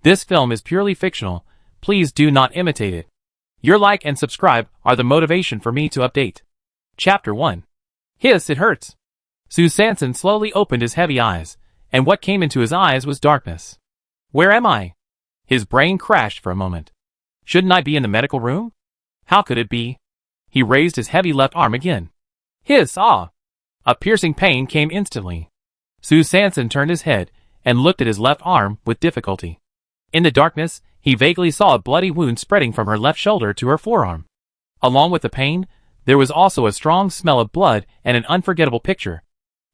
This film is purely fictional. Please do not imitate it. Your like and subscribe are the motivation for me to update. Chapter 1. Hiss, it hurts. Sue Sanson slowly opened his heavy eyes, and what came into his eyes was darkness. Where am I? His brain crashed for a moment. Shouldn't I be in the medical room? How could it be? He raised his heavy left arm again. Hiss, ah! A piercing pain came instantly. Sue Sanson turned his head and looked at his left arm with difficulty. In the darkness, he vaguely saw a bloody wound spreading from her left shoulder to her forearm. Along with the pain, there was also a strong smell of blood and an unforgettable picture.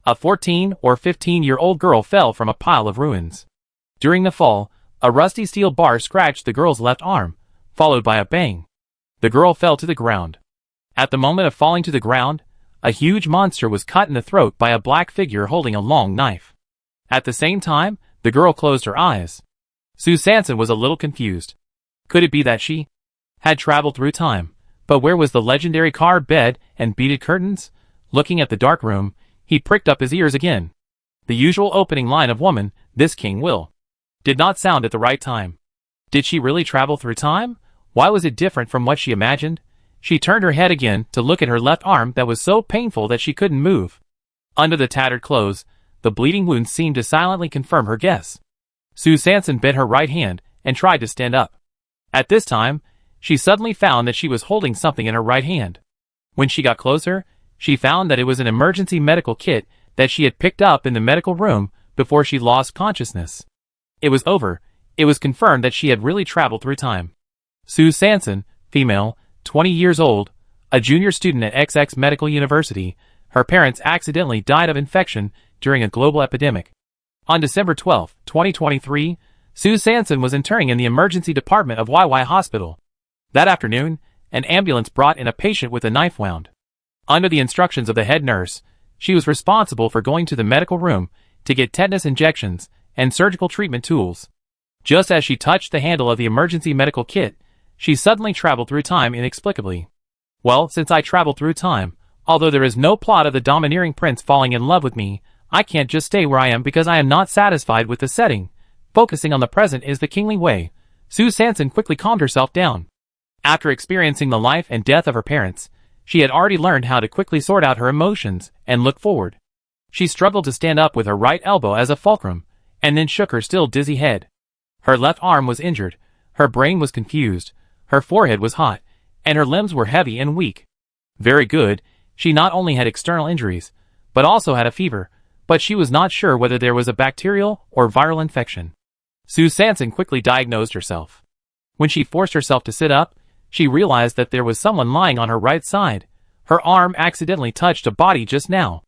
A 14 or 15-year-old girl fell from a pile of ruins. During the fall, a rusty steel bar scratched the girl's left arm, followed by a bang. The girl fell to the ground. At the moment of falling to the ground, a huge monster was cut in the throat by a black figure holding a long knife. At the same time, the girl closed her eyes. Sue Sanson was a little confused. Could it be that she had traveled through time? But where was the legendary carved bed and beaded curtains? Looking at the dark room, he pricked up his ears again. The usual opening line of "Woman, this king will" did not sound at the right time. Did she really travel through time? Why was it different from what she imagined? She turned her head again to look at her left arm that was so painful that she couldn't move. Under the tattered clothes, the bleeding wound seemed to silently confirm her guess. Sue Sanson bent her right hand and tried to stand up. At this time, she suddenly found that she was holding something in her right hand. When she got closer, she found that it was an emergency medical kit that she had picked up in the medical room before she lost consciousness. It was over. It was confirmed that she had really traveled through time. Sue Sanson, female, 20 years old, a junior student at XX Medical University. Her parents accidentally died of infection during a global epidemic. On December 12, 2023, Sue Sanson was interning in the emergency department of YY Hospital. That afternoon, an ambulance brought in a patient with a knife wound. Under the instructions of the head nurse, she was responsible for going to the medical room to get tetanus injections and surgical treatment tools. Just as she touched the handle of the emergency medical kit, she suddenly traveled through time inexplicably. Well, since I traveled through time, although there is no plot of the domineering prince falling in love with me, I can't just stay where I am because I am not satisfied with the setting. Focusing on the present is the kingly way. Sue Sanson quickly calmed herself down. After experiencing the life and death of her parents, she had already learned how to quickly sort out her emotions and look forward. She struggled to stand up with her right elbow as a fulcrum, and then shook her still dizzy head. Her left arm was injured, her brain was confused, her forehead was hot, and her limbs were heavy and weak. Very good, she not only had external injuries, but also had a fever, but she was not sure whether there was a bacterial or viral infection. Sue Sanson quickly diagnosed herself. When she forced herself to sit up, she realized that there was someone lying on her right side. Her arm accidentally touched a body just now.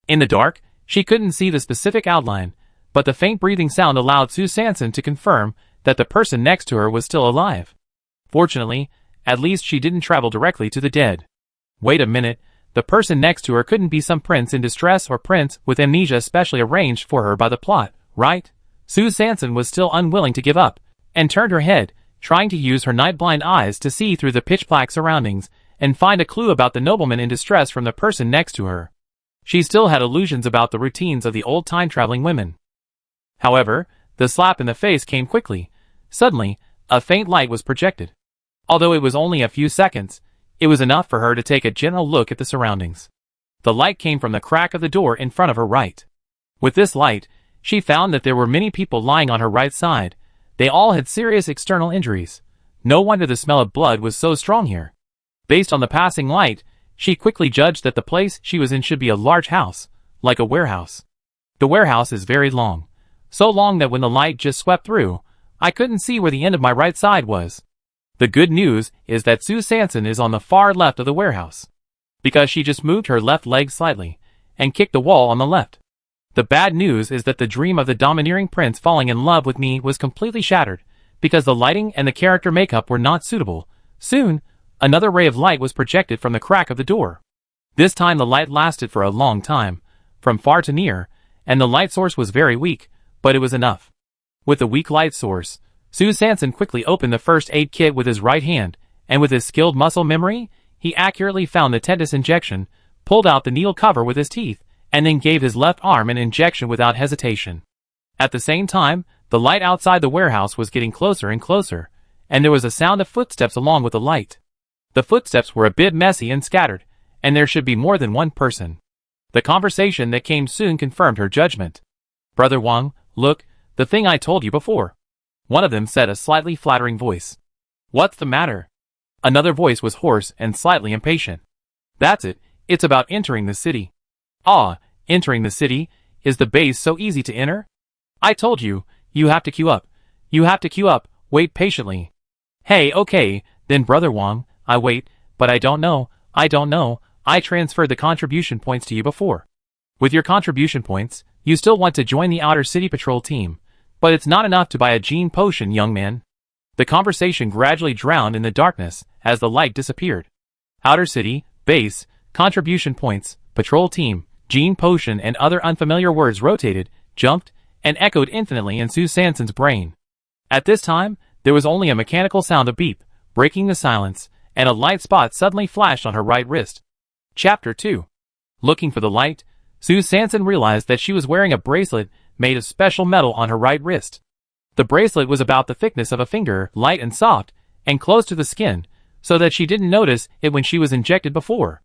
In the dark, she couldn't see the specific outline, but the faint breathing sound allowed Sue Sanson to confirm that the person next to her was still alive. Fortunately, at least she didn't travel directly to the dead. Wait a minute, the person next to her couldn't be some prince in distress or prince with amnesia specially arranged for her by the plot, right? Sue Sanson was still unwilling to give up, and turned her head, trying to use her night-blind eyes to see through the pitch-black surroundings and find a clue about the nobleman in distress from the person next to her. She still had illusions about the routines of the old time-traveling women. However, the slap in the face came quickly. Suddenly, a faint light was projected. Although it was only a few seconds, it was enough for her to take a general look at the surroundings. The light came from the crack of the door in front of her right. With this light, she found that there were many people lying on her right side. They all had serious external injuries. No wonder the smell of blood was so strong here. Based on the passing light, she quickly judged that the place she was in should be a large house, like a warehouse. The warehouse is very long. So long that when the light just swept through, I couldn't see where the end of my right side was. The good news is that Sue Sanson is on the far left of the warehouse, because she just moved her left leg slightly and kicked the wall on the left. The bad news is that the dream of the domineering prince falling in love with me was completely shattered, because the lighting and the character makeup were not suitable. Soon, another ray of light was projected from the crack of the door. This time the light lasted for a long time, from far to near, and the light source was very weak, but it was enough. With the weak light source, Sue Sanson quickly opened the first aid kit with his right hand, and with his skilled muscle memory, he accurately found the tetanus injection, pulled out the needle cover with his teeth, and then gave his left arm an injection without hesitation. At the same time, The light outside the warehouse was getting closer and closer, and there was a sound of footsteps along with the light. The footsteps were a bit messy and scattered, and there should be more than one person. The conversation that came soon confirmed her judgment. "Brother Wang, look, the thing I told you before," one of them said, a slightly flattering voice. "What's the matter?" Another voice was hoarse and slightly impatient. "That's it, it's about entering the city." "Ah, entering the city? Is the base so easy to enter?" "I told you, you have to queue up. You have to queue up, wait patiently." "Hey, okay, then Brother Wang, I wait, but I don't know, I transferred the contribution points to you before. With your contribution points, you still want to join the Outer City Patrol team, but it's not enough to buy a gene potion, young man." The conversation gradually drowned in the darkness as the light disappeared. Outer City, base, contribution points, patrol team, gene potion and other unfamiliar words rotated, jumped, and echoed infinitely in Sue Sanson's brain. At this time, there was only a mechanical sound of beep, breaking the silence, and a light spot suddenly flashed on her right wrist. Chapter 2. Looking for the light, Sue Sanson realized that she was wearing a bracelet made of special metal on her right wrist. The bracelet was about the thickness of a finger, light and soft, and close to the skin, so that she didn't notice it when she was injected before.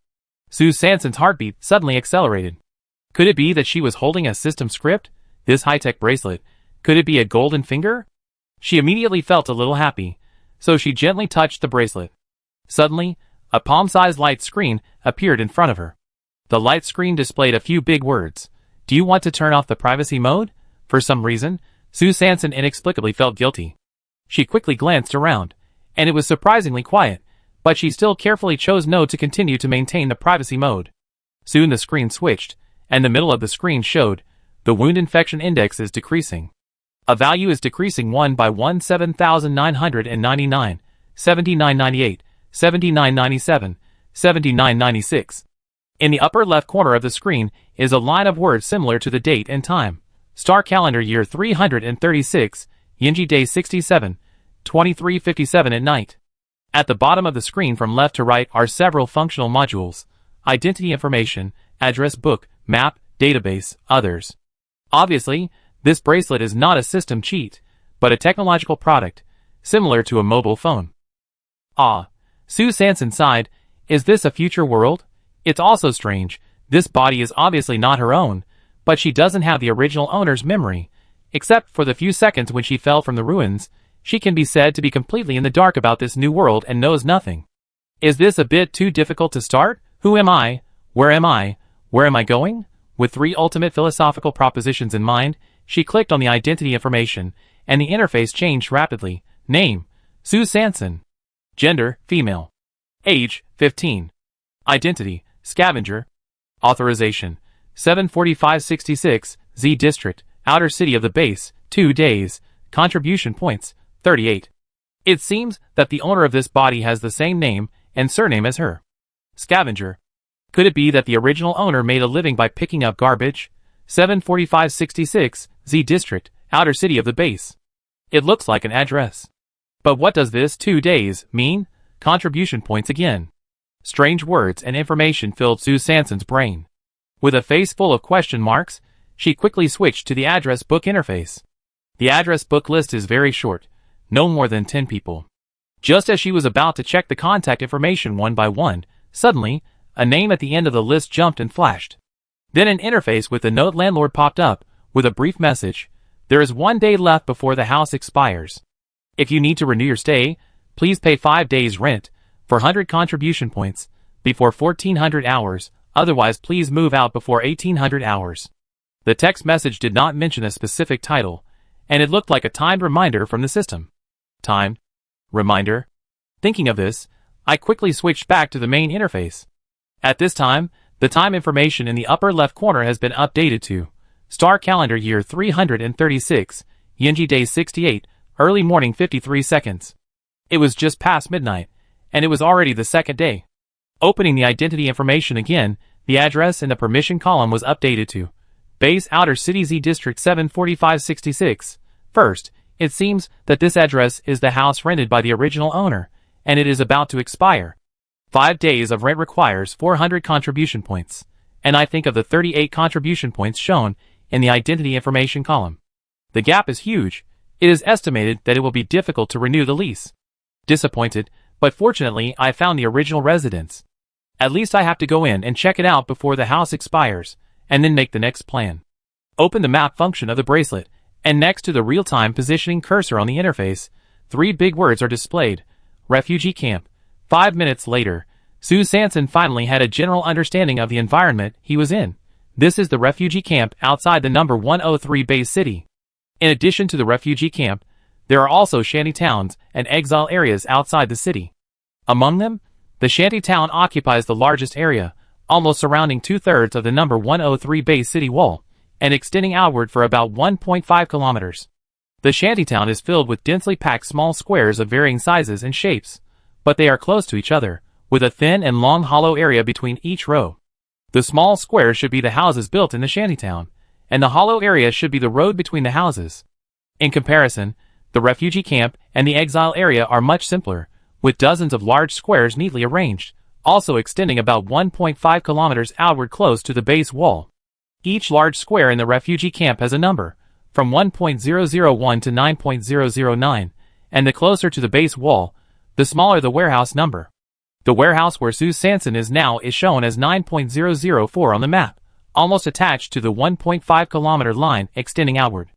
Sue Sanson's heartbeat suddenly accelerated. Could it be that she was holding a system script? This high-tech bracelet? Could it be a golden finger? She immediately felt a little happy, so she gently touched the bracelet. Suddenly, a palm-sized light screen appeared in front of her. The light screen displayed a few big words. "Do you want to turn off the privacy mode?" For some reason, Sue Sanson inexplicably felt guilty. She quickly glanced around, and it was surprisingly quiet, but she still carefully chose no to continue to maintain the privacy mode. Soon the screen switched, and the middle of the screen showed, "The wound infection index is decreasing. A value is decreasing 1 by 17,999, 7998, 7997, 7996. In the upper left corner of the screen is a line of words similar to the date and time. Star calendar year 336, Yinji day 67, 23:57 at night. At the bottom of the screen from left to right are several functional modules: identity information, address book, map, database, others. Obviously, this bracelet is not a system cheat, but a technological product, similar to a mobile phone. Ah, Sue Sanson sighed. Is this a future world? It's also strange. This body is obviously not her own, but she doesn't have the original owner's memory. Except for the few seconds when she fell from the ruins, she can be said to be completely in the dark about this new world and knows nothing. Is this a bit too difficult to start? Who am I? Where am I? Where am I going? With 3 ultimate philosophical propositions in mind, she clicked on the identity information, and the interface changed rapidly. Name: Sue Sanson. Gender: female. Age: 15. Identity: Scavenger. Authorization: 74566, Z District, Outer City of the Base, 2 days. Contribution points: 38. It seems that the owner of this body has the same name and surname as her. Scavenger. Could it be that the original owner made a living by picking up garbage? 74566, Z District, Outer City of the Base. It looks like an address. But what does this 2 days mean? Contribution points again. Strange words and information filled Sue Sanson's brain. With a face full of question marks, she quickly switched to the address book interface. The address book list is very short, no more than 10 people. Just as she was about to check the contact information one by one, suddenly, a name at the end of the list jumped and flashed. Then an interface with the note landlord popped up, with a brief message: "There is 1 day left before the house expires. If you need to renew your stay, please pay 5 days rent, for 100 contribution points, before 1400 hours, otherwise please move out before 1800 hours. The text message did not mention a specific title, and it looked like a timed reminder from the system. Timed? Reminder? Thinking of this, I quickly switched back to the main interface. At this time, the time information in the upper left corner has been updated to Star calendar year 336, Yinji day 68, early morning 53 seconds. It was just past midnight, and it was already the second day. Opening the identity information again, the address in the permission column was updated to Base Outer City Z District 74566. First, it seems that this address is the house rented by the original owner, and it is about to expire. 5 days of rent requires 400 contribution points, and I think of the 38 contribution points shown in the identity information column. The gap is huge. It is estimated that it will be difficult to renew the lease. Disappointed, but fortunately I found the original residence. At least I have to go in and check it out before the house expires, and then make the next plan. Open the map function of the bracelet, and next to the real-time positioning cursor on the interface, 3 big words are displayed: Refugee Camp. 5 minutes later, Sue Sanson finally had a general understanding of the environment he was in. This is the refugee camp outside the number 103 base city. In addition to the refugee camp, there are also shanty towns and exile areas outside the city. Among them, the shanty town occupies the largest area, almost surrounding 2/3 of the number 103 base city wall, and extending outward for about 1.5 kilometers. The shantytown is filled with densely packed small squares of varying sizes and shapes, but they are close to each other, with a thin and long hollow area between each row. The small squares should be the houses built in the shantytown, and the hollow area should be the road between the houses. In comparison, the refugee camp and the exile area are much simpler, with dozens of large squares neatly arranged, also extending about 1.5 kilometers outward close to the base wall. Each large square in the refugee camp has a number, from 1.001 to 9.009, and the closer to the base wall, the smaller the warehouse number. The warehouse where Sue Sanson is now is shown as 9.004 on the map, almost attached to the 1.5 kilometer line extending outward.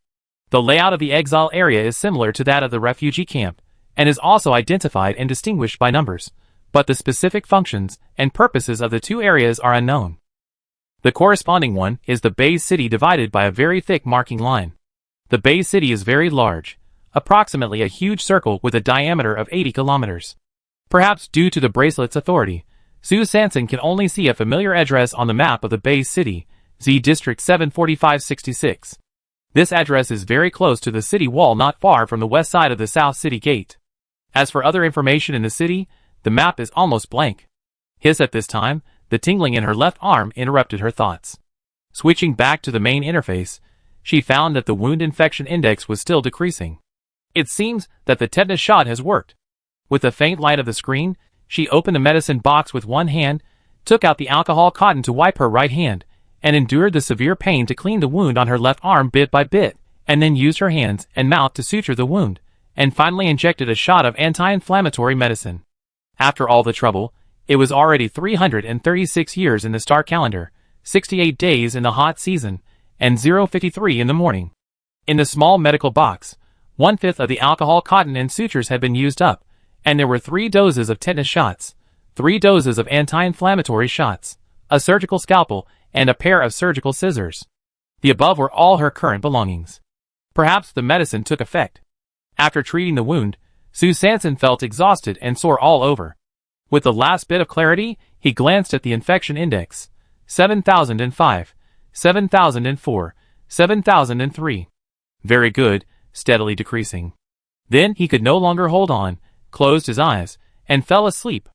The layout of the exile area is similar to that of the refugee camp, and is also identified and distinguished by numbers, but the specific functions and purposes of the two areas are unknown. The corresponding one is the base city divided by a very thick marking line. The base city is very large, approximately a huge circle with a diameter of 80 kilometers. Perhaps due to the bracelet's authority, Sue Sanson can only see a familiar address on the map of the base city, Z District 74566. This address is very close to the city wall not far from the west side of the South City Gate. As for other information in the city, the map is almost blank. Hiss at this time, the tingling in her left arm interrupted her thoughts. Switching back to the main interface, she found that the wound infection index was still decreasing. It seems that the tetanus shot has worked. With the faint light of the screen, she opened the medicine box with one hand, took out the alcohol cotton to wipe her right hand, and endured the severe pain to clean the wound on her left arm bit by bit, and then used her hands and mouth to suture the wound, and finally injected a shot of anti-inflammatory medicine. After all the trouble, it was already 336 years in the star calendar, 68 days in the hot season, and 0:53 in the morning. In the small medical box, 1/5 of the alcohol cotton and sutures had been used up, and there were 3 doses of tetanus shots, 3 doses of anti-inflammatory shots, a surgical scalpel, and a pair of surgical scissors. The above were all her current belongings. Perhaps the medicine took effect. After treating the wound, Sue Sanson felt exhausted and sore all over. With the last bit of clarity, he glanced at the infection index. 7,005, 7,004, 7,003. Very good, steadily decreasing. Then he could no longer hold on, closed his eyes, and fell asleep.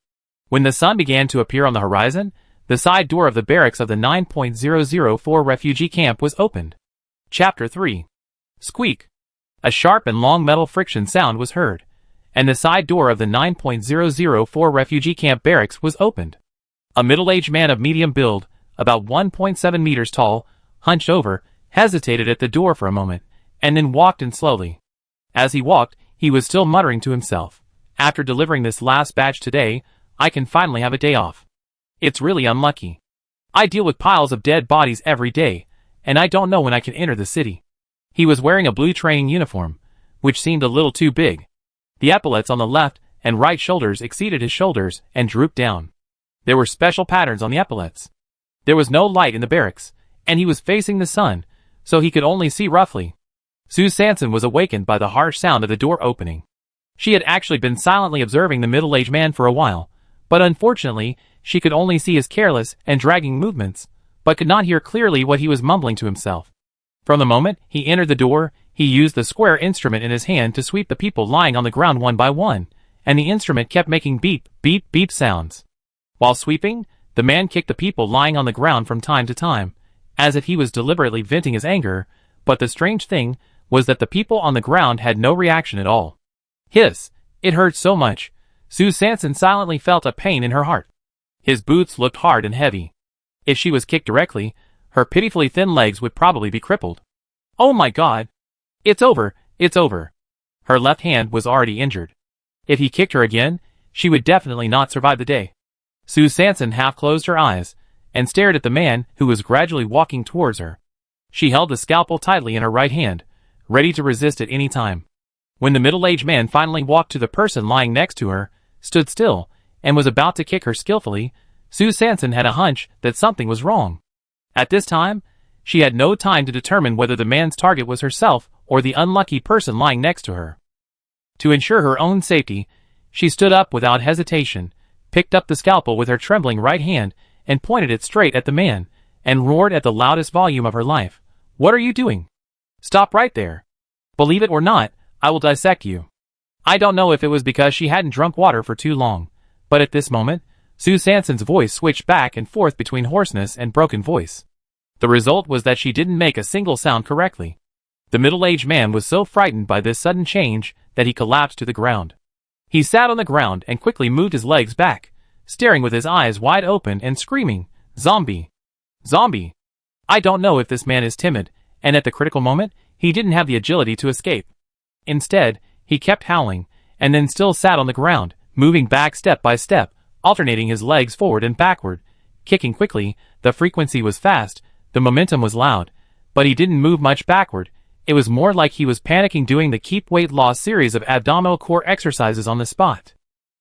When the sun began to appear on the horizon, the side door of the barracks of the 9.004 refugee camp was opened. Chapter 3. Squeak. A sharp and long metal friction sound was heard, and the side door of the 9.004 refugee camp barracks was opened. A middle-aged man of medium build, about 1.7 meters tall, hunched over, hesitated at the door for a moment, and then walked in slowly. As he walked, he was still muttering to himself, "After delivering this last batch today, I can finally have a day off. It's really unlucky. I deal with piles of dead bodies every day, and I don't know when I can enter the city." He was wearing a blue training uniform, which seemed a little too big. The epaulets on the left and right shoulders exceeded his shoulders and drooped down. There were special patterns on the epaulets. There was no light in the barracks, and he was facing the sun, so he could only see roughly. Sue Sanson was awakened by the harsh sound of the door opening. She had actually been silently observing the middle-aged man for a while, but unfortunately, she could only see his careless and dragging movements, but could not hear clearly what he was mumbling to himself. From the moment he entered the door, he used the square instrument in his hand to sweep the people lying on the ground one by one, and the instrument kept making beep, beep, beep sounds. While sweeping, the man kicked the people lying on the ground from time to time, as if he was deliberately venting his anger, but the strange thing was that the people on the ground had no reaction at all. Hiss! It hurt so much. Sue Sanson silently felt a pain in her heart. His boots looked hard and heavy. If she was kicked directly, her pitifully thin legs would probably be crippled. "Oh my God! It's over, it's over," Her left hand was already injured. If he kicked her again, she would definitely not survive the day. Sue Sanson half closed her eyes and stared at the man who was gradually walking towards her. She held the scalpel tightly in her right hand, ready to resist at any time. When the middle-aged man finally walked to the person lying next to her, stood still, and was about to kick her skillfully, Sue Sanson had a hunch that something was wrong. At this time, she had no time to determine whether the man's target was herself or the unlucky person lying next to her. To ensure her own safety, she stood up without hesitation, picked up the scalpel with her trembling right hand, and pointed it straight at the man, and roared at the loudest volume of her life. "What are you doing? Stop right there. Believe it or not, I will dissect you." I don't know if it was because she hadn't drunk water for too long, but at this moment, Sue Sanson's voice switched back and forth between hoarseness and broken voice. The result was that she didn't make a single sound correctly. The middle-aged man was so frightened by this sudden change that he collapsed to the ground. He sat on the ground and quickly moved his legs back, staring with his eyes wide open and screaming, "Zombie! Zombie!" I don't know if this man is timid, and at the critical moment, he didn't have the agility to escape. Instead, he kept howling, and then still sat on the ground, moving back step by step, alternating his legs forward and backward, kicking quickly. The frequency was fast, the momentum was loud, but he didn't move much backward. It was more like he was panicking, doing the keep weight loss series of abdominal core exercises on the spot.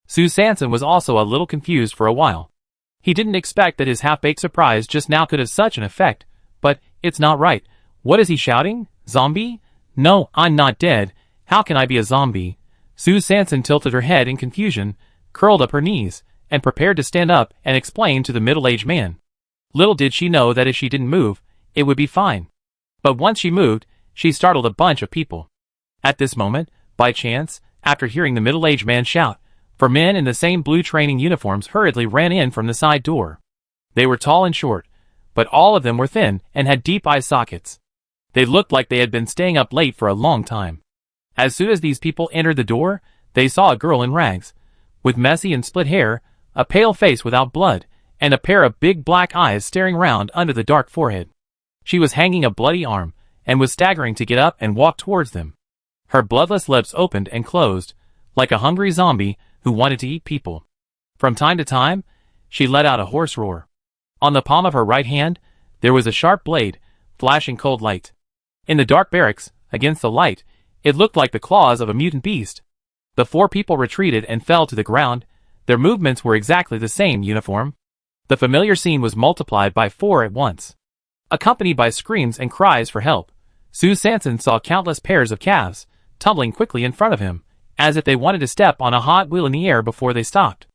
Sue Sanson was also a little confused for a while. He didn't expect that his half-baked surprise just now could have such an effect, but it's not right. What is he shouting? Zombie? No, I'm not dead. How can I be a zombie? Sue Sanson tilted her head in confusion, curled up her knees, and prepared to stand up and explain to the middle-aged man. Little did she know that if she didn't move, it would be fine. But once she moved, she startled a bunch of people. At this moment, by chance, after hearing the middle-aged man shout, 4 men in the same blue training uniforms hurriedly ran in from the side door. They were tall and short, but all of them were thin and had deep eye sockets. They looked like they had been staying up late for a long time. As soon as these people entered the door, they saw a girl in rags, with messy and split hair, a pale face without blood, and a pair of big black eyes staring round under the dark forehead. She was hanging a bloody arm, and was staggering to get up and walk towards them. Her bloodless lips opened and closed, like a hungry zombie who wanted to eat people. From time to time, she let out a hoarse roar. On the palm of her right hand, there was a sharp blade, flashing cold light. In the dark barracks, against the light, it looked like the claws of a mutant beast. The 4 people retreated and fell to the ground. Their movements were exactly the same uniform. The familiar scene was multiplied by 4 at once. Accompanied by screams and cries for help, Sue Sanson saw countless pairs of calves, tumbling quickly in front of him, as if they wanted to step on a hot wheel in the air before they stopped.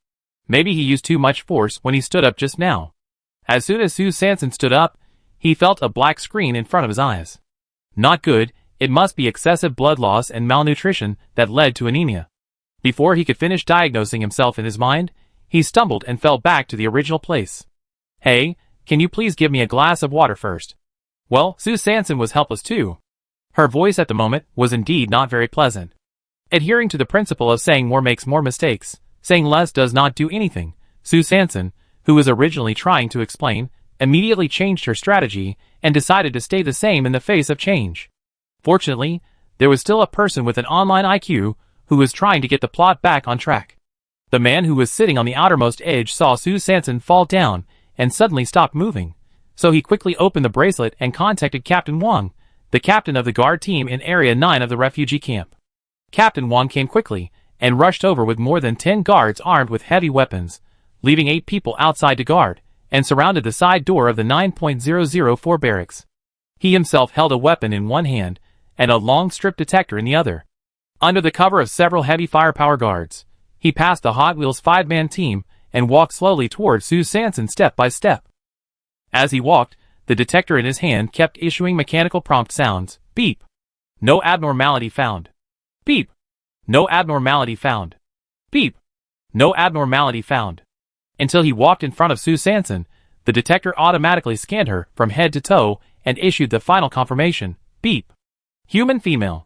Maybe he used too much force when he stood up just now. As soon as Sue Sanson stood up, he felt a black screen in front of his eyes. Not good, it must be excessive blood loss and malnutrition that led to anemia. Before he could finish diagnosing himself in his mind, he stumbled and fell back to the original place. "Hey, can you please give me a glass of water first?" Well, Sue Sanson was helpless too. Her voice at the moment was indeed not very pleasant. Adhering to the principle of saying more makes more mistakes, saying less does not do anything, Sue Sanson, who was originally trying to explain, immediately changed her strategy and decided to stay the same in the face of change. Fortunately, there was still a person with an online IQ who was trying to get the plot back on track. The man who was sitting on the outermost edge saw Sue Sanson fall down and suddenly stopped moving, so he quickly opened the bracelet and contacted Captain Wang, the captain of the guard team in Area 9 of the refugee camp. Captain Wang came quickly and rushed over with more than 10 guards armed with heavy weapons, leaving 8 people outside to guard, and surrounded the side door of the 9.004 barracks. He himself held a weapon in one hand and a long strip detector in the other. Under the cover of several heavy firepower guards, he passed the Hot Wheels 5-man team and walked slowly towards Sue Sanson step by step. As he walked, the detector in his hand kept issuing mechanical prompt sounds. Beep. No abnormality found. Beep. No abnormality found. Beep. No abnormality found. Until he walked in front of Sue Sanson, the detector automatically scanned her from head to toe and issued the final confirmation. Beep. Human female.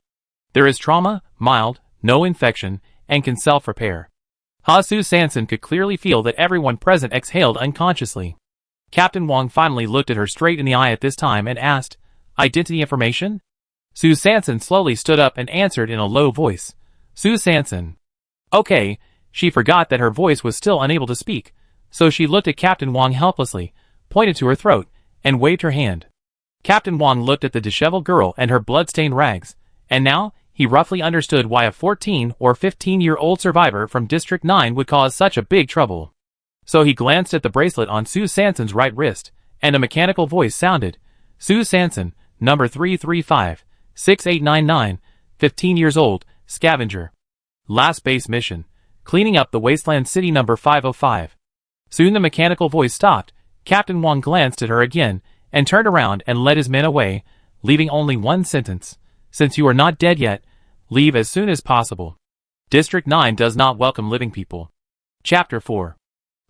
There is trauma, mild, no infection, and can self-repair. Sue Sanson could clearly feel that everyone present exhaled unconsciously. Captain Wang finally looked at her straight in the eye at this time and asked, "Identity information?" Sue Sanson slowly stood up and answered in a low voice. Sue Sanson. Okay, she forgot that her voice was still unable to speak, so she looked at Captain Wong helplessly, pointed to her throat, and waved her hand. Captain Wong looked at the disheveled girl and her blood-stained rags, and now he roughly understood why a 14 or 15-year-old survivor from District 9 would cause such a big trouble. So he glanced at the bracelet on Sue Sanson's right wrist, and a mechanical voice sounded. Sue Sanson, number 335-6899, 15 years old, Scavenger. Last base mission, cleaning up the Wasteland City number 505. Soon the mechanical voice stopped. Captain Wong glanced at her again, and turned around and led his men away, leaving only one sentence. Since you are not dead yet, leave as soon as possible. District 9 does not welcome living people. Chapter 4.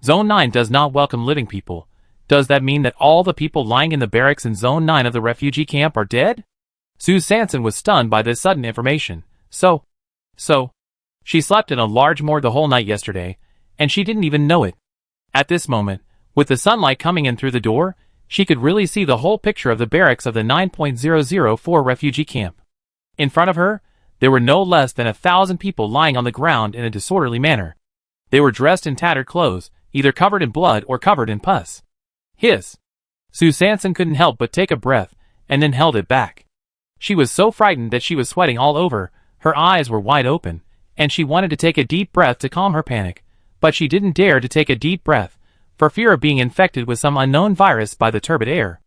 Zone 9 does not welcome living people. Does that mean that all the people lying in the barracks in Zone 9 of the refugee camp are dead? Sue Sanson was stunned by this sudden information. So, she slept in a large morgue the whole night yesterday, and she didn't even know it. At this moment, with the sunlight coming in through the door, she could really see the whole picture of the barracks of the 9.004 refugee camp. In front of her, there were no less than 1,000 people lying on the ground in a disorderly manner. They were dressed in tattered clothes, either covered in blood or covered in pus. Hiss! Sue Sanson couldn't help but take a breath, and then held it back. She was so frightened that she was sweating all over, her eyes were wide open, and she wanted to take a deep breath to calm her panic, but she didn't dare to take a deep breath, for fear of being infected with some unknown virus by the turbid air.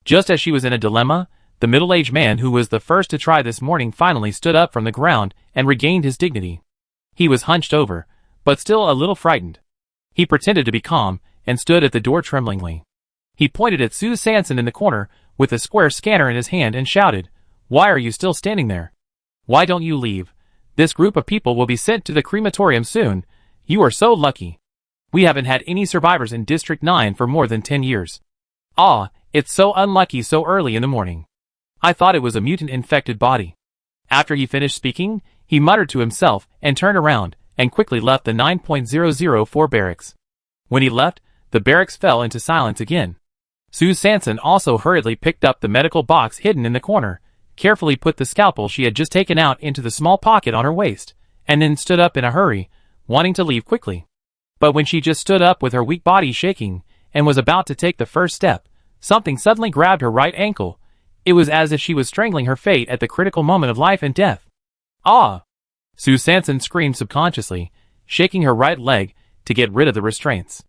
Just as she was in a dilemma, the middle-aged man who was the first to try this morning finally stood up from the ground and regained his dignity. He was hunched over, but still a little frightened. He pretended to be calm, and stood at the door tremblingly. He pointed at Sue Sanson in the corner, with a square scanner in his hand, and shouted, "Why are you still standing there? Why don't you leave? This group of people will be sent to the crematorium soon. You are so lucky. We haven't had any survivors in District 9 for more than 10 years. Ah, it's so unlucky so early in the morning. I thought it was a mutant-infected body." After he finished speaking, he muttered to himself and turned around, and quickly left the 9.004 barracks. When he left, the barracks fell into silence again. Sue Sanson also hurriedly picked up the medical box hidden in the corner, carefully put the scalpel she had just taken out into the small pocket on her waist, and then stood up in a hurry, wanting to leave quickly. But when she just stood up with her weak body shaking, and was about to take the first step, something suddenly grabbed her right ankle. It was as if she was strangling her fate at the critical moment of life and death. "Ah!" Sue Sanson screamed subconsciously, shaking her right leg to get rid of the restraints.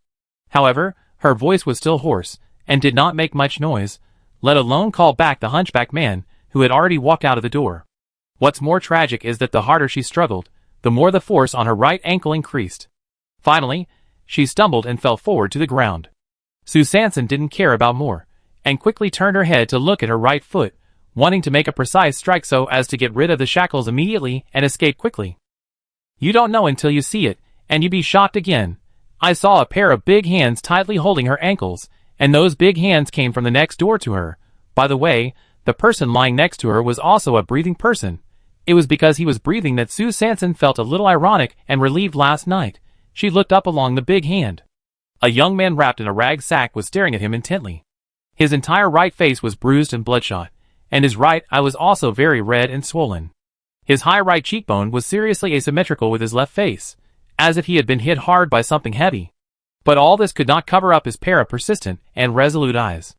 However, her voice was still hoarse, and did not make much noise, let alone call back the hunchback man, who had already walked out of the door. What's more tragic is that the harder she struggled, the more the force on her right ankle increased. Finally, she stumbled and fell forward to the ground. Sue Sanson didn't care about more, and quickly turned her head to look at her right foot, wanting to make a precise strike so as to get rid of the shackles immediately and escape quickly. You don't know until you see it, and you'd be shocked again. I saw a pair of big hands tightly holding her ankles, and those big hands came from the next door to her. By the way, the person lying next to her was also a breathing person. It was because he was breathing that Sue Sanson felt a little ironic and relieved last night. She looked up along the big hand. A young man wrapped in a rag sack was staring at him intently. His entire right face was bruised and bloodshot, and his right eye was also very red and swollen. His high right cheekbone was seriously asymmetrical with his left face, as if he had been hit hard by something heavy. But all this could not cover up his pair of persistent and resolute eyes.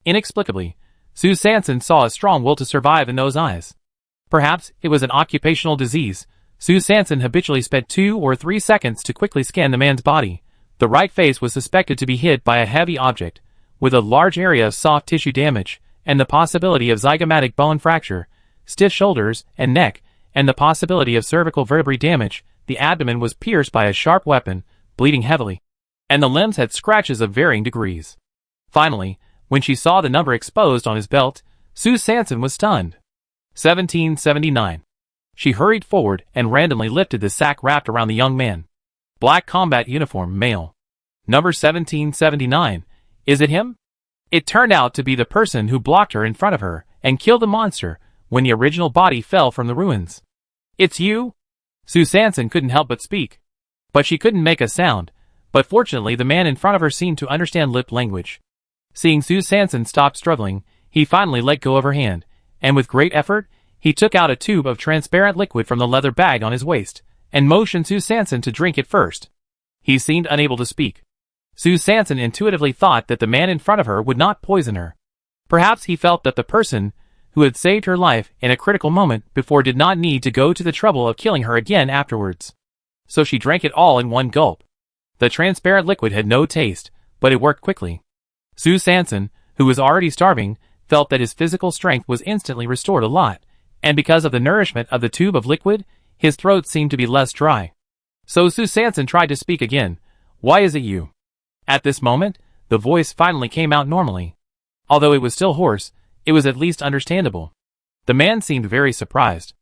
Inexplicably, Sue Sanson saw a strong will to survive in those eyes. Perhaps it was an occupational disease. Sue Sanson habitually spent 2 or 3 seconds to quickly scan the man's body. The right face was suspected to be hit by a heavy object, with a large area of soft tissue damage, and the possibility of zygomatic bone fracture, stiff shoulders and neck, and the possibility of cervical vertebrae damage. The abdomen was pierced by a sharp weapon, bleeding heavily, and the limbs had scratches of varying degrees. Finally, when she saw the number exposed on his belt, Sue Sanson was stunned. 1779. She hurried forward and randomly lifted the sack wrapped around the young man. Black combat uniform, male. Number 1779. Is it him? It turned out to be the person who blocked her in front of her and killed the monster when the original body fell from the ruins. It's you? Sue Sanson couldn't help but speak. But she couldn't make a sound, but fortunately the man in front of her seemed to understand lip language. Seeing Sue Sanson stop struggling, he finally let go of her hand, and with great effort, He took out a tube of transparent liquid from the leather bag on his waist, and motioned Sue Sanson to drink it first. He seemed unable to speak. Sue Sanson intuitively thought that the man in front of her would not poison her. Perhaps he felt that the person who had saved her life in a critical moment before did not need to go to the trouble of killing her again afterwards. So she drank it all in one gulp. The transparent liquid had no taste, but it worked quickly. Sue Sanson, who was already starving, felt that his physical strength was instantly restored a lot, and because of the nourishment of the tube of liquid, his throat seemed to be less dry. So Sue Sanson tried to speak again. "Why is it you?" At this moment, the voice finally came out normally. Although it was still hoarse, it was at least understandable. The man seemed very surprised.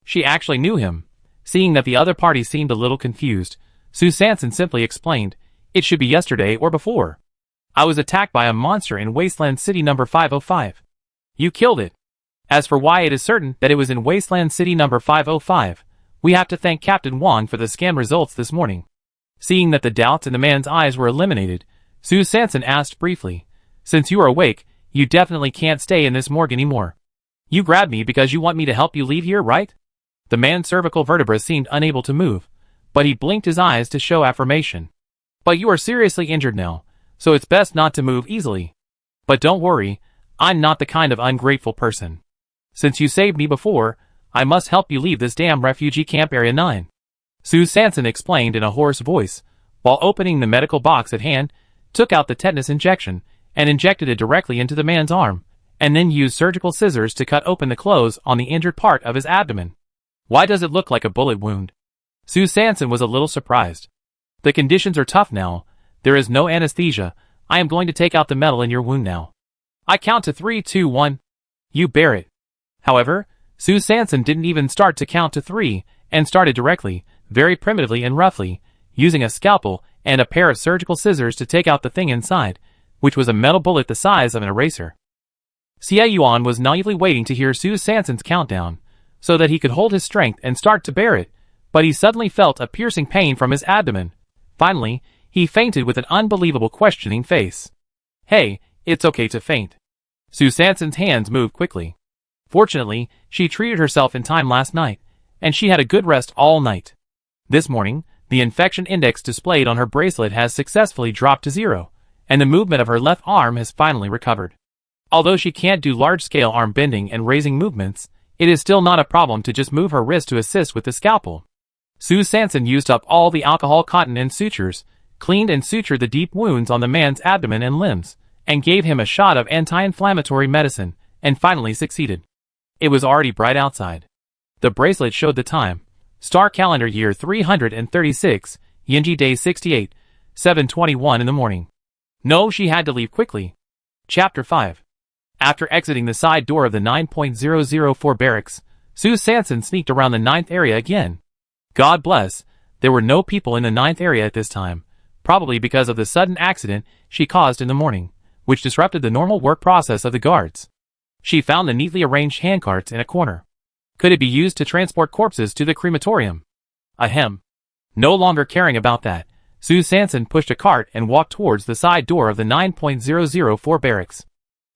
She actually knew him. Seeing that the other party seemed a little confused, Sue Sanson simply explained, "It should be yesterday or before. I was attacked by a monster in Wasteland City number 505. You killed it. As for why it is certain that it was in Wasteland City number 505, we have to thank Captain Wong for the scan results this morning." Seeing that the doubts in the man's eyes were eliminated, Sue Sanson asked briefly, "Since you are awake, you definitely can't stay in this morgue anymore. You grabbed me because you want me to help you leave here, right?" The man's cervical vertebra seemed unable to move, but he blinked his eyes to show affirmation. "But you are seriously injured now, so it's best not to move easily. But don't worry, I'm not the kind of ungrateful person. Since you saved me before, I must help you leave this damn refugee camp Area 9. Sue Sanson explained in a hoarse voice, while opening the medical box at hand, took out the tetanus injection, and injected it directly into the man's arm, and then used surgical scissors to cut open the clothes on the injured part of his abdomen. "Why does it look like a bullet wound?" Sue Sanson was a little surprised. "The conditions are tough now. There is no anesthesia. I am going to take out the metal in your wound now. I count to 3, 2, 1. You bear it." However, Sue Sanson didn't even start to count to 3, and started directly, very primitively and roughly, using a scalpel and a pair of surgical scissors to take out the thing inside, which was a metal bullet the size of an eraser. Xie Yuan was naively waiting to hear Sue Sanson's countdown, so that he could hold his strength and start to bear it, but he suddenly felt a piercing pain from his abdomen. Finally, he fainted with an unbelievable questioning face. "Hey, it's okay to faint." Sue Sanson's hands moved quickly. Fortunately, she treated herself in time last night, and she had a good rest all night. This morning, the infection index displayed on her bracelet has successfully dropped to 0, and the movement of her left arm has finally recovered. Although she can't do large-scale arm bending and raising movements, it is still not a problem to just move her wrist to assist with the scalpel. Sue Sanson used up all the alcohol, cotton, and sutures, cleaned and sutured the deep wounds on the man's abdomen and limbs, and gave him a shot of anti-inflammatory medicine, and finally succeeded. It was already bright outside. The bracelet showed the time. Star calendar year 336, Yinji day 68, 7:21 in the morning. No, she had to leave quickly. Chapter 5. After exiting the side door of the 9.004 barracks, Sue Sanson sneaked around the 9th area again. God bless, there were no people in the 9th area at this time, probably because of the sudden accident she caused in the morning, which disrupted the normal work process of the guards. She found the neatly arranged handcarts in a corner. Could it be used to transport corpses to the crematorium? Ahem. No longer caring about that, Sue Sanson pushed a cart and walked towards the side door of the 9.004 barracks.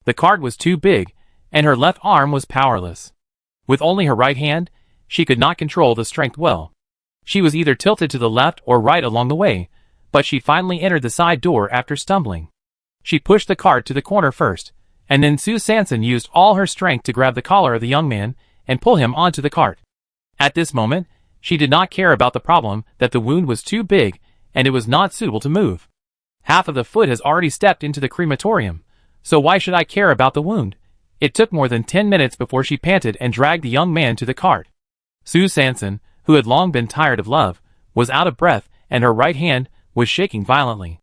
The cart was too big, and her left arm was powerless. With only her right hand, she could not control the strength well. She was either tilted to the left or right along the way, but she finally entered the side door after stumbling. She pushed the cart to the corner first, and then Sue Sanson used all her strength to grab the collar of the young man and pull him onto the cart. At this moment, she did not care about the problem that the wound was too big and it was not suitable to move. Half of the foot has already stepped into the crematorium, so why should I care about the wound? It took more than 10 minutes before she panted and dragged the young man to the cart. Sue Sanson, who had long been tired of love, was out of breath and her right hand was shaking violently.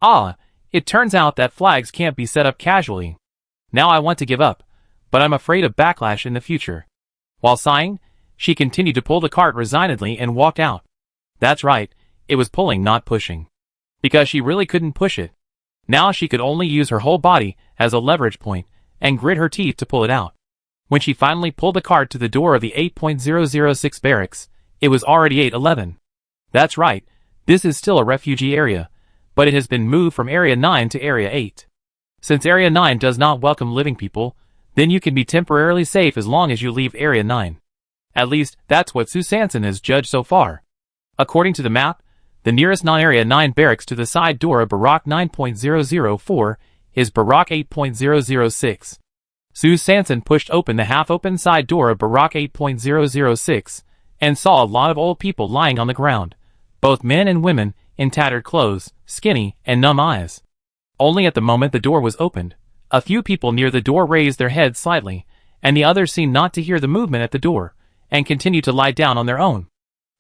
Ah, it turns out that flags can't be set up casually. Now I want to give up, but I'm afraid of backlash in the future. While sighing, she continued to pull the cart resignedly and walked out. That's right, it was pulling, not pushing. Because she really couldn't push it. Now she could only use her whole body as a leverage point and grit her teeth to pull it out. When she finally pulled the cart to the door of the 8.006 barracks, it was already 8:11. That's right, this is still a refugee area, but it has been moved from Area 9 to Area 8. Since Area 9 does not welcome living people, Then you can be temporarily safe as long as you leave Area 9. At least, that's what Sue Sanson has judged so far. According to the map, the nearest non-Area 9 barracks to the side door of Barack 9.004 is Barack 8.006. Sue Sanson pushed open the half-open side door of Barack 8.006 and saw a lot of old people lying on the ground, both men and women, in tattered clothes, skinny, and numb eyes. Only at the moment the door was opened, a few people near the door raised their heads slightly, and the others seemed not to hear the movement at the door, and continued to lie down on their own.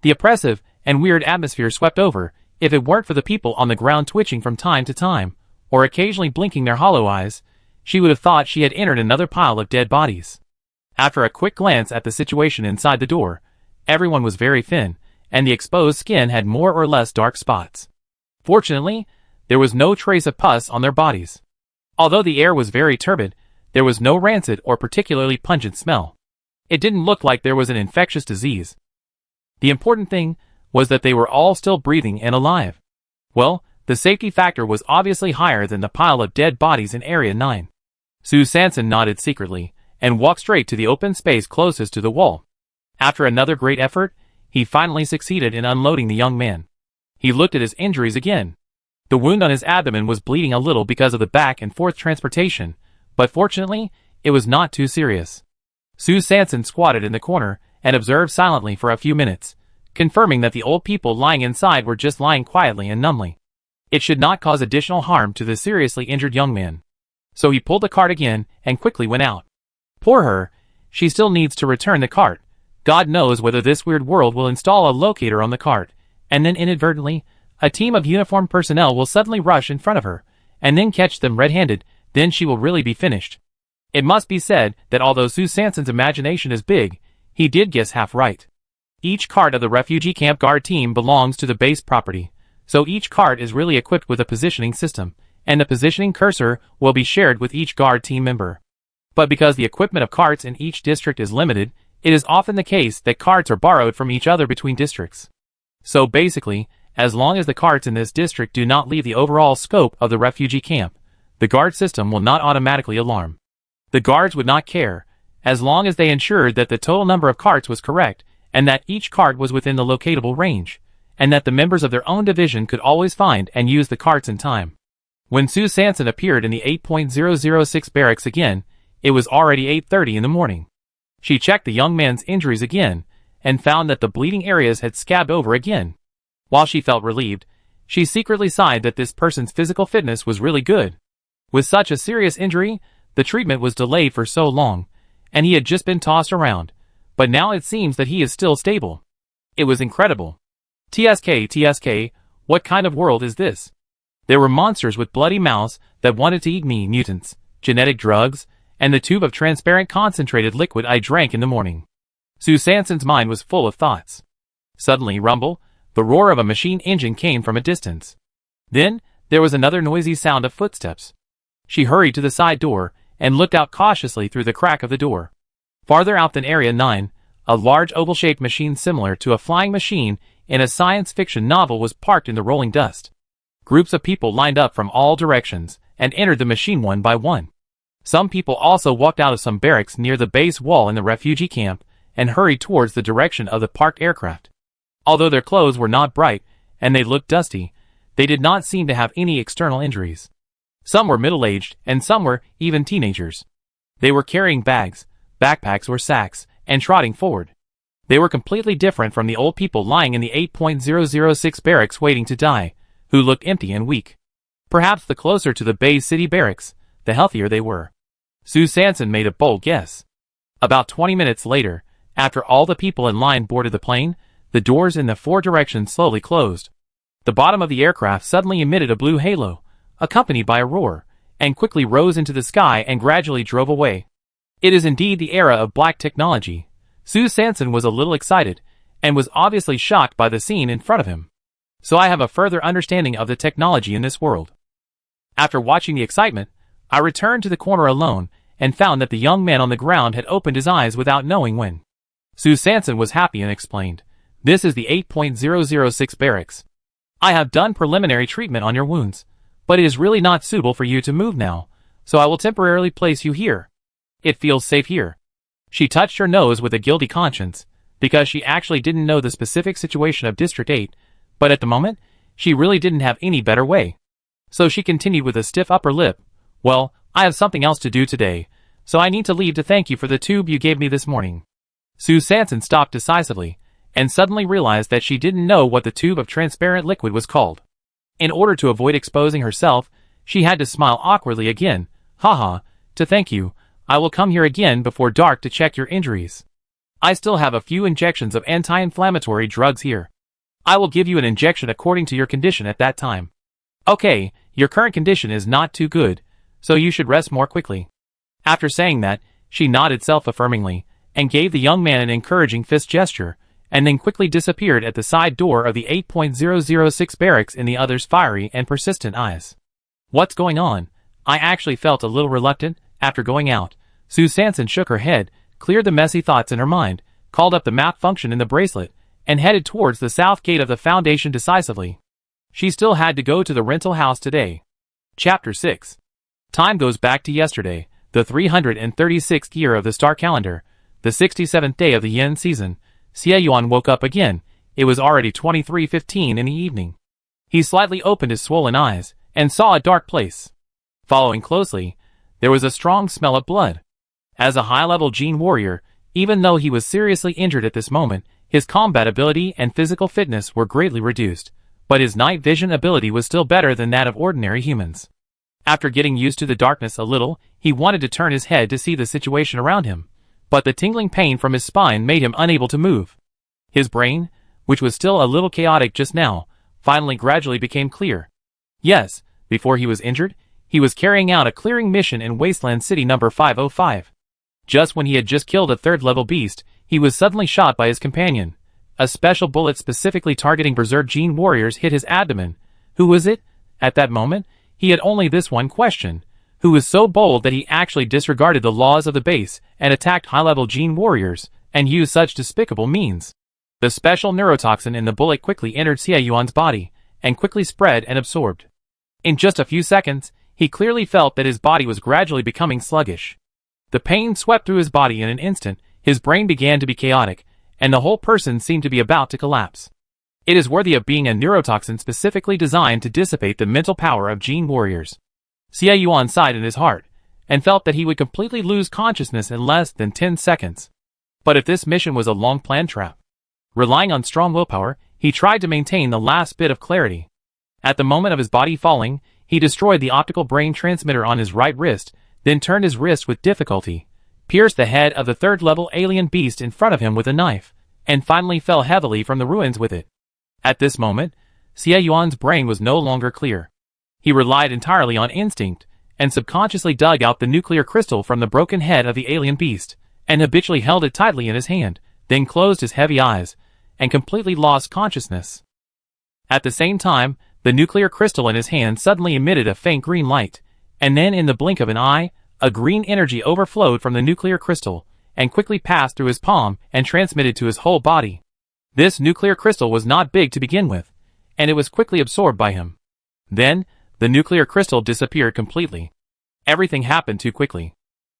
The oppressive and weird atmosphere swept over, if it weren't for the people on the ground twitching from time to time, or occasionally blinking their hollow eyes. She would have thought she had entered another pile of dead bodies. After a quick glance at the situation inside the door, everyone was very thin, and the exposed skin had more or less dark spots. Fortunately, there was no trace of pus on their bodies. Although the air was very turbid, there was no rancid or particularly pungent smell. It didn't look like there was an infectious disease. The important thing was that they were all still breathing and alive. Well, the safety factor was obviously higher than the pile of dead bodies in Area 9. Sue Sanson nodded secretly, and walked straight to the open space closest to the wall. After another great effort, he finally succeeded in unloading the young man. He looked at his injuries again. The wound on his abdomen was bleeding a little because of the back and forth transportation, but fortunately, it was not too serious. Sue Sanson squatted in the corner and observed silently for a few minutes, confirming that the old people lying inside were just lying quietly and numbly. It should not cause additional harm to the seriously injured young man. So he pulled the cart again and quickly went out. Poor her, she still needs to return the cart. God knows whether this weird world will install a locator on the cart, and then inadvertently, a team of uniformed personnel will suddenly rush in front of her, and then catch them red-handed. Then she will really be finished. It must be said that although Sue Sanson's imagination is big, he did guess half right. Each cart of the refugee camp guard team belongs to the base property, so each cart is really equipped with a positioning system, and the positioning cursor will be shared with each guard team member. But because the equipment of carts in each district is limited, it is often the case that carts are borrowed from each other between districts. So basically, as long as the carts in this district do not leave the overall scope of the refugee camp, the guard system will not automatically alarm. The guards would not care, as long as they ensured that the total number of carts was correct, and that each cart was within the locatable range, and that the members of their own division could always find and use the carts in time. When Sue Sanson appeared in the 8.006 barracks again, it was already 8:30 in the morning. She checked the young man's injuries again, and found that the bleeding areas had scabbed over again. While she felt relieved, she secretly sighed that this person's physical fitness was really good. With such a serious injury, the treatment was delayed for so long, and he had just been tossed around, but now it seems that he is still stable. It was incredible. TSK, what kind of world is this? There were monsters with bloody mouths that wanted to eat me, mutants, genetic drugs, and the tube of transparent concentrated liquid I drank in the morning. Sue Sanson's mind was full of thoughts. Suddenly, rumble, the roar of a machine engine came from a distance. Then, there was another noisy sound of footsteps. She hurried to the side door, and looked out cautiously through the crack of the door. Farther out than Area 9, a large oval-shaped machine similar to a flying machine in a science fiction novel was parked in the rolling dust. Groups of people lined up from all directions, and entered the machine one by one. Some people also walked out of some barracks near the base wall in the refugee camp, and hurried towards the direction of the parked aircraft. Although their clothes were not bright, and they looked dusty, they did not seem to have any external injuries. Some were middle-aged, and some were even teenagers. They were carrying bags, backpacks or sacks, and trotting forward. They were completely different from the old people lying in the 8.006 barracks waiting to die, who looked empty and weak. Perhaps the closer to the Bay City barracks, the healthier they were. Sue Sanson made a bold guess. About 20 minutes later, after all the people in line boarded the plane, the doors in the four directions slowly closed. The bottom of the aircraft suddenly emitted a blue halo, accompanied by a roar, and quickly rose into the sky and gradually drove away. It is indeed the era of black technology. Sue Sanson was a little excited, and was obviously shocked by the scene in front of him. So I have a further understanding of the technology in this world. After watching the excitement, I returned to the corner alone, and found that the young man on the ground had opened his eyes without knowing when. Sue Sanson was happy and explained, "This is the 8.006 barracks. I have done preliminary treatment on your wounds, but it is really not suitable for you to move now, so I will temporarily place you here." It feels safe here. She touched her nose with a guilty conscience, because she actually didn't know the specific situation of District 8, but at the moment, she really didn't have any better way. So she continued with a stiff upper lip. Well, I have something else to do today, so I need to leave to thank you for the tube you gave me this morning. Sue Sanson stopped decisively, and suddenly realized that she didn't know what the tube of transparent liquid was called. In order to avoid exposing herself, she had to smile awkwardly again. Haha, to thank you, I will come here again before dark to check your injuries. I still have a few injections of anti-inflammatory drugs here. I will give you an injection according to your condition at that time. Okay, your current condition is not too good, so you should rest more quickly. After saying that, she nodded self-affirmingly, and gave the young man an encouraging fist gesture, and then quickly disappeared at the side door of the 8.006 barracks in the other's fiery and persistent eyes. What's going on? I actually felt a little reluctant, after going out. Sue Sanson shook her head, cleared the messy thoughts in her mind, called up the map function in the bracelet, and headed towards the south gate of the Foundation decisively. She still had to go to the rental house today. Chapter 6. Time goes back to yesterday, the 336th year of the star calendar, the 67th day of the yen season. Xie Yuan woke up again. It was already 23:15 in the evening. He slightly opened his swollen eyes, and saw a dark place. Following closely, there was a strong smell of blood. As a high-level Gene warrior, even though he was seriously injured at this moment, his combat ability and physical fitness were greatly reduced, but his night vision ability was still better than that of ordinary humans. After getting used to the darkness a little, he wanted to turn his head to see the situation around him, but the tingling pain from his spine made him unable to move. His brain, which was still a little chaotic just now, finally gradually became clear. Yes, before he was injured, he was carrying out a clearing mission in Wasteland City number 505. Just when he had just killed a third-level beast, he was suddenly shot by his companion. A special bullet specifically targeting Berserk Gene warriors hit his abdomen. Who was it? At that moment, he had only this one question. Who was so bold that he actually disregarded the laws of the base and attacked high-level Gene warriors, and used such despicable means? The special neurotoxin in the bullet quickly entered Xie Yuan's body, and quickly spread and absorbed. In just a few seconds, he clearly felt that his body was gradually becoming sluggish. The pain swept through his body in an instant, his brain began to be chaotic, and the whole person seemed to be about to collapse. It is worthy of being a neurotoxin specifically designed to dissipate the mental power of Gene warriors. Xie Yuan sighed in his heart, and felt that he would completely lose consciousness in less than 10 seconds. But if this mission was a long-planned trap, relying on strong willpower, he tried to maintain the last bit of clarity. At the moment of his body falling, he destroyed the optical brain transmitter on his right wrist, then turned his wrist with difficulty, pierced the head of the third-level alien beast in front of him with a knife, and finally fell heavily from the ruins with it. At this moment, Xie Yuan's brain was no longer clear. He relied entirely on instinct, and subconsciously dug out the nuclear crystal from the broken head of the alien beast, and habitually held it tightly in his hand, then closed his heavy eyes, and completely lost consciousness. At the same time, the nuclear crystal in his hand suddenly emitted a faint green light, and then in the blink of an eye, a green energy overflowed from the nuclear crystal, and quickly passed through his palm and transmitted to his whole body. This nuclear crystal was not big to begin with, and it was quickly absorbed by him. Then, the nuclear crystal disappeared completely. Everything happened too quickly.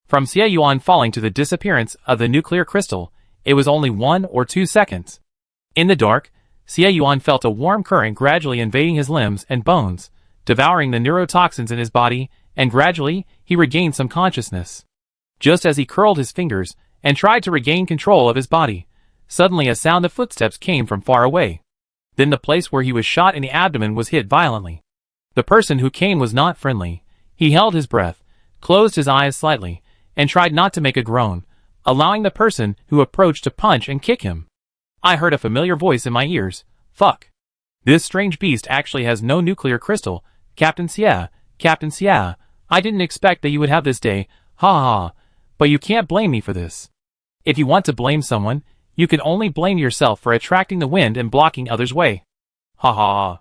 From Xie Yuan falling to the disappearance of the nuclear crystal, it was only 1 or 2 seconds. In the dark, Xie Yuan felt a warm current gradually invading his limbs and bones, devouring the neurotoxins in his body, and gradually, he regained some consciousness. Just as he curled his fingers and tried to regain control of his body, suddenly a sound of footsteps came from far away. Then the place where he was shot in the abdomen was hit violently. The person who came was not friendly. He held his breath, closed his eyes slightly, and tried not to make a groan, allowing the person who approached to punch and kick him. I heard a familiar voice in my ears. Fuck. This strange beast actually has no nuclear crystal. Captain Xie, Captain Xie, I didn't expect that you would have this day, ha ha, but you can't blame me for this. If you want to blame someone, you can only blame yourself for attracting the wind and blocking others' way. Ha ha.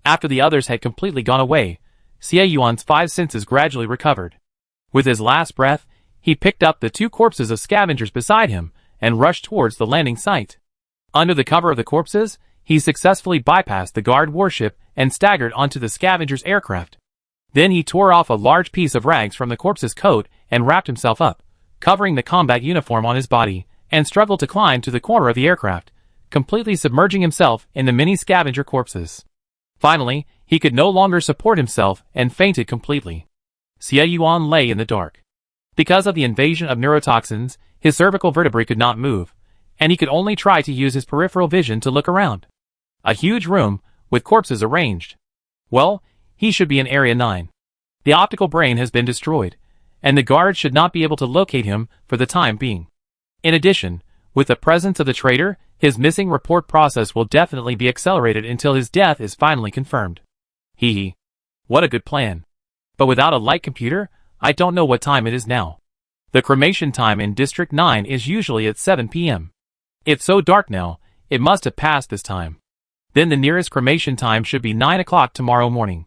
After the others had completely gone away, Xie Yuan's 5 senses gradually recovered. With his last breath, he picked up the 2 corpses of scavengers beside him and rushed towards the landing site. Under the cover of the corpses, he successfully bypassed the guard warship and staggered onto the scavengers' aircraft. Then he tore off a large piece of rags from the corpse's coat and wrapped himself up, covering the combat uniform on his body, and struggled to climb to the corner of the aircraft, completely submerging himself in the many scavenger corpses. Finally, he could no longer support himself and fainted completely. Xie Yuan lay in the dark. Because of the invasion of neurotoxins, his cervical vertebrae could not move, and he could only try to use his peripheral vision to look around. A huge room, with corpses arranged. Well, he should be in Area 9. The optical brain has been destroyed, and the guards should not be able to locate him for the time being. In addition, with the presence of the traitor, his missing report process will definitely be accelerated until his death is finally confirmed. Hee hee. What a good plan. But without a light computer, I don't know what time it is now. The cremation time in District 9 is usually at 7 p.m. It's so dark now, it must have passed this time. Then the nearest cremation time should be 9 o'clock tomorrow morning.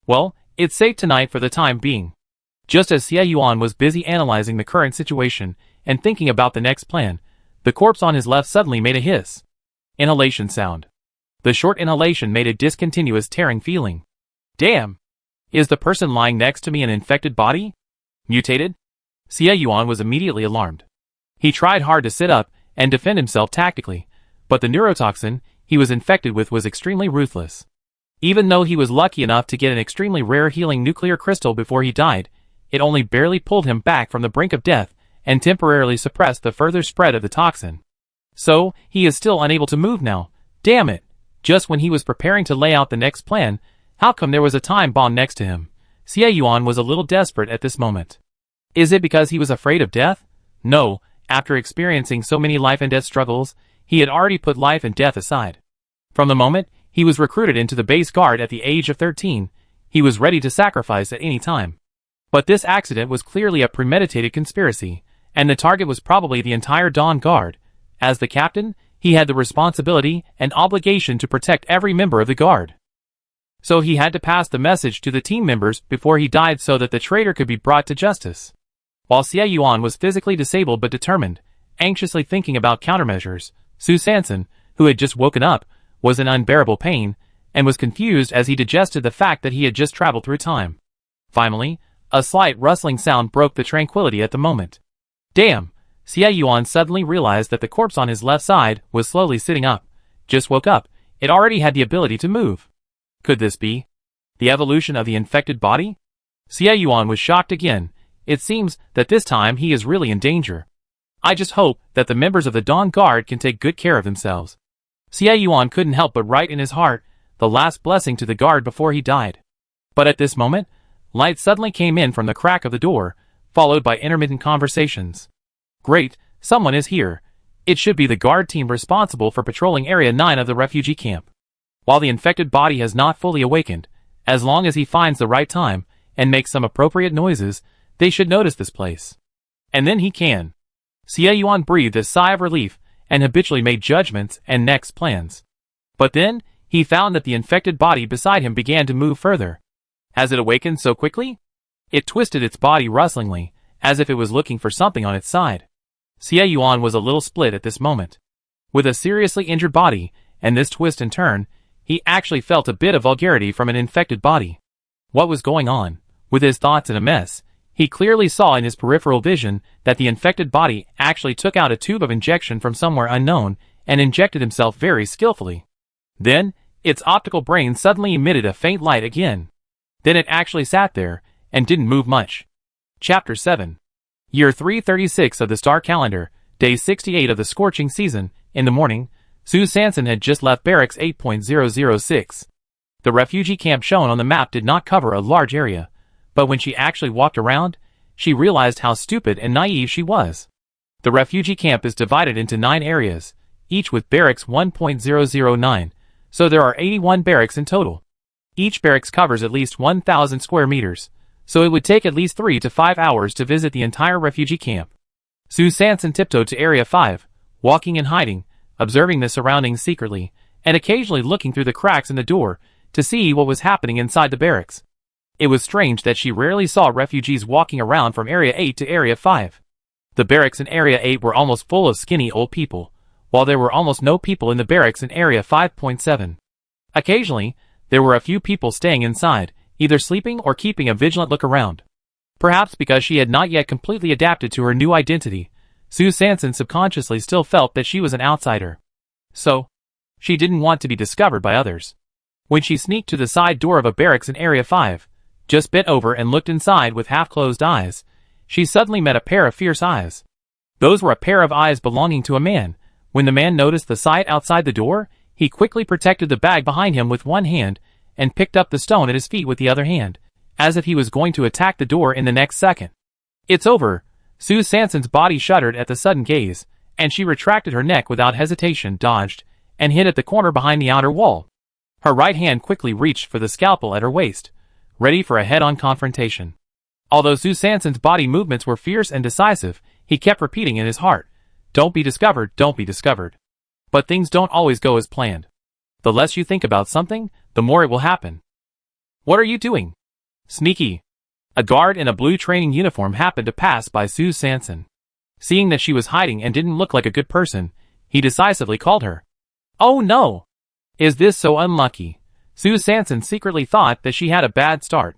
Well, it's safe tonight for the time being. Just as Xie Yuan was busy analyzing the current situation and thinking about the next plan, the corpse on his left suddenly made a hiss. Inhalation sound. The short inhalation made a discontinuous tearing feeling. Damn! Is the person lying next to me an infected body? Mutated? Xie Yuan was immediately alarmed. He tried hard to sit up and defend himself tactically, but the neurotoxin he was infected with was extremely ruthless. Even though he was lucky enough to get an extremely rare healing nuclear crystal before he died, it only barely pulled him back from the brink of death and temporarily suppressed the further spread of the toxin. So, he is still unable to move now. Damn it! Just when he was preparing to lay out the next plan, how come there was a time bomb next to him? Xie Yuan was a little desperate at this moment. Is it because he was afraid of death? No, after experiencing so many life and death struggles, he had already put life and death aside. From the moment he was recruited into the base guard at the age of 13, he was ready to sacrifice at any time. But this accident was clearly a premeditated conspiracy, and the target was probably the entire Dawn Guard. As the captain, he had the responsibility and obligation to protect every member of the guard. So he had to pass the message to the team members before he died so that the traitor could be brought to justice. While Xie Yuan was physically disabled but determined, anxiously thinking about countermeasures, Su Sanson, who had just woken up, was in unbearable pain, and was confused as he digested the fact that he had just traveled through time. Finally, a slight rustling sound broke the tranquility at the moment. Damn! Xie Yuan suddenly realized that the corpse on his left side was slowly sitting up. Just woke up, it already had the ability to move. Could this be the evolution of the infected body? Xie Yuan was shocked again. It seems that this time he is really in danger. I just hope that the members of the Dawn Guard can take good care of themselves. Xie Yuan couldn't help but write in his heart the last blessing to the guard before he died. But at this moment, light suddenly came in from the crack of the door, followed by intermittent conversations. Great, someone is here. It should be the guard team responsible for patrolling Area 9 of the refugee camp. While the infected body has not fully awakened, as long as he finds the right time and makes some appropriate noises, they should notice this place. And then he can. Xie Yuan breathed a sigh of relief and habitually made judgments and next plans. But then, he found that the infected body beside him began to move further. Has it awakened so quickly? It twisted its body rustlingly, as if it was looking for something on its side. Xie Yuan was a little split at this moment. With a seriously injured body, and this twist and turn, he actually felt a bit of vulgarity from an infected body. What was going on? With his thoughts in a mess, he clearly saw in his peripheral vision that the infected body actually took out a tube of injection from somewhere unknown and injected himself very skillfully. Then, its optical brain suddenly emitted a faint light again. Then it actually sat there and didn't move much. Chapter 7. Year 336 of the Star Calendar, Day 68 of the Scorching Season. In the morning, Su Sanson had just left Barracks 8.006. The refugee camp shown on the map did not cover a large area, but when she actually walked around, she realized how stupid and naive she was. The refugee camp is divided into 9 areas, each with Barracks 1.009, so there are 81 barracks in total. Each barracks covers at least 1,000 square meters, so it would take at least 3 to 5 hours to visit the entire refugee camp. Su Sanson tiptoed to Area 5, walking and hiding, observing the surroundings secretly, and occasionally looking through the cracks in the door to see what was happening inside the barracks. It was strange that she rarely saw refugees walking around from Area 8 to Area 5. The barracks in Area 8 were almost full of skinny old people, while there were almost no people in the barracks in Area 5.7. Occasionally, there were a few people staying inside, either sleeping or keeping a vigilant look around. Perhaps because she had not yet completely adapted to her new identity, Sue Sanson subconsciously still felt that she was an outsider. So, she didn't want to be discovered by others. When she sneaked to the side door of a barracks in Area 5, just bent over and looked inside with half-closed eyes, she suddenly met a pair of fierce eyes. Those were a pair of eyes belonging to a man. When the man noticed the sight outside the door, he quickly protected the bag behind him with one hand and picked up the stone at his feet with the other hand, as if he was going to attack the door in the next second. "It's over." Sue Sanson's body shuddered at the sudden gaze, and she retracted her neck without hesitation, dodged, and hid at the corner behind the outer wall. Her right hand quickly reached for the scalpel at her waist, ready for a head-on confrontation. Although Sue Sanson's body movements were fierce and decisive, he kept repeating in his heart, "Don't be discovered, don't be discovered." But things don't always go as planned. The less you think about something, the more it will happen. "What are you doing?" "Sneaky." A guard in a blue training uniform happened to pass by Sue Sanson. Seeing that she was hiding and didn't look like a good person, he decisively called her. "Oh no! Is this so unlucky?" Sue Sanson secretly thought that she had a bad start.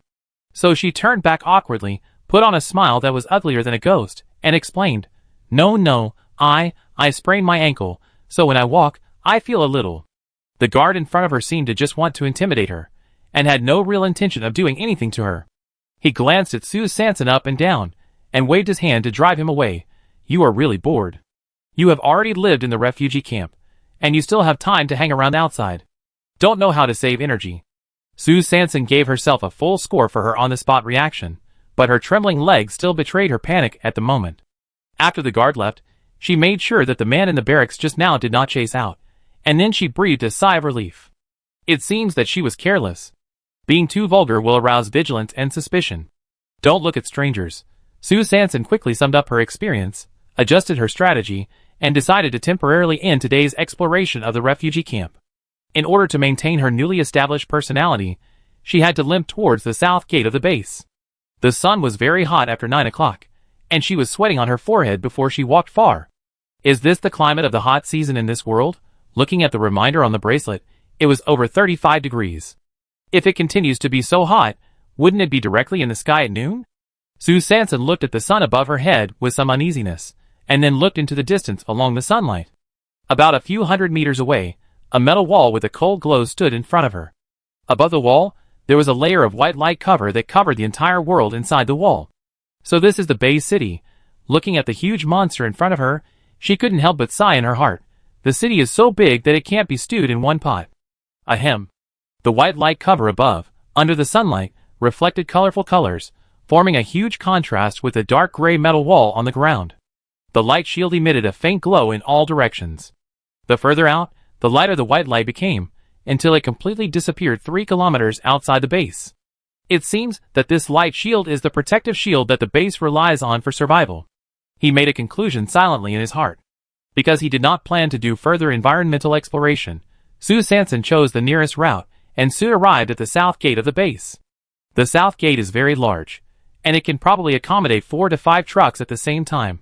So she turned back awkwardly, put on a smile that was uglier than a ghost, and explained, No, I sprained my ankle, so when I walk, I feel a little." The guard in front of her seemed to just want to intimidate her, and had no real intention of doing anything to her. He glanced at Sue Sanson up and down, and waved his hand to drive him away. "You are really bored. You have already lived in the refugee camp, and you still have time to hang around outside. Don't know how to save energy." Sue Sanson gave herself a full score for her on-the-spot reaction, but her trembling legs still betrayed her panic at the moment. After the guard left, she made sure that the man in the barracks just now did not chase out, and then she breathed a sigh of relief. It seems that she was careless. Being too vulgar will arouse vigilance and suspicion. Don't look at strangers. Sue Sanson quickly summed up her experience, adjusted her strategy, and decided to temporarily end today's exploration of the refugee camp. In order to maintain her newly established personality, she had to limp towards the south gate of the base. The sun was very hot after 9 o'clock, and she was sweating on her forehead before she walked far. Is this the climate of the hot season in this world? Looking at the reminder on the bracelet, it was over 35 degrees. If it continues to be so hot, wouldn't it be directly in the sky at noon? Sue Sanson looked at the sun above her head with some uneasiness, and then looked into the distance along the sunlight. About a few hundred meters away, a metal wall with a cold glow stood in front of her. Above the wall, there was a layer of white light cover that covered the entire world inside the wall. So this is the Bay City. Looking at the huge monster in front of her, she couldn't help but sigh in her heart. The city is so big that it can't be stewed in one pot. Ahem. The white light cover above, under the sunlight, reflected colorful colors, forming a huge contrast with the dark gray metal wall on the ground. The light shield emitted a faint glow in all directions. The further out, the lighter the white light became, until it completely disappeared 3 kilometers outside the base. It seems that this light shield is the protective shield that the base relies on for survival. He made a conclusion silently in his heart. Because he did not plan to do further environmental exploration, Sue Sanson chose the nearest route, and soon arrived at the south gate of the base. The south gate is very large, and it can probably accommodate 4 to 5 trucks at the same time.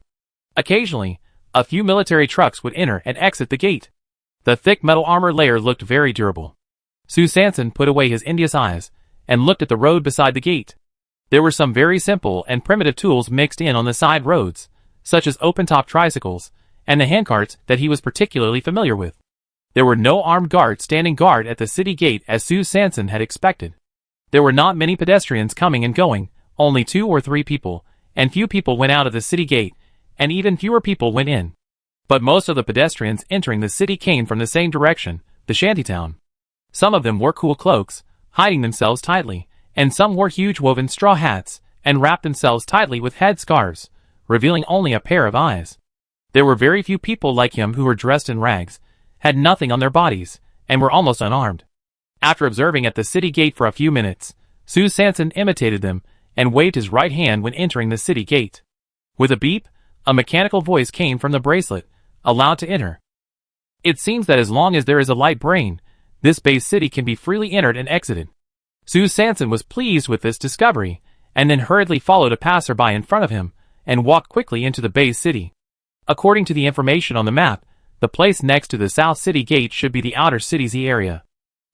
Occasionally, a few military trucks would enter and exit the gate. The thick metal armor layer looked very durable. Sue Sanson put away his envious eyes, and looked at the road beside the gate. There were some very simple and primitive tools mixed in on the side roads, such as open-top tricycles, and the handcarts that he was particularly familiar with. There were no armed guards standing guard at the city gate as Sue Sanson had expected. There were not many pedestrians coming and going, only 2 or 3 people, and few people went out of the city gate, and even fewer people went in. But most of the pedestrians entering the city came from the same direction, the shantytown. Some of them wore cool cloaks, hiding themselves tightly, and some wore huge woven straw hats, and wrapped themselves tightly with head scarves, revealing only a pair of eyes. There were very few people like him who were dressed in rags, had nothing on their bodies, and were almost unarmed. After observing at the city gate for a few minutes, Sue Sanson imitated them, and waved his right hand when entering the city gate. With a beep, a mechanical voice came from the bracelet, allowed to enter. It seems that as long as there is a light brain, this base city can be freely entered and exited. Sue Sanson was pleased with this discovery, and then hurriedly followed a passerby in front of him, and walked quickly into the base city. According to the information on the map, the place next to the South City Gate should be the outer city Z area.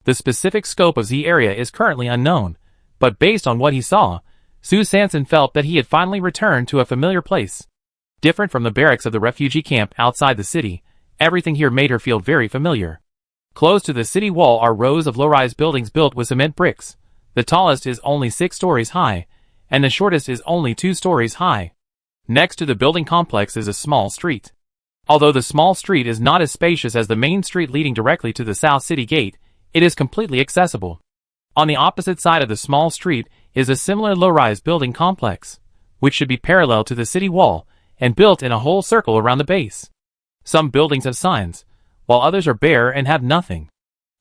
The specific scope of Z area is currently unknown, but based on what he saw, Sue Sanson felt that he had finally returned to a familiar place. Different from the barracks of the refugee camp outside the city, everything here made her feel very familiar. Close to the city wall are rows of low-rise buildings built with cement bricks. The tallest is only 6 stories high, and the shortest is only 2 stories high. Next to the building complex is a small street. Although the small street is not as spacious as the main street leading directly to the South City Gate, it is completely accessible. On the opposite side of the small street is a similar low-rise building complex, which should be parallel to the city wall and built in a whole circle around the base. Some buildings have signs, while others are bare and have nothing.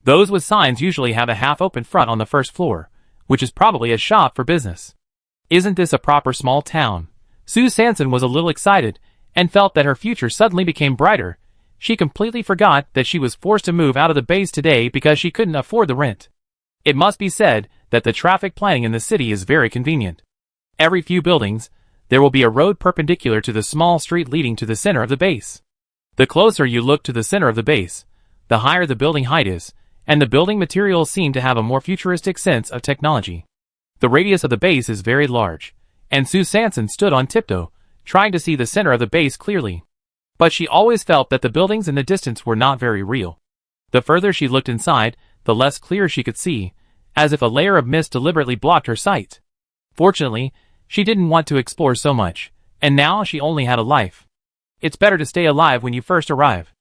Those with signs usually have a half-open front on the first floor, which is probably a shop for business. Isn't this a proper small town? Sue Sanson was a little excited and felt that her future suddenly became brighter. She completely forgot that she was forced to move out of the base today because she couldn't afford the rent. It must be said that the traffic planning in the city is very convenient. Every few buildings, there will be a road perpendicular to the small street leading to the center of the base. The closer you look to the center of the base, the higher the building height is, and the building materials seem to have a more futuristic sense of technology. The radius of the base is very large, and Sue Sanson stood on tiptoe, trying to see the center of the base clearly. But she always felt that the buildings in the distance were not very real. The further she looked inside, the less clear she could see, as if a layer of mist deliberately blocked her sight. Fortunately, she didn't want to explore so much, and now she only had a life. It's better to stay alive when you first arrive.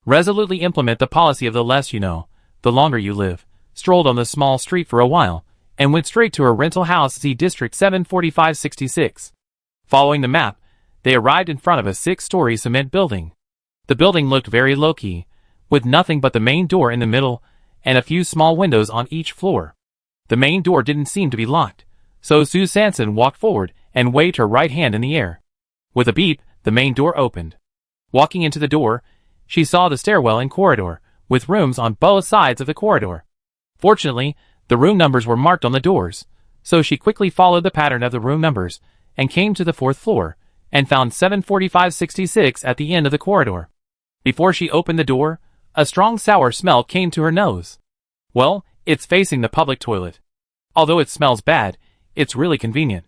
Resolutely implement the policy of the less you know, the longer you live. Strolled on the small street for a while, and went straight to her rental house Z District 74566. Following the map, they arrived in front of a 6-story cement building. The building looked very low-key, with nothing but the main door in the middle, and a few small windows on each floor. The main door didn't seem to be locked, so Sue Sanson walked forward and waved her right hand in the air. With a beep, the main door opened. Walking into the door, she saw the stairwell and corridor, with rooms on both sides of the corridor. Fortunately, the room numbers were marked on the doors, so she quickly followed the pattern of the room numbers and came to the 4th floor, and found 74566 at the end of the corridor. Before she opened the door, a strong sour smell came to her nose. Well, it's facing the public toilet. Although it smells bad, it's really convenient.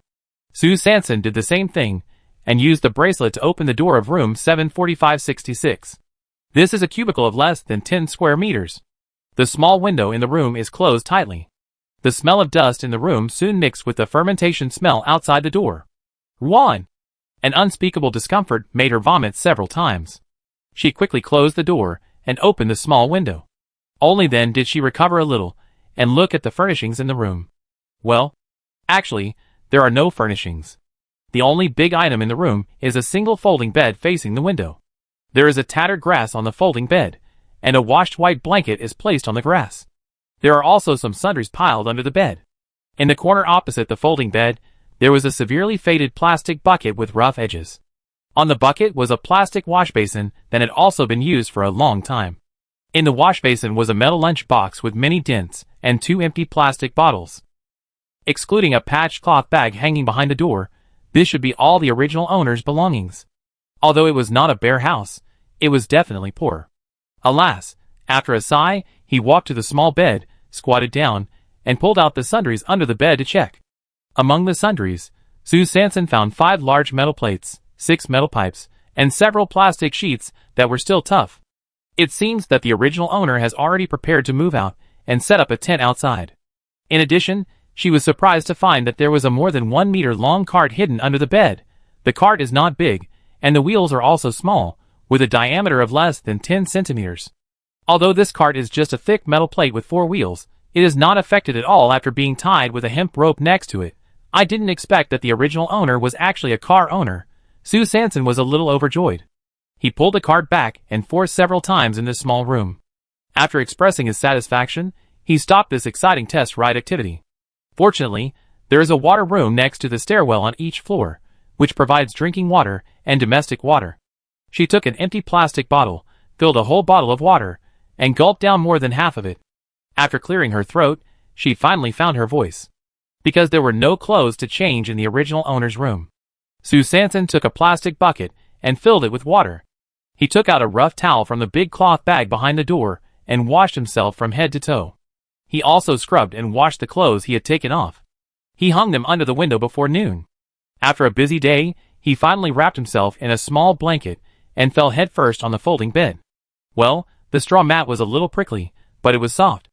Sue Sanson did the same thing, and used the bracelet to open the door of room 74566. This is a cubicle of less than 10 square meters. The small window in the room is closed tightly. The smell of dust in the room soon mixed with the fermentation smell outside the door. 1. An unspeakable discomfort made her vomit several times. She quickly closed the door and opened the small window. Only then did she recover a little and look at the furnishings in the room. Well, actually, there are no furnishings. The only big item in the room is a single folding bed facing the window. There is a tattered grass on the folding bed, and a washed white blanket is placed on the grass. There are also some sundries piled under the bed. In the corner opposite the folding bed, there was a severely faded plastic bucket with rough edges. On the bucket was a plastic wash basin that had also been used for a long time. In the wash basin was a metal lunch box with many dents and 2 empty plastic bottles. Excluding a patched cloth bag hanging behind the door, this should be all the original owner's belongings. Although it was not a bare house, it was definitely poor. Alas, after a sigh, he walked to the small bed, squatted down, and pulled out the sundries under the bed to check. Among the sundries, Sue Sanson found 5 large metal plates, 6 metal pipes, and several plastic sheets that were still tough. It seems that the original owner has already prepared to move out and set up a tent outside. In addition, she was surprised to find that there was a more than 1 meter long cart hidden under the bed. The cart is not big, and the wheels are also small, with a diameter of less than 10 centimeters. Although this cart is just a thick metal plate with 4 wheels, it is not affected at all after being tied with a hemp rope next to it. I didn't expect that the original owner was actually a car owner. Sue Sanson was a little overjoyed. He pulled the cart back and forth several times in this small room. After expressing his satisfaction, he stopped this exciting test ride activity. Fortunately, there is a water room next to the stairwell on each floor, which provides drinking water and domestic water. She took an empty plastic bottle, filled a whole bottle of water, and gulped down more than half of it. After clearing her throat, she finally found her voice. Because there were no clothes to change in the original owner's room, Sue Sanson took a plastic bucket and filled it with water. He took out a rough towel from the big cloth bag behind the door and washed himself from head to toe. He also scrubbed and washed the clothes he had taken off. He hung them under the window before noon. After a busy day, he finally wrapped himself in a small blanket and fell headfirst on the folding bed. Well, the straw mat was a little prickly, but it was soft.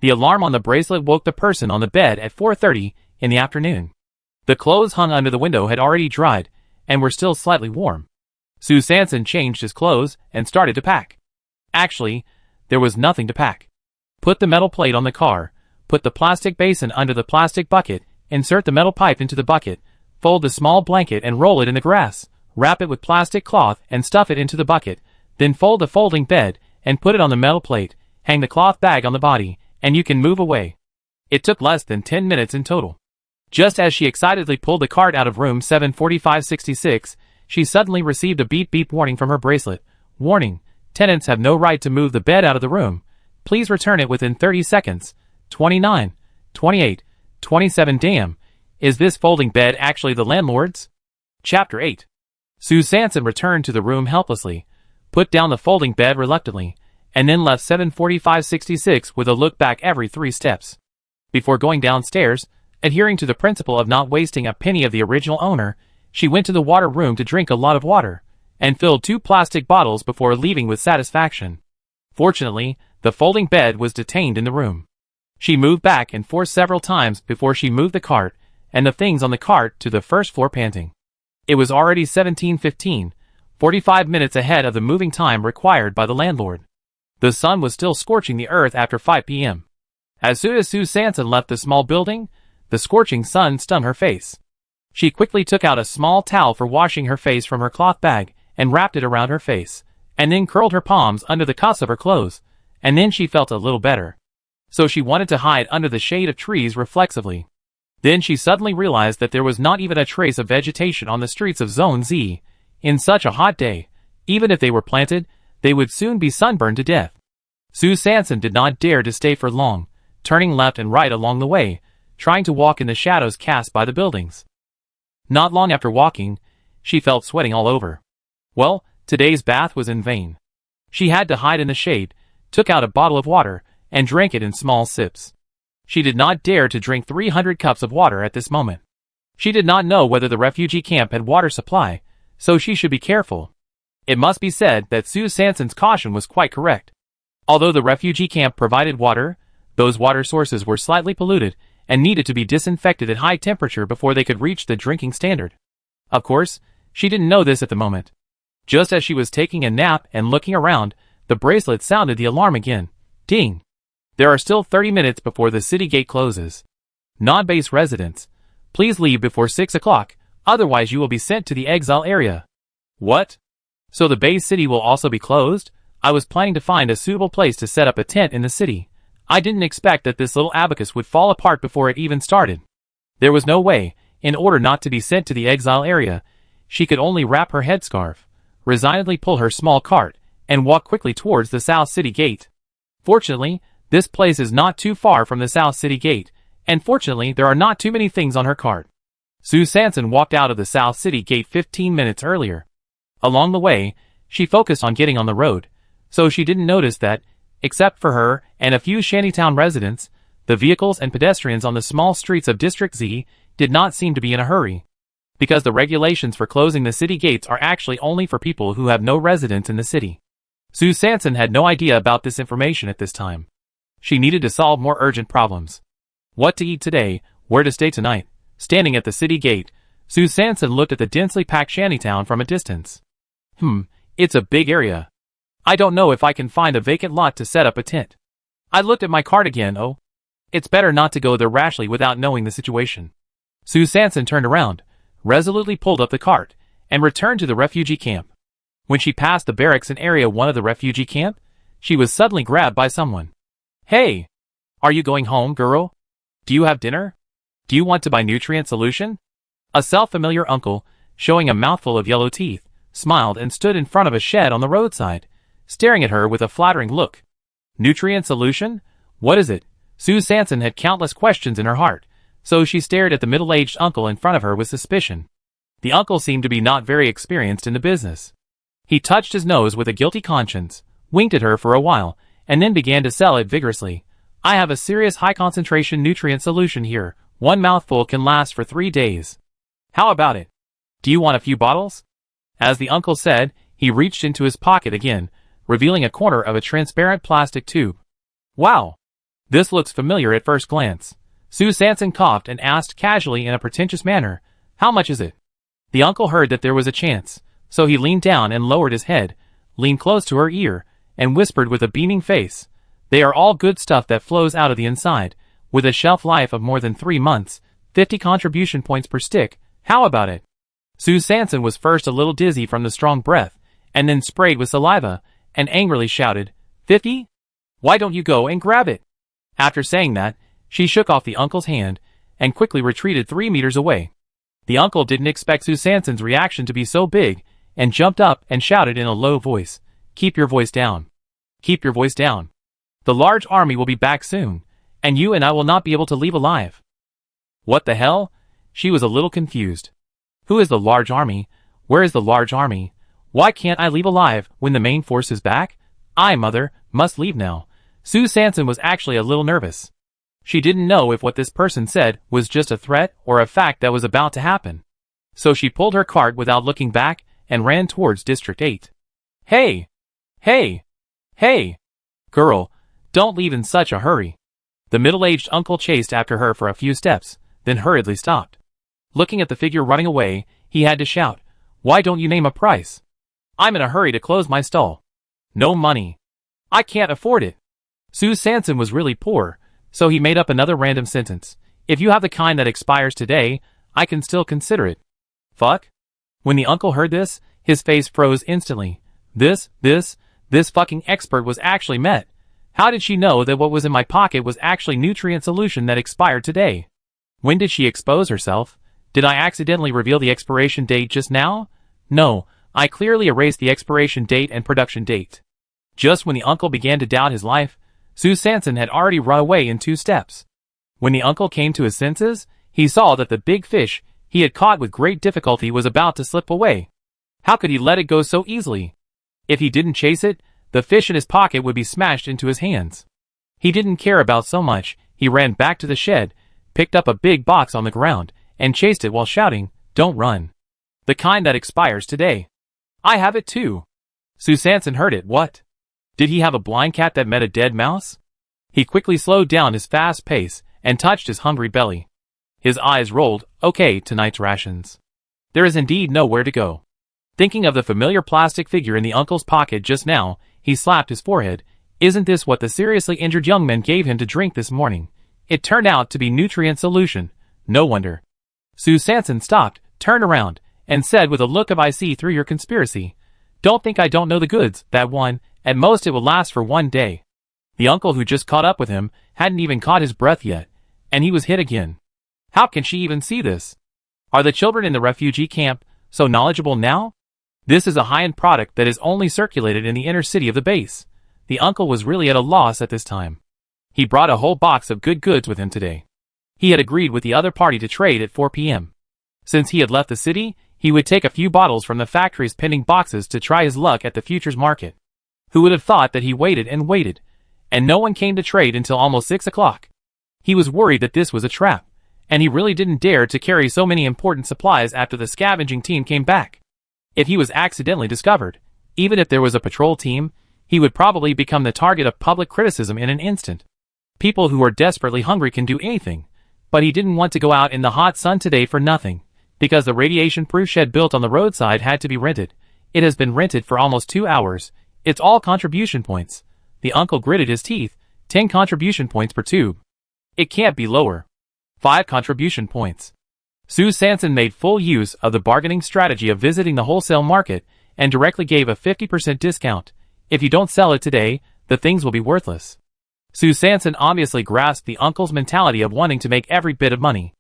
The alarm on the bracelet woke the person on the bed at 4:30 in the afternoon. The clothes hung under the window had already dried and were still slightly warm. Sue Sanson changed his clothes and started to pack. Actually, there was nothing to pack. Put the metal plate on the car, put the plastic basin under the plastic bucket, insert the metal pipe into the bucket, fold the small blanket and roll it in the grass, wrap it with plastic cloth and stuff it into the bucket, then fold the folding bed and put it on the metal plate, hang the cloth bag on the body, and you can move away. It took less than 10 minutes in total. Just as she excitedly pulled the cart out of room 74566, she suddenly received a beep beep warning from her bracelet. Warning, tenants have no right to move the bed out of the room. Please return it within 30 seconds. 29, 28, 27. Damn, is this folding bed actually the landlord's? Chapter 8. Sue Sanson returned to the room helplessly, put down the folding bed reluctantly, and then left 74566 with a look back every 3 steps. Before going downstairs, adhering to the principle of not wasting a penny of the original owner, she went to the water room to drink a lot of water, and filled 2 plastic bottles before leaving with satisfaction. Fortunately, the folding bed was detained in the room. She moved back and forth several times before she moved the cart and the things on the cart to the first floor panting. It was already 17:15, 45 minutes ahead of the moving time required by the landlord. The sun was still scorching the earth after 5 p.m. As soon as Sue Sanson left the small building, the scorching sun stung her face. She quickly took out a small towel for washing her face from her cloth bag and wrapped it around her face, and then curled her palms under the cuffs of her clothes, and then she felt a little better. So she wanted to hide under the shade of trees reflexively. Then she suddenly realized that there was not even a trace of vegetation on the streets of Zone Z. In such a hot day, even if they were planted, they would soon be sunburned to death. Sue Sanson did not dare to stay for long, turning left and right along the way, trying to walk in the shadows cast by the buildings. Not long after walking, she felt sweating all over. Well, today's bath was in vain. She had to hide in the shade, took out a bottle of water, and drank it in small sips. She did not dare to drink 300 cups of water at this moment. She did not know whether the refugee camp had water supply, so she should be careful. It must be said that Sue Sanson's caution was quite correct. Although the refugee camp provided water, those water sources were slightly polluted and needed to be disinfected at high temperature before they could reach the drinking standard. Of course, she didn't know this at the moment. Just as she was taking a nap and looking around, the bracelet sounded the alarm again. Ding! There are still 30 minutes before the city gate closes. Non-base residents, please leave before 6 o'clock, otherwise you will be sent to the exile area. What? So the base city will also be closed? I was planning to find a suitable place to set up a tent in the city. I didn't expect that this little abacus would fall apart before it even started. There was no way, in order not to be sent to the exile area, she could only wrap her headscarf, resignedly pull her small cart, and walk quickly towards the South City Gate. Fortunately, this place is not too far from the South City Gate, and fortunately there are not too many things on her cart. Sue Sanson walked out of the South City Gate 15 minutes earlier. Along the way, she focused on getting on the road, so she didn't notice that, except for her and a few shantytown residents, the vehicles and pedestrians on the small streets of District Z did not seem to be in a hurry. Because the regulations for closing the city gates are actually only for people who have no residence in the city. Sue Sanson had no idea about this information at this time. She needed to solve more urgent problems. What to eat today, where to stay tonight. Standing at the city gate, Sue Sanson looked at the densely packed shantytown from a distance. It's a big area. I don't know if I can find a vacant lot to set up a tent. I looked at my cart again. Oh, it's better not to go there rashly without knowing the situation. Sue Sanson turned around, resolutely pulled up the cart, and returned to the refugee camp. When she passed the barracks in Area 1 of the refugee camp, she was suddenly grabbed by someone. Hey! Are you going home, girl? Do you have dinner? Do you want to buy nutrient solution? A self-familiar uncle, showing a mouthful of yellow teeth, smiled and stood in front of a shed on the roadside, staring at her with a flattering look. Nutrient solution? What is it? Sue Sanson had countless questions in her heart, so she stared at the middle-aged uncle in front of her with suspicion. The uncle seemed to be not very experienced in the business. He touched his nose with a guilty conscience, winked at her for a while, and then began to sell it vigorously. I have a serious high-concentration nutrient solution here. One mouthful can last for 3 days. How about it? Do you want a few bottles? As the uncle said, he reached into his pocket again, revealing a corner of a transparent plastic tube. Wow! This looks familiar at first glance. Sue Sanson coughed and asked casually in a pretentious manner, "How much is it?" The uncle heard that there was a chance, so he leaned down and lowered his head, leaned close to her ear, and whispered with a beaming face, "They are all good stuff that flows out of the inside, with a shelf life of more than 3 months, 50 contribution points per stick. How about it?" Sue Sanson was first a little dizzy from the strong breath, and then sprayed with saliva, and angrily shouted, "50? Why don't you go and grab it?" After saying that, she shook off the uncle's hand, and quickly retreated 3 meters away. The uncle didn't expect Sue Sanson's reaction to be so big, and jumped up and shouted in a low voice, "Keep your voice down. Keep your voice down. The large army will be back soon, and you and I will not be able to leave alive." What the hell? She was a little confused. Who is the large army? Where is the large army? Why can't I leave alive when the main force is back? I, mother, must leave now. Sue Sanson was actually a little nervous. She didn't know if what this person said was just a threat or a fact that was about to happen. So she pulled her cart without looking back and ran towards District 8. "Hey! Hey! Hey! Girl, don't leave in such a hurry." The middle-aged uncle chased after her for a few steps, then hurriedly stopped. Looking at the figure running away, he had to shout, "Why don't you name a price? I'm in a hurry to close my stall." "No money. I can't afford it." Sue Sanson was really poor, so he made up another random sentence. "If you have the kind that expires today, I can still consider it." Fuck? When the uncle heard this, his face froze instantly. This fucking expert was actually met. How did she know that what was in my pocket was actually nutrient solution that expired today? When did she expose herself? Did I accidentally reveal the expiration date just now? No, I clearly erased the expiration date and production date. Just when the uncle began to doubt his life, Sue Sanson had already run away in 2 steps. When the uncle came to his senses, he saw that the big fish he had caught with great difficulty was about to slip away. How could he let it go so easily? If he didn't chase it, the fish in his pocket would be smashed into his hands. He didn't care about so much. He ran back to the shed, picked up a big box on the ground, and chased it while shouting, "Don't run. The kind that expires today. I have it too." Sue Sanson heard it. What? Did he have a blind cat that met a dead mouse? He quickly slowed down his fast pace and touched his hungry belly. His eyes rolled. Okay, tonight's rations. There is indeed nowhere to go. Thinking of the familiar plastic figure in the uncle's pocket just now, he slapped his forehead. Isn't this what the seriously injured young man gave him to drink this morning? It turned out to be nutrient solution. No wonder. Sue Sanson stopped, turned around, and said with a look of "I see through your conspiracy. Don't think I don't know the goods, that one, at most it will last for 1 day." The uncle who just caught up with him hadn't even caught his breath yet, and he was hit again. How can she even see this? Are the children in the refugee camp so knowledgeable now? This is a high-end product that is only circulated in the inner city of the base. The uncle was really at a loss at this time. He brought a whole box of good goods with him today. He had agreed with the other party to trade at 4 p.m. Since he had left the city, he would take a few bottles from the factory's pending boxes to try his luck at the futures market. Who would have thought that he waited and waited, and no one came to trade until almost 6 o'clock. He was worried that this was a trap, and he really didn't dare to carry so many important supplies after the scavenging team came back. If he was accidentally discovered, even if there was a patrol team, he would probably become the target of public criticism in an instant. People who are desperately hungry can do anything, but he didn't want to go out in the hot sun today for nothing, because the radiation-proof shed built on the roadside had to be rented. It has been rented for almost 2 hours. It's all contribution points. The uncle gritted his teeth. 10 contribution points per tube. It can't be lower. 5 contribution points. Sue Sanson made full use of the bargaining strategy of visiting the wholesale market and directly gave a 50% discount. If you don't sell it today, the things will be worthless. Sue Sanson obviously grasped the uncle's mentality of wanting to make every bit of money.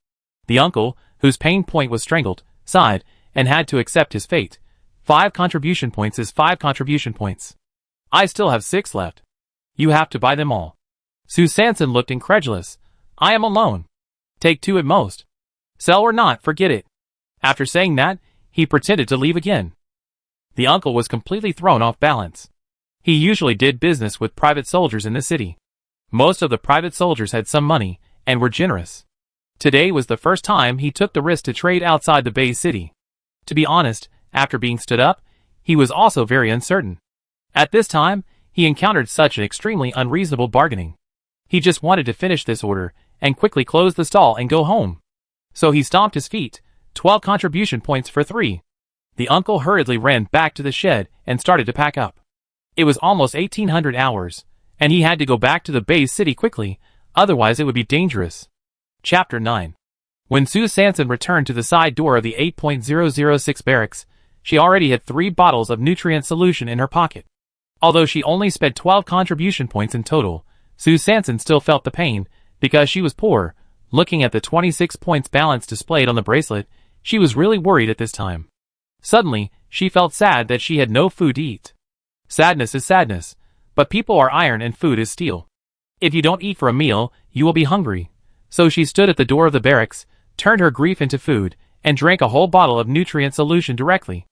The uncle, whose pain point was strangled, sighed, and had to accept his fate. 5 contribution points is 5 contribution points. I still have 6 left. You have to buy them all. Sue Sanson looked incredulous. I am alone. Take 2 at most. Sell or not, forget it. After saying that, he pretended to leave again. The uncle was completely thrown off balance. He usually did business with private soldiers in the city. Most of the private soldiers had some money, and were generous. Today was the first time he took the risk to trade outside the Bay City. To be honest, after being stood up, he was also very uncertain. At this time, he encountered such an extremely unreasonable bargaining. He just wanted to finish this order and quickly close the stall and go home. So he stomped his feet, 12 contribution points for 3. The uncle hurriedly ran back to the shed and started to pack up. It was almost 1800 hours, and he had to go back to the Bay City quickly, otherwise it would be dangerous. Chapter 9. When Sue Sanson returned to the side door of the 8.006 barracks, she already had 3 bottles of nutrient solution in her pocket. Although she only spent 12 contribution points in total, Sue Sanson still felt the pain, because she was poor. Looking at the 26 points balance displayed on the bracelet, she was really worried at this time. Suddenly, she felt sad that she had no food to eat. Sadness is sadness, but people are iron and food is steel. If you don't eat for a meal, you will be hungry. So she stood at the door of the barracks, turned her grief into food, and drank a whole bottle of nutrient solution directly.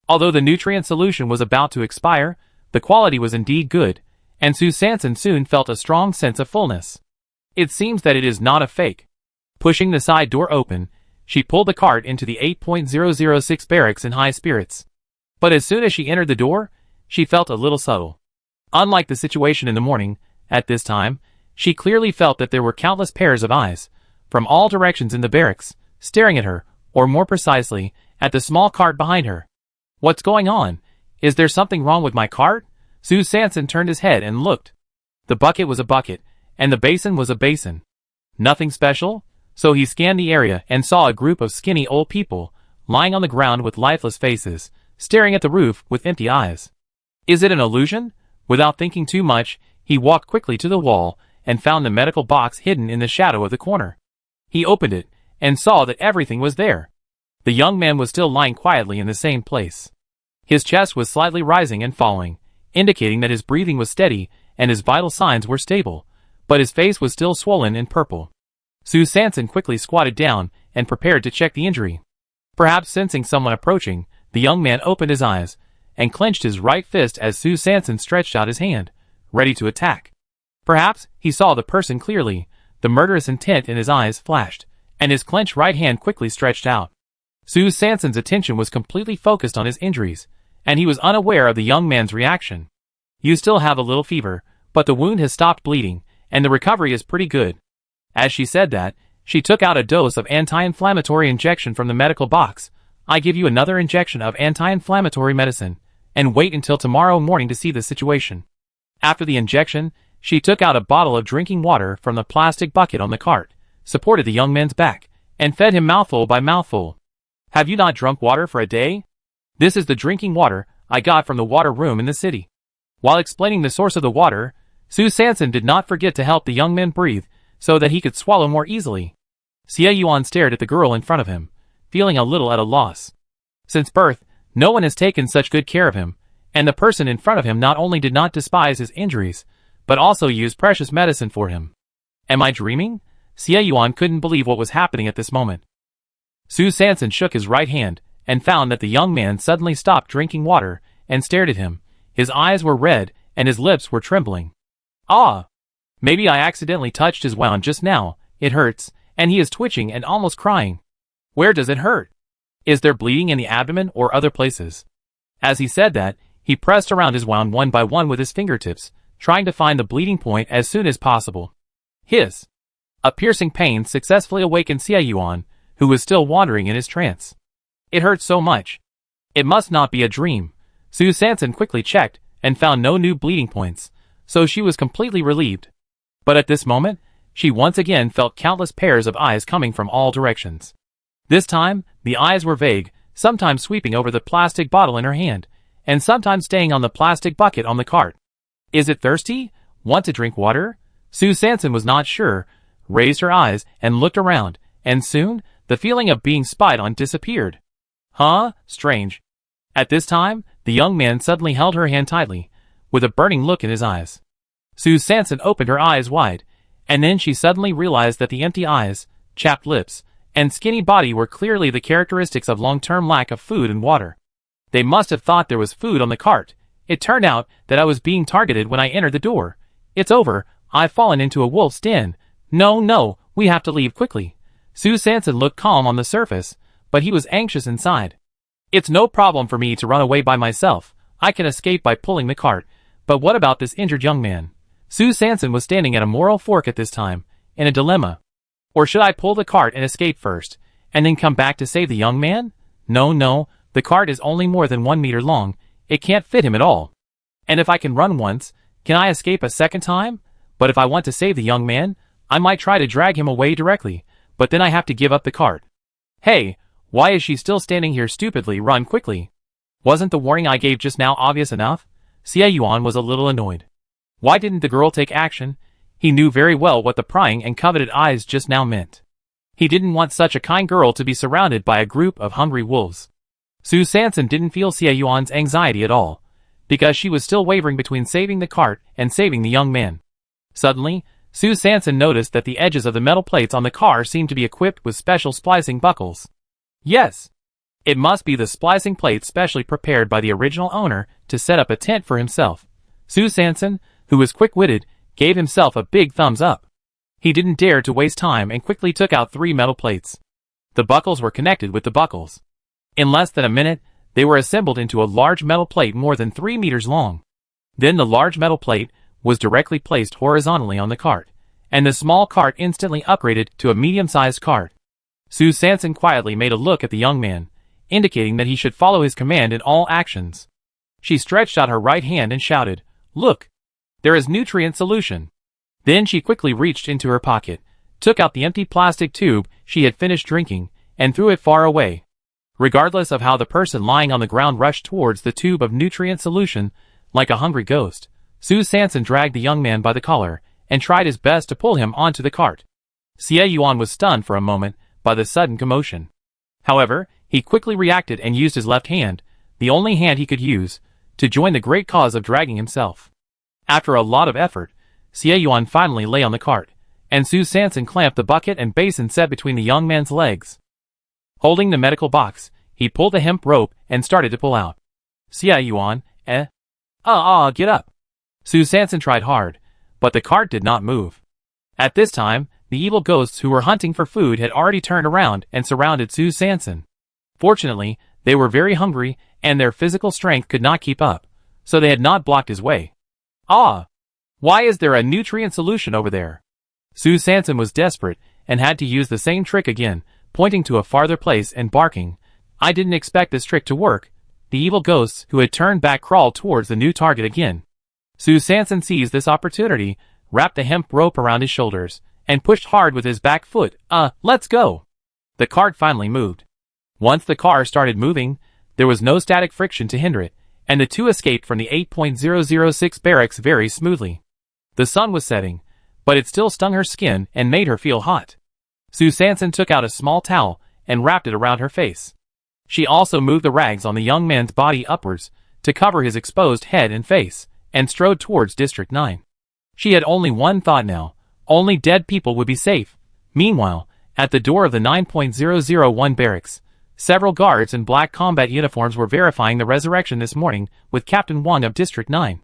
Although the nutrient solution was about to expire, the quality was indeed good, and Sue Sanson soon felt a strong sense of fullness. It seems that it is not a fake. Pushing the side door open, she pulled the cart into the 8.006 barracks in high spirits. But as soon as she entered the door, she felt a little subtle. Unlike the situation in the morning, at this time, she clearly felt that there were countless pairs of eyes, from all directions in the barracks, staring at her, or more precisely, at the small cart behind her. What's going on? Is there something wrong with my cart? Sue Sanson turned his head and looked. The bucket was a bucket, and the basin was a basin. Nothing special? So he scanned the area and saw a group of skinny old people, lying on the ground with lifeless faces, staring at the roof with empty eyes. Is it an illusion? Without thinking too much, he walked quickly to the wall and found the medical box hidden in the shadow of the corner. He opened it and saw that everything was there. The young man was still lying quietly in the same place. His chest was slightly rising and falling, indicating that his breathing was steady and his vital signs were stable, but his face was still swollen and purple. Sue Sanson quickly squatted down and prepared to check the injury. Perhaps sensing someone approaching, the young man opened his eyes and clenched his right fist as Sue Sanson stretched out his hand, ready to attack. Perhaps he saw the person clearly. The murderous intent in his eyes flashed, and his clenched right hand quickly stretched out. Sue Sanson's attention was completely focused on his injuries, and he was unaware of the young man's reaction. You still have a little fever, but the wound has stopped bleeding, and the recovery is pretty good. As she said that, she took out a dose of anti-inflammatory injection from the medical box. I give you another injection of anti-inflammatory medicine, and wait until tomorrow morning to see the situation. After the injection, she took out a bottle of drinking water from the plastic bucket on the cart, supported the young man's back, and fed him mouthful by mouthful. Have you not drunk water for a day? This is the drinking water I got from the water room in the city. While explaining the source of the water, Sue Sanson did not forget to help the young man breathe so that he could swallow more easily. Xie Yuan stared at the girl in front of him, feeling a little at a loss. Since birth, no one has taken such good care of him, and the person in front of him not only did not despise his injuries, but also used precious medicine for him. Am I dreaming? Xie Yuan couldn't believe what was happening at this moment. Sue Sanson shook his right hand, and found that the young man suddenly stopped drinking water, and stared at him. His eyes were red, and his lips were trembling. Ah! Maybe I accidentally touched his wound just now. It hurts, and he is twitching and almost crying. Where does it hurt? Is there bleeding in the abdomen or other places? As he said that, he pressed around his wound one by one with his fingertips, trying to find the bleeding point as soon as possible. Hiss! A piercing pain successfully awakened Xie Yuan, who was still wandering in his trance. It hurt so much. It must not be a dream. Sue Sanson quickly checked and found no new bleeding points, so she was completely relieved. But at this moment, she once again felt countless pairs of eyes coming from all directions. This time, the eyes were vague, sometimes sweeping over the plastic bottle in her hand, and sometimes staying on the plastic bucket on the cart. Is it thirsty? Want to drink water? Sue Sanson was not sure, raised her eyes and looked around, and soon, the feeling of being spied on disappeared. Huh? Strange. At this time, the young man suddenly held her hand tightly, with a burning look in his eyes. Sue Sanson opened her eyes wide, and then she suddenly realized that the empty eyes, chapped lips, and skinny body were clearly the characteristics of long-term lack of food and water. They must have thought there was food on the cart. It turned out that I was being targeted when I entered the door. It's over. I've fallen into a wolf's den. No, we have to leave quickly. Sue Sanson looked calm on the surface, but he was anxious inside. It's no problem for me to run away by myself. I can escape by pulling the cart. But what about this injured young man? Sue Sanson was standing at a moral fork at this time, in a dilemma. Or should I pull the cart and escape first, and then come back to save the young man? No, the cart is only more than 1 meter long. It can't fit him at all. And if I can run once, can I escape a second time? But if I want to save the young man, I might try to drag him away directly, but then I have to give up the cart. Hey, why is she still standing here stupidly? Run quickly. Wasn't the warning I gave just now obvious enough? Xie Yuan was a little annoyed. Why didn't the girl take action? He knew very well what the prying and coveted eyes just now meant. He didn't want such a kind girl to be surrounded by a group of hungry wolves. Sue Sanson didn't feel Xie Yuan's anxiety at all, because she was still wavering between saving the cart and saving the young man. Suddenly, Sue Sanson noticed that the edges of the metal plates on the car seemed to be equipped with special splicing buckles. Yes! It must be the splicing plates specially prepared by the original owner to set up a tent for himself. Sue Sanson, who was quick-witted, gave himself a big thumbs up. He didn't dare to waste time and quickly took out 3 metal plates. The buckles were connected with the buckles. In less than a minute, they were assembled into a large metal plate more than 3 meters long. Then the large metal plate was directly placed horizontally on the cart, and the small cart instantly upgraded to a medium-sized cart. Sue Sanson quietly made a look at the young man, indicating that he should follow his command in all actions. She stretched out her right hand and shouted, "Look! There is nutrient solution." Then she quickly reached into her pocket, took out the empty plastic tube she had finished drinking, and threw it far away. Regardless of how the person lying on the ground rushed towards the tube of nutrient solution, like a hungry ghost, Sue Sanson dragged the young man by the collar and tried his best to pull him onto the cart. Xie Yuan was stunned for a moment by the sudden commotion. However, he quickly reacted and used his left hand, the only hand he could use, to join the great cause of dragging himself. After a lot of effort, Xie Yuan finally lay on the cart, and Sue Sanson clamped the bucket and basin set between the young man's legs. Holding the medical box, he pulled the hemp rope and started to pull out. Xie Yuan, get up. Sue Sanson tried hard, but the cart did not move. At this time, the evil ghosts who were hunting for food had already turned around and surrounded Sue Sanson. Fortunately, they were very hungry and their physical strength could not keep up, so they had not blocked his way. Why is there a nutrient solution over there? Sue Sanson was desperate and had to use the same trick again, pointing to a farther place and barking. I didn't expect this trick to work. The evil ghosts who had turned back crawled towards the new target again. Sue Sanson seized this opportunity, wrapped the hemp rope around his shoulders, and pushed hard with his back foot. Let's go! The cart finally moved. Once the car started moving, there was no static friction to hinder it, and the two escaped from the 8.006 barracks very smoothly. The sun was setting, but it still stung her skin and made her feel hot. Sue Sanson took out a small towel and wrapped it around her face. She also moved the rags on the young man's body upwards to cover his exposed head and face, and strode towards District 9. She had only one thought now: only dead people would be safe. Meanwhile, at the door of the 9.001 barracks, several guards in black combat uniforms were verifying the resurrection this morning with Captain Wang of District 9.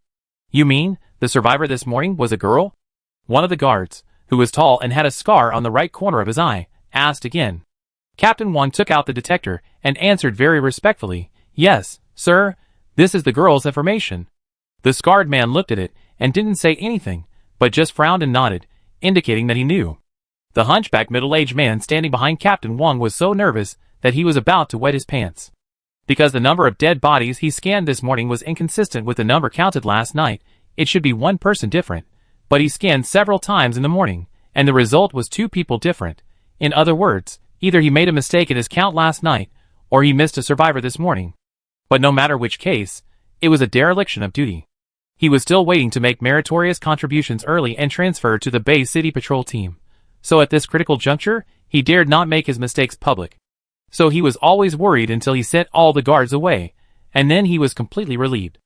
You mean, the survivor this morning was a girl? One of the guards, who was tall and had a scar on the right corner of his eye, asked again. Captain Wang took out the detector and answered very respectfully, "Yes, sir, this is the girl's information." The scarred man looked at it and didn't say anything, but just frowned and nodded, indicating that he knew. The hunchback middle-aged man standing behind Captain Wang was so nervous that he was about to wet his pants. Because the number of dead bodies he scanned this morning was inconsistent with the number counted last night, it should be one person different, but he scanned several times in the morning, and the result was 2 people different. In other words, either he made a mistake in his count last night, or he missed a survivor this morning. But no matter which case, it was a dereliction of duty. He was still waiting to make meritorious contributions early and transfer to the Bay City Patrol team. So at this critical juncture, he dared not make his mistakes public. So he was always worried until he sent all the guards away, and then he was completely relieved.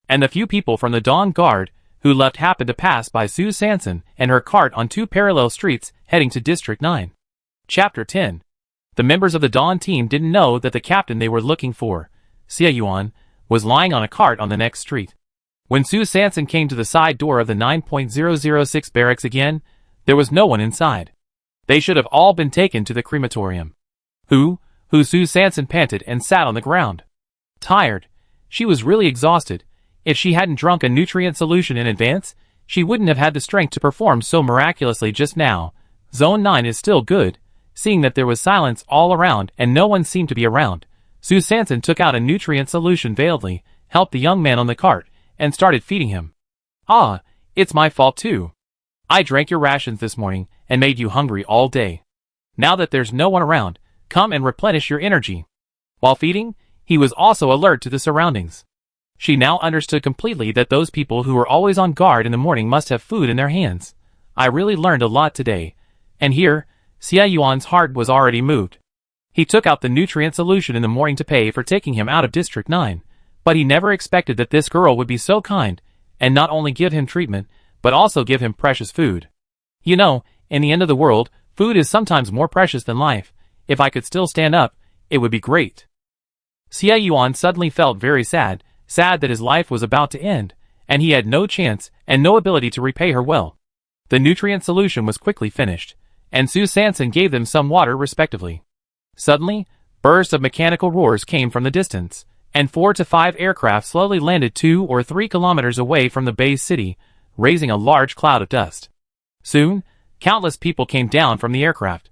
And the few people from the Dawn Guard who left happened to pass by Sue Sanson and her cart on 2 parallel streets heading to District 9. Chapter 10. The members of the Dawn team didn't know that the captain they were looking for, Xie Yuan, was lying on a cart on the next street. When Sue Sanson came to the side door of the 9.006 barracks again, there was no one inside. They should have all been taken to the crematorium. Who Sue Sanson panted and sat on the ground. Tired. She was really exhausted. If she hadn't drunk a nutrient solution in advance, she wouldn't have had the strength to perform so miraculously just now. Zone 9 is still good. Seeing that there was silence all around and no one seemed to be around, Sue Sanson took out a nutrient solution veilingly, helped the young man on the cart, and started feeding him. Ah, it's my fault too. I drank your rations this morning and made you hungry all day. Now that there's no one around, come and replenish your energy. While feeding, he was also alert to the surroundings. She now understood completely that those people who were always on guard in the morning must have food in their hands. I really learned a lot today. And here, Xie Yuan's heart was already moved. He took out the nutrient solution in the morning to pay for taking him out of District 9, but he never expected that this girl would be so kind, and not only give him treatment, but also give him precious food. You know, in the end of the world, food is sometimes more precious than life. If I could still stand up, it would be great. Xie Yuan suddenly felt very sad that his life was about to end, and he had no chance and no ability to repay her well. The nutrient solution was quickly finished, and Sue Sanson gave them some water respectively. Suddenly, bursts of mechanical roars came from the distance, and 4 to 5 aircraft slowly landed 2 or 3 kilometers away from the base city, raising a large cloud of dust. Soon, countless people came down from the aircraft.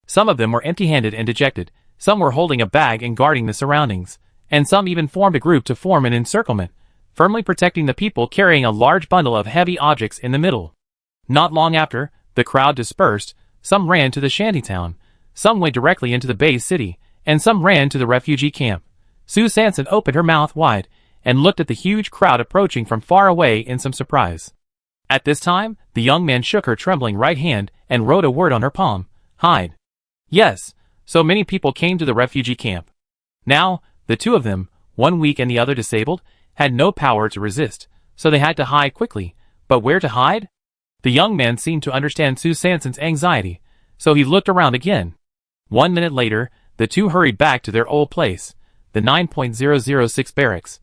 Some of them were empty-handed and dejected, some were holding a bag and guarding the surroundings, and some even formed a group to form an encirclement, firmly protecting the people carrying a large bundle of heavy objects in the middle. Not long after, the crowd dispersed. Some ran to the shantytown, some went directly into the base city, and some ran to the refugee camp. Sue Sanson opened her mouth wide and looked at the huge crowd approaching from far away in some surprise. At this time, the young man shook her trembling right hand and wrote a word on her palm: hide. Yes, so many people came to the refugee camp. Now, the two of them, one weak and the other disabled, had no power to resist, so they had to hide quickly. But where to hide? The young man seemed to understand Sue Sanson's anxiety, so he looked around again. 1 minute later, the two hurried back to their old place, the 9.006 barracks.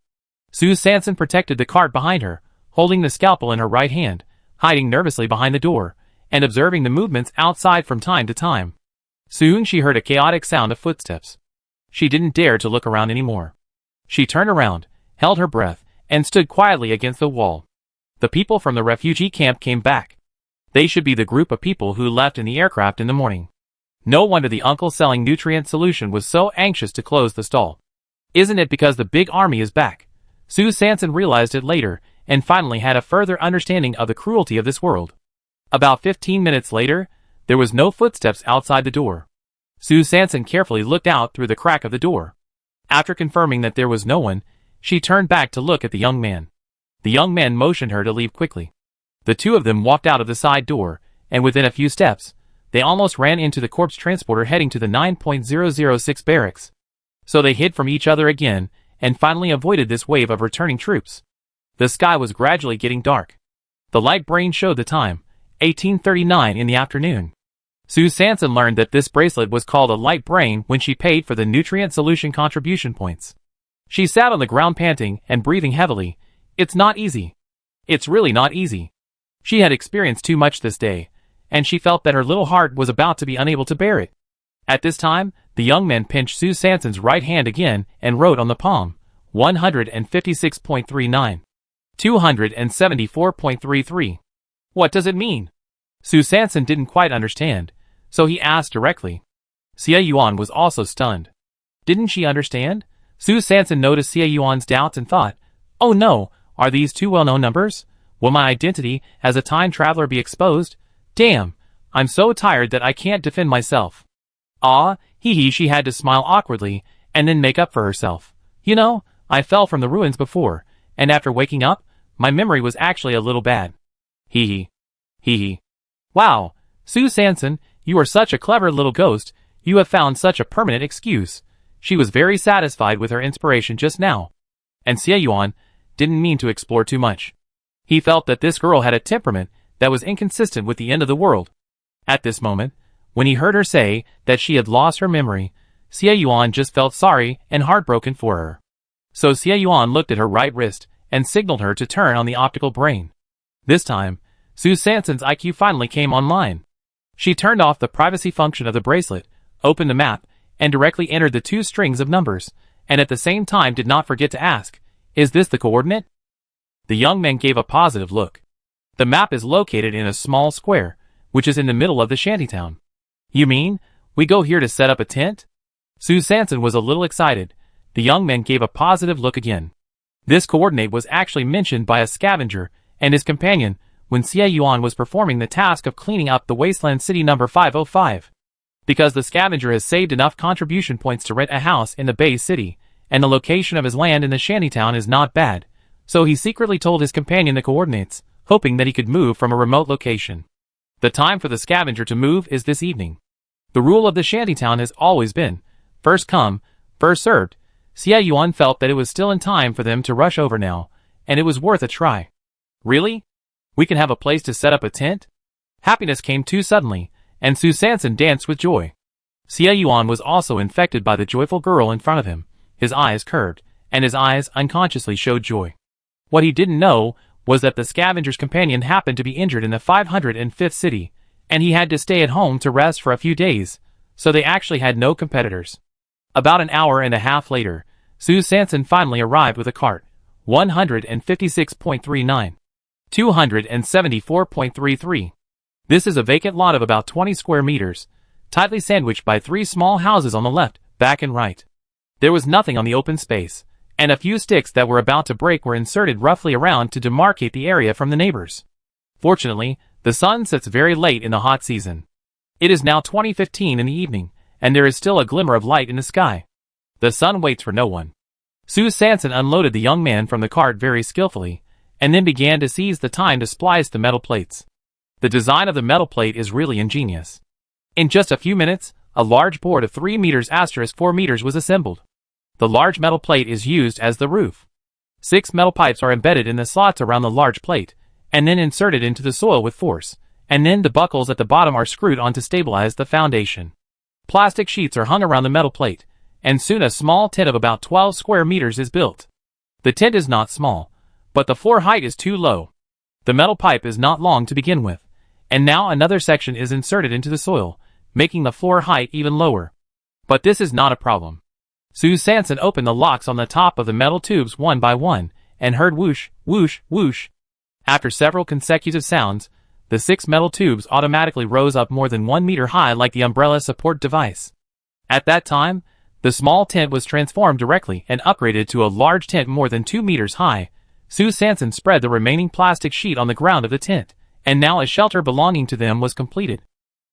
Sue Sanson protected the cart behind her, holding the scalpel in her right hand, hiding nervously behind the door, and observing the movements outside from time to time. Soon she heard a chaotic sound of footsteps. She didn't dare to look around anymore. She turned around, held her breath, and stood quietly against the wall. The people from the refugee camp came back. They should be the group of people who left in the aircraft in the morning. No wonder the uncle selling nutrient solution was so anxious to close the stall. Isn't it because the big army is back? Sue Sanson realized it later, and finally had a further understanding of the cruelty of this world. About 15 minutes later, there was no footsteps outside the door. Sue Sanson carefully looked out through the crack of the door. After confirming that there was no one, she turned back to look at the young man. The young man motioned her to leave quickly. The two of them walked out of the side door, and within a few steps, they almost ran into the corpse transporter heading to the 9.006 barracks. So they hid from each other again, and finally avoided this wave of returning troops. The sky was gradually getting dark. The light brain showed the time, 18:39 in the afternoon. Sue Sanson learned that this bracelet was called a light brain when she paid for the nutrient solution contribution points. She sat on the ground panting and breathing heavily. It's not easy. It's really not easy. She had experienced too much this day, and she felt that her little heart was about to be unable to bear it. At this time, the young man pinched Sue Sanson's right hand again and wrote on the palm, 156.39. 274.33. What does it mean? Sue Sanson didn't quite understand, so he asked directly. Xie Yuan was also stunned. Didn't she understand? Sue Sanson noticed Xie Yuan's doubts and thought, oh no, are these two well-known numbers? Will my identity as a time traveler be exposed? Damn, I'm so tired that I can't defend myself. Ah, she had to smile awkwardly, and then make up for herself. You know, I fell from the ruins before, and after waking up, my memory was actually a little bad. Hee. Wow, Sue Sanson, you are such a clever little ghost, you have found such a permanent excuse. She was very satisfied with her inspiration just now. And Xie Yuan didn't mean to explore too much. He felt that this girl had a temperament that was inconsistent with the end of the world. At this moment, when he heard her say that she had lost her memory, Xie Yuan just felt sorry and heartbroken for her. So Xie Yuan looked at her right wrist and signaled her to turn on the optical brain. This time, Sue Sanson's IQ finally came online. She turned off the privacy function of the bracelet, opened the map, and directly entered the 2 strings of numbers, and at the same time did not forget to ask, "Is this the coordinate?" The young man gave a positive look. The map is located in a small square, which is in the middle of the shantytown. "You mean, we go here to set up a tent?" Sue Sanson was a little excited. The young man gave a positive look again. This coordinate was actually mentioned by a scavenger and his companion when Xie Yuan was performing the task of cleaning up the Wasteland City number 505. Because the scavenger has saved enough contribution points to rent a house in the Bay City, and the location of his land in the shantytown is not bad, so he secretly told his companion the coordinates, hoping that he could move from a remote location. The time for the scavenger to move is this evening. The rule of the shantytown has always been, first come, first served. Xie Yuan felt that it was still in time for them to rush over now, and it was worth a try. "Really? We can have a place to set up a tent?" Happiness came too suddenly, and Sue Sanson danced with joy. Xie Yuan was also infected by the joyful girl in front of him. His eyes curved, and his eyes unconsciously showed joy. What he didn't know was that the scavenger's companion happened to be injured in the 505th city, and he had to stay at home to rest for a few days, so they actually had no competitors. About an hour and a half later, Sue Sanson finally arrived with a cart. 156.39. 274.33. This is a vacant lot of about 20 square meters, tightly sandwiched by 3 small houses on the left, back and right. There was nothing on the open space, and a few sticks that were about to break were inserted roughly around to demarcate the area from the neighbors. Fortunately, the sun sets very late in the hot season. It is now 20:15 in the evening, and there is still a glimmer of light in the sky. The sun waits for no one. Sue Sanson unloaded the young man from the cart very skillfully, and then began to seize the time to splice the metal plates. The design of the metal plate is really ingenious. In just a few minutes, a large board of 3 meters * 4 meters was assembled. The large metal plate is used as the roof. 6 metal pipes are embedded in the slots around the large plate, and then inserted into the soil with force, and then the buckles at the bottom are screwed on to stabilize the foundation. Plastic sheets are hung around the metal plate, and soon a small tent of about 12 square meters is built. The tent is not small, but the floor height is too low. The metal pipe is not long to begin with, and now another section is inserted into the soil, making the floor height even lower. But this is not a problem. Sue Sanson opened the locks on the top of the metal tubes one by one, and heard whoosh, whoosh, whoosh. After several consecutive sounds, the 6 metal tubes automatically rose up more than 1 meter high like the umbrella support device. At that time, the small tent was transformed directly and upgraded to a large tent more than 2 meters high. Sue Sanson spread the remaining plastic sheet on the ground of the tent, and now a shelter belonging to them was completed.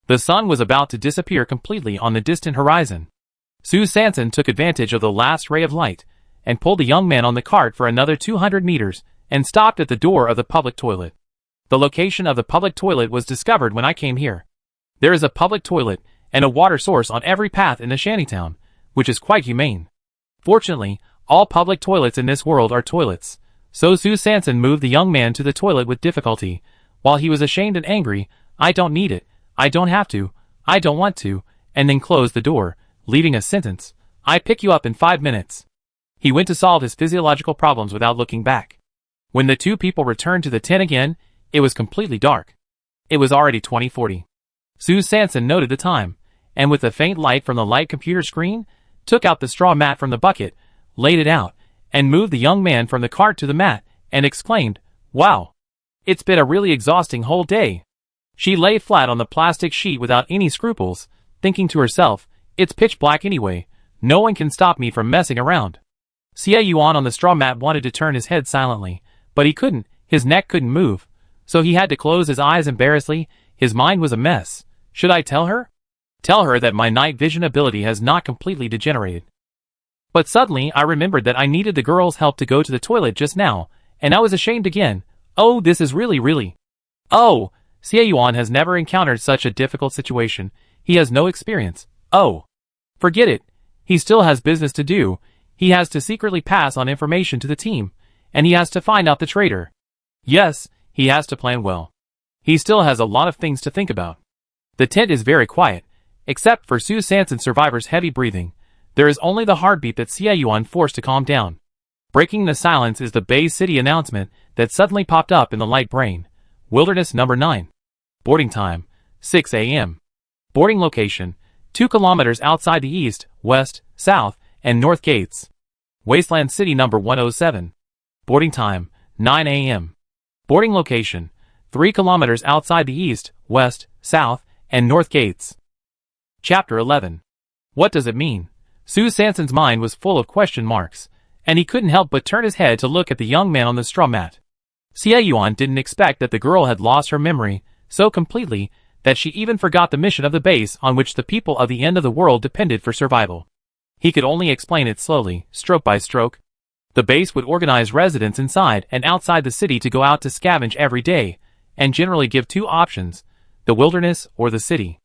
The sun was about to disappear completely on the distant horizon. Sue Sanson took advantage of the last ray of light, and pulled the young man on the cart for another 200 meters, and stopped at the door of the public toilet. The location of the public toilet was discovered when I came here. There is a public toilet, and a water source on every path in the shantytown, which is quite humane. Fortunately, all public toilets in this world are toilets, so Sue Sanson moved the young man to the toilet with difficulty. While he was ashamed and angry, "I don't need it, I don't have to, I don't want to," and then closed the door, leaving a sentence, "I pick you up in 5 minutes." He went to solve his physiological problems without looking back. When the 2 people returned to the tent again, it was completely dark. It was already 20:40. Sue Sanson noted the time, and with the faint light from the light computer screen, took out the straw mat from the bucket, laid it out, and moved the young man from the cart to the mat, and exclaimed, "Wow! It's been a really exhausting whole day." She lay flat on the plastic sheet without any scruples, thinking to herself, "It's pitch black anyway, no one can stop me from messing around." Xie Yuan on the straw mat wanted to turn his head silently, but he couldn't, his neck couldn't move, so he had to close his eyes embarrassedly. His mind was a mess. Should I tell her? Tell her that my night vision ability has not completely degenerated. But suddenly I remembered that I needed the girl's help to go to the toilet just now, and I was ashamed again. Oh, this is really... Oh, Xie Yuan has never encountered such a difficult situation. He has no experience. Oh, forget it. He still has business to do. He has to secretly pass on information to the team, and he has to find out the traitor. Yes, he has to plan well. He still has a lot of things to think about. The tent is very quiet, except for Sue Sanson's survivor's heavy breathing. There is only the heartbeat that Xie Yuan forced to calm down. Breaking the silence is the Bay City announcement that suddenly popped up in the light brain. Wilderness number 9. Boarding time. 6 a.m. Boarding location, 2 kilometers outside the east, west, south, and north gates. Wasteland City number 107. Boarding time, 9 a.m. Boarding location, 3 kilometers outside the east, west, south, and north gates. Chapter 11. What does it mean? Sue Sanson's mind was full of question marks, and he couldn't help but turn his head to look at the young man on the straw mat. Xie didn't expect that the girl had lost her memory so completely that she even forgot the mission of the base on which the people of the end of the world depended for survival. He could only explain it slowly, stroke by stroke. The base would organize residents inside and outside the city to go out to scavenge every day, and generally give 2 options, the wilderness or the city.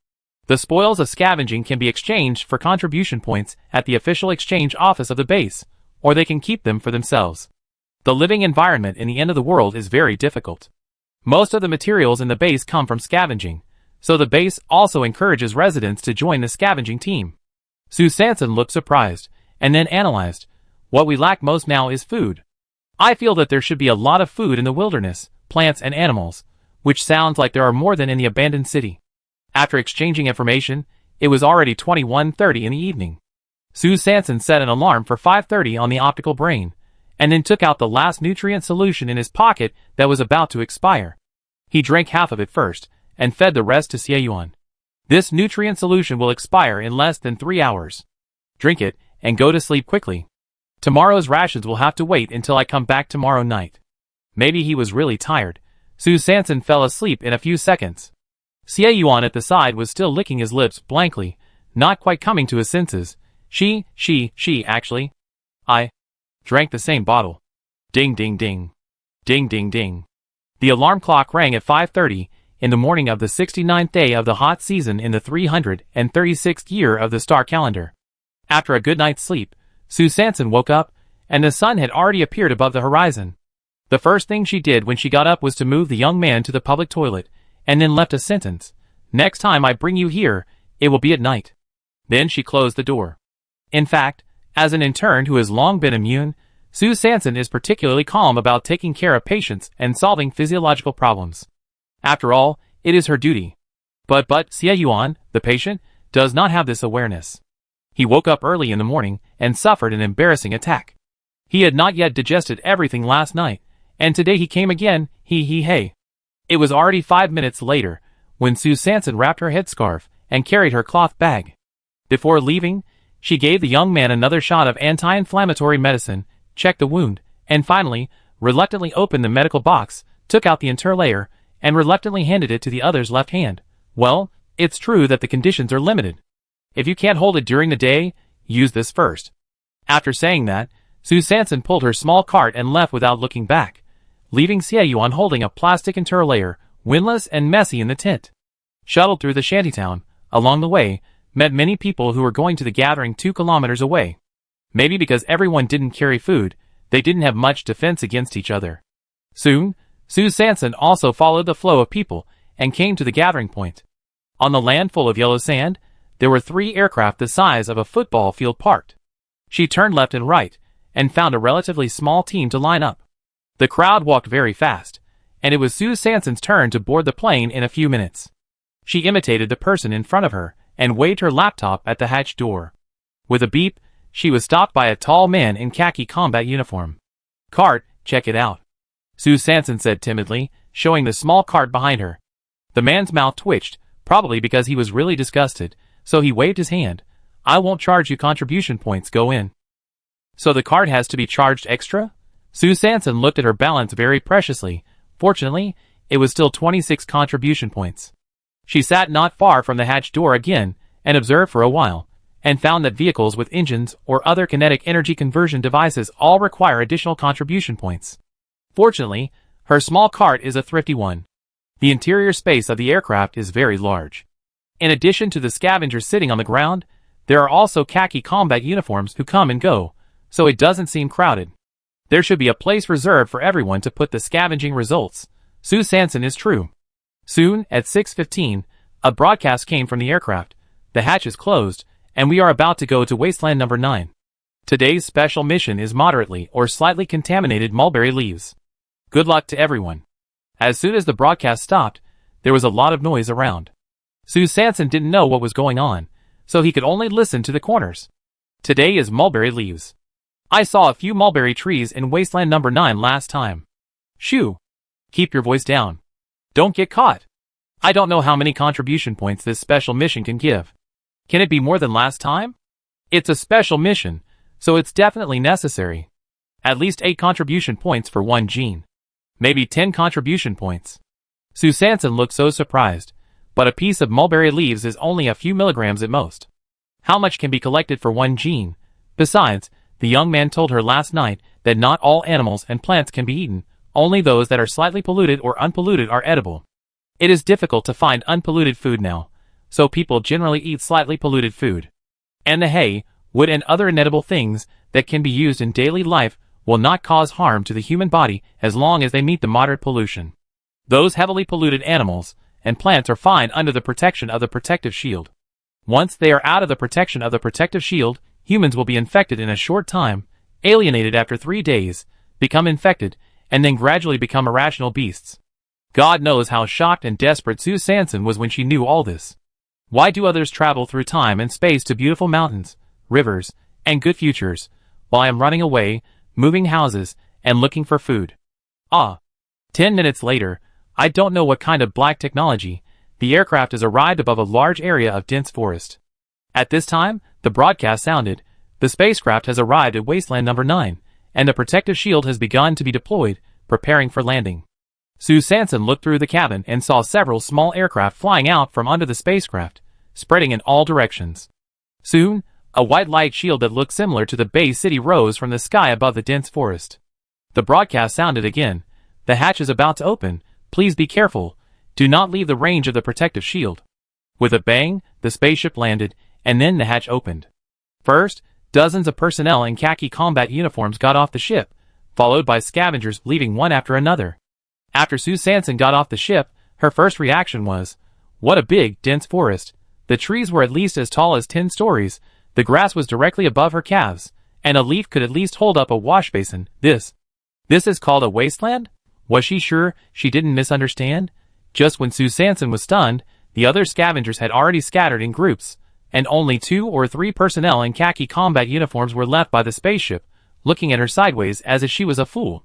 The spoils of scavenging can be exchanged for contribution points at the official exchange office of the base, or they can keep them for themselves. The living environment in the end of the world is very difficult. Most of the materials in the base come from scavenging, so the base also encourages residents to join the scavenging team. Sue Sanson looked surprised, and then analyzed. What we lack most now is food. I feel that there should be a lot of food in the wilderness, plants and animals, which sounds like there are more than in the abandoned city. After exchanging information, it was already 21:30 in the evening. Sue Sanson set an alarm for 5:30 on the optical brain, and then took out the last nutrient solution in his pocket that was about to expire. He drank half of it first, and fed the rest to Xie. This nutrient solution will expire in less than 3 hours. Drink it, and go to sleep quickly. Tomorrow's rations will have to wait until I come back tomorrow night. Maybe he was really tired. Sue Sanson fell asleep in a few seconds. Xie at the side was still licking his lips blankly, not quite coming to his senses. She actually. I drank the same bottle. Ding ding ding. Ding ding ding. The alarm clock rang at 5:30 in the morning of the 69th day of the hot season in the 336th year of the star calendar. After a good night's sleep, Sue Sanson woke up, and the sun had already appeared above the horizon. The first thing she did when she got up was to move the young man to the public toilet, and then left a sentence. Next time I bring you here, it will be at night. Then she closed the door. In fact, as an intern who has long been immune, Sue Sanson is particularly calm about taking care of patients and solving physiological problems. After all, it is her duty. But Xie, the patient, does not have this awareness. He woke up early in the morning and suffered an embarrassing attack. He had not yet digested everything last night, and today he came again, hey. It was already 5 minutes later, when Sue Sanson wrapped her headscarf and carried her cloth bag. Before leaving, she gave the young man another shot of anti-inflammatory medicine, checked the wound, and finally, reluctantly opened the medical box, took out the interlayer, and reluctantly handed it to the other's left hand. Well, it's true that the conditions are limited. If you can't hold it during the day, use this first. After saying that, Sue Sanson pulled her small cart and left without looking back, leaving Xie holding a plastic interlayer, windless and messy in the tent. Shuttled through the shantytown, along the way, met many people who were going to the gathering 2 kilometers away. Maybe because everyone didn't carry food, they didn't have much defense against each other. Soon, Sue Sanson also followed the flow of people and came to the gathering point. On the land full of yellow sand, there were 3 aircraft the size of a football field parked. She turned left and right, and found a relatively small team to line up. The crowd walked very fast, and it was Sue Sanson's turn to board the plane in a few minutes. She imitated the person in front of her, and waved her laptop at the hatch door. With a beep, she was stopped by a tall man in khaki combat uniform. "Cart, check it out," Sue Sanson said timidly, showing the small cart behind her. The man's mouth twitched, probably because he was really disgusted, so he waved his hand. "I won't charge you contribution points, go in." So the cart has to be charged extra? Sue Sanson looked at her balance very preciously. Fortunately, it was still 26 contribution points. She sat not far from the hatch door again, and observed for a while, and found that vehicles with engines or other kinetic energy conversion devices all require additional contribution points. Fortunately, her small cart is a thrifty one. The interior space of the aircraft is very large. In addition to the scavengers sitting on the ground, there are also khaki combat uniforms who come and go, so it doesn't seem crowded. There should be a place reserved for everyone to put the scavenging results. Sue Sanson is true. Soon, at 6:15, a broadcast came from the aircraft. The hatch is closed, and we are about to go to Wasteland number 9. Today's special mission is moderately or slightly contaminated mulberry leaves. Good luck to everyone. As soon as the broadcast stopped, there was a lot of noise around. Sue Sanson didn't know what was going on, so he could only listen to the corners. Today is mulberry leaves. I saw a few mulberry trees in Wasteland number 9 last time. Shoo! Keep your voice down. Don't get caught. I don't know how many contribution points this special mission can give. Can it be more than last time? It's a special mission, so it's definitely necessary. At least 8 contribution points for one gene. Maybe 10 contribution points. Sue Sanson looked so surprised, but a piece of mulberry leaves is only a few milligrams at most. How much can be collected for one gene? Besides, the young man told her last night that not all animals and plants can be eaten, only those that are slightly polluted or unpolluted are edible. It is difficult to find unpolluted food now, so people generally eat slightly polluted food. And the hay, wood and other inedible things that can be used in daily life will not cause harm to the human body as long as they meet the moderate pollution. Those heavily polluted animals and plants are fine under the protection of the protective shield. Once they are out of the protection of the protective shield, humans will be infected in a short time, alienated after 3 days, become infected, and then gradually become irrational beasts. God knows how shocked and desperate Sue Sanson was when she knew all this. Why do others travel through time and space to beautiful mountains, rivers, and good futures, while I am running away, moving houses, and looking for food? 10 minutes later, I don't know what kind of black technology, the aircraft has arrived above a large area of dense forest. At this time, the broadcast sounded, the spacecraft has arrived at Wasteland number 9, and the protective shield has begun to be deployed, preparing for landing. Sue Sanson looked through the cabin and saw several small aircraft flying out from under the spacecraft, spreading in all directions. Soon, a white light shield that looked similar to the Bay City rose from the sky above the dense forest. The broadcast sounded again. The hatch is about to open. Please be careful. Do not leave the range of the protective shield. With a bang, the spaceship landed, and then the hatch opened. First, dozens of personnel in khaki combat uniforms got off the ship, followed by scavengers leaving one after another. After Sue Sanson got off the ship, her first reaction was, what a big, dense forest. The trees were at least as tall as 10 stories, the grass was directly above her calves, and a leaf could at least hold up a wash basin. This is called a wasteland? Was she sure she didn't misunderstand? Just when Sue Sanson was stunned, the other scavengers had already scattered in groups, and only 2 or 3 personnel in khaki combat uniforms were left by the spaceship, looking at her sideways as if she was a fool.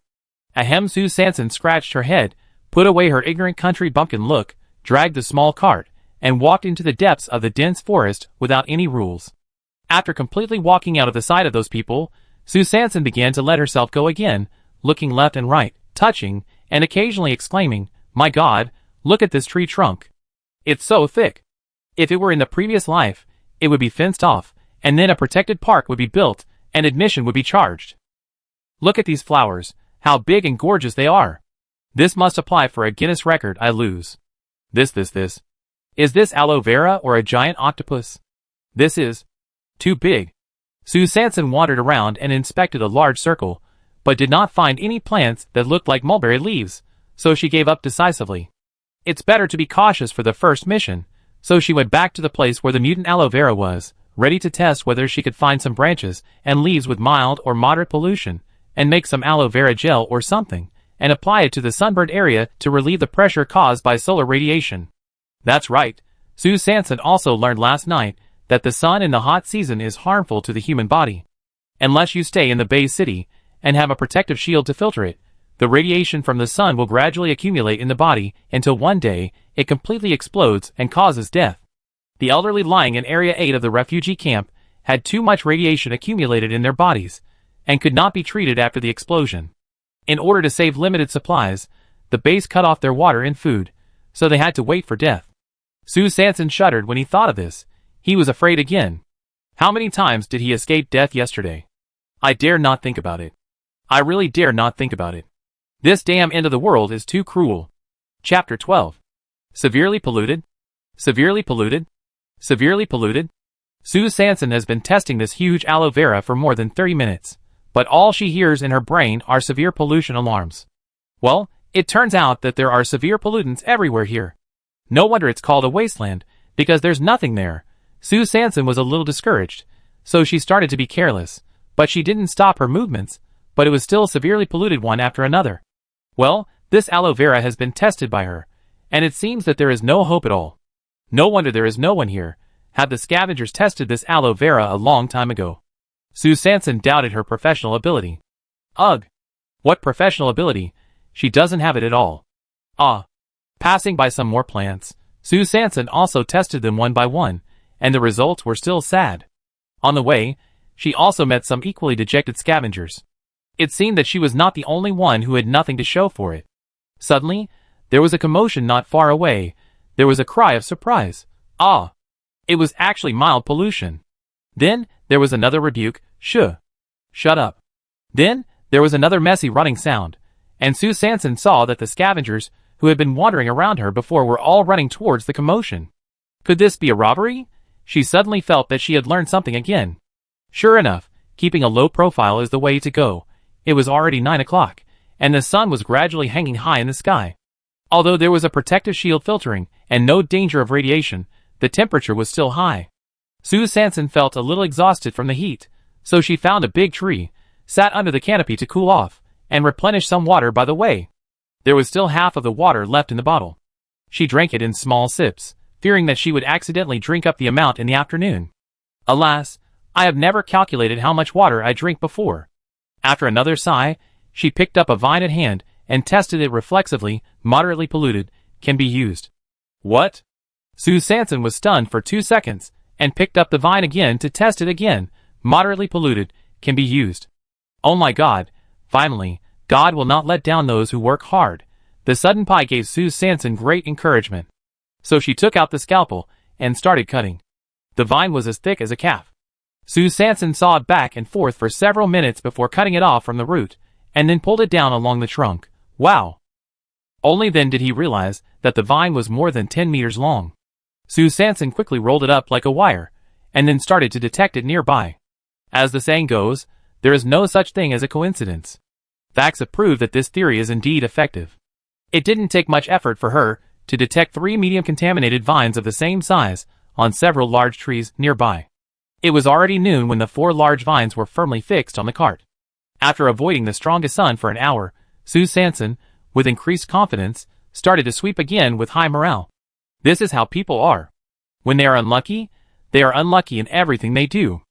Ahem. Sue Sanson scratched her head, put away her ignorant country bumpkin look, dragged the small cart, and walked into the depths of the dense forest without any rules. After completely walking out of the sight of those people, Sue Sanson began to let herself go again, looking left and right, touching, and occasionally exclaiming, my God, look at this tree trunk. It's so thick. If it were in the previous life, it would be fenced off, and then a protected park would be built, and admission would be charged. Look at these flowers, how big and gorgeous they are. This must apply for a Guinness record. I lose. This. Is this aloe vera or a giant octopus? This is too big. Sue Sanson wandered around and inspected a large circle, but did not find any plants that looked like mulberry leaves, so she gave up decisively. It's better to be cautious for the first mission, so she went back to the place where the mutant aloe vera was, ready to test whether she could find some branches and leaves with mild or moderate pollution, and make some aloe vera gel or something, and apply it to the sunburned area to relieve the pressure caused by solar radiation. That's right. Sue Sanson also learned last night that the sun in the hot season is harmful to the human body. Unless you stay in the Bay City and have a protective shield to filter it, the radiation from the sun will gradually accumulate in the body until one day it completely explodes and causes death. The elderly lying in Area 8 of the refugee camp had too much radiation accumulated in their bodies and could not be treated after the explosion. In order to save limited supplies, the base cut off their water and food, so they had to wait for death. Sue Sanson shuddered when he thought of this. He was afraid again. How many times did he escape death yesterday? I dare not think about it. I really dare not think about it. This damn end of the world is too cruel. Chapter 12. Severely polluted? Severely polluted? Severely polluted? Sue Sanson has been testing this huge aloe vera for more than 30 minutes, but all she hears in her brain are severe pollution alarms. Well, it turns out that there are severe pollutants everywhere here. No wonder it's called a wasteland, because there's nothing there. Sue Sanson was a little discouraged, so she started to be careless, but she didn't stop her movements, but it was still severely polluted one after another. Well, this aloe vera has been tested by her, and it seems that there is no hope at all. No wonder there is no one here. Had the scavengers tested this aloe vera a long time ago? Sue Sanson doubted her professional ability. Ugh! What professional ability? She doesn't have it at all. Ah! Passing by some more plants, Sue Sanson also tested them one by one, and the results were still sad. On the way, she also met some equally dejected scavengers. It seemed that she was not the only one who had nothing to show for it. Suddenly, there was a commotion not far away. There was a cry of surprise. Ah! It was actually mild pollution. Then, there was another rebuke. Shut up. Then, there was another messy running sound, and Sue Sanson saw that the scavengers who had been wandering around her before were all running towards the commotion. Could this be a robbery? She suddenly felt that she had learned something again. Sure enough, keeping a low profile is the way to go. It was already 9 o'clock, and the sun was gradually hanging high in the sky. Although there was a protective shield filtering and no danger of radiation, the temperature was still high. Sue Sanson felt a little exhausted from the heat, so she found a big tree, sat under the canopy to cool off, and replenish some water by the way. There was still half of the water left in the bottle. She drank it in small sips, fearing that she would accidentally drink up the amount in the afternoon. Alas, I have never calculated how much water I drink before. After another sigh, she picked up a vine at hand and tested it reflexively. Moderately polluted, can be used. What? Sue Sanson was stunned for 2 seconds, and picked up the vine again to test it again. Moderately polluted, can be used. Oh my God, finally, God will not let down those who work hard. The sudden pie gave Sue Sanson great encouragement. So she took out the scalpel, and started cutting. The vine was as thick as a calf. Sue Sanson sawed back and forth for several minutes before cutting it off from the root, and then pulled it down along the trunk. Wow! Only then did he realize that the vine was more than 10 meters long. Sue Sanson quickly rolled it up like a wire, and then started to detect it nearby. As the saying goes, there is no such thing as a coincidence. Facts have proved that this theory is indeed effective. It didn't take much effort for her to detect 3 medium contaminated vines of the same size on several large trees nearby. It was already noon when the 4 large vines were firmly fixed on the cart. After avoiding the strongest sun for an hour, Sue Sanson, with increased confidence, started to sweep again with high morale. This is how people are. When they are unlucky in everything they do.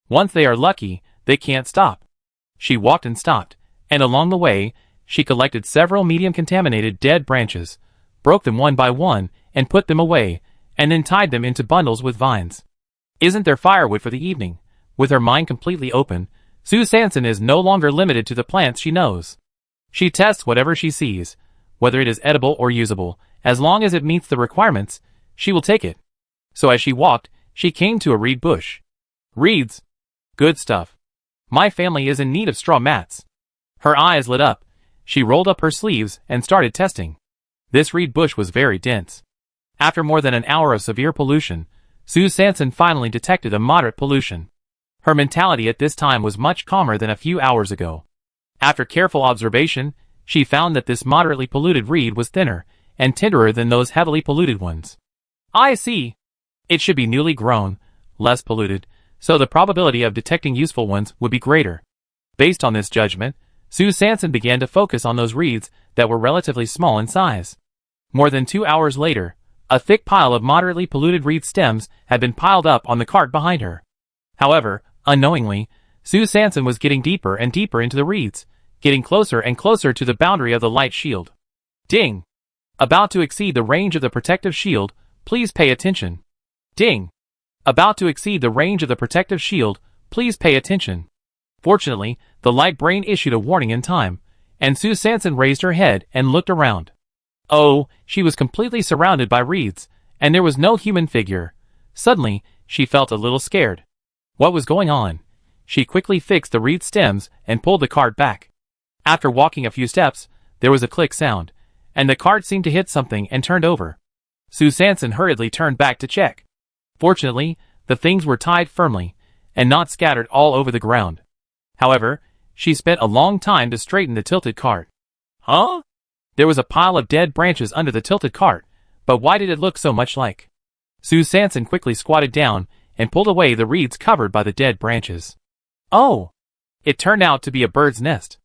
Once they are lucky, they can't stop. She walked and stopped, and along the way, she collected several medium contaminated dead branches, broke them one by one, and put them away, and then tied them into bundles with vines. Isn't there firewood for the evening? With her mind completely open, Sue Sanson is no longer limited to the plants she knows. She tests whatever she sees, whether it is edible or usable. As long as it meets the requirements, she will take it. So as she walked, she came to a reed bush. Reeds! Good stuff. My family is in need of straw mats. Her eyes lit up. She rolled up her sleeves and started testing. This reed bush was very dense. After more than an hour of severe pollution, Sue Sanson finally detected a moderate pollution. Her mentality at this time was much calmer than a few hours ago. After careful observation, she found that this moderately polluted reed was thinner and tenderer than those heavily polluted ones. I see. It should be newly grown, less polluted, so the probability of detecting useful ones would be greater. Based on this judgment, Sue Sanson began to focus on those reeds that were relatively small in size. More than 2 hours later, a thick pile of moderately polluted reed stems had been piled up on the cart behind her. However, unknowingly, Sue Sanson was getting deeper and deeper into the reeds, getting closer and closer to the boundary of the light shield. Ding! About to exceed the range of the protective shield, please pay attention. Ding! About to exceed the range of the protective shield, please pay attention. Fortunately, the light brain issued a warning in time, and Sue Sanson raised her head and looked around. Oh, she was completely surrounded by reeds, and there was no human figure. Suddenly, she felt a little scared. What was going on? She quickly fixed the reed stems and pulled the cart back. After walking a few steps, there was a click sound, and the cart seemed to hit something and turned over. Sue Sanson hurriedly turned back to check. Fortunately, the things were tied firmly, and not scattered all over the ground. However, she spent a long time to straighten the tilted cart. Huh? There was a pile of dead branches under the tilted cart, but why did it look so much like? Sue Sanson quickly squatted down and pulled away the reeds covered by the dead branches. Oh! It turned out to be a bird's nest.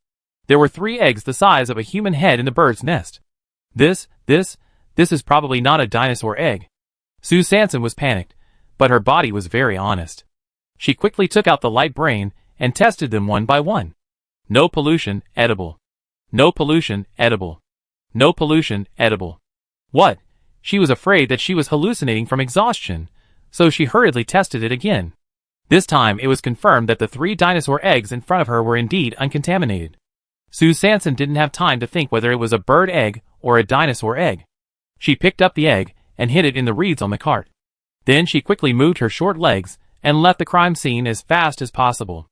There were 3 eggs the size of a human head in the bird's nest. This is probably not a dinosaur egg. Sue Sanson was panicked, but her body was very honest. She quickly took out the light brain and tested them one by one. No pollution, edible. No pollution, edible. No pollution, edible. What? She was afraid that she was hallucinating from exhaustion, so she hurriedly tested it again. This time it was confirmed that the 3 dinosaur eggs in front of her were indeed uncontaminated. Sue Sanson didn't have time to think whether it was a bird egg or a dinosaur egg. She picked up the egg and hid it in the reeds on the cart. Then she quickly moved her short legs and left the crime scene as fast as possible.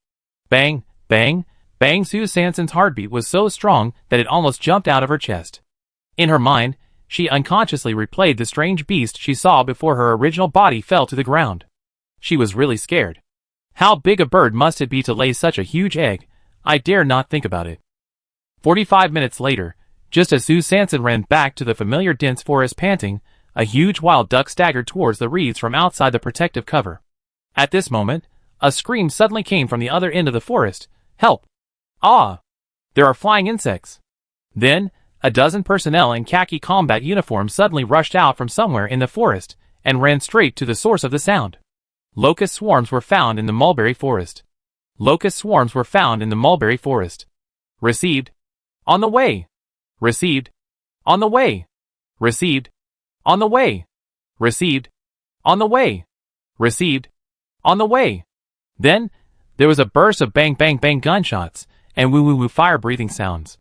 Bang, bang, bang. Sue Sanson's heartbeat was so strong that it almost jumped out of her chest. In her mind, she unconsciously replayed the strange beast she saw before her original body fell to the ground. She was really scared. How big a bird must it be to lay such a huge egg? I dare not think about it. 45 minutes later, just as Sue Sanson ran back to the familiar dense forest panting, a huge wild duck staggered towards the reeds from outside the protective cover. At this moment, a scream suddenly came from the other end of the forest. Help! Ah! There are flying insects! Then, a dozen personnel in khaki combat uniforms suddenly rushed out from somewhere in the forest and ran straight to the source of the sound. Locust swarms were found in the mulberry forest. Locust swarms were found in the mulberry forest. Received. On the way. Received. On the way. Received. On the way. Received. On the way. Received. On the way. Then, there was a burst of bang bang bang gunshots and woo woo woo fire breathing sounds.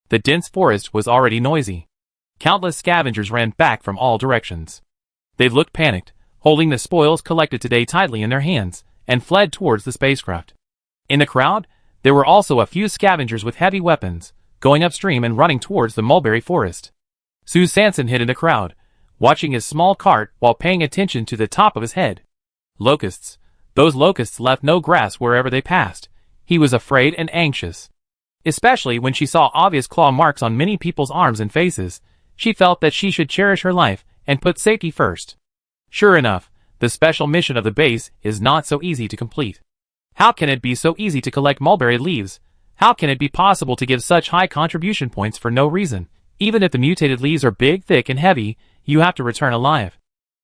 The dense forest was already noisy. Countless scavengers ran back from all directions. They looked panicked, holding the spoils collected today tightly in their hands, and fled towards the spacecraft. In the crowd, there were also a few scavengers with heavy weapons, going upstream and running towards the mulberry forest. Sue Sanson hid in the crowd, watching his small cart while paying attention to the top of his head. Locusts. Those locusts left no grass wherever they passed. He was afraid and anxious. Especially when she saw obvious claw marks on many people's arms and faces, she felt that she should cherish her life and put safety first. Sure enough, the special mission of the base is not so easy to complete. How can it be so easy to collect mulberry leaves? How can it be possible to give such high contribution points for no reason? Even if the mutated leaves are big, thick, and heavy, you have to return alive.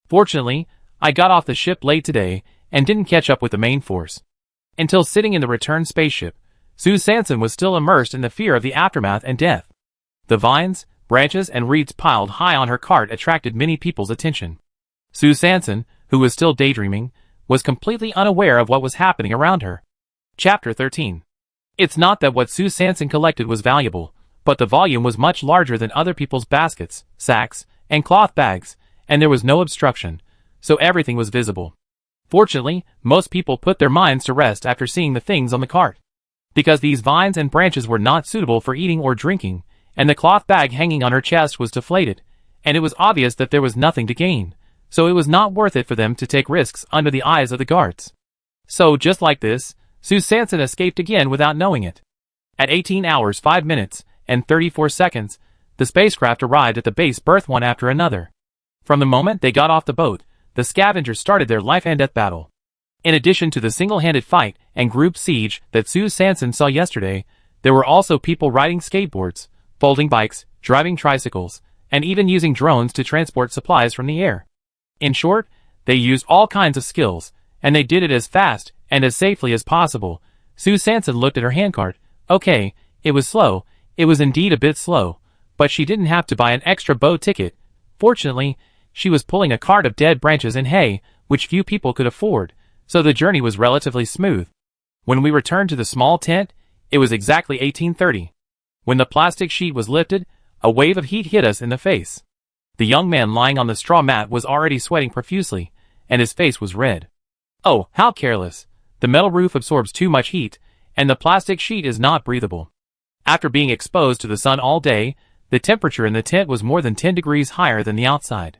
Fortunately, I got off the ship late today and didn't catch up with the main force. Until sitting in the return spaceship, Sue Sanson was still immersed in the fear of the aftermath and death. The vines, branches, and reeds piled high on her cart attracted many people's attention. Sue Sanson, who was still daydreaming, was completely unaware of what was happening around her. Chapter 13. It's not that what Sue Sanson collected was valuable, but the volume was much larger than other people's baskets, sacks, and cloth bags, and there was no obstruction, so everything was visible. Fortunately, most people put their minds to rest after seeing the things on the cart. Because these vines and branches were not suitable for eating or drinking, and the cloth bag hanging on her chest was deflated, and it was obvious that there was nothing to gain, so it was not worth it for them to take risks under the eyes of the guards. So just like this, Sue Sanson escaped again without knowing it. At 18 hours 5 minutes and 34 seconds, the spacecraft arrived at the base berth one after another. From the moment they got off the boat, the scavengers started their life-and-death battle. In addition to the single-handed fight and group siege that Sue Sanson saw yesterday, there were also people riding skateboards, folding bikes, driving tricycles, and even using drones to transport supplies from the air. In short, they used all kinds of skills, and they did it as fast and as safely as possible. Sue Sanson looked at her handcart. Okay, it was slow, it was indeed a bit slow, but she didn't have to buy an extra boat ticket. Fortunately, she was pulling a cart of dead branches and hay, which few people could afford, so the journey was relatively smooth. When we returned to the small tent, it was exactly 1830. When the plastic sheet was lifted, a wave of heat hit us in the face. The young man lying on the straw mat was already sweating profusely, and his face was red. Oh, how careless! The metal roof absorbs too much heat, and the plastic sheet is not breathable. After being exposed to the sun all day, the temperature in the tent was more than 10 degrees higher than the outside.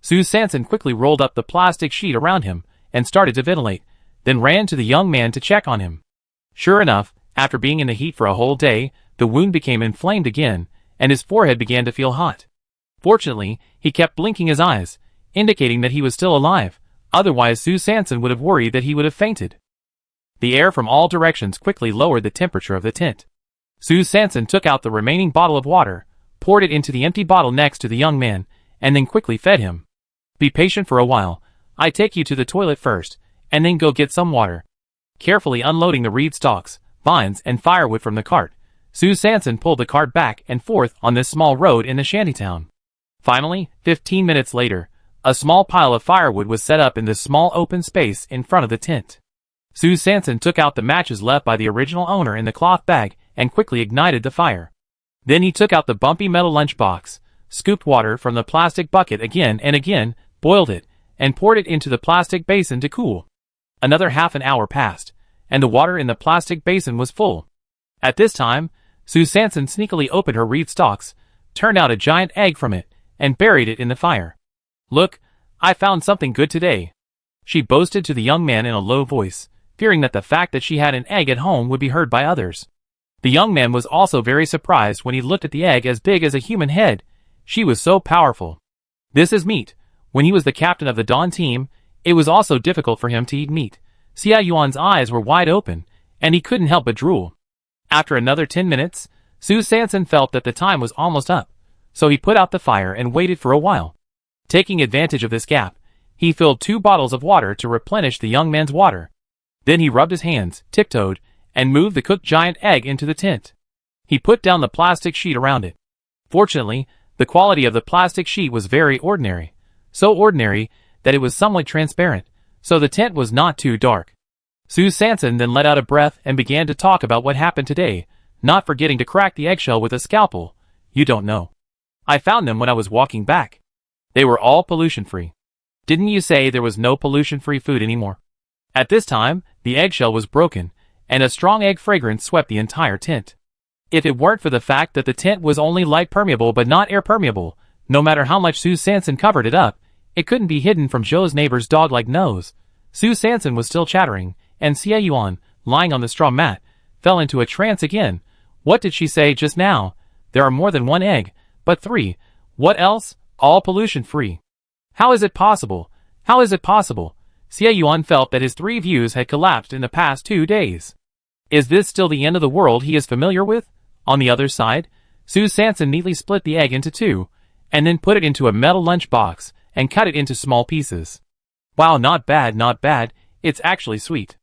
Sue Sanson quickly rolled up the plastic sheet around him and started to ventilate, then ran to the young man to check on him. Sure enough, after being in the heat for a whole day, the wound became inflamed again, and his forehead began to feel hot. Fortunately, he kept blinking his eyes, indicating that he was still alive, otherwise Sue Sanson would have worried that he would have fainted. The air from all directions quickly lowered the temperature of the tent. Sue Sanson took out the remaining bottle of water, poured it into the empty bottle next to the young man, and then quickly fed him. Be patient for a while. I take you to the toilet first, and then go get some water. Carefully unloading the reed stalks, vines, and firewood from the cart, Sue Sanson pulled the cart back and forth on this small road in the shantytown. Finally, 15 minutes later, a small pile of firewood was set up in this small open space in front of the tent. Sue Sanson took out the matches left by the original owner in the cloth bag and quickly ignited the fire. Then he took out the bumpy metal lunchbox, scooped water from the plastic bucket again and again, boiled it, and poured it into the plastic basin to cool. Another half an hour passed, and the water in the plastic basin was full. At this time, Sue Sanson sneakily opened her reed stalks, turned out a giant egg from it, and buried it in the fire. "Look, I found something good today," she boasted to the young man in a low voice, fearing that the fact that she had an egg at home would be heard by others. The young man was also very surprised when he looked at the egg as big as a human head. She was so powerful. This is meat. When he was the captain of the Dawn team, it was also difficult for him to eat meat. Xia Yuan's eyes were wide open, and he couldn't help but drool. After another 10 minutes, Sue Sanson felt that the time was almost up, so he put out the fire and waited for a while. Taking advantage of this gap, he filled 2 bottles of water to replenish the young man's water. Then he rubbed his hands, tiptoed, and moved the cooked giant egg into the tent. He put down the plastic sheet around it. Fortunately, the quality of the plastic sheet was very ordinary, so ordinary that it was somewhat transparent, so the tent was not too dark. Sue Sanson then let out a breath and began to talk about what happened today, not forgetting to crack the eggshell with a scalpel. "You don't know. I found them when I was walking back. They were all pollution-free. Didn't you say there was no pollution-free food anymore?" At this time, the eggshell was broken, and a strong egg fragrance swept the entire tent. If it weren't for the fact that the tent was only light permeable but not air permeable, no matter how much Sue Sanson covered it up, it couldn't be hidden from Joe's neighbor's dog-like nose. Sue Sanson was still chattering, and Xia Yuan, lying on the straw mat, fell into a trance again. What did she say just now? There are more than 1 egg, but 3. What else? All pollution-free. How is it possible? How is it possible? Xia Yuan felt that his 3 views had collapsed in the past 2 days. Is this still the end of the world he is familiar with? On the other side, Sue Sanson neatly split the egg into 2, and then put it into a metal lunchbox and cut it into small pieces. "Wow, not bad, not bad, it's actually sweet."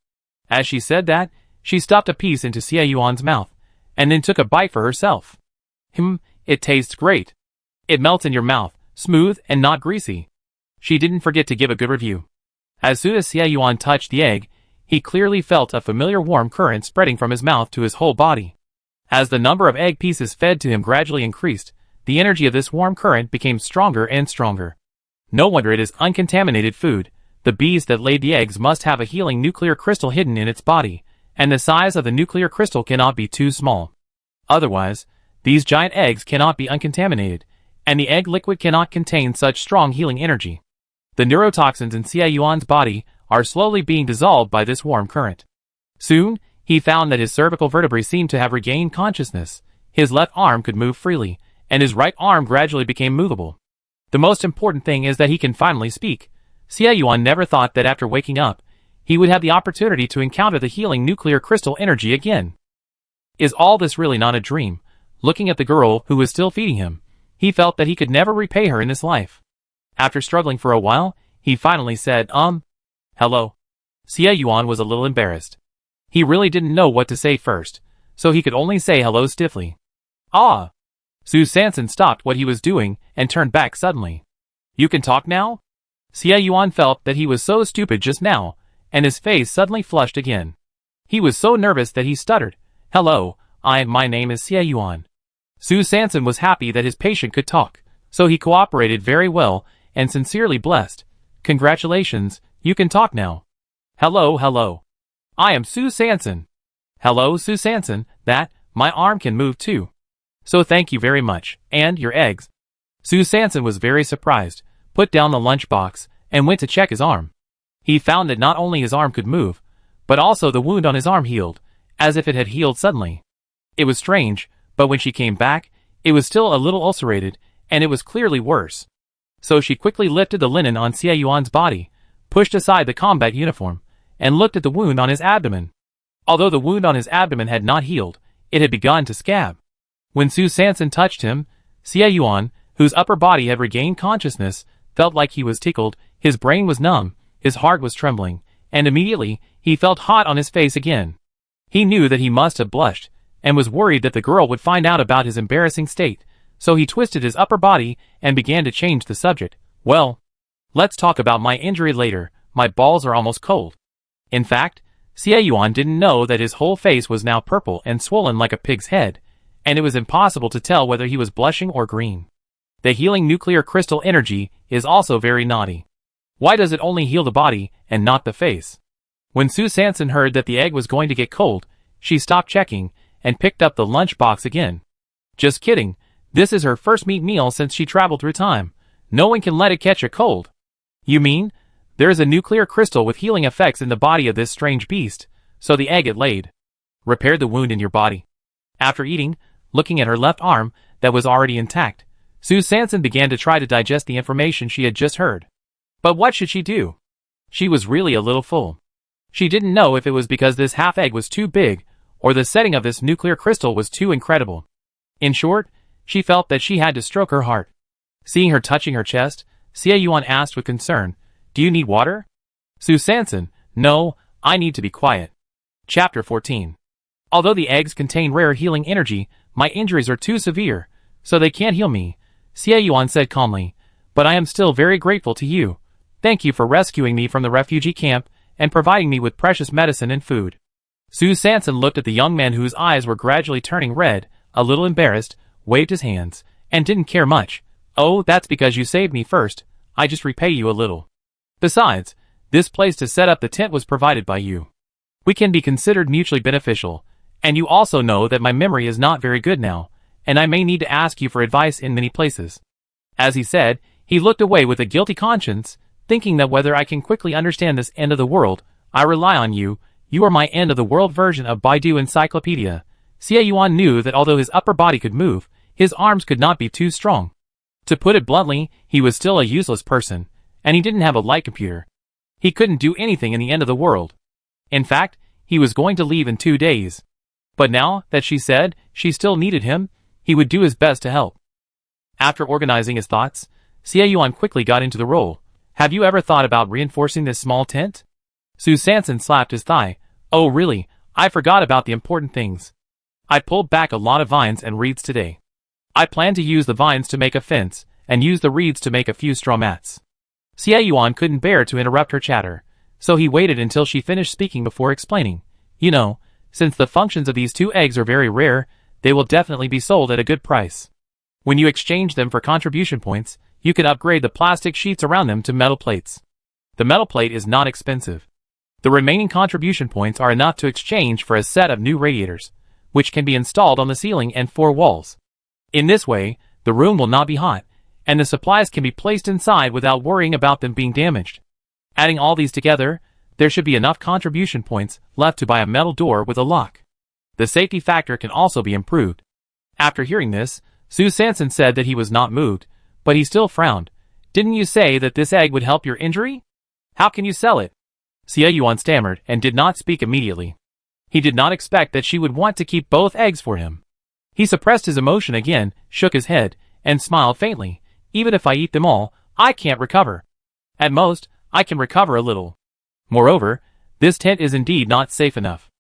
As she said that, she stuffed a piece into Xia Yuan's mouth, and then took a bite for herself. It tastes great. It melts in your mouth, smooth and not greasy. She didn't forget to give a good review. As soon as Xia Yuan touched the egg, he clearly felt a familiar warm current spreading from his mouth to his whole body. As the number of egg pieces fed to him gradually increased, the energy of this warm current became stronger and stronger. No wonder it is uncontaminated food. The beast that laid the eggs must have a healing nuclear crystal hidden in its body, and the size of the nuclear crystal cannot be too small. Otherwise, these giant eggs cannot be uncontaminated, and the egg liquid cannot contain such strong healing energy. The neurotoxins in Xia Yuan's body are slowly being dissolved by this warm current. Soon, he found that his cervical vertebrae seemed to have regained consciousness, his left arm could move freely, and his right arm gradually became movable. The most important thing is that he can finally speak. Xia Yuan never thought that after waking up, he would have the opportunity to encounter the healing nuclear crystal energy again. Is all this really not a dream? Looking at the girl who was still feeding him, he felt that he could never repay her in this life. After struggling for a while, he finally said, hello. Xia Yuan was a little embarrassed. He really didn't know what to say first, so he could only say hello stiffly. "Ah!" Sue Sanson stopped what he was doing and turned back suddenly. "You can talk now?" Xia Yuan felt that he was so stupid just now, and his face suddenly flushed again. He was so nervous that he stuttered, "Hello, my name is Xia Yuan." Sue Sanson was happy that his patient could talk, so he cooperated very well and sincerely blessed. "Congratulations, you can talk now." Hello. I am Sue Sanson." "Hello, Sue Sanson, my arm can move too. So thank you very much, and your eggs." Sue Sanson was very surprised, put down the lunchbox, and went to check his arm. He found that not only his arm could move, but also the wound on his arm healed, as if it had healed suddenly. It was strange, but when she came back, it was still a little ulcerated, and it was clearly worse. So she quickly lifted the linen on Xia Yuan's body, pushed aside the combat uniform, and looked at the wound on his abdomen. Although the wound on his abdomen had not healed, it had begun to scab. When Sue Sanson touched him, Xia Yuan, whose upper body had regained consciousness, felt like he was tickled, his brain was numb, his heart was trembling, and immediately, he felt hot on his face again. He knew that he must have blushed, and was worried that the girl would find out about his embarrassing state, so he twisted his upper body and began to change the subject. Well, let's talk about my injury later, my balls are almost cold. In fact, Xie Yuan didn't know that his whole face was now purple and swollen like a pig's head, and it was impossible to tell whether he was blushing or green. The healing nuclear crystal energy is also very naughty. Why does it only heal the body and not the face? When Su Sanson heard that the egg was going to get cold, she stopped checking and picked up the lunch box again. Just kidding, this is her first meat meal since she traveled through time. No one can let it catch a cold. You mean, there is a nuclear crystal with healing effects in the body of this strange beast, so the egg it laid repaired the wound in your body. After eating, looking at her left arm that was already intact, Su Sanson began to try to digest the information she had just heard. But what should she do? She was really a little full. She didn't know if it was because this half egg was too big, or the setting of this nuclear crystal was too incredible. In short, she felt that she had to stroke her heart. Seeing her touching her chest, Xie Yuan asked with concern, "Do you need water?" Su Sanson, "No, I need to be quiet." Chapter 14. Although the eggs contain rare healing energy, my injuries are too severe, so they can't heal me, Xie Yuan said calmly, "but I am still very grateful to you. Thank you for rescuing me from the refugee camp and providing me with precious medicine and food." Su Sanson looked at the young man whose eyes were gradually turning red, a little embarrassed, waved his hands, and didn't care much. "Oh, that's because you saved me first. I just repay you a little. Besides, this place to set up the tent was provided by you. We can be considered mutually beneficial, and you also know that my memory is not very good now, and I may need to ask you for advice in many places." As he said, he looked away with a guilty conscience, thinking that whether I can quickly understand this end of the world, I rely on you. You are my end of the world version of Baidu Encyclopedia. Xie Yuan knew that although his upper body could move, his arms could not be too strong. To put it bluntly, he was still a useless person, and he didn't have a light computer. He couldn't do anything in the end of the world. In fact, he was going to leave in 2 days. But now that she said she still needed him, he would do his best to help. After organizing his thoughts, Xie Yuan quickly got into the role. "Have you ever thought about reinforcing this small tent?" Su Sanson slapped his thigh. "Oh really, I forgot about the important things. I pulled back a lot of vines and reeds today. I plan to use the vines to make a fence, and use the reeds to make a few straw mats." Xie Yuan couldn't bear to interrupt her chatter, so he waited until she finished speaking before explaining. "You know, since the functions of these 2 eggs are very rare, they will definitely be sold at a good price. When you exchange them for contribution points, you can upgrade the plastic sheets around them to metal plates. The metal plate is not expensive. The remaining contribution points are enough to exchange for a set of new radiators, which can be installed on the ceiling and 4 walls. In this way, the room will not be hot, and the supplies can be placed inside without worrying about them being damaged. Adding all these together, there should be enough contribution points left to buy a metal door with a lock. The safety factor can also be improved." After hearing this, Su Sanson said that he was not moved, but he still frowned. "Didn't you say that this egg would help your injury? How can you sell it?" Xie Yuan stammered and did not speak immediately. He did not expect that she would want to keep both eggs for him. He suppressed his emotion again, shook his head, and smiled faintly. "Even if I eat them all, I can't recover. At most, I can recover a little. Moreover, this tent is indeed not safe enough.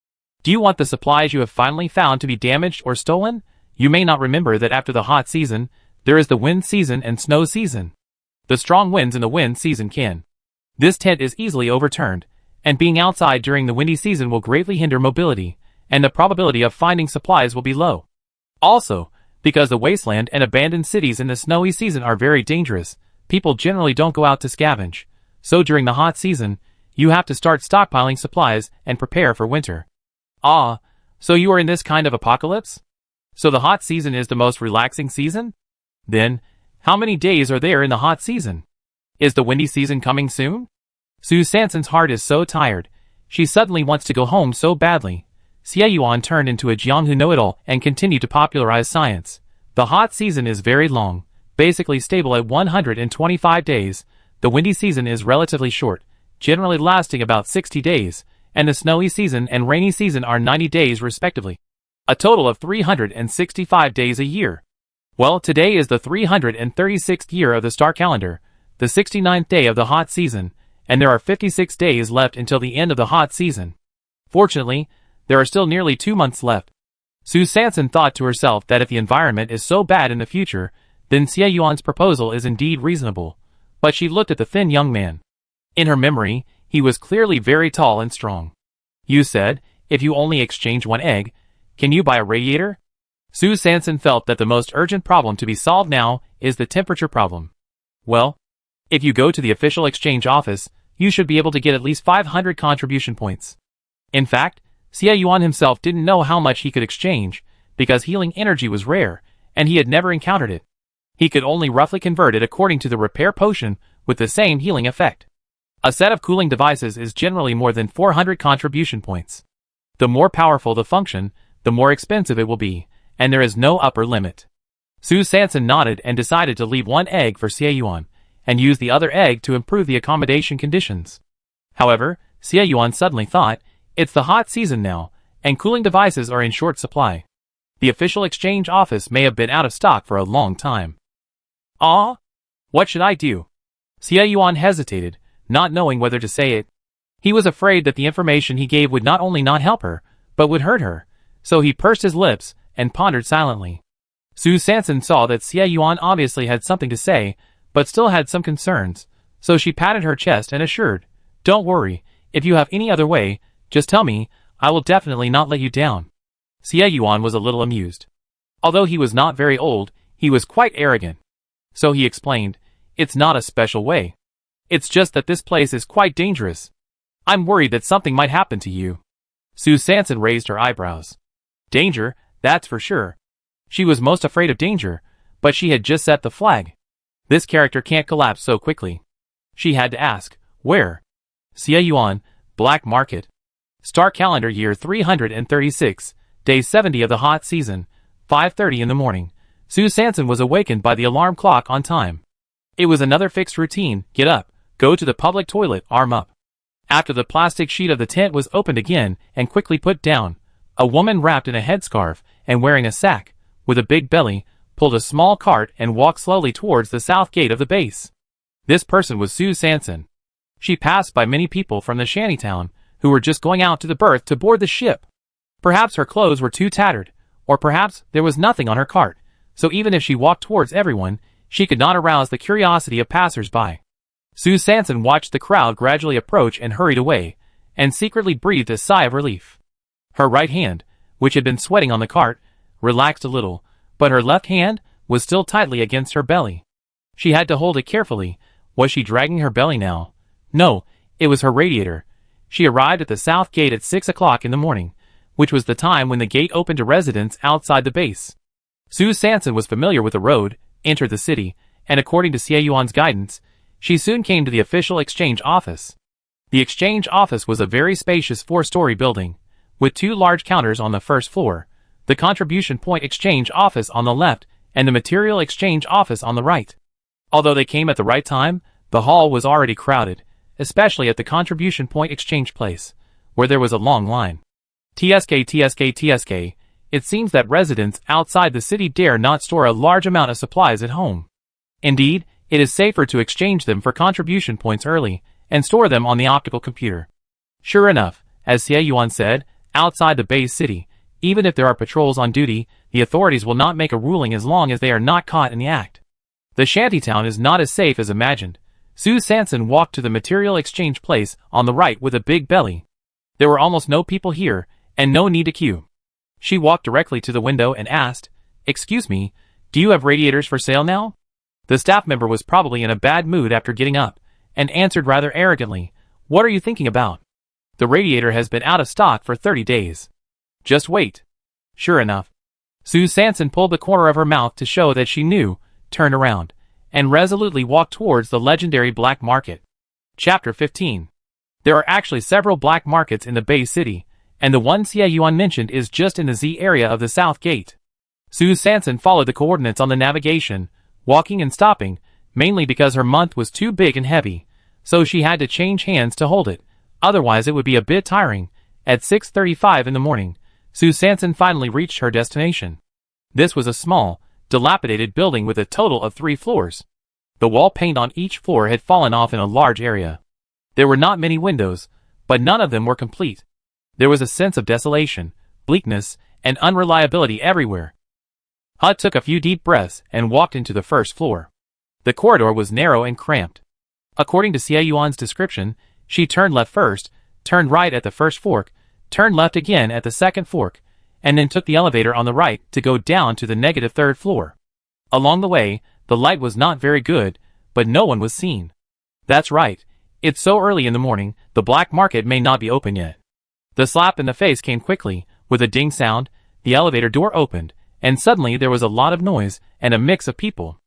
Do you want the supplies you have finally found to be damaged or stolen? You may not remember that after the hot season, there is the wind season and snow season. The strong winds in the wind season can. This tent is easily overturned, and being outside during the windy season will greatly hinder mobility, and the probability of finding supplies will be low. Also, because the wasteland and abandoned cities in the snowy season are very dangerous, people generally don't go out to scavenge, so during the hot season, you have to start stockpiling supplies and prepare for winter." "Ah, so you are in this kind of apocalypse? So the hot season is the most relaxing season? Then, how many days are there in the hot season? Is the windy season coming soon?" Su Sanson's heart is so tired. She suddenly wants to go home so badly. Xie Yuan turned into a Jianghu know-it-all and continued to popularize science. The hot season is very long, basically stable at 125 days. The windy season is relatively short, generally lasting about 60 days, and the snowy season and rainy season are 90 days respectively. A total of 365 days a year. Well, today is the 336th year of the star calendar. the 69th day of the hot season, and there are 56 days left until the end of the hot season. Fortunately, there are still nearly 2 months left. Su Sanson thought to herself that if the environment is so bad in the future, then Xie Yuan's proposal is indeed reasonable. But she looked at the thin young man. In her memory, he was clearly very tall and strong. You said, if you only exchange 1 egg, can you buy a radiator? Su Sanson felt that the most urgent problem to be solved now is the temperature problem. Well, if you go to the official exchange office, you should be able to get at least 500 contribution points. In fact, Xie Yuan himself didn't know how much he could exchange, because healing energy was rare, and he had never encountered it. He could only roughly convert it according to the repair potion with the same healing effect. A set of cooling devices is generally more than 400 contribution points. The more powerful the function, the more expensive it will be, and there is no upper limit. Su Sanson nodded and decided to leave 1 egg for Xie Yuan, and use the other egg to improve the accommodation conditions. However, Xie Yuan suddenly thought, it's the hot season now, and cooling devices are in short supply. The official exchange office may have been out of stock for a long time. Ah? What should I do? Xie Yuan hesitated, not knowing whether to say it. He was afraid that the information he gave would not only not help her, but would hurt her, so he pursed his lips and pondered silently. Su Sanson saw that Xie Yuan obviously had something to say, but still had some concerns, so she patted her chest and assured, don't worry, if you have any other way, just tell me, I will definitely not let you down. Xie Yuan was a little amused. Although he was not very old, he was quite arrogant. So he explained, it's not a special way. It's just that this place is quite dangerous. I'm worried that something might happen to you. Su Sanson raised her eyebrows. Danger, that's for sure. She was most afraid of danger, but she had just set the flag. This character can't collapse so quickly. She had to ask, where? Xie Yuan, Black Market. Star calendar year 336, day 70 of the hot season, 5:30 in the morning. Su Sanson was awakened by the alarm clock on time. It was another fixed routine, get up, go to the public toilet, arm up. After the plastic sheet of the tent was opened again and quickly put down, a woman wrapped in a headscarf and wearing a sack, with a big belly, pulled a small cart and walked slowly towards the south gate of the base. This person was Su Sanson. She passed by many people from the shantytown, who were just going out to the berth to board the ship. Perhaps her clothes were too tattered, or perhaps there was nothing on her cart, so even if she walked towards everyone, she could not arouse the curiosity of passers-by. Su Sanson watched the crowd gradually approach and hurried away, and secretly breathed a sigh of relief. Her right hand, which had been sweating on the cart, relaxed a little, but her left hand was still tightly against her belly. She had to hold it carefully. Was she dragging her belly now? No, it was her radiator. She arrived at the south gate at 6 o'clock in the morning, which was the time when the gate opened to residents outside the base. Su Sanson was familiar with the road, entered the city, and according to Xie Yuan's guidance, she soon came to the official exchange office. The exchange office was a very spacious 4-story building, with 2 large counters on the first floor, the contribution point exchange office on the left, and the material exchange office on the right. Although they came at the right time, the hall was already crowded, especially at the contribution point exchange place, where there was a long line. TSK. It seems that residents outside the city dare not store a large amount of supplies at home. Indeed, it is safer to exchange them for contribution points early, and store them on the optical computer. Sure enough, as Xie Yuan said, outside the base city, even if there are patrols on duty, the authorities will not make a ruling as long as they are not caught in the act. The shantytown is not as safe as imagined. Su Sanson walked to the material exchange place on the right with a big belly. There were almost no people here, and no need to queue. She walked directly to the window and asked, "Excuse me, do you have radiators for sale now?" The staff member was probably in a bad mood after getting up, and answered rather arrogantly, "What are you thinking about? The radiator has been out of stock for 30 days. Just wait." Sure enough, Su Sanson pulled the corner of her mouth to show that she knew, turned around, and resolutely walked towards the legendary black market. Chapter 15. There are actually several black markets in the Bay City, and the one Xie Yuan mentioned is just in the Z area of the South Gate. Su Sanson followed the coordinates on the navigation, walking and stopping, mainly because her month was too big and heavy, so she had to change hands to hold it, otherwise it would be a bit tiring. At 6:35 in the morning, Su Sanson finally reached her destination. This was a small, dilapidated building with a total of 3 floors. The wall paint on each floor had fallen off in a large area. There were not many windows, but none of them were complete. There was a sense of desolation, bleakness, and unreliability everywhere. Hut took a few deep breaths and walked into the first floor. The corridor was narrow and cramped. According to Xie Yuan's description, she turned left first, turned right at the first fork, turned left again at the second fork, and then took the elevator on the right to go down to the negative third floor. Along the way, the light was not very good, but no one was seen. That's right. It's so early in the morning, the black market may not be open yet. The slap in the face came quickly. With a ding sound, the elevator door opened, and suddenly there was a lot of noise and a mix of people.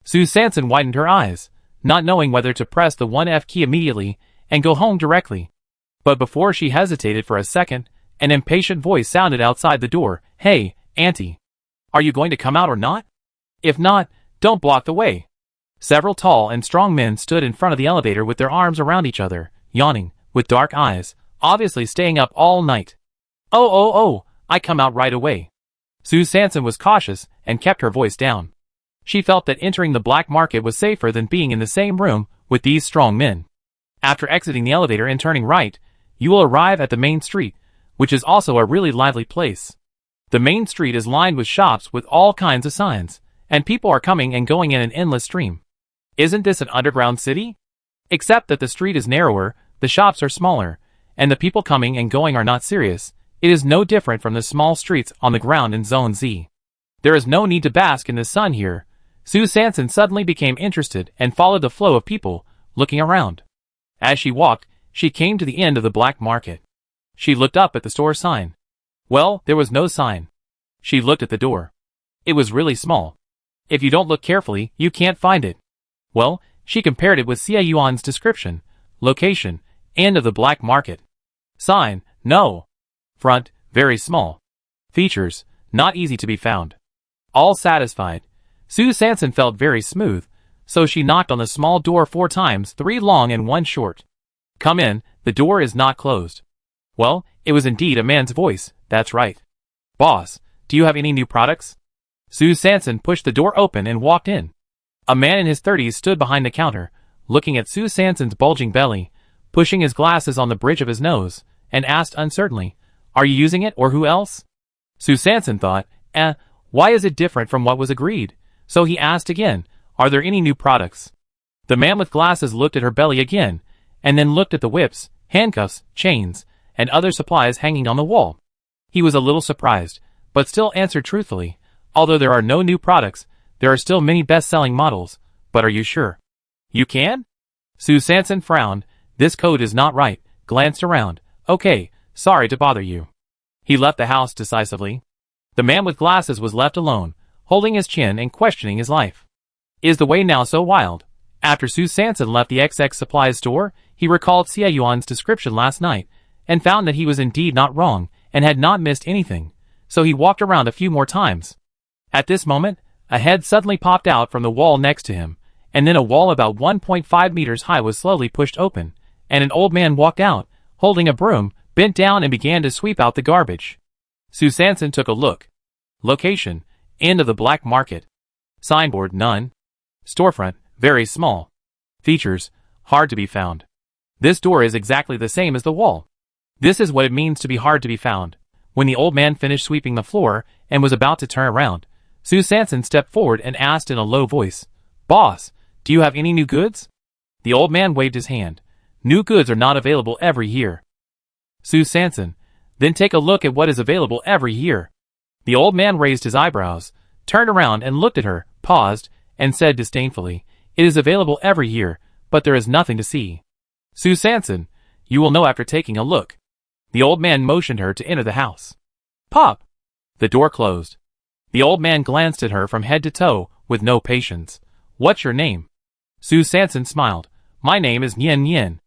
Sue Sanson widened her eyes, not knowing whether to press the 1F key immediately and go home directly. But before she hesitated for a second, an impatient voice sounded outside the door. "Hey, Auntie. Are you going to come out or not? If not, don't block the way." Several tall and strong men stood in front of the elevator with their arms around each other, yawning, with dark eyes, obviously staying up all night. Oh, I come out right away." Sue Sanson was cautious and kept her voice down. She felt that entering the black market was safer than being in the same room with these strong men. After exiting the elevator and turning right, you will arrive at the main street, which is also a really lively place. The main street is lined with shops with all kinds of signs, and people are coming and going in an endless stream. Isn't this an underground city? Except that the street is narrower, the shops are smaller, and the people coming and going are not serious. It is no different from the small streets on the ground in Zone Z. There is no need to bask in the sun here. Sue Sanson suddenly became interested and followed the flow of people, looking around. As she walked, she came to the end of the black market. She looked up at the store sign. Well, there was no sign. She looked at the door. It was really small. If you don't look carefully, you can't find it. Well, she compared it with Xie Yuan's description. Location, end of the black market. Sign, no. Front, very small. Features, not easy to be found. All satisfied, Sue Sanson felt very smooth, so she knocked on the small door 4 times, 3 long and 1 short. "Come in, the door is not closed." Well, it was indeed a man's voice, that's right. "Boss, do you have any new products?" Sue Sanson pushed the door open and walked in. A man in his 30s stood behind the counter, looking at Sue Sanson's bulging belly, pushing his glasses on the bridge of his nose, and asked uncertainly, "Are you using it or who else?" Sue Sanson thought, why is it different from what was agreed? So he asked again, "Are there any new products?" The man with glasses looked at her belly again, and then looked at the whips, handcuffs, chains, and other supplies hanging on the wall. He was a little surprised, but still answered truthfully, "Although there are no new products, there are still many best-selling models, but are you sure?" "You can?" Sue Sanson frowned. This code is not right, glanced around. "Okay, sorry to bother you." He left the house decisively. The man with glasses was left alone, holding his chin and questioning his life. Is the way now so wild? After Sue Sanson left the XX Supplies store, he recalled Xie Yuan's description last night, and found that he was indeed not wrong, and had not missed anything, so he walked around a few more times. At this moment, a head suddenly popped out from the wall next to him, and then a wall about 1.5 meters high was slowly pushed open, and an old man walked out, holding a broom, bent down and began to sweep out the garbage. Sue Sanson took a look. Location, end of the black market. Signboard, none. Storefront, very small. Features, hard to be found. This door is exactly the same as the wall. This is what it means to be hard to be found. When the old man finished sweeping the floor and was about to turn around, Sue Sanson stepped forward and asked in a low voice, "Boss, do you have any new goods?" The old man waved his hand. "New goods are not available every year." Sue Sanson, "Then take a look at what is available every year." The old man raised his eyebrows, turned around and looked at her, paused, and said disdainfully, "It is available every year, but there is nothing to see." "Sue Sanson, you will know after taking a look." The old man motioned her to enter the house. Pop! The door closed. The old man glanced at her from head to toe, with no patience. "What's your name?" Sue Sanson smiled. "My name is Nyen Nyen."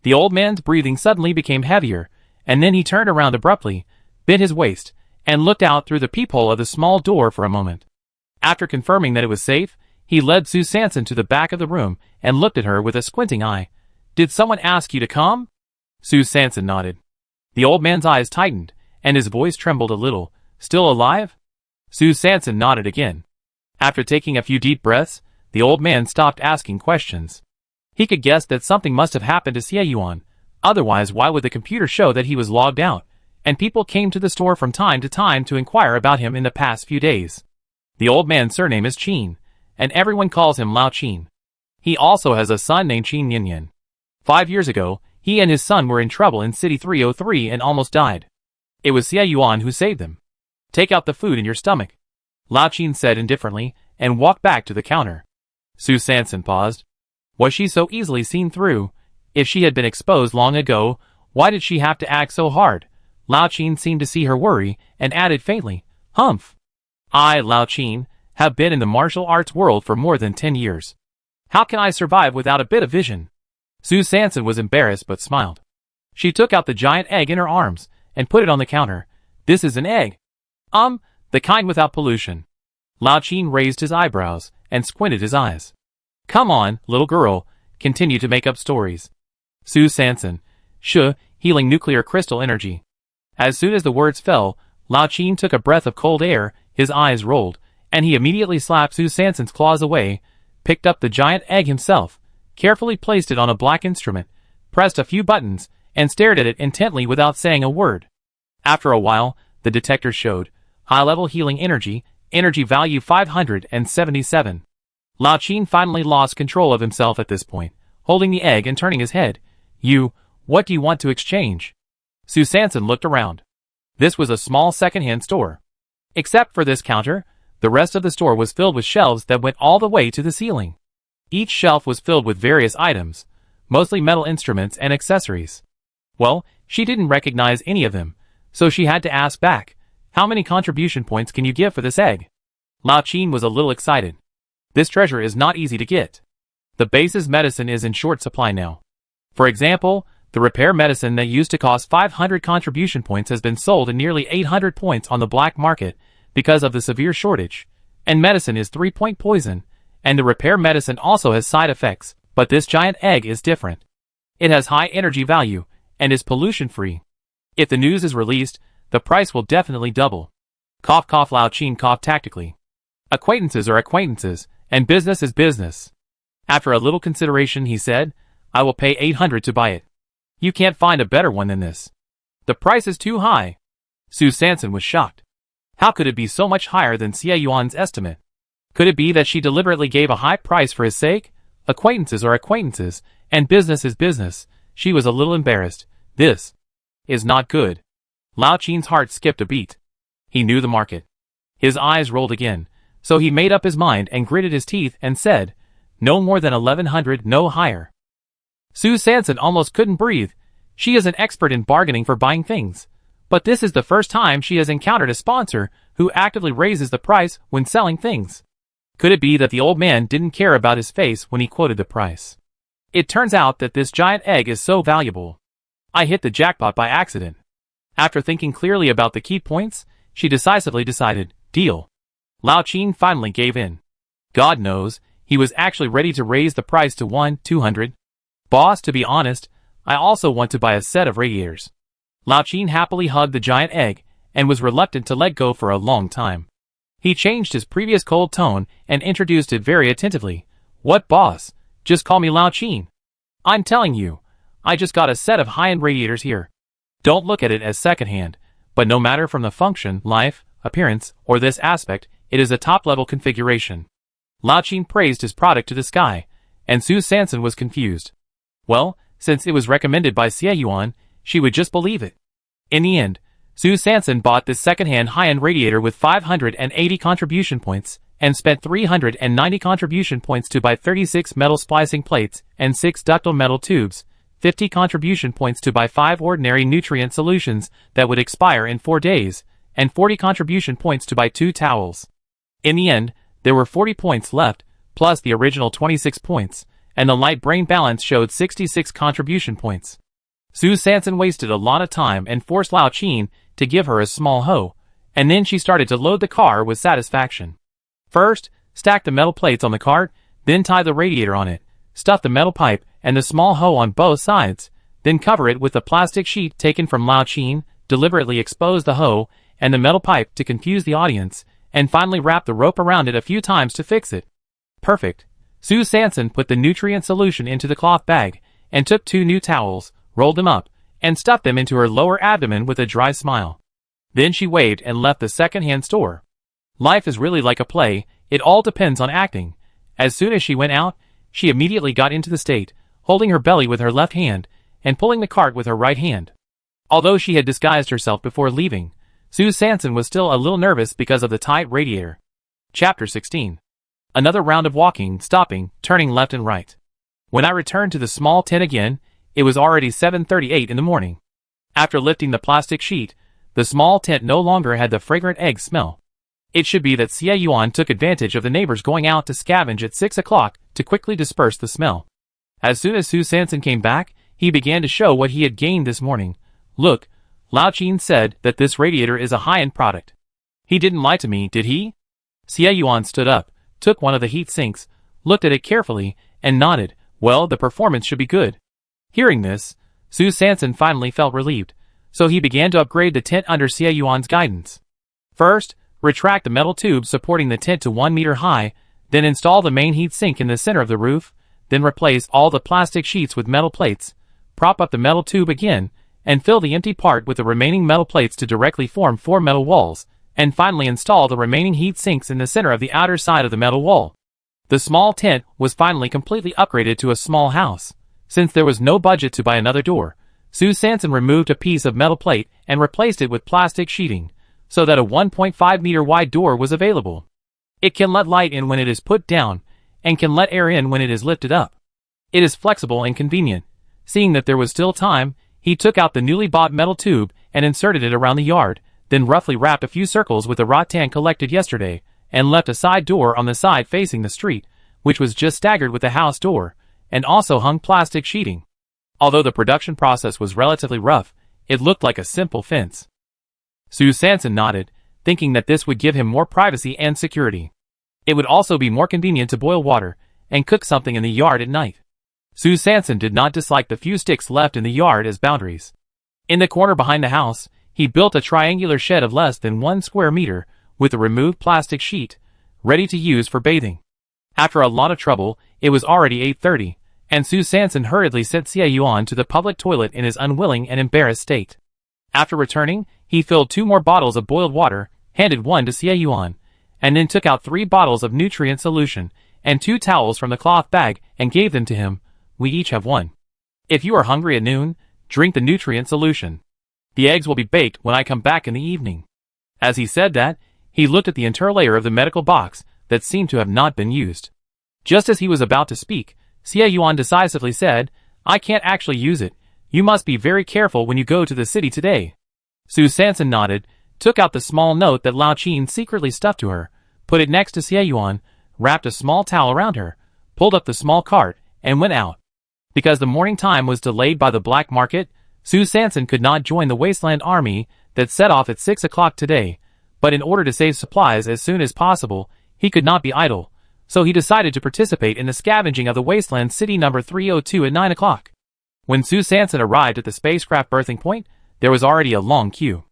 The old man's breathing suddenly became heavier, and then he turned around abruptly, bent his waist, and looked out through the peephole of the small door for a moment. After confirming that it was safe, he led Sue Sanson to the back of the room and looked at her with a squinting eye. "Did someone ask you to come?" Sue Sanson nodded. The old man's eyes tightened, and his voice trembled a little. "Still alive?" Sue Sanson nodded again. After taking a few deep breaths, The old man stopped asking questions. He could guess that something must have happened to Xie Yuan, otherwise why would the computer show that he was logged out, and people came to the store from time to time to inquire about him in the past few days. The old man's surname is Qin, and everyone calls him Lao Qin. He also has a son named Qin Yinyan. 5 years ago, he and his son were in trouble in City 303 and almost died. It was Xie Yuan who saved them. Take out the food in your stomach, Lao Qin said indifferently, and walked back to the counter. Su Sanson paused. Was she so easily seen through? If she had been exposed long ago, why did she have to act so hard? Lao Qin seemed to see her worry, and added faintly, Humph. I, Lao Qin, have been in the martial arts world for more than 10 years. How can I survive without a bit of vision? Su Sanson was embarrassed but smiled. She took out the giant egg in her arms, and put it on the counter. This is an egg. The kind without pollution. Lao Qin raised his eyebrows, and squinted his eyes. Come on, little girl, continue to make up stories. Su Sanson. Healing nuclear crystal energy. As soon as the words fell, Lao Qin took a breath of cold air, his eyes rolled, and he immediately slapped Su Sanson's claws away, picked up the giant egg himself, carefully placed it on a black instrument, pressed a few buttons, and stared at it intently without saying a word. After a while, the detector showed high-level healing energy value 577. Lao Qin finally lost control of himself at this point, holding the egg and turning his head. What do you want to exchange? Su Sanson looked around. This was a small second-hand store. Except for this counter, the rest of the store was filled with shelves that went all the way to the ceiling. Each shelf was filled with various items, mostly metal instruments and accessories. Well, she didn't recognize any of them, so she had to ask back, how many contribution points can you give for this egg? Lao Qin was a little excited. This treasure is not easy to get. The base's medicine is in short supply now. For example, the repair medicine that used to cost 500 contribution points has been sold at nearly 800 points on the black market because of the severe shortage, and medicine is 3-point poison, and the repair medicine also has side effects, but this giant egg is different. It has high energy value, and is pollution-free. If the news is released, the price will definitely double. Cough cough. Lao Qin coughed tactically. Acquaintances are acquaintances, and business is business. After a little consideration he said, I will pay 800 to buy it. You can't find a better one than this. The price is too high. Su Sanson was shocked. How could it be so much higher than Xie Yuan's estimate? Could it be that she deliberately gave a high price for his sake? Acquaintances are acquaintances, and business is business. She was a little embarrassed. This is not good. Lao Qin's heart skipped a beat. He knew the market. His eyes rolled again, so he made up his mind and gritted his teeth and said, no more than 1100, no higher. Su Sanson almost couldn't breathe. She is an expert in bargaining for buying things. But this is the first time she has encountered a sponsor who actively raises the price when selling things. Could it be that the old man didn't care about his face when he quoted the price? It turns out that this giant egg is so valuable. I hit the jackpot by accident. After thinking clearly about the key points, she decisively decided, deal. Lao Qin finally gave in. God knows, he was actually ready to raise the price to 200. Boss, to be honest, I also want to buy a set of radiators. Lao Qin happily hugged the giant egg, and was reluctant to let go for a long time. He changed his previous cold tone, and introduced it very attentively. What boss? Just call me Lao Qin. I'm telling you, I just got a set of high-end radiators here. Don't look at it as second-hand, but no matter from the function, life, appearance, or this aspect, it is a top-level configuration. Lao Qin praised his product to the sky, and Su Sanson was confused. Well, since it was recommended by Xie Yuan, she would just believe it. In the end, Su Sanson bought this second-hand high-end radiator with 580 contribution points, and spent 390 contribution points to buy 36 metal splicing plates and 6 ductile metal tubes, 50 contribution points to buy 5 ordinary nutrient solutions that would expire in 4 days, and 40 contribution points to buy 2 towels. In the end, there were 40 points left, plus the original 26 points, and the light brain balance showed 66 contribution points. Su Sanson wasted a lot of time and forced Lao Qin to give her a small hoe, and then she started to load the car with satisfaction. First, stack the metal plates on the cart, then tie the radiator on it, stuff the metal pipe and the small hoe on both sides, then cover it with a plastic sheet taken from Lao Qin, deliberately expose the hoe and the metal pipe to confuse the audience, and finally wrap the rope around it a few times to fix it. Perfect. Sue Sanson put the nutrient solution into the cloth bag, and took 2 new towels, rolled them up, and stuffed them into her lower abdomen with a dry smile. Then she waved and left the second-hand store. Life is really like a play, it all depends on acting. As soon as she went out, she immediately got into the state, holding her belly with her left hand, and pulling the cart with her right hand. Although she had disguised herself before leaving, Sue Sanson was still a little nervous because of the tight radiator. Chapter 16. Another round of walking, stopping, turning left and right. When I returned to the small tent again, it was already 7:38 in the morning. After lifting the plastic sheet, the small tent no longer had the fragrant egg smell. It should be that Xie Yuan took advantage of the neighbors going out to scavenge at 6 o'clock to quickly disperse the smell. As soon as Sue Sanson came back, he began to show what he had gained this morning. Look, Lao Qin said that this radiator is a high-end product. He didn't lie to me, did he? Xie Yuan stood up, took one of the heat sinks, looked at it carefully, and nodded. Well, the performance should be good. Hearing this, Sue Sanson finally felt relieved, so he began to upgrade the tent under Xie Yuan's guidance. First, retract the metal tube supporting the tent to 1 meter high, then install the main heat sink in the center of the roof, then replace all the plastic sheets with metal plates, prop up the metal tube again, and fill the empty part with the remaining metal plates to directly form 4 metal walls, and finally install the remaining heat sinks in the center of the outer side of the metal wall. The small tent was finally completely upgraded to a small house. Since there was no budget to buy another door, Sue Sanson removed a piece of metal plate and replaced it with plastic sheeting, so that a 1.5 meter wide door was available. It can let light in when it is put down, and can let air in when it is lifted up. It is flexible and convenient. Seeing that there was still time, he took out the newly bought metal tube and inserted it around the yard, then roughly wrapped a few circles with the rattan collected yesterday, and left a side door on the side facing the street, which was just staggered with the house door, and also hung plastic sheeting. Although the production process was relatively rough, it looked like a simple fence. Sue Sanson nodded, thinking that this would give him more privacy and security. It would also be more convenient to boil water and cook something in the yard at night. Sue Sanson did not dislike the few sticks left in the yard as boundaries. In the corner behind the house, he built a triangular shed of less than 1 square meter with a removed plastic sheet, ready to use for bathing. After a lot of trouble, it was already 8:30, and Sue Sanson hurriedly sent Xie Yuan to the public toilet in his unwilling and embarrassed state. After returning, he filled 2 more bottles of boiled water, handed one to Xie Yuan, and then took out 3 bottles of nutrient solution and 2 towels from the cloth bag and gave them to him. We each have one. If you are hungry at noon, drink the nutrient solution. The eggs will be baked when I come back in the evening. As he said that, he looked at the interlayer of the medical box that seemed to have not been used. Just as he was about to speak, Xie Yuan decisively said, I can't actually use it. You must be very careful when you go to the city today. Sue Sanson nodded, took out the small note that Lao Qin secretly stuffed to her, put it next to Xie Yuan, wrapped a small towel around her, pulled up the small cart, and went out. Because the morning time was delayed by the black market, Sue Sanson could not join the Wasteland army that set off at 6 o'clock today, but in order to save supplies as soon as possible, he could not be idle, so he decided to participate in the scavenging of the Wasteland City number 302 at 9 o'clock. When Sue Sanson arrived at the spacecraft berthing point, there was already a long queue.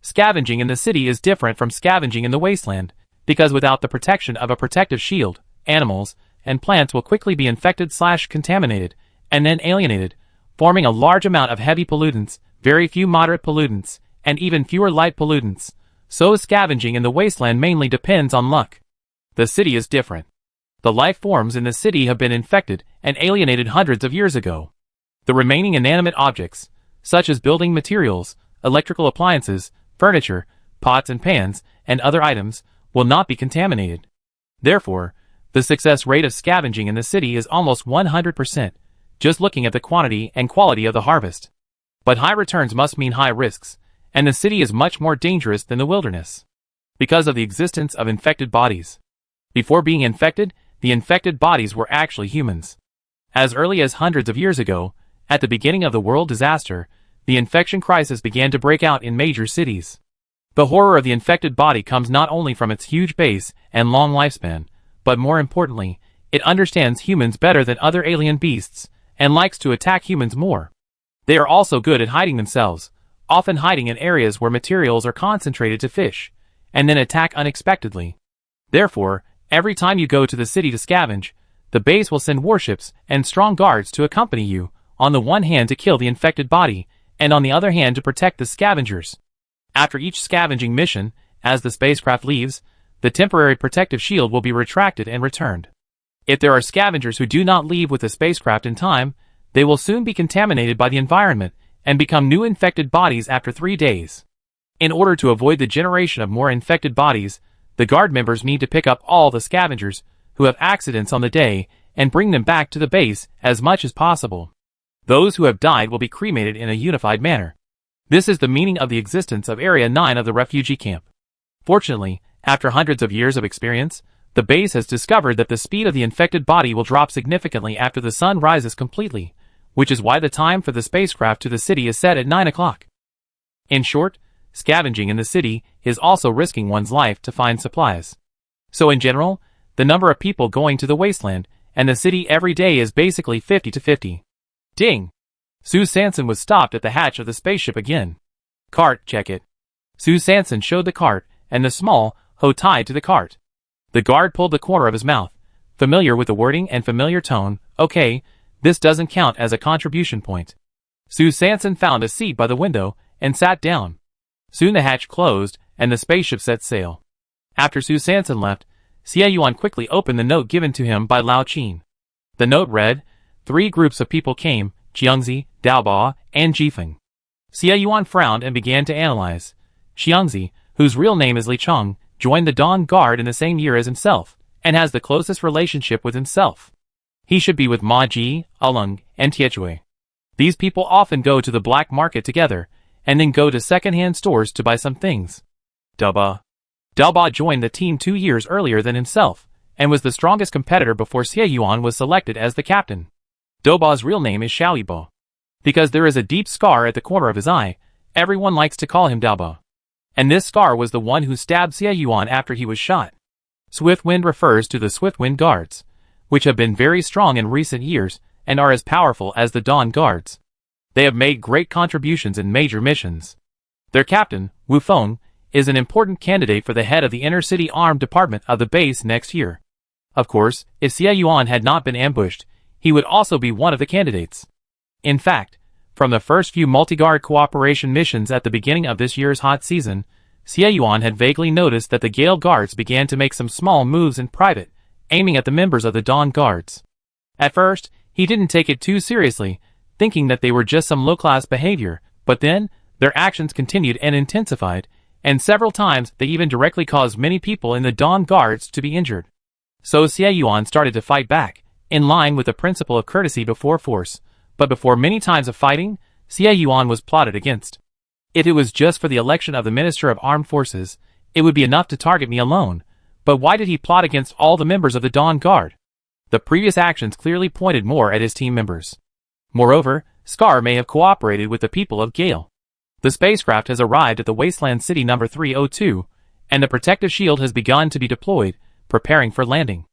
Scavenging in the city is different from scavenging in the Wasteland, because without the protection of a protective shield, animals and plants will quickly be infected/contaminated, and then alienated, forming a large amount of heavy pollutants, very few moderate pollutants, and even fewer light pollutants. So scavenging in the Wasteland mainly depends on luck. The city is different. The life forms in the city have been infected and alienated hundreds of years ago. The remaining inanimate objects, such as building materials, electrical appliances, furniture, pots and pans, and other items, will not be contaminated. Therefore, the success rate of scavenging in the city is almost 100%, just looking at the quantity and quality of the harvest. But high returns must mean high risks, and the city is much more dangerous than the wilderness, because of the existence of infected bodies. Before being infected, the infected bodies were actually humans. As early as hundreds of years ago, at the beginning of the world disaster, the infection crisis began to break out in major cities. The horror of the infected body comes not only from its huge base and long lifespan, but more importantly, it understands humans better than other alien beasts, and likes to attack humans more. They are also good at hiding themselves, often hiding in areas where materials are concentrated to fish, and then attack unexpectedly. Therefore, every time you go to the city to scavenge, the base will send warships and strong guards to accompany you, on the one hand to kill the infected body, and on the other hand to protect the scavengers. After each scavenging mission, as the spacecraft leaves, the temporary protective shield will be retracted and returned. If there are scavengers who do not leave with the spacecraft in time, they will soon be contaminated by the environment and become new infected bodies after 3 days. In order to avoid the generation of more infected bodies, the guard members need to pick up all the scavengers who have accidents on the day and bring them back to the base as much as possible. Those who have died will be cremated in a unified manner. This is the meaning of the existence of Area 9 of the refugee camp. Fortunately, after hundreds of years of experience, the base has discovered that the speed of the infected body will drop significantly after the sun rises completely, which is why the time for the spacecraft to the city is set at 9 o'clock. In short, scavenging in the city is also risking one's life to find supplies. So in general, the number of people going to the Wasteland and the city every day is basically 50 to 50. Ding! Sue Sanson was stopped at the hatch of the spaceship again. Cart, check it. Sue Sanson showed the cart and the small hoe tied to the cart. The guard pulled the corner of his mouth, familiar with the wording and familiar tone. Okay, this doesn't count as a contribution point. Sue Sanson found a seat by the window and sat down. Soon the hatch closed and the spaceship set sail. After Sue Sanson left, Xie Yuan quickly opened the note given to him by Lao Qin. The note read, 3 groups of people came, Xiangzi, Daoba, and Jifeng. Xie Yuan frowned and began to analyze. Xiangzi, whose real name is Li Cheng, joined the Dawn Guard in the same year as himself, and has the closest relationship with himself. He should be with Ma Ji, Alung, and Tietue. These people often go to the black market together, and then go to second-hand stores to buy some things. Daoba joined the team 2 years earlier than himself, and was the strongest competitor before Xie Yuan was selected as the captain. Daoba's real name is Xiaoyibo. Because there is a deep scar at the corner of his eye, everyone likes to call him Daoba. And this scar was the one who stabbed Xie Yuan after he was shot. Swiftwind refers to the Swiftwind Guards, which have been very strong in recent years and are as powerful as the Dawn Guards. They have made great contributions in major missions. Their captain, Wu Feng, is an important candidate for the head of the inner-city armed department of the base next year. Of course, if Xie Yuan had not been ambushed, he would also be one of the candidates. In fact, from the first few multi-guard cooperation missions at the beginning of this year's hot season, Xie Yuan had vaguely noticed that the Gale Guards began to make some small moves in private, aiming at the members of the Dawn Guards. At first, he didn't take it too seriously, thinking that they were just some low-class behavior, but then, their actions continued and intensified, and several times they even directly caused many people in the Dawn Guards to be injured. So Xie Yuan started to fight back, in line with the principle of courtesy before force, but before many times of fighting, Xie Yuan was plotted against. If it was just for the election of the Minister of Armed Forces, it would be enough to target me alone, but why did he plot against all the members of the Dawn Guard? The previous actions clearly pointed more at his team members. Moreover, Scar may have cooperated with the people of Gale. The spacecraft has arrived at the Wasteland City number 302, and the protective shield has begun to be deployed, preparing for landing.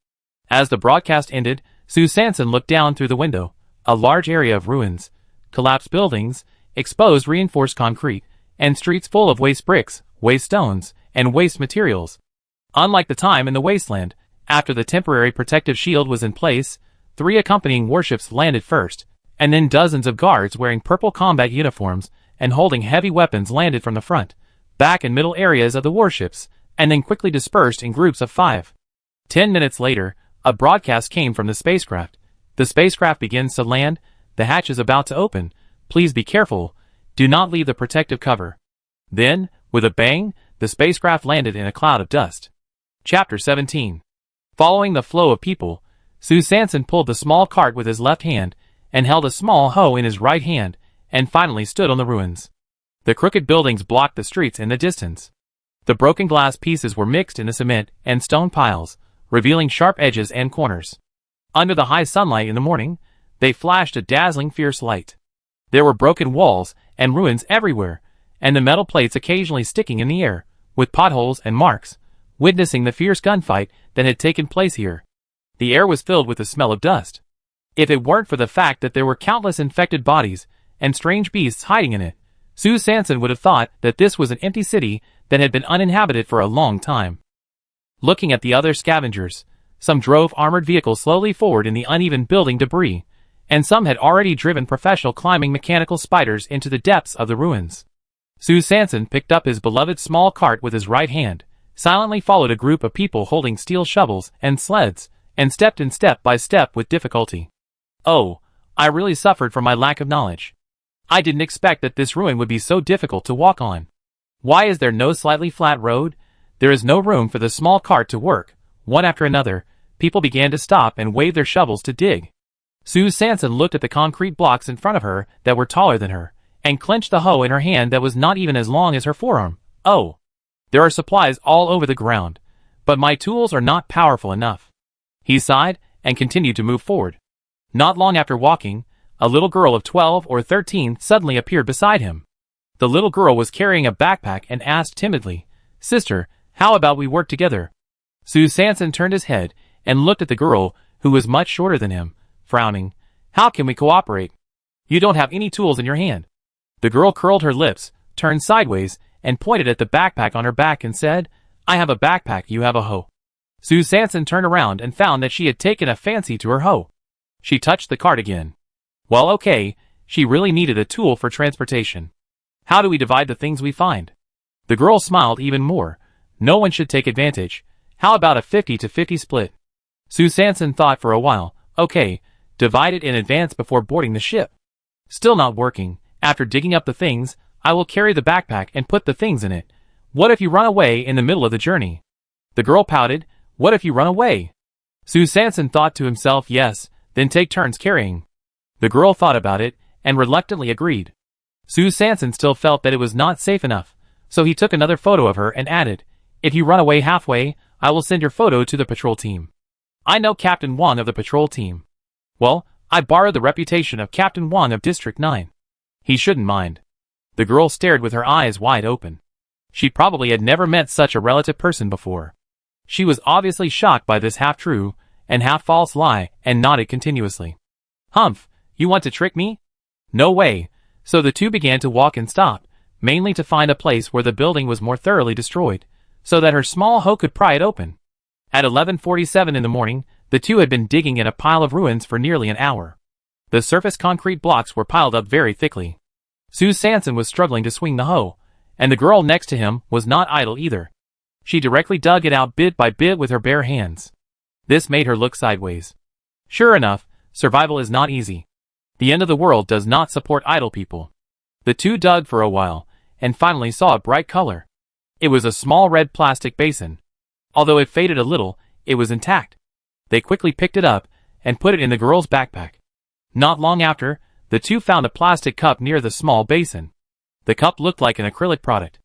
As the broadcast ended, Sue Sanson looked down through the window. A large area of ruins, collapsed buildings, exposed reinforced concrete, and streets full of waste bricks, waste stones, and waste materials. Unlike the time in the Wasteland, after the temporary protective shield was in place, 3 accompanying warships landed first, and then dozens of guards wearing purple combat uniforms and holding heavy weapons landed from the front, back and middle areas of the warships, and then quickly dispersed in groups of 5. 10 minutes later, a broadcast came from the spacecraft. The spacecraft begins to land, the hatch is about to open, please be careful, do not leave the protective cover. Then, with a bang, the spacecraft landed in a cloud of dust. Chapter 17. Following the flow of people, Sue Sanson pulled the small cart with his left hand, and held a small hoe in his right hand, and finally stood on the ruins. The crooked buildings blocked the streets in the distance. The broken glass pieces were mixed in the cement and stone piles, revealing sharp edges and corners. Under the high sunlight in the morning, they flashed a dazzling fierce light. There were broken walls and ruins everywhere, and the metal plates occasionally sticking in the air, with potholes and marks, witnessing the fierce gunfight that had taken place here. The air was filled with the smell of dust. If it weren't for the fact that there were countless infected bodies and strange beasts hiding in it, Sue Sanson would have thought that this was an empty city that had been uninhabited for a long time. Looking at the other scavengers, Some drove armored vehicles slowly forward in the uneven building debris, and some had already driven professional climbing mechanical spiders into the depths of the ruins. Sue Sanson picked up his beloved small cart with his right hand, silently followed a group of people holding steel shovels and sleds, and stepped in step by step with difficulty. Oh, I really suffered from my lack of knowledge. I didn't expect that this ruin would be so difficult to walk on. Why is there no slightly flat road? There is no room for the small cart to work. One after another, people began to stop and wave their shovels to dig. Sue Sanson looked at the concrete blocks in front of her that were taller than her, and clenched the hoe in her hand that was not even as long as her forearm. Oh! There are supplies all over the ground, but my tools are not powerful enough. He sighed, and continued to move forward. Not long after walking, a little girl of 12 or 13 suddenly appeared beside him. The little girl was carrying a backpack and asked timidly, "Sister, how about we work together?" Sue Sanson turned his head and looked at the girl, who was much shorter than him, frowning. "How can we cooperate? You don't have any tools in your hand." The girl curled her lips, turned sideways, and pointed at the backpack on her back and said, "I have a backpack, you have a hoe." Sue Sanson turned around and found that she had taken a fancy to her hoe. She touched the cart again. Well, okay, she really needed a tool for transportation. How do we divide the things we find? The girl smiled even more. No one should take advantage. How about a 50-50 split? Sue Sanson thought for a while. Okay, divide it in advance before boarding the ship. Still not working. After digging up the things, I will carry the backpack and put the things in it. What if you run away in the middle of the journey? The girl pouted. What if you run away? Sue Sanson thought to himself, yes, then take turns carrying. The girl thought about it, and reluctantly agreed. Sue Sanson still felt that it was not safe enough, so he took another photo of her and added, "If you run away halfway, I will send your photo to the patrol team. I know Captain Wang of the patrol team. Well, I borrowed the reputation of Captain Wang of District 9. He shouldn't mind." The girl stared with her eyes wide open. She probably had never met such a relative person before. She was obviously shocked by this half-true and half-false lie and nodded continuously. "Humph, you want to trick me? No way." So the two began to walk and stop, mainly to find a place where the building was more thoroughly destroyed, so that her small hoe could pry it open. At 11:47 in the morning, the two had been digging in a pile of ruins for nearly an hour. The surface concrete blocks were piled up very thickly. Sue Sanson was struggling to swing the hoe, and the girl next to him was not idle either. She directly dug it out bit by bit with her bare hands. This made her look sideways. Sure enough, survival is not easy. The end of the world does not support idle people. The two dug for a while, and finally saw a bright color. It was a small red plastic basin. Although it faded a little, it was intact. They quickly picked it up, and put it in the girl's backpack. Not long after, the two found a plastic cup near the small basin. The cup looked like an acrylic product.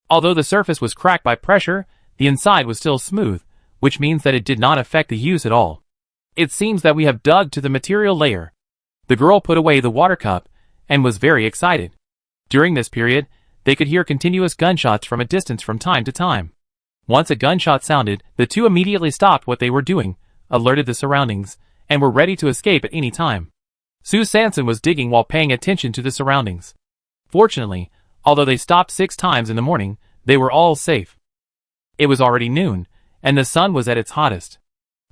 Although the surface was cracked by pressure, the inside was still smooth, which means that it did not affect the use at all. It seems that we have dug to the material layer. The girl put away the water cup, and was very excited. During this period, they could hear continuous gunshots from a distance from time to time. Once a gunshot sounded, the two immediately stopped what they were doing, alerted the surroundings, and were ready to escape at any time. Sue Sanson was digging while paying attention to the surroundings. Fortunately, although they stopped 6 times in the morning, they were all safe. It was already noon, and the sun was at its hottest.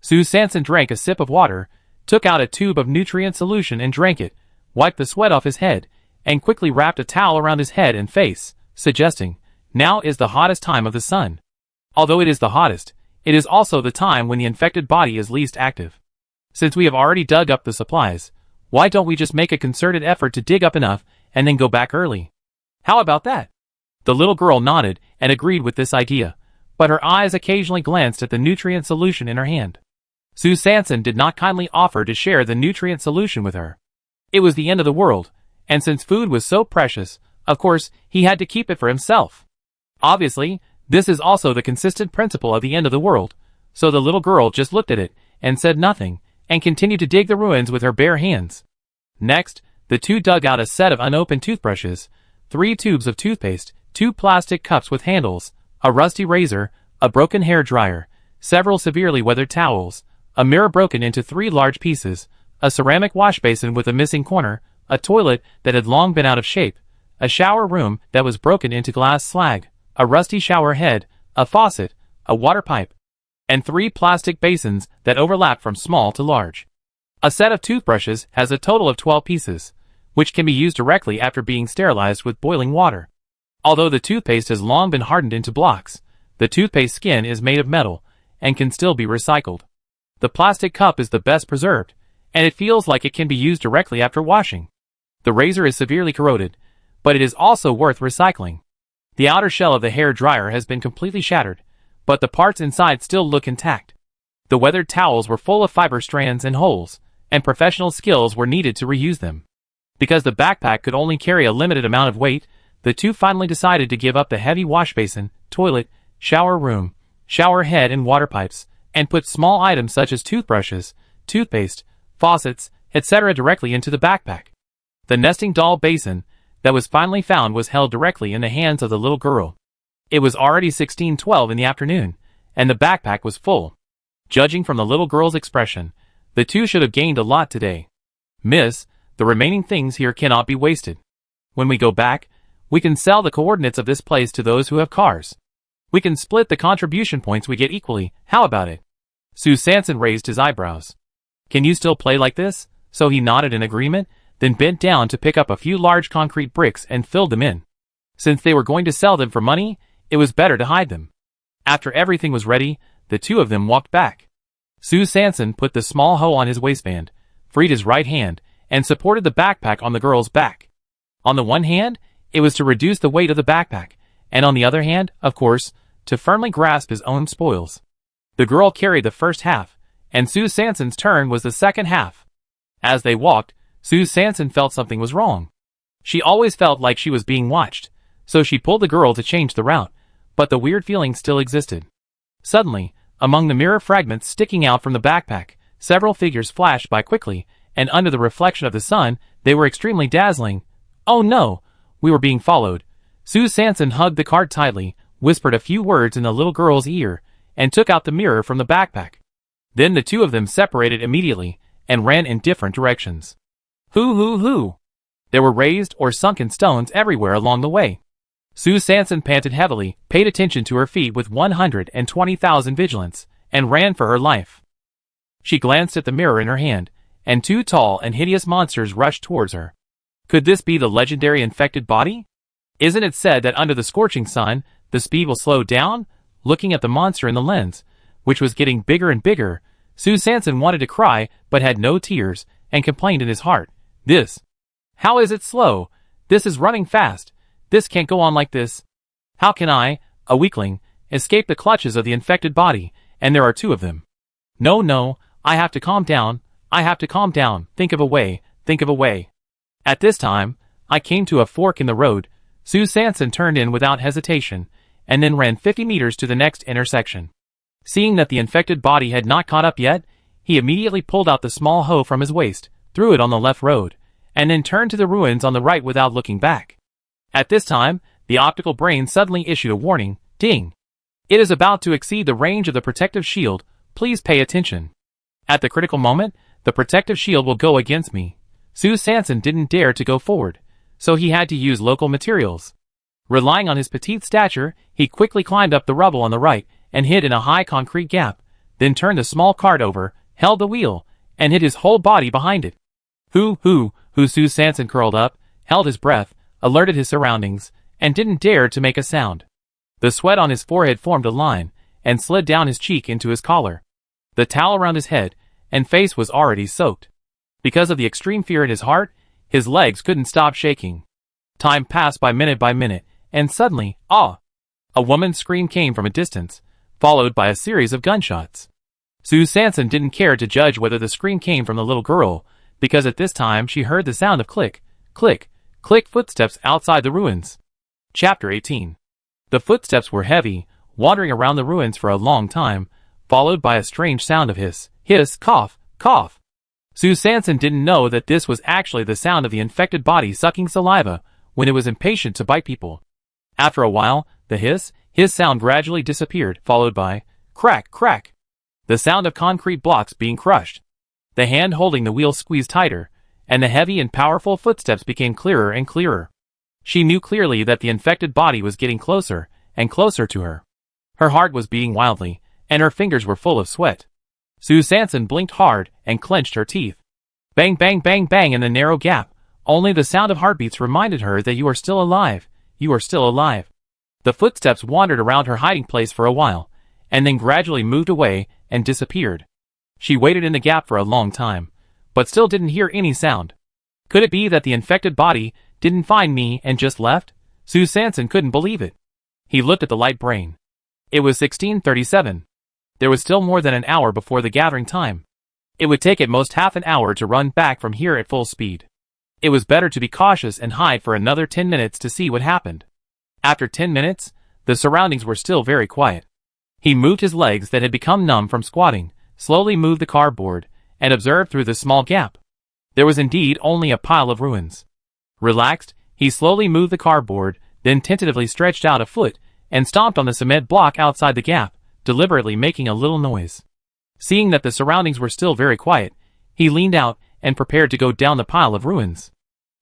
Sue Sanson drank a sip of water, took out a tube of nutrient solution and drank it, wiped the sweat off his head, and quickly wrapped a towel around his head and face, suggesting, "Now is the hottest time of the sun." Although it is the hottest, it is also the time when the infected body is least active. Since we have already dug up the supplies, why don't we just make a concerted effort to dig up enough and then go back early? How about that? The little girl nodded and agreed with this idea, but her eyes occasionally glanced at the nutrient solution in her hand. Sue Sanson did not kindly offer to share the nutrient solution with her. It was the end of the world, and since food was so precious, of course, he had to keep it for himself. Obviously, this is also the consistent principle of the end of the world, so the little girl just looked at it, and said nothing, and continued to dig the ruins with her bare hands. Next, the two dug out a set of unopened toothbrushes, 3 tubes of toothpaste, 2 plastic cups with handles, a rusty razor, a broken hair dryer, several severely weathered towels, a mirror broken into 3 large pieces, a ceramic wash basin with a missing corner, a toilet that had long been out of shape, a shower room that was broken into glass slag, a rusty shower head, a faucet, a water pipe. and 3 plastic basins that overlap from small to large. A set of toothbrushes has a total of 12 pieces, which can be used directly after being sterilized with boiling water. Although the toothpaste has long been hardened into blocks, the toothpaste skin is made of metal and can still be recycled. The plastic cup is the best preserved, and it feels like it can be used directly after washing. The razor is severely corroded, but it is also worth recycling. The outer shell of the hair dryer has been completely shattered, but the parts inside still look intact. The weathered towels were full of fiber strands and holes, and professional skills were needed to reuse them. Because the backpack could only carry a limited amount of weight, the two finally decided to give up the heavy wash basin, toilet, shower room, shower head and water pipes, and put small items such as toothbrushes, toothpaste, faucets, etc. directly into the backpack. The nesting doll basin that was finally found was held directly in the hands of the little girl. It was already 16:12 in the afternoon, and the backpack was full. Judging from the little girl's expression, the two should have gained a lot today. Miss, the remaining things here cannot be wasted. When we go back, we can sell the coordinates of this place to those who have cars. We can split the contribution points we get equally, how about it? Sue Sanson raised his eyebrows. Can you still play like this? So he nodded in agreement, then bent down to pick up a few large concrete bricks and filled them in. Since they were going to sell them for money, it was better to hide them. After everything was ready, the two of them walked back. Sue Sanson put the small hoe on his waistband, freed his right hand, and supported the backpack on the girl's back. On the one hand, it was to reduce the weight of the backpack, and on the other hand, of course, to firmly grasp his own spoils. The girl carried the first half, and Sue Sanson's turn was the second half. As they walked, Sue Sanson felt something was wrong. She always felt like she was being watched, so she pulled the girl to change the route, but the weird feeling still existed. Suddenly, among the mirror fragments sticking out from the backpack, several figures flashed by quickly, and under the reflection of the sun, they were extremely dazzling. Oh no! We were being followed. Sue Sanson hugged the cart tightly, whispered a few words in the little girl's ear, and took out the mirror from the backpack. Then the two of them separated immediately, and ran in different directions. Hoo! There were raised or sunken stones everywhere along the way. Sue Sanson panted heavily, paid attention to her feet with 120,000 vigilance, and ran for her life. She glanced at the mirror in her hand, and 2 tall and hideous monsters rushed towards her. Could this be the legendary infected body? Isn't it said that under the scorching sun, the speed will slow down? Looking at the monster in the lens, which was getting bigger and bigger, Sue Sanson wanted to cry, but had no tears, and complained in his heart. How is it slow? This is running fast. This can't go on like this. How can I, a weakling, escape the clutches of the infected body, and there are 2 of them? No, I have to calm down. Think of a way. At this time, I came to a fork in the road. Sue Sanson turned in without hesitation, and then ran 50 meters to the next intersection. Seeing that the infected body had not caught up yet, he immediately pulled out the small hoe from his waist, threw it on the left road, and then turned to the ruins on the right without looking back. At this time, the optical brain suddenly issued a warning, ding. It is about to exceed the range of the protective shield, please pay attention. At the critical moment, the protective shield will go against me. Sue Sanson didn't dare to go forward, so he had to use local materials. Relying on his petite stature, he quickly climbed up the rubble on the right and hid in a high concrete gap, then turned the small cart over, held the wheel, and hid his whole body behind it. Hoo! Sue Sanson curled up, held his breath, alerted his surroundings, and didn't dare to make a sound. The sweat on his forehead formed a line, and slid down his cheek into his collar. The towel around his head and face was already soaked. Because of the extreme fear in his heart, his legs couldn't stop shaking. Time passed by minute, and suddenly, a woman's scream came from a distance, followed by a series of gunshots. Sue Sanson didn't care to judge whether the scream came from the little girl, because at this time she heard the sound of click footsteps outside the ruins. Chapter 18. The footsteps were heavy, wandering around the ruins for a long time, followed by a strange sound of hiss, cough. Sue Sanson didn't know that this was actually the sound of the infected body sucking saliva when it was impatient to bite people. After a while, the hiss sound gradually disappeared, followed by crack, the sound of concrete blocks being crushed. The hand holding the wheel squeezed tighter, and the heavy and powerful footsteps became clearer and clearer. She knew clearly that the infected body was getting closer and closer to her. Her heart was beating wildly, and her fingers were full of sweat. Sue Sanson blinked hard and clenched her teeth. Bang, bang, bang, bang in the narrow gap. Only the sound of heartbeats reminded her that you are still alive. You are still alive. The footsteps wandered around her hiding place for a while, and then gradually moved away and disappeared. She waited in the gap for a long time, but still didn't hear any sound. Could it be that the infected body didn't find me and just left? Sue Sanson couldn't believe it. He looked at the light brain. It was 16:37. There was still more than an hour before the gathering time. It would take at most half an hour to run back from here at full speed. It was better to be cautious and hide for another 10 minutes to see what happened. After 10 minutes, the surroundings were still very quiet. He moved his legs that had become numb from squatting, slowly moved the cardboard, and observed through the small gap. There was indeed only a pile of ruins. Relaxed, he slowly moved the cardboard, then tentatively stretched out a foot, and stomped on the cement block outside the gap, deliberately making a little noise. Seeing that the surroundings were still very quiet, he leaned out and prepared to go down the pile of ruins.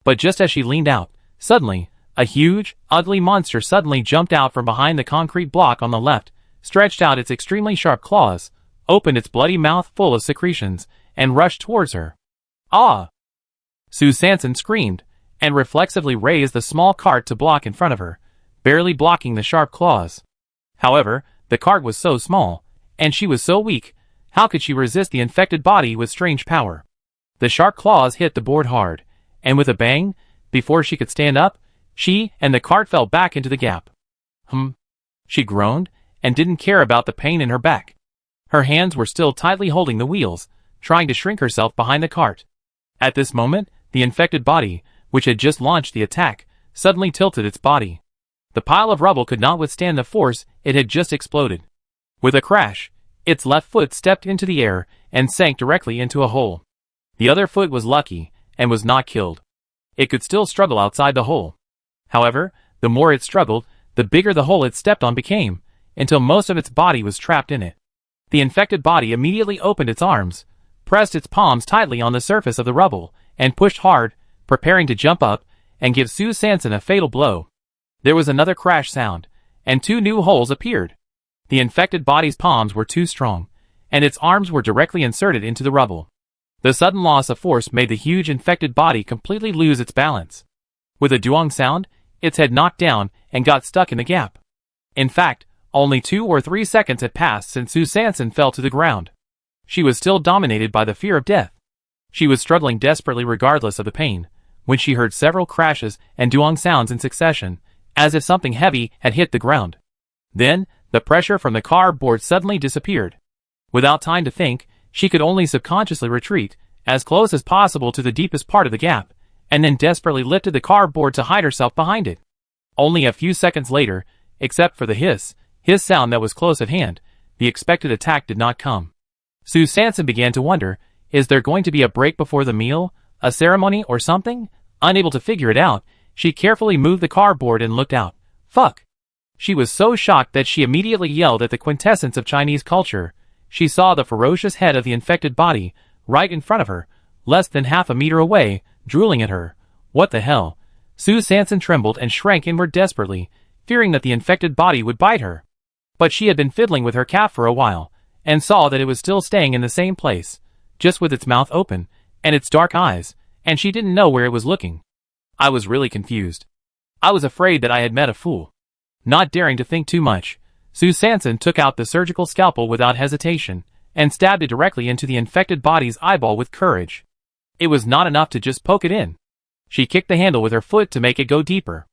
But just as she leaned out, suddenly, a huge, ugly monster suddenly jumped out from behind the concrete block on the left, stretched out its extremely sharp claws, opened its bloody mouth full of secretions, and rushed towards her. Ah! Sue Sanson screamed, and reflexively raised the small cart to block in front of her, barely blocking the sharp claws. However, the cart was so small, and she was so weak, how could she resist the infected body with strange power? The sharp claws hit the board hard, and with a bang, before she could stand up, she and the cart fell back into the gap. She groaned, and didn't care about the pain in her back. Her hands were still tightly holding the wheels, trying to shrink herself behind the cart. At this moment, the infected body, which had just launched the attack, suddenly tilted its body. The pile of rubble could not withstand the force it had just exploded. With a crash, its left foot stepped into the air and sank directly into a hole. The other foot was lucky, and was not killed. It could still struggle outside the hole. However, the more it struggled, the bigger the hole it stepped on became, until most of its body was trapped in it. The infected body immediately opened its arms, pressed its palms tightly on the surface of the rubble, and pushed hard, preparing to jump up and give Sue Sanson a fatal blow. There was another crash sound, and 2 new holes appeared. The infected body's palms were too strong, and its arms were directly inserted into the rubble. The sudden loss of force made the huge infected body completely lose its balance. With a duong sound, its head knocked down and got stuck in the gap. In fact, only 2 or 3 seconds had passed since Sue Sanson fell to the ground. She was still dominated by the fear of death. She was struggling desperately regardless of the pain, when she heard several crashes and duong sounds in succession, as if something heavy had hit the ground. Then, the pressure from the cardboard suddenly disappeared. Without time to think, she could only subconsciously retreat, as close as possible to the deepest part of the gap, and then desperately lifted the cardboard to hide herself behind it. Only a few seconds later, except for the hiss sound that was close at hand, the expected attack did not come. Sue Sanson began to wonder, is there going to be a break before the meal, a ceremony or something? Unable to figure it out, she carefully moved the cardboard and looked out. Fuck! She was so shocked that she immediately yelled at the quintessence of Chinese culture. She saw the ferocious head of the infected body, right in front of her, less than half a meter away, drooling at her. What the hell? Sue Sanson trembled and shrank inward desperately, fearing that the infected body would bite her. But she had been fiddling with her calf for a while, and saw that it was still staying in the same place, just with its mouth open, and its dark eyes, and she didn't know where it was looking. I was really confused. I was afraid that I had met a fool. Not daring to think too much, Sue Sanson took out the surgical scalpel without hesitation, and stabbed it directly into the infected body's eyeball with courage. It was not enough to just poke it in. She kicked the handle with her foot to make it go deeper.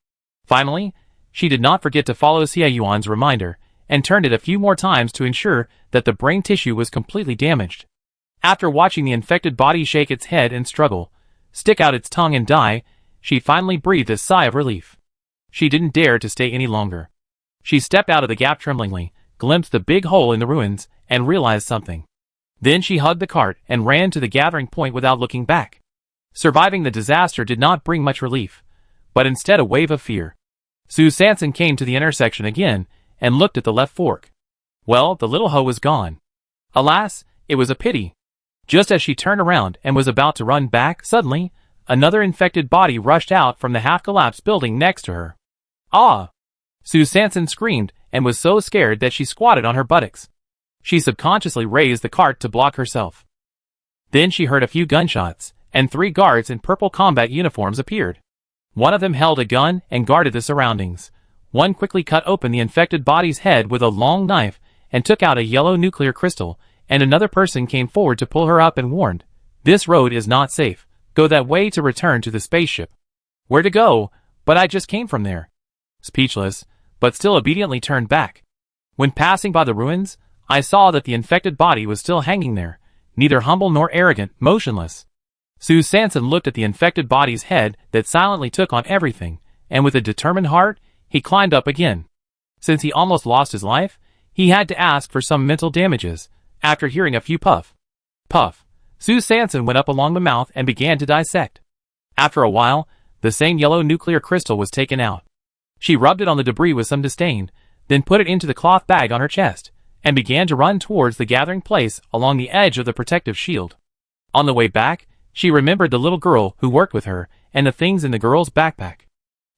Finally, she did not forget to follow Xie Yuan's reminder, and turned it a few more times to ensure that the brain tissue was completely damaged. After watching the infected body shake its head and struggle, stick out its tongue and die, she finally breathed a sigh of relief. She didn't dare to stay any longer. She stepped out of the gap tremblingly, glimpsed the big hole in the ruins, and realized something. Then she hugged the cart and ran to the gathering point without looking back. Surviving the disaster did not bring much relief, but instead a wave of fear. Sue Sanson came to the intersection again, and looked at the left fork. Well, the little hoe was gone. Alas, it was a pity. Just as she turned around and was about to run back, suddenly, another infected body rushed out from the half-collapsed building next to her. Ah! Sue Sanson screamed and was so scared that she squatted on her buttocks. She subconsciously raised the cart to block herself. Then she heard a few gunshots, and 3 guards in purple combat uniforms appeared. One of them held a gun and guarded the surroundings. One quickly cut open the infected body's head with a long knife and took out a yellow nuclear crystal, and another person came forward to pull her up and warned, "This road is not safe. Go that way to return to the spaceship." "Where to go? But I just came from there." Speechless, but still obediently turned back. When passing by the ruins, I saw that the infected body was still hanging there, neither humble nor arrogant, motionless. Sue Sanson looked at the infected body's head that silently took on everything, and with a determined heart, he climbed up again. Since he almost lost his life, he had to ask for some mental damages. After hearing a few puff, Sue Sanson went up along the mouth and began to dissect. After a while, the same yellow nuclear crystal was taken out. She rubbed it on the debris with some disdain, then put it into the cloth bag on her chest, and began to run towards the gathering place along the edge of the protective shield. On the way back, she remembered the little girl who worked with her and the things in the girl's backpack.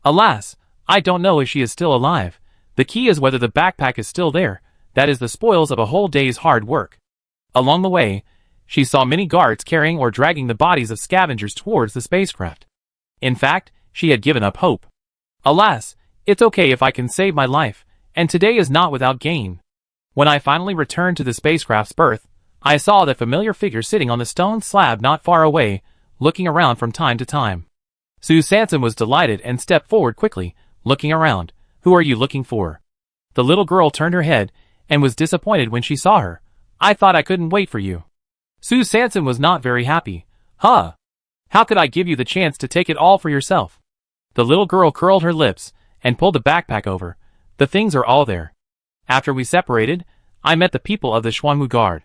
Alas, I don't know if she is still alive. The key is whether the backpack is still there. That is the spoils of a whole day's hard work. Along the way, she saw many guards carrying or dragging the bodies of scavengers towards the spacecraft. In fact, she had given up hope. Alas, it's okay if I can save my life, and today is not without gain. When I finally returned to the spacecraft's berth, I saw the familiar figure sitting on the stone slab not far away, looking around from time to time. Sue Sanson was delighted and stepped forward quickly, looking around. "Who are you looking for?" The little girl turned her head, and was disappointed when she saw her. "I thought I couldn't wait for you." Sue Sanson was not very happy. "Huh? How could I give you the chance to take it all for yourself?" The little girl curled her lips, and pulled the backpack over. "The things are all there. After we separated, I met the people of the Xuanwu Guard."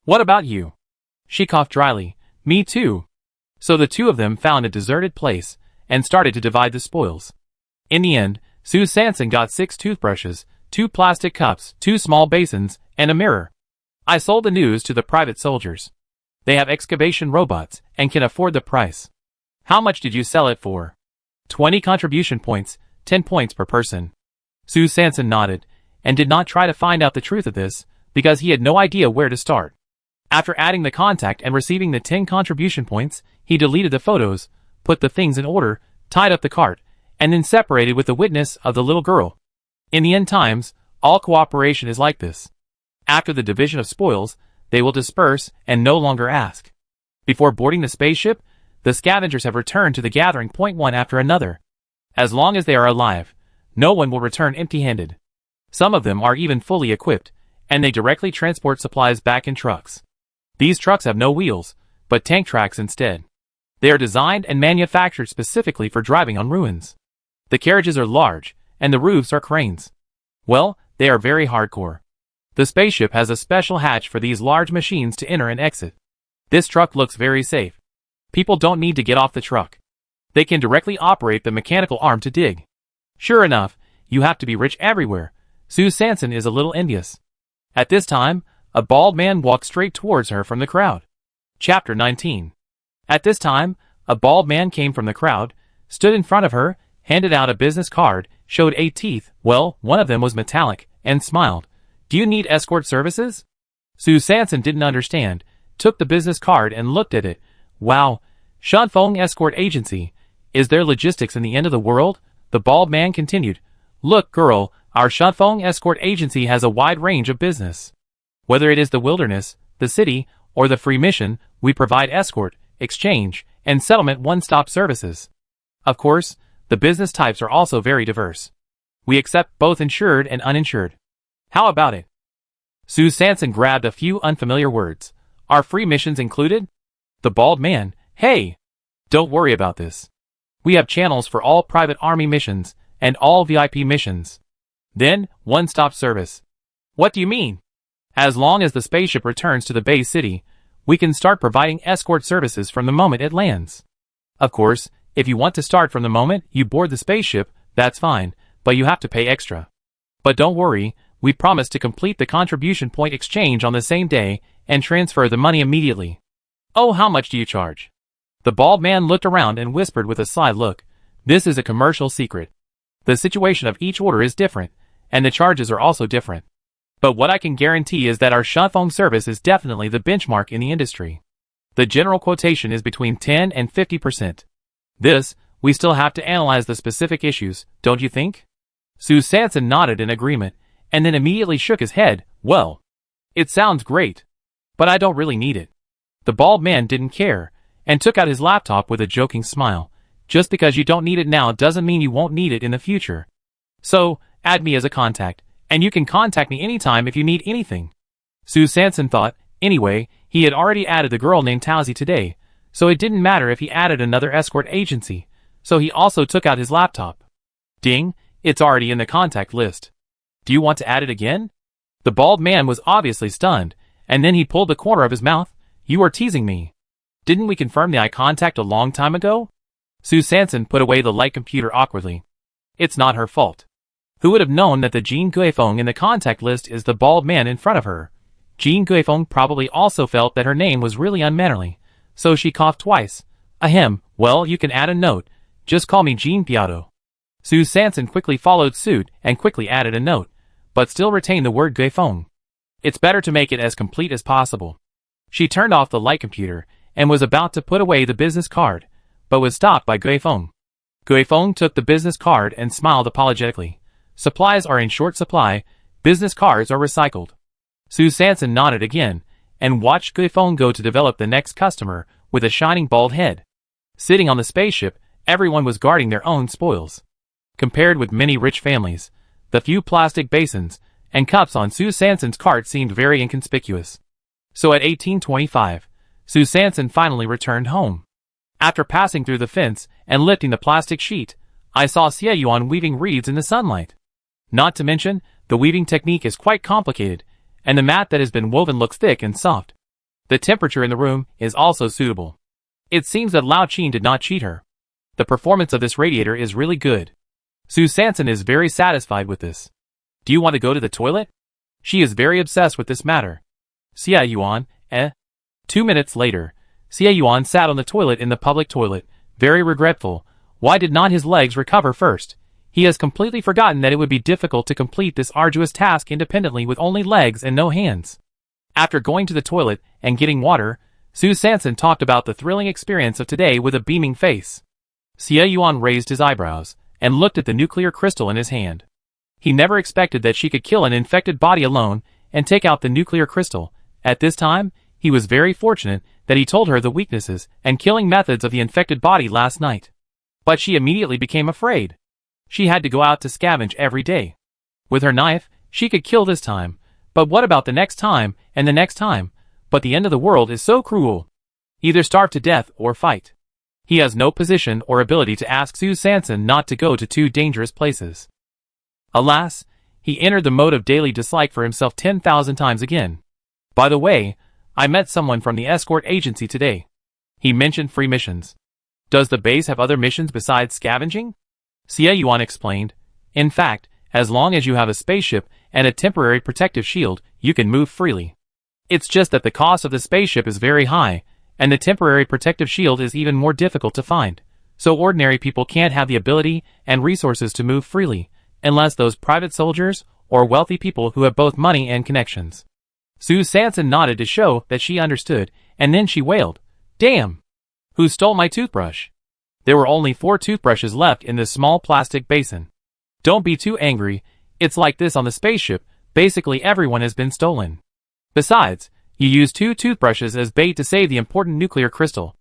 "What about you?" She coughed dryly. "Me too." So the two of them found a deserted place, and started to divide the spoils. In the end, Sue Sanson got 6 toothbrushes, 2 plastic cups, 2 small basins, and a mirror. I sold the news to the private soldiers. They have excavation robots, and can afford the price. "How much did you sell it for?" 20 contribution points, 10 points per person. Sue Sanson nodded, and did not try to find out the truth of this, because he had no idea where to start. After adding the contact and receiving the 10 contribution points, he deleted the photos, put the things in order, tied up the cart, and then separated with the witness of the little girl. In the end times, all cooperation is like this. After the division of spoils, they will disperse and no longer ask. Before boarding the spaceship, the scavengers have returned to the gathering point one after another. As long as they are alive, no one will return empty-handed. Some of them are even fully equipped, and they directly transport supplies back in trucks. These trucks have no wheels, but tank tracks instead. They are designed and manufactured specifically for driving on ruins. The carriages are large, and the roofs are cranes. Well, they are very hardcore. The spaceship has a special hatch for these large machines to enter and exit. This truck looks very safe. People don't need to get off the truck. They can directly operate the mechanical arm to dig. Sure enough, you have to be rich everywhere. Sue Sanson is a little envious. At this time, a bald man walked straight towards her from the crowd. Chapter 19. At this time, a bald man came from the crowd, stood in front of her, handed out a business card, showed 8 teeth, well, one of them was metallic, and smiled. "Do you need escort services?" Sue Sanson didn't understand, took the business card and looked at it. "Wow, Shanfeng Escort Agency. Is there logistics in the end of the world?" The bald man continued. "Look, girl, our Shanfeng Escort Agency has a wide range of business. Whether it is the wilderness, the city, or the free mission, we provide escort, exchange, and settlement one-stop services. Of course, the business types are also very diverse. We accept both insured and uninsured. How about it?" Sue Sanson grabbed a few unfamiliar words. "Are free missions included?" The bald man, "Hey! Don't worry about this. We have channels for all private army missions, and all VIP missions. Then, one-stop service." "What do you mean?" "As long as the spaceship returns to the base city, we can start providing escort services from the moment it lands. Of course, if you want to start from the moment you board the spaceship, that's fine, but you have to pay extra. But don't worry, we promise to complete the contribution point exchange on the same day and transfer the money immediately." "Oh, how much do you charge?" The bald man looked around and whispered with a sly look. "This is a commercial secret. The situation of each order is different, and the charges are also different. But what I can guarantee is that our Shunfeng service is definitely the benchmark in the industry. The general quotation is between 10 and 50%. This, we still have to analyze the specific issues, don't you think? Su Sanson nodded in agreement, and then immediately shook his head. Well, it sounds great, but I don't really need it. The bald man didn't care, and took out his laptop with a joking smile. Just because you don't need it now doesn't mean you won't need it in the future. So, add me as a contact, and you can contact me anytime if you need anything. Su Sanson thought. Anyway, he had already added the girl named Taozi today, so it didn't matter if he added another escort agency, so he also took out his laptop. Ding, it's already in the contact list. Do you want to add it again? The bald man was obviously stunned, and then he pulled the corner of his mouth. You are teasing me. Didn't we confirm the eye contact a long time ago? Su Sanson put away the light computer awkwardly. It's not her fault. Who would have known that the Jin Guifeng in the contact list is the bald man in front of her? Jin Guifeng probably also felt that her name was really unmannerly, so she coughed twice. Ahem, well, you can add a note. Just call me Jin Piato. Su Sanson quickly followed suit and quickly added a note, but still retained the word Guifeng. It's better to make it as complete as possible. She turned off the light computer and was about to put away the business card, but was stopped by Guifeng. Guifeng took the business card and smiled apologetically. Supplies are in short supply, business cards are recycled. Su Sanson nodded again, and watched Guifeng go to develop the next customer with a shining bald head. Sitting on the spaceship, everyone was guarding their own spoils. Compared with many rich families, the few plastic basins and cups on Su Sanson's cart seemed very inconspicuous. So at 1825, Su Sanson finally returned home. After passing through the fence and lifting the plastic sheet, I saw Xie Yuan weaving reeds in the sunlight. Not to mention, the weaving technique is quite complicated, and the mat that has been woven looks thick and soft. The temperature in the room is also suitable. It seems that Lao Qin did not cheat her. The performance of this radiator is really good. Su Sanson is very satisfied with this. Do you want to go to the toilet? She is very obsessed with this matter. Xie Yuan, 2 minutes later, Xie Yuan sat on the toilet in the public toilet, very regretful. Why did not his legs recover first? He has completely forgotten that it would be difficult to complete this arduous task independently with only legs and no hands. After going to the toilet and getting water, Su Sanson talked about the thrilling experience of today with a beaming face. Xie Yuan raised his eyebrows and looked at the nuclear crystal in his hand. He never expected that she could kill an infected body alone and take out the nuclear crystal. At this time, he was very fortunate that he told her the weaknesses and killing methods of the infected body last night. But she immediately became afraid. She had to go out to scavenge every day. With her knife, she could kill this time, but what about the next time and the next time? But the end of the world is so cruel. Either starve to death or fight. He has no position or ability to ask Su Sanson not to go to two dangerous places. Alas, he entered the mode of daily dislike for himself 10,000 times again. By the way, I met someone from the escort agency today. He mentioned free missions. Does the base have other missions besides scavenging? Xie Yuan explained. In fact, as long as you have a spaceship and a temporary protective shield, you can move freely. It's just that the cost of the spaceship is very high, and the temporary protective shield is even more difficult to find, so ordinary people can't have the ability and resources to move freely, unless those private soldiers or wealthy people who have both money and connections. Su Sanson nodded to show that she understood, and then she wailed, Damn! Who stole my toothbrush? There were only 4 toothbrushes left in this small plastic basin. Don't be too angry, it's like this on the spaceship, basically everyone has been stolen. Besides, you used 2 toothbrushes as bait to save the important nuclear crystal.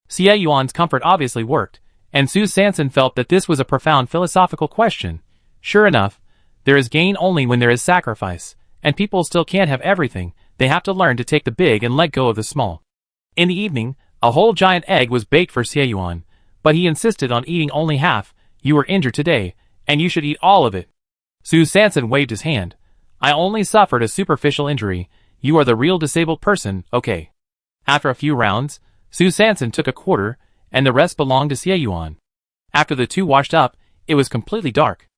Xie Yuan's comfort obviously worked, and Su Sanson felt that this was a profound philosophical question. Sure enough, there is gain only when there is sacrifice, and people still can't have everything, they have to learn to take the big and let go of the small. In the evening, a whole giant egg was baked for Xie Yuan, but he insisted on eating only half. You were injured today, and you should eat all of it. Su Sanson waved his hand. I only suffered a superficial injury. You are the real disabled person, okay. After a few rounds, Su Sanson took a quarter, and the rest belonged to Xie Yuan. After the two washed up, it was completely dark.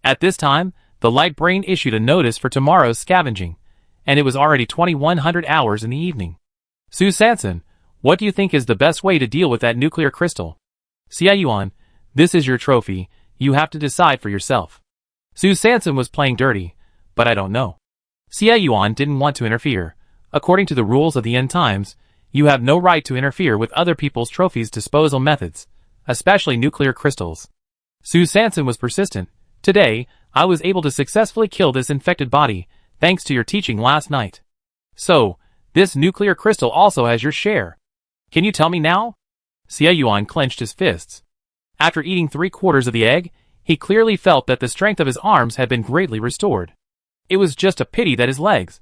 At this time, the light brain issued a notice for tomorrow's scavenging, and it was already 2100 hours in the evening. Su Sanson, what do you think is the best way to deal with that nuclear crystal? Xie Yuan, this is your trophy, you have to decide for yourself. Su Sanson was playing dirty, but I don't know. Xie Yuan didn't want to interfere. According to the rules of the end times, you have no right to interfere with other people's trophies disposal methods, especially nuclear crystals. Su Sanson was persistent. Today, I was able to successfully kill this infected body, thanks to your teaching last night. So, this nuclear crystal also has your share. Can you tell me now? Xie Yuan clenched his fists. After eating 3/4 of the egg, he clearly felt that the strength of his arms had been greatly restored. It was just a pity that his legs.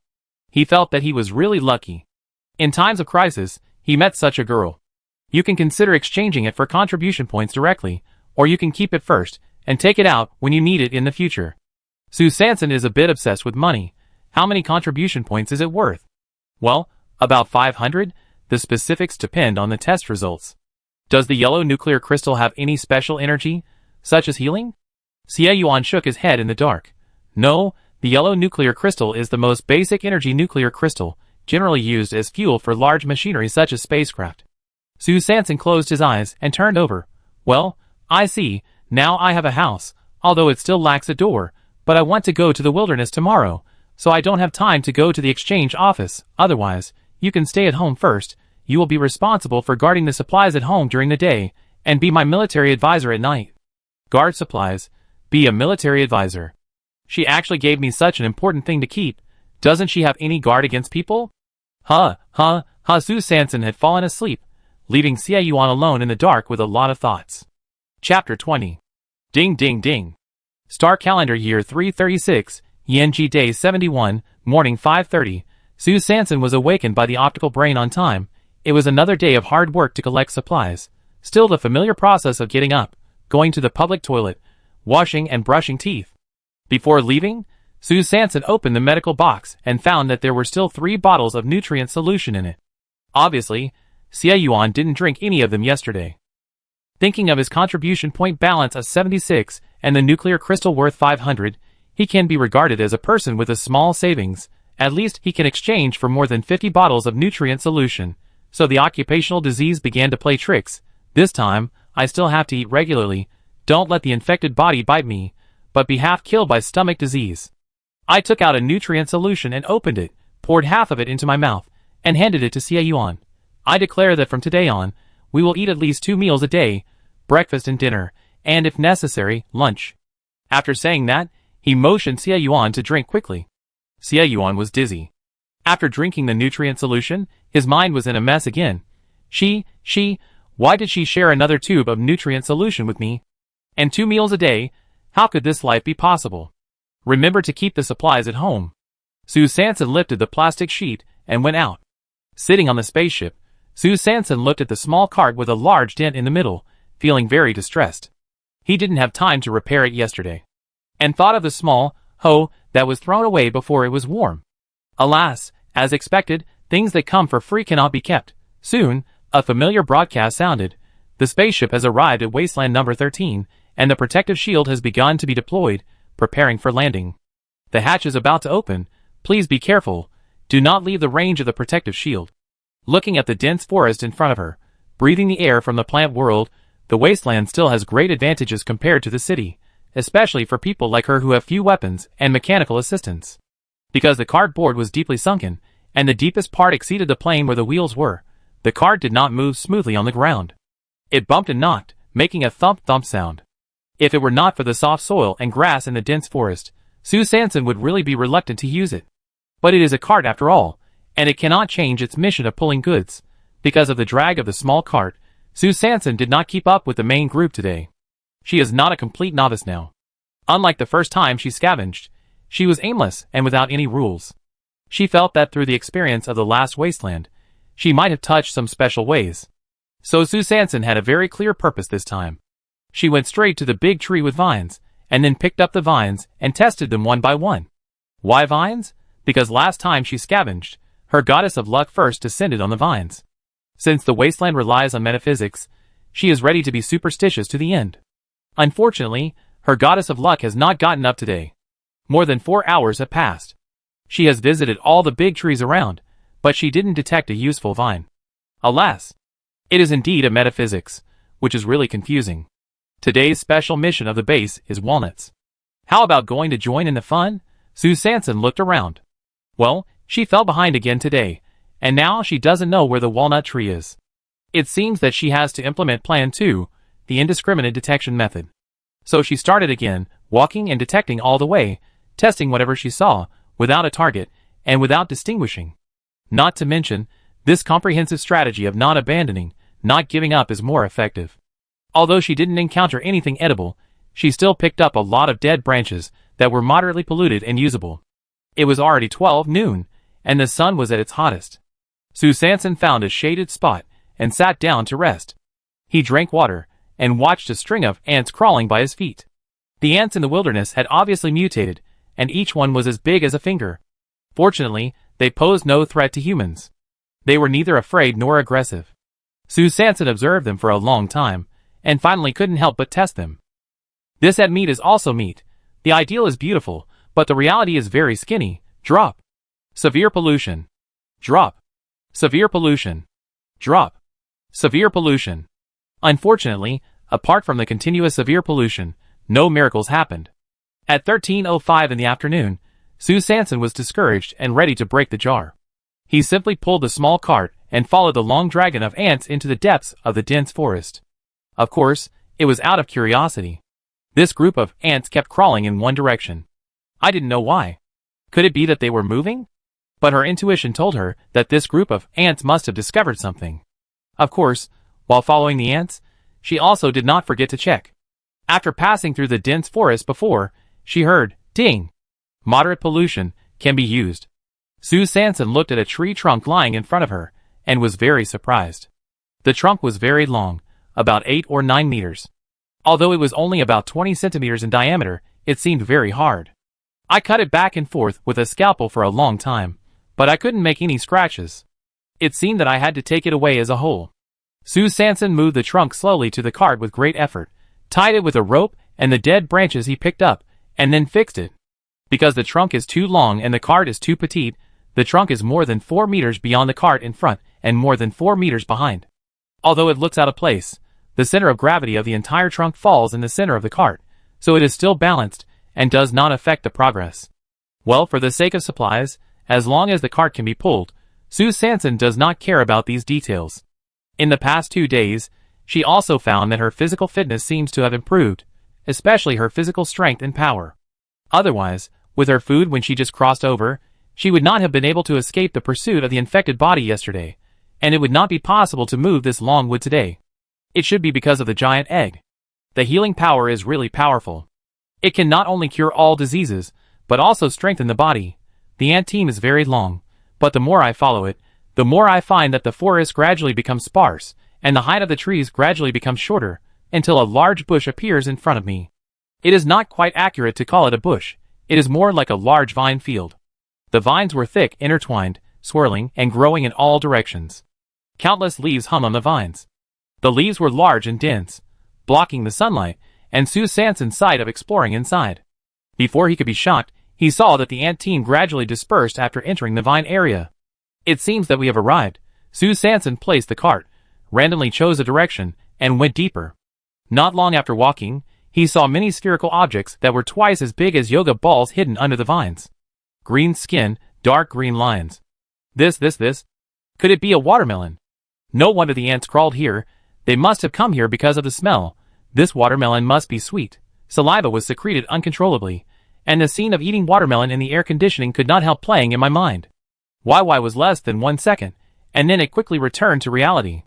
He felt that he was really lucky. In times of crisis, he met such a girl. You can consider exchanging it for contribution points directly, or you can keep it first, and take it out when you need it in the future. Su Sanson is a bit obsessed with money. How many contribution points is it worth? Well, about 500. The specifics depend on the test results. Does the yellow nuclear crystal have any special energy, such as healing? Xie Yuan shook his head in the dark. No, the yellow nuclear crystal is the most basic energy nuclear crystal, generally used as fuel for large machinery such as spacecraft. Su Sanson closed his eyes and turned over. Well, I see, now I have a house, although it still lacks a door, but I want to go to the wilderness tomorrow, so I don't have time to go to the exchange office. Otherwise, you can stay at home first. You will be responsible for guarding the supplies at home during the day, and be my military advisor at night. Guard supplies, be a military advisor. She actually gave me such an important thing to keep. Doesn't she have any guard against people? Su Sanson had fallen asleep, leaving Xie Yuan alone in the dark with a lot of thoughts. Chapter 20. Ding ding ding. Star calendar year 336, Yenji day 71, morning 5:30. Su Sanson was awakened by the optical brain on time. It was another day of hard work to collect supplies. Still the familiar process of getting up, going to the public toilet, washing and brushing teeth. Before leaving, Su Sanson opened the medical box and found that there were still 3 bottles of nutrient solution in it. Obviously, Xie Yuan didn't drink any of them yesterday. Thinking of his contribution point balance of 76 and the nuclear crystal worth 500, he can be regarded as a person with a small savings. At least he can exchange for more than 50 bottles of nutrient solution. So the occupational disease began to play tricks. This time, I still have to eat regularly. Don't let the infected body bite me, but be half killed by stomach disease. I took out a nutrient solution and opened it, poured half of it into my mouth, and handed it to Xie Yuan. I declare that from today on, we will eat at least 2 meals a day, breakfast and dinner, and if necessary, lunch. After saying that, he motioned Xie Yuan to drink quickly. Xie Yuan was dizzy. After drinking the nutrient solution, his mind was in a mess again. Why did she share another tube of nutrient solution with me? And 2 meals a day? How could this life be possible? Remember to keep the supplies at home. Su Sanson lifted the plastic sheet and went out. Sitting on the spaceship, Su Sanson looked at the small cart with a large dent in the middle, feeling very distressed. He didn't have time to repair it yesterday. And thought of the small hoe that was thrown away before it was warm. Alas, as expected, things that come for free cannot be kept. Soon, a familiar broadcast sounded. The spaceship has arrived at Wasteland number 13, and the protective shield has begun to be deployed, preparing for landing. The hatch is about to open. Please be careful. Do not leave the range of the protective shield. Looking at the dense forest in front of her, breathing the air from the plant world, the Wasteland still has great advantages compared to the city, especially for people like her who have few weapons and mechanical assistance. Because the cardboard was deeply sunken, and the deepest part exceeded the plane where the wheels were, the cart did not move smoothly on the ground. It bumped and knocked, making a thump-thump sound. If it were not for the soft soil and grass in the dense forest, Su Sanson would really be reluctant to use it. But it is a cart after all, and it cannot change its mission of pulling goods. Because of the drag of the small cart, Su Sanson did not keep up with the main group today. She is not a complete novice now. Unlike the first time she scavenged, she was aimless and without any rules. She felt that through the experience of the last Wasteland, she might have touched some special ways. So Su Sanson had a very clear purpose this time. She went straight to the big tree with vines, and then picked up the vines and tested them one by one. Why vines? Because last time she scavenged, her goddess of luck first descended on the vines. Since the Wasteland relies on metaphysics, she is ready to be superstitious to the end. Unfortunately, her goddess of luck has not gotten up today. More than 4 hours have passed. She has visited all the big trees around, but she didn't detect a useful vine. Alas! It is indeed a metaphysics, which is really confusing. Today's special mission of the base is walnuts. How about going to join in the fun? Su Sanson looked around. Well, she fell behind again today, and now she doesn't know where the walnut tree is. It seems that she has to implement Plan 2, the indiscriminate detection method. So she started again, walking and detecting all the way, testing whatever she saw, without a target, and without distinguishing. Not to mention, this comprehensive strategy of not abandoning, not giving up is more effective. Although she didn't encounter anything edible, she still picked up a lot of dead branches that were moderately polluted and usable. It was already 12 noon, and the sun was at its hottest. Sue Sanson found a shaded spot and sat down to rest. He drank water and watched a string of ants crawling by his feet. The ants in the wilderness had obviously mutated, and each one was as big as a finger. Fortunately, they posed no threat to humans. They were neither afraid nor aggressive. Sue Sanson observed them for a long time, and finally couldn't help but test them. This ant meat is also meat. The ideal is beautiful, but the reality is very skinny. Drop. Severe pollution. Drop. Severe pollution. Drop. Severe pollution. Unfortunately, apart from the continuous severe pollution, no miracles happened. At 13:05 in the afternoon, Sue Sanson was discouraged and ready to break the jar. He simply pulled the small cart and followed the long dragon of ants into the depths of the dense forest. Of course, it was out of curiosity. This group of ants kept crawling in one direction. I didn't know why. Could it be that they were moving? But her intuition told her that this group of ants must have discovered something. Of course, while following the ants, she also did not forget to check. After passing through the dense forest before, she heard, ding! Moderate pollution can be used. Sue Sanson looked at a tree trunk lying in front of her, and was very surprised. The trunk was very long, about 8 or 9 meters. Although it was only about 20 centimeters in diameter, it seemed very hard. I cut it back and forth with a scalpel for a long time, but I couldn't make any scratches. It seemed that I had to take it away as a whole. Sue Sanson moved the trunk slowly to the cart with great effort, tied it with a rope and the dead branches he picked up, and then fixed it. Because the trunk is too long and the cart is too petite, the trunk is more than 4 meters beyond the cart in front and more than 4 meters behind. Although it looks out of place, the center of gravity of the entire trunk falls in the center of the cart, so it is still balanced and does not affect the progress. Well, for the sake of supplies, as long as the cart can be pulled, Sue Sanson does not care about these details. In the past 2 days, she also found that her physical fitness seems to have improved, especially her physical strength and power. Otherwise, with her food when she just crossed over, she would not have been able to escape the pursuit of the infected body yesterday, and it would not be possible to move this long wood today. It should be because of the giant egg. The healing power is really powerful. It can not only cure all diseases, but also strengthen the body. The ant team is very long, but the more I follow it, the more I find that the forest gradually becomes sparse, and the height of the trees gradually becomes shorter, until a large bush appears in front of me. It is not quite accurate to call it a bush, it is more like a large vine field. The vines were thick, intertwined, swirling, and growing in all directions. Countless leaves hung on the vines. The leaves were large and dense, blocking the sunlight, and Sue Sanson's sight of exploring inside. Before he could be shocked, he saw that the ant team gradually dispersed after entering the vine area. It seems that we have arrived. Sue Sanson placed the cart, randomly chose a direction, and went deeper. Not long after walking, he saw many spherical objects that were twice as big as yoga balls hidden under the vines. Green skin, dark green lines. This. Could it be a watermelon? No wonder the ants crawled here. They must have come here because of the smell. This watermelon must be sweet. Saliva was secreted uncontrollably, and the scene of eating watermelon in the air conditioning could not help playing in my mind. Why was less than 1 second, and then it quickly returned to reality.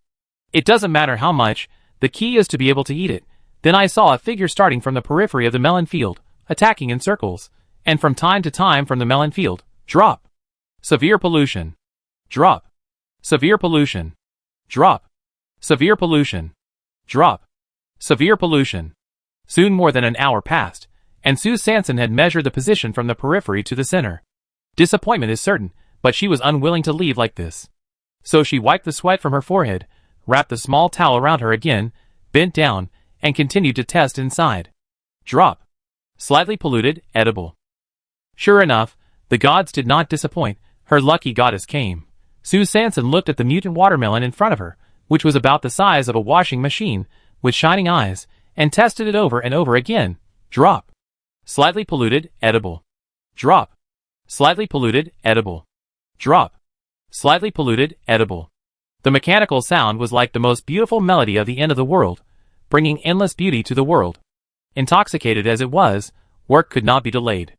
It doesn't matter how much, the key is to be able to eat it. Then I saw a figure starting from the periphery of the melon field, attacking in circles, and from time to time from the melon field. Drop. Severe pollution. Drop. Severe pollution. Drop. Severe pollution. Drop. Severe pollution. Soon more than an hour passed, and Sue Sanson had measured the position from the periphery to the center. Disappointment is certain, but she was unwilling to leave like this. So she wiped the sweat from her forehead, wrapped the small towel around her again, bent down, and continued to test inside. Drop. Slightly polluted, edible. Sure enough, the gods did not disappoint. Her lucky goddess came. Sue Sanson looked at the mutant watermelon in front of her, which was about the size of a washing machine, with shining eyes, and tested it over and over again. Drop. Slightly polluted, edible. Drop. Slightly polluted, edible. Drop. Slightly polluted, edible. The mechanical sound was like the most beautiful melody of the end of the world, bringing endless beauty to the world. Intoxicated as it was, work could not be delayed.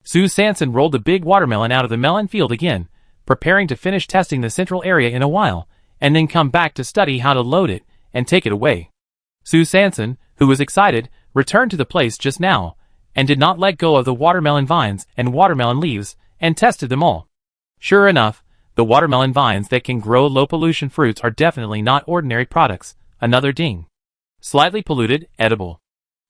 Sue Sanson rolled the big watermelon out of the melon field again, preparing to finish testing the central area in a while, and then come back to study how to load it and take it away. Sue Sanson, who was excited, returned to the place just now, and did not let go of the watermelon vines and watermelon leaves, and tested them all. Sure enough, the watermelon vines that can grow low-pollution fruits are definitely not ordinary products. Another ding. Slightly polluted, edible.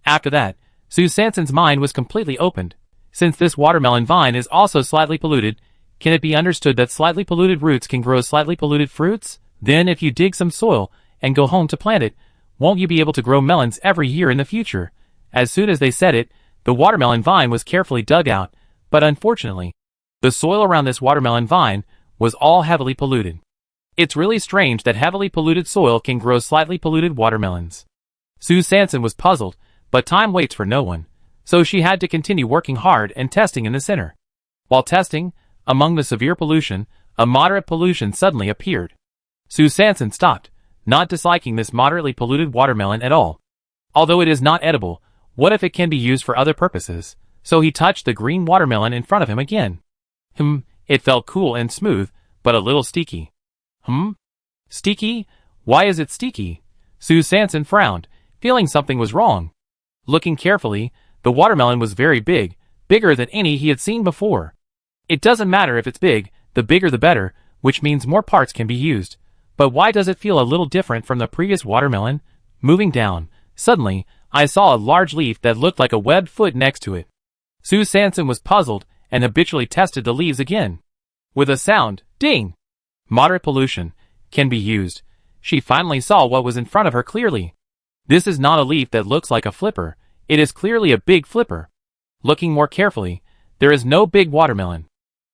After that, Sue Sanson's mind was completely opened. Since this watermelon vine is also slightly polluted, can it be understood that slightly polluted roots can grow slightly polluted fruits? Then if you dig some soil and go home to plant it, won't you be able to grow melons every year in the future? As soon as they said it, the watermelon vine was carefully dug out, but unfortunately, the soil around this watermelon vine was all heavily polluted. It's really strange that heavily polluted soil can grow slightly polluted watermelons. Sue Sanson was puzzled, but time waits for no one, so she had to continue working hard and testing in the center. While testing, among the severe pollution, a moderate pollution suddenly appeared. Sue Sanson stopped, not disliking this moderately polluted watermelon at all. Although it is not edible, what if it can be used for other purposes? So he touched the green watermelon in front of him again. It felt cool and smooth, but a little sticky. Sticky? Why is it sticky? Sue Sanson frowned, feeling something was wrong. Looking carefully, the watermelon was very big, bigger than any he had seen before. It doesn't matter if it's big, the bigger the better, which means more parts can be used. But why does it feel a little different from the previous watermelon? Moving down, suddenly, I saw a large leaf that looked like a webbed foot next to it. Sue Sanson was puzzled and habitually tested the leaves again. With a sound, ding! Moderate pollution can be used. She finally saw what was in front of her clearly. This is not a leaf that looks like a flipper. It is clearly a big flipper. Looking more carefully, there is no big watermelon.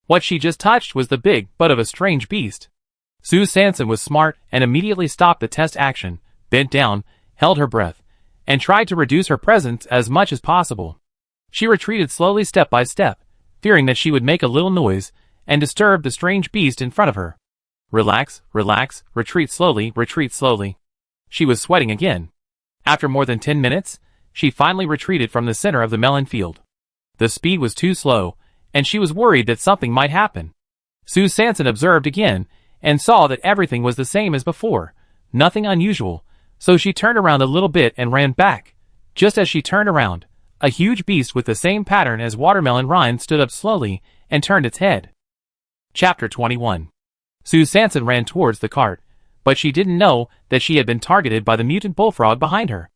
What she just touched was the big butt of a strange beast. Sue Sanson was smart and immediately stopped the test action, bent down, held her breath, and tried to reduce her presence as much as possible. She retreated slowly step by step, fearing that she would make a little noise and disturb the strange beast in front of her. Relax, relax, retreat slowly, retreat slowly. She was sweating again. After more than 10 minutes, she finally retreated from the center of the melon field. The speed was too slow, and she was worried that something might happen. Sue Sanson observed again, and saw that everything was the same as before, nothing unusual, so she turned around a little bit and ran back. Just as she turned around, a huge beast with the same pattern as watermelon rind stood up slowly and turned its head. Chapter 21. Sue Sanson ran towards the cart, but she didn't know that she had been targeted by the mutant bullfrog behind her.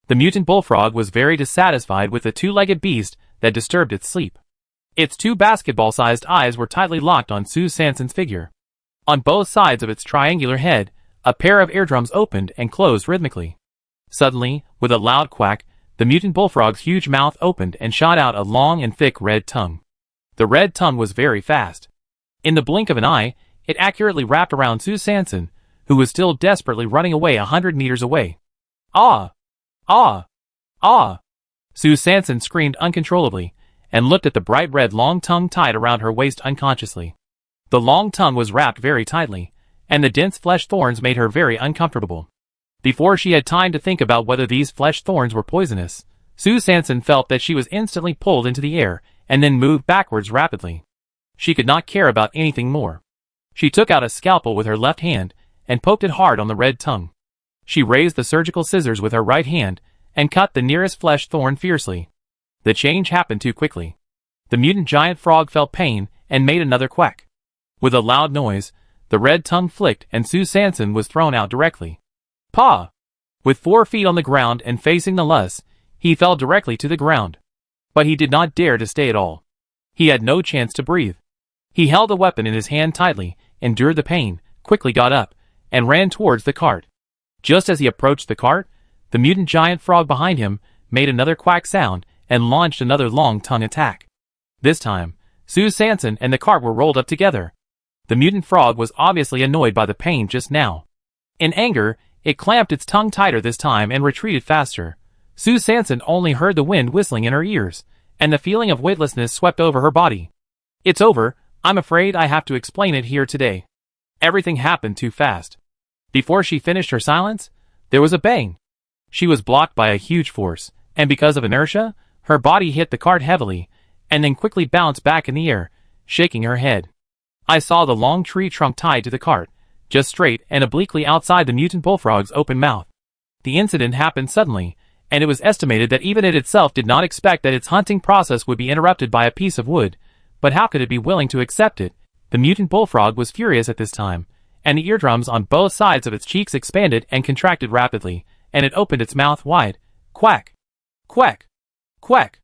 The mutant bullfrog was very dissatisfied with the two-legged beast that disturbed its sleep. Its two basketball-sized eyes were tightly locked on Sue Sanson's figure. On both sides of its triangular head, a pair of eardrums opened and closed rhythmically. Suddenly, with a loud quack, the mutant bullfrog's huge mouth opened and shot out a long and thick red tongue. The red tongue was very fast. In the blink of an eye, it accurately wrapped around Sue Sanson, who was still desperately running away 100 meters away. Ah! Ah! Ah! Sue Sanson screamed uncontrollably, and looked at the bright red long tongue tied around her waist unconsciously. The long tongue was wrapped very tightly, and the dense flesh thorns made her very uncomfortable. Before she had time to think about whether these flesh thorns were poisonous, Sue Sanson felt that she was instantly pulled into the air, and then moved backwards rapidly. She could not care about anything more. She took out a scalpel with her left hand, and poked it hard on the red tongue. She raised the surgical scissors with her right hand, and cut the nearest flesh thorn fiercely. The change happened too quickly. The mutant giant frog felt pain, and made another quack. With a loud noise, the red tongue flicked and Sue Sanson was thrown out directly. Paw! With 4 feet on the ground and facing the Lus, he fell directly to the ground. But he did not dare to stay at all. He had no chance to breathe. He held the weapon in his hand tightly, endured the pain, quickly got up, and ran towards the cart. Just as he approached the cart, the mutant giant frog behind him made another quack sound and launched another long tongue attack. This time, Sue Sanson and the cart were rolled up together. The mutant frog was obviously annoyed by the pain just now. In anger, it clamped its tongue tighter this time and retreated faster. Sue Sanson only heard the wind whistling in her ears, and the feeling of weightlessness swept over her body. It's over. I'm afraid I have to explain it here today. Everything happened too fast. Before she finished her silence, there was a bang. She was blocked by a huge force, and because of inertia, her body hit the cart heavily, and then quickly bounced back in the air, shaking her head. I saw the long tree trunk tied to the cart, just straight and obliquely outside the mutant bullfrog's open mouth. The incident happened suddenly, and it was estimated that even it itself did not expect that its hunting process would be interrupted by a piece of wood, but how could it be willing to accept it? The mutant bullfrog was furious at this time, and the eardrums on both sides of its cheeks expanded and contracted rapidly, and it opened its mouth wide. Quack! Quack! Quack!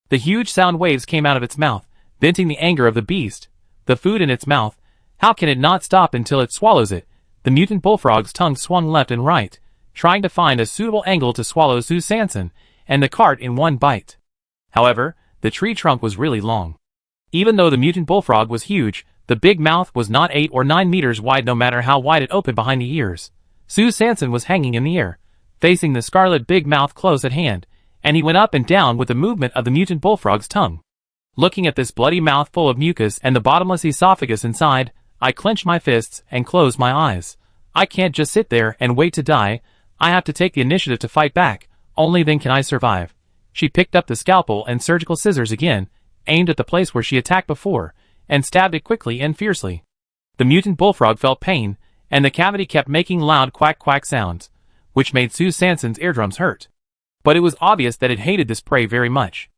The huge sound waves came out of its mouth, venting the anger of the beast. The food in its mouth. How can it not stop until it swallows it? The mutant bullfrog's tongue swung left and right, trying to find a suitable angle to swallow Sue Sanson and the cart in one bite. However, the tree trunk was really long. Even though the mutant bullfrog was huge, the big mouth was not 8 or 9 meters wide no matter how wide it opened behind the ears. Sue Sanson was hanging in the air, facing the scarlet big mouth close at hand, and he went up and down with the movement of the mutant bullfrog's tongue. Looking at this bloody mouth full of mucus and the bottomless esophagus inside, I clenched my fists and closed my eyes. I can't just sit there and wait to die. I have to take the initiative to fight back. Only then can I survive. She picked up the scalpel and surgical scissors again, aimed at the place where she attacked before, and stabbed it quickly and fiercely. The mutant bullfrog felt pain, and the cavity kept making loud quack-quack sounds, which made Sue Sanson's eardrums hurt. But it was obvious that it hated this prey very much.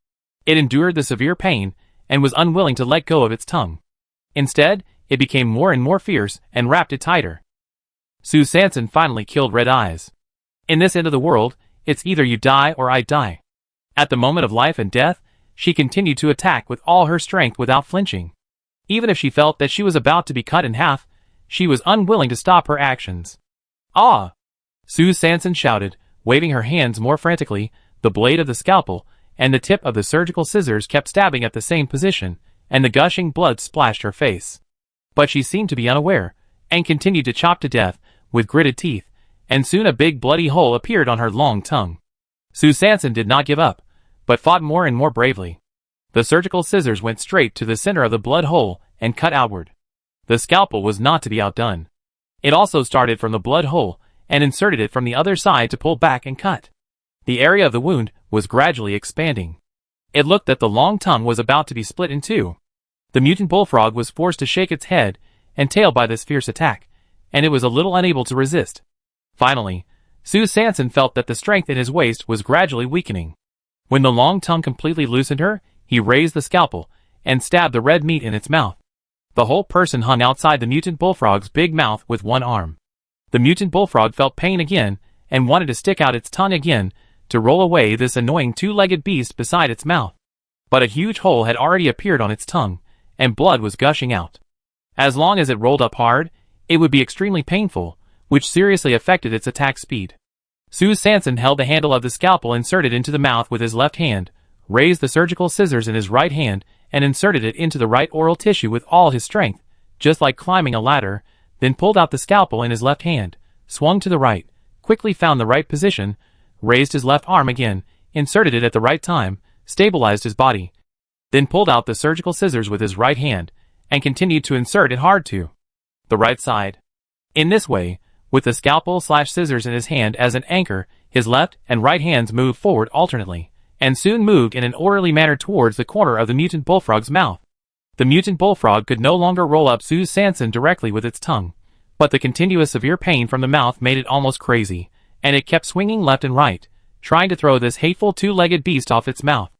It endured the severe pain, and was unwilling to let go of its tongue. Instead, it became more and more fierce, and wrapped it tighter. Sue Sanson finally killed Red Eyes. In this end of the world, it's either you die or I die. At the moment of life and death, she continued to attack with all her strength without flinching. Even if she felt that she was about to be cut in half, she was unwilling to stop her actions. Ah! Sue Sanson shouted, waving her hands more frantically. The blade of the scalpel and the tip of the surgical scissors kept stabbing at the same position, and the gushing blood splashed her face. But she seemed to be unaware, and continued to chop to death, with gritted teeth, and soon a big bloody hole appeared on her long tongue. Sue Sanson did not give up, but fought more and more bravely. The surgical scissors went straight to the center of the blood hole, and cut outward. The scalpel was not to be outdone. It also started from the blood hole, and inserted it from the other side to pull back and cut. The area of the wound was gradually expanding. It looked that the long tongue was about to be split in two. The mutant bullfrog was forced to shake its head and tail by this fierce attack, and it was a little unable to resist. Finally, Sue Sanson felt that the strength in his waist was gradually weakening. When the long tongue completely loosened her, he raised the scalpel and stabbed the red meat in its mouth. The whole person hung outside the mutant bullfrog's big mouth with one arm. The mutant bullfrog felt pain again and wanted to stick out its tongue again to roll away this annoying two-legged beast beside its mouth. But a huge hole had already appeared on its tongue, and blood was gushing out. As long as it rolled up hard, it would be extremely painful, which seriously affected its attack speed. Sue Sanson held the handle of the scalpel inserted into the mouth with his left hand, raised the surgical scissors in his right hand, and inserted it into the right oral tissue with all his strength, just like climbing a ladder, then pulled out the scalpel in his left hand, swung to the right, quickly found the right position, raised his left arm again, inserted it at the right time, stabilized his body, then pulled out the surgical scissors with his right hand, and continued to insert it hard to the right side. In this way, with the scalpel/scissors in his hand as an anchor, his left and right hands moved forward alternately, and soon moved in an orderly manner towards the corner of the mutant bullfrog's mouth. The mutant bullfrog could no longer roll up Sue Sanson directly with its tongue, but the continuous severe pain from the mouth made it almost crazy, and it kept swinging left and right, trying to throw this hateful two-legged beast off its mouth.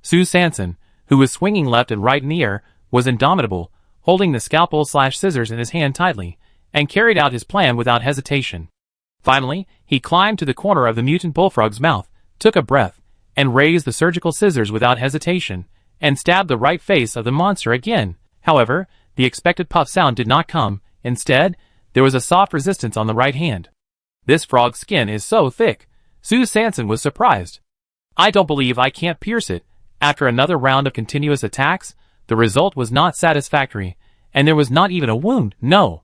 Sue Sanson, who was swinging left and right in the air, was indomitable, holding the scalpel/scissors in his hand tightly, and carried out his plan without hesitation. Finally, he climbed to the corner of the mutant bullfrog's mouth, took a breath, and raised the surgical scissors without hesitation, and stabbed the right face of the monster again. However, the expected puff sound did not come. Instead, there was a soft resistance on the right hand. This frog's skin is so thick. Sue Sanson was surprised. I don't believe I can't pierce it. After another round of continuous attacks, the result was not satisfactory, and there was not even a wound. No.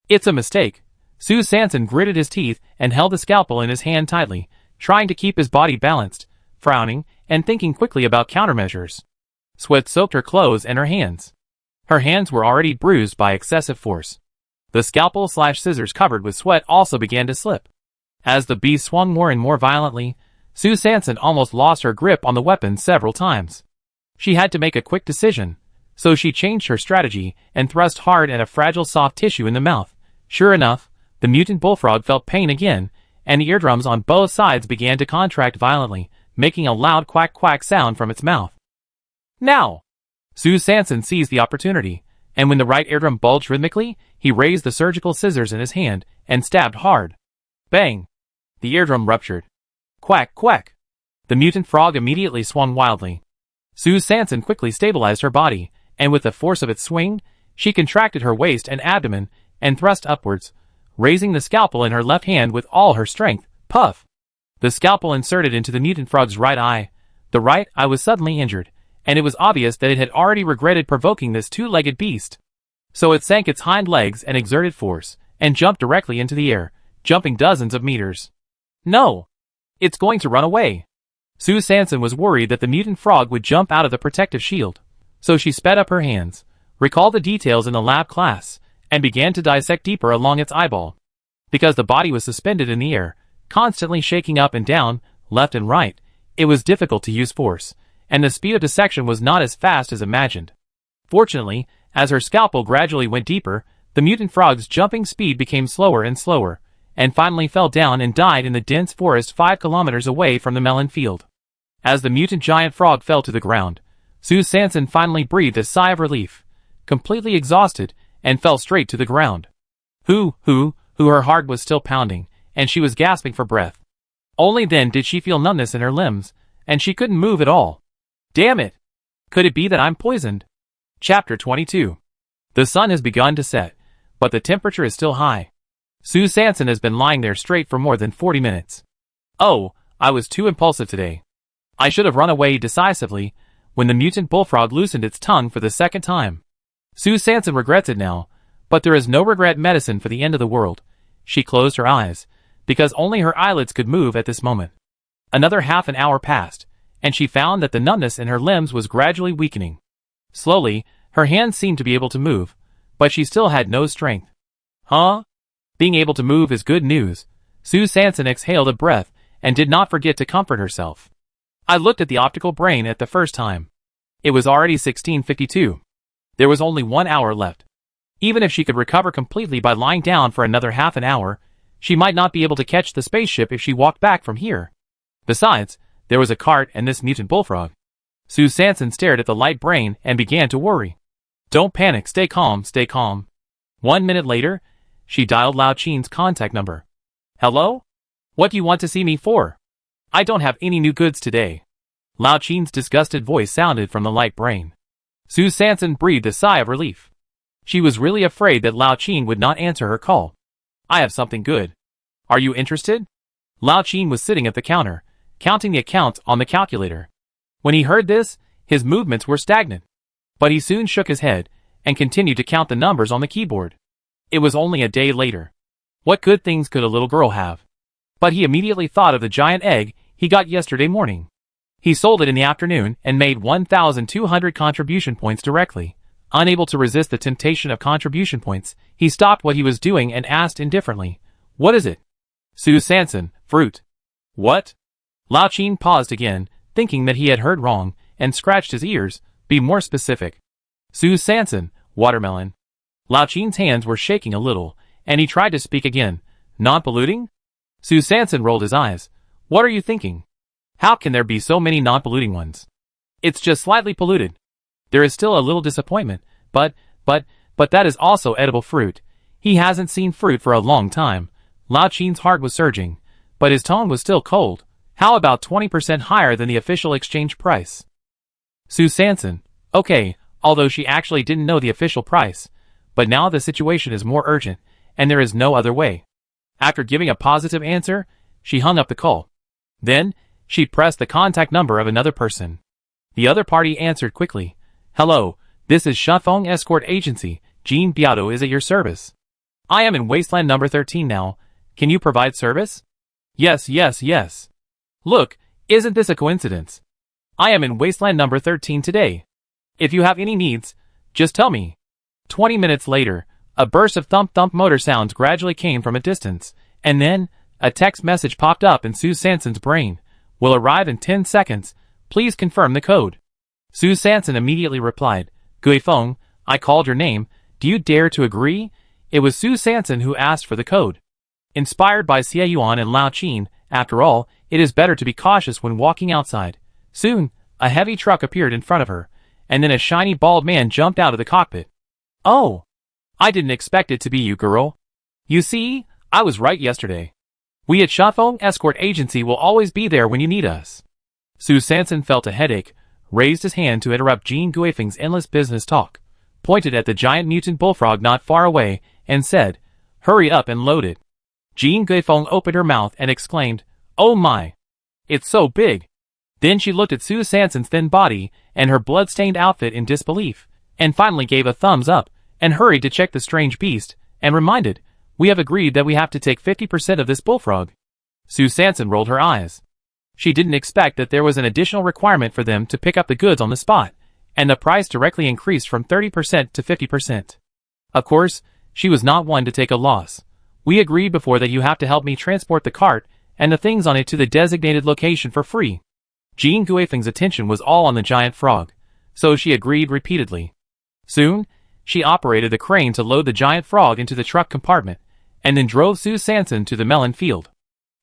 It's a mistake. Sue Sanson gritted his teeth and held the scalpel in his hand tightly, trying to keep his body balanced, frowning, and thinking quickly about countermeasures. Sweat soaked her clothes and her hands. Her hands were already bruised by excessive force. The scalpel/scissors covered with sweat also began to slip. As the beast swung more and more violently, Sue Sanson almost lost her grip on the weapon several times. She had to make a quick decision, so she changed her strategy and thrust hard at a fragile soft tissue in the mouth. Sure enough, the mutant bullfrog felt pain again, and the eardrums on both sides began to contract violently, making a loud quack-quack sound from its mouth. Now! Sue Sanson seized the opportunity, and when the right eardrum bulged rhythmically, he raised the surgical scissors in his hand and stabbed hard. Bang! The eardrum ruptured. Quack, quack! The mutant frog immediately swung wildly. Sue Sanson quickly stabilized her body, and with the force of its swing, she contracted her waist and abdomen and thrust upwards, raising the scalpel in her left hand with all her strength. Puff! The scalpel inserted into the mutant frog's right eye. The right eye was suddenly injured, and it was obvious that it had already regretted provoking this two-legged beast. So it sank its hind legs and exerted force, and jumped directly into the air, jumping dozens of meters. No! It's going to run away! Sue Sanson was worried that the mutant frog would jump out of the protective shield, so she sped up her hands, recalled the details in the lab class, and began to dissect deeper along its eyeball. Because the body was suspended in the air, constantly shaking up and down, left and right, it was difficult to use force, and the speed of dissection was not as fast as imagined. Fortunately, as her scalpel gradually went deeper, the mutant frog's jumping speed became slower and slower, and finally fell down and died in the dense forest 5 kilometers away from the melon field. As the mutant giant frog fell to the ground, Sue Sanson finally breathed a sigh of relief, completely exhausted, and fell straight to the ground. Her heart was still pounding, and she was gasping for breath. Only then did she feel numbness in her limbs, and she couldn't move at all. Damn it! Could it be that I'm poisoned? Chapter 22. The sun has begun to set, but the temperature is still high. Sue Sanson has been lying there straight for more than 40 minutes. Oh, I was too impulsive today. I should have run away decisively when the mutant bullfrog loosened its tongue for the second time. Sue Sanson regrets it now, but there is no regret medicine for the end of the world. She closed her eyes, because only her eyelids could move at this moment. Another half an hour passed, and she found that the numbness in her limbs was gradually weakening. Slowly, her hands seemed to be able to move, but she still had no strength. Huh? Being able to move is good news. Sue Sanson exhaled a breath and did not forget to comfort herself. I looked at the optical brain at the first time. It was already 16:52. There was only 1 hour left. Even if she could recover completely by lying down for another half an hour, she might not be able to catch the spaceship if she walked back from here. Besides, there was a cart and this mutant bullfrog. Sue Sanson stared at the light brain and began to worry. Don't panic, stay calm, stay calm. 1 minute later, she dialed Lao Chen's contact number. Hello? What do you want to see me for? I don't have any new goods today. Lao Chen's disgusted voice sounded from the light brain. Sue Sanson breathed a sigh of relief. She was really afraid that Lao Chen would not answer her call. I have something good. Are you interested? Lao Chen was sitting at the counter, counting the accounts on the calculator. When he heard this, his movements were stagnant. But he soon shook his head and continued to count the numbers on the keyboard. It was only a day later. What good things could a little girl have? But he immediately thought of the giant egg he got yesterday morning. He sold it in the afternoon and made 1,200 contribution points directly. Unable to resist the temptation of contribution points, he stopped what he was doing and asked indifferently, What is it? Sue Sanson, fruit. What? Lao Chen paused again, thinking that he had heard wrong, and scratched his ears. Be more specific. Sue Sanson, watermelon. Lao Chen's hands were shaking a little, and he tried to speak again. Non-polluting? Sue Sanson rolled his eyes. What are you thinking? How can there be so many non-polluting ones? It's just slightly polluted. There is still a little disappointment, but that is also edible fruit. He hasn't seen fruit for a long time. Lao Chen's heart was surging, but his tone was still cold. How about 20% higher than the official exchange price? Sue Sanson. Okay, although she actually didn't know the official price. But now the situation is more urgent, and there is no other way. After giving a positive answer, she hung up the call. Then, she pressed the contact number of another person. The other party answered quickly. Hello, this is Shafeng Escort Agency. Jean Biado is at your service. I am in Wasteland number 13 now. Can you provide service? Yes. Look, isn't this a coincidence? I am in Wasteland number 13 today. If you have any needs, just tell me. 20 minutes later, a burst of thump-thump motor sounds gradually came from a distance, and then, a text message popped up in Sue Sanson's brain. Will arrive in 10 seconds. Please confirm the code. Sue Sanson immediately replied, Gui Feng, I called your name. Do you dare to agree? It was Sue Sanson who asked for the code. Inspired by Xie Yuan and Lao Qin, after all, it is better to be cautious when walking outside. Soon, a heavy truck appeared in front of her, and then a shiny bald man jumped out of the cockpit. Oh! I didn't expect it to be you, girl. You see, I was right yesterday. We at Shafeng Escort Agency will always be there when you need us. Sue Sanson felt a headache, raised his hand to interrupt Jean Guifeng's endless business talk, pointed at the giant mutant bullfrog not far away, and said, Hurry up and load it. Jean Guifeng opened her mouth and exclaimed, Oh my! It's so big! Then she looked at Sue Sanson's thin body and her blood-stained outfit in disbelief, and finally gave a thumbs up, and hurried to check the strange beast, and reminded, We have agreed that we have to take 50% of this bullfrog. Sue Sanson rolled her eyes. She didn't expect that there was an additional requirement for them to pick up the goods on the spot, and the price directly increased from 30% to 50%. Of course, she was not one to take a loss. We agreed before that you have to help me transport the cart and the things on it to the designated location for free. Jean Guifeng's attention was all on the giant frog, so she agreed repeatedly. Soon, she operated the crane to load the giant frog into the truck compartment, and then drove Sue Sanson to the melon field.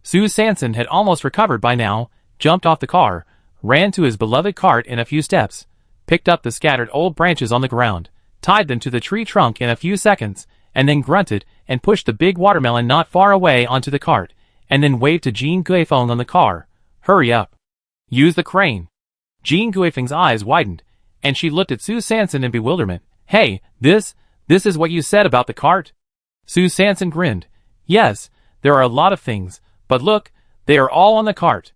Sue Sanson had almost recovered by now, jumped off the car, ran to his beloved cart in a few steps, picked up the scattered old branches on the ground, tied them to the tree trunk in a few seconds, and then grunted and pushed the big watermelon not far away onto the cart, and then waved to Jean Guifeng on the car. Hurry up. Use the crane. Jean Guifeng's eyes widened, and she looked at Sue Sanson in bewilderment. Hey, this is what you said about the cart? Sue Sanson grinned. Yes, there are a lot of things, but look, they are all on the cart.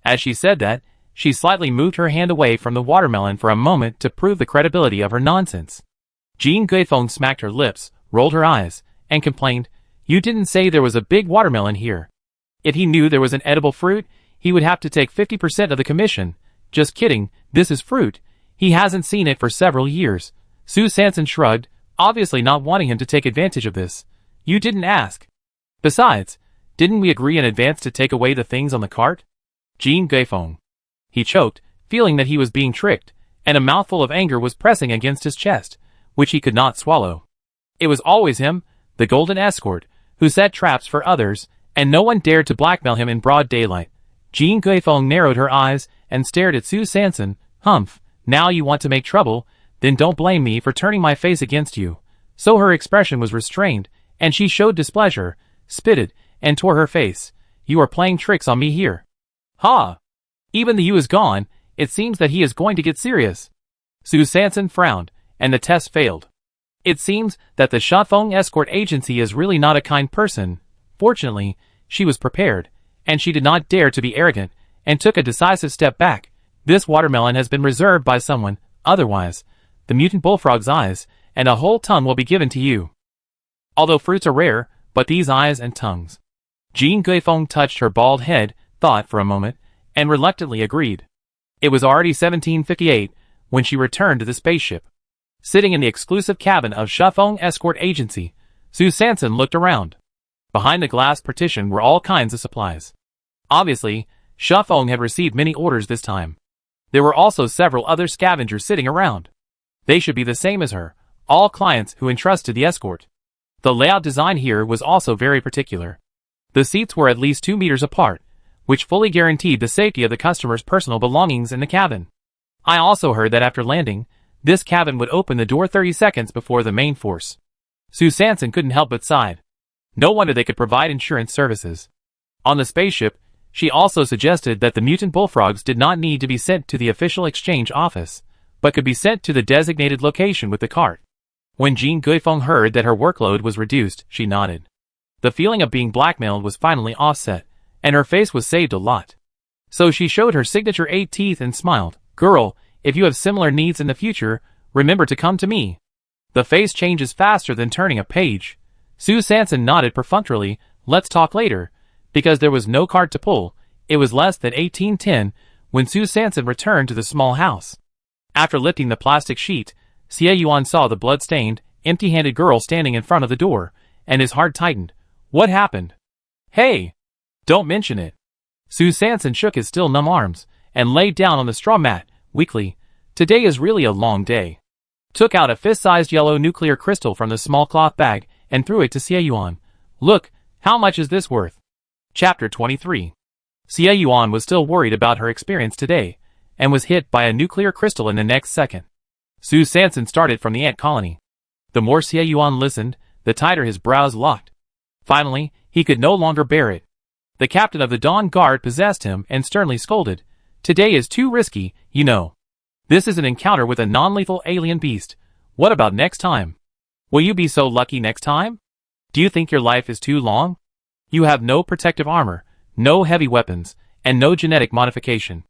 As she said that, she slightly moved her hand away from the watermelon for a moment to prove the credibility of her nonsense. Jean Guifeng smacked her lips, rolled her eyes, and complained, You didn't say there was a big watermelon here. If he knew there was an edible fruit, he would have to take 50% of the commission. Just kidding, this is fruit. He hasn't seen it for several years. Sue Sanson shrugged, obviously not wanting him to take advantage of this. You didn't ask. Besides, didn't we agree in advance to take away the things on the cart? Jean Guifeng. He choked, feeling that he was being tricked, and a mouthful of anger was pressing against his chest, which he could not swallow. It was always him, the golden escort, who set traps for others, and no one dared to blackmail him in broad daylight. Jean Guifeng narrowed her eyes and stared at Sue Sanson. Humph, now you want to make trouble, then don't blame me for turning my face against you. So her expression was restrained, and she showed displeasure, spitted, and tore her face. You are playing tricks on me here. Ha! Even the you is gone, it seems that he is going to get serious. Sue Sanson frowned, and the test failed. It seems that the Shafeng Escort Agency is really not a kind person. Fortunately, she was prepared, and she did not dare to be arrogant, and took a decisive step back. This watermelon has been reserved by someone, otherwise, the mutant bullfrog's eyes, and a whole ton will be given to you. Although fruits are rare, but these eyes and tongues. Jean Guifeng touched her bald head, thought for a moment, and reluctantly agreed. It was already 1758 when she returned to the spaceship. Sitting in the exclusive cabin of Shafeng Escort Agency, Sue Sanson looked around. Behind the glass partition were all kinds of supplies. Obviously, Shafeng had received many orders this time. There were also several other scavengers sitting around. They should be the same as her, all clients who entrusted the escort. The layout design here was also very particular. The seats were at least 2 meters apart, which fully guaranteed the safety of the customer's personal belongings in the cabin. I also heard that after landing, this cabin would open the door 30 seconds before the main force. Sue Sanson couldn't help but sigh. No wonder they could provide insurance services. On the spaceship, she also suggested that the mutant bullfrogs did not need to be sent to the official exchange office, but could be sent to the designated location with the cart. When Jean Guifeng heard that her workload was reduced, she nodded. The feeling of being blackmailed was finally offset, and her face was saved a lot. So she showed her signature 8 teeth and smiled. Girl, if you have similar needs in the future, remember to come to me. The face changes faster than turning a page. Sue Sanson nodded perfunctorily. Let's talk later. Because there was no cart to pull, it was less than 1810 when Sue Sanson returned to the small house. After lifting the plastic sheet, Xie Yuan saw the blood-stained, empty-handed girl standing in front of the door, and his heart tightened. What happened? Hey! Don't mention it. Sue Sanson shook his still numb arms, and laid down on the straw mat, weakly. Today is really a long day. Took out a fist-sized yellow nuclear crystal from the small cloth bag, and threw it to Xie Yuan. Look, how much is this worth? Chapter 23. Xie Yuan was still worried about her experience today, and was hit by a nuclear crystal in the next second. Sue Sanson started from the ant colony. The more Xie Yuan listened, the tighter his brows locked. Finally, he could no longer bear it. The captain of the Dawn Guard possessed him and sternly scolded. Today is too risky, you know. This is an encounter with a non-lethal alien beast. What about next time? Will you be so lucky next time? Do you think your life is too long? You have no protective armor, no heavy weapons, and no genetic modification.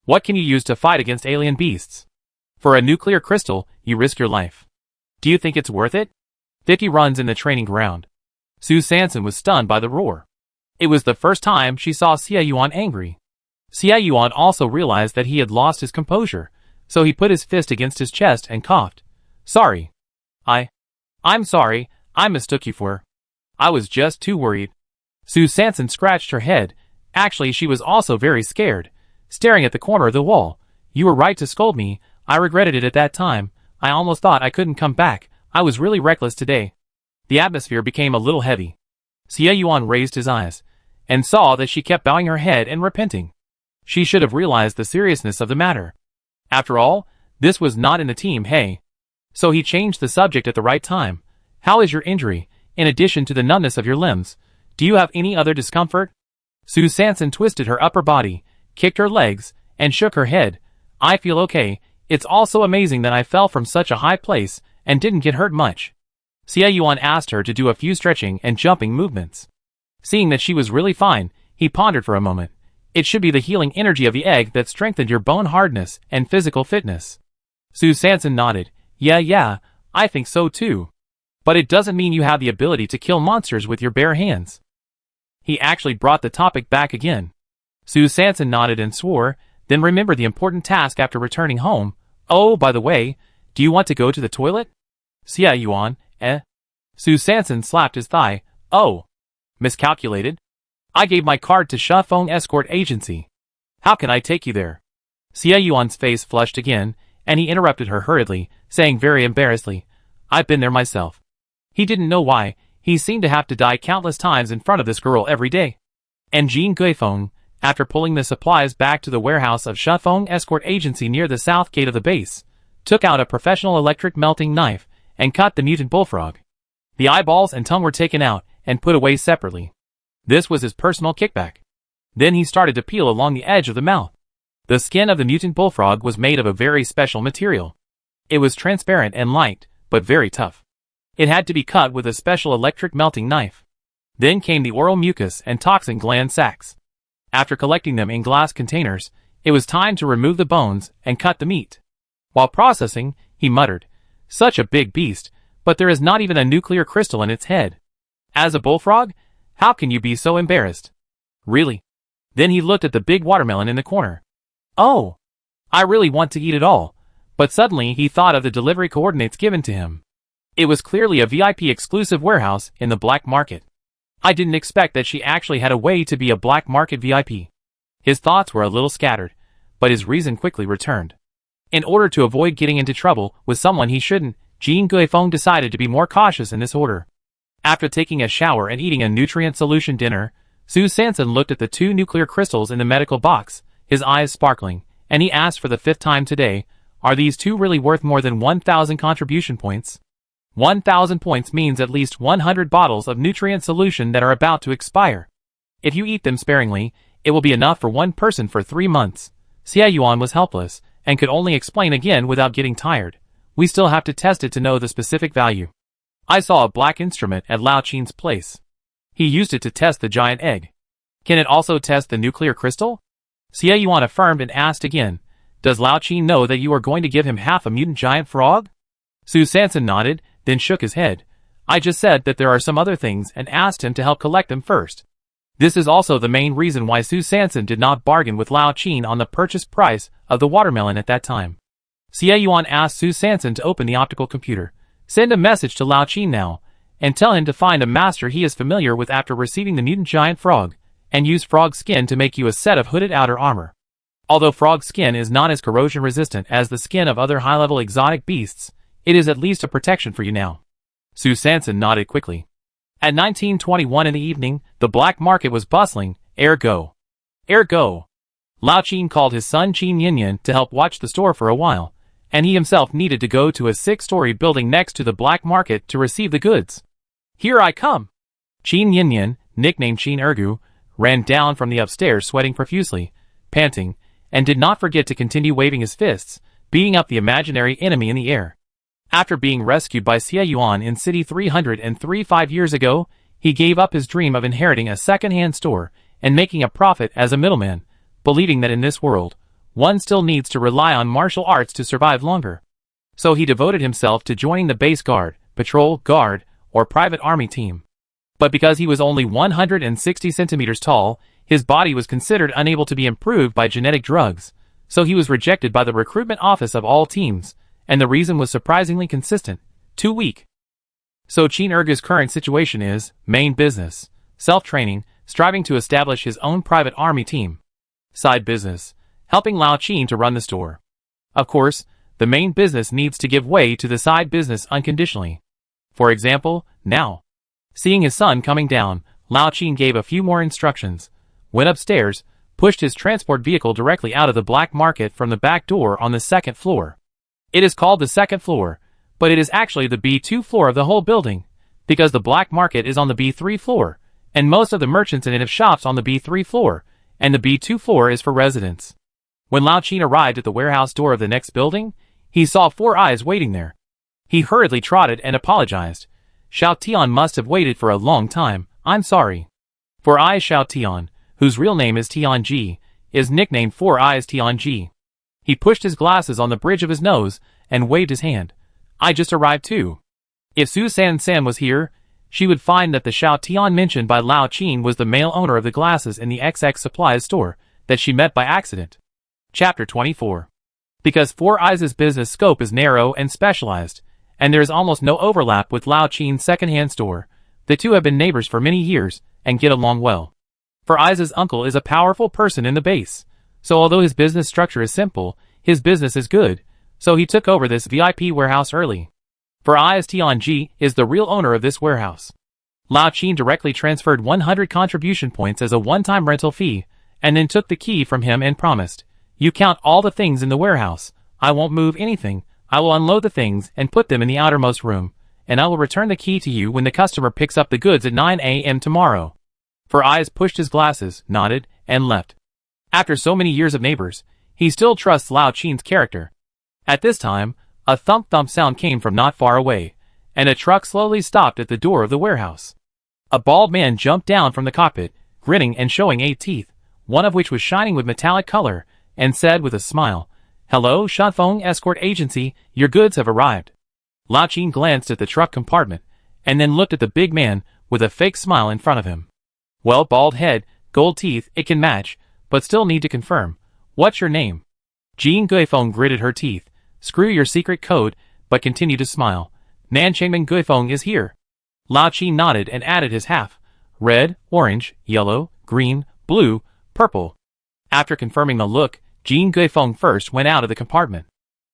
What can you use to fight against alien beasts? For a nuclear crystal, you risk your life. Do you think it's worth it? 50 runs in the training ground. Sue Sanson was stunned by the roar. It was the first time she saw Xie Yuan angry. Xie Yuan also realized that he had lost his composure, so he put his fist against his chest and coughed. Sorry. I'm sorry, I mistook you for. I was just too worried. Sue Sanson scratched her head. Actually, she was also very scared, staring at the corner of the wall. You were right to scold me. I regretted it at that time. I almost thought I couldn't come back. I was really reckless today. The atmosphere became a little heavy. Xie Yuan raised his eyes, and saw that she kept bowing her head and repenting. She should have realized the seriousness of the matter. After all, this was not in the team, hey. So he changed the subject at the right time. How is your injury, in addition to the numbness of your limbs? Do you have any other discomfort? Sue Sanson twisted her upper body, kicked her legs, and shook her head. I feel okay. It's also amazing that I fell from such a high place, and didn't get hurt much. Xie Yuan asked her to do a few stretching and jumping movements. Seeing that she was really fine, he pondered for a moment. It should be the healing energy of the egg that strengthened your bone hardness and physical fitness. Sue Sanson nodded. Yeah, I think so too. But it doesn't mean you have the ability to kill monsters with your bare hands. He actually brought the topic back again. Sue Sanson nodded and swore, then remembered the important task after returning home. Oh, by the way, do you want to go to the toilet? Xie Yuan, Sue Sanson slapped his thigh. Oh. Miscalculated? I gave my card to Shafeng Escort Agency. How can I take you there? Xie Yuan's face flushed again, and he interrupted her hurriedly, saying very embarrassedly, I've been there myself. He didn't know why. He seemed to have to die countless times in front of this girl every day. And Jean Guifeng, after pulling the supplies back to the warehouse of Shafeng Escort Agency near the south gate of the base, took out a professional electric melting knife and cut the mutant bullfrog. The eyeballs and tongue were taken out and put away separately. This was his personal kickback. Then he started to peel along the edge of the mouth. The skin of the mutant bullfrog was made of a very special material. It was transparent and light, but very tough. It had to be cut with a special electric melting knife. Then came the oral mucus and toxin gland sacs. After collecting them in glass containers, it was time to remove the bones and cut the meat. While processing, he muttered, Such a big beast, but there is not even a nuclear crystal in its head. As a bullfrog? How can you be so embarrassed? Really? Then he looked at the big watermelon in the corner. Oh! I really want to eat it all. But suddenly he thought of the delivery coordinates given to him. It was clearly a VIP exclusive warehouse in the black market. I didn't expect that she actually had a way to be a black market VIP. His thoughts were a little scattered, but his reason quickly returned. In order to avoid getting into trouble with someone he shouldn't, Jean Guifeng decided to be more cautious in this order. After taking a shower and eating a nutrient solution dinner, Sue Sanson looked at the 2 nuclear crystals in the medical box, his eyes sparkling, and he asked for the 5th time today, Are these 2 really worth more than 1,000 contribution points? 1,000 points means at least 100 bottles of nutrient solution that are about to expire. If you eat them sparingly, it will be enough for one person for 3 months. Xie Yuan was helpless, and could only explain again without getting tired. We still have to test it to know the specific value. I saw a black instrument at Lao Qin's place. He used it to test the giant egg. Can it also test the nuclear crystal? Xie Yuan affirmed and asked again, Does Lao Qin know that you are going to give him half a mutant giant frog? Sue Sanson nodded, then shook his head. I just said that there are some other things and asked him to help collect them first. This is also the main reason why Sue Sanson did not bargain with Lao Qin on the purchase price of the watermelon at that time. Xie Yuan asked Sue Sanson to open the optical computer. Send a message to Lao Qin now, and tell him to find a master he is familiar with after receiving the mutant giant frog, and use frog skin to make you a set of hooded outer armor. Although frog skin is not as corrosion resistant as the skin of other high-level exotic beasts, it is at least a protection for you now. Su Sanson nodded quickly. At 19:21 in the evening, the black market was bustling. Ergo. Lao Qin called his son Qin Yinyan to help watch the store for a while, and he himself needed to go to a 6-story building next to the black market to receive the goods. Here I come! Qin Yinyan, nicknamed Qin Ergu, ran down from the upstairs sweating profusely, panting, and did not forget to continue waving his fists, beating up the imaginary enemy in the air. After being rescued by Xie Yuan in City 303 5 years ago, he gave up his dream of inheriting a second-hand store and making a profit as a middleman, believing that in this world, one still needs to rely on martial arts to survive longer. So he devoted himself to joining the base guard, patrol, guard, or private army team. But because he was only 160 centimeters tall, his body was considered unable to be improved by genetic drugs, so he was rejected by the recruitment office of all teams, and the reason was surprisingly consistent: too weak. So Qin Ergu's current situation is main business, self-training, striving to establish his own private army team. Side business, helping Lao Qin to run the store. Of course, the main business needs to give way to the side business unconditionally. For example, now. Seeing his son coming down, Lao Qin gave a few more instructions, went upstairs, pushed his transport vehicle directly out of the black market from the back door on the 2nd floor. It is called the 2nd floor, but it is actually the B2 floor of the whole building, because the black market is on the B3 floor, and most of the merchants in it have shops on the B3 floor, and the B2 floor is for residents. When Lao Qin arrived at the warehouse door of the next building, he saw 4 eyes waiting there. He hurriedly trotted and apologized. Xiao Tian must have waited for a long time. I'm sorry. 4 Eyes Xiao Tian, whose real name is Tianji, is nicknamed 4 Eyes Tianji. He pushed his glasses on the bridge of his nose and waved his hand. I just arrived too. If Su Sanson was here, she would find that the Xiao Tian mentioned by Lao Qin was the male owner of the glasses in the XX Supplies store that she met by accident. Chapter 24. Because 4 Eyes' business scope is narrow and specialized, and there is almost no overlap with Lao Qin's second-hand store, the two have been neighbors for many years and get along well. 4 Eyes' uncle is a powerful person in the base, so although his business structure is simple, his business is good, so he took over this VIP warehouse early. 4 Eyes Tianji is the real owner of this warehouse. Lao Qin directly transferred 100 contribution points as a one-time rental fee, and then took the key from him and promised, "You count all the things in the warehouse. I won't move anything. I will unload the things and put them in the outermost room, and I will return the key to you when the customer picks up the goods at 9 a.m. tomorrow." 4 Eyes pushed his glasses, nodded, and left. After so many years of neighbors, he still trusts Lao Qin's character. At this time, a thump-thump sound came from not far away, and a truck slowly stopped at the door of the warehouse. A bald man jumped down from the cockpit, grinning and showing 8 teeth, one of which was shining with metallic color, and said with a smile, "Hello, Shanfeng Escort Agency, your goods have arrived." Lao Qin glanced at the truck compartment, and then looked at the big man with a fake smile in front of him. "Well, bald head, gold teeth, it can match, but still need to confirm. What's your name?" Jean Guifeng gritted her teeth. "Screw your secret code," but continued to smile. "Nanchengmen Guifeng is here." Lao Qin nodded and added his half. "Red, orange, yellow, green, blue, purple." After confirming the look, Jean Guifeng first went out of the compartment.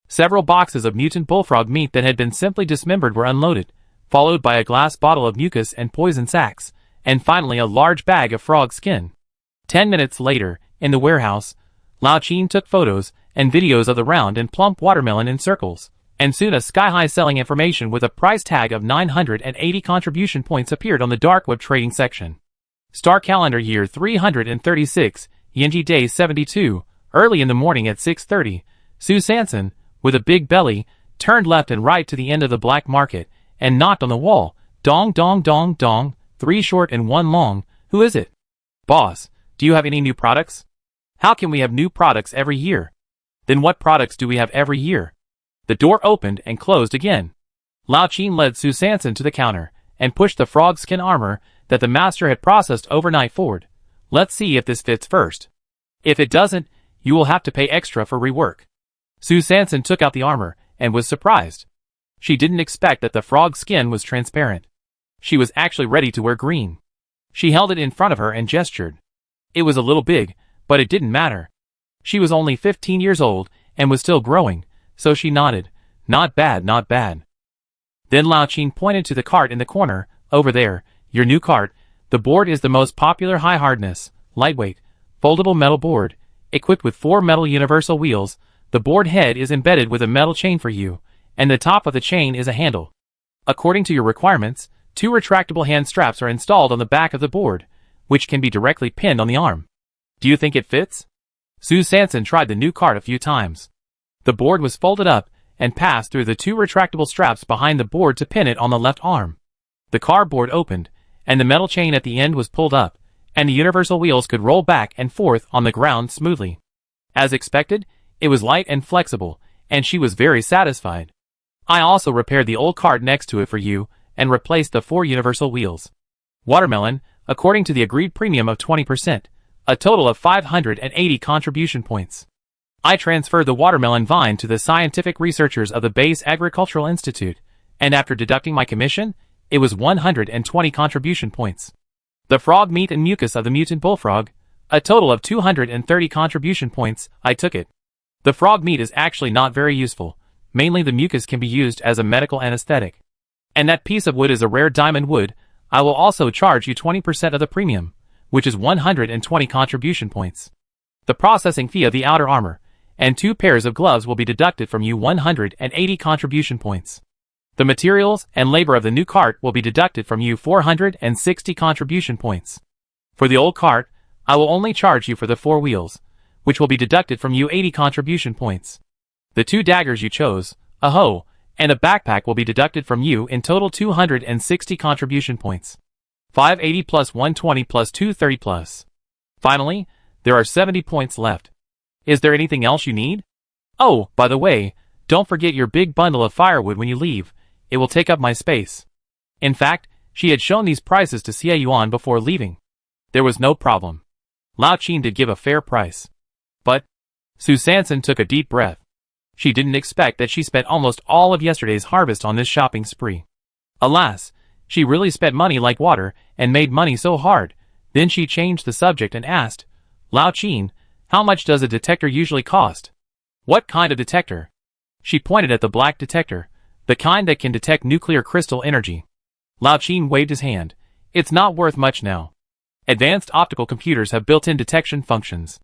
Several boxes of mutant bullfrog meat that had been simply dismembered were unloaded, followed by a glass bottle of mucus and poison sacs, and finally a large bag of frog skin. 10 minutes later, in the warehouse, Lao Qin took photos and videos of the round and plump watermelon in circles, and soon a sky-high selling information with a price tag of 980 contribution points appeared on the dark web trading section. Star calendar year 336, Yinji day 72, early in the morning at 6:30, Su Sanson, with a big belly, turned left and right to the end of the black market, and knocked on the wall. Dong dong dong dong, 3 short and 1 long. "Who is it?" "Boss, do you have any new products?" "How can we have new products every year?" "Then what products do we have every year?" The door opened and closed again. Lao Qin led Su Sanson to the counter, and pushed the frog skin armor that the master had processed overnight forward. "Let's see if this fits first. If it doesn't, you will have to pay extra for rework." Su Sanson took out the armor, and was surprised. She didn't expect that the frog's skin was transparent. She was actually ready to wear green. She held it in front of her and gestured. It was a little big, but it didn't matter. She was only 15 years old and was still growing, so she nodded. Not bad, not bad. Then Lao Qin pointed to the cart in the corner. Over there, your new cart. The board is the most popular high-hardness, lightweight, foldable metal board, equipped with 4 metal universal wheels. The board head is embedded with a metal chain for you, and the top of the chain is a handle. According to your requirements, 2 retractable hand straps are installed on the back of the board, which can be directly pinned on the arm. Do you think it fits? Su Sanson tried the new cart a few times. The board was folded up and passed through the 2 retractable straps behind the board to pin it on the left arm. The cardboard opened, and the metal chain at the end was pulled up, and the universal wheels could roll back and forth on the ground smoothly. As expected, it was light and flexible, and she was very satisfied. I also repaired the old cart next to it for you, and replaced the 4 universal wheels. Watermelon, according to the agreed premium of 20%, a total of 580 contribution points. I transferred the watermelon vine to the scientific researchers of the Base Agricultural Institute, and after deducting my commission, it was 120 contribution points. The frog meat and mucus of the mutant bullfrog, a total of 230 contribution points. I took it. The frog meat is actually not very useful. Mainly the mucus can be used as a medical anesthetic. And that piece of wood is a rare diamond wood. I will also charge you 20% of the premium, which is 120 contribution points. The processing fee of the outer armor, and 2 pairs of gloves will be deducted from you 180 contribution points. The materials and labor of the new cart will be deducted from you 460 contribution points. For the old cart, I will only charge you for the 4 wheels, which will be deducted from you 80 contribution points. The 2 daggers you chose, a hoe, and a backpack will be deducted from you in total 260 contribution points. 580 plus 120 plus 230 plus. Finally, there are 70 points left. Is there anything else you need? Oh, by the way, don't forget your big bundle of firewood when you leave. It will take up my space. In fact, she had shown these prices to Xie Yuan before leaving. There was no problem. Lao Qin did give a fair price. But Su Sanson took a deep breath. She didn't expect that she spent almost all of yesterday's harvest on this shopping spree. Alas, she really spent money like water and made money so hard. Then she changed the subject and asked, Lao Qin, how much does a detector usually cost? What kind of detector? She pointed at the black detector, the kind that can detect nuclear crystal energy. Lao Qin waved his hand. It's not worth much now. Advanced optical computers have built-in detection functions.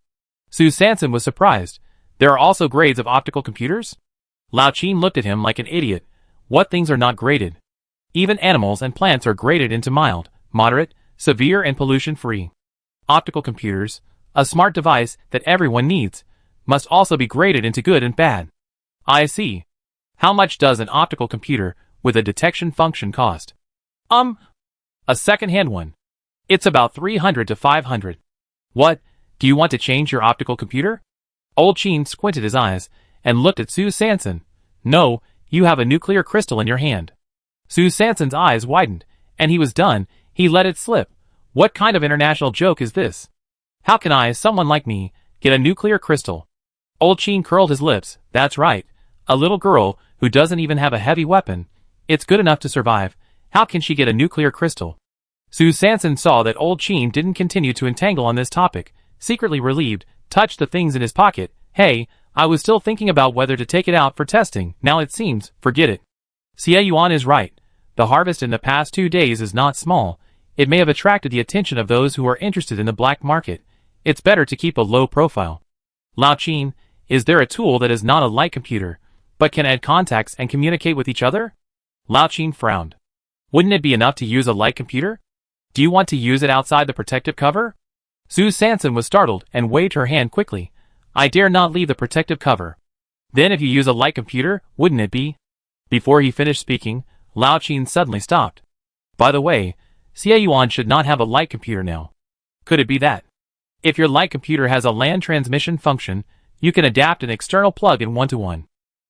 Su Sanson was surprised. There are also grades of optical computers? Lao Qin looked at him like an idiot. What things are not graded? Even animals and plants are graded into mild, moderate, severe and pollution-free. Optical computers, a smart device that everyone needs, must also be graded into good and bad. I see. How much does an optical computer with a detection function cost? A second-hand one. It's about 300 to 500. What, do you want to change your optical computer? Old Qin squinted his eyes and looked at Su Sanson. No, you have a nuclear crystal in your hand. Su Sanson's eyes widened, and he was done. He let it slip. What kind of international joke is this? How can I, someone like me, get a nuclear crystal? Old Qin curled his lips. That's right. A little girl who doesn't even have a heavy weapon. It's good enough to survive. How can she get a nuclear crystal? Su Sanson saw that Old Qin didn't continue to entangle on this topic, secretly relieved, touched the things in his pocket. Hey, I was still thinking about whether to take it out for testing. Now it seems, forget it. Xie Yuan is right. The harvest in the past 2 days is not small. It may have attracted the attention of those who are interested in the black market. It's better to keep a low profile. Lao Qin, is there a tool that is not a light computer, but can add contacts and communicate with each other? Lao Qin frowned. Wouldn't it be enough to use a light computer? Do you want to use it outside the protective cover? Su Sanson was startled and waved her hand quickly. I dare not leave the protective cover. Then if you use a light computer, wouldn't it be? Before he finished speaking, Lao Qin suddenly stopped. By the way, Xie Yuan should not have a light computer now. Could it be that? If your light computer has a LAN transmission function, you can adapt an external plug-in one-to-one.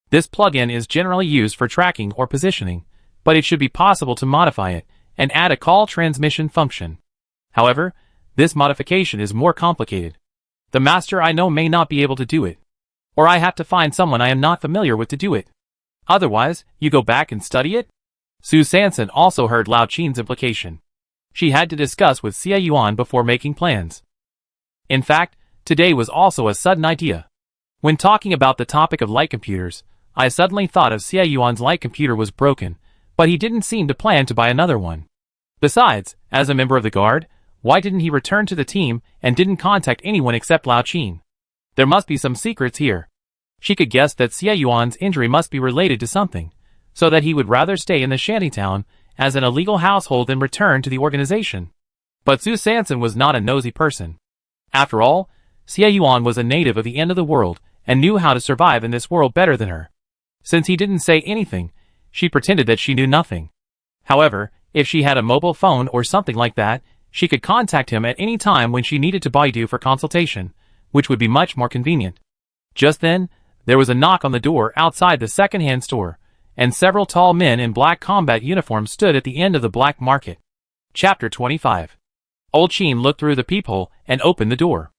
This plug-in is generally used for tracking or positioning, but it should be possible to modify it and add a call transmission function. However, this modification is more complicated. The master I know may not be able to do it. Or I have to find someone I am not familiar with to do it. Otherwise, you go back and study it? Su Sanson also heard Lao Qin's implication. She had to discuss with Xie Yuan before making plans. In fact, today was also a sudden idea. When talking about the topic of light computers, I suddenly thought of Xie Yuan's light computer was broken, but he didn't seem to plan to buy another one. Besides, as a member of the guard, why didn't he return to the team and didn't contact anyone except Lao Qin? There must be some secrets here. She could guess that Xie Yuan's injury must be related to something, so that he would rather stay in the shantytown as an illegal household than return to the organization. But Su Sanson was not a nosy person. After all, Xie Yuan was a native of the end of the world and knew how to survive in this world better than her. Since he didn't say anything, she pretended that she knew nothing. However, if she had a mobile phone or something like that, she could contact him at any time when she needed to Baidu for consultation, which would be much more convenient. Just then, there was a knock on the door outside the second-hand store, and several tall men in black combat uniforms stood at the end of the black market. Chapter 25. Old Qin looked through the peephole and opened the door.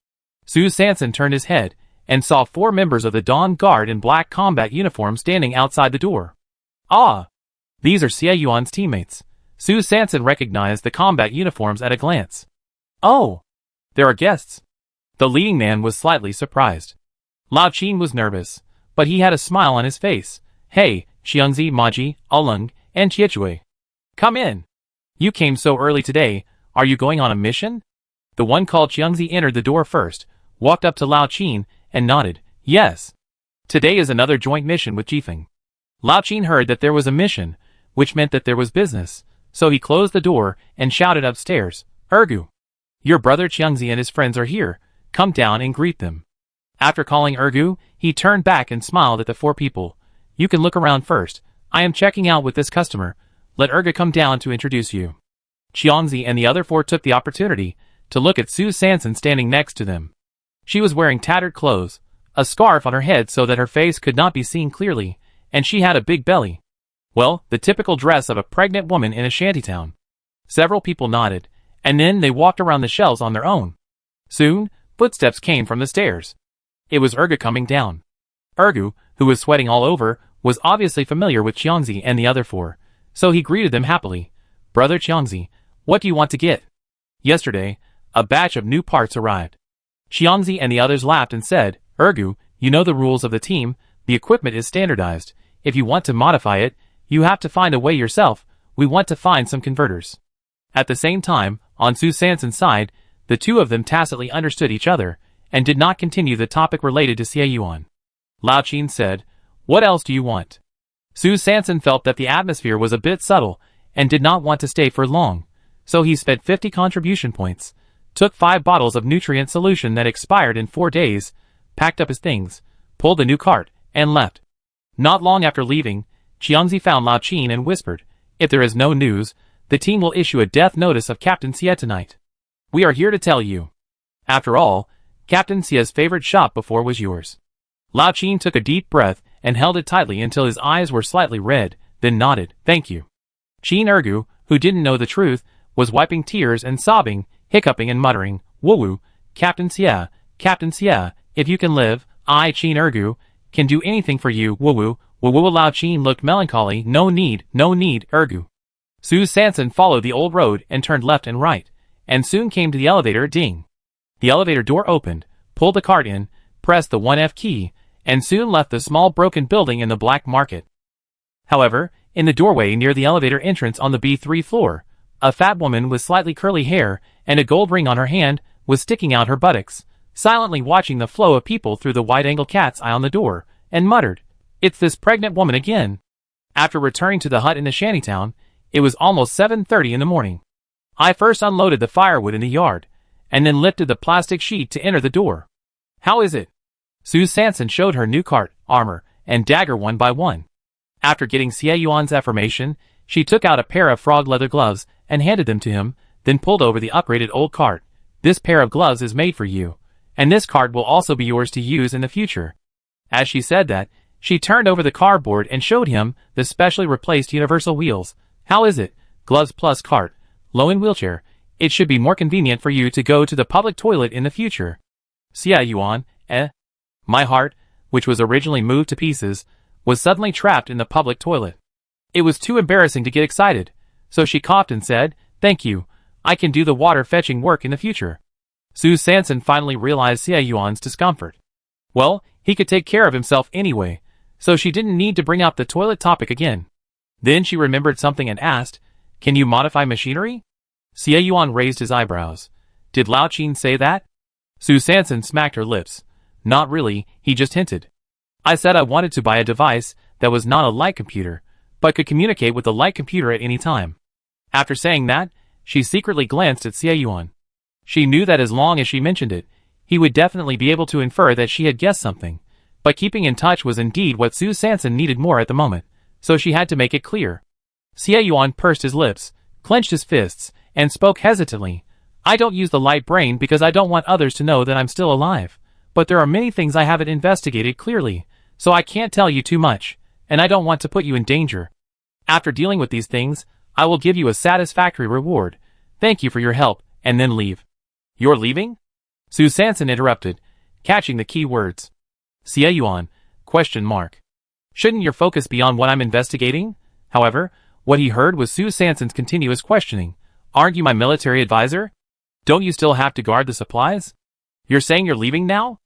Su Sanson turned his head and saw 4 members of the Dawn Guard in black combat uniforms standing outside the door. Ah! These are Xie Yuan's teammates. Su Sanson recognized the combat uniforms at a glance. Oh! There are guests. The leading man was slightly surprised. Lao Qin was nervous, but he had a smile on his face. Hey, Xiangzi, Maji, Ulung, and Chiechui. Come in. You came so early today, are you going on a mission? The one called Xiangzi entered the door first, walked up to Lao Qin, and nodded. Yes. Today is another joint mission with Jifeng. Lao Qin heard that there was a mission, which meant that there was business, so he closed the door and shouted upstairs, Ergu. Your brother Xiangzi and his friends are here, come down and greet them. After calling Ergu, he turned back and smiled at the 4 people. You can look around first, I am checking out with this customer, let Ergu come down to introduce you. Xiangzi and the other 4 took the opportunity to look at Su Sanson standing next to them. She was wearing tattered clothes, a scarf on her head so that her face could not be seen clearly, and she had a big belly. Well, the typical dress of a pregnant woman in a shantytown. Several people nodded, and then they walked around the shelves on their own. Soon, footsteps came from the stairs. It was Ergu coming down. Ergu, who was sweating all over, was obviously familiar with Xiangzi and the other 4, so he greeted them happily. Brother Xiangzi, what do you want to get? Yesterday, a batch of new parts arrived. Xiangzi and the others laughed and said, Ergu, you know the rules of the team, the equipment is standardized. If you want to modify it, you have to find a way yourself, we want to find some converters. At the same time, on Su Sanson's side, the 2 of them tacitly understood each other, and did not continue the topic related to Xie Yuan. Lao Qin said, What else do you want? Su Sanson felt that the atmosphere was a bit subtle, and did not want to stay for long, so he spent 50 contribution points, took 5 bottles of nutrient solution that expired in 4 days, packed up his things, pulled the new cart, and left. Not long after leaving, Xiangzi found Lao Qin and whispered, If there is no news, the team will issue a death notice of Captain Xie tonight. We are here to tell you. After all, Captain Xie's favorite shop before was yours. Lao Qin took a deep breath and held it tightly until his eyes were slightly red, then nodded, Thank you. Qin Ergu, who didn't know the truth, was wiping tears and sobbing, hiccuping and muttering, Woo-woo, Captain Xie, if you can live, I, Qin Ergu, can do anything for you, woo-woo, woo-woo. Lao Qin looked melancholy, no need, Ergu. Su Sanson followed the old road and turned left and right, and soon came to the elevator. Ding. The elevator door opened, pulled the cart in, pressed the 1F key, and soon left the small broken building in the black market. However, in the doorway near the elevator entrance on the B3 floor, a fat woman with slightly curly hair and a gold ring on her hand was sticking out her buttocks, silently watching the flow of people through the wide-angle cat's eye on the door, and muttered, It's this pregnant woman again. After returning to the hut in the shantytown, it was almost 7:30 in the morning. I first unloaded the firewood in the yard, and then lifted the plastic sheet to enter the door. How is it? Su Sanson showed her new cart, armor, and dagger one by one. After getting Xie Yuan's affirmation, she took out a pair of frog leather gloves and handed them to him, then pulled over the upgraded old cart. This pair of gloves is made for you, and this cart will also be yours to use in the future. As she said that, she turned over the cardboard and showed him the specially replaced universal wheels. How is it? Gloves plus cart, low in wheelchair. It should be more convenient for you to go to the public toilet in the future. Xie Yuan, My heart, which was originally moved to pieces, was suddenly trapped in the public toilet. It was too embarrassing to get excited, so she coughed and said, "Thank you, I can do the water fetching work in the future." Su Sanson finally realized Xie Yuan's discomfort. Well, he could take care of himself anyway, so she didn't need to bring up the toilet topic again. Then she remembered something and asked, "Can you modify machinery?" Xie Yuan raised his eyebrows. "Did Lao Qin say that?" Su Sanson smacked her lips. "Not really, he just hinted. I said I wanted to buy a device that was not a light computer, but could communicate with the light computer at any time." After saying that, she secretly glanced at Xie Yuan. She knew that as long as she mentioned it, he would definitely be able to infer that she had guessed something, but keeping in touch was indeed what Su Sanson needed more at the moment, so she had to make it clear. Xie Yuan pursed his lips, clenched his fists, and spoke hesitantly. "I don't use the light brain because I don't want others to know that I'm still alive, but there are many things I haven't investigated clearly, so I can't tell you too much, and I don't want to put you in danger. After dealing with these things, I will give you a satisfactory reward. Thank you for your help, and then leave." "You're leaving?" Su Sanson interrupted, catching the key words. "Xie Yuan? ? Shouldn't your focus be on what I'm investigating?" However, what he heard was Su Sanson's continuous questioning. "Aren't you my military advisor? Don't you still have to guard the supplies? You're saying you're leaving now?"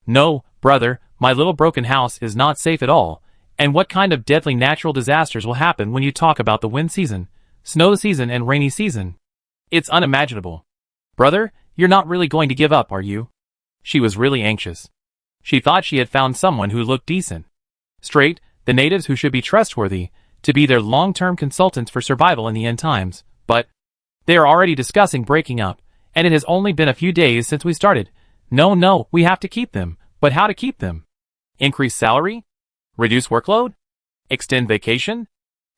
"No, brother, my little broken house is not safe at all, and what kind of deadly natural disasters will happen when you talk about the wind season, snow season and rainy season? It's unimaginable. Brother, you're not really going to give up, are you?" She was really anxious. She thought she had found someone who looked decent. Straight, the natives who should be trustworthy, to be their long-term consultants for survival in the end times, but they are already discussing breaking up, and it has only been a few days since we started. No, we have to keep them, but how to keep them? Increase salary? Reduce workload? Extend vacation?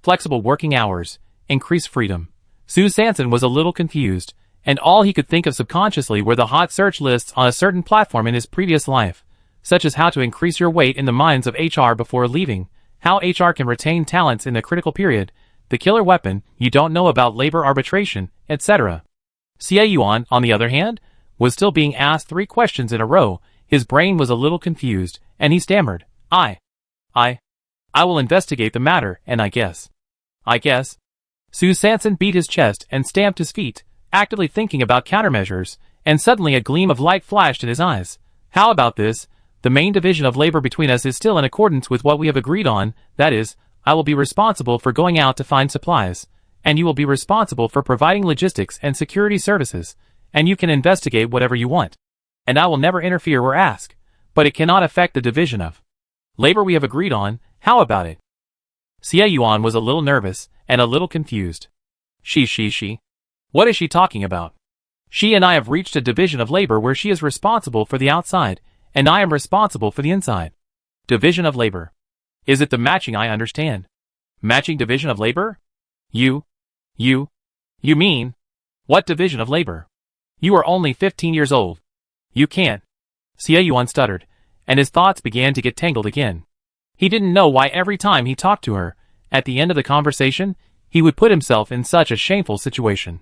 Flexible working hours? Increase freedom? Su Sanson was a little confused, and all he could think of subconsciously were the hot search lists on a certain platform in his previous life, such as how to increase your weight in the minds of HR before leaving, how HR can retain talents in the critical period, the killer weapon you don't know about labor arbitration, etc. Xie Yuan, on the other hand, was still being asked 3 questions in a row. His brain was a little confused, and he stammered, I will investigate the matter, and I guess. Su Sanson beat his chest and stamped his feet, actively thinking about countermeasures, and suddenly a gleam of light flashed in his eyes. "How about this? The main division of labor between us is still in accordance with what we have agreed on, that is, I will be responsible for going out to find supplies, and you will be responsible for providing logistics and security services, and you can investigate whatever you want. And I will never interfere or ask, but it cannot affect the division of labor we have agreed on. How about it?" Xie Yuan was a little nervous and a little confused. She. What is she talking about? She and I have reached a division of labor where she is responsible for the outside, and I am responsible for the inside. Division of labor. Is it the matching I understand? Matching division of labor? You mean? What division of labor? You are only 15 years old. You can't. Xie Yuan stuttered, and his thoughts began to get tangled again. He didn't know why every time he talked to her, at the end of the conversation, he would put himself in such a shameful situation.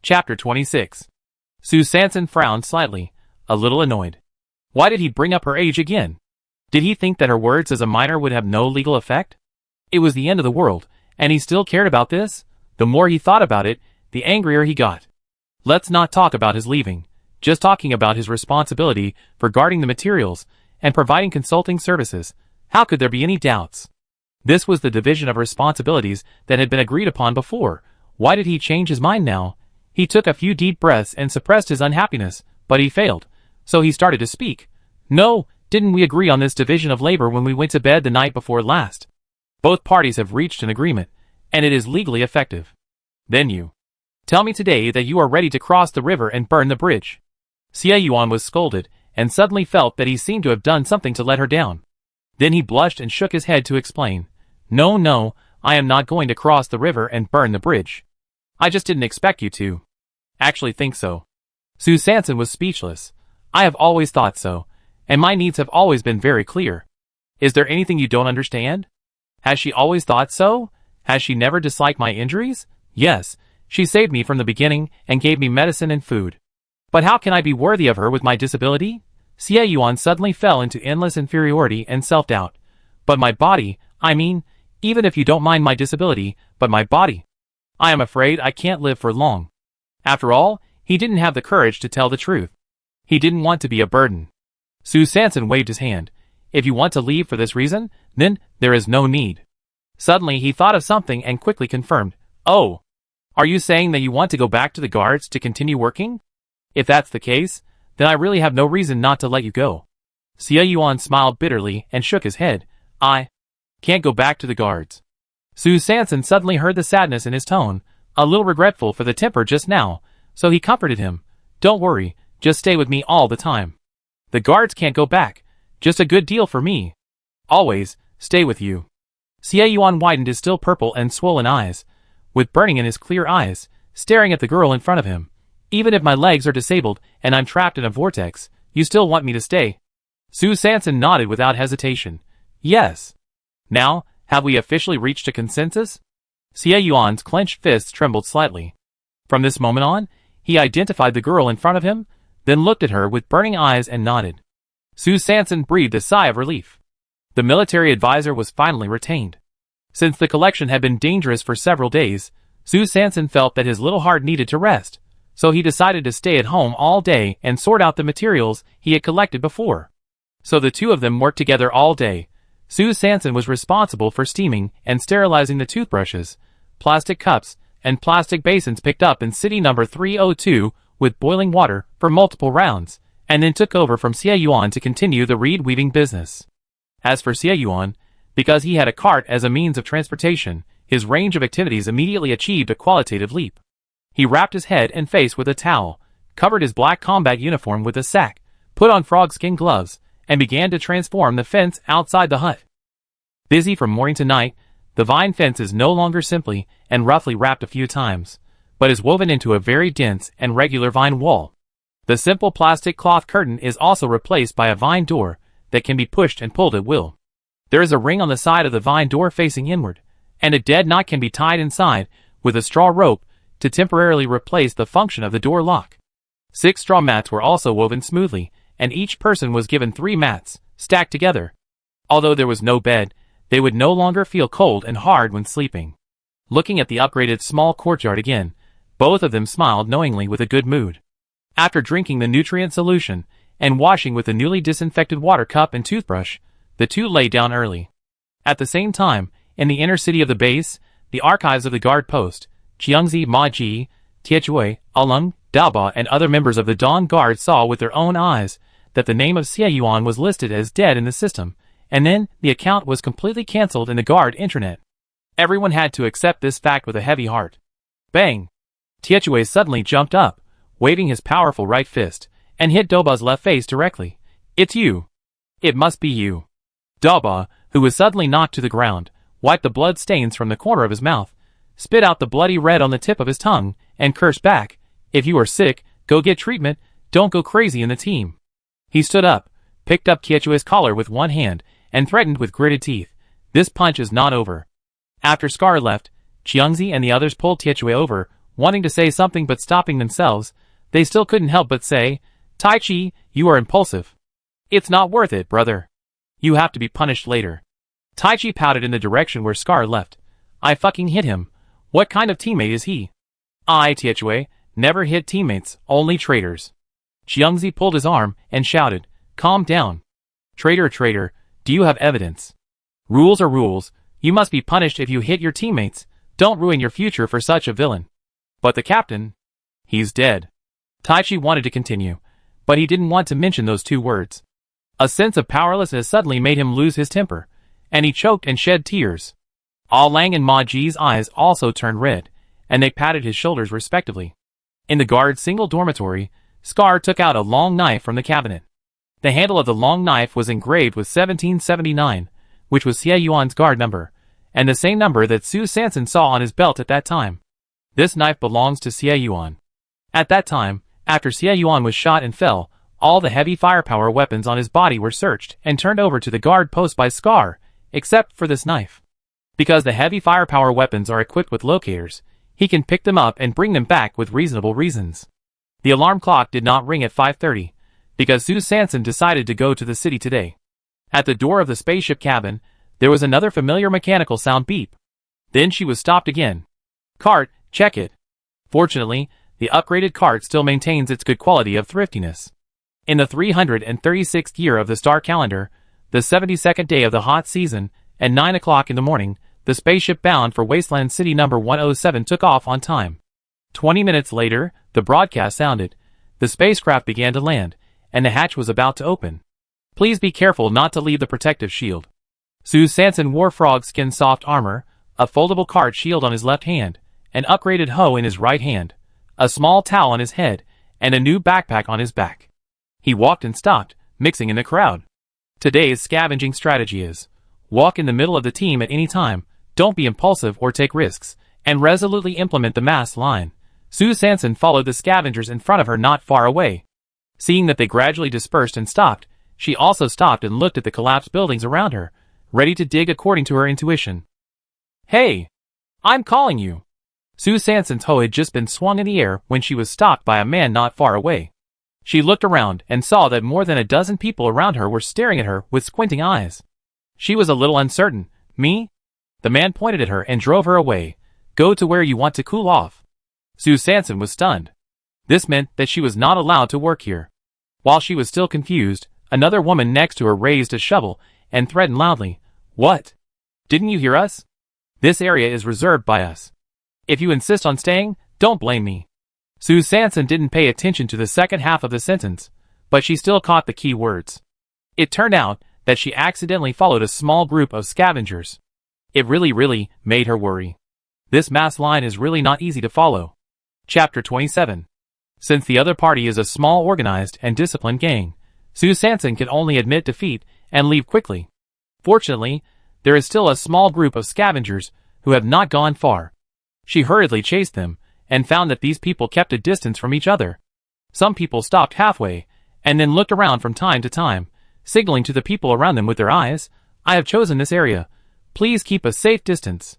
Chapter 26. Su Sanson frowned slightly, a little annoyed. Why did he bring up her age again? Did he think that her words as a minor would have no legal effect? It was the end of the world, and he still cared about this? The more he thought about it, the angrier he got. Let's not talk about his leaving, just talking about his responsibility for guarding the materials and providing consulting services. How could there be any doubts? This was the division of responsibilities that had been agreed upon before. Why did he change his mind now? He took a few deep breaths and suppressed his unhappiness, but he failed. So he started to speak. No, didn't we agree on this division of labor when we went to bed the night before last? Both parties have reached an agreement, and it is legally effective. Then you tell me today that you are ready to cross the river and burn the bridge. Xie Yuan was scolded, and suddenly felt that he seemed to have done something to let her down. Then he blushed and shook his head to explain. No, I am not going to cross the river and burn the bridge. I just didn't expect you to actually think so. Su Sanson was speechless. I have always thought so, and my needs have always been very clear. Is there anything you don't understand? Has she always thought so? Has she never disliked my injuries? Yes, she saved me from the beginning and gave me medicine and food. But how can I be worthy of her with my disability? Xie Yuan suddenly fell into endless inferiority and self-doubt. But my body, I mean, even if you don't mind my disability, but my body. I am afraid I can't live for long. After all, he didn't have the courage to tell the truth. He didn't want to be a burden. Su Sanson waved his hand. If you want to leave for this reason, then there is no need. Suddenly he thought of something and quickly confirmed. Oh, are you saying that you want to go back to the guards to continue working? If that's the case, then I really have no reason not to let you go. Xie Yuan smiled bitterly and shook his head. I can't go back to the guards. Su Sanson suddenly heard the sadness in his tone, a little regretful for the temper just now, so he comforted him. Don't worry, just stay with me all the time. The guards can't go back, just a good deal for me. Always, stay with you. Xie Yuan widened his still purple and swollen eyes, with burning in his clear eyes, staring at the girl in front of him. Even if my legs are disabled and I'm trapped in a vortex, you still want me to stay? Su Sanson nodded without hesitation. Yes. Now, have we officially reached a consensus? Xie Yuan's clenched fists trembled slightly. From this moment on, he identified the girl in front of him, then looked at her with burning eyes and nodded. Su Sanson breathed a sigh of relief. The military advisor was finally retained. Since the collection had been dangerous for several days, Su Sanson felt that his little heart needed to rest, so he decided to stay at home all day and sort out the materials he had collected before. So the two of them worked together all day. Su Sanson was responsible for steaming and sterilizing the toothbrushes, plastic cups, and plastic basins picked up in city number 302 with boiling water for multiple rounds, and then took over from Xie Yuan to continue the reed weaving business. As for Xie Yuan, because he had a cart as a means of transportation, his range of activities immediately achieved a qualitative leap. He wrapped his head and face with a towel, covered his black combat uniform with a sack, put on frog-skin gloves, and began to transform the fence outside the hut. Busy from morning to night, the vine fence is no longer simply and roughly wrapped a few times, but is woven into a very dense and regular vine wall. The simple plastic cloth curtain is also replaced by a vine door that can be pushed and pulled at will. There is a ring on the side of the vine door facing inward, and a dead knot can be tied inside with a straw rope to temporarily replace the function of the door lock. 6 straw mats were also woven smoothly, and each person was given 3 mats, stacked together. Although there was no bed, they would no longer feel cold and hard when sleeping. Looking at the upgraded small courtyard again, both of them smiled knowingly with a good mood. After drinking the nutrient solution, and washing with the newly disinfected water cup and toothbrush, the two lay down early. At the same time, in the inner city of the base, the archives of the guard post, Jiangzi, Ma Ji, Tiechui, Alung, Daoba, and other members of the Dawn Guard saw with their own eyes that the name of Xie Yuan was listed as dead in the system, and then the account was completely cancelled in the Guard intranet. Everyone had to accept this fact with a heavy heart. Bang! Tiechui suddenly jumped up, waving his powerful right fist, and hit Daoba's left face directly. It's you. It must be you. Daoba, who was suddenly knocked to the ground, wiped the blood stains from the corner of his mouth, spit out the bloody red on the tip of his tongue, and cursed back, If you are sick, go get treatment, don't go crazy in the team. He stood up, picked up Tiechui's collar with one hand, and threatened with gritted teeth, This punch is not over. After Scar left, Jiangzi and the others pulled Tiechui over, wanting to say something but stopping themselves. They still couldn't help but say, Tai Chi, you are impulsive. It's not worth it, brother. You have to be punished later. Tai Chi pouted in the direction where Scar left. I fucking hit him. What kind of teammate is he? I, Tiechui, never hit teammates, only traitors. Jiangzi pulled his arm and shouted, Calm down. Traitor, do you have evidence? Rules are rules. You must be punished if you hit your teammates. Don't ruin your future for such a villain. But the captain? He's dead. Tai Chi wanted to continue, but he didn't want to mention those 2 words. A sense of powerlessness suddenly made him lose his temper, and he choked and shed tears. Ah Lang and Ma Ji's eyes also turned red, and they patted his shoulders respectively. In the guard's single dormitory, Scar took out a long knife from the cabinet. The handle of the long knife was engraved with 1779, which was Xie Yuan's guard number, and the same number that Su Sanson saw on his belt at that time. This knife belongs to Xie Yuan. At that time, after Xie Yuan was shot and fell, all the heavy firepower weapons on his body were searched and turned over to the guard post by Scar, except for this knife. Because the heavy firepower weapons are equipped with locators, he can pick them up and bring them back with reasonable reasons. The alarm clock did not ring at 5:30, because Su Sanson decided to go to the city today. At the door of the spaceship cabin, There was another familiar mechanical sound beep. Then she was stopped again. Cart, check it. Fortunately, the upgraded cart still maintains its good quality of thriftiness. In the 336th year of the star calendar, the 72nd day of the hot season, at 9 o'clock in the morning, the spaceship bound for Wasteland City number 107 took off on time. 20 minutes later, the broadcast sounded. The spacecraft began to land, and the hatch was about to open. Please be careful not to leave the protective shield. Sue Sanson wore frog skin soft armor, a foldable cart shield on his left hand, an upgraded hoe in his right hand, a small towel on his head, and a new backpack on his back. He walked and stopped, mixing in the crowd. Today's scavenging strategy is: walk in the middle of the team at any time, don't be impulsive or take risks, and resolutely implement the mass line. Sue Sanson followed the scavengers in front of her not far away. Seeing that they gradually dispersed and stopped, she also stopped and looked at the collapsed buildings around her, ready to dig according to her intuition. Hey! I'm calling you! Sue Sanson's hoe had just been swung in the air when she was stopped by a man not far away. She looked around and saw that more than a dozen people around her were staring at her with squinting eyes. She was a little uncertain. Me? The man pointed at her and drove her away. Go to where you want to cool off. Sue Sanson was stunned. This meant that she was not allowed to work here. While she was still confused, another woman next to her raised a shovel and threatened loudly. What? Didn't you hear us? This area is reserved by us. If you insist on staying, don't blame me. Sue Sanson didn't pay attention to the second half of the sentence, but she still caught the key words. It turned out that she accidentally followed a small group of scavengers. It really made her worry. This mass line is really not easy to follow. Chapter 27. Since the other party is a small, organized, and disciplined gang, Sue Sanson can only admit defeat and leave quickly. Fortunately, there is still a small group of scavengers who have not gone far. She hurriedly chased them, and found that these people kept a distance from each other. Some people stopped halfway, and then looked around from time to time, signaling to the people around them with their eyes, I have chosen this area. Please keep a safe distance.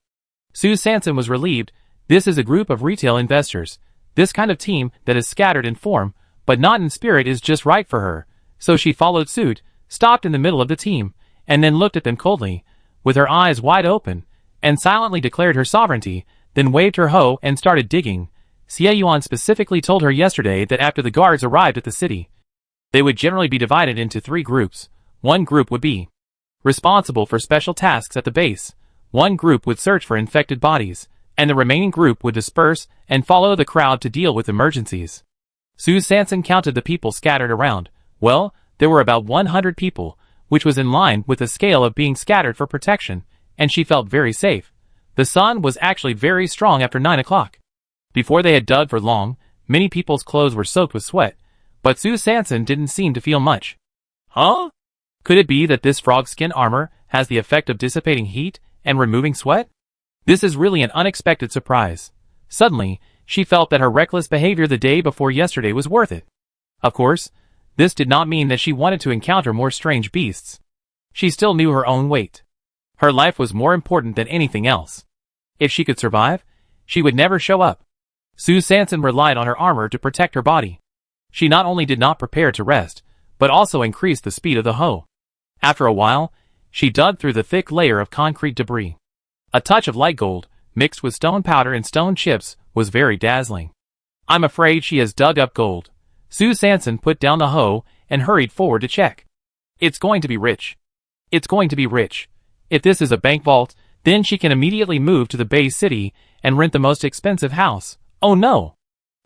Sue Sanson was relieved. This is a group of retail investors. This kind of team that is scattered in form, but not in spirit, is just right for her. So she followed suit, stopped in the middle of the team, and then looked at them coldly, with her eyes wide open, and silently declared her sovereignty, then waved her hoe and started digging. Xie Yuan specifically told her yesterday that after the guards arrived at the city, they would generally be divided into 3 groups. One group would be responsible for special tasks at the base, one group would search for infected bodies, and the remaining group would disperse and follow the crowd to deal with emergencies. Sue Sanson counted the people scattered around. Well, there were about 100 people, which was in line with the scale of being scattered for protection, and she felt very safe. The sun was actually very strong after 9 o'clock. Before they had dug for long, many people's clothes were soaked with sweat, but Sue Sanson didn't seem to feel much. Huh? Could it be that this frog skin armor has the effect of dissipating heat and removing sweat? This is really an unexpected surprise. Suddenly, she felt that her reckless behavior the day before yesterday was worth it. Of course, this did not mean that she wanted to encounter more strange beasts. She still knew her own weight. Her life was more important than anything else. If she could survive, she would never show up. Sue Sanson relied on her armor to protect her body. She not only did not prepare to rest, but also increased the speed of the hoe. After a while, she dug through the thick layer of concrete debris. A touch of light gold, mixed with stone powder and stone chips, was very dazzling. I'm afraid she has dug up gold. Sue Sanson put down the hoe and hurried forward to check. It's going to be rich. It's going to be rich. If this is a bank vault, then she can immediately move to the Bay City and rent the most expensive house. Oh no!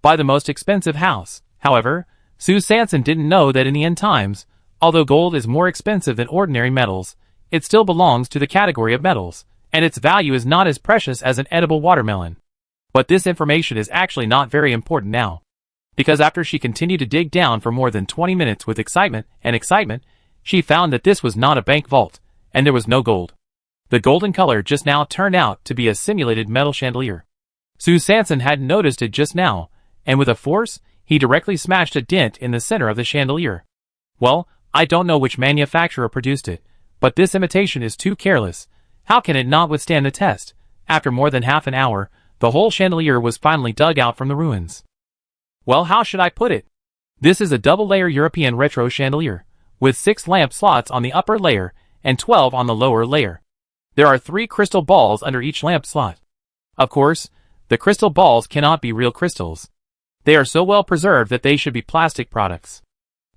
Buy the most expensive house. However, Sue Sanson didn't know that in the end times, although gold is more expensive than ordinary metals, it still belongs to the category of metals, and its value is not as precious as an edible watermelon. But this information is actually not very important now. Because after she continued to dig down for more than 20 minutes with excitement, she found that this was not a bank vault, and there was no gold. The golden color just now turned out to be a simulated metal chandelier. Sue Sanson hadn't noticed it just now, and with a force, he directly smashed a dent in the center of the chandelier. Well, I don't know which manufacturer produced it, but this imitation is too careless. How can it not withstand the test? After more than half an hour, the whole chandelier was finally dug out from the ruins. Well, how should I put it? This is a double-layer European retro chandelier, with 6 lamp slots on the upper layer and 12 on the lower layer. There are 3 crystal balls under each lamp slot. Of course, the crystal balls cannot be real crystals. They are so well preserved that they should be plastic products.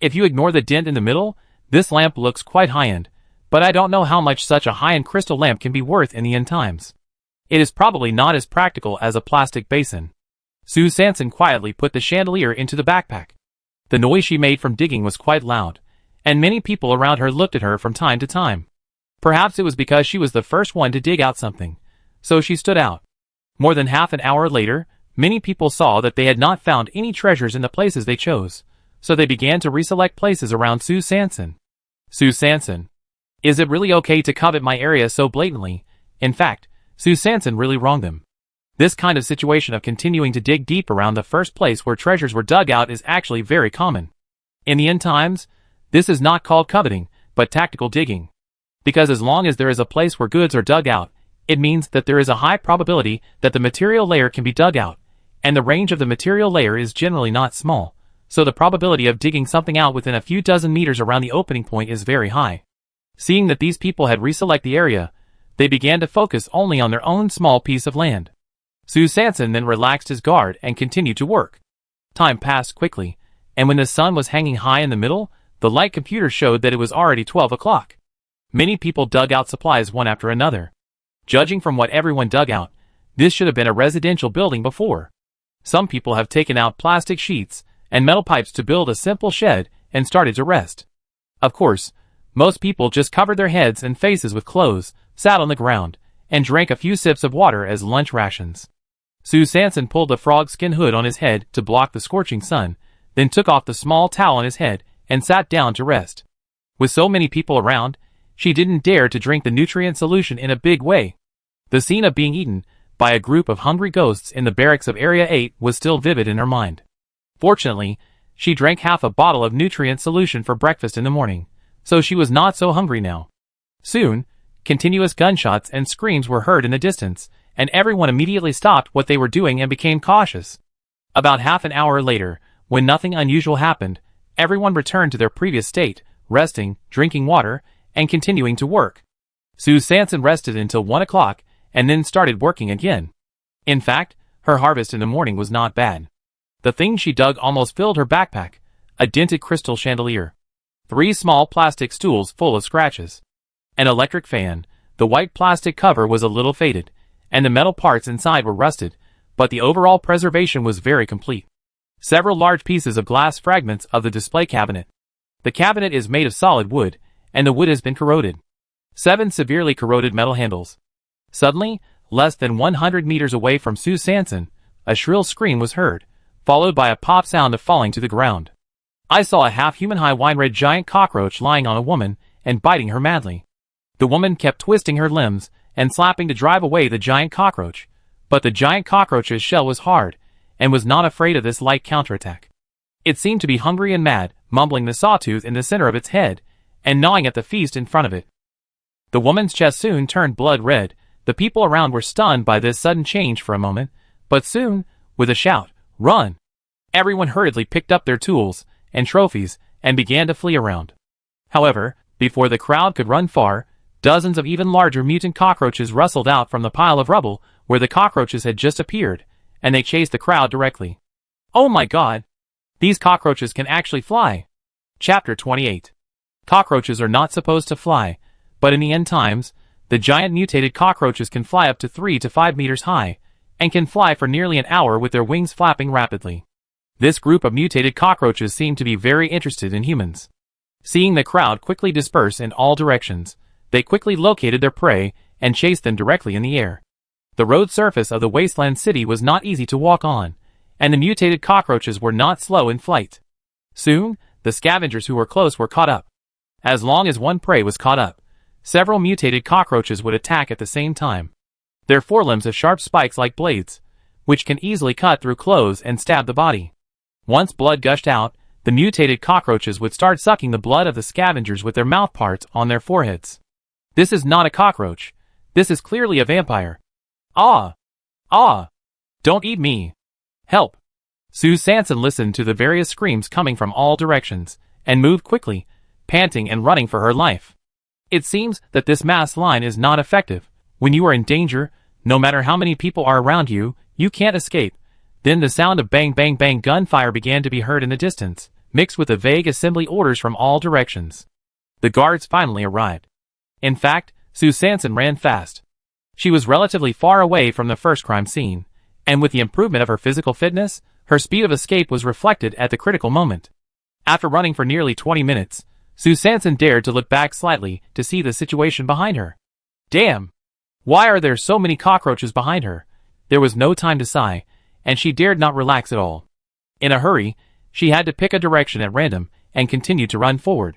If you ignore the dent in the middle, this lamp looks quite high-end, but I don't know how much such a high-end crystal lamp can be worth in the end times. It is probably not as practical as a plastic basin. Sue Sanson quietly put the chandelier into the backpack. The noise she made from digging was quite loud, and many people around her looked at her from time to time. Perhaps it was because she was the first one to dig out something, so she stood out. More than half an hour later, many people saw that they had not found any treasures in the places they chose, so they began to reselect places around Sue Sanson. Sue Sanson. Is it really okay to covet my area so blatantly? In fact, Sue Sanson really wronged them. This kind of situation of continuing to dig deep around the first place where treasures were dug out is actually very common. In the end times, this is not called coveting, but tactical digging. Because as long as there is a place where goods are dug out, it means that there is a high probability that the material layer can be dug out, and the range of the material layer is generally not small, so the probability of digging something out within a few dozen meters around the opening point is very high. Seeing that these people had reselect the area, they began to focus only on their own small piece of land. Sue Sanson then relaxed his guard and continued to work. Time passed quickly, and when the sun was hanging high in the middle, the light computer showed that it was already 12 o'clock. Many people dug out supplies one after another. Judging from what everyone dug out, this should have been a residential building before. Some people have taken out plastic sheets and metal pipes to build a simple shed and started to rest. Of course, most people just covered their heads and faces with clothes, sat on the ground, and drank a few sips of water as lunch rations. Sue Sanson pulled the frog skin hood on his head to block the scorching sun, then took off the small towel on his head and sat down to rest. With so many people around, she didn't dare to drink the nutrient solution in a big way. The scene of being eaten by a group of hungry ghosts in the barracks of Area 8 was still vivid in her mind. Fortunately, she drank half a bottle of nutrient solution for breakfast in the morning, so she was not so hungry now. Soon, continuous gunshots and screams were heard in the distance, and everyone immediately stopped what they were doing and became cautious. About half an hour later, when nothing unusual happened, everyone returned to their previous state, resting, drinking water, and continuing to work. Sue Sanson rested until 1 o'clock and then started working again. In fact, her harvest in the morning was not bad. The thing she dug almost filled her backpack, a dented crystal chandelier, 3 small plastic stools full of scratches, an electric fan. The white plastic cover was a little faded, and the metal parts inside were rusted, but the overall preservation was very complete. Several large pieces of glass fragments of the display cabinet. The cabinet is made of solid wood, and the wood has been corroded. 7 severely corroded metal handles. Suddenly, less than 100 meters away from Sue Sanson, a shrill scream was heard, followed by a pop sound of falling to the ground. I saw a half-human high wine-red giant cockroach lying on a woman and biting her madly. The woman kept twisting her limbs and slapping to drive away the giant cockroach, but the giant cockroach's shell was hard and was not afraid of this light counterattack. It seemed to be hungry and mad, mumbling the sawtooth in the center of its head and gnawing at the feast in front of it. The woman's chest soon turned blood red. The people around were stunned by this sudden change for a moment, but soon, with a shout, "Run!" everyone hurriedly picked up their tools and trophies and began to flee around. However, before the crowd could run far, dozens of even larger mutant cockroaches rustled out from the pile of rubble where the cockroaches had just appeared, and they chased the crowd directly. Oh my god! These cockroaches can actually fly! Chapter 28. Cockroaches are not supposed to fly, but in the end times, the giant mutated cockroaches can fly up to 3 to 5 meters high, and can fly for nearly an hour with their wings flapping rapidly. This group of mutated cockroaches seemed to be very interested in humans. Seeing the crowd quickly disperse in all directions, they quickly located their prey and chased them directly in the air. The road surface of the Wasteland city was not easy to walk on, and the mutated cockroaches were not slow in flight. Soon, the scavengers who were close were caught up. As long as one prey was caught up, several mutated cockroaches would attack at the same time. Their forelimbs have sharp spikes like blades, which can easily cut through clothes and stab the body. Once blood gushed out, the mutated cockroaches would start sucking the blood of the scavengers with their mouth parts on their foreheads. This is not a cockroach. This is clearly a vampire. Ah! Ah! Don't eat me! Help! Sue Sanson listened to the various screams coming from all directions, and moved quickly, panting and running for her life. It seems that this mass line is not effective. When you are in danger, no matter how many people are around you, you can't escape. Then the sound of bang bang bang gunfire began to be heard in the distance, mixed with the vague assembly orders from all directions. The guards finally arrived. In fact, Sue Sanson ran fast. She was relatively far away from the first crime scene, and with the improvement of her physical fitness, her speed of escape was reflected at the critical moment. After running for nearly 20 minutes, Sue Sanson dared to look back slightly to see the situation behind her. Damn! Why are there so many cockroaches behind her? There was no time to sigh, and she dared not relax at all. In a hurry, she had to pick a direction at random and continued to run forward.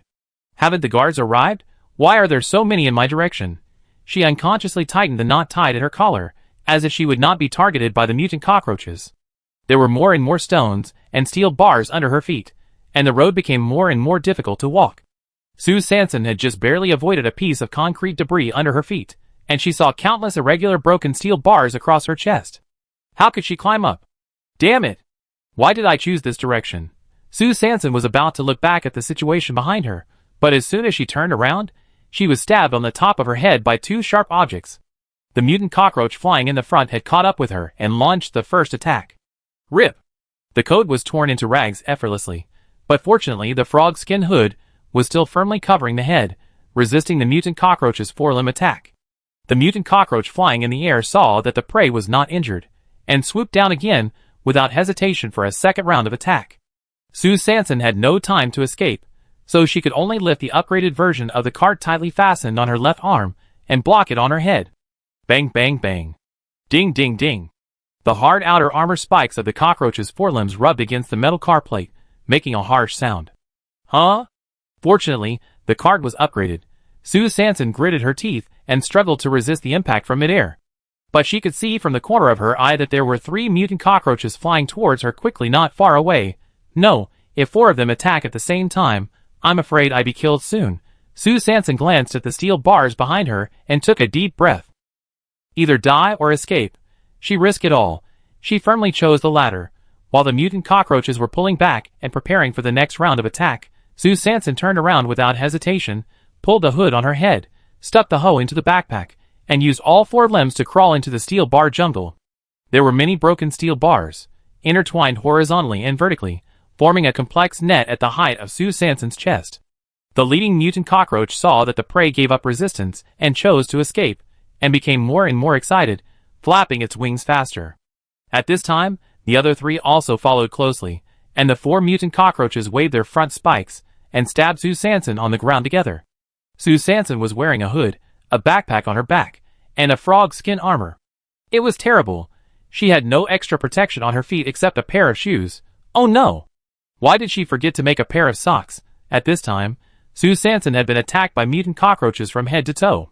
Haven't the guards arrived? Why are there so many in my direction? She unconsciously tightened the knot tied at her collar, as if she would not be targeted by the mutant cockroaches. There were more and more stones and steel bars under her feet, and the road became more and more difficult to walk. Sue Sanson had just barely avoided a piece of concrete debris under her feet, and she saw countless irregular broken steel bars across her chest. How could she climb up? Damn it! Why did I choose this direction? Sue Sanson was about to look back at the situation behind her, but as soon as she turned around, she was stabbed on the top of her head by two sharp objects. The mutant cockroach flying in the front had caught up with her and launched the first attack. Rip! The coat was torn into rags effortlessly, but fortunately the frog skin hood was still firmly covering the head, resisting the mutant cockroach's forelimb attack. The mutant cockroach flying in the air saw that the prey was not injured, and swooped down again without hesitation for a second round of attack. Sue Sanson had no time to escape, so she could only lift the upgraded version of the cart tightly fastened on her left arm and block it on her head. Bang bang bang. Ding ding ding. The hard outer armor spikes of the cockroach's forelimbs rubbed against the metal car plate, making a harsh sound. Huh? Fortunately, the cart was upgraded. Sue Sanson gritted her teeth and struggled to resist the impact from midair. But she could see from the corner of her eye that there were 3 mutant cockroaches flying towards her quickly not far away. No, if 4 of them attack at the same time, I'm afraid I'd be killed soon. Sue Sanson glanced at the steel bars behind her and took a deep breath. Either die or escape. She risked it all. She firmly chose the latter. While the mutant cockroaches were pulling back and preparing for the next round of attack, Sue Sanson turned around without hesitation, pulled the hood on her head, stuck the hoe into the backpack, and used all 4 limbs to crawl into the steel bar jungle. There were many broken steel bars, intertwined horizontally and vertically, forming a complex net at the height of Sue Sanson's chest. The leading mutant cockroach saw that the prey gave up resistance and chose to escape, and became more and more excited, flapping its wings faster. At this time, the other 3 also followed closely, and the 4 mutant cockroaches waved their front spikes and stabbed Sue Sanson on the ground together. Sue Sanson was wearing a hood, a backpack on her back, and a frog skin armor. It was terrible. She had no extra protection on her feet except a pair of shoes. Oh no! Why did she forget to make a pair of socks? At this time, Sue Sanson had been attacked by mutant cockroaches from head to toe.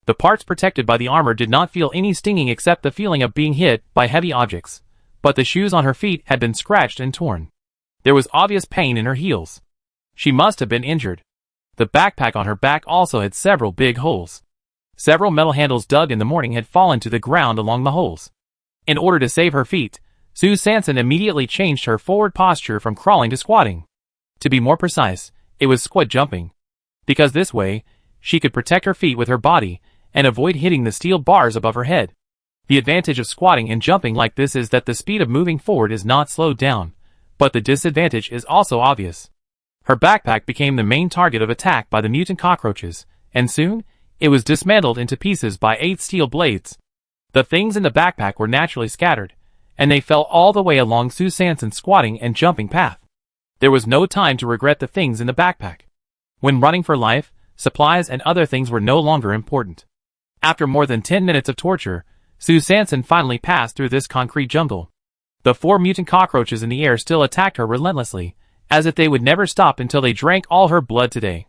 The parts protected by the armor did not feel any stinging except the feeling of being hit by heavy objects, but the shoes on her feet had been scratched and torn. There was obvious pain in her heels. She must have been injured. The backpack on her back also had several big holes. Several metal handles dug in the morning had fallen to the ground along the holes. In order to save her feet, Sue Sanson immediately changed her forward posture from crawling to squatting. To be more precise, it was squat jumping. Because this way, she could protect her feet with her body and avoid hitting the steel bars above her head. The advantage of squatting and jumping like this is that the speed of moving forward is not slowed down, but the disadvantage is also obvious. Her backpack became the main target of attack by the mutant cockroaches, and soon, it was dismantled into pieces by 8 steel blades. The things in the backpack were naturally scattered, and they fell all the way along Sue Sanson's squatting and jumping path. There was no time to regret the things in the backpack. When running for life, supplies and other things were no longer important. After more than 10 minutes of torture, Sue Sanson finally passed through this concrete jungle. The 4 mutant cockroaches in the air still attacked her relentlessly, as if they would never stop until they drank all her blood today.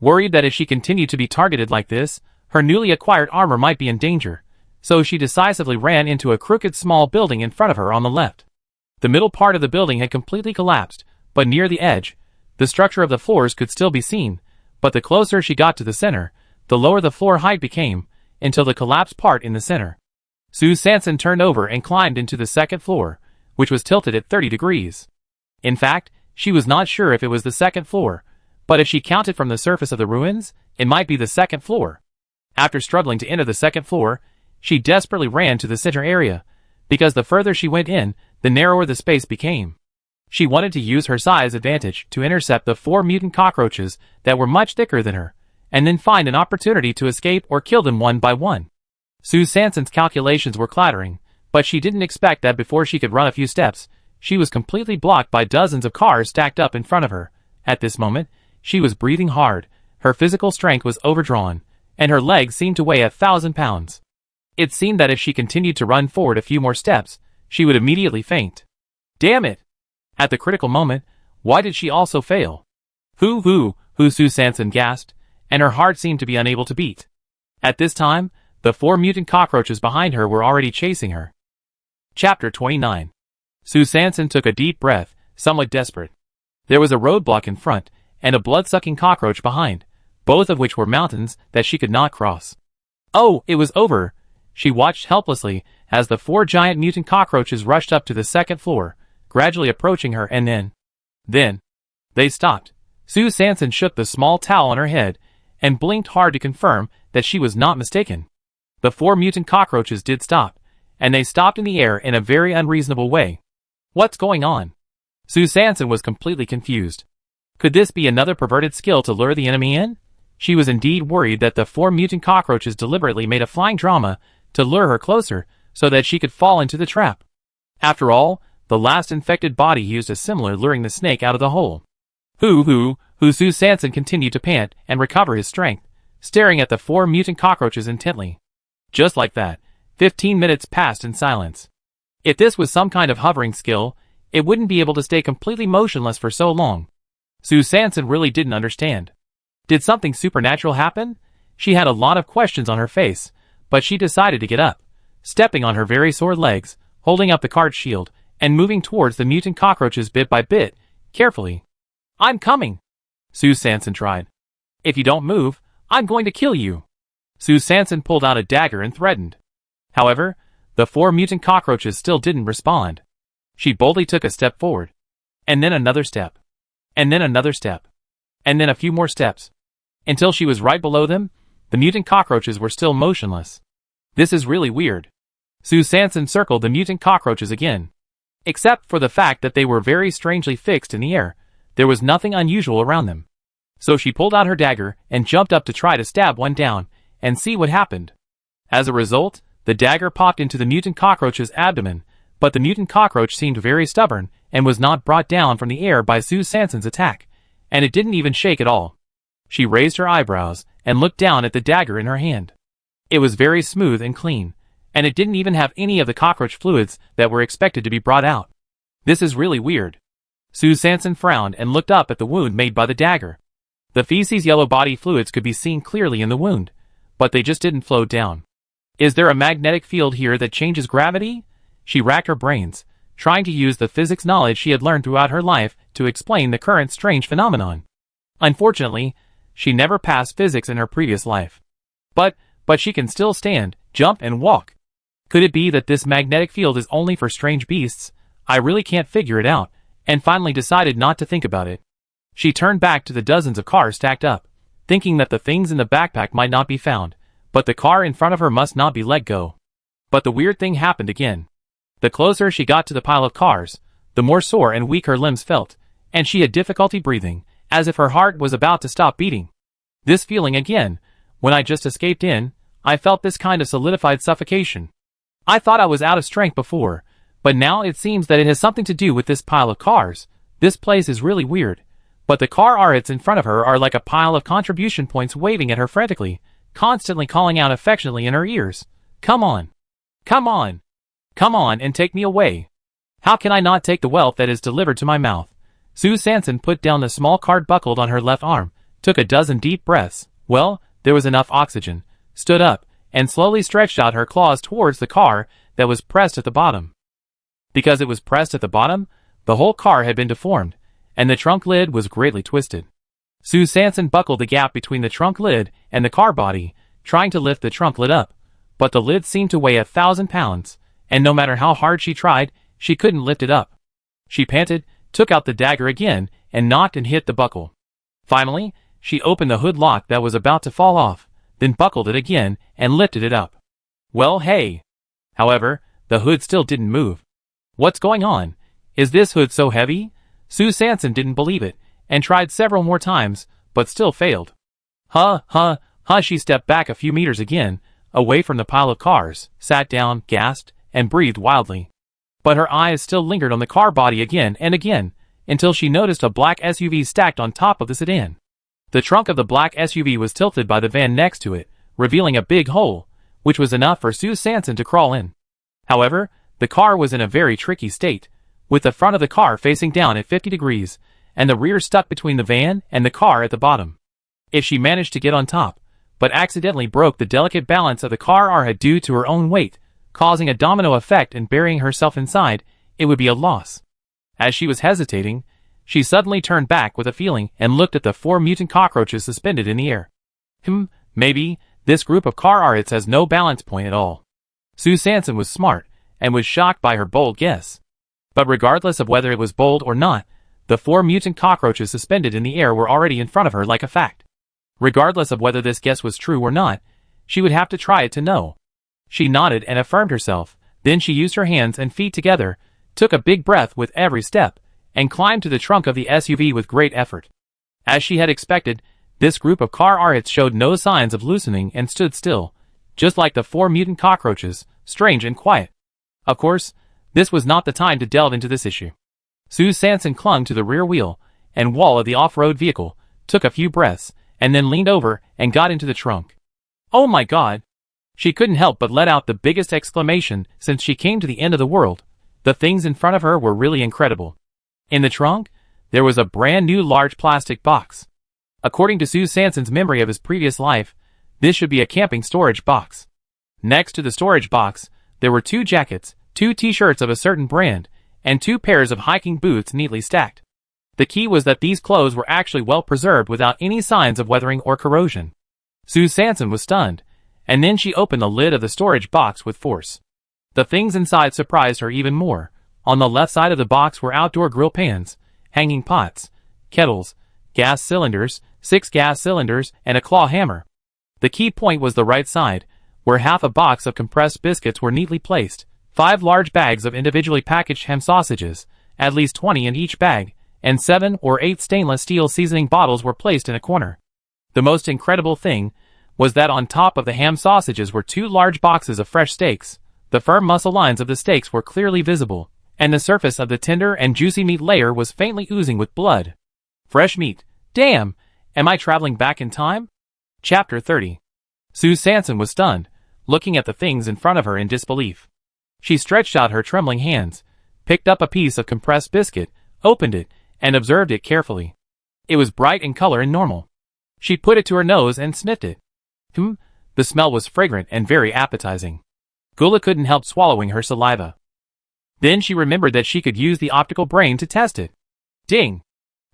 Worried that if she continued to be targeted like this, her newly acquired armor might be in danger, so she decisively ran into a crooked small building in front of her on the left. The middle part of the building had completely collapsed, but near the edge, the structure of the floors could still be seen, but the closer she got to the center, the lower the floor height became, until the collapsed part in the center. Sue Sanson turned over and climbed into the second floor, which was tilted at 30 degrees. In fact, she was not sure if it was the second floor, but if she counted from the surface of the ruins, It might be the second floor. After struggling to enter the second floor, she desperately ran to the center area, because the further she went in, the narrower the space became. She wanted to use her size advantage to intercept the 4 mutant cockroaches that were much thicker than her, and then find an opportunity to escape or kill them one by one. Sue Sanson's calculations were clattering, but she didn't expect that before she could run a few steps, she was completely blocked by dozens of cars stacked up in front of her. At this moment, she was breathing hard, her physical strength was overdrawn, and her legs seemed to weigh 1,000 pounds. It seemed that if she continued to run forward a few more steps, she would immediately faint. Damn it! At the critical moment, why did she also fail? Who, Sue Sanson gasped, and her heart seemed to be unable to beat. At this time, the 4 mutant cockroaches behind her were already chasing her. Chapter 29. Sue Sanson took a deep breath, somewhat desperate. There was a roadblock in front, and a blood-sucking cockroach behind, both of which were mountains that she could not cross. Oh, it was over! She watched helplessly as the 4 giant mutant cockroaches rushed up to the second floor, gradually approaching her, and then they stopped. Sue Sanson shook the small towel on her head and blinked hard to confirm that she was not mistaken. The 4 mutant cockroaches did stop, and they stopped in the air in a very unreasonable way. What's going on? Sue Sanson was completely confused. Could this be another perverted skill to lure the enemy in? She was indeed worried that the 4 mutant cockroaches deliberately made a flying drama to lure her closer so that she could fall into the trap. After all, the last infected body used a similar luring the snake out of the hole. Who Sue Sanson continued to pant and recover his strength, staring at the 4 mutant cockroaches intently. Just like that, 15 minutes passed in silence. If this was some kind of hovering skill, it wouldn't be able to stay completely motionless for so long. Sue Sanson really didn't understand. Did something supernatural happen? She had a lot of questions on her face, but she decided to get up, stepping on her very sore legs, holding up the card shield, and moving towards the mutant cockroaches bit by bit, carefully. I'm coming! Sue Sanson tried. If you don't move, I'm going to kill you! Sue Sanson pulled out a dagger and threatened. However, the 4 mutant cockroaches still didn't respond. She boldly took a step forward. And then another step. And then another step. And then a few more steps. Until she was right below them, the mutant cockroaches were still motionless. This is really weird. Sue Sanson circled the mutant cockroaches again. Except for the fact that they were very strangely fixed in the air, there was nothing unusual around them. So she pulled out her dagger and jumped up to try to stab one down and see what happened. As a result, the dagger popped into the mutant cockroach's abdomen, but the mutant cockroach seemed very stubborn and was not brought down from the air by Sue Sanson's attack, and it didn't even shake at all. She raised her eyebrows and looked down at the dagger in her hand. It was very smooth and clean, and it didn't even have any of the cockroach fluids that were expected to be brought out. This is really weird. Sue Sanson frowned and looked up at the wound made by the dagger. The feces' yellow body fluids could be seen clearly in the wound, but they just didn't flow down. Is there a magnetic field here that changes gravity? She racked her brains, trying to use the physics knowledge she had learned throughout her life to explain the current strange phenomenon. Unfortunately, she never passed physics in her previous life. But she can still stand, jump, and walk. Could it be that this magnetic field is only for strange beasts? I really can't figure it out, and finally decided not to think about it. She turned back to the dozens of cars stacked up, thinking that the things in the backpack might not be found, but the car in front of her must not be let go. But the weird thing happened again. The closer she got to the pile of cars, the more sore and weak her limbs felt, and she had difficulty breathing, as if her heart was about to stop beating. This feeling again, when I just escaped in, I felt this kind of solidified suffocation. I thought I was out of strength before, but now it seems that it has something to do with this pile of cars. This place is really weird. But the car arts in front of her are like a pile of contribution points waving at her frantically, constantly calling out affectionately in her ears. Come on. Come on. Come on and take me away. How can I not take the wealth that is delivered to my mouth? Sue Sanson put down the small card buckled on her left arm, took a dozen deep breaths. Well, there was enough oxygen, stood up, and slowly stretched out her claws towards the car that was pressed at the bottom. Because it was pressed at the bottom, the whole car had been deformed, and the trunk lid was greatly twisted. Sue Sanson buckled the gap between the trunk lid and the car body, trying to lift the trunk lid up, but the lid seemed to weigh 1,000 pounds, and no matter how hard she tried, she couldn't lift it up. She panted, took out the dagger again, and knocked and hit the buckle. Finally, She opened the hood lock that was about to fall off, then buckled it again and lifted it up. Well, hey! However, the hood still didn't move. What's going on? Is this hood so heavy? Sue Sanson didn't believe it, and tried several more times, but still failed. She stepped back a few meters again, away from the pile of cars, sat down, gasped, and breathed wildly. But her eyes still lingered on the car body again and again, until she noticed a black SUV stacked on top of the sedan. The trunk of the black SUV was tilted by the van next to it, revealing a big hole, which was enough for Sue Sanson to crawl in. However, the car was in a very tricky state, with the front of the car facing down at 50 degrees, and the rear stuck between the van and the car at the bottom. If she managed to get on top, but accidentally broke the delicate balance of the car had due to her own weight, causing a domino effect and burying herself inside, it would be a loss. As she was hesitating, she suddenly turned back with a feeling and looked at the 4 mutant cockroaches suspended in the air. Maybe this group of car arts has no balance point at all. Sue Sanson was smart, and was shocked by her bold guess. But regardless of whether it was bold or not, the 4 mutant cockroaches suspended in the air were already in front of her like a fact. Regardless of whether this guess was true or not, she would have to try it to know. She nodded and affirmed herself, then she used her hands and feet together, took a big breath with every step, and climbed to the trunk of the SUV with great effort. As she had expected, this group of car arts showed no signs of loosening and stood still, just like the 4 mutant cockroaches, strange and quiet. Of course, this was not the time to delve into this issue. Sue Sanson clung to the rear wheel and wall of the off-road vehicle, took a few breaths, and then leaned over and got into the trunk. Oh my God! She couldn't help but let out the biggest exclamation since she came to the end of the world. The things in front of her were really incredible. In the trunk, there was a brand new large plastic box. According to Sue Sanson's memory of his previous life, this should be a camping storage box. Next to the storage box, there were 2 jackets, 2 t-shirts of a certain brand, and 2 pairs of hiking boots neatly stacked. The key was that these clothes were actually well preserved without any signs of weathering or corrosion. Sue Sanson was stunned, and then she opened the lid of the storage box with force. The things inside surprised her even more. On the left side of the box were outdoor grill pans, hanging pots, kettles, gas cylinders, 6 gas cylinders, and a claw hammer. The key point was the right side, where half a box of compressed biscuits were neatly placed, 5 large bags of individually packaged ham sausages, at least 20 in each bag, and 7 or 8 stainless steel seasoning bottles were placed in a corner. The most incredible thing was that on top of the ham sausages were 2 large boxes of fresh steaks. The firm muscle lines of the steaks were clearly visible, and the surface of the tender and juicy meat layer was faintly oozing with blood. Fresh meat. Damn! Am I traveling back in time? Chapter 30. Sue Sanson was stunned, looking at the things in front of her in disbelief. She stretched out her trembling hands, picked up a piece of compressed biscuit, opened it, and observed it carefully. It was bright in color and normal. She put it to her nose and sniffed it. The smell was fragrant and very appetizing. Gula couldn't help swallowing her saliva. Then she remembered that she could use the optical brain to test it. Ding!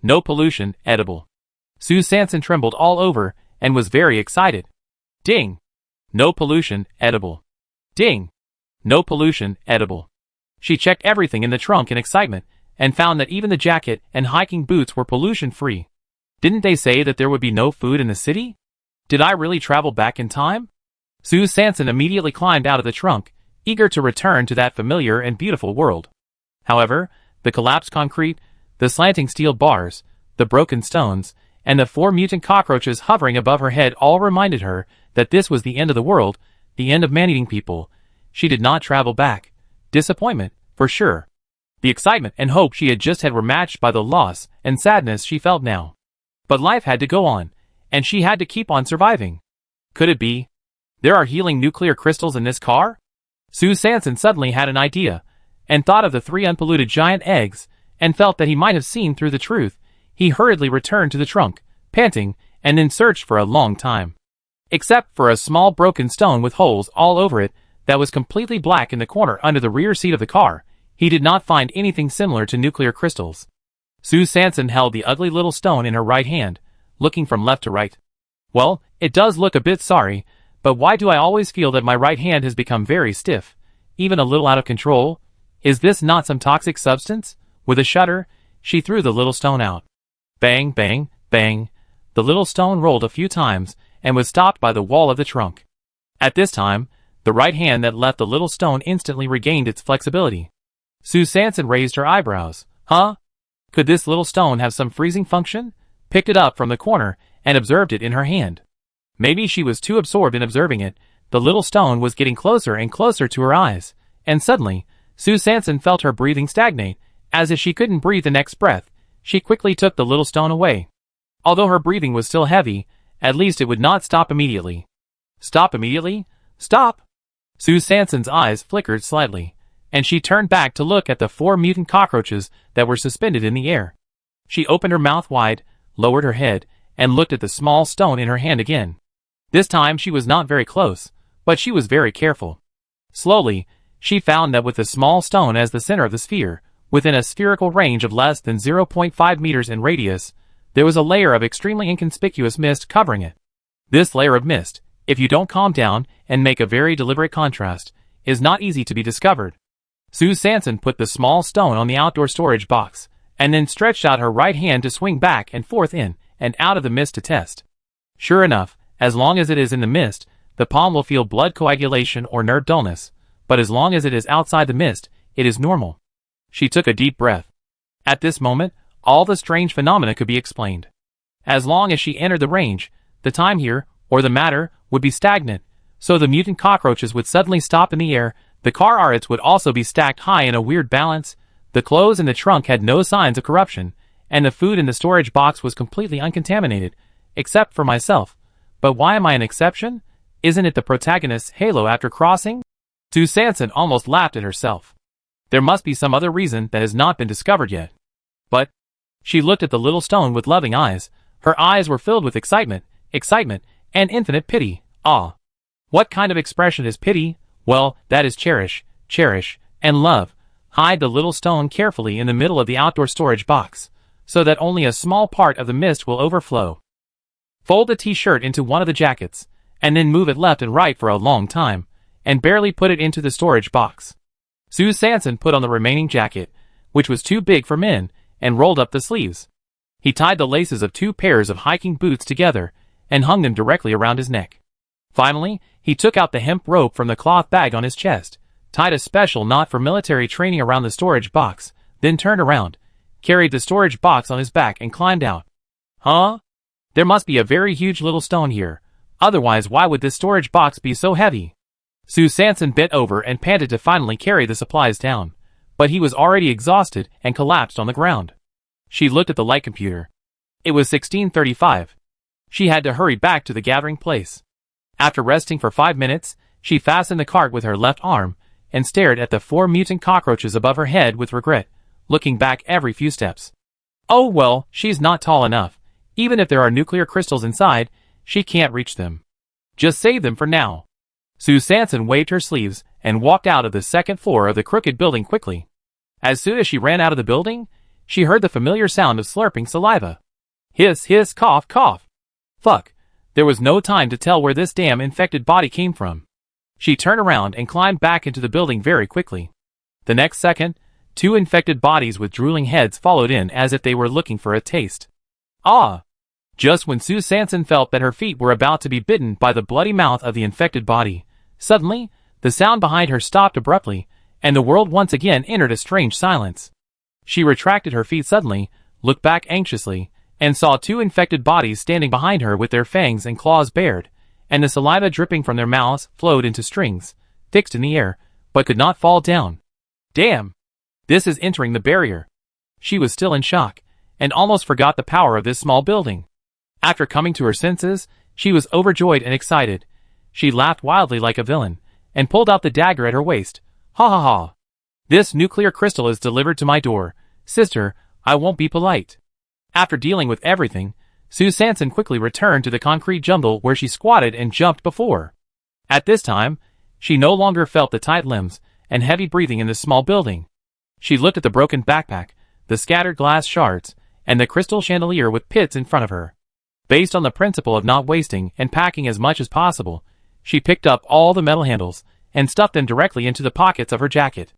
No pollution, edible. Sue Sanson trembled all over and was very excited. Ding! No pollution, edible. Ding! No pollution, edible. She checked everything in the trunk in excitement and found that even the jacket and hiking boots were pollution-free. Didn't they say that there would be no food in the city? Did I really travel back in time? Sue Sanson immediately climbed out of the trunk, eager to return to that familiar and beautiful world. However, the collapsed concrete, the slanting steel bars, the broken stones, and the 4 mutant cockroaches hovering above her head all reminded her that this was the end of the world, the end of man-eating people. She did not travel back. Disappointment, for sure. The excitement and hope she had just had were matched by the loss and sadness she felt now. But life had to go on, and she had to keep on surviving. Could it be? There are healing nuclear crystals in this car? Sue Sanson suddenly had an idea, and thought of the 3 unpolluted giant eggs, and felt that he might have seen through the truth. He hurriedly returned to the trunk, panting, and then searched for a long time. Except for a small broken stone with holes all over it that was completely black in the corner under the rear seat of the car, he did not find anything similar to nuclear crystals. Sue Sanson held the ugly little stone in her right hand, looking from left to right. Well, it does look a bit sorry, but why do I always feel that my right hand has become very stiff, even a little out of control? Is this not some toxic substance? With a shudder, she threw the little stone out. Bang, bang, bang. the little stone rolled a few times and was stopped by the wall of the trunk. At this time, the right hand that left the little stone instantly regained its flexibility. Sue Sanson raised her eyebrows. Huh? Could this little stone have some freezing function? Picked it up from the corner and observed it in her hand. Maybe she was too absorbed in observing it. The little stone was getting closer and closer to her eyes, and suddenly, Sue Sanson felt her breathing stagnate. As if she couldn't breathe the next breath, she quickly took the little stone away. Although her breathing was still heavy, at least it would not stop immediately. Stop immediately? Stop! Sue Sanson's eyes flickered slightly, and she turned back to look at the 4 mutant cockroaches that were suspended in the air. She opened her mouth wide, lowered her head, and looked at the small stone in her hand again. This time she was not very close, but she was very careful. Slowly, she found that with the small stone as the center of the sphere, within a spherical range of less than 0.5 meters in radius, there was a layer of extremely inconspicuous mist covering it. This layer of mist, if you don't calm down and make a very deliberate contrast, is not easy to be discovered. Sue Sanson put the small stone on the outdoor storage box, and then stretched out her right hand to swing back and forth in and out of the mist to test. Sure enough, as long as it is in the mist, the palm will feel blood coagulation or nerve dullness, but as long as it is outside the mist, it is normal. She took a deep breath. At this moment, all the strange phenomena could be explained. As long as she entered the range, the time here, or the matter, would be stagnant, so the mutant cockroaches would suddenly stop in the air, the car arts would also be stacked high in a weird balance, the clothes in the trunk had no signs of corruption, and the food in the storage box was completely uncontaminated, except for myself. But why am I an exception? Isn't it the protagonist's halo after crossing? Sue Sanson almost laughed at herself. There must be some other reason that has not been discovered yet. But she looked at the little stone with loving eyes. Her eyes were filled with excitement, and infinite pity. Ah! What kind of expression is pity? Well, that is cherish, and love. Hide the little stone carefully in the middle of the outdoor storage box, so that only a small part of the mist will overflow. Fold the t-shirt into one of the jackets, and then move it left and right for a long time, and barely put it into the storage box. Sue Sanson put on the remaining jacket, which was too big for men, and rolled up the sleeves. He tied the laces of 2 pairs of hiking boots together, and hung them directly around his neck. Finally, he took out the hemp rope from the cloth bag on his chest, tied a special knot for military training around the storage box, then turned around, carried the storage box on his back and climbed out. Huh? There must be a very huge little stone here, otherwise why would this storage box be so heavy? Sue Sanson bent over and panted to finally carry the supplies down, but he was already exhausted and collapsed on the ground. She looked at the light computer. It was 16:35. She had to hurry back to the gathering place. After resting for 5 minutes, she fastened the cart with her left arm, and stared at the 4 mutant cockroaches above her head with regret, looking back every few steps. Oh well, she's not tall enough. Even if there are nuclear crystals inside, she can't reach them. Just save them for now. Sue Sanson waved her sleeves and walked out of the 2nd floor of the crooked building quickly. As soon as she ran out of the building, she heard the familiar sound of slurping saliva. Hiss, hiss, cough, cough. Fuck. There was no time to tell where this damn infected body came from. She turned around and climbed back into the building very quickly. The next second, 2 infected bodies with drooling heads followed in as if they were looking for a taste. Ah! Just when Sue Sanson felt that her feet were about to be bitten by the bloody mouth of the infected body, suddenly, the sound behind her stopped abruptly, and the world once again entered a strange silence. She retracted her feet suddenly, looked back anxiously, and saw 2 infected bodies standing behind her with their fangs and claws bared, and the saliva dripping from their mouths flowed into strings, fixed in the air, but could not fall down. Damn! This is entering the barrier. She was still in shock, and almost forgot the power of this small building. After coming to her senses, she was overjoyed and excited. She laughed wildly like a villain, and pulled out the dagger at her waist. Ha ha ha! This nuclear crystal is delivered to my door. Sister, I won't be polite. After dealing with everything, Sue Sanson quickly returned to the concrete jungle where she squatted and jumped before. At this time, she no longer felt the tight limbs and heavy breathing in this small building. She looked at the broken backpack, the scattered glass shards, and the crystal chandelier with pits in front of her. Based on the principle of not wasting and packing as much as possible, she picked up all the metal handles and stuffed them directly into the pockets of her jacket.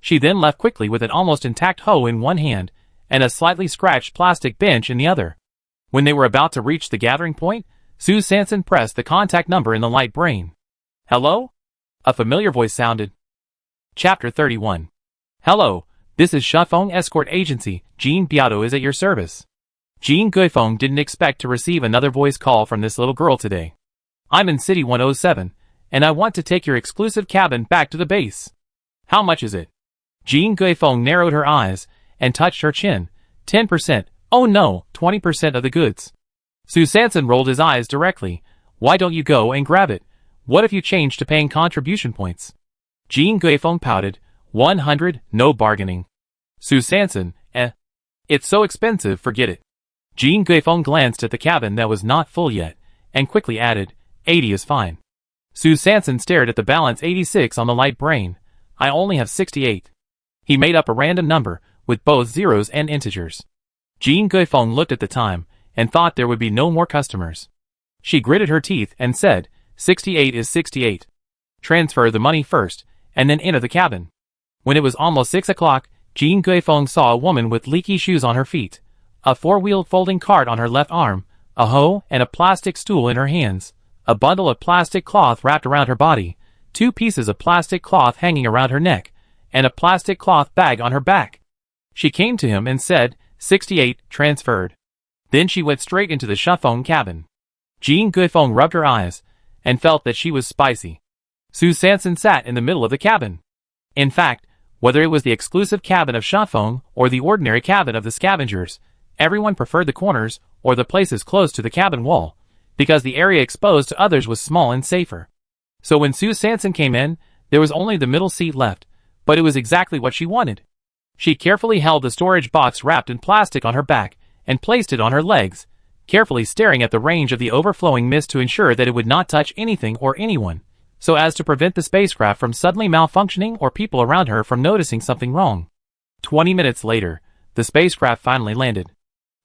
She then left quickly with an almost intact hoe in one hand and a slightly scratched plastic bench in the other. When they were about to reach the gathering point, Sue Sanson pressed the contact number in the light brain. Hello? A familiar voice sounded. Chapter 31. Hello, this is Shafeng Escort Agency. Jean Biado is at your service. Jean Guifeng didn't expect to receive another voice call from this little girl today. I'm in City 107, and I want to take your exclusive cabin back to the base. How much is it? Jean Guifeng narrowed her eyes and touched her chin. 10%. Oh no, 20% of the goods. Sue Sanson rolled his eyes directly. Why don't you go and grab it? What if you change to paying contribution points? Jean Guifeng pouted. 100, no bargaining. Sue Sanson, It's so expensive, forget it. Jean Guifeng glanced at the cabin that was not full yet, and quickly added, 80 is fine. Sue Sanson stared at the balance 86 on the light brain. I only have 68. He made up a random number, with both zeros and integers. Jean Guifeng looked at the time, and thought there would be no more customers. She gritted her teeth and said, 68 is 68. Transfer the money first, and then enter the cabin. When it was almost 6 o'clock, Jean Guifeng saw a woman with leaky shoes on her feet, a four-wheeled folding cart on her left arm, a hoe and a plastic stool in her hands, a bundle of plastic cloth wrapped around her body, 2 pieces of plastic cloth hanging around her neck, and a plastic cloth bag on her back. She came to him and said, 68, transferred. Then she went straight into the Shafeng cabin. Jean Guifeng rubbed her eyes, and felt that she was spicy. Sue Sanson sat in the middle of the cabin. In fact, whether it was the exclusive cabin of Shafeng or the ordinary cabin of the scavengers, everyone preferred the corners or the places close to the cabin wall, because the area exposed to others was small and safer. So when Sue Sanson came in, there was only the middle seat left, but it was exactly what she wanted. She carefully held the storage box wrapped in plastic on her back and placed it on her legs, carefully staring at the range of the overflowing mist to ensure that it would not touch anything or anyone, so as to prevent the spacecraft from suddenly malfunctioning or people around her from noticing something wrong. 20 minutes later, the spacecraft finally landed.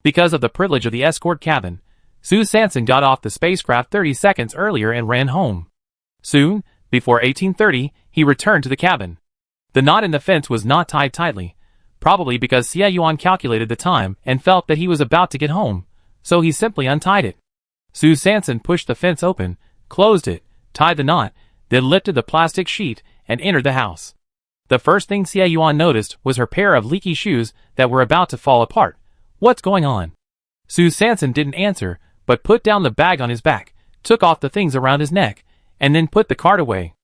Because of the privilege of the escort cabin, Sue Sanson got off the spacecraft 30 seconds earlier and ran home. Soon, before 1830, he returned to the cabin. The knot in the fence was not tied tightly, probably because Xie Yuan calculated the time and felt that he was about to get home, so he simply untied it. Sue Sanson pushed the fence open, closed it, tied the knot, then lifted the plastic sheet and entered the house. The first thing Xie Yuan noticed was her pair of leaky shoes that were about to fall apart. What's going on? Sue Sanson didn't answer, but put down the bag on his back, took off the things around his neck, and then put the cart away.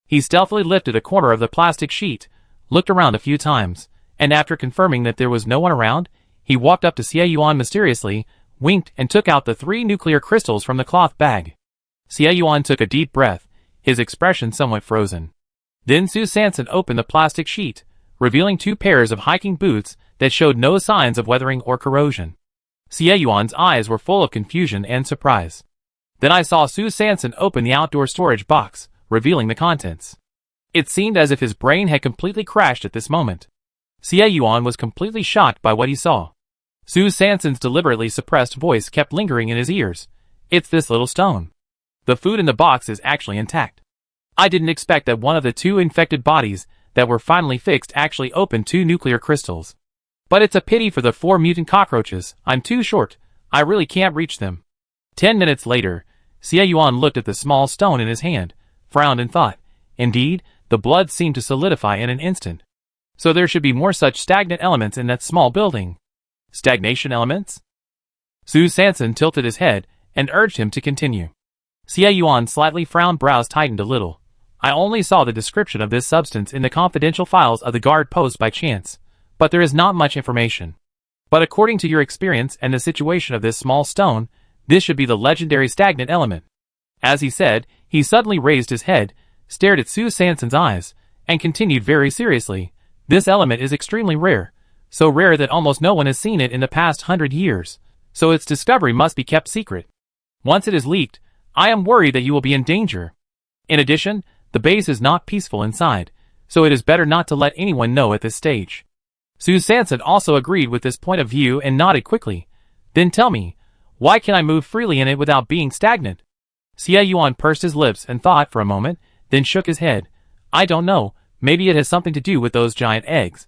He stealthily lifted a corner of the plastic sheet, looked around a few times, and after confirming that there was no one around, he walked up to Xie Yuan mysteriously, winked and took out the 3 nuclear crystals from the cloth bag. Xie Yuan took a deep breath, his expression somewhat frozen. Then Sue Sanson opened the plastic sheet, revealing 2 pairs of hiking boots that showed no signs of weathering or corrosion. Xie Yuan's eyes were full of confusion and surprise. Then I saw Sue Sanson open the outdoor storage box, revealing the contents. It seemed as if his brain had completely crashed at this moment. Xie Yuan was completely shocked by what he saw. Sue Sanson's deliberately suppressed voice kept lingering in his ears. It's this little stone. The food in the box is actually intact. I didn't expect that one of the 2 infected bodies that were finally fixed actually opened 2 nuclear crystals. But it's a pity for the 4 mutant cockroaches. I'm too short. I really can't reach them. 10 minutes later, Xie Yuan looked at the small stone in his hand, frowned and thought. Indeed, the blood seemed to solidify in an instant. So there should be more such stagnant elements in that small building. Stagnation elements? Sue Sanson tilted his head and urged him to continue. Xie Yuan slightly frowned, brows tightened a little. I only saw the description of this substance in the confidential files of the guard post by chance, but there is not much information. But according to your experience and the situation of this small stone, this should be the legendary stagnant element. As he said, he suddenly raised his head, stared at Sue Sanson's eyes, and continued very seriously. This element is extremely rare, so rare that almost no one has seen it in the past 100 years, so its discovery must be kept secret. Once it is leaked, I am worried that you will be in danger. In addition, the base is not peaceful inside, so it is better not to let anyone know at this stage. Sue Sanson also agreed with this point of view and nodded quickly. Then tell me, why can I move freely in it without being stagnant? Xie Yuan pursed his lips and thought for a moment, then shook his head. I don't know, maybe it has something to do with those giant eggs.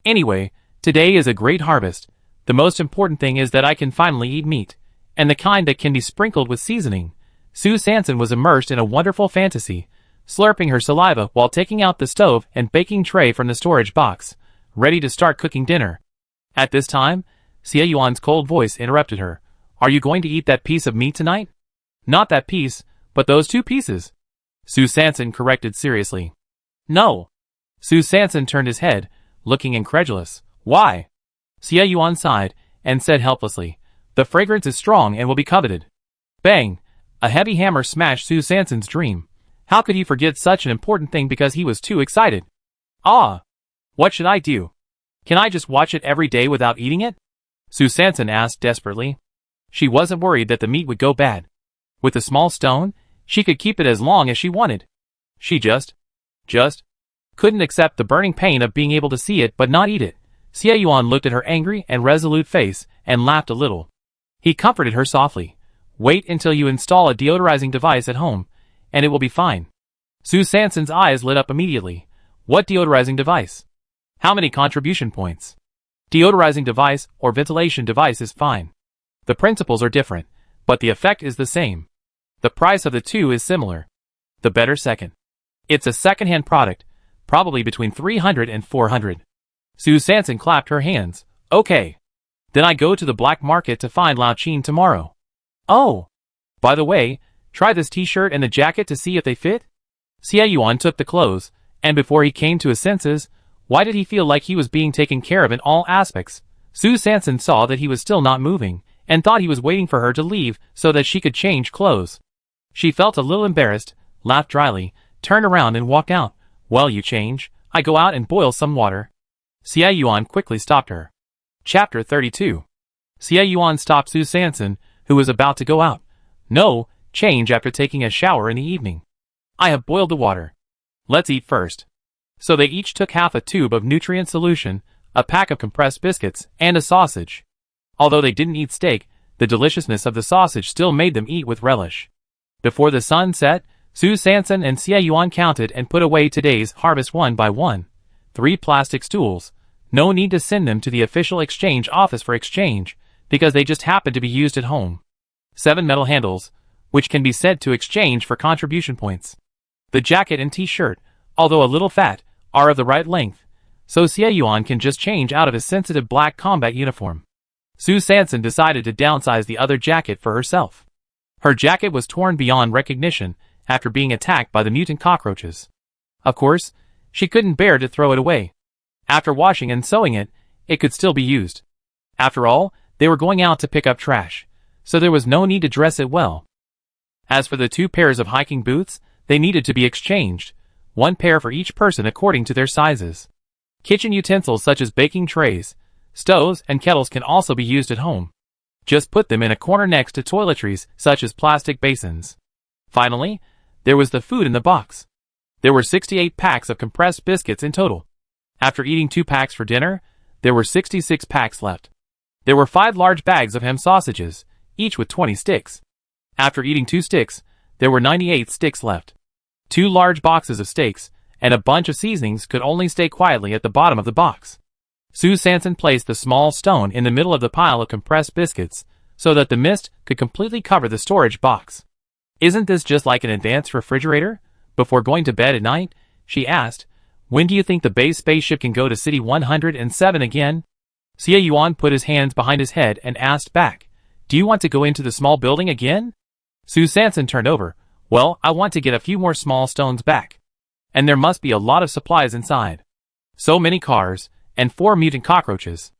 Anyway, today is a great harvest. The most important thing is that I can finally eat meat. and the kind that can be sprinkled with seasoning. Sue Sanson was immersed in a wonderful fantasy, slurping her saliva while taking out the stove and baking tray from the storage box, ready to start cooking dinner. At this time, Xie Yuan's cold voice interrupted her. Are you going to eat that piece of meat tonight? Not that piece, but those 2 pieces. Sue Sanson corrected seriously. No. Sue Sanson turned his head, looking incredulous. Why? Xie Yuan sighed, and said helplessly, the fragrance is strong and will be coveted. Bang! A heavy hammer smashed Sue Sanson's dream. How could he forget such an important thing because he was too excited? Ah! What should I do? Can I just watch it every day without eating it? Sue Sanson asked desperately. She wasn't worried that the meat would go bad. With a small stone, she could keep it as long as she wanted. She just couldn't accept the burning pain of being able to see it but not eat it. Xie Yuan looked at her angry and resolute face and laughed a little. He comforted her softly. Wait until you install a deodorizing device at home, and it will be fine. Sue Sanson's eyes lit up immediately. What deodorizing device? How many contribution points? Deodorizing device or ventilation device is fine. The principles are different, but the effect is the same. The price of the 2 is similar. The better second. It's a second-hand product, probably between 300 and 400. Sue Sanson clapped her hands. Okay. Then I go to the black market to find Lao Qin tomorrow. Oh! By the way, try this t-shirt and the jacket to see if they fit? Xie Yuan took the clothes, and before he came to his senses, why did he feel like he was being taken care of in all aspects? Sue Sanson saw that he was still not moving, and thought he was waiting for her to leave so that she could change clothes. She felt a little embarrassed, laughed dryly, turned around and walked out. Well, you change. I go out and boil some water. Xie Yuan quickly stopped her. Chapter 32. Xie Yuan stopped Sue Sanson, who was about to go out. No, change after taking a shower in the evening. I have boiled the water. Let's eat first. So they each took half a tube of nutrient solution, a pack of compressed biscuits, and a sausage. Although they didn't eat steak, the deliciousness of the sausage still made them eat with relish. Before the sun set, Sue Sanson and Xie Yuan counted and put away today's harvest one by one. 3 plastic stools. No need to send them to the official exchange office for exchange, because they just happen to be used at home. 7 metal handles, which can be sent to exchange for contribution points. The jacket and t-shirt, although a little fat, are of the right length, so Xie Yuan can just change out of his sensitive black combat uniform. Sue Sanson decided to downsize the other jacket for herself. Her jacket was torn beyond recognition after being attacked by the mutant cockroaches. Of course, she couldn't bear to throw it away. After washing and sewing it, it could still be used. After all, they were going out to pick up trash, so there was no need to dress it well. As for the 2 pairs of hiking boots, they needed to be exchanged, 1 pair for each person according to their sizes. Kitchen utensils such as baking trays, stoves, and kettles can also be used at home. Just put them in a corner next to toiletries such as plastic basins. Finally, there was the food in the box. There were 68 packs of compressed biscuits in total. After eating 2 packs for dinner, there were 66 packs left. There were 5 large bags of ham sausages, each with 20 sticks. After eating 2 sticks, there were 98 sticks left. 2 large boxes of steaks, and a bunch of seasonings could only stay quietly at the bottom of the box. Sue Sanson placed the small stone in the middle of the pile of compressed biscuits, so that the mist could completely cover the storage box. Isn't this just like an advanced refrigerator? Before going to bed at night, she asked, when do you think the base spaceship can go to City 107 again? Xie Yuan put his hands behind his head and asked back, do you want to go into the small building again? Sue Sanson turned over. Well, I want to get a few more small stones back. And there must be a lot of supplies inside. So many cars, and 4 mutant cockroaches.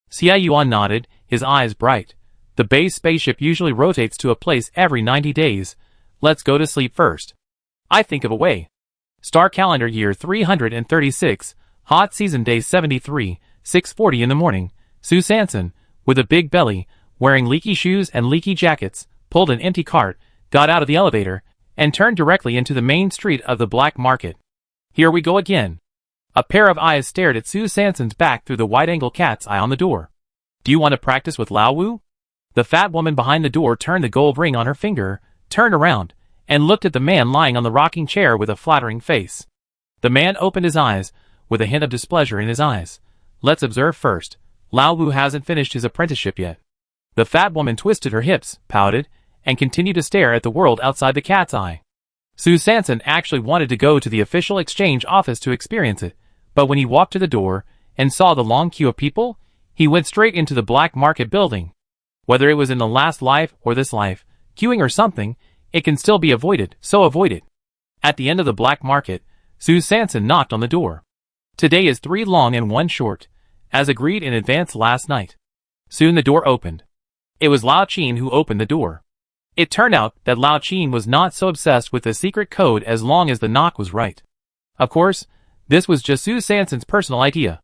Xie Yuan nodded, his eyes bright. The base spaceship usually rotates to a place every 90 days. Let's go to sleep first. I think of a way. Star calendar year 336, hot season day 73, 6:40 in the morning. Sue Sanson, with a big belly, wearing leaky shoes and leaky jackets, pulled an empty cart, got out of the elevator, and turned directly into the main street of the black market. Here we go again. A pair of eyes stared at Sue Sanson's back through the wide-angle cat's eye on the door. Do you want to practice with Lao Wu? The fat woman behind the door turned the gold ring on her finger, turned around, and looked at the man lying on the rocking chair with a flattering face. The man opened his eyes, with a hint of displeasure in his eyes. Let's observe first. Lao Wu hasn't finished his apprenticeship yet. The fat woman twisted her hips, pouted, and continued to stare at the world outside the cat's eye. Sue Sanson actually wanted to go to the official exchange office to experience it, but when he walked to the door and saw the long queue of people, he went straight into the black market building. Whether it was in the last life or this life, queuing or something, it can still be avoided, so avoid it. At the end of the black market, Sue Sanson knocked on the door. Today is 3 long and 1 short, as agreed in advance last night. Soon the door opened. It was Lao Chin who opened the door. It turned out that Lao Chin was not so obsessed with the secret code as long as the knock was right. Of course, this was just Sue Sanson's personal idea.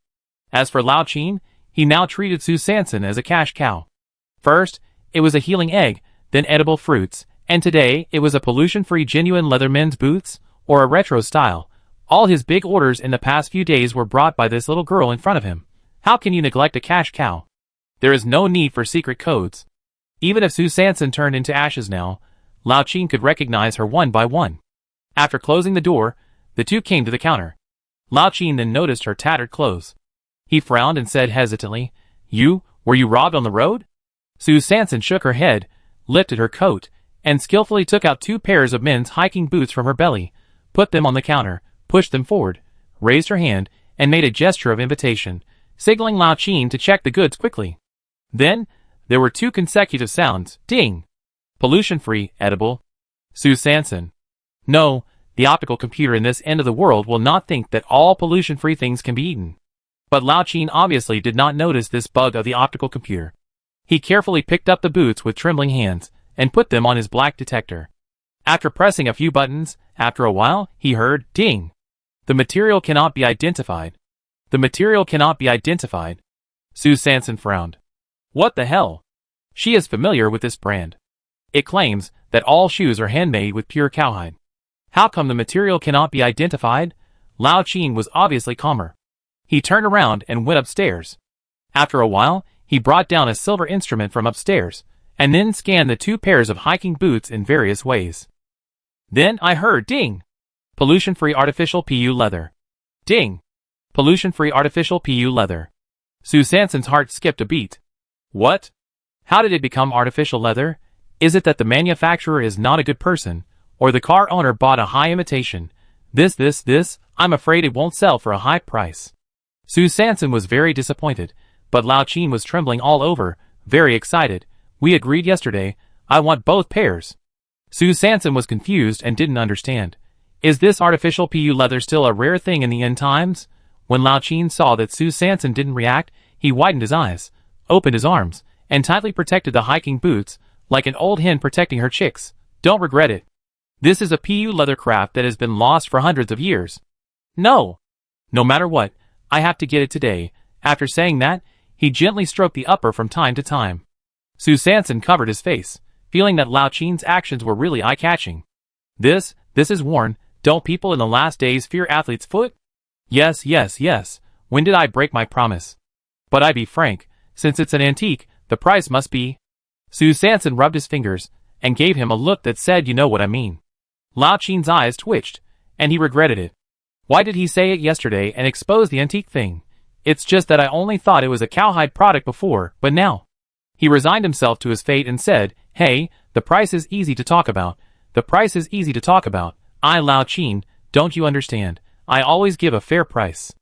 As for Lao Chin, he now treated Sue Sanson as a cash cow. First, it was a healing egg, then edible fruits, and today it was a pollution-free genuine leather men's boots, or a retro style. All his big orders in the past few days were brought by this little girl in front of him. How can you neglect a cash cow? There is no need for secret codes. Even if Sue Sanson turned into ashes now, Lao Chin could recognize her one by one. After closing the door, the two came to the counter. Lao Chin then noticed her tattered clothes. He frowned and said hesitantly, Were you robbed on the road? Sue Sanson shook her head, lifted her coat, and skillfully took out 2 pairs of men's hiking boots from her belly, put them on the counter, pushed them forward, raised her hand, and made a gesture of invitation, signaling Lao Chin to check the goods quickly. Then, there were 2 consecutive sounds. Ding! Pollution-free, edible. Sue Sanson. No, the optical computer in this end of the world will not think that all pollution-free things can be eaten. But Lao Chin obviously did not notice this bug of the optical computer. He carefully picked up the boots with trembling hands, and put them on his black detector. After pressing a few buttons, after a while, he heard, ding! The material cannot be identified. The material cannot be identified. Sue Sanson frowned. What the hell? She is familiar with this brand. It claims that all shoes are handmade with pure cowhide. How come the material cannot be identified? Lao Chin was obviously calmer. He turned around and went upstairs. After a while, he brought down a silver instrument from upstairs, and then scanned the 2 pairs of hiking boots in various ways. Then I heard ding! Pollution-free artificial PU leather. Ding! Pollution-free artificial PU leather. Sue Sanson's heart skipped a beat. What? How did it become artificial leather? Is it that the manufacturer is not a good person, or the car owner bought a high imitation? This, I'm afraid it won't sell for a high price. Sue Sanson was very disappointed, but Lao Chin was trembling all over, very excited. We agreed yesterday, I want both pairs. Sue Sanson was confused and didn't understand. Is this artificial PU leather still a rare thing in the end times? When Lao Chin saw that Sue Sanson didn't react, he widened his eyes, opened his arms, and tightly protected the hiking boots, like an old hen protecting her chicks. Don't regret it. This is a PU leather craft that has been lost for hundreds of years. No! No matter what, I have to get it today. After saying that, he gently stroked the upper from time to time. Sue Sanson covered his face, feeling that Lao Chin's actions were really eye-catching. This is worn. Don't people in the last days fear athlete's foot? Yes. When did I break my promise? But I be frank, since it's an antique, the price must be. Sue Sanson rubbed his fingers, and gave him a look that said you know what I mean. Lao Chin's eyes twitched, and he regretted it. Why did he say it yesterday and expose the antique thing? It's just that I only thought it was a cowhide product before, but now. He resigned himself to his fate and said, Hey, the price is easy to talk about. The price is easy to talk about. I Lao Chin, don't you understand? I always give a fair price.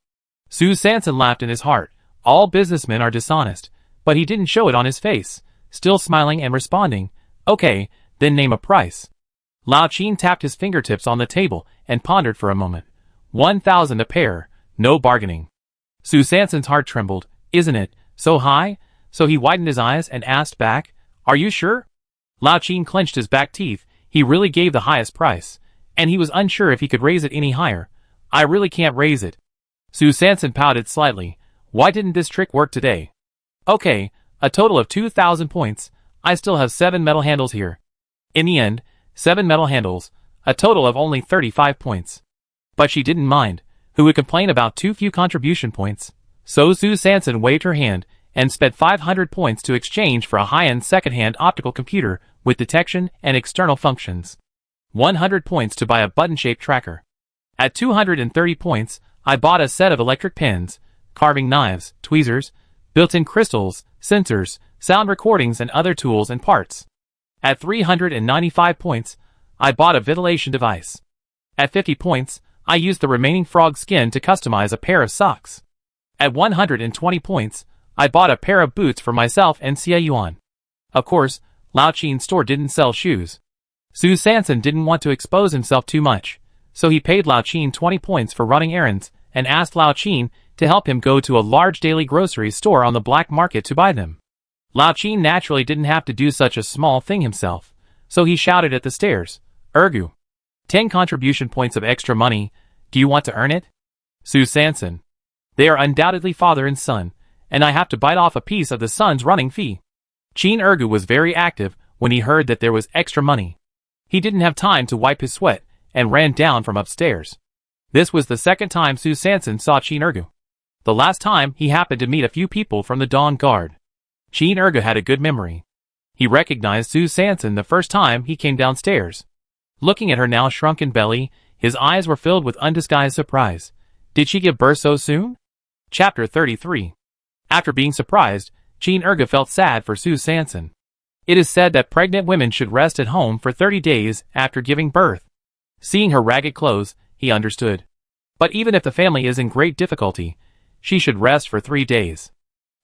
Sue Sanson laughed in his heart. All businessmen are dishonest, but he didn't show it on his face, still smiling and responding, Okay, then name a price. Lao Chin tapped his fingertips on the table and pondered for a moment. 1,000 a pair, no bargaining. Sue Sanson's heart trembled. Isn't it so high? So he widened his eyes and asked back, Are you sure? Lao Chin clenched his back teeth. He really gave the highest price, and he was unsure if he could raise it any higher. I really can't raise it. Sue Sanson pouted slightly. Why didn't this trick work today? Okay, a total of 2,000 points. I still have 7 metal handles here. In the end, 7 metal handles, a total of only 35 points. But she didn't mind. Who would complain about too few contribution points? So Sue Sanson waved her hand and spent 500 points to exchange for a high-end second-hand optical computer with detection and external functions. 100 points to buy a button-shaped tracker. At 230 points, I bought a set of electric pens, carving knives, tweezers, built-in crystals, sensors, sound recordings and other tools and parts. At 395 points, I bought a ventilation device. At 50 points, I used the remaining frog skin to customize a pair of socks. At 120 points, I bought a pair of boots for myself and Xie Yuan. Of course, Lao Qin's store didn't sell shoes. Su Sanson didn't want to expose himself too much, so he paid Lao Qin 20 points for running errands and asked Lao Qin to help him go to a large daily grocery store on the black market to buy them. Lao Qin naturally didn't have to do such a small thing himself, so he shouted at the stairs, "Ergu! 10 contribution points of extra money, do you want to earn it?" Su Sanson. They are undoubtedly father and son, and I have to bite off a piece of the son's running fee. Qin Ergu was very active when he heard that there was extra money. He didn't have time to wipe his sweat and ran down from upstairs. This was the second time Su Sanson saw Qin Ergu. The last time he happened to meet a few people from the Dawn Guard. Qin Ergu had a good memory. He recognized Su Sanson the first time he came downstairs. Looking at her now shrunken belly, his eyes were filled with undisguised surprise. Did she give birth so soon? Chapter 33. After being surprised, Qin Ergu felt sad for Su Sanson. It is said that pregnant women should rest at home for 30 days after giving birth. Seeing her ragged clothes, he understood. But even if the family is in great difficulty, she should rest for 3 days.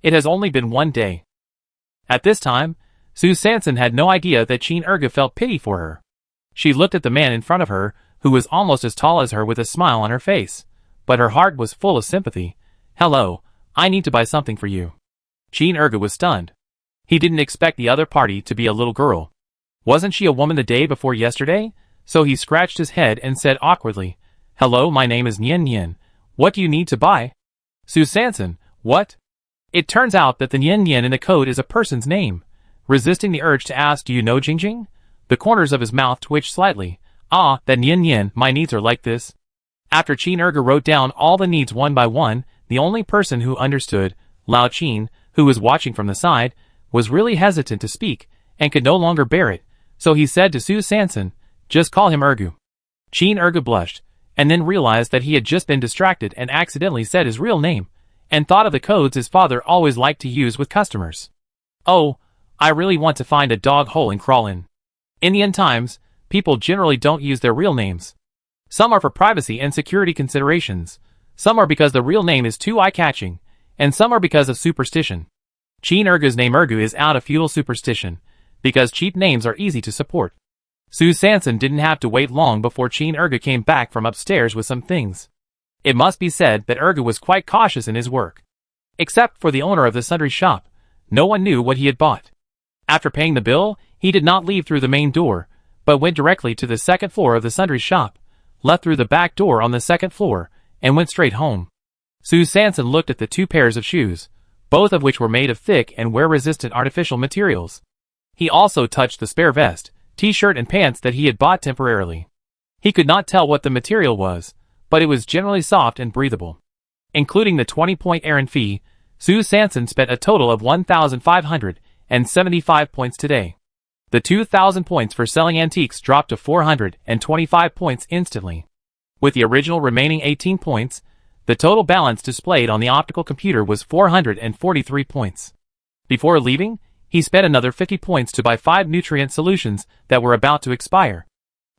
It has only been 1 day. At this time, Su Sanson had no idea that Qin Ergu felt pity for her. She looked at the man in front of her, who was almost as tall as her with a smile on her face, but her heart was full of sympathy. "Hello, I need to buy something for you." Qin Ergu was stunned. He didn't expect the other party to be a little girl. Wasn't she a woman the day before yesterday? So he scratched his head and said awkwardly, "Hello, my name is Nian Nian. What do you need to buy?" Su Sanson, what? It turns out that the Nian Nian in the code is a person's name. Resisting the urge to ask, "Do you know Jingjing?" The corners of his mouth twitched slightly. "Ah, that Nian Nian, my needs are like this." After Qin Ergu wrote down all the needs one by one, the only person who understood, Lao Qin, who was watching from the side, was really hesitant to speak, and could no longer bear it, so he said to Su Sanson, "Just call him Ergu." Qin Ergu blushed, and then realized that he had just been distracted and accidentally said his real name, and thought of the codes his father always liked to use with customers. "Oh, I really want to find a dog hole and crawl in." In the end times, people generally don't use their real names. Some are for privacy and security considerations, some are because the real name is too eye-catching, and some are because of superstition. Qin Ergu's name Ergu is out of feudal superstition, because cheap names are easy to support. Su Sanson didn't have to wait long before Qin Ergu came back from upstairs with some things. It must be said that Ergu was quite cautious in his work. Except for the owner of the sundry shop, no one knew what he had bought. After paying the bill, he did not leave through the main door, but went directly to the second floor of the sundry shop, left through the back door on the second floor, and went straight home. Su Sanson looked at the 2 pairs of shoes, both of which were made of thick and wear-resistant artificial materials. He also touched the spare vest, t-shirt and pants that he had bought temporarily. He could not tell what the material was, but it was generally soft and breathable. Including the 20-point errand fee, Su Sanson spent a total of 1,575 points today. The 2,000 points for selling antiques dropped to 425 points instantly. With the original remaining 18 points, the total balance displayed on the optical computer was 443 points. Before leaving, he spent another 50 points to buy 5 nutrient solutions that were about to expire.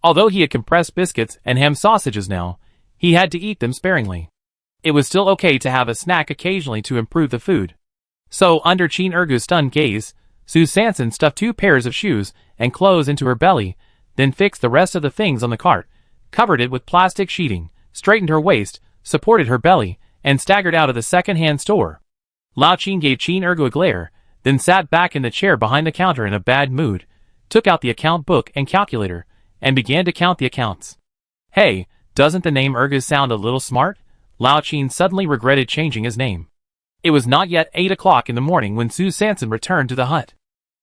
Although he had compressed biscuits and ham sausages now, he had to eat them sparingly. It was still okay to have a snack occasionally to improve the food. So, under Qin Ergu's stunned gaze, Su Sanson stuffed 2 pairs of shoes and clothes into her belly, then fixed the rest of the things on the cart, covered it with plastic sheeting, straightened her waist, supported her belly, and staggered out of the second-hand store. Lao Qin gave Qin Ergu a glare, then sat back in the chair behind the counter in a bad mood, took out the account book and calculator, and began to count the accounts. Hey, doesn't the name Ergu sound a little smart? Lao Qin suddenly regretted changing his name. It was not yet 8 o'clock in the morning when Su Sanson returned to the hut.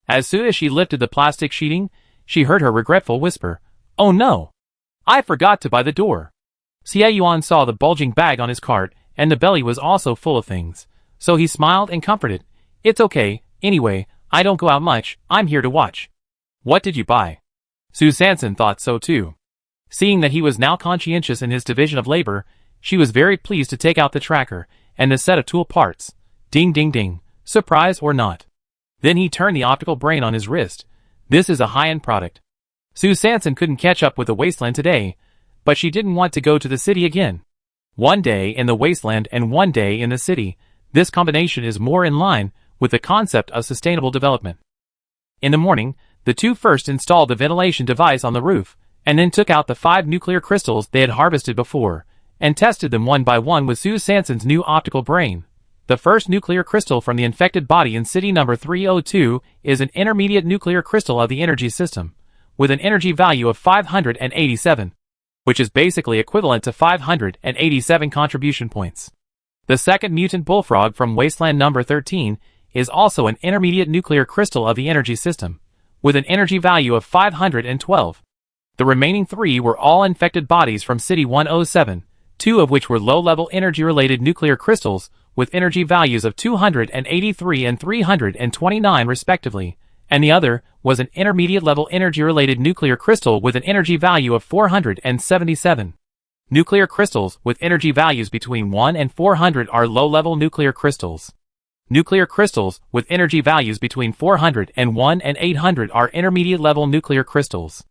As soon as she lifted the plastic sheeting, she heard her regretful whisper, "Oh no! I forgot to buy the door." Xie Yuan saw the bulging bag on his cart, and the belly was also full of things, so he smiled and comforted. "It's okay, anyway, I don't go out much, I'm here to watch." "What did you buy?" Su Sanson thought so too. Seeing that he was now conscientious in his division of labor, she was very pleased to take out the tracker and the set of tool parts. Ding ding ding, surprise or not. Then he turned the optical brain on his wrist. This is a high-end product. Sue Sanson couldn't catch up with the Wasteland today, but she didn't want to go to the city again. One day in the Wasteland and one day in the city, this combination is more in line with the concept of sustainable development. In the morning, the two first installed the ventilation device on the roof, and then took out the 5 nuclear crystals they had harvested before, and tested them one by one with Sue Sanson's new optical brain. The first nuclear crystal from the infected body in city number 302 is an intermediate nuclear crystal of the energy system, with an energy value of 587, which is basically equivalent to 587 contribution points. The second mutant bullfrog from Wasteland number 13 is also an intermediate nuclear crystal of the energy system, with an energy value of 512. The remaining 3 were all infected bodies from City 107, 2 of which were low-level energy-related nuclear crystals with energy values of 283 and 329 respectively, and the other was an intermediate-level energy-related nuclear crystal with an energy value of 477. Nuclear crystals with energy values between 1 and 400 are low-level nuclear crystals. Nuclear crystals with energy values between 401 and 800 are intermediate-level nuclear crystals.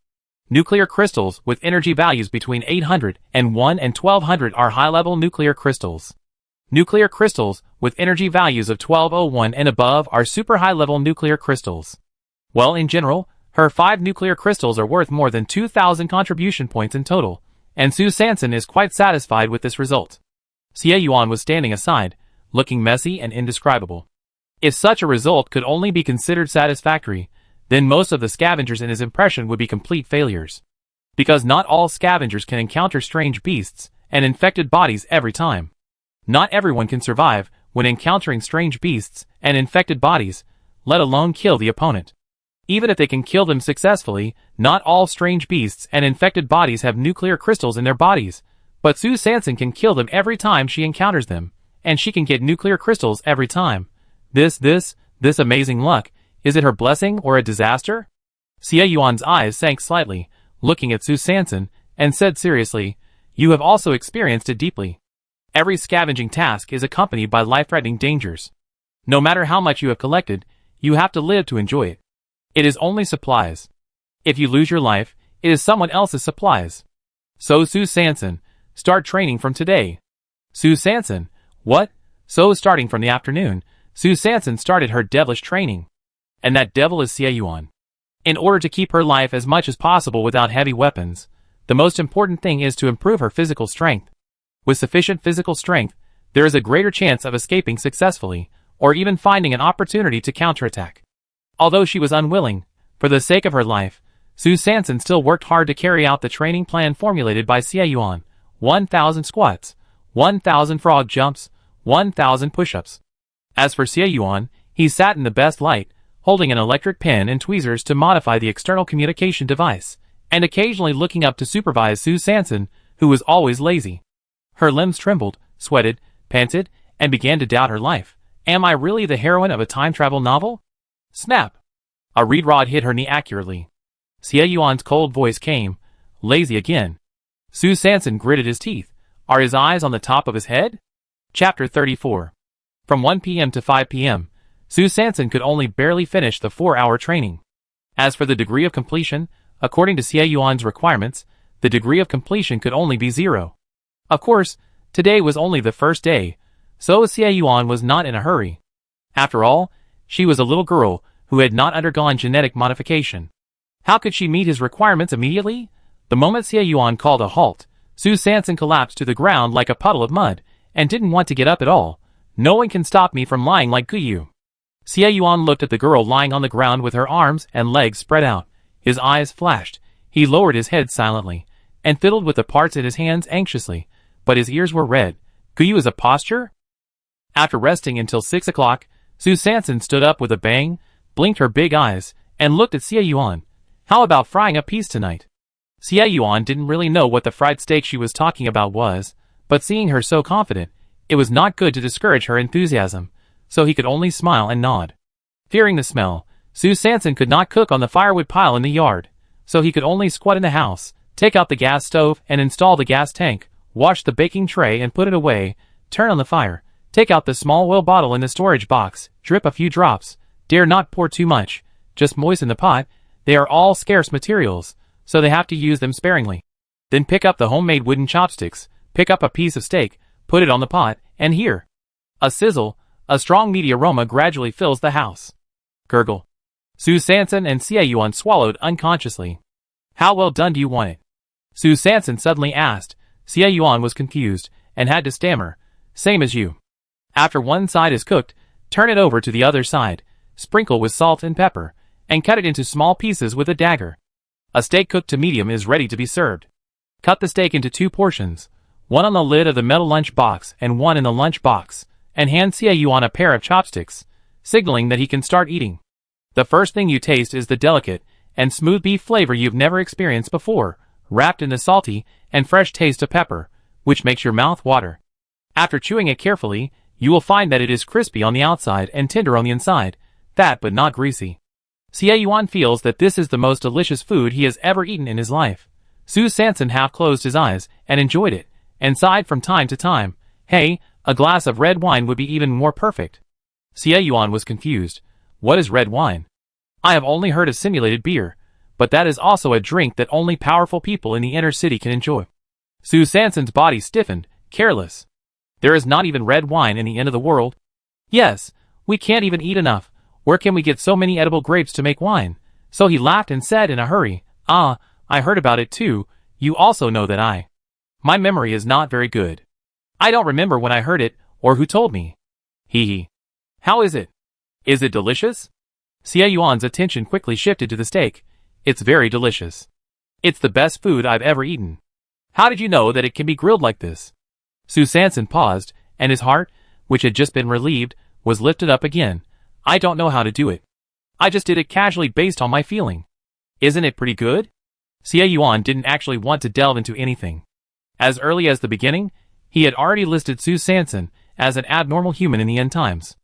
Nuclear crystals with energy values between 801 and 1200 are high-level nuclear crystals. Nuclear crystals with energy values of 1201 and above are super high-level nuclear crystals. Well, in general, her 5 nuclear crystals are worth more than 2,000 contribution points in total, and Sue Sanson is quite satisfied with this result. Xie Yuan was standing aside, looking messy and indescribable. If such a result could only be considered satisfactory, then most of the scavengers in his impression would be complete failures. Because not all scavengers can encounter strange beasts and infected bodies every time. Not everyone can survive when encountering strange beasts and infected bodies, let alone kill the opponent. Even if they can kill them successfully, not all strange beasts and infected bodies have nuclear crystals in their bodies, but Sue Sanson can kill them every time she encounters them, and she can get nuclear crystals every time. This amazing luck, is it her blessing or a disaster? Xie Yuan's eyes sank slightly, looking at Sue Sanson, and said seriously, "You have also experienced it deeply. Every scavenging task is accompanied by life-threatening dangers. No matter how much you have collected, you have to live to enjoy it. It is only supplies. If you lose your life, it is someone else's supplies. So Sue Sanson, start training from today." Sue Sanson, what? So starting from the afternoon, Sue Sanson started her devilish training. And that devil is Xie Yuan. In order to keep her life as much as possible without heavy weapons, the most important thing is to improve her physical strength. With sufficient physical strength, there is a greater chance of escaping successfully, or even finding an opportunity to counterattack. Although she was unwilling, for the sake of her life, Sue Sanson still worked hard to carry out the training plan formulated by Xie Yuan: 1,000 squats, 1,000 frog jumps, 1,000 push-ups. As for Xie Yuan, he sat in the best light, holding an electric pen and tweezers to modify the external communication device, and occasionally looking up to supervise Sue Sanson, who was always lazy. Her limbs trembled, sweated, panted, and began to doubt her life. Am I really the heroine of a time-travel novel? Snap! A reed rod hit her knee accurately. Xie Yuan's cold voice came, lazy again. Sue Sanson gritted his teeth. Are his eyes on the top of his head? Chapter 34. From 1 p.m. to 5 p.m., Sue Sanson could only barely finish the 4-hour training. As for the degree of completion, according to Xie Yuan's requirements, the degree of completion could only be 0. Of course, today was only the first day, so Xie Yuan was not in a hurry. After all, she was a little girl who had not undergone genetic modification. How could she meet his requirements immediately? The moment Xie Yuan called a halt, Sue Sanson collapsed to the ground like a puddle of mud, and didn't want to get up at all. No one can stop me from lying like Guyu. Xie Yuan looked at the girl lying on the ground with her arms and legs spread out. His eyes flashed. He lowered his head silently, and fiddled with the parts in his hands anxiously, but his ears were red. Guyu is a posture? After resting until 6 o'clock, Sue Sanson stood up with a bang, blinked her big eyes, and looked at Xie Yuan. How about frying a piece tonight? Xie Yuan didn't really know what the fried steak she was talking about was, but seeing her so confident, it was not good to discourage her enthusiasm, so he could only smile and nod. Fearing the smell, Sue Sanson could not cook on the firewood pile in the yard, so he could only squat in the house, take out the gas stove and install the gas tank, wash the baking tray and put it away, turn on the fire, take out the small oil bottle in the storage box, drip a few drops, Dare not pour too much, just moisten the pot. They are all scarce materials, so they have to use them sparingly. Then pick up the homemade wooden chopsticks, pick up a piece of steak, put it on the pot, and hear a sizzle. A strong meaty aroma gradually fills the house. Gurgle. Su Sanson and Xie Yuan swallowed unconsciously. How well done do you want it? Su Sanson suddenly asked. Xie Yuan was confused, and had to stammer. Same as you. After one side is cooked, turn it over to the other side, sprinkle with salt and pepper, and cut it into small pieces with a dagger. A steak cooked to medium is ready to be served. Cut the steak into 2 portions, one on the lid of the metal lunch box and one in the lunch box, and hand Xie Yuan a pair of chopsticks, signaling that he can start eating. The first thing you taste is the delicate and smooth beef flavor you've never experienced before, wrapped in the salty and fresh taste of pepper, which makes your mouth water. After chewing it carefully, you will find that it is crispy on the outside and tender on the inside, fat but not greasy. Xie Yuan feels that this is the most delicious food he has ever eaten in his life. Su Sanson half closed his eyes and enjoyed it, and sighed from time to time. Hey, a glass of red wine would be even more perfect. Xie Yuan was confused. What is red wine? I have only heard of simulated beer, but that is also a drink that only powerful people in the inner city can enjoy. Su Sanson's body stiffened, careless. There is not even red wine in the end of the world. Yes, we can't even eat enough. Where can we get so many edible grapes to make wine? So he laughed and said in a hurry, Ah, I heard about it too. You also know that my memory is not very good. I don't remember when I heard it, or who told me. Hee hee. How is it? Is it delicious? Xie Yuan's attention quickly shifted to the steak. It's very delicious. It's the best food I've ever eaten. How did you know that it can be grilled like this? Su Sanson paused, and his heart, which had just been relieved, was lifted up again. I don't know how to do it. I just did it casually based on my feeling. Isn't it pretty good? Xie Yuan didn't actually want to delve into anything. As early as the beginning, he had already listed Su Sanson as an abnormal human in the end times.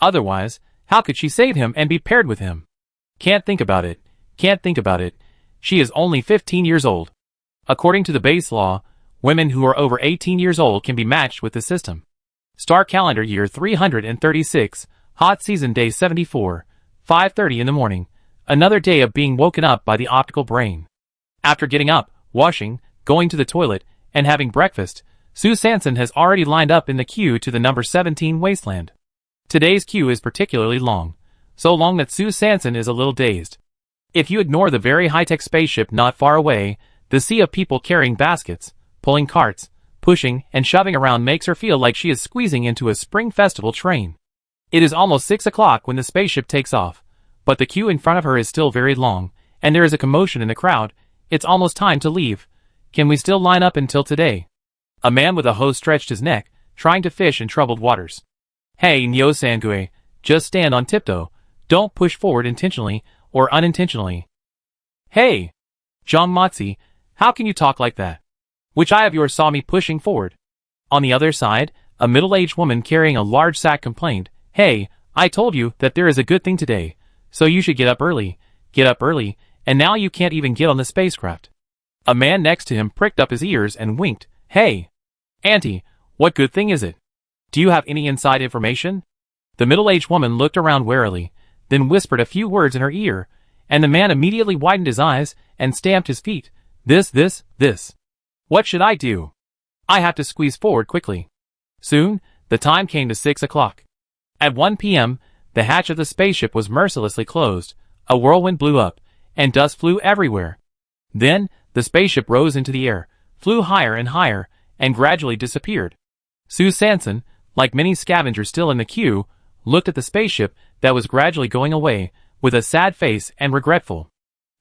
Otherwise, how could she save him and be paired with him? Can't think about it. Can't think about it. She is only 15 years old. According to the base law, women who are over 18 years old can be matched with the system. Star calendar year 336, hot season day 74, 5:30 in the morning, another day of being woken up by the optical brain. After getting up, washing, going to the toilet, and having breakfast, Su Sanson has already lined up in the queue to the number 17 Wasteland. Today's queue is particularly long, so long that Su Sanson is a little dazed. If you ignore the very high-tech spaceship not far away, the sea of people carrying baskets, pulling carts, pushing and shoving around makes her feel like she is squeezing into a spring festival train. It is almost 6 o'clock when the spaceship takes off, but the queue in front of her is still very long, and there is a commotion in the crowd. It's almost time to leave. Can we still line up until today? A man with a hose stretched his neck, trying to fish in troubled waters. Hey, Nyo Sangue, just stand on tiptoe. Don't push forward intentionally or unintentionally. Hey! Zhang Matzi, how can you talk like that? Which eye of yours saw me pushing forward? On the other side, a middle-aged woman carrying a large sack complained, Hey, I told you that there is a good thing today, so you should get up early, and now you can't even get on the spacecraft. A man next to him pricked up his ears and winked, Hey! Auntie, what good thing is it? Do you have any inside information? The middle-aged woman looked around warily, then whispered a few words in her ear, and the man immediately widened his eyes and stamped his feet. This. What should I do? I have to squeeze forward quickly. Soon, the time came to 6 o'clock. At 1 p.m., the hatch of the spaceship was mercilessly closed, a whirlwind blew up, and dust flew everywhere. Then, the spaceship rose into the air, flew higher and higher, and gradually disappeared. Su Sanson, like many scavengers still in the queue, looked at the spaceship that was gradually going away, with a sad face and regretful.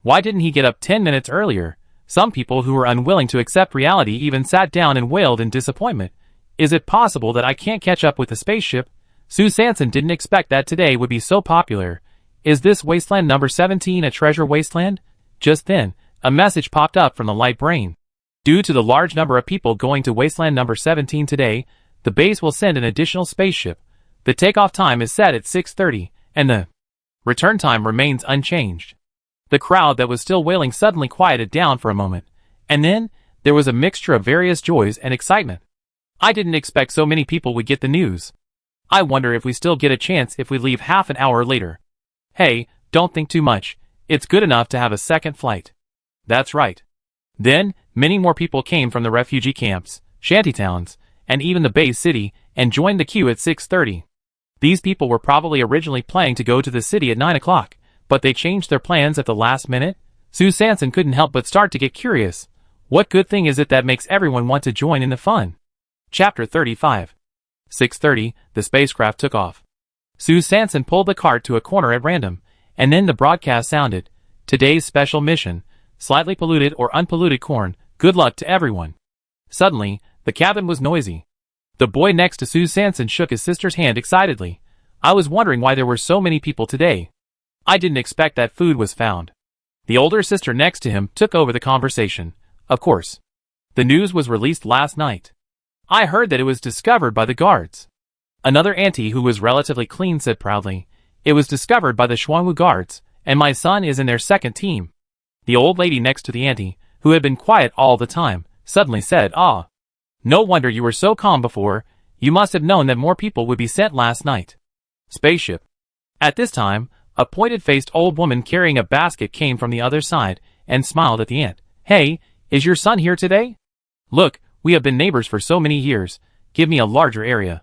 Why didn't he get up 10 minutes earlier? Some people who were unwilling to accept reality even sat down and wailed in disappointment. Is it possible that I can't catch up with the spaceship? Su Sanson didn't expect that today would be so popular. Is this Wasteland number 17 a treasure wasteland? Just then, a message popped up from the light brain. Due to the large number of people going to Wasteland number 17 today, the base will send an additional spaceship. The takeoff time is set at 6:30, and the return time remains unchanged. The crowd that was still wailing suddenly quieted down for a moment, and then, there was a mixture of various joys and excitement. I didn't expect so many people would get the news. I wonder if we still get a chance if we leave half an hour later. Hey, don't think too much. It's good enough to have a second flight. That's right. Then, many more people came from the refugee camps, shantytowns, and even the base city, and joined the queue at 6:30. These people were probably originally planning to go to the city at 9 o'clock, but they changed their plans at the last minute. Sue Sanson couldn't help but start to get curious. What good thing is it that makes everyone want to join in the fun? Chapter 35. 6:30, the spacecraft took off. Sue Sanson pulled the cart to a corner at random, and then the broadcast sounded. Today's special mission, slightly polluted or unpolluted corn, good luck to everyone. Suddenly, the cabin was noisy. The boy next to Sue Sanson shook his sister's hand excitedly. I was wondering why there were so many people today. I didn't expect that food was found. The older sister next to him took over the conversation. Of course. The news was released last night. I heard that it was discovered by the guards. Another auntie who was relatively clean said proudly, it was discovered by the Xuanwu guards, and my son is in their second team. The old lady next to the auntie, who had been quiet all the time, suddenly said, Ah. No wonder you were so calm before, you must have known that more people would be sent last night. Spaceship. At this time, a pointed-faced old woman carrying a basket came from the other side, and smiled at the aunt. Hey, is your son here today? Look, we have been neighbors for so many years, give me a larger area.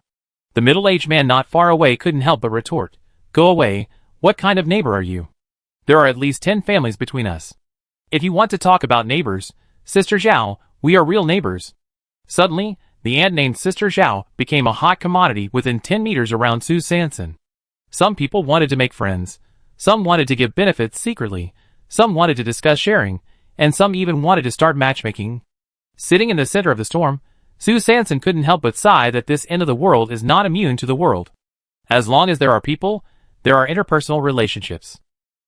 The middle-aged man not far away couldn't help but retort. Go away, what kind of neighbor are you? There are at least 10 families between us. If you want to talk about neighbors, Sister Zhao, we are real neighbors. Suddenly, the aunt named Sister Zhao became a hot commodity within 10 meters around Sue Sanson. Some people wanted to make friends, some wanted to give benefits secretly, some wanted to discuss sharing, and some even wanted to start matchmaking. Sitting in the center of the storm, Sue Sanson couldn't help but sigh that this end of the world is not immune to the world. As long as there are people, there are interpersonal relationships.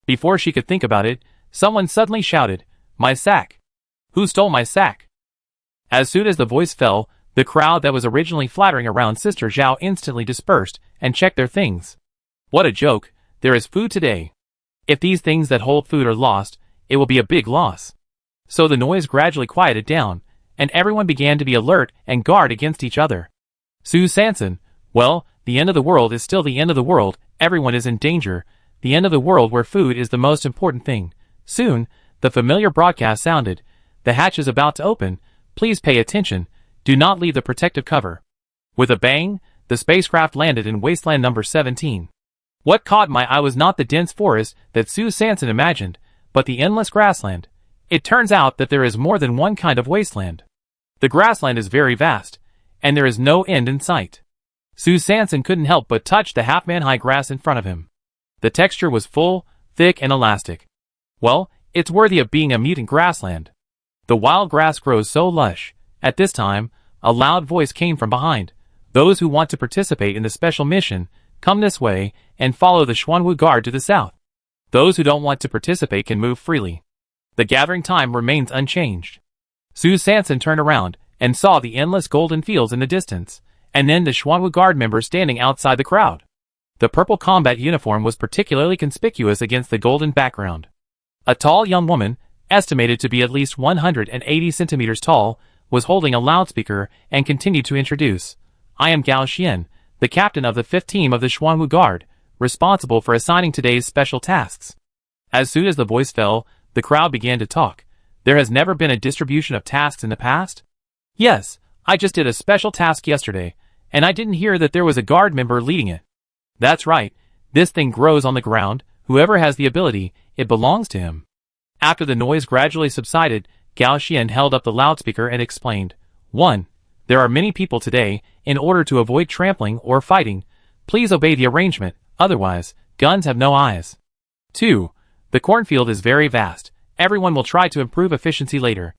Before she could think about it, someone suddenly shouted, My sack! Who stole my sack? As soon as the voice fell, the crowd that was originally flattering around Sister Zhao instantly dispersed and checked their things. What a joke, there is food today. If these things that hold food are lost, it will be a big loss. So the noise gradually quieted down, and everyone began to be alert and guard against each other. Sue Sanson, well, the end of the world is still the end of the world, everyone is in danger, the end of the world where food is the most important thing. Soon, the familiar broadcast sounded, the hatch is about to open, please pay attention, do not leave the protective cover. With a bang, the spacecraft landed in Wasteland number 17. What caught my eye was not the dense forest that Sue Sanson imagined, but the endless grassland. It turns out that there is more than one kind of wasteland. The grassland is very vast, and there is no end in sight. Sue Sanson couldn't help but touch the half-man-high grass in front of him. The texture was full, thick, and elastic. Well, it's worthy of being a mutant grassland. The wild grass grows so lush. At this time, a loud voice came from behind. Those who want to participate in the special mission, come this way, and follow the Xuanwu Guard to the south. Those who don't want to participate can move freely. The gathering time remains unchanged. Sue Sanson turned around, and saw the endless golden fields in the distance, and then the Xuanwu Guard members standing outside the crowd. The purple combat uniform was particularly conspicuous against the golden background. A tall young woman, estimated to be at least 180 centimeters tall, was holding a loudspeaker and continued to introduce. I am Gao Xian, the captain of the 5th team of the Xuanwu Guard, responsible for assigning today's special tasks. As soon as the voice fell, the crowd began to talk. There has never been a distribution of tasks in the past? Yes, I just did a special task yesterday, and I didn't hear that there was a guard member leading it. That's right, this thing grows on the ground, whoever has the ability, it belongs to him. After the noise gradually subsided, Gao Xian held up the loudspeaker and explained, 1. There are many people today, in order to avoid trampling or fighting, please obey the arrangement, otherwise, guns have no eyes. 2. The cornfield is very vast, everyone will try to improve efficiency later.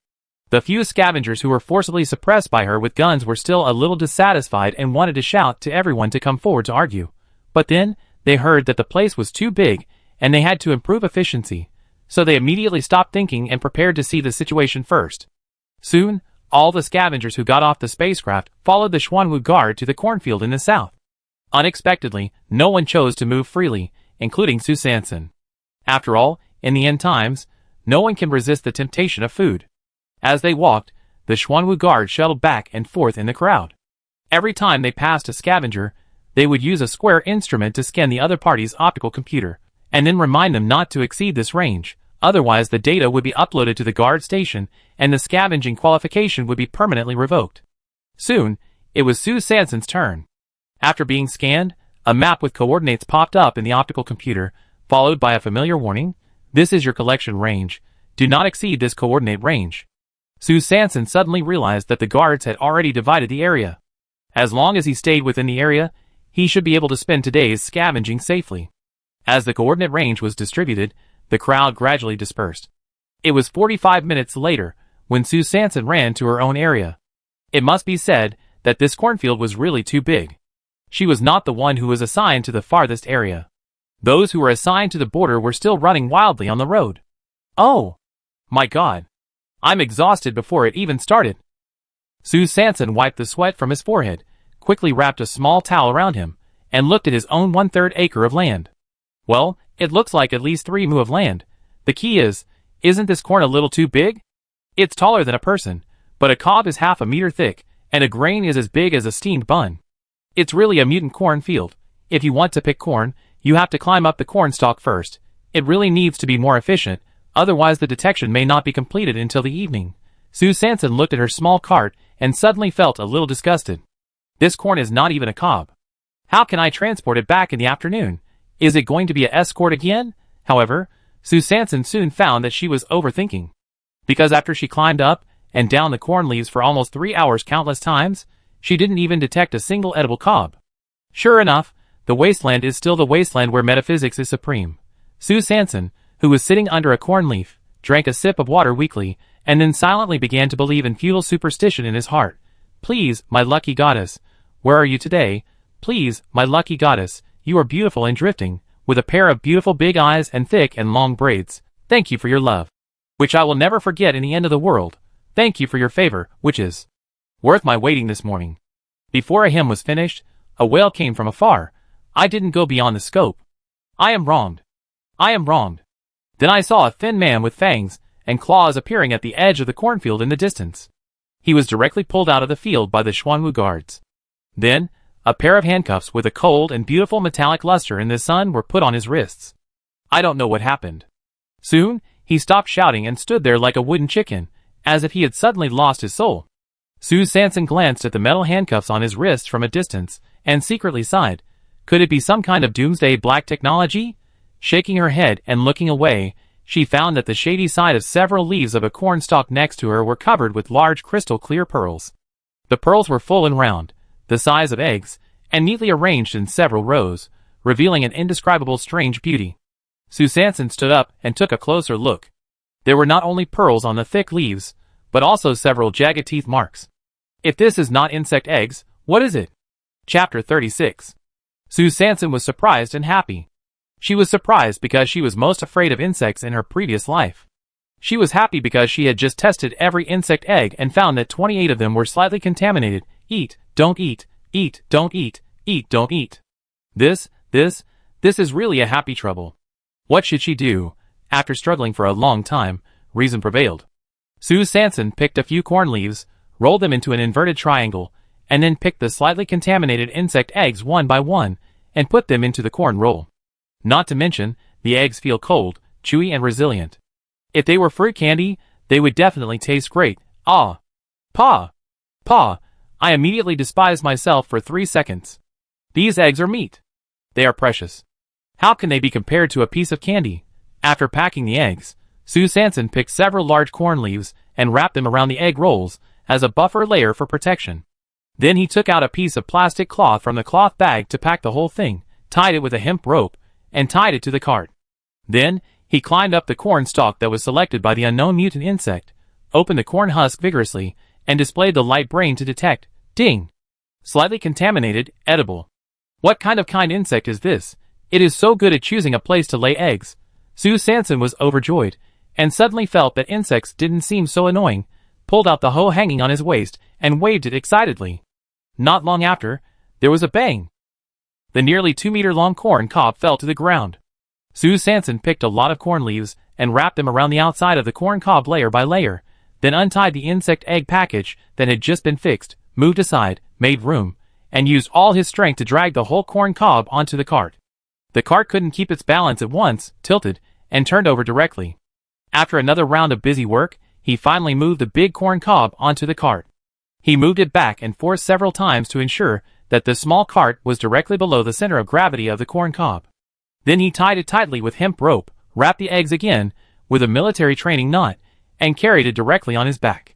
The few scavengers who were forcibly suppressed by her with guns were still a little dissatisfied and wanted to shout to everyone to come forward to argue. But then, they heard that the place was too big, and they had to improve efficiency, so they immediately stopped thinking and prepared to see the situation first. Soon, all the scavengers who got off the spacecraft followed the Xuanwu Guard to the cornfield in the south. Unexpectedly, no one chose to move freely, including Sue Sanson. After all, in the end times, no one can resist the temptation of food. As they walked, the Xuanwu Guard shuttled back and forth in the crowd. Every time they passed a scavenger, they would use a square instrument to scan the other party's optical computer, and then remind them not to exceed this range, otherwise the data would be uploaded to the guard station and the scavenging qualification would be permanently revoked. Soon, it was Sue Sanson's turn. After being scanned, a map with coordinates popped up in the optical computer, followed by a familiar warning: "This is your collection range. Do not exceed this coordinate range." Sue Sanson suddenly realized that the guards had already divided the area. As long as he stayed within the area, he should be able to spend today's scavenging safely. As the coordinate range was distributed, the crowd gradually dispersed. It was 45 minutes later when Sue Sanson ran to her own area. It must be said that this cornfield was really too big. She was not the one who was assigned to the farthest area. Those who were assigned to the border were still running wildly on the road. Oh! My God! I'm exhausted before it even started. Sue Sanson wiped the sweat from his forehead, quickly wrapped a small towel around him, and looked at his own 1/3 acre of land. Well, it looks like at least 3 mu of land. The key is, isn't this corn a little too big? It's taller than a person, but a cob is half a meter thick, and a grain is as big as a steamed bun. It's really a mutant corn field. If you want to pick corn, you have to climb up the corn stalk first. It really needs to be more efficient, otherwise the detection may not be completed until the evening. Sue Sanson looked at her small cart and suddenly felt a little disgusted. This corn is not even a cob. How can I transport it back in the afternoon? Is it going to be an escort again? However, Sue Sanson soon found that she was overthinking. Because after she climbed up and down the corn leaves for almost 3 hours countless times, she didn't even detect a single edible cob. Sure enough, the wasteland is still the wasteland where metaphysics is supreme. Sue Sanson, who was sitting under a corn leaf, drank a sip of water weakly, and then silently began to believe in futile superstition in his heart. Please, my lucky goddess, where are you today? Please, my lucky goddess, you are beautiful and drifting, with a pair of beautiful big eyes and thick and long braids. Thank you for your love, which I will never forget in the end of the world. Thank you for your favor, which is worth my waiting this morning. Before a hymn was finished, a wail came from afar. I didn't go beyond the scope. I am wronged. I am wronged. Then I saw a thin man with fangs and claws appearing at the edge of the cornfield in the distance. He was directly pulled out of the field by the Xuanwu guards. Then, a pair of handcuffs with a cold and beautiful metallic luster in the sun were put on his wrists. I don't know what happened. Soon, he stopped shouting and stood there like a wooden chicken, as if he had suddenly lost his soul. Sue Sanson glanced at the metal handcuffs on his wrists from a distance, and secretly sighed. Could it be some kind of doomsday black technology? Shaking her head and looking away, she found that the shady side of several leaves of a corn stalk next to her were covered with large crystal-clear pearls. The pearls were full and round, the size of eggs, and neatly arranged in several rows, revealing an indescribable strange beauty. Sue Sanson stood up and took a closer look. There were not only pearls on the thick leaves, but also several jagged teeth marks. If this is not insect eggs, what is it? Chapter 36. Sue Sanson was surprised and happy. She was surprised because she was most afraid of insects in her previous life. She was happy because she had just tested every insect egg and found that 28 of them were slightly contaminated. Eat, don't eat, eat, don't eat, eat, don't eat. This is really a happy trouble. What should she do? After struggling for a long time, reason prevailed. Sue Sanson picked a few corn leaves, rolled them into an inverted triangle, and then picked the slightly contaminated insect eggs one by one, and put them into the corn roll. Not to mention, the eggs feel cold, chewy and resilient. If they were fruit candy, they would definitely taste great. Ah! Paw! Paw! I immediately despised myself for 3 seconds. These eggs are meat. They are precious. How can they be compared to a piece of candy? After packing the eggs, Sue Sanson picked several large corn leaves and wrapped them around the egg rolls as a buffer layer for protection. Then he took out a piece of plastic cloth from the cloth bag to pack the whole thing, tied it with a hemp rope, and tied it to the cart. Then, he climbed up the corn stalk that was selected by the unknown mutant insect, opened the corn husk vigorously, and displayed the light brain to detect. Ding! Slightly contaminated, edible. What kind insect is this? It is so good at choosing a place to lay eggs. Sue Sanson was overjoyed, and suddenly felt that insects didn't seem so annoying, pulled out the hoe hanging on his waist, and waved it excitedly. Not long after, there was a bang. The nearly 2-meter-long corn cob fell to the ground. Sue Sanson picked a lot of corn leaves and wrapped them around the outside of the corn cob layer by layer, then untied the insect egg package that had just been fixed, moved aside, made room, and used all his strength to drag the whole corn cob onto the cart. The cart couldn't keep its balance at once, tilted, and turned over directly. After another round of busy work, he finally moved the big corn cob onto the cart. He moved it back and forth several times to ensure that the small cart was directly below the center of gravity of the corn cob. Then he tied it tightly with hemp rope, wrapped the eggs again with a military training knot, and carried it directly on his back.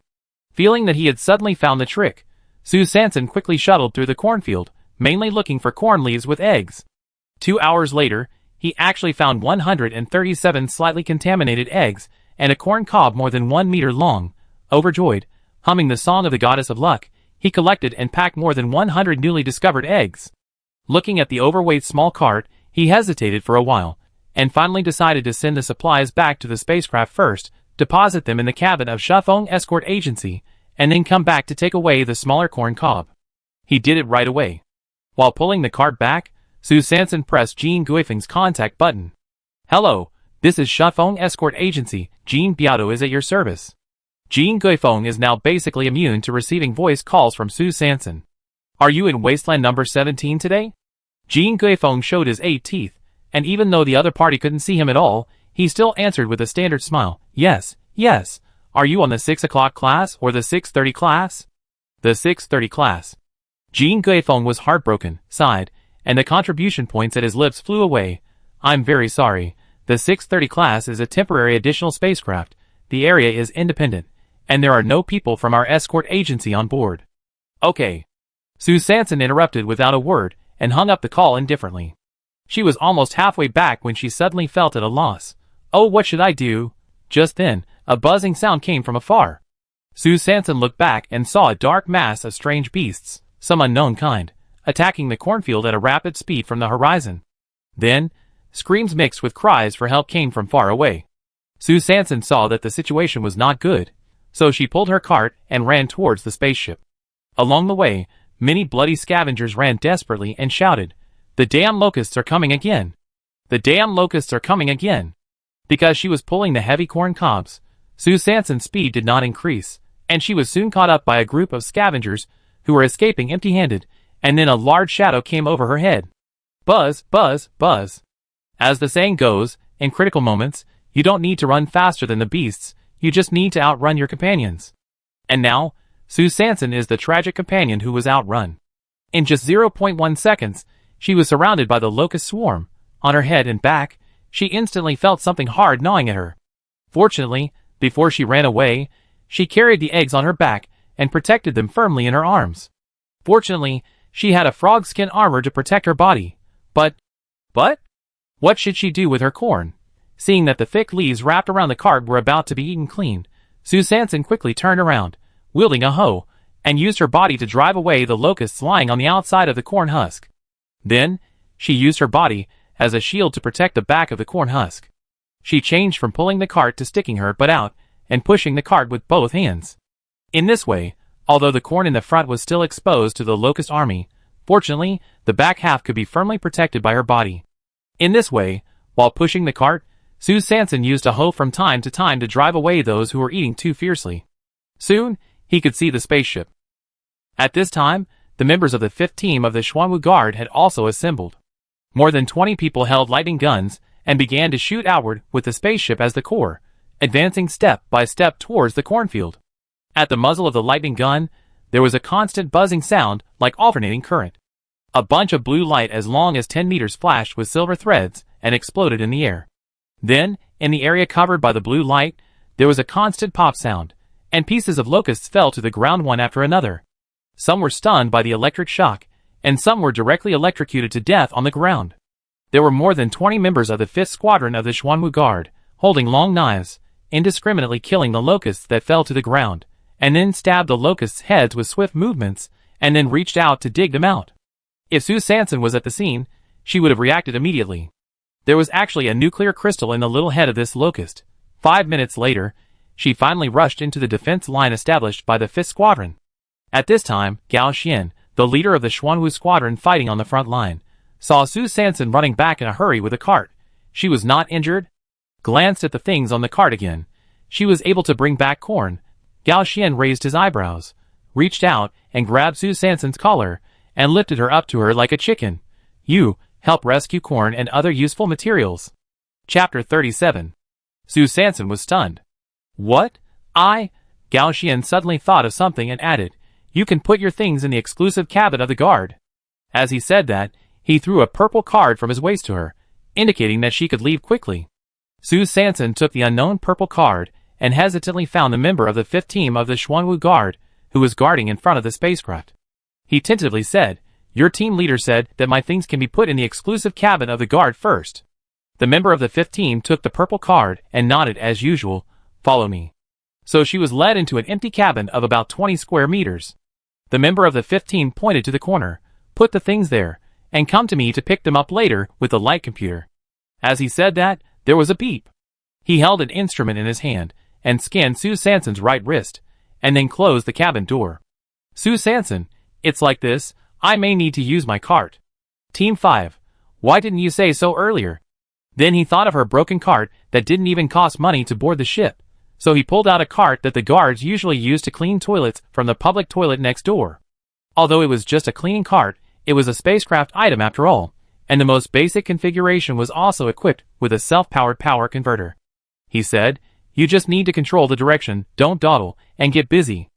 Feeling that he had suddenly found the trick, Sue Sanson quickly shuttled through the cornfield, mainly looking for corn leaves with eggs. 2 hours later, he actually found 137 slightly contaminated eggs and a corn cob more than 1 meter long. Overjoyed, humming the song of the goddess of luck, he collected and packed more than 100 newly discovered eggs. Looking at the overweight small cart, he hesitated for a while, and finally decided to send the supplies back to the spacecraft first, deposit them in the cabin of Scavenging Escort Agency, and then come back to take away the smaller corn cob. He did it right away. While pulling the cart back, Sue Sanson pressed Jean Guifeng's contact button. "Hello, this is Scavenging Escort Agency, Jean Beato is at your service." Jean Guifeng is now basically immune to receiving voice calls from Sue Sanson. "Are you in Wasteland number 17 today?" Jean Guifeng showed his 8 teeth, and even though the other party couldn't see him at all, he still answered with a standard smile. "Yes, yes. Are you on the 6 o'clock class or the 6:30 class?" "The 6:30 class." Jean Guifeng was heartbroken, sighed, and the contribution points at his lips flew away. "I'm very sorry. The 6:30 class is a temporary additional spacecraft. The area is independent, and there are no people from our escort agency on board." "Okay." Sue Sanson interrupted without a word, and hung up the call indifferently. She was almost halfway back when she suddenly felt at a loss. "Oh, what should I do?" Just then, a buzzing sound came from afar. Sue Sanson looked back and saw a dark mass of strange beasts, some unknown kind, attacking the cornfield at a rapid speed from the horizon. Then, screams mixed with cries for help came from far away. Sue Sanson saw that the situation was not good, so she pulled her cart and ran towards the spaceship. Along the way, many bloody scavengers ran desperately and shouted, "The damn locusts are coming again! The damn locusts are coming again!" Because she was pulling the heavy corn cobs, Sue Sanson's speed did not increase, and she was soon caught up by a group of scavengers who were escaping empty-handed, and then a large shadow came over her head. Buzz, buzz, buzz. As the saying goes, in critical moments, you don't need to run faster than the beasts, you just need to outrun your companions. And now, Sue Sanson is the tragic companion who was outrun. In just 0.1 seconds, she was surrounded by the locust swarm. On her head and back, she instantly felt something hard gnawing at her. Fortunately, before she ran away, she carried the eggs on her back and protected them firmly in her arms. Fortunately, she had a frog skin armor to protect her body. But, what should she do with her corn? Seeing that the thick leaves wrapped around the cart were about to be eaten clean, Sue Sanson quickly turned around, wielding a hoe, and used her body to drive away the locusts lying on the outside of the corn husk. Then, she used her body as a shield to protect the back of the corn husk. She changed from pulling the cart to sticking her butt out and pushing the cart with both hands. In this way, although the corn in the front was still exposed to the locust army, fortunately, the back half could be firmly protected by her body. In this way, while pushing the cart, Sue Sanson used a hoe from time to time to drive away those who were eating too fiercely. Soon, he could see the spaceship. At this time, the members of the 5th team of the Xuanwu Guard had also assembled. More than 20 people held lightning guns and began to shoot outward with the spaceship as the core, advancing step by step towards the cornfield. At the muzzle of the lightning gun, there was a constant buzzing sound like alternating current. A bunch of blue light as long as 10 meters flashed with silver threads and exploded in the air. Then, in the area covered by the blue light, there was a constant pop sound, and pieces of locusts fell to the ground one after another. Some were stunned by the electric shock, and some were directly electrocuted to death on the ground. There were more than 20 members of the 5th Squadron of the Xuanwu Guard, holding long knives, indiscriminately killing the locusts that fell to the ground, and then stabbed the locusts' heads with swift movements, and then reached out to dig them out. If Sue Sanson was at the scene, she would have reacted immediately. There was actually a nuclear crystal in the little head of this locust. 5 minutes later, she finally rushed into the defense line established by the 5th Squadron. At this time, Gao Xian, the leader of the Xuanwu Squadron fighting on the front line, saw Sue Sanson running back in a hurry with a cart. She was not injured. Glanced at the things on the cart again. She was able to bring back corn. Gao Xian raised his eyebrows, reached out and grabbed Sue Sanson's collar, and lifted her up to her like a chicken. You help rescue corn and other useful materials. Chapter 37. Su Sanson was stunned. What? Gao Xian suddenly thought of something and added, you can put your things in the exclusive cabin of the guard. As he said that, he threw a purple card from his waist to her, indicating that she could leave quickly. Su Sanson took the unknown purple card and hesitantly found the member of the 5th team of the Xuanwu Guard, who was guarding in front of the spacecraft. He tentatively said, your team leader said that my things can be put in the exclusive cabin of the guard first. The member of the 5th team took the purple card and nodded as usual, follow me. So she was led into an empty cabin of about 20 square meters. The member of the 5th team pointed to the corner, put the things there, and come to me to pick them up later with the light computer. As he said that, there was a beep. He held an instrument in his hand and scanned Su Sanson's right wrist, and then closed the cabin door. Su Sanson, it's like this, I may need to use my cart. Team 5, why didn't you say so earlier? Then he thought of her broken cart that didn't even cost money to board the ship, so he pulled out a cart that the guards usually use to clean toilets from the public toilet next door. Although it was just a cleaning cart, it was a spacecraft item after all, and the most basic configuration was also equipped with a self-powered power converter. He said, you just need to control the direction, don't dawdle, and get busy.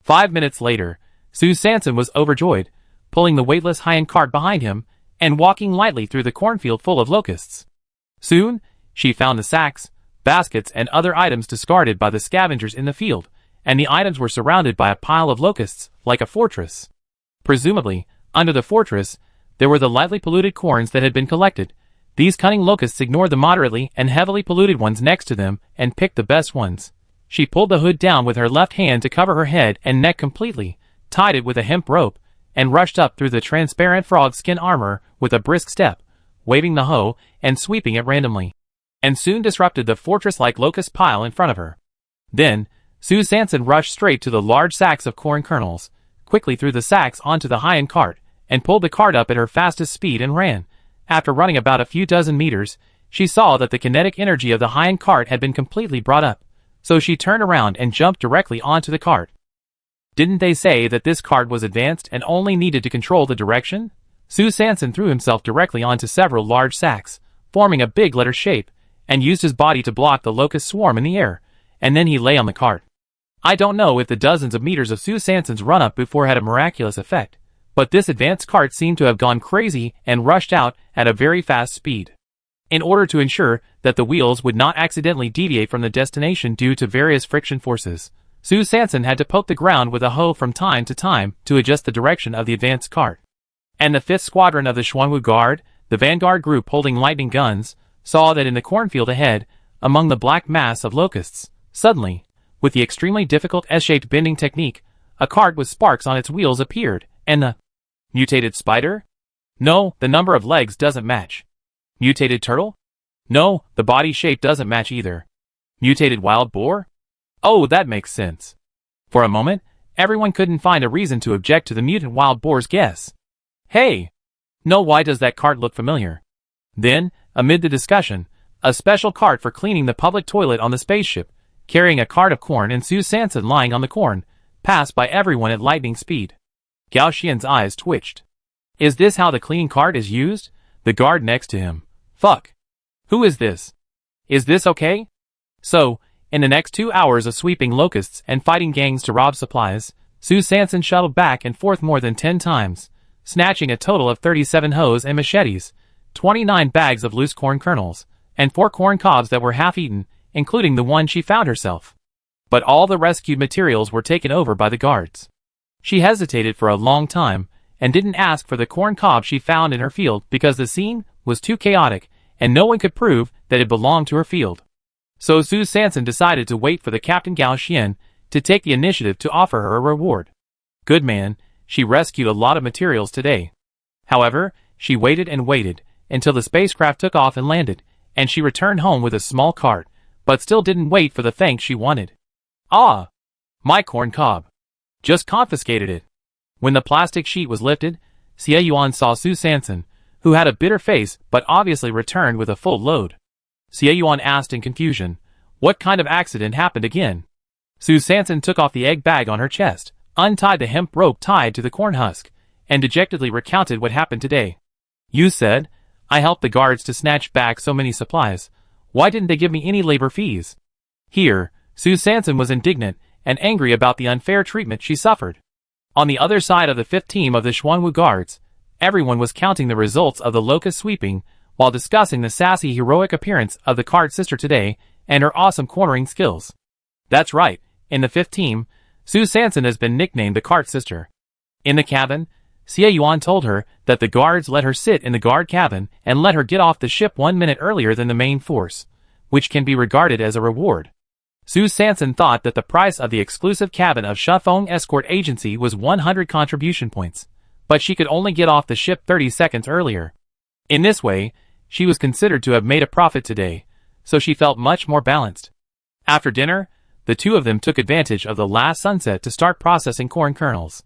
5 minutes later, Su Sanson was overjoyed, pulling the weightless high-end cart behind him, and walking lightly through the cornfield full of locusts. Soon, she found the sacks, baskets and other items discarded by the scavengers in the field, and the items were surrounded by a pile of locusts, like a fortress. Presumably, under the fortress, there were the lightly polluted corns that had been collected. These cunning locusts ignored the moderately and heavily polluted ones next to them and picked the best ones. She pulled the hood down with her left hand to cover her head and neck completely, tied it with a hemp rope, and rushed up through the transparent frog skin armor with a brisk step, waving the hoe and sweeping it randomly, and soon disrupted the fortress-like locust pile in front of her. Then, Su Sanson rushed straight to the large sacks of corn kernels, quickly threw the sacks onto the high-end cart, and pulled the cart up at her fastest speed and ran. After running about a few dozen meters, she saw that the kinetic energy of the high-end cart had been completely brought up, so she turned around and jumped directly onto the cart. Didn't they say that this cart was advanced and only needed to control the direction? Su Sanson threw himself directly onto several large sacks, forming a big letter shape, and used his body to block the locust swarm in the air, and then he lay on the cart. I don't know if the dozens of meters of Su Sanson's run-up before had a miraculous effect, but this advanced cart seemed to have gone crazy and rushed out at a very fast speed. In order to ensure that the wheels would not accidentally deviate from the destination due to various friction forces, Su Sanson had to poke the ground with a hoe from time to time to adjust the direction of the advanced cart. And the 5th Squadron of the Xuanwu Guard, the vanguard group holding lightning guns, saw that in the cornfield ahead, among the black mass of locusts, suddenly, with the extremely difficult S-shaped bending technique, a cart with sparks on its wheels appeared, and the mutated spider? No, the number of legs doesn't match. Mutated turtle? No, the body shape doesn't match either. Mutated wild boar? Oh, that makes sense. For a moment, everyone couldn't find a reason to object to the mutant wild boar's guess. Hey! No, why does that cart look familiar? Then, amid the discussion, a special cart for cleaning the public toilet on the spaceship, carrying a cart of corn and Su Sanson lying on the corn, passed by everyone at lightning speed. Gao Xian's eyes twitched. Is this how the cleaning cart is used? The guard next to him. Fuck. Who is this? Is this okay? So, in the next 2 hours of sweeping locusts and fighting gangs to rob supplies, Su Sanson shuttled back and forth more than 10 times, snatching a total of 37 hoes and machetes, 29 bags of loose corn kernels, and 4 corn cobs that were half-eaten, including the one she found herself. But all the rescued materials were taken over by the guards. She hesitated for a long time, and didn't ask for the corn cob she found in her field because the scene was too chaotic, and no one could prove that it belonged to her field. So Su Sanson decided to wait for the Captain Gao Xian to take the initiative to offer her a reward. Good man, she rescued a lot of materials today. However, she waited and waited, until the spacecraft took off and landed, and she returned home with a small cart, but still didn't wait for the thanks she wanted. Ah! My corn cob. Just confiscated it. When the plastic sheet was lifted, Xie Yuan saw Su Sanson, who had a bitter face but obviously returned with a full load. Xie Yuan asked in confusion, what kind of accident happened again? Su Sanson took off the egg bag on her chest, untied the hemp rope tied to the corn husk, and dejectedly recounted what happened today. You said, I helped the guards to snatch back so many supplies. Why didn't they give me any labor fees? Here, Sue Sanson was indignant and angry about the unfair treatment she suffered. On the other side of the fifth team of the Xuanwu guards, everyone was counting the results of the locust sweeping while discussing the sassy heroic appearance of the card sister today and her awesome cornering skills. That's right, in the fifth team, Sue Sanson has been nicknamed the cart sister. In the cabin, Xie Yuan told her that the guards let her sit in the guard cabin and let her get off the ship 1 minute earlier than the main force, which can be regarded as a reward. Sue Sanson thought that the price of the exclusive cabin of Shufeng Escort Agency was 100 contribution points, but she could only get off the ship 30 seconds earlier. In this way, she was considered to have made a profit today, so she felt much more balanced. After dinner, the two of them took advantage of the last sunset to start processing corn kernels.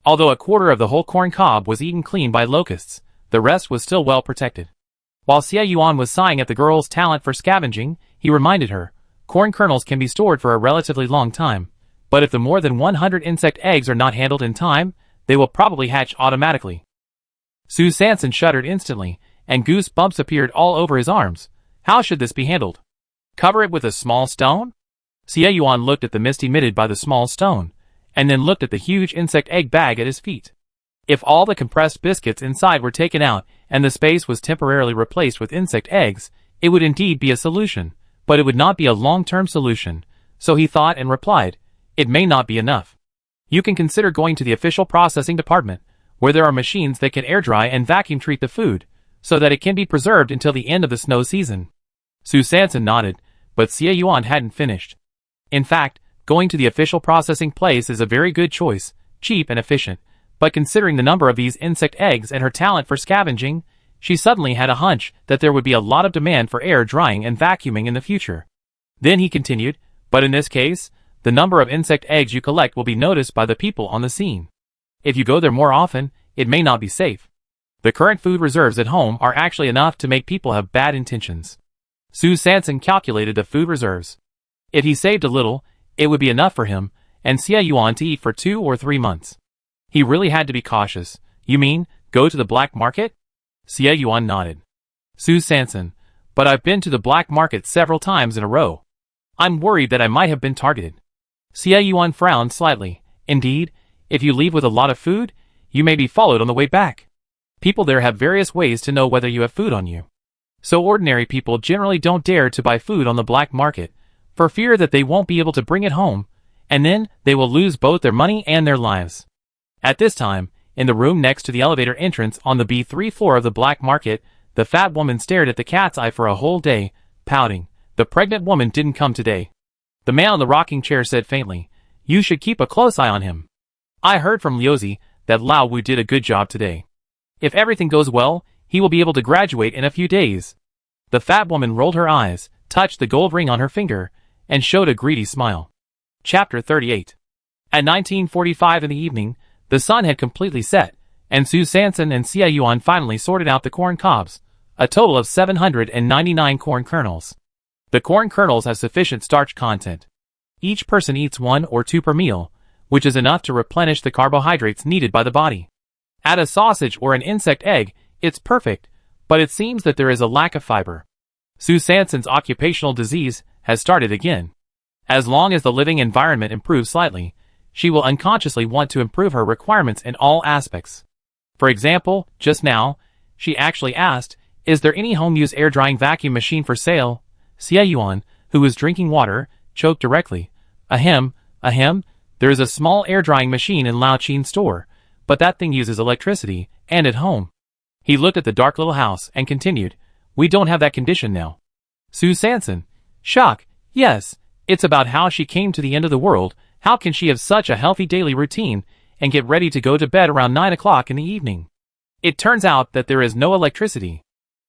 Although a quarter of the whole corn cob was eaten clean by locusts, the rest was still well protected. While Xie Yuan was sighing at the girl's talent for scavenging, he reminded her, corn kernels can be stored for a relatively long time, but if the more than 100 insect eggs are not handled in time, they will probably hatch automatically. Sue Sanson shuddered instantly, and goose bumps appeared all over his arms. How should this be handled? Cover it with a small stone? Xie Yuan looked at the mist emitted by the small stone, and then looked at the huge insect egg bag at his feet. If all the compressed biscuits inside were taken out and the space was temporarily replaced with insect eggs, it would indeed be a solution, but it would not be a long-term solution, so he thought and replied, it may not be enough. You can consider going to the official processing department, where there are machines that can air dry and vacuum treat the food, so that it can be preserved until the end of the snow season. Sue Sanson nodded, but Xie Yuan hadn't finished. In fact, going to the official processing place is a very good choice, cheap and efficient, but considering the number of these insect eggs and her talent for scavenging, she suddenly had a hunch that there would be a lot of demand for air drying and vacuuming in the future. Then he continued, but in this case, the number of insect eggs you collect will be noticed by the people on the scene. If you go there more often, it may not be safe. The current food reserves at home are actually enough to make people have bad intentions. Sue Sanson calculated the food reserves. If he saved a little, it would be enough for him and Xie Yuan to eat for 2 or 3 months. He really had to be cautious. You mean, go to the black market? Xie Yuan nodded. Sue Sanson, but I've been to the black market several times in a row. I'm worried that I might have been targeted. Xie Yuan frowned slightly. Indeed, if you leave with a lot of food, you may be followed on the way back. People there have various ways to know whether you have food on you. So ordinary people generally don't dare to buy food on the black market, for fear that they won't be able to bring it home, and then they will lose both their money and their lives. At this time, in the room next to the elevator entrance on the B3 floor of the black market, the fat woman stared at the cat's eye for a whole day, pouting. The pregnant woman didn't come today. The man on the rocking chair said faintly, you should keep a close eye on him. I heard from Liuzi that Lao Wu did a good job today. If everything goes well, he will be able to graduate in a few days. The fat woman rolled her eyes, touched the gold ring on her finger, and showed a greedy smile. Chapter 38. At 19:45 in the evening, the sun had completely set, and Sue Sanson and Xie Yuan finally sorted out the corn cobs, a total of 799 corn kernels. The corn kernels have sufficient starch content. Each person eats 1 or 2 per meal, which is enough to replenish the carbohydrates needed by the body. Add a sausage or an insect egg, it's perfect, but it seems that there is a lack of fiber. Sue Sanson's occupational disease has started again. As long as the living environment improves slightly, she will unconsciously want to improve her requirements in all aspects. For example, just now, she actually asked, is there any home-use air-drying vacuum machine for sale? Xie Yuan, who was drinking water, choked directly. Ahem, there is a small air-drying machine in Lao Qin's store, but that thing uses electricity, and at home. He looked at the dark little house and continued, we don't have that condition now. Sue Sanson, shock, yes, it's about how she came to the end of the world. How can she have such a healthy daily routine and get ready to go to bed around 9 o'clock in the evening? It turns out that there is no electricity.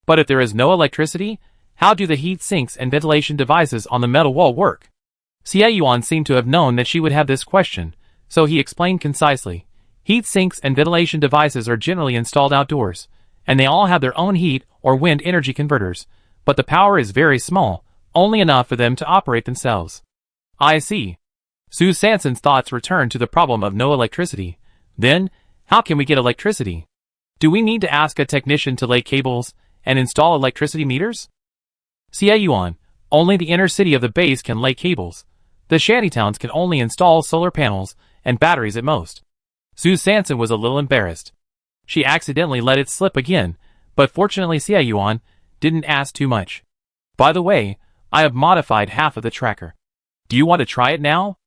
But if there is no electricity, how do the heat sinks and ventilation devices on the metal wall work? Xie Yuan seemed to have known that she would have this question, so he explained concisely. Heat sinks and ventilation devices are generally installed outdoors, and they all have their own heat or wind energy converters, but the power is very small, only enough for them to operate themselves. I see. Sue Sanson's thoughts returned to the problem of no electricity. Then, how can we get electricity? Do we need to ask a technician to lay cables and install electricity meters? Yuan, only the inner city of the base can lay cables. The shantytowns can only install solar panels and batteries at most. Su Sanson was a little embarrassed. She accidentally let it slip again, but fortunately Yuan didn't ask too much. By the way, I have modified half of the tracker. Do you want to try it now?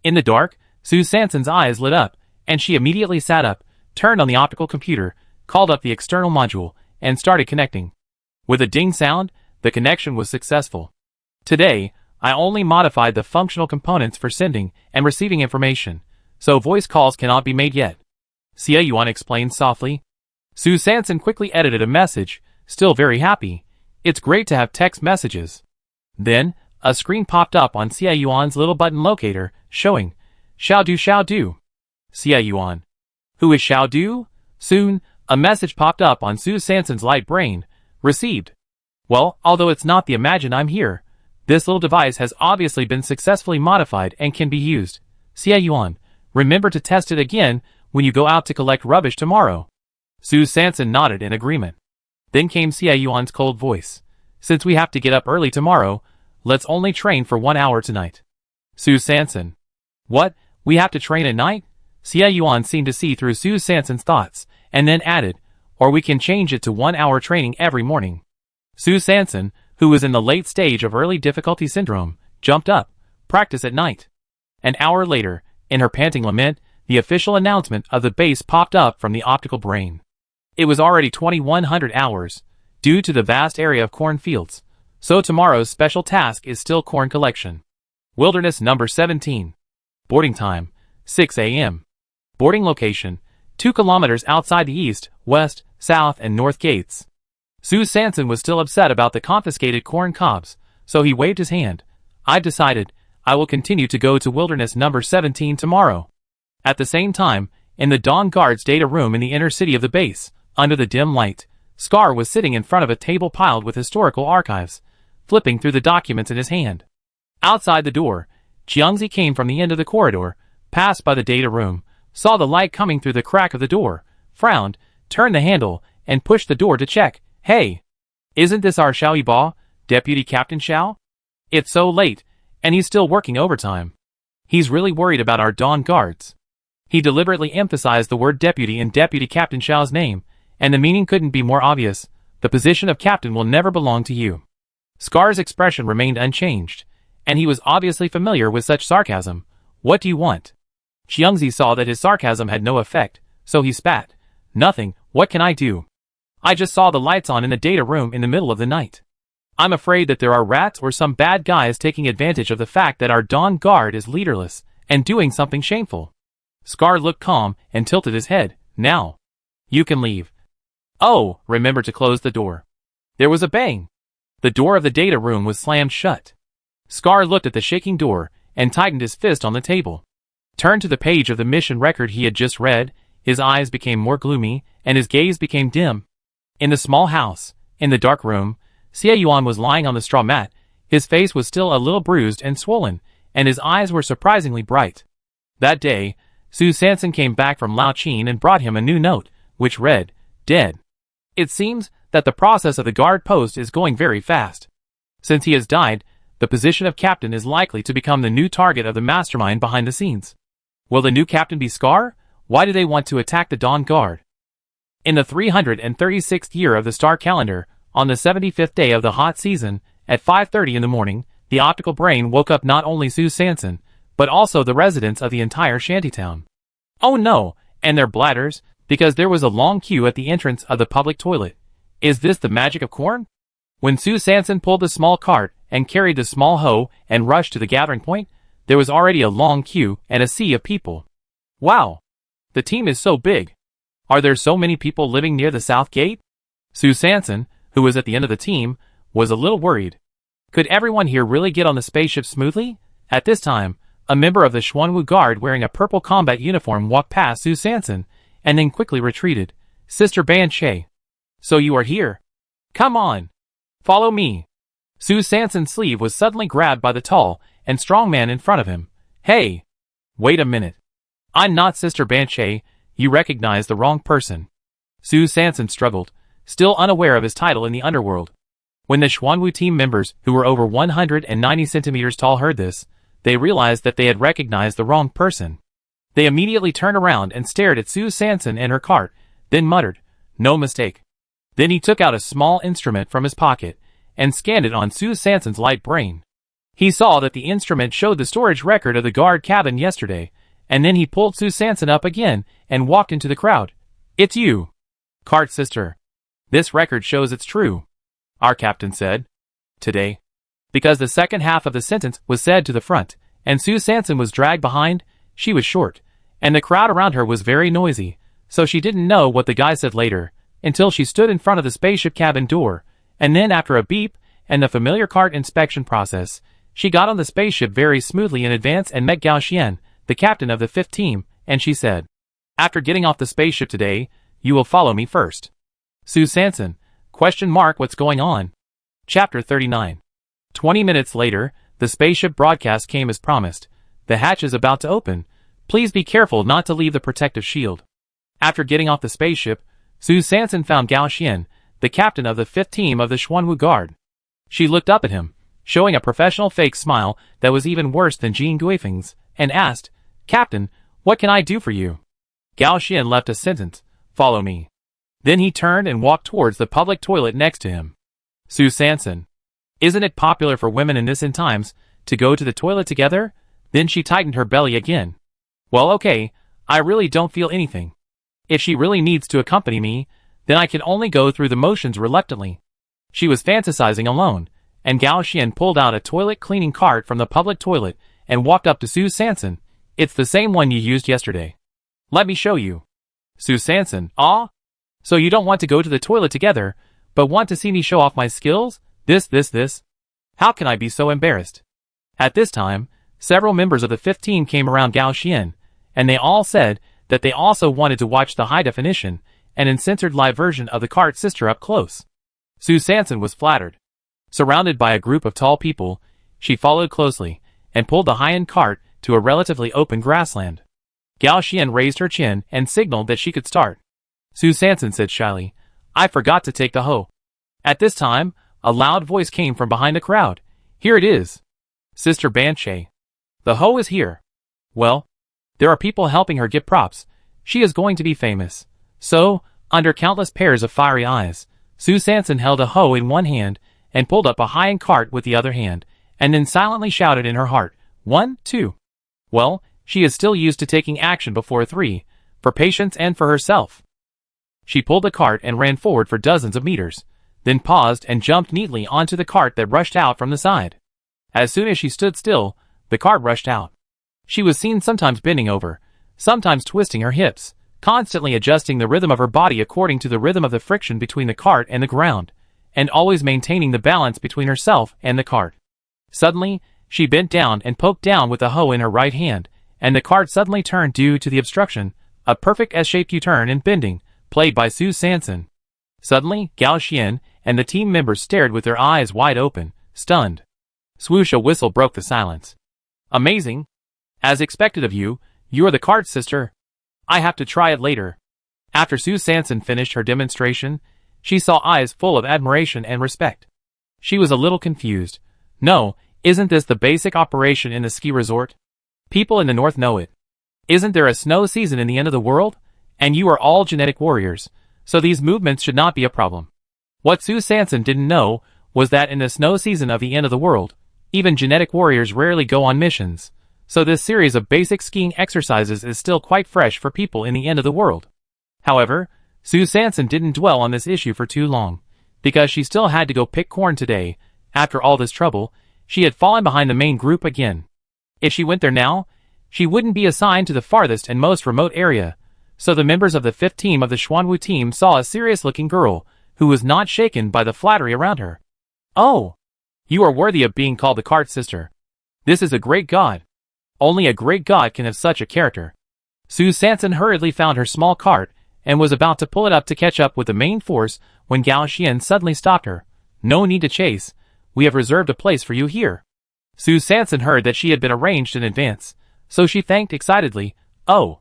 In the dark, Su Sanson's eyes lit up, and she immediately sat up, turned on the optical computer, called up the external module, and started connecting. With a ding sound, the connection was successful. Today, I only modified the functional components for sending and receiving information, so voice calls cannot be made yet. Yuan explained softly. Su Sanson quickly edited a message, still very happy. It's great to have text messages. Then, a screen popped up on Yuan's little button locator, showing, Xiao Du. Yuan. Who is Xiao Du? Soon, a message popped up on Su Sanson's light brain. Received. Well, although it's not the Imagine I'm here, this little device has obviously been successfully modified and can be used. Yuan, remember to test it again when you go out to collect rubbish tomorrow. Su Sanson nodded in agreement. Then came Yuan's cold voice. Since we have to get up early tomorrow, let's only train for 1 hour tonight. Su Sanson. What? We have to train at night? Yuan seemed to see through Su Sanson's thoughts, and then added, or we can change it to 1 hour training every morning. Su Sanson, who was in the late stage of early difficulty syndrome, jumped up. Practice at night. An hour later, in her panting lament, the official announcement of the base popped up from the optical brain. It was already 2100 hours, due to the vast area of cornfields, so tomorrow's special task is still corn collection. Wilderness number 17. Boarding time, 6 a.m. Boarding location, 2 kilometers outside the east, west, south, and north gates. Su Sanson was still upset about the confiscated corn cobs, so he waved his hand. I decided, I will continue to go to Wilderness number 17 tomorrow. At the same time, in the Dawn Guard's data room in the inner city of the base, under the dim light, Scar was sitting in front of a table piled with historical archives, flipping through the documents in his hand. Outside the door, Jiangzi came from the end of the corridor, passed by the data room, saw the light coming through the crack of the door, frowned, turned the handle, and pushed the door to check. Hey! Isn't this our Xiao Yiba, Deputy Captain Xiao? It's so late, and he's still working overtime. He's really worried about our Dawn Guards. He deliberately emphasized the word deputy in Deputy Captain Xiao's name, and the meaning couldn't be more obvious. The position of captain will never belong to you. Scar's expression remained unchanged, and he was obviously familiar with such sarcasm. What do you want? Jiangzi saw that his sarcasm had no effect, so he spat. Nothing, what can I do? I just saw the lights on in the data room in the middle of the night. I'm afraid that there are rats or some bad guys taking advantage of the fact that our Dawn Guard is leaderless and doing something shameful. Scar looked calm and tilted his head. Now. You can leave. Oh, remember to close the door. There was a bang. The door of the data room was slammed shut. Scar looked at the shaking door and tightened his fist on the table. Turned to the page of the mission record he had just read, his eyes became more gloomy and his gaze became dim. In the small house, in the dark room, Yuan was lying on the straw mat. His face was still a little bruised and swollen, and his eyes were surprisingly bright. That day, Su Sanson came back from Lao Qin and brought him a new note, which read, Dead. It seems that the process of the guard post is going very fast. Since he has died, the position of captain is likely to become the new target of the mastermind behind the scenes. Will the new captain be Scar? Why do they want to attack the Dawn Guard? In the 336th year of the star calendar, on the 75th day of the hot season, at 5:30 in the morning, the optical brain woke up not only Su Sanson, but also the residents of the entire shantytown. Oh no, and their bladders, because there was a long queue at the entrance of the public toilet. Is this the magic of corn? When Su Sanson pulled the small cart and carried the small hoe and rushed to the gathering point, there was already a long queue and a sea of people. Wow! The team is so big. Are there so many people living near the south gate? Su Sanson, who was at the end of the team, was a little worried. Could everyone here really get on the spaceship smoothly? At this time, a member of the Xuanwu Guard wearing a purple combat uniform walked past Su Sanson, and then quickly retreated. Sister Ban Che. So you are here. Come on. Follow me. Su Sanson's sleeve was suddenly grabbed by the tall and strong man in front of him. Hey! Wait a minute. I'm not Sister Ban Che. You recognize the wrong person. Su Sanson struggled. still unaware of his title in the underworld. When the Xuanwu team members, who were over 190 centimeters tall, heard this, they realized that they had recognized the wrong person. They immediately turned around and stared at Su Sanson and her cart, then muttered, "No mistake." Then he took out a small instrument from his pocket and scanned it on Su Sanson's light brain. He saw that the instrument showed the storage record of the guard cabin yesterday, and then he pulled Su Sanson up again and walked into the crowd. "It's you, cart sister. This record shows it's true," our captain said. "Today." Because the second half of the sentence was said to the front, and Su Sanson was dragged behind, she was short, and the crowd around her was very noisy, so she didn't know what the guy said later, until she stood in front of the spaceship cabin door, and then after a beep and the familiar cart inspection process, she got on the spaceship very smoothly in advance and met Gao Xian, the captain of the 5th team, and she said, "After getting off the spaceship today, you will follow me first." Su Sanson, ? What's going on? Chapter 39. 20 minutes later, the spaceship broadcast came as promised. "The hatch is about to open. Please be careful not to leave the protective shield." After getting off the spaceship, Su Sanson found Gao Xian, the captain of the 5th team of the Xuanwu Guard. She looked up at him, showing a professional fake smile that was even worse than Jean Guifeng's, and asked, "Captain, what can I do for you?" Gao Xian left a sentence, "Follow me." Then he turned and walked towards the public toilet next to him. Su Sanson. Isn't it popular for women in this end times to go to the toilet together? Then she tightened her belly again. Well, okay, I really don't feel anything. If she really needs to accompany me, then I can only go through the motions reluctantly. She was fantasizing alone, and Gao Xian pulled out a toilet cleaning cart from the public toilet and walked up to Su Sanson. It's the same one you used yesterday. Let me show you. Su Sanson, ah? So you don't want to go to the toilet together, but want to see me show off my skills? This. How can I be so embarrassed? At this time, several members of the 5th team came around Gao Xian, and they all said that they also wanted to watch the high-definition and uncensored live version of the cart sister up close. Su Sanson was flattered. Surrounded by a group of tall people, she followed closely and pulled the high-end cart to a relatively open grassland. Gao Xian raised her chin and signaled that she could start. Su Sanson said shyly, "I forgot to take the hoe." At this time, a loud voice came from behind the crowd. "Here it is. Sister Banshee. The hoe is here." Well, there are people helping her get props. She is going to be famous. So, under countless pairs of fiery eyes, Su Sanson held a hoe in one hand and pulled up a high-end cart with the other hand, and then silently shouted in her heart, 1, 2. Well, she is still used to taking action before 3, for patients and for herself. She pulled the cart and ran forward for dozens of meters, then paused and jumped neatly onto the cart that rushed out from the side. As soon as she stood still, the cart rushed out. She was seen sometimes bending over, sometimes twisting her hips, constantly adjusting the rhythm of her body according to the rhythm of the friction between the cart and the ground, and always maintaining the balance between herself and the cart. Suddenly, she bent down and poked down with the hoe in her right hand, and the cart suddenly turned due to the obstruction, a perfect S-shaped U-turn in bending, played by Su Sanson. Suddenly, Gao Xian and the team members stared with their eyes wide open, stunned. Swoosh, a whistle broke the silence. Amazing. As expected of you, you're the cart sister. I have to try it later. After Su Sanson finished her demonstration, she saw eyes full of admiration and respect. She was a little confused. No, isn't this the basic operation in the ski resort? People in the north know it. Isn't there a snow season in the end of the world? And you are all genetic warriors, so these movements should not be a problem. What Su Sanson didn't know was that in the snow season of the end of the world, even genetic warriors rarely go on missions, so this series of basic skiing exercises is still quite fresh for people in the end of the world. However, Su Sanson didn't dwell on this issue for too long, because she still had to go pick corn today. After all this trouble, she had fallen behind the main group again. If she went there now, she wouldn't be assigned to the farthest and most remote area, so the members of the 5th team of the Xuanwu team saw a serious-looking girl who was not shaken by the flattery around her. Oh! You are worthy of being called the cart sister. This is a great god. Only a great god can have such a character. Su Sanson hurriedly found her small cart and was about to pull it up to catch up with the main force when Gao Xian suddenly stopped her. No need to chase. We have reserved a place for you here. Su Sanson heard that she had been arranged in advance, so she thanked excitedly. Oh!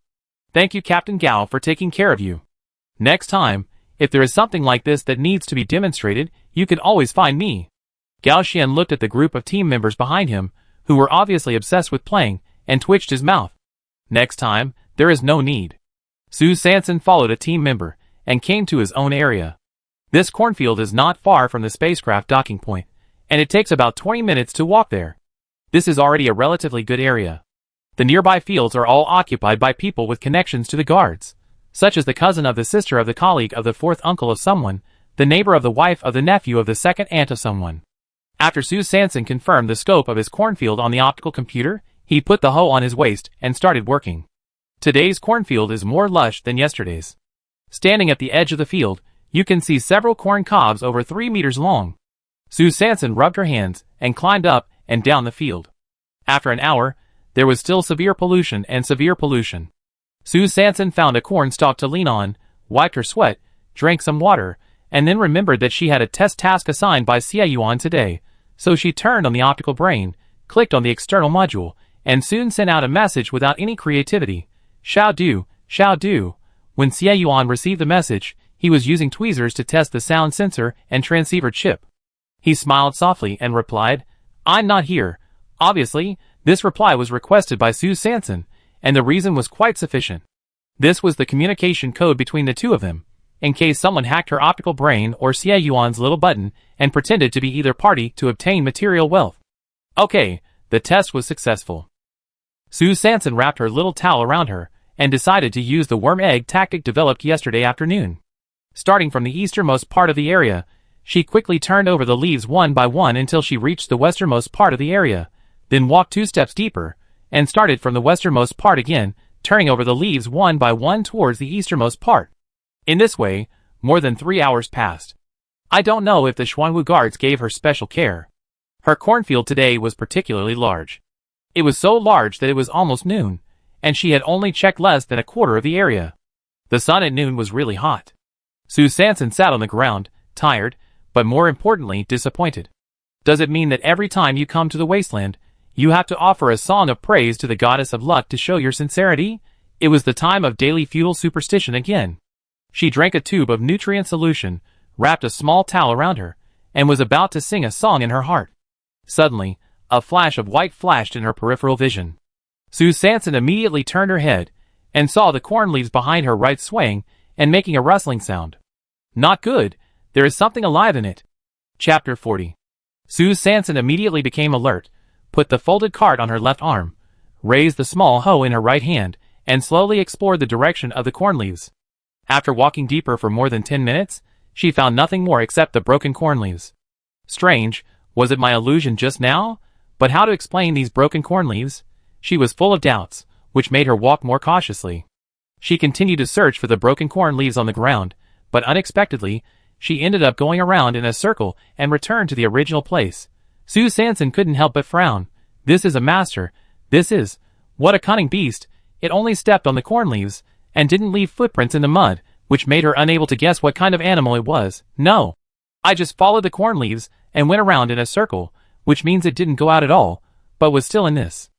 Thank you, Captain Gao, for taking care of you. Next time, If there is something like this that needs to be demonstrated, you can always find me. Gao Xian looked at the group of team members behind him, who were obviously obsessed with playing, and twitched his mouth. Next time, there is no need. Su Sanson followed a team member, and came to his own area. This cornfield is not far from the spacecraft docking point, and it takes about 20 minutes to walk there. This is already a relatively good area. The nearby fields are all occupied by people with connections to the guards, such as the cousin of the sister of the colleague of the fourth uncle of someone, the neighbor of the wife of the nephew of the second aunt of someone. After Su Sanson confirmed the scope of his cornfield on the optical computer, he put the hoe on his waist and started working. Today's cornfield is more lush than yesterday's. Standing at the edge of the field, you can see several corn cobs over 3 meters long. Su Sanson rubbed her hands and climbed up and down the field. After an hour, there was still severe pollution. Su Sanson found a corn stalk to lean on, wiped her sweat, drank some water, and then remembered that she had a test task assigned by Xie Yuan today, so she turned on the optical brain, clicked on the external module, and soon sent out a message without any creativity. Xiao Du, Xiao Du. When Xie Yuan received the message, he was using tweezers to test the sound sensor and transceiver chip. He smiled softly and replied, "I'm not here." Obviously, this reply was requested by Su Sanson, and the reason was quite sufficient. This was the communication code between the two of them, in case someone hacked her optical brain or Xie Yuan's little button and pretended to be either party to obtain material wealth. Okay, the test was successful. Su Sanson wrapped her little towel around her and decided to use the worm egg tactic developed yesterday afternoon. Starting from the easternmost part of the area, she quickly turned over the leaves one by one until she reached the westernmost part of the area, then walked 2 steps deeper, and started from the westernmost part again, turning over the leaves one by one towards the easternmost part. In this way, more than 3 hours passed. I don't know if the Xuanwu guards gave her special care. Her cornfield today was particularly large. It was so large that it was almost noon, and she had only checked less than a quarter of the area. The sun at noon was really hot. Su Sanson sat on the ground, tired, but more importantly disappointed. Does it mean that every time you come to the Wasteland, you have to offer a song of praise to the goddess of luck to show your sincerity? It was the time of daily feudal superstition again. She drank a tube of nutrient solution, wrapped a small towel around her, and was about to sing a song in her heart. Suddenly, a flash of white flashed in her peripheral vision. Su Sanson immediately turned her head, and saw the corn leaves behind her right swaying, and making a rustling sound. Not good, there is something alive in it. Chapter 40. Su Sanson immediately became alert, put the folded card on her left arm, raised the small hoe in her right hand, and slowly explored the direction of the corn leaves. After walking deeper for more than 10 minutes, she found nothing more except the broken corn leaves. Strange, was it my illusion just now? But how to explain these broken corn leaves? She was full of doubts, which made her walk more cautiously. She continued to search for the broken corn leaves on the ground, but unexpectedly, she ended up going around in a circle and returned to the original place. Su Sanson couldn't help but frown. This is a master. This is. What a cunning beast. It only stepped on the corn leaves, and didn't leave footprints in the mud, which made her unable to guess what kind of animal it was. No. I just followed the corn leaves, and went around in a circle, which means it didn't go out at all, but was still in this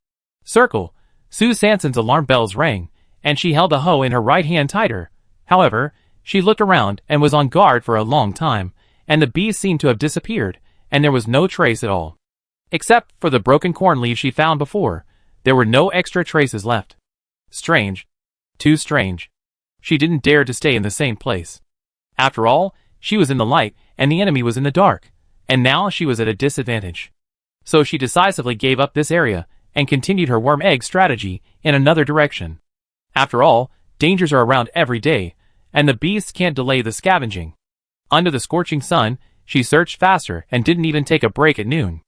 circle. Su Sanson's alarm bells rang, and she held the hoe in her right hand tighter. However, she looked around and was on guard for a long time, and the beast seemed to have disappeared, and there was no trace at all. Except for the broken corn leaves she found before, there were no extra traces left. Strange. Too strange. She didn't dare to stay in the same place. After all, she was in the light, and the enemy was in the dark, and now she was at a disadvantage. So she decisively gave up this area, and continued her worm egg strategy in another direction. After all, dangers are around every day, and the beasts can't delay the scavenging. Under the scorching sun, she searched faster and didn't even take a break at noon.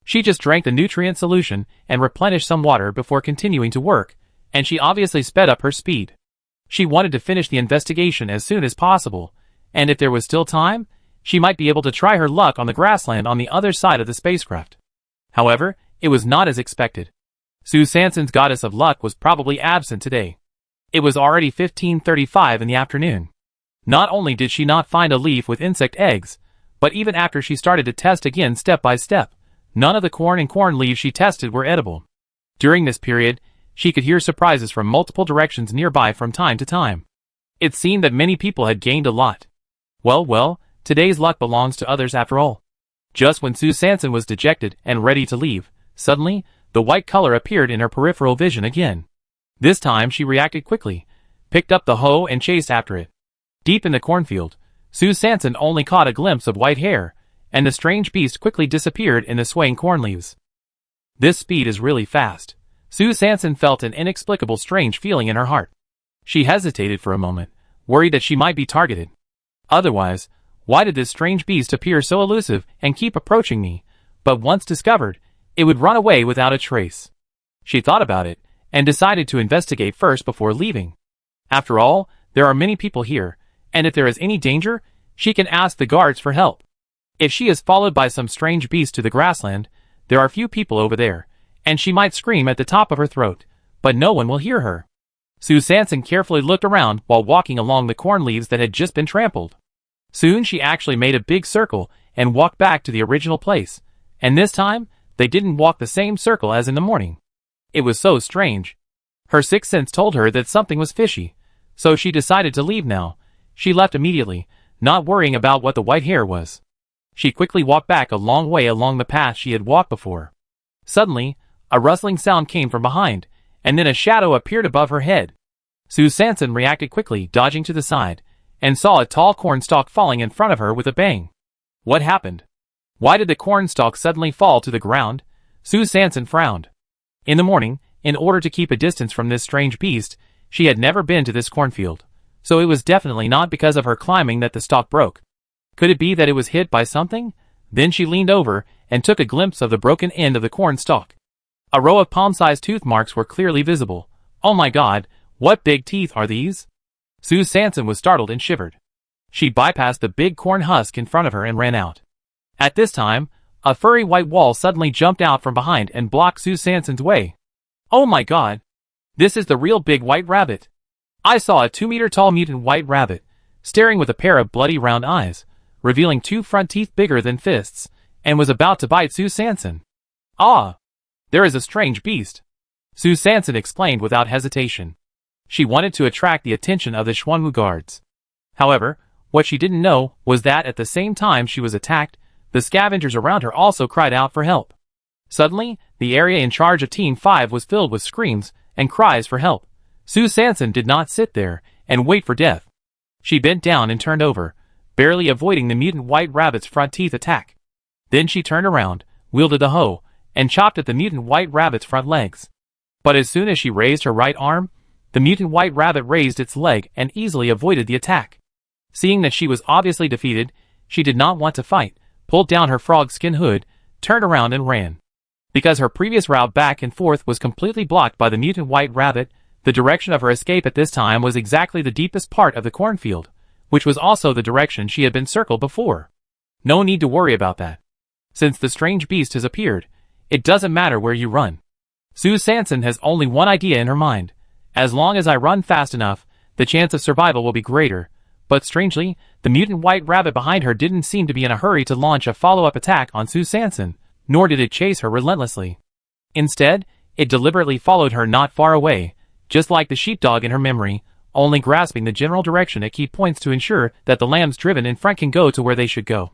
She just drank the nutrient solution and replenished some water before continuing to work, and she obviously sped up her speed. She wanted to finish the investigation as soon as possible, and if there was still time, she might be able to try her luck on the grassland on the other side of the spacecraft. However, it was not as expected. Su Sanson's goddess of luck was probably absent today. It was already 15:35 in the afternoon. Not only did she not find a leaf with insect eggs, but even after she started to test again step by step, none of the corn and corn leaves she tested were edible. During this period, she could hear surprises from multiple directions nearby from time to time. It seemed that many people had gained a lot. Well, well, today's luck belongs to others after all. Just when Sue Sanson was dejected and ready to leave, suddenly, the white color appeared in her peripheral vision again. This time she reacted quickly, picked up the hoe and chased after it. Deep in the cornfield, Sue Sanson only caught a glimpse of white hair, and the strange beast quickly disappeared in the swaying corn leaves. This speed is really fast. Sue Sanson felt an inexplicable strange feeling in her heart. She hesitated for a moment, worried that she might be targeted. Otherwise, why did this strange beast appear so elusive and keep approaching me? But once discovered, it would run away without a trace. She thought about it, and decided to investigate first before leaving. After all, there are many people here, and if there is any danger, she can ask the guards for help. If she is followed by some strange beast to the grassland, there are few people over there, and she might scream at the top of her throat, but no one will hear her. Sue Sanson carefully looked around while walking along the corn leaves that had just been trampled. Soon she actually made a big circle and walked back to the original place, and this time, they didn't walk the same circle as in the morning. It was so strange. Her sixth sense told her that something was fishy, so she decided to leave now. She left immediately, not worrying about what the white hair was. She quickly walked back a long way along the path she had walked before. Suddenly, a rustling sound came from behind, and then a shadow appeared above her head. Sue Sanson reacted quickly, dodging to the side, and saw a tall corn stalk falling in front of her with a bang. What happened? Why did the corn stalk suddenly fall to the ground? Sue Sanson frowned. In the morning, in order to keep a distance from this strange beast, she had never been to this cornfield, so it was definitely not because of her climbing that the stalk broke. Could it be that it was hit by something? Then she leaned over and took a glimpse of the broken end of the corn stalk. A row of palm-sized tooth marks were clearly visible. Oh my God, what big teeth are these? Sue Sanson was startled and shivered. She bypassed the big corn husk in front of her and ran out. At this time, a furry white wall suddenly jumped out from behind and blocked Sue Sanson's way. Oh my God! This is the real big white rabbit. I saw a 2-meter-tall mutant white rabbit, staring with a pair of bloody round eyes, revealing 2 front teeth bigger than fists, and was about to bite Sue Sanson. Ah! There is a strange beast, Sue Sanson explained without hesitation. She wanted to attract the attention of the Xuanwu guards. However, what she didn't know was that at the same time she was attacked, the scavengers around her also cried out for help. Suddenly, the area in charge of Team 5 was filled with screams and cries for help. Sue Sanson did not sit there and wait for death. She bent down and turned over, barely avoiding the mutant white rabbit's front teeth attack. Then she turned around, wielded the hoe, and chopped at the mutant white rabbit's front legs. But as soon as she raised her right arm, the mutant white rabbit raised its leg and easily avoided the attack. Seeing that she was obviously defeated, she did not want to fight, pulled down her frog skin hood, turned around and ran. Because her previous route back and forth was completely blocked by the mutant white rabbit, the direction of her escape at this time was exactly the deepest part of the cornfield, which was also the direction she had been circled before. No need to worry about that. Since the strange beast has appeared, it doesn't matter where you run. Sue Sanson has only one idea in her mind. As long as I run fast enough, the chance of survival will be greater. But strangely, the mutant white rabbit behind her didn't seem to be in a hurry to launch a follow-up attack on Sue Sanson, nor did it chase her relentlessly. Instead, it deliberately followed her not far away, just like the sheepdog in her memory, only grasping the general direction at key points to ensure that the lambs driven in front can go to where they should go.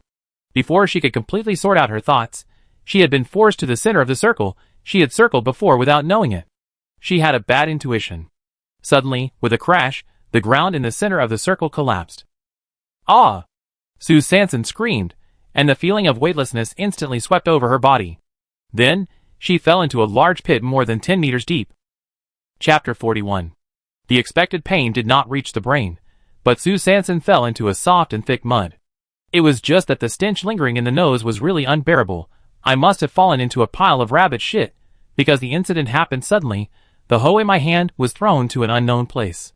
Before she could completely sort out her thoughts, she had been forced to the center of the circle she had circled before without knowing it. She had a bad intuition. Suddenly, with a crash, the ground in the center of the circle collapsed. Ah! Sue Sanson screamed, and the feeling of weightlessness instantly swept over her body. Then, she fell into a large pit more than 10 meters deep. Chapter 41. The expected pain did not reach the brain, but Sue Sanson fell into a soft and thick mud. It was just that the stench lingering in the nose was really unbearable. I must have fallen into a pile of rabbit shit, because the incident happened suddenly. The hoe in my hand was thrown to an unknown place.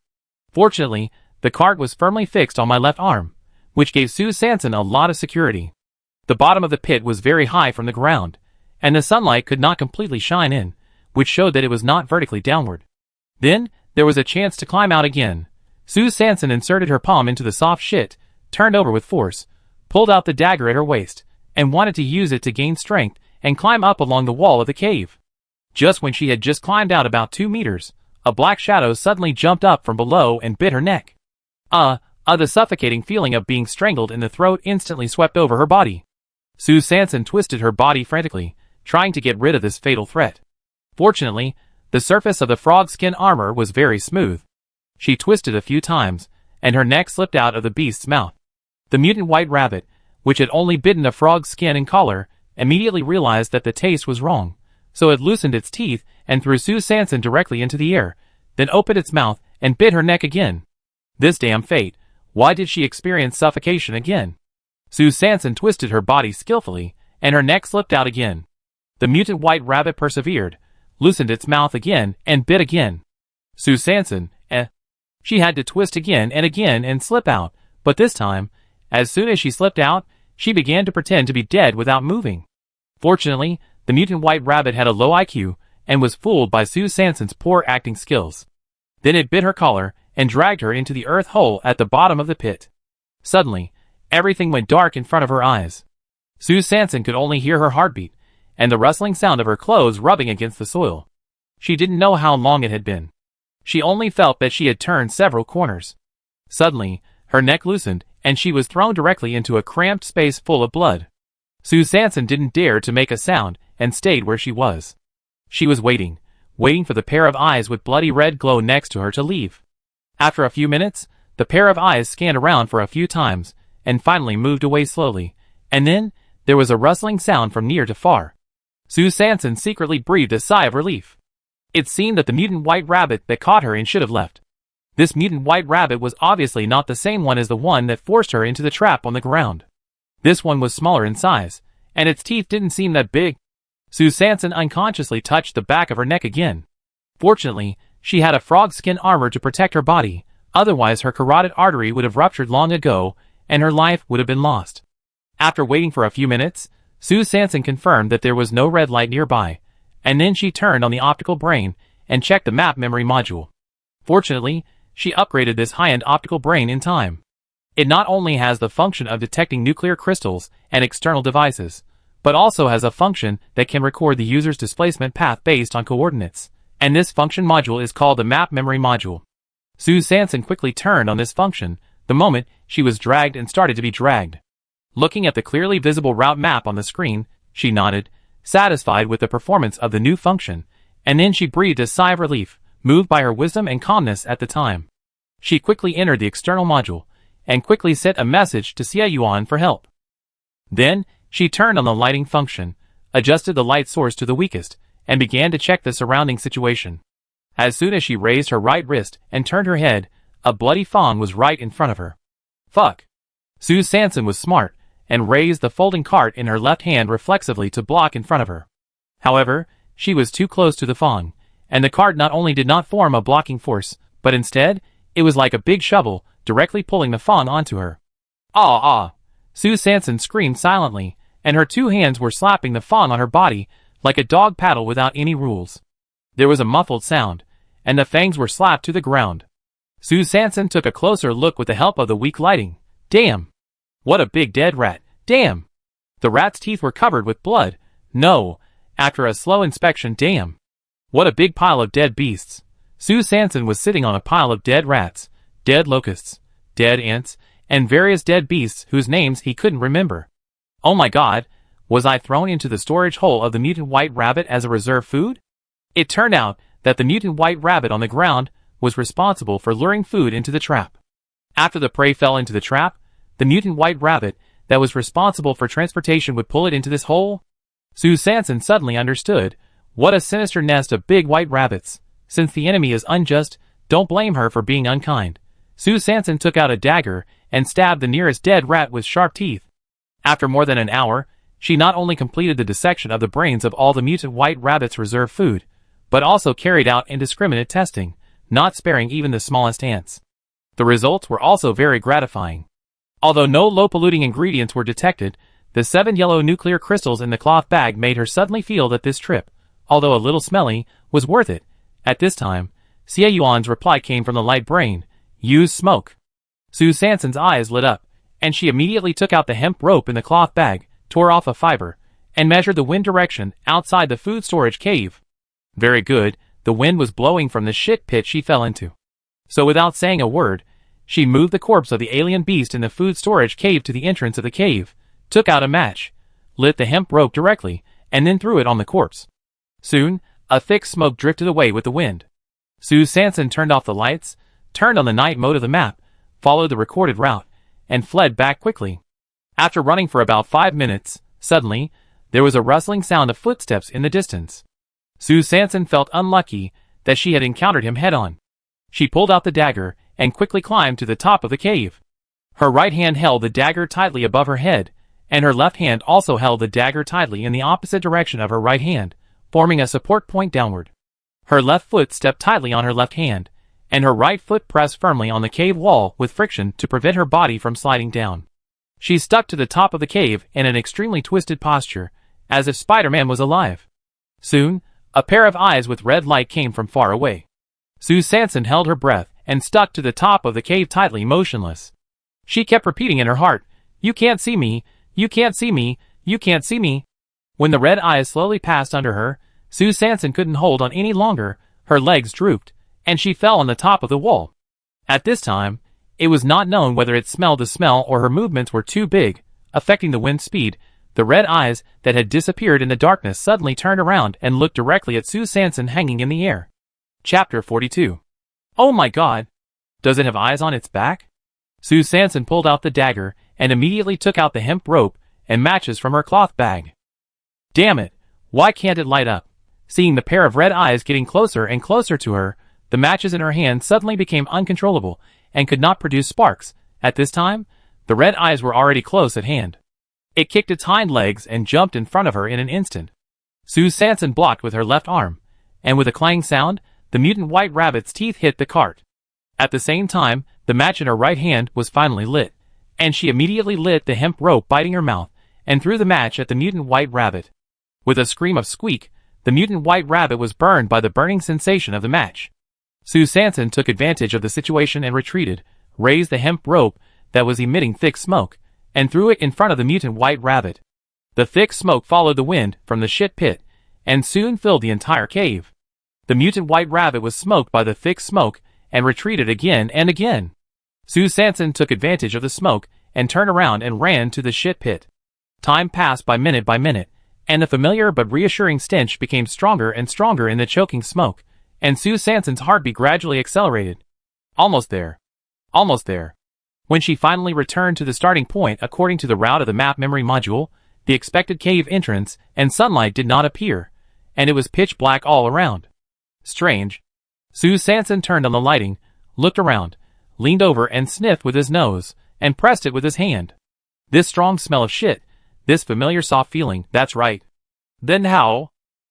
Fortunately, the cart was firmly fixed on my left arm, which gave Sue Sanson a lot of security. The bottom of the pit was very high from the ground, and the sunlight could not completely shine in, which showed that it was not vertically downward. Then, there was a chance to climb out again. Sue Sanson inserted her palm into the soft shit, turned over with force, pulled out the dagger at her waist, and wanted to use it to gain strength and climb up along the wall of the cave. Just when she had just climbed out about 2 meters, a black shadow suddenly jumped up from below and bit her neck. The suffocating feeling of being strangled in the throat instantly swept over her body. Sue Sanson twisted her body frantically, trying to get rid of this fatal threat. Fortunately, the surface of the frog skin armor was very smooth. She twisted a few times, and her neck slipped out of the beast's mouth. The mutant white rabbit, which had only bitten a frog's skin and collar, immediately realized that the taste was wrong, so it loosened its teeth and threw Sue Sanson directly into the air, then opened its mouth and bit her neck again. This damn fate, why did she experience suffocation again? Sue Sanson twisted her body skillfully, and her neck slipped out again. The mutant white rabbit persevered, loosened its mouth again, and bit again. Sue Sanson, She had to twist again and slip out, but this time, as soon as she slipped out, she began to pretend to be dead without moving. Fortunately, the mutant white rabbit had a low IQ and was fooled by Sue Sanson's poor acting skills. Then it bit her collar and dragged her into the earth hole at the bottom of the pit. Suddenly, everything went dark in front of her eyes. Sue Sanson could only hear her heartbeat and the rustling sound of her clothes rubbing against the soil. She didn't know how long it had been. She only felt that she had turned several corners. Suddenly, her neck loosened, and she was thrown directly into a cramped space full of blood. Sue Sanson didn't dare to make a sound and stayed where she was. She was waiting for the pair of eyes with bloody red glow next to her to leave. After a few minutes, the pair of eyes scanned around for a few times and finally moved away slowly, and then there was a rustling sound from near to far. Sue Sanson secretly breathed a sigh of relief. It seemed that the mutant white rabbit that caught her should have left. This mutant white rabbit was obviously not the same one as the one that forced her into the trap on the ground. This one was smaller in size, and its teeth didn't seem that big. Sue Sanson unconsciously touched the back of her neck again. Fortunately, she had a frog skin armor to protect her body, otherwise her carotid artery would have ruptured long ago, and her life would have been lost. After waiting for a few minutes, Sue Sanson confirmed that there was no red light nearby, and then she turned on the optical brain and checked the map memory module. Fortunately, she upgraded this high-end optical brain in time. It not only has the function of detecting nuclear crystals and external devices, but also has a function that can record the user's displacement path based on coordinates, and this function module is called the map memory module. Sue Sanson quickly turned on this function the moment she was dragged and started to be dragged. Looking at the clearly visible route map on the screen, she nodded, satisfied with the performance of the new function, and then she breathed a sigh of relief, moved by her wisdom and calmness at the time. She quickly entered the external module, and quickly sent a message to Yuan for help. Then, she turned on the lighting function, adjusted the light source to the weakest, and began to check the surrounding situation. As soon as she raised her right wrist and turned her head, a bloody fawn was right in front of her. Fuck! Sue Sanson was smart, and raised the folding cart in her left hand reflexively to block in front of her. However, she was too close to the fawn, and the cart not only did not form a blocking force, but instead, it was like a big shovel, directly pulling the fawn onto her. Ah! Sue Sanson screamed silently, and her two hands were slapping the fawn on her body, like a dog paddle without any rules. There was a muffled sound, and the fangs were slapped to the ground. Sue Sanson took a closer look with the help of the weak lighting. Damn! What a big dead rat! Damn! The rat's teeth were covered with blood. No! After a slow inspection, damn! What a big pile of dead beasts! Sue Sanson was sitting on a pile of dead rats, dead locusts, dead ants, and various dead beasts whose names he couldn't remember. Oh my god, was I thrown into the storage hole of the mutant white rabbit as a reserve food? It turned out that the mutant white rabbit on the ground was responsible for luring food into the trap. After the prey fell into the trap, the mutant white rabbit that was responsible for transportation would pull it into this hole? Sue Sanson suddenly understood. What a sinister nest of big white rabbits. Since the enemy is unjust, don't blame her for being unkind. Sue Sanson took out a dagger and stabbed the nearest dead rat with sharp teeth. After more than an hour, she not only completed the dissection of the brains of all the mutant white rabbit's reserve food, but also carried out indiscriminate testing, not sparing even the smallest ants. The results were also very gratifying. Although no low-polluting ingredients were detected, the 7 yellow nuclear crystals in the cloth bag made her suddenly feel that this trip, although a little smelly, was worth it. At this time, Yuan's reply came from the light brain. Use smoke. Sue Sanson's eyes lit up, and she immediately took out the hemp rope in the cloth bag, tore off a fiber, and measured the wind direction outside the food storage cave. Very good, the wind was blowing from the shit pit she fell into. So without saying a word, She moved the corpse of the alien beast in the food storage cave to the entrance of the cave, took out a match, lit the hemp rope directly, and then threw it on the corpse. Soon, a thick smoke drifted away with the wind. Sue Sanson turned off the lights, turned on the night mode of the map, followed the recorded route, and fled back quickly. After running for about 5 minutes, suddenly, there was a rustling sound of footsteps in the distance. Sue Sanson felt unlucky that she had encountered him head-on. She pulled out the dagger and quickly climbed to the top of the cave. Her right hand held the dagger tightly above her head, and her left hand also held the dagger tightly in the opposite direction of her right hand, forming a support point downward. Her left foot stepped tightly on her left hand, and her right foot pressed firmly on the cave wall with friction to prevent her body from sliding down. She stuck to the top of the cave in an extremely twisted posture, as if Spider-Man was alive. Soon, a pair of eyes with red light came from far away. Sue Sanson held her breath and stuck to the top of the cave tightly motionless. She kept repeating in her heart, "You can't see me, you can't see me, you can't see me." When the red eyes slowly passed under her, Sue Sanson couldn't hold on any longer, her legs drooped, and she fell on the top of the wall. At this time, it was not known whether it smelled the smell or her movements were too big, affecting the wind speed. The red eyes that had disappeared in the darkness suddenly turned around and looked directly at Sue Sanson hanging in the air. Chapter 42. Oh my God! Does it have eyes on its back? Sue Sanson pulled out the dagger and immediately took out the hemp rope and matches from her cloth bag. Damn it! Why can't it light up? Seeing the pair of red eyes getting closer and closer to her, the matches in her hand suddenly became uncontrollable and could not produce sparks. At this time, the red eyes were already close at hand. It kicked its hind legs and jumped in front of her in an instant. Sue Sanson blocked with her left arm, and with a clang sound, the mutant white rabbit's teeth hit the cart. At the same time, the match in her right hand was finally lit, and she immediately lit the hemp rope biting her mouth, and threw the match at the mutant white rabbit. With a scream of squeak, the mutant white rabbit was burned by the burning sensation of the match. Sue Sanson took advantage of the situation and retreated, raised the hemp rope that was emitting thick smoke, and threw it in front of the mutant white rabbit. The thick smoke followed the wind from the shit pit, and soon filled the entire cave. The mutant white rabbit was smoked by the thick smoke, and retreated again and again. Sue Sanson took advantage of the smoke, and turned around and ran to the shit pit. Time passed by minute, and the familiar but reassuring stench became stronger and stronger in the choking smoke, and Sue Sanson's heartbeat gradually accelerated. Almost there. Almost there. When she finally returned to the starting point according to the route of the map memory module, the expected cave entrance and sunlight did not appear, and it was pitch black all around. Strange. Sue Sanson turned on the lighting, looked around, leaned over and sniffed with his nose, and pressed it with his hand. This strong smell of shit, this familiar soft feeling, that's right. Then how?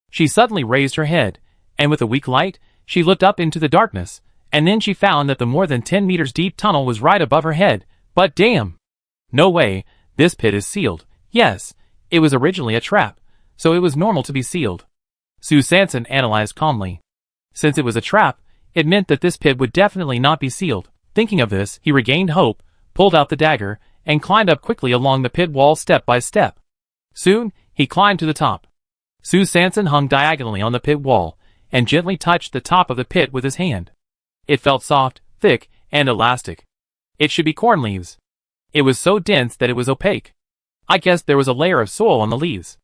She suddenly raised her head, and with a weak light, she looked up into the darkness, and then she found that the more than 10 meters deep tunnel was right above her head. But damn! No way, this pit is sealed. Yes, it was originally a trap, so it was normal to be sealed. Sue Sanson analyzed calmly. Since it was a trap, it meant that this pit would definitely not be sealed. Thinking of this, he regained hope, pulled out the dagger, and climbed up quickly along the pit wall step by step. Soon, he climbed to the top. Sue Sanson hung diagonally on the pit wall, and gently touched the top of the pit with his hand. It felt soft, thick, and elastic. It should be corn leaves. It was so dense that it was opaque. I guessed there was a layer of soil on the leaves.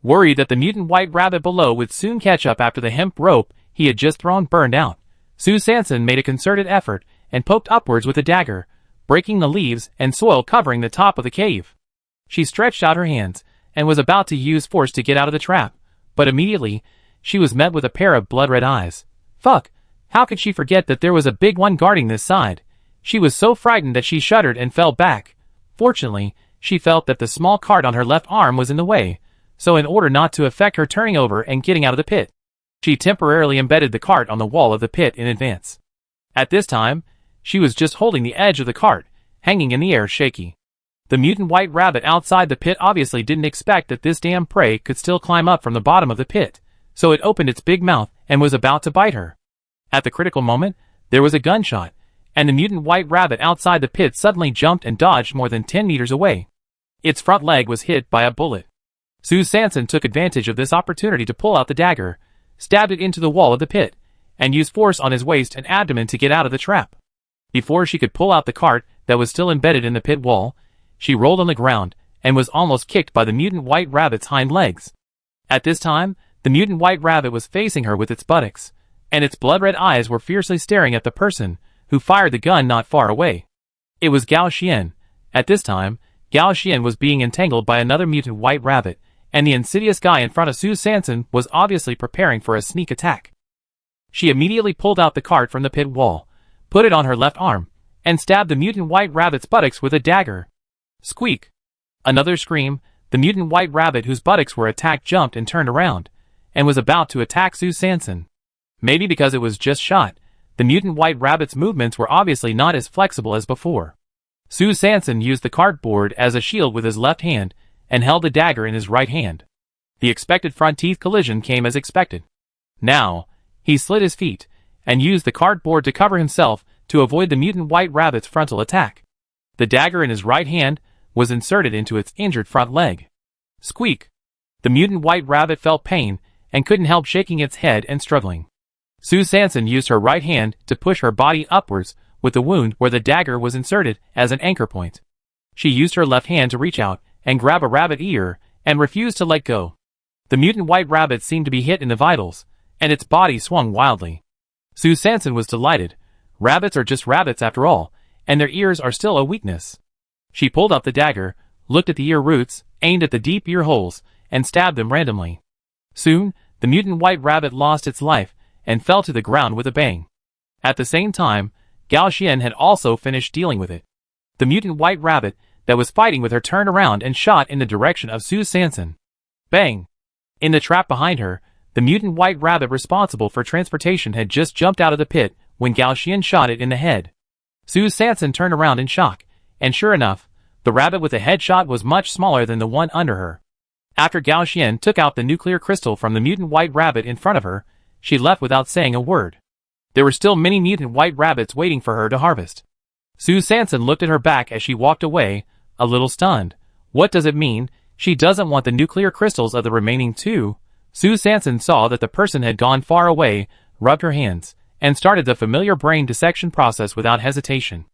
Worried that the mutant white rabbit below would soon catch up after the hemp rope he had just thrown burned out, Sue Sanson made a concerted effort and poked upwards with the dagger, breaking the leaves and soil covering the top of the cave. She stretched out her hands and was about to use force to get out of the trap, but immediately, she was met with a pair of blood-red eyes. Fuck! How could she forget that there was a big one guarding this side? She was so frightened that she shuddered and fell back. Fortunately, she felt that the small cart on her left arm was in the way, so in order not to affect her turning over and getting out of the pit, she temporarily embedded the cart on the wall of the pit in advance. At this time, she was just holding the edge of the cart, hanging in the air shaky. The mutant white rabbit outside the pit obviously didn't expect that this damn prey could still climb up from the bottom of the pit, so it opened its big mouth and was about to bite her. At the critical moment, there was a gunshot, and the mutant white rabbit outside the pit suddenly jumped and dodged more than 10 meters away. Its front leg was hit by a bullet. Sue Sanson took advantage of this opportunity to pull out the dagger, stabbed it into the wall of the pit, and used force on his waist and abdomen to get out of the trap. Before she could pull out the cart that was still embedded in the pit wall, she rolled on the ground and was almost kicked by the mutant white rabbit's hind legs. At this time, the mutant white rabbit was facing her with its buttocks, and its blood-red eyes were fiercely staring at the person who fired the gun not far away. It was Gao Xian. At this time, Gao Xian was being entangled by another mutant white rabbit, and the insidious guy in front of Su Sanson was obviously preparing for a sneak attack. She immediately pulled out the cart from the pit wall, put it on her left arm, and stabbed the mutant white rabbit's buttocks with a dagger. Squeak! Another scream. The mutant white rabbit whose buttocks were attacked jumped and turned around, and was about to attack Su Sanson. Maybe because it was just shot, the mutant white rabbit's movements were obviously not as flexible as before. Su Sanson used the cardboard as a shield with his left hand, and held the dagger in his right hand. The expected front teeth collision came as expected. Now, he slid his feet, and used the cardboard to cover himself to avoid the mutant white rabbit's frontal attack. The dagger in his right hand was inserted into its injured front leg. Squeak! The mutant white rabbit felt pain, and couldn't help shaking its head and struggling. Su Sanson used her right hand to push her body upwards with the wound where the dagger was inserted as an anchor point. She used her left hand to reach out and grab a rabbit ear, and refused to let go. The mutant white rabbit seemed to be hit in the vitals, and its body swung wildly. Su Sanson was delighted. Rabbits are just rabbits after all, and their ears are still a weakness. She pulled up the dagger, looked at the ear roots, aimed at the deep ear holes, and stabbed them randomly. Soon, the mutant white rabbit lost its life, and fell to the ground with a bang. At the same time, Gao Xian had also finished dealing with it. The mutant white rabbit that was fighting with her turned around and shot in the direction of Su Sanson. Bang! In the trap behind her, the mutant white rabbit responsible for transportation had just jumped out of the pit when Gao Xian shot it in the head. Su Sanson turned around in shock, and sure enough, the rabbit with the headshot was much smaller than the one under her. After Gao Xian took out the nuclear crystal from the mutant white rabbit in front of her, she left without saying a word. There were still many mutant white rabbits waiting for her to harvest. Su Sanson looked at her back as she walked away, a little stunned. What does it mean? She doesn't want the nuclear crystals of the remaining two. Su Sanson saw that the person had gone far away, rubbed her hands, and started the familiar brain dissection process without hesitation.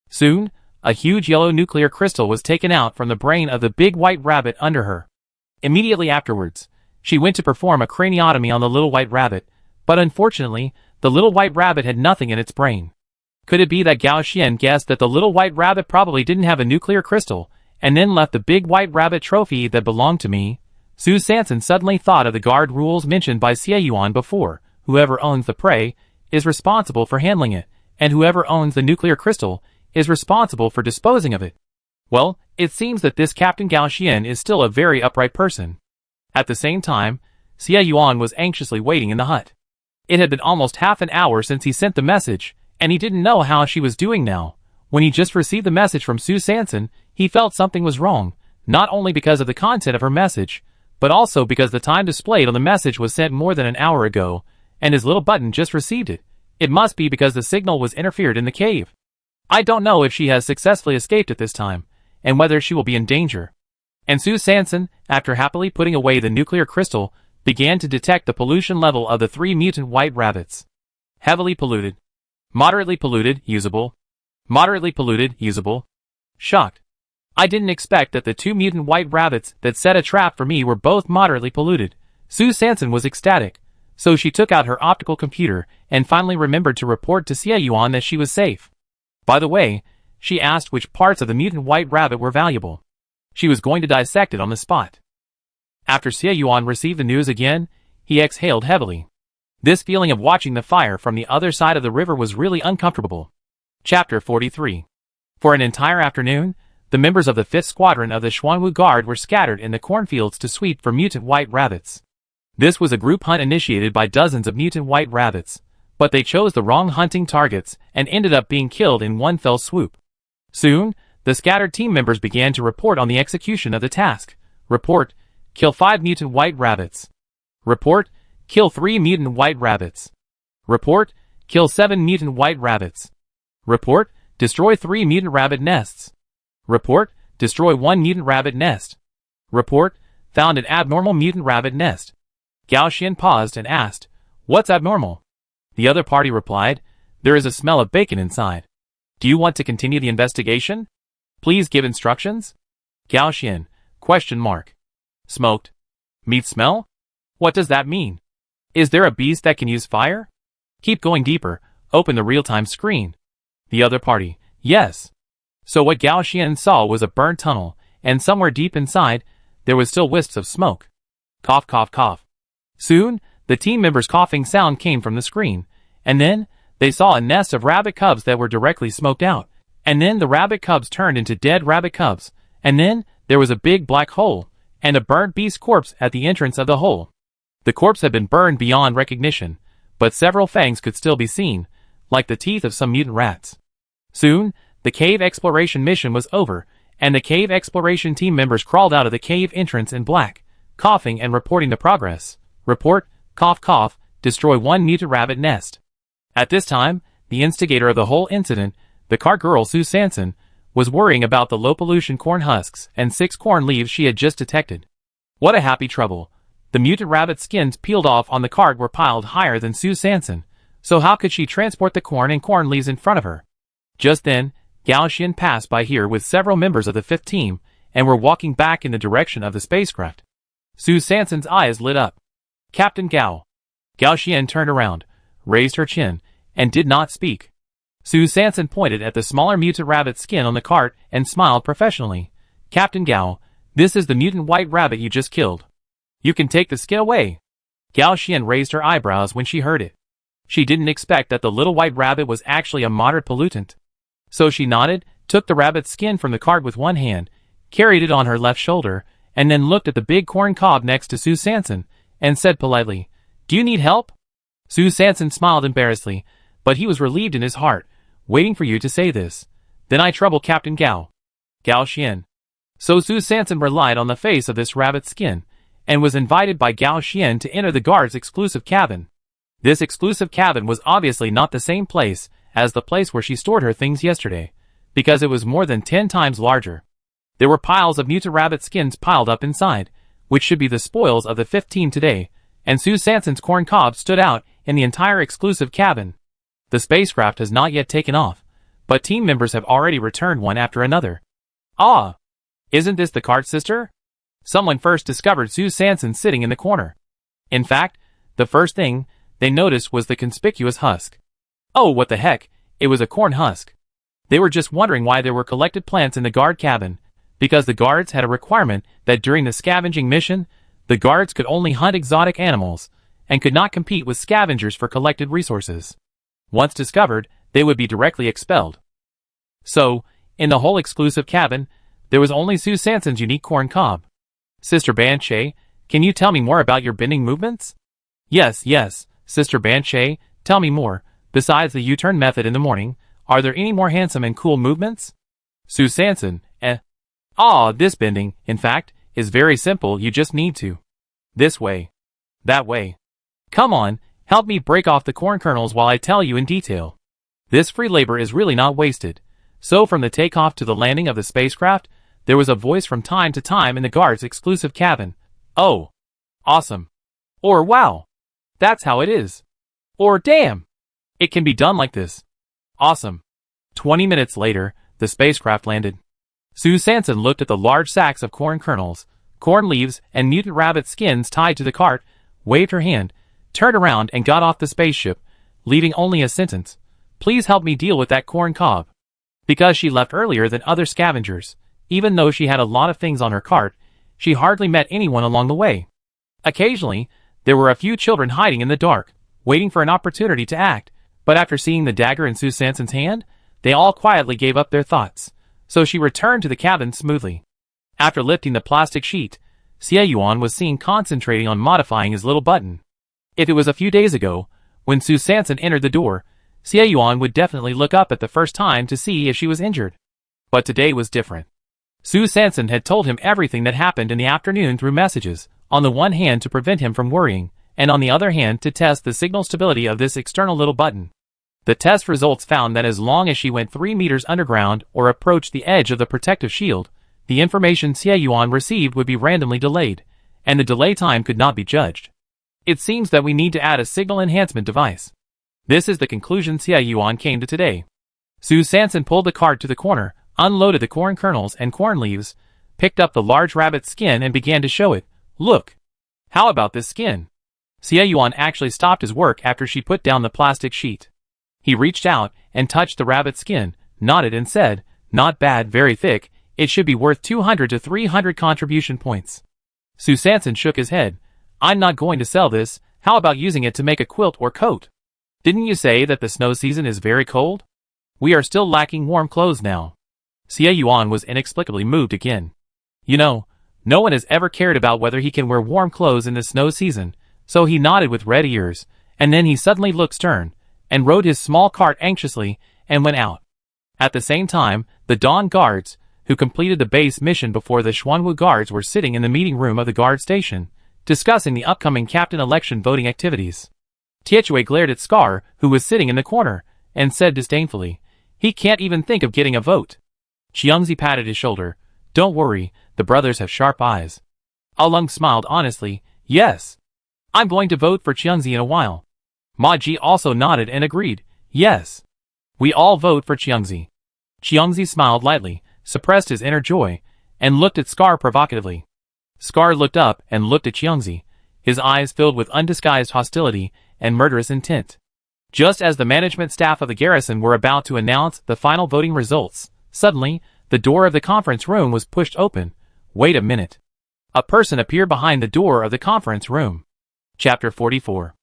Soon, a huge yellow nuclear crystal was taken out from the brain of the big white rabbit under her. Immediately afterwards, she went to perform a craniotomy on the little white rabbit, but unfortunately, the little white rabbit had nothing in its brain. Could it be that Gao Xian guessed that the little white rabbit probably didn't have a nuclear crystal, and then left the big white rabbit trophy that belonged to me? Su Sanson suddenly thought of the guard rules mentioned by Xie Yuan before. Whoever owns the prey is responsible for handling it, and whoever owns the nuclear crystal is responsible for disposing of it. Well, it seems that this Captain Gao Xian is still a very upright person. At the same time, Xie Yuan was anxiously waiting in the hut. It had been almost half an hour since he sent the message, and he didn't know how she was doing now. When he just received the message from Su Sanson, he felt something was wrong, not only because of the content of her message, but also because the time displayed on the message was sent more than an hour ago, and his little button just received it. It must be because the signal was interfered in the cave. I don't know if she has successfully escaped at this time, and whether she will be in danger. And Su Sanson, after happily putting away the nuclear crystal, began to detect the pollution level of the three mutant white rabbits. Heavily polluted. Moderately polluted, usable. Moderately polluted, usable. Shocked. I didn't expect that the two mutant white rabbits that set a trap for me were both moderately polluted. Su Sanson was ecstatic, so she took out her optical computer and finally remembered to report to Xie Yuan that she was safe. By the way, she asked which parts of the mutant white rabbit were valuable. She was going to dissect it on the spot. After Xie Yuan received the news again, he exhaled heavily. This feeling of watching the fire from the other side of the river was really uncomfortable. Chapter 43. For an entire afternoon, the members of the 5th Squadron of the Xuanwu Guard were scattered in the cornfields to sweep for mutant white rabbits. This was a group hunt initiated by dozens of mutant white rabbits, but they chose the wrong hunting targets and ended up being killed in one fell swoop. Soon, the scattered team members began to report on the execution of the task. Report: kill 5 mutant white rabbits. Report: kill 3 mutant white rabbits. Report: kill 7 mutant white rabbits. Report: destroy 3 mutant rabbit nests. Report: destroy 1 mutant rabbit nest. Report: found an abnormal mutant rabbit nest. Gao Xian paused and asked, "What's abnormal?" The other party replied, "There is a smell of bacon inside." Do you want to continue the investigation? Please give instructions? Gao Xian, question mark. Smoked. Meat smell? What does that mean? Is there a beast that can use fire? Keep going deeper, open the real-time screen. The other party, yes. So what Gao Xian saw was a burned tunnel, and somewhere deep inside, there was still wisps of smoke. Cough, cough, cough. Soon, the team members' coughing sound came from the screen, and then, they saw a nest of rabbit cubs that were directly smoked out, and then the rabbit cubs turned into dead rabbit cubs, and then, there was a big black hole, and a burnt beast corpse at the entrance of the hole. The corpse had been burned beyond recognition, but several fangs could still be seen, like the teeth of some mutant rats. Soon, the cave exploration mission was over, and the cave exploration team members crawled out of the cave entrance in black, coughing and reporting the progress. Report, cough cough, destroy 1 mutant rabbit nest. At this time, the instigator of the whole incident, the cart girl Sue Sanson, was worrying about the low-pollution corn husks and 6 corn leaves she had just detected. What a happy trouble. The mutant rabbit skins peeled off on the cart were piled higher than Sue Sanson, so how could she transport the corn and corn leaves in front of her? Just then, Gao Xian passed by here with several members of the 5th team, and were walking back in the direction of the spacecraft. Sue Sanson's eyes lit up. Captain Gao. Gao Xian turned around, raised her chin, and did not speak. Sue Sanson pointed at the smaller mutant rabbit skin on the cart and smiled professionally. Captain Gao, this is the mutant white rabbit you just killed. You can take the skin away. Gao Xian raised her eyebrows when she heard it. She didn't expect that the little white rabbit was actually a moderate pollutant. So she nodded, took the rabbit's skin from the cart with one hand, carried it on her left shoulder, and then looked at the big corn cob next to Sue Sanson, and said politely, "Do you need help?" Sue Sanson smiled embarrassedly, but he was relieved in his heart, waiting for you to say this. Then I trouble Captain Gao. Gao Xian. So Sue Sanson relied on the face of this rabbit skin, and was invited by Gao Xian to enter the guard's exclusive cabin. This exclusive cabin was obviously not the same place as the place where she stored her things yesterday, because it was more than 10 times larger. There were piles of mutant rabbit skins piled up inside, which should be the spoils of the 5th team today, and Sue Sanson's corn cob stood out in the entire exclusive cabin. The spacecraft has not yet taken off, but team members have already returned one after another. Ah! Isn't this the cart sister? Someone first discovered Sue Sanson sitting in the corner. In fact, the first thing they noticed was the conspicuous husk. Oh, what the heck, it was a corn husk. They were just wondering why there were collected plants in the guard cabin, because the guards had a requirement that during the scavenging mission, the guards could only hunt exotic animals, and could not compete with scavengers for collected resources. Once discovered, they would be directly expelled. So, in the whole exclusive cabin, there was only Sue Sanson's unique corn cob. Sister Banshee, can you tell me more about your bending movements? Yes, Sister Banshee, tell me more. Besides the U-turn method in the morning, are there any more handsome and cool movements? Sue Sanson, this bending, in fact, is very simple. You just need to. This way. That way. Come on, help me break off the corn kernels while I tell you in detail. This free labor is really not wasted. So from the takeoff to the landing of the spacecraft, there was a voice from time to time in the guard's exclusive cabin. Oh. Awesome. Or wow. That's how it is. Or damn. It can be done like this. Awesome. 20 minutes later, the spacecraft landed. Sue Sanson looked at the large sacks of corn kernels, corn leaves, and mutant rabbit skins tied to the cart, waved her hand, turned around and got off the spaceship, leaving only a sentence. Please help me deal with that corn cob. Because she left earlier than other scavengers, even though she had a lot of things on her cart, she hardly met anyone along the way. Occasionally, there were a few children hiding in the dark, waiting for an opportunity to act, but after seeing the dagger in Sue Sanson's hand, they all quietly gave up their thoughts, so she returned to the cabin smoothly. After lifting the plastic sheet, Xie Yuan was seen concentrating on modifying his little button. If it was a few days ago, when Sue Sanson entered the door, Xie Yuan would definitely look up at the first time to see if she was injured. But today was different. Sue Sanson had told him everything that happened in the afternoon through messages, on the one hand to prevent him from worrying, and on the other hand to test the signal stability of this external little button. The test results found that as long as she went 3 meters underground or approached the edge of the protective shield, the information Xie Yuan received would be randomly delayed, and the delay time could not be judged. It seems that we need to add a signal enhancement device. This is the conclusion Xie Yuan came to today. Sue Sanson pulled the cart to the corner, unloaded the corn kernels and corn leaves, picked up the large rabbit's skin and began to show it. Look! How about this skin? Xie Yuan actually stopped his work after she put down the plastic sheet. He reached out and touched the rabbit's skin, nodded and said, "Not bad, very thick, it should be worth 200 to 300 contribution points." Sue Sanson shook his head. "I'm not going to sell this, how about using it to make a quilt or coat? Didn't you say that the snow season is very cold? We are still lacking warm clothes now." Xie Yuan was inexplicably moved again. You know, no one has ever cared about whether he can wear warm clothes in the snow season, so he nodded with red ears, and then he suddenly looked stern, and rode his small cart anxiously, and went out. At the same time, the Dawn Guards, who completed the base mission before the Xuanwu Guards, were sitting in the meeting room of the guard station, discussing the upcoming captain election voting activities. Tietue glared at Scar, who was sitting in the corner, and said disdainfully, "He can't even think of getting a vote." Xiangzi patted his shoulder. "Don't worry, the brothers have sharp eyes." Alung smiled honestly. "Yes. I'm going to vote for Xiangzi in a while." Ma Ji also nodded and agreed. "Yes. We all vote for Xiangzi." Xiangzi smiled lightly, suppressed his inner joy, and looked at Scar provocatively. Scar looked up and looked at Xiangzi, his eyes filled with undisguised hostility and murderous intent. Just as the management staff of the garrison were about to announce the final voting results, suddenly, the door of the conference room was pushed open. Wait a minute. A person appeared behind the door of the conference room. Chapter 44.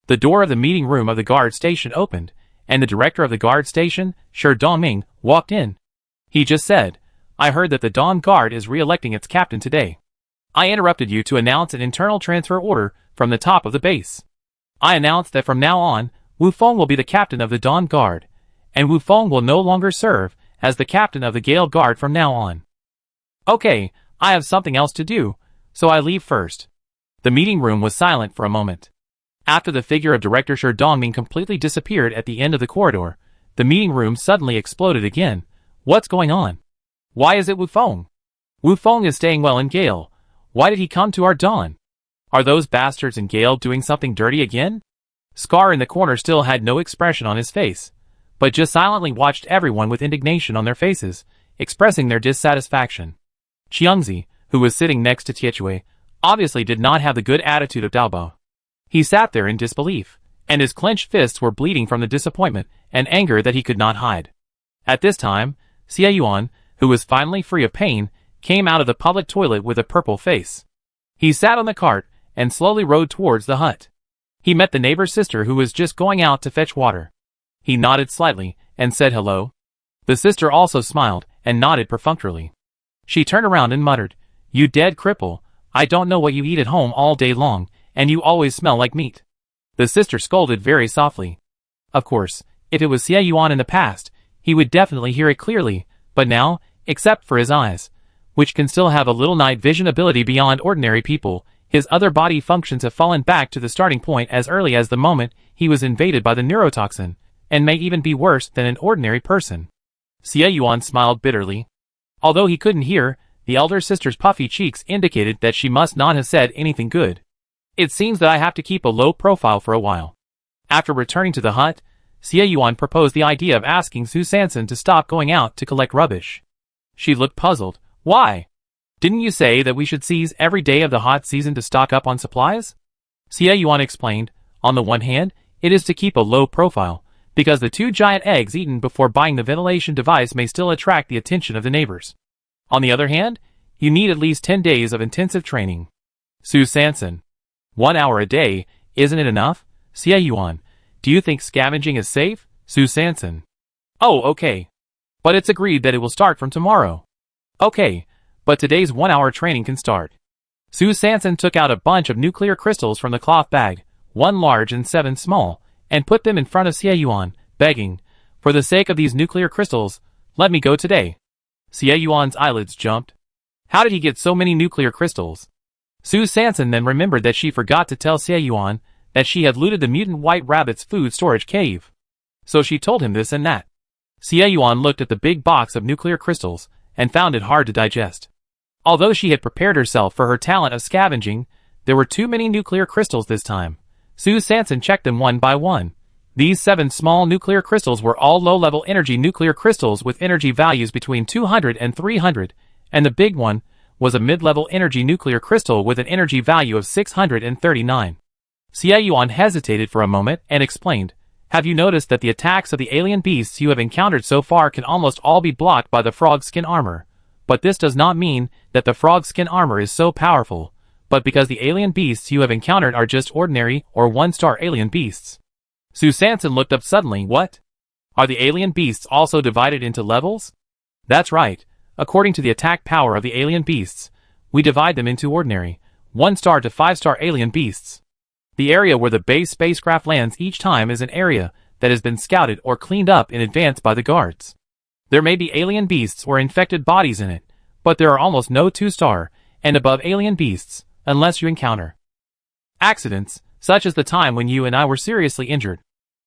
The door of the meeting room of the guard station opened, and the director of the guard station, Shi Dongming, walked in. He just said, "I heard that the Dawn Guard is re-electing its captain today. I interrupted you to announce an internal transfer order from the top of the base. I announced that from now on, Wu Feng will be the captain of the Dawn Guard, and Wu Feng will no longer serve as the captain of the Gale Guard from now on. Okay, I have something else to do, so I leave first." The meeting room was silent for a moment. After the figure of Director Shi Dongming completely disappeared at the end of the corridor, the meeting room suddenly exploded again. What's going on? Why is it Wu Feng? Wu Feng is staying well in Gale. Why did he come to our Dawn? Are those bastards in Gale doing something dirty again? Scar in the corner still had no expression on his face, but just silently watched everyone with indignation on their faces, expressing their dissatisfaction. Xiangzi, who was sitting next to Tietue, obviously did not have the good attitude of Daobao. He sat there in disbelief, and his clenched fists were bleeding from the disappointment and anger that he could not hide. At this time, Xie Yuan, who was finally free of pain, came out of the public toilet with a purple face. He sat on the cart and slowly rode towards the hut. He met the neighbor's sister who was just going out to fetch water. He nodded slightly and said hello. The sister also smiled and nodded perfunctorily. She turned around and muttered, "You dead cripple, I don't know what you eat at home all day long, and you always smell like meat." The sister scolded very softly. Of course, if it was Xie Yuan in the past, he would definitely hear it clearly, but now, except for his eyes, which can still have a little night vision ability beyond ordinary people, his other body functions have fallen back to the starting point as early as the moment he was invaded by the neurotoxin, and may even be worse than an ordinary person. Xie Yuan smiled bitterly. Although he couldn't hear, the elder sister's puffy cheeks indicated that she must not have said anything good. It seems that I have to keep a low profile for a while. After returning to the hut, Xie Yuan proposed the idea of asking Sue Sanson to stop going out to collect rubbish. She looked puzzled. Why? Didn't you say that we should seize every day of the hot season to stock up on supplies? Xie Yuan explained, on the one hand, it is to keep a low profile, because the 2 giant eggs eaten before buying the ventilation device may still attract the attention of the neighbors. On the other hand, you need at least 10 days of intensive training. Sue Sanson. 1 hour a day, isn't it enough? Xie Yuan. Do you think scavenging is safe? Sue Sanson. Oh, okay. But it's agreed that it will start from tomorrow. Okay, but today's 1 hour training can start. Sue Sanson took out a bunch of nuclear crystals from the cloth bag, 1 large and 7 small, and put them in front of Xie Yuan, begging, "For the sake of these nuclear crystals, let me go today." Xie Yuan's eyelids jumped. How did he get so many nuclear crystals? Sue Sanson then remembered that she forgot to tell Xie Yuan that she had looted the mutant white rabbit's food storage cave. So she told him this and that. Xie Yuan looked at the big box of nuclear crystals and found it hard to digest. Although she had prepared herself for her talent of scavenging, there were too many nuclear crystals this time. Sue Sanson checked them one by one. These 7 small nuclear crystals were all low-level energy nuclear crystals with energy values between 200 and 300, and the big one was a mid-level energy nuclear crystal with an energy value of 639. Xie Yuan hesitated for a moment and explained, "Have you noticed that the attacks of the alien beasts you have encountered so far can almost all be blocked by the frog skin armor? But this does not mean that the frog skin armor is so powerful, but because the alien beasts you have encountered are just ordinary or 1-star alien beasts." Su Sanson looked up suddenly. "What? Are the alien beasts also divided into levels?" "That's right. According to the attack power of the alien beasts, we divide them into ordinary, 1-star to 5-star alien beasts. The area where the base spacecraft lands each time is an area that has been scouted or cleaned up in advance by the guards. There may be alien beasts or infected bodies in it, but there are almost no 2-star and above alien beasts, unless you encounter accidents, such as the time when you and I were seriously injured.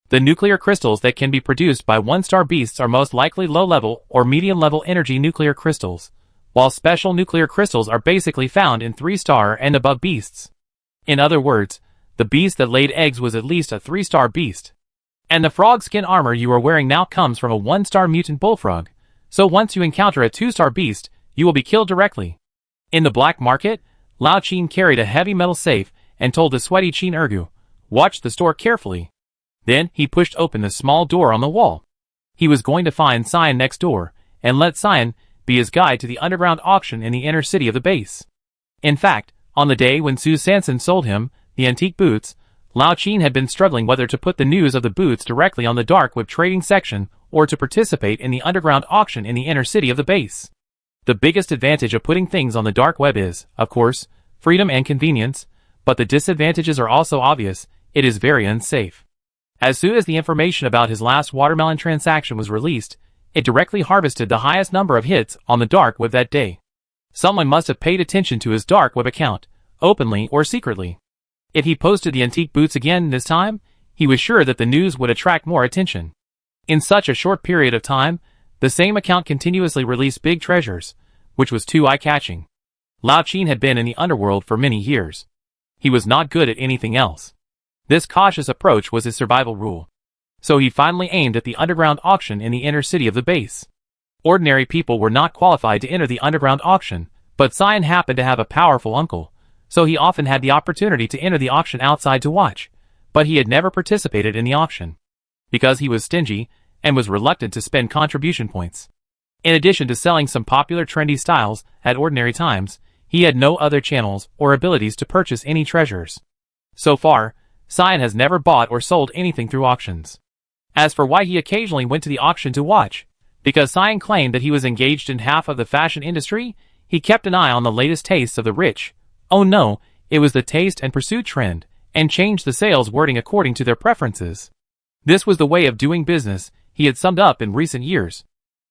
The nuclear crystals that can be produced by 1-star beasts are most likely low-level or medium-level energy nuclear crystals, while special nuclear crystals are basically found in 3-star and above beasts. In other words, the beast that laid eggs was at least a 3-star beast. And the frog skin armor you are wearing now comes from a 1-star mutant bullfrog, so once you encounter a 2-star beast, you will be killed directly." In the black market, Lao Qin carried a heavy metal safe and told the sweaty Qin Ergu, "Watch the store carefully." Then he pushed open the small door on the wall. He was going to find Cyan next door, and let Cyan be his guide to the underground auction in the inner city of the base. In fact, on the day when Su Sanson sold him the antique boots, Lao Qin had been struggling whether to put the news of the boots directly on the dark web trading section or to participate in the underground auction in the inner city of the base. The biggest advantage of putting things on the dark web is, of course, freedom and convenience, but the disadvantages are also obvious. It is very unsafe. As soon as the information about his last watermelon transaction was released, it directly harvested the highest number of hits on the dark web that day. Someone must have paid attention to his dark web account, openly or secretly. If he posted the antique boots again this time, he was sure that the news would attract more attention. In such a short period of time, the same account continuously released big treasures, which was too eye-catching. Lao Qin had been in the underworld for many years. He was not good at anything else. This cautious approach was his survival rule. So he finally aimed at the underground auction in the inner city of the base. Ordinary people were not qualified to enter the underground auction, but Cyan happened to have a powerful uncle, so he often had the opportunity to enter the auction outside to watch, but he had never participated in the auction, because he was stingy and was reluctant to spend contribution points. In addition to selling some popular trendy styles at ordinary times, he had no other channels or abilities to purchase any treasures. So far, Cyan has never bought or sold anything through auctions. As for why he occasionally went to the auction to watch, because Cyan claimed that he was engaged in half of the fashion industry, he kept an eye on the latest tastes of the rich. Oh no, it was the taste and pursuit trend, and changed the sales wording according to their preferences. This was the way of doing business he had summed up in recent years.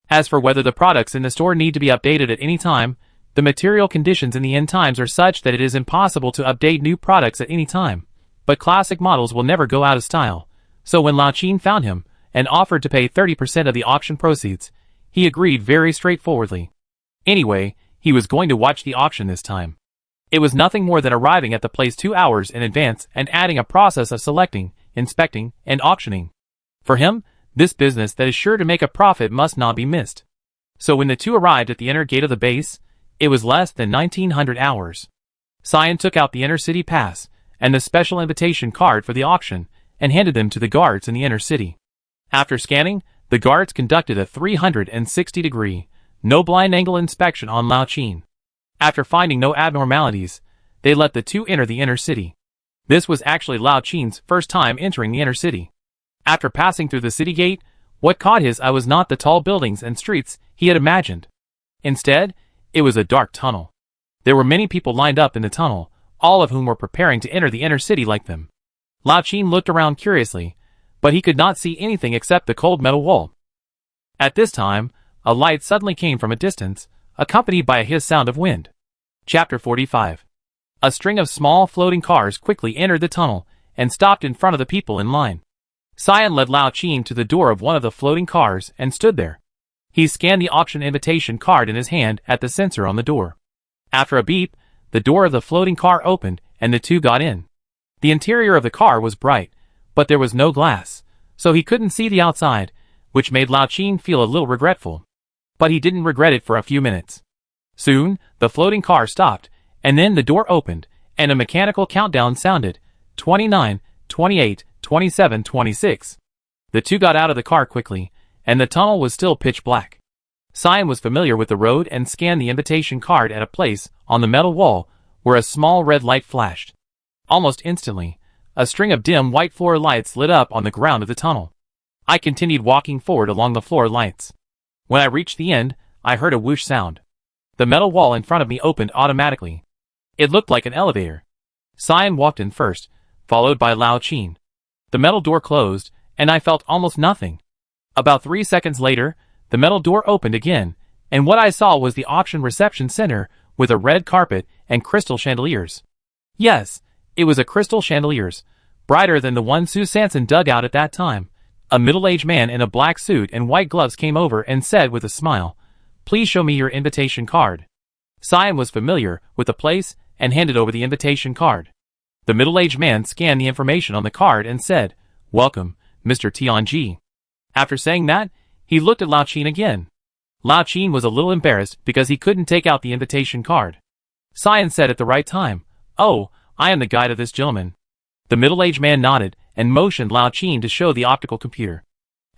As for whether the products in the store need to be updated at any time, the material conditions in the end times are such that it is impossible to update new products at any time. But classic models will never go out of style, so when Lao Qin found him and offered to pay 30% of the auction proceeds, he agreed very straightforwardly. Anyway, he was going to watch the auction this time. It was nothing more than arriving at the place 2 hours in advance and adding a process of selecting, inspecting, and auctioning. For him, this business that is sure to make a profit must not be missed. So when the two arrived at the inner gate of the base, it was less than 1900 hours. Cyan took out the inner city pass and the special invitation card for the auction, and handed them to the guards in the inner city. After scanning, the guards conducted a 360-degree, no blind angle inspection on Lao Qin. After finding no abnormalities, they let the two enter the inner city. This was actually Lao Qin's first time entering the inner city. After passing through the city gate, what caught his eye was not the tall buildings and streets he had imagined. Instead, it was a dark tunnel. There were many people lined up in the tunnel, all of whom were preparing to enter the inner city like them. Lao Qin looked around curiously, but he could not see anything except the cold metal wall. At this time, a light suddenly came from a distance, accompanied by a hiss sound of wind. Chapter 45. A string of small floating cars quickly entered the tunnel and stopped in front of the people in line. Cyan led Lao Qin to the door of one of the floating cars and stood there. He scanned the auction invitation card in his hand at the sensor on the door. After a beep, the door of the floating car opened and the two got in. The interior of the car was bright, but there was no glass, so he couldn't see the outside, which made Lao Qin feel a little regretful. But he didn't regret it for a few minutes. Soon, the floating car stopped, and then the door opened, and a mechanical countdown sounded. 29, 28, 27, 26. The two got out of the car quickly, and the tunnel was still pitch black. Cyan was familiar with the road and scanned the invitation card at a place on the metal wall where a small red light flashed. Almost instantly, a string of dim white floor lights lit up on the ground of the tunnel. I continued walking forward along the floor lights. When I reached the end, I heard a whoosh sound. The metal wall in front of me opened automatically. It looked like an elevator. Cyan walked in first, followed by Lao Qin. The metal door closed, and I felt almost nothing. About 3 seconds later, the metal door opened again, and what I saw was the auction reception center with a red carpet and crystal chandeliers. Yes, it was a crystal chandeliers, brighter than the one Sue Sanson dug out at that time. A middle-aged man in a black suit and white gloves came over and said with a smile, "Please show me your invitation card." Cyan was familiar with the place and handed over the invitation card. The middle-aged man scanned the information on the card and said, "Welcome, Mr. Tianji." After saying that, he looked at Lao Qin again. Lao Qin was a little embarrassed because he couldn't take out the invitation card. Cyan said at the right time, "Oh, I am the guide of this gentleman." The middle-aged man nodded and motioned Lao Qin to show the optical computer.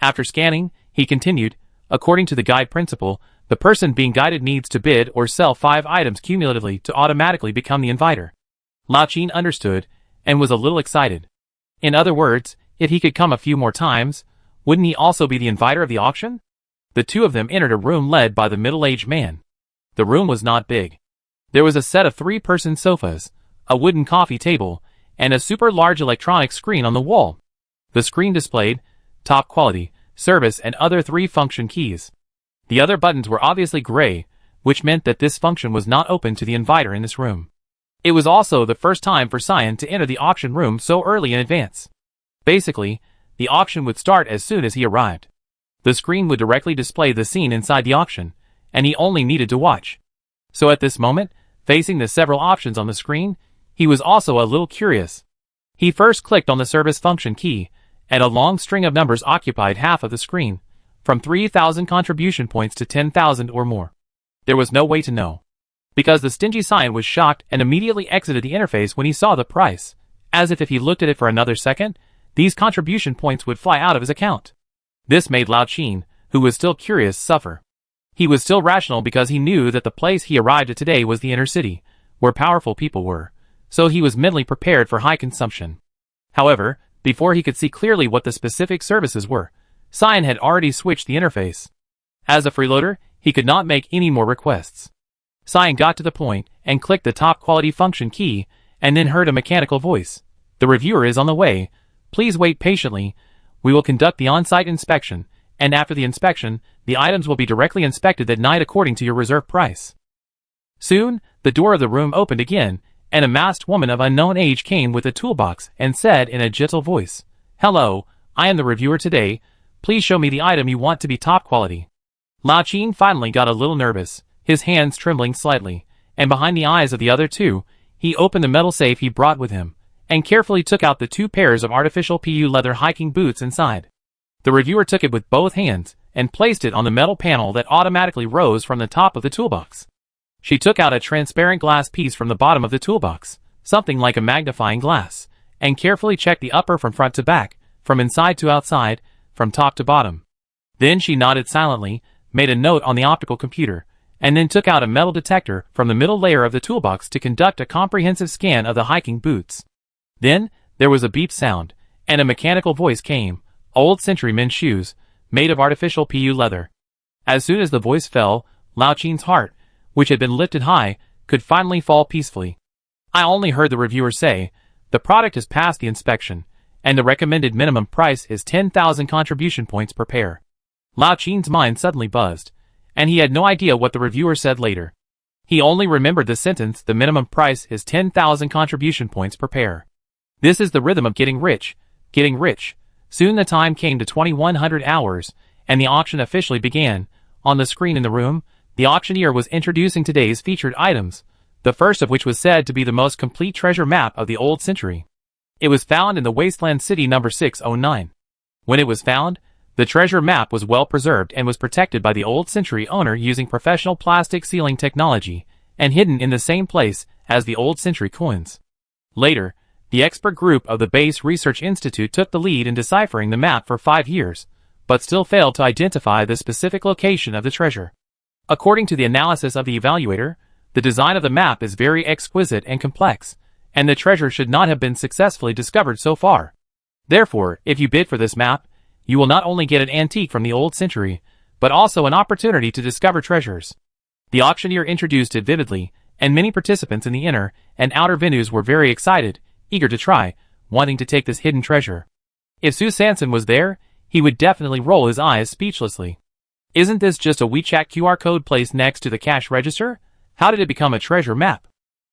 After scanning, he continued, "According to the guide principle, the person being guided needs to bid or sell 5 items cumulatively to automatically become the inviter." Lao Qin understood and was a little excited. In other words, if he could come a few more times, wouldn't he also be the inviter of the auction? The two of them entered a room led by the middle-aged man. The room was not big. There was a set of 3-person sofas, a wooden coffee table, and a super large electronic screen on the wall. The screen displayed top quality, service, and other 3 function keys. The other buttons were obviously gray, which meant that this function was not open to the inviter in this room. It was also the first time for Cyan to enter the auction room so early in advance. Basically, the auction would start as soon as he arrived. The screen would directly display the scene inside the auction, and he only needed to watch. So at this moment, facing the several options on the screen, he was also a little curious. He first clicked on the service function key, and a long string of numbers occupied half of the screen, from 3,000 contribution points to 10,000 or more. There was no way to know, because the stingy Cyan was shocked and immediately exited the interface when he saw the price, as if he looked at it for another second, these contribution points would fly out of his account. This made Lao Qin, who was still curious, suffer. He was still rational because he knew that the place he arrived at today was the inner city, where powerful people were, so he was mentally prepared for high consumption. However, before he could see clearly what the specific services were, Cyan had already switched the interface. As a freeloader, he could not make any more requests. Cyan got to the point and clicked the top quality function key, and then heard a mechanical voice. "The reviewer is on the way. Please wait patiently. We will conduct the on-site inspection, and after the inspection, the items will be directly inspected that night according to your reserve price." Soon, the door of the room opened again, and a masked woman of unknown age came with a toolbox and said in a gentle voice, "Hello, I am the reviewer today. Please show me the item you want to be top quality." Lao Qin finally got a little nervous, his hands trembling slightly, and behind the eyes of the other two, he opened the metal safe he brought with him, and carefully took out the 2 pairs of artificial PU leather hiking boots inside. The reviewer took it with both hands, and placed it on the metal panel that automatically rose from the top of the toolbox. She took out a transparent glass piece from the bottom of the toolbox, something like a magnifying glass, and carefully checked the upper from front to back, from inside to outside, from top to bottom. Then she nodded silently, made a note on the optical computer, and then took out a metal detector from the middle layer of the toolbox to conduct a comprehensive scan of the hiking boots. Then, there was a beep sound, and a mechanical voice came, "Old century men's shoes, made of artificial PU leather." As soon as the voice fell, Lao Qin's heart, which had been lifted high, could finally fall peacefully. I only heard the reviewer say, "The product has passed the inspection, and the recommended minimum price is 10,000 contribution points per pair." Lao Qin's mind suddenly buzzed, and he had no idea what the reviewer said later. He only remembered the sentence, "The minimum price is 10,000 contribution points per pair." This is the rhythm of getting rich, getting rich. Soon the time came to 2100 hours, and the auction officially began. On the screen in the room, the auctioneer was introducing today's featured items, the first of which was said to be the most complete treasure map of the old century. It was found in the Wasteland City number 609. When it was found, the treasure map was well preserved and was protected by the old century owner using professional plastic sealing technology and hidden in the same place as the old century coins. Later, the expert group of the Base Research Institute took the lead in deciphering the map for 5 years, but still failed to identify the specific location of the treasure. According to the analysis of the evaluator, the design of the map is very exquisite and complex, and the treasure should not have been successfully discovered so far. Therefore, if you bid for this map, you will not only get an antique from the old century, but also an opportunity to discover treasures. The auctioneer introduced it vividly, and many participants in the inner and outer venues were very excited, eager to try, wanting to take this hidden treasure. If Sue Sanson was there, he would definitely roll his eyes speechlessly. Isn't this just a WeChat QR code placed next to the cash register? How did it become a treasure map?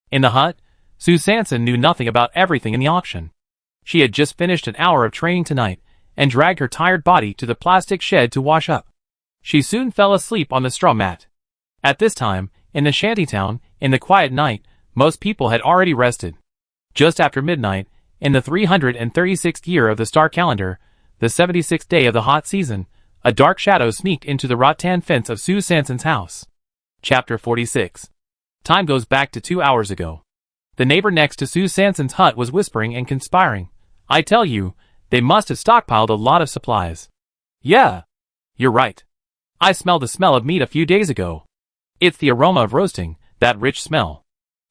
In the hut, Sue Sanson knew nothing about everything in the auction. She had just finished an hour of training tonight, and dragged her tired body to the plastic shed to wash up. She soon fell asleep on the straw mat. At this time, in the shantytown, in the quiet night, most people had already rested. Just after midnight, in the 336th year of the star calendar, the 76th day of the hot season, a dark shadow sneaked into the rattan fence of Sue Sanson's house. Chapter 46. Time goes back to 2 hours ago. The neighbor next to Sue Sanson's hut was whispering and conspiring. I tell you, they must have stockpiled a lot of supplies. Yeah. You're right. I smelled the smell of meat a few days ago. It's the aroma of roasting, that rich smell.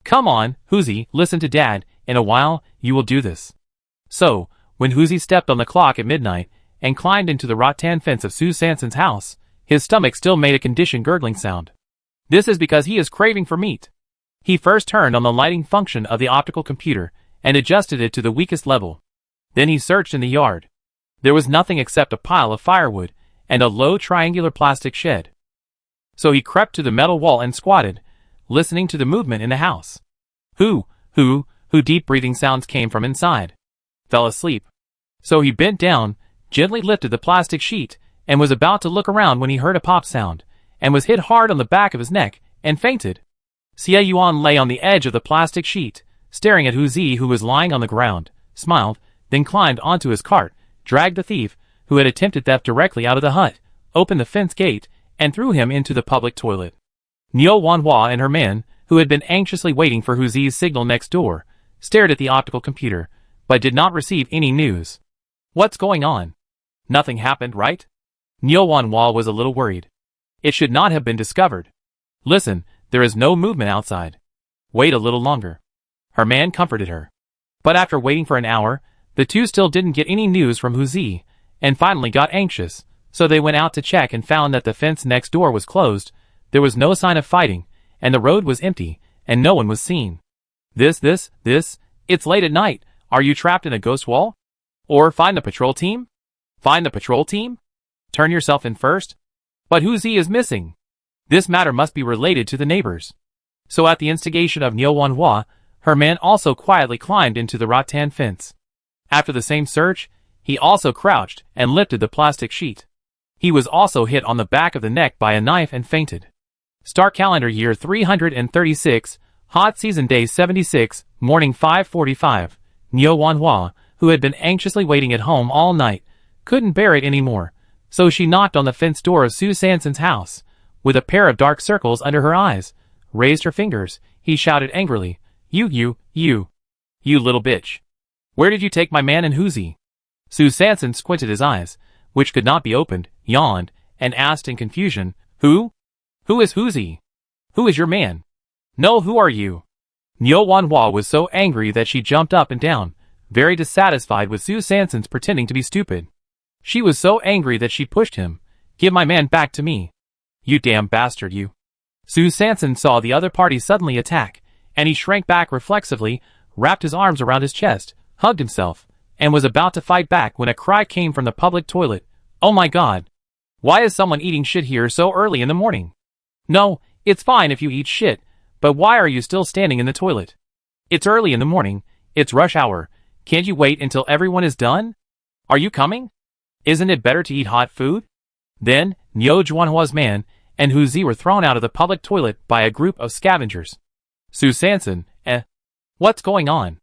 Come on, Hoosie, listen to Dad, in a while, you will do this. So, when Hoosie stepped on the clock at midnight, and climbed into the rattan fence of Sue Sanson's house, his stomach still made a conditioned gurgling sound. This is because he is craving for meat. He first turned on the lighting function of the optical computer, and adjusted it to the weakest level. Then he searched in the yard. There was nothing except a pile of firewood, and a low triangular plastic shed. So he crept to the metal wall and squatted, listening to the movement in the house. Who deep breathing sounds came from inside. Fell asleep. So he bent down, gently lifted the plastic sheet, and was about to look around when he heard a pop sound, and was hit hard on the back of his neck, and fainted. Sia Yuan lay on the edge of the plastic sheet, staring at Hoosie, who was lying on the ground, smiled, then climbed onto his cart, dragged the thief, who had attempted theft directly out of the hut, opened the fence gate, and threw him into the public toilet. Niu Wanhua and her men, who had been anxiously waiting for Hoosie's signal next door, stared at the optical computer, but did not receive any news. What's going on? Nothing happened, right? Niu Wanhua was a little worried. It should not have been discovered. Listen, there is no movement outside. Wait a little longer. Her man comforted her. But after waiting for an hour, the two still didn't get any news from Hoosie, and finally got anxious, so they went out to check and found that the fence next door was closed, there was no sign of fighting, and the road was empty, and no one was seen. It's late at night, are you trapped in a ghost wall? Or find the patrol team? Find the patrol team? Turn yourself in first? But Hoosie is missing. This matter must be related to the neighbors. So at the instigation of Niu Wanhua, her man also quietly climbed into the rattan fence. After the same search, he also crouched and lifted the plastic sheet. He was also hit on the back of the neck by a knife and fainted. Star calendar year 336, hot season day 76, morning 5:45. Niu Wanhua, who had been anxiously waiting at home all night, couldn't bear it anymore, so she knocked on the fence door of Sue Sanson's house. With a pair of dark circles under her eyes, raised her fingers, he shouted angrily, You little bitch. Where did you take my man and Hoosie? Sue Sanson squinted his eyes, which could not be opened, yawned, and asked in confusion, Who? Who is Hoosie? Who is your man? No, who are you? Niu Wanhua was so angry that she jumped up and down, very dissatisfied with Sue Sanson's pretending to be stupid. She was so angry that she pushed him. Give my man back to me. You damn bastard, you. Sue Sanson saw the other party suddenly attack, and he shrank back reflexively, wrapped his arms around his chest, hugged himself, and was about to fight back when a cry came from the public toilet. Oh my god. Why is someone eating shit here so early in the morning? No, it's fine if you eat shit, but why are you still standing in the toilet? It's early in the morning, it's rush hour, can't you wait until everyone is done? Are you coming? Isn't it better to eat hot food? Then, Niu Wanhua's man and Hoosie were thrown out of the public toilet by a group of scavengers. Sue Sanson, What's going on?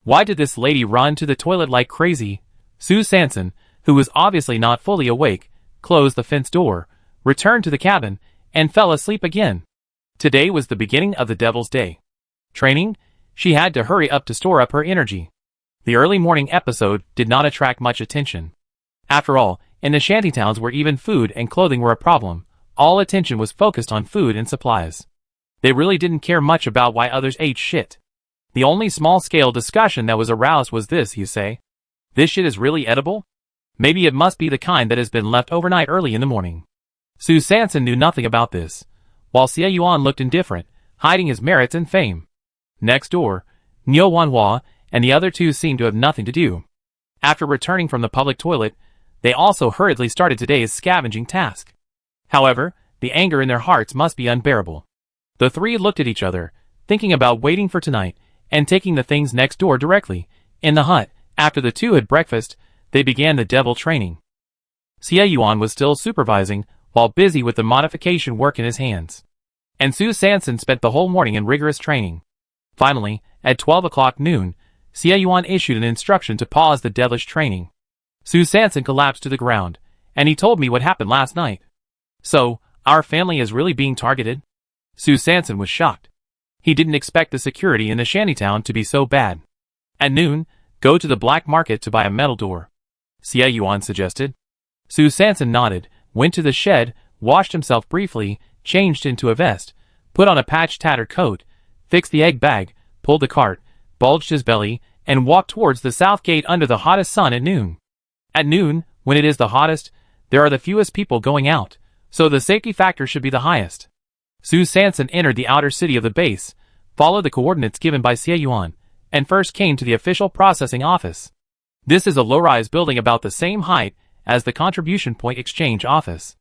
Why did this lady run to the toilet like crazy? Sue Sanson, who was obviously not fully awake, closed the fence door, returned to the cabin, and fell asleep again. Today was the beginning of the Devil's Day. Training? She had to hurry up to store up her energy. The early morning episode did not attract much attention. After all, in the shantytowns where even food and clothing were a problem, all attention was focused on food and supplies. They really didn't care much about why others ate shit. The only small-scale discussion that was aroused was this, you say? This shit is really edible? Maybe it must be the kind that has been left overnight early in the morning. Su Sanson knew nothing about this, while Xie Yuan looked indifferent, hiding his merits and fame. Next door, Niu Wanhua and the other two seemed to have nothing to do. After returning from the public toilet, they also hurriedly started today's scavenging task. However, the anger in their hearts must be unbearable. The three looked at each other, thinking about waiting for tonight, and taking the things next door directly. In the hut, after the two had breakfast, they began the devil training. Xie Yuan was still supervising, while busy with the modification work in his hands. And Su Sanson spent the whole morning in rigorous training. Finally, at 12 o'clock noon, Xie Yuan issued an instruction to pause the devilish training. Su Sanson collapsed to the ground, and he told me what happened last night. So, our family is really being targeted? Su Sanson was shocked. He didn't expect the security in the shantytown to be so bad. At noon, go to the black market to buy a metal door, Xie Yuan suggested. Su Sanson nodded, went to the shed, washed himself briefly, changed into a vest, put on a patch-tattered coat, fixed the egg bag, pulled the cart, bulged his belly, and walked towards the south gate under the hottest sun at noon. At noon, when it is the hottest, there are the fewest people going out, so the safety factor should be the highest. Su Sanson entered the outer city of the base, followed the coordinates given by Xie Yuan, and first came to the official processing office. This is a low-rise building about the same height as the contribution point exchange office.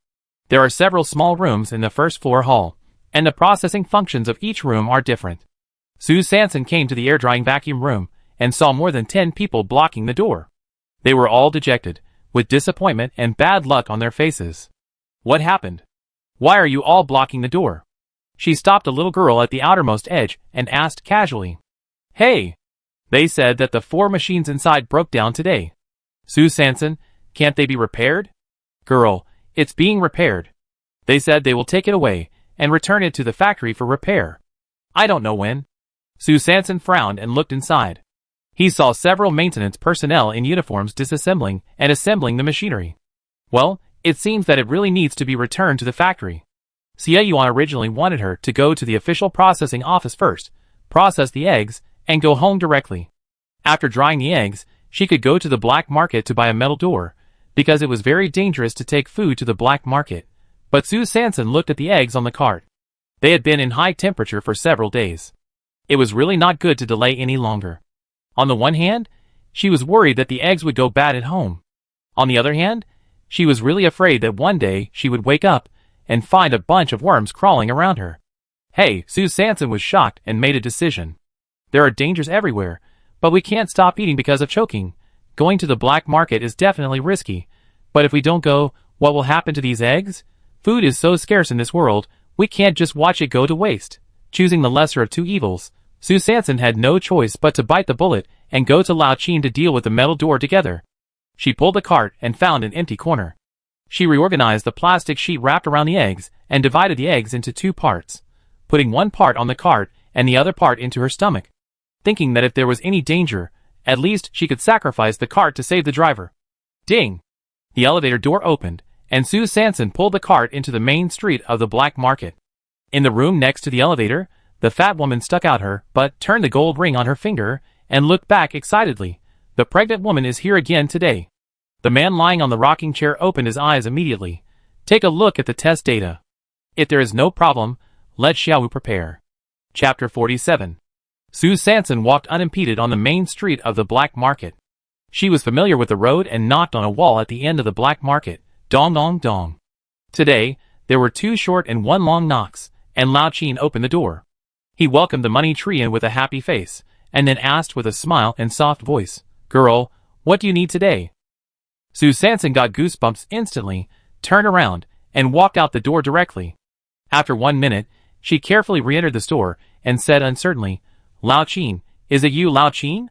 There are several small rooms in the first floor hall, and the processing functions of each room are different. Su Sanson came to the air-drying vacuum room, and saw more than 10 people blocking the door. They were all dejected, with disappointment and bad luck on their faces. What happened? Why are you all blocking the door? She stopped a little girl at the outermost edge and asked casually. Hey! They said that the 4 machines inside broke down today. Su Sanson, can't they be repaired? Girl, it's being repaired. They said they will take it away and return it to the factory for repair. I don't know when. Su Sanson frowned and looked inside. He saw several maintenance personnel in uniforms disassembling and assembling the machinery. Well, it seems that it really needs to be returned to the factory. Xie Yuan originally wanted her to go to the official processing office first, process the eggs, and go home directly. After drying the eggs, she could go to the black market to buy a metal door, because it was very dangerous to take food to the black market. But Su Sanson looked at the eggs on the cart. They had been in high temperature for several days. It was really not good to delay any longer. On the one hand, she was worried that the eggs would go bad at home. On the other hand, she was really afraid that one day she would wake up and find a bunch of worms crawling around her. Hey, Su Sanson was shocked and made a decision. There are dangers everywhere, but we can't stop eating because of choking. Going to the black market is definitely risky, but if we don't go, what will happen to these eggs? Food is so scarce in this world, we can't just watch it go to waste. Choosing the lesser of two evils, Su Sanson had no choice but to bite the bullet and go to Lao Qin to deal with the metal door together. She pulled the cart and found an empty corner. She reorganized the plastic sheet wrapped around the eggs and divided the eggs into 2 parts, putting one part on the cart and the other part into her stomach, thinking that if there was any danger, at least she could sacrifice the cart to save the driver. Ding! The elevator door opened, and Su Sanson pulled the cart into the main street of the black market. In the room next to the elevator, the fat woman stuck out her butt, turned the gold ring on her finger, and looked back excitedly. The pregnant woman is here again today. The man lying on the rocking chair opened his eyes immediately. Take a look at the test data. If there is no problem, let Xiaowu prepare. Chapter 47. Su Sanson walked unimpeded on the main street of the black market. She was familiar with the road and knocked on a wall at the end of the black market. Dong dong dong. Today, there were 2 short and 1 long knocks, and Lao Qin opened the door. He welcomed the money tree in with a happy face, and then asked with a smile and soft voice, Girl, what do you need today? Su Sanson got goosebumps instantly, turned around, and walked out the door directly. After 1 minute, she carefully re-entered the store, and said uncertainly, Lao Qin, is it you, Lao Qin?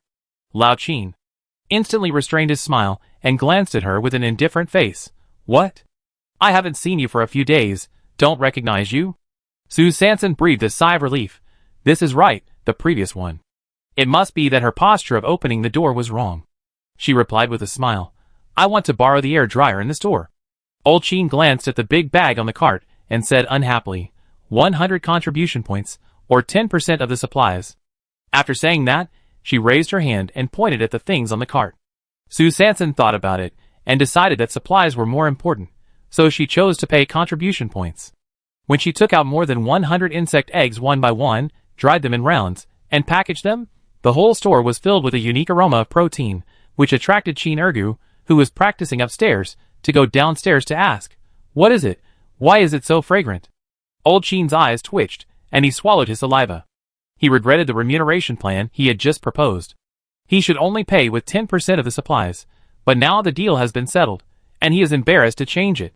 Lao Qin instantly restrained his smile, and glanced at her with an indifferent face. What? I haven't seen you for a few days. Don't recognize you? Sue Sanson breathed a sigh of relief. This is right, the previous one. It must be that her posture of opening the door was wrong. She replied with a smile. I want to borrow the air dryer in the store. Old Sheen glanced at the big bag on the cart and said unhappily, 100 contribution points, or 10% of the supplies. After saying that, she raised her hand and pointed at the things on the cart. Sue Sanson thought about it and decided that supplies were more important, so she chose to pay contribution points. When she took out more than 100 insect eggs one by one, dried them in rounds, and packaged them, the whole store was filled with a unique aroma of protein, which attracted Sheen Ergu, who was practicing upstairs, to go downstairs to ask, What is it? Why is it so fragrant? Old Sheen's eyes twitched, and he swallowed his saliva. He regretted the remuneration plan he had just proposed. He should only pay with 10% of the supplies, but now the deal has been settled, and he is embarrassed to change it.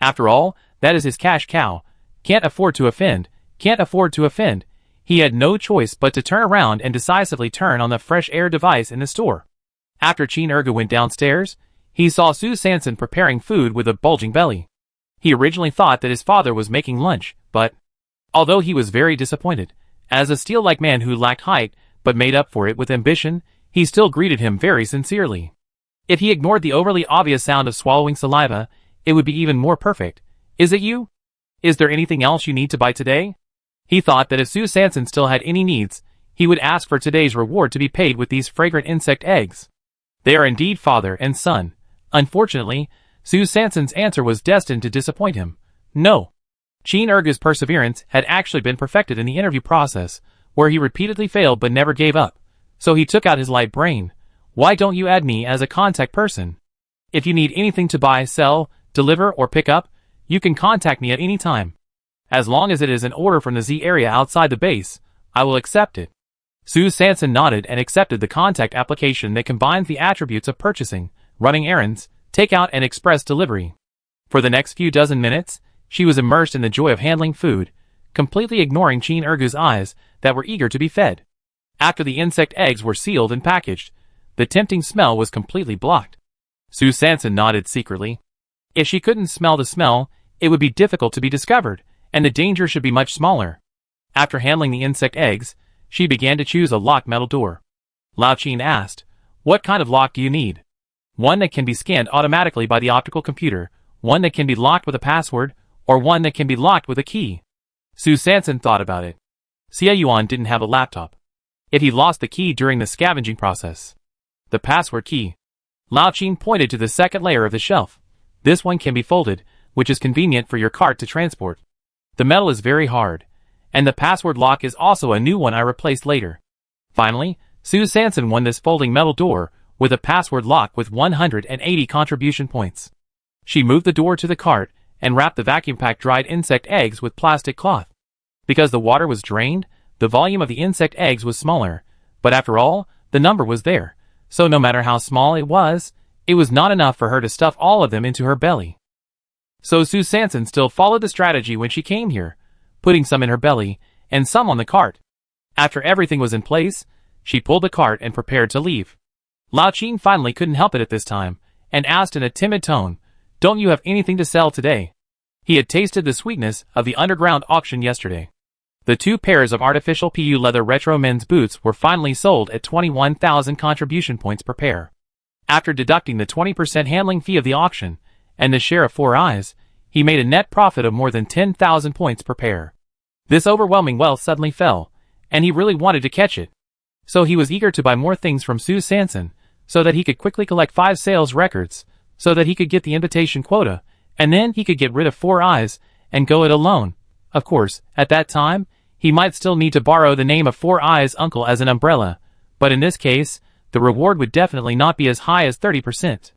After all, that is his cash cow. Can't afford to offend, can't afford to offend. He had no choice but to turn around and decisively turn on the fresh air device in the store. After Sheen Ergu went downstairs, he saw Sue Sanson preparing food with a bulging belly. He originally thought that his father was making lunch, but, although he was very disappointed, as a steel-like man who lacked height but made up for it with ambition, he still greeted him very sincerely. If he ignored the overly obvious sound of swallowing saliva, it would be even more perfect. Is it you? Is there anything else you need to buy today? He thought that if Sue Sanson still had any needs, he would ask for today's reward to be paid with these fragrant insect eggs. They are indeed father and son. Unfortunately, Sue Sanson's answer was destined to disappoint him. No. Sheen Ergu's perseverance had actually been perfected in the interview process, where he repeatedly failed but never gave up. So he took out his light brain. Why don't you add me as a contact person? If you need anything to buy, sell, deliver, or pick up, you can contact me at any time. As long as it is an order from the Z area outside the base, I will accept it. Sue Sanson nodded and accepted the contact application that combines the attributes of purchasing, running errands, takeout, and express delivery. For the next few dozen minutes, she was immersed in the joy of handling food, completely ignoring Sheen Ergu's eyes that were eager to be fed. After the insect eggs were sealed and packaged, the tempting smell was completely blocked. Sue Sanson nodded secretly. If she couldn't smell the smell, it would be difficult to be discovered, and the danger should be much smaller. After handling the insect eggs, she began to choose a locked metal door. Lao Qin asked, What kind of lock do you need? One that can be scanned automatically by the optical computer, one that can be locked with a password, or one that can be locked with a key. Sue Sanson thought about it. Xie Yuan didn't have a laptop. If he lost the key during the scavenging process. The password key. Lao Qin pointed to the second layer of the shelf. This one can be folded, which is convenient for your cart to transport. The metal is very hard, and the password lock is also a new one I replaced later. Finally, Sue Sanson won this folding metal door with a password lock with 180 contribution points. She moved the door to the cart and wrapped the vacuum-packed dried insect eggs with plastic cloth. Because the water was drained, the volume of the insect eggs was smaller, but after all, the number was there, so no matter how small it was not enough for her to stuff all of them into her belly. So Sue Sanson still followed the strategy when she came here, putting some in her belly and some on the cart. After everything was in place, she pulled the cart and prepared to leave. Lao Qin finally couldn't help it at this time, and asked in a timid tone, Don't you have anything to sell today? He had tasted the sweetness of the underground auction yesterday. The 2 pairs of artificial PU leather retro men's boots were finally sold at 21,000 contribution points per pair. After deducting the 20% handling fee of the auction, and the share of 4 eyes, he made a net profit of more than 10,000 points per pair. This overwhelming wealth suddenly fell, and he really wanted to catch it. So he was eager to buy more things from Sue Sanson, so that he could quickly collect 5 sales records, so that he could get the invitation quota, and then he could get rid of 4 eyes, and go it alone. Of course, at that time, he might still need to borrow the name of 4 Eyes' uncle as an umbrella, but in this case, the reward would definitely not be as high as 30%.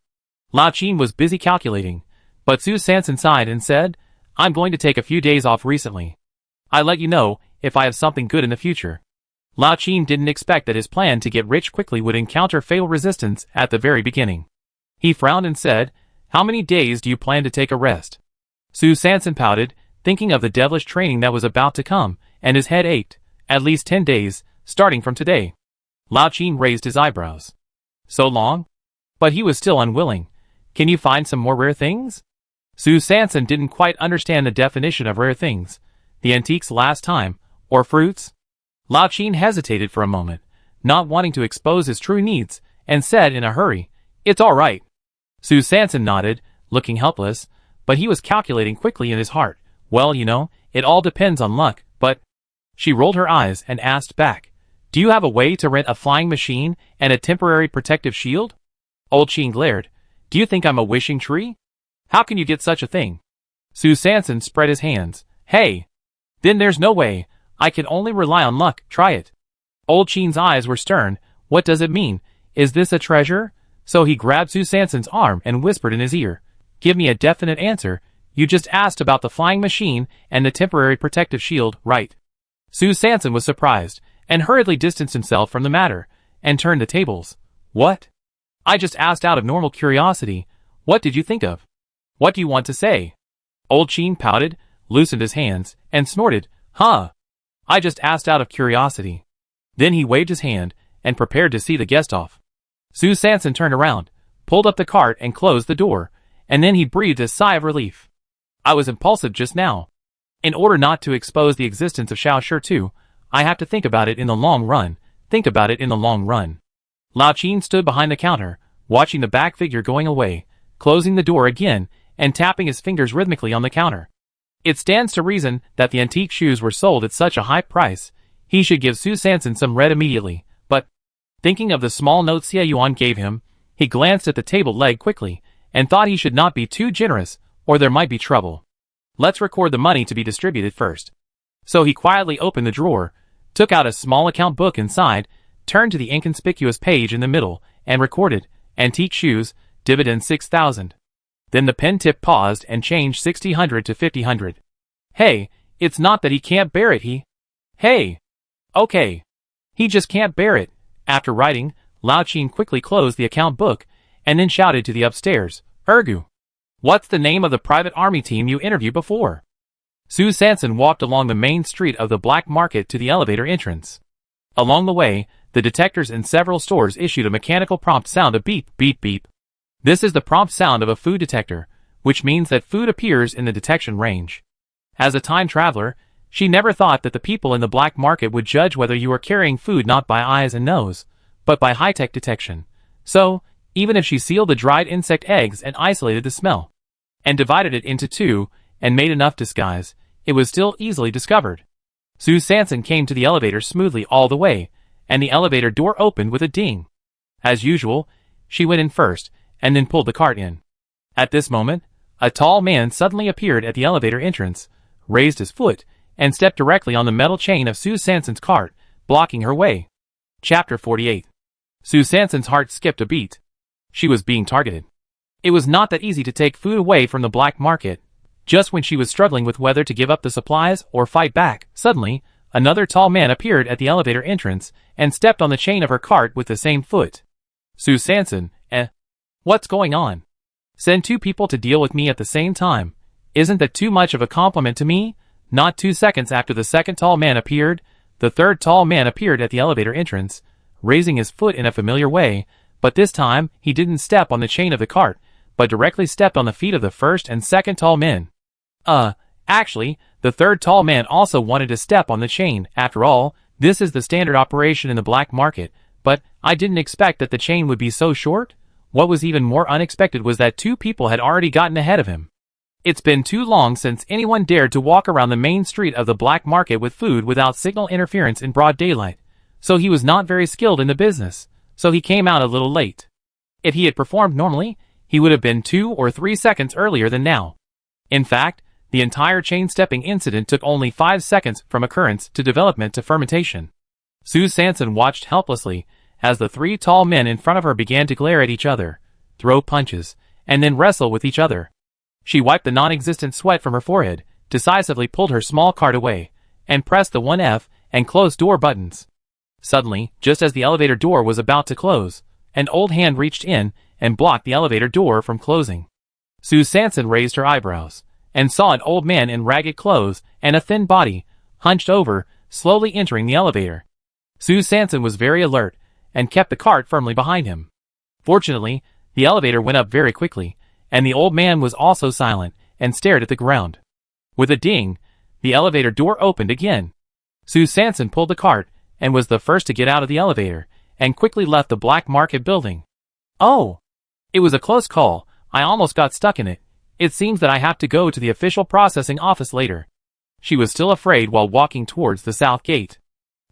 Lao Qin was busy calculating, but Sue Sanson sighed and said, I'm going to take a few days off recently. I'll let you know if I have something good in the future. Lao Qin didn't expect that his plan to get rich quickly would encounter fatal resistance at the very beginning. He frowned and said, How many days do you plan to take a rest? Sue Sanson pouted, thinking of the devilish training that was about to come, and his head ached. At least 10 days, starting from today. Lao Qin raised his eyebrows. So long? But he was still unwilling. Can you find some more rare things? Sue Sanson didn't quite understand the definition of rare things. The antiques last time, or fruits? Lao Qin hesitated for a moment, not wanting to expose his true needs, and said in a hurry, "It's all right." Sue Sanson nodded, looking helpless, but he was calculating quickly in his heart. "Well, you know, it all depends on luck, but—" She rolled her eyes and asked back, "Do you have a way to rent a flying machine and a temporary protective shield?" Old Qin glared. "Do you think I'm a wishing tree? How can you get such a thing?" Sue Sanson spread his hands. "Hey! Then there's no way. I can only rely on luck. Try it." Old Qin's eyes were stern. "What does it mean? Is this a treasure?" So he grabbed Sue Sanson's arm and whispered in his ear, "Give me a definite answer. You just asked about the flying machine and the temporary protective shield, right?" Sue Sanson was surprised, and hurriedly distanced himself from the matter, and turned the tables. "What? I just asked out of normal curiosity. What did you think of? What do you want to say?" Old Qin pouted, loosened his hands, and snorted, "Huh. I just asked out of curiosity." Then he waved his hand, and prepared to see the guest off. Sue Sanson turned around, pulled up the cart and closed the door, and then he breathed a sigh of relief. "I was impulsive just now. In order not to expose the existence of Xiao Shi too, I have to think about it in the long run, Lao Qin stood behind the counter, watching the back figure going away, closing the door again, and tapping his fingers rhythmically on the counter. It stands to reason that the antique shoes were sold at such a high price. He should give Sue Sanson some red immediately, but, thinking of the small note Xie Yuan gave him, he glanced at the table leg quickly, and thought he should not be too generous, or there might be trouble. Let's record the money to be distributed first. So he quietly opened the drawer, took out a small account book inside, turned to the inconspicuous page in the middle, and recorded, "Antique shoes, dividend 6,000. Then the pen tip paused and changed 60 to 50. "Hey, it's not that he can't bear it, Hey! Okay. He just can't bear it." After writing, Lao Qin quickly closed the account book, and then shouted to the upstairs, "Ergu! What's the name of the private army team you interviewed before?" Sue Sanson walked along the main street of the black market to the elevator entrance. Along the way, the detectors in several stores issued a mechanical prompt sound of beep, beep, beep. This is the prompt sound of a food detector, which means that food appears in the detection range. As a time traveler, she never thought that the people in the black market would judge whether you were carrying food not by eyes and nose, but by high-tech detection. So, even if she sealed the dried insect eggs and isolated the smell, and divided it into two, and made enough disguise, it was still easily discovered. Sue Sanson came to the elevator smoothly all the way, and the elevator door opened with a ding. As usual, she went in first, and then pulled the cart in. At this moment, a tall man suddenly appeared at the elevator entrance, raised his foot, and stepped directly on the metal chain of Sue Sanson's cart, blocking her way. Chapter 48. Sue Sanson's heart skipped a beat. She was being targeted. It was not that easy to take food away from the black market. Just when she was struggling with whether to give up the supplies or fight back, suddenly, another tall man appeared at the elevator entrance and stepped on the chain of her cart with the same foot. Sue Sanson, what's going on? Send two people to deal with me at the same time. Isn't that too much of a compliment to me? Not 2 seconds after the second tall man appeared, the third tall man appeared at the elevator entrance, raising his foot in a familiar way, but this time he didn't step on the chain of the cart, but directly stepped on the feet of the first and second tall men. Actually, the third tall man also wanted to step on the chain. After all, this is the standard operation in the black market, but I didn't expect that the chain would be so short. What was even more unexpected was that two people had already gotten ahead of him. It's been too long since anyone dared to walk around the main street of the black market with food without signal interference in broad daylight, so he was not very skilled in the business, so he came out a little late. If he had performed normally, he would have been 2 or 3 seconds earlier than now. In fact, the entire chain-stepping incident took only 5 seconds from occurrence to development to fermentation. Sue Sanson watched helplessly as the 3 tall men in front of her began to glare at each other, throw punches, and then wrestle with each other. She wiped the non-existent sweat from her forehead, decisively pulled her small cart away, and pressed the 1F and close door buttons. Suddenly, just as the elevator door was about to close, an old hand reached in and blocked the elevator door from closing. Sue Sanson raised her eyebrows, and saw an old man in ragged clothes and a thin body, hunched over, slowly entering the elevator. Sue Sanson was very alert, and kept the cart firmly behind him. Fortunately, The elevator went up very quickly, and the old man was also silent and stared at the ground. With a ding, the elevator door opened again. Sue Sanson pulled the cart and was the first to get out of the elevator and quickly left the black market building. Oh! It was a close call. I almost got stuck in it. It seems that I have to go to the official processing office later. She was still afraid while walking towards the south gate.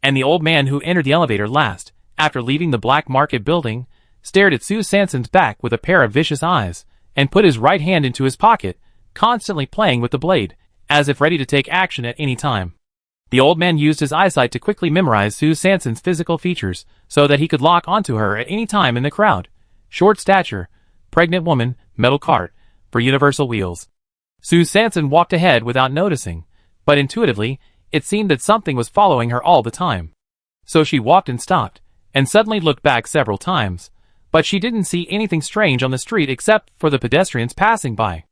And the old man who entered the elevator last, after leaving the black market building, stared at Sue Sanson's back with a pair of vicious eyes, and put his right hand into his pocket, constantly playing with the blade, as if ready to take action at any time. The old man used his eyesight to quickly memorize Sue Sanson's physical features, so that he could lock onto her at any time in the crowd. Short stature, pregnant woman, metal cart, for universal wheels. Sue Sanson walked ahead without noticing, but intuitively, it seemed that something was following her all the time. So she walked and stopped, and suddenly looked back several times, but she didn't see anything strange on the street except for the pedestrians passing by.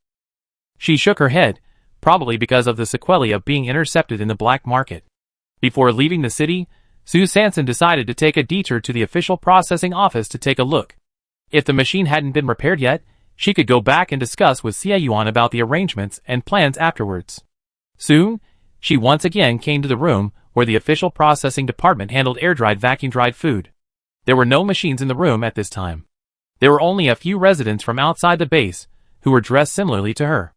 She shook her head, probably because of the sequelae of being intercepted in the black market. Before leaving the city, Sue Sanson decided to take a detour to the official processing office to take a look. If the machine hadn't been repaired yet, she could go back and discuss with Xie Yuan about the arrangements and plans afterwards. Soon, she once again came to the room where the official processing department handled air-dried vacuum-dried food. There were no machines in the room at this time. There were only a few residents from outside the base who were dressed similarly to her.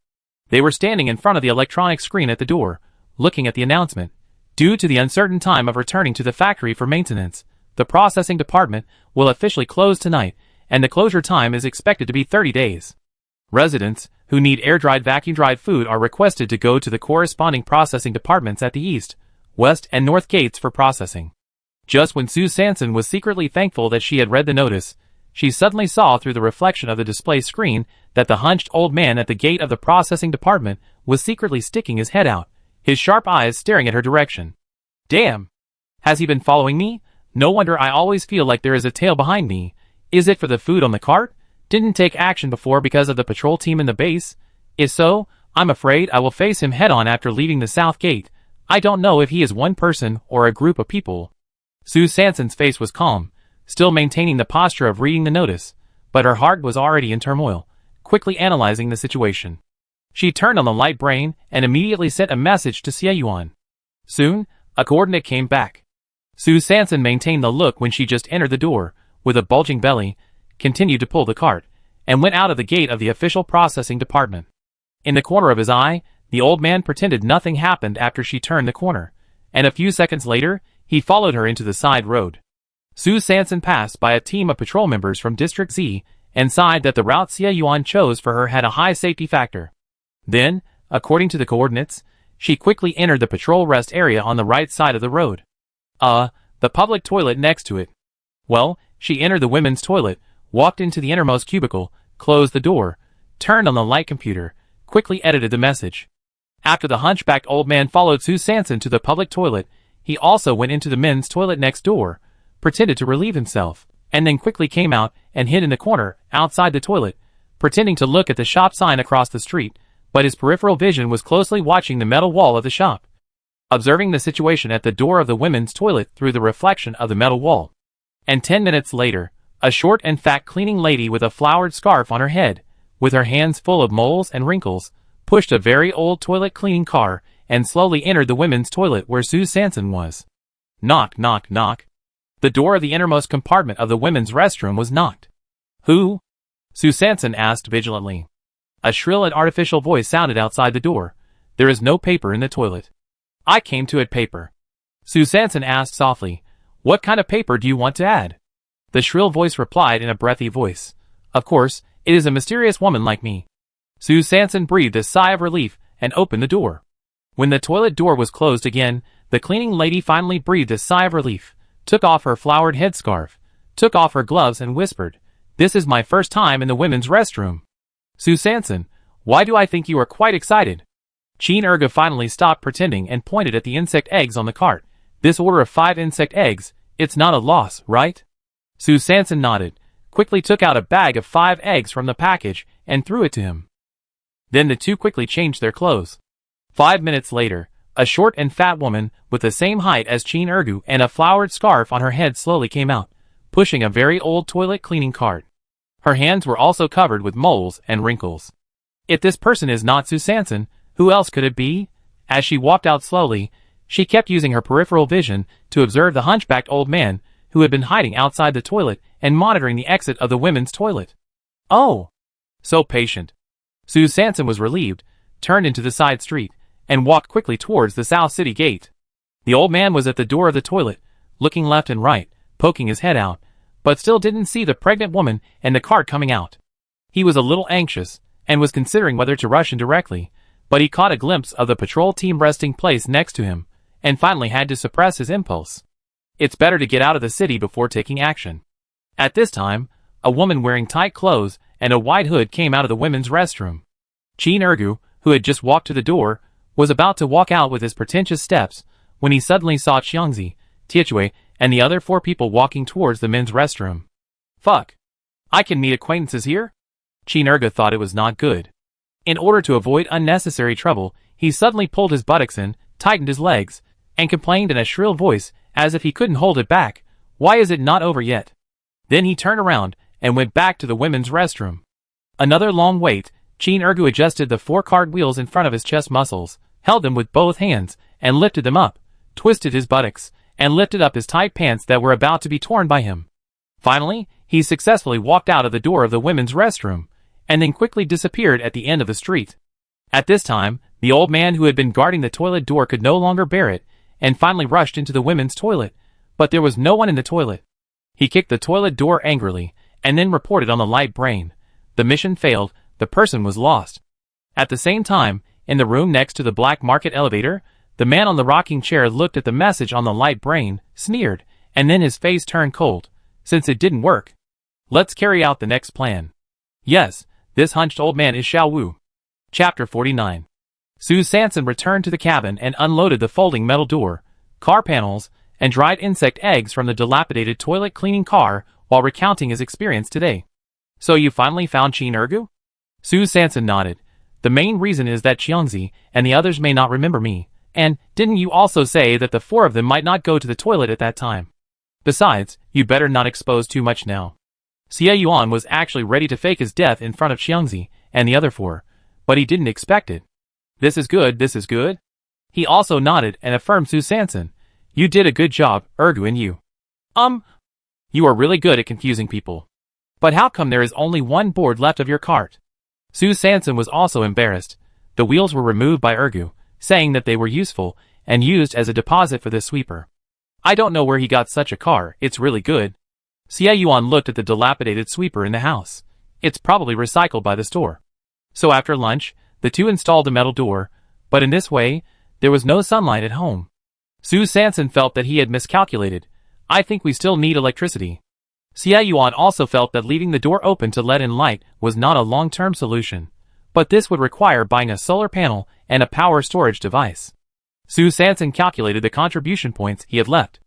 They were standing in front of the electronic screen at the door, looking at the announcement. Due to the uncertain time of returning to the factory for maintenance, the processing department will officially close tonight, and the closure time is expected to be 30 days. Residents who need air-dried vacuum-dried food are requested to go to the corresponding processing departments at the east, west, and north gates for processing. Just when Sue Sanson was secretly thankful that she had read the notice, she suddenly saw through the reflection of the display screen that the hunched old man at the gate of the processing department was secretly sticking his head out, his sharp eyes staring at her direction. Damn! Has he been following me? No wonder I always feel like there is a tail behind me. Is it for the food on the cart? Didn't take action before because of the patrol team in the base? If so, I'm afraid I will face him head-on after leaving the south gate. I don't know if he is one person or a group of people. Sue Sanson's face was calm, still maintaining the posture of reading the notice, but her heart was already in turmoil, quickly analyzing the situation. She turned on the light brain and immediately sent a message to Xie Yuan. Soon, a coordinate came back. Sue Sanson maintained the look when she just entered the door, with a bulging belly, continued to pull the cart, and went out of the gate of the official processing department. In the corner of his eye, the old man pretended nothing happened after she turned the corner, and a few seconds later, he followed her into the side road. Sue Sanson passed by a team of patrol members from District Z, and sighed that the route Xie Yuan chose for her had a high safety factor. Then, according to the coordinates, she quickly entered the patrol rest area on the right side of the road. The public toilet next to it. Well, she entered the women's toilet, walked into the innermost cubicle, closed the door, turned on the light computer, quickly edited the message. After the hunchbacked old man followed Sue Sanson to the public toilet, he also went into the men's toilet next door, pretended to relieve himself, and then quickly came out and hid in the corner outside the toilet, pretending to look at the shop sign across the street, but his peripheral vision was closely watching the metal wall of the shop, observing the situation at the door of the women's toilet through the reflection of the metal wall. And 10 minutes later, a short and fat cleaning lady with a flowered scarf on her head, with her hands full of moles and wrinkles, pushed a very old toilet cleaning car and slowly entered the women's toilet where Sue Sanson was. Knock, knock, knock. The door of the innermost compartment of the women's restroom was knocked. Who? Sue Sanson asked vigilantly. A shrill and artificial voice sounded outside the door. There is no paper in the toilet. I came to add paper. Sue Sanson asked softly. What kind of paper do you want to add? The shrill voice replied in a breathy voice. Of course, it is a mysterious woman like me. Sue Sanson breathed a sigh of relief and opened the door. When the toilet door was closed again, the cleaning lady finally breathed a sigh of relief, took off her flowered headscarf, took off her gloves and whispered, This is my first time in the women's restroom. Sue Sanson, why do I think you are quite excited? Cheen Erga finally stopped pretending and pointed at the insect eggs on the cart. This order of 5 insect eggs, it's not a loss, right? Sue Sanson nodded, quickly took out a bag of 5 eggs from the package and threw it to him. Then the two quickly changed their clothes. 5 minutes later, a short and fat woman with the same height as Cheen Ergu and a flowered scarf on her head slowly came out, pushing a very old toilet cleaning cart. Her hands were also covered with moles and wrinkles. If this person is not Sue Sanson, who else could it be? As she walked out slowly, she kept using her peripheral vision to observe the hunchbacked old man who had been hiding outside the toilet and monitoring the exit of the women's toilet. Oh! So patient. Sue Sanson was relieved, turned into the side street, and walked quickly towards the South City gate. The old man was at the door of the toilet, looking left and right, poking his head out, but still didn't see the pregnant woman and the cart coming out. He was a little anxious, and was considering whether to rush in directly, but he caught a glimpse of the patrol team resting place next to him, and finally had to suppress his impulse. It's better to get out of the city before taking action. At this time, a woman wearing tight clothes and a wide hood came out of the women's restroom. Chin Ergu, who had just walked to the door, was about to walk out with his pretentious steps, when he suddenly saw Xiangzi, Tiechui, and the other 4 people walking towards the men's restroom. Fuck. I can meet acquaintances here? Chin Ergu thought it was not good. In order to avoid unnecessary trouble, he suddenly pulled his buttocks in, tightened his legs, and complained in a shrill voice, as if he couldn't hold it back, "Why is it not over yet?" Then he turned around, and went back to the women's restroom. Another long wait. Chin Ergu adjusted the 4 cart wheels in front of his chest muscles, held them with both hands, and lifted them up, twisted his buttocks, and lifted up his tight pants that were about to be torn by him. Finally, he successfully walked out of the door of the women's restroom, and then quickly disappeared at the end of the street. At this time, the old man who had been guarding the toilet door could no longer bear it, and finally rushed into the women's toilet, but there was no one in the toilet. He kicked the toilet door angrily, and then reported on the light brain. The mission failed, the person was lost. At the same time, in the room next to the black market elevator, the man on the rocking chair looked at the message on the light brain, sneered, and then his face turned cold. Since it didn't work, let's carry out the next plan. Yes, this hunched old man is Xiao Wu. Chapter 49. Sue Sanson returned to the cabin and unloaded the folding metal door, car panels, and dried insect eggs from the dilapidated toilet cleaning car while recounting his experience today. So you finally found Chin Ergu? Sue Sanson nodded. The main reason is that Xiangzi and the others may not remember me, and didn't you also say that the 4 of them might not go to the toilet at that time? Besides, you better not expose too much now. Xie Yuan was actually ready to fake his death in front of Xiangzi and the other 4, but he didn't expect it. This is good, this is good. He also nodded and affirmed Sue Sanson. You did a good job, Ergu, and you. You are really good at confusing people. But how come there is only 1 board left of your cart? Sue Sanson was also embarrassed. The wheels were removed by Ergu, saying that they were useful and used as a deposit for the sweeper. I don't know where he got such a car, it's really good. Xie Yuan looked at the dilapidated sweeper in the house. It's probably recycled by the store. So after lunch, the 2 installed the metal door, but in this way, there was no sunlight at home. Sue Sanson felt that he had miscalculated. I think we still need electricity. Xie Yuan also felt that leaving the door open to let in light was not a long-term solution, but this would require buying a solar panel and a power storage device. Sue Sanson calculated the contribution points he had left.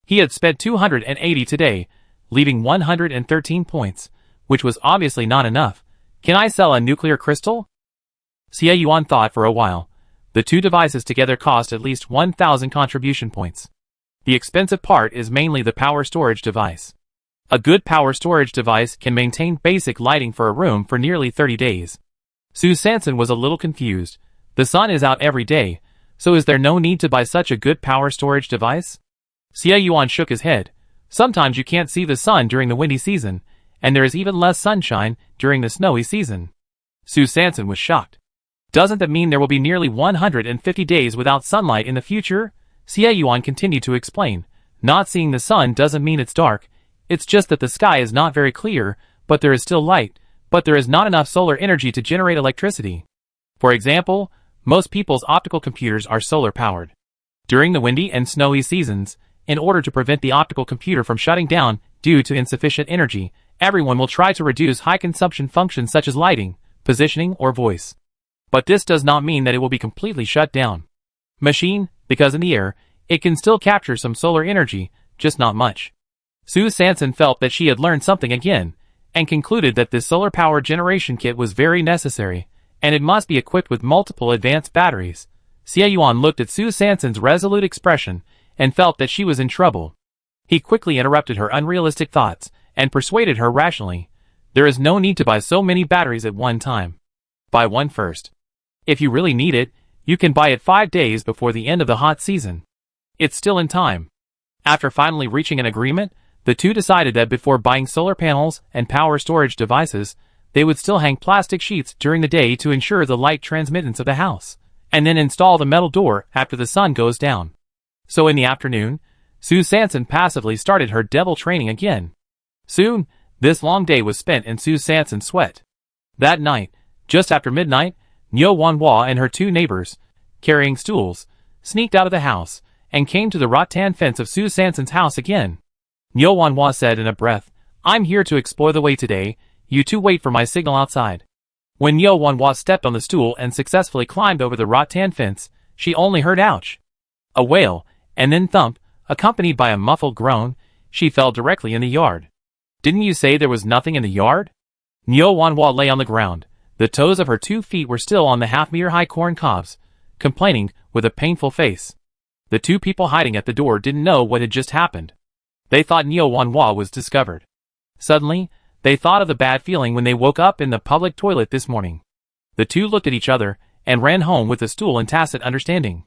He had spent 280 today, leaving 113 points, which was obviously not enough. Can I sell a nuclear crystal? Xie Yuan thought for a while. The 2 devices together cost at least 1,000 contribution points. The expensive part is mainly the power storage device. A good power storage device can maintain basic lighting for a room for nearly 30 days. Sue Sanson was a little confused. The sun is out every day, so is there no need to buy such a good power storage device? Xie Yuan shook his head. Sometimes you can't see the sun during the windy season, and there is even less sunshine during the snowy season. Sue Sanson was shocked. Doesn't that mean there will be nearly 150 days without sunlight in the future? Xie Yuan continued to explain. Not seeing the sun doesn't mean it's dark. It's just that the sky is not very clear, but there is still light, but there is not enough solar energy to generate electricity. For example, most people's optical computers are solar powered. During the windy and snowy seasons, in order to prevent the optical computer from shutting down due to insufficient energy, everyone will try to reduce high consumption functions such as lighting, positioning, or voice. But this does not mean that it will be completely shut down. Machine, because in the air, it can still capture some solar energy, just not much. Sue Sanson felt that she had learned something again, and concluded that this solar power generation kit was very necessary, and it must be equipped with multiple advanced batteries. Xie Yuan looked at Sue Sanson's resolute expression, and felt that she was in trouble. He quickly interrupted her unrealistic thoughts, and persuaded her rationally. There is no need to buy so many batteries at one time. Buy one first. If you really need it, you can buy it 5 days before the end of the hot season. It's still in time. After finally reaching an agreement, the two decided that before buying solar panels and power storage devices, they would still hang plastic sheets during the day to ensure the light transmittance of the house, and then install the metal door after the sun goes down. So in the afternoon, Sue Sanson passively started her devil training again. Soon, this long day was spent in Sue Sanson's sweat. That night, just after midnight, Nyo Wanhua and her two neighbors, carrying stools, sneaked out of the house, and came to the rattan fence of Sue Sanson's house again. Nyo Wanhua said in a breath, "I'm here to explore the way today, you two wait for my signal outside." When Nyo Wanhua stepped on the stool and successfully climbed over the rattan fence, she only heard ouch, a wail, and then thump, accompanied by a muffled groan. She fell directly in the yard. "Didn't you say there was nothing in the yard?" Nyo Wanhua lay on the ground. The toes of her 2 feet were still on the half-meter-high corn cobs, complaining with a painful face. The two people hiding at the door didn't know what had just happened. They thought Nyo Wanhua was discovered. Suddenly, they thought of the bad feeling when they woke up in the public toilet this morning. The two looked at each other and ran home with the stool in tacit understanding.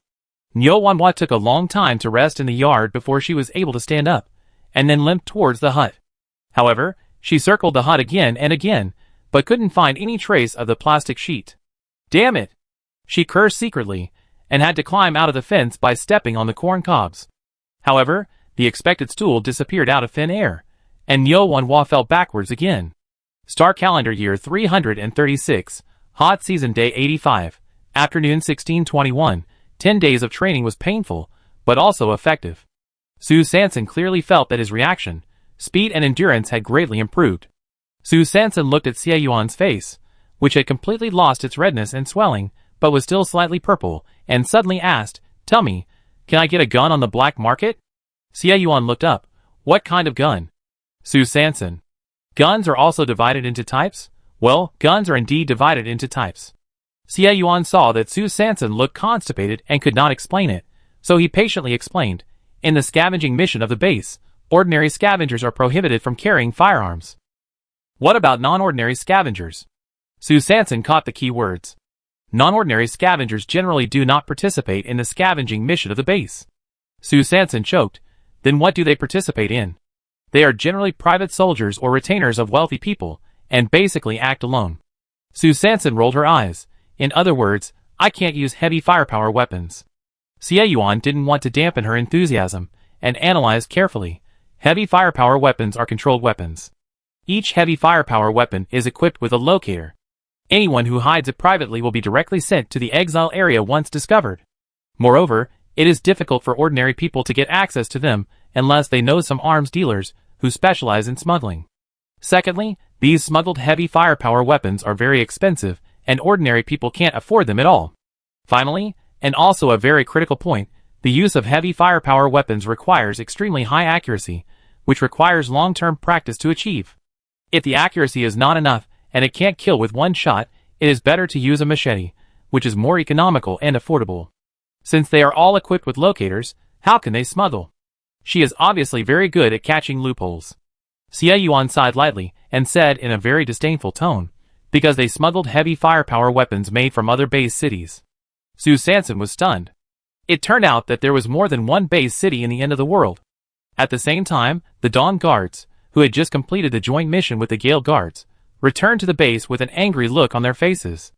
Nyo Wanhua took a long time to rest in the yard before she was able to stand up, and then limped towards the hut. However, she circled the hut again and again, but couldn't find any trace of the plastic sheet. Damn it! She cursed secretly, and had to climb out of the fence by stepping on the corn cobs. However, the expected stool disappeared out of thin air, and Nyo Wanhua fell backwards again. Star Calendar Year 336, Hot Season Day 85, Afternoon 1621, 10 days of training was painful, but also effective. Sue Sanson clearly felt that his reaction, speed and endurance had greatly improved. Sue Sanson looked at Xie Yuan's face, which had completely lost its redness and swelling, but was still slightly purple, and suddenly asked, "Tell me, can I get a gun on the black market?" Xie Yuan looked up. "What kind of gun?" Sue Sanson. "Guns are also divided into types?" "Well, guns are indeed divided into types." Xie Yuan saw that Sue Sanson looked constipated and could not explain it, so he patiently explained, "In the scavenging mission of the base, ordinary scavengers are prohibited from carrying firearms." "What about non-ordinary scavengers?" Sue Sanson caught the key words. "Non-ordinary scavengers generally do not participate in the scavenging mission of the base." Sue Sanson choked. "Then what do they participate in?" "They are generally private soldiers or retainers of wealthy people, and basically act alone." Sue Sanson rolled her eyes. "In other words, I can't use heavy firepower weapons." Xie Yuan didn't want to dampen her enthusiasm, and analyzed carefully. Heavy firepower weapons are controlled weapons. Each heavy firepower weapon is equipped with a locator. Anyone who hides it privately will be directly sent to the exile area once discovered. Moreover, it is difficult for ordinary people to get access to them unless they know some arms dealers who specialize in smuggling. Secondly, these smuggled heavy firepower weapons are very expensive, and ordinary people can't afford them at all. Finally, and also a very critical point, the use of heavy firepower weapons requires extremely high accuracy, which requires long-term practice to achieve. If the accuracy is not enough, and it can't kill with one shot, it is better to use a machete, which is more economical and affordable. Since they are all equipped with locators, how can they smuggle? She is obviously very good at catching loopholes. Xie Yuan sighed lightly, and said in a very disdainful tone, "Because they smuggled heavy firepower weapons made from other base cities." Sue Sanson was stunned. It turned out that there was more than one base city in the end of the world. At the same time, the Dawn Guards, who had just completed the joint mission with the Gale Guards, returned to the base with an angry look on their faces.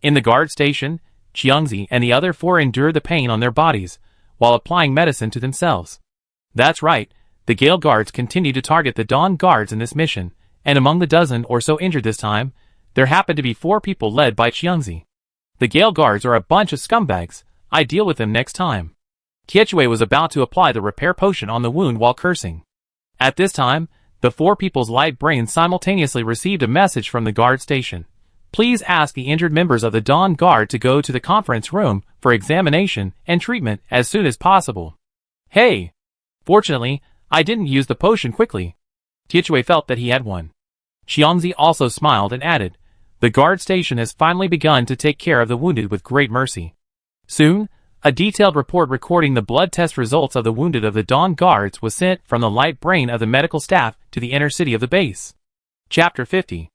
In the guard station, Qiangzi and the other 4 endured the pain on their bodies, while applying medicine to themselves. That's right, the Gale Guards continued to target the Dawn Guards in this mission, and among the dozen or so injured this time, there happened to be 4 people led by Qiangzi. The Gale Guards are a bunch of scumbags. I deal with them next time. Qiechui was about to apply the repair potion on the wound while cursing. At this time, the 4 people's light brains simultaneously received a message from the guard station. Please ask the injured members of the Dawn Guard to go to the conference room for examination and treatment as soon as possible. Hey! Fortunately, I didn't use the potion quickly. Qiechui felt that he had one. Qiangzi also smiled and added, the guard station has finally begun to take care of the wounded with great mercy. Soon, a detailed report recording the blood test results of the wounded of the Dawn Guards was sent from the light brain of the medical staff to the inner city of the base. Chapter 50.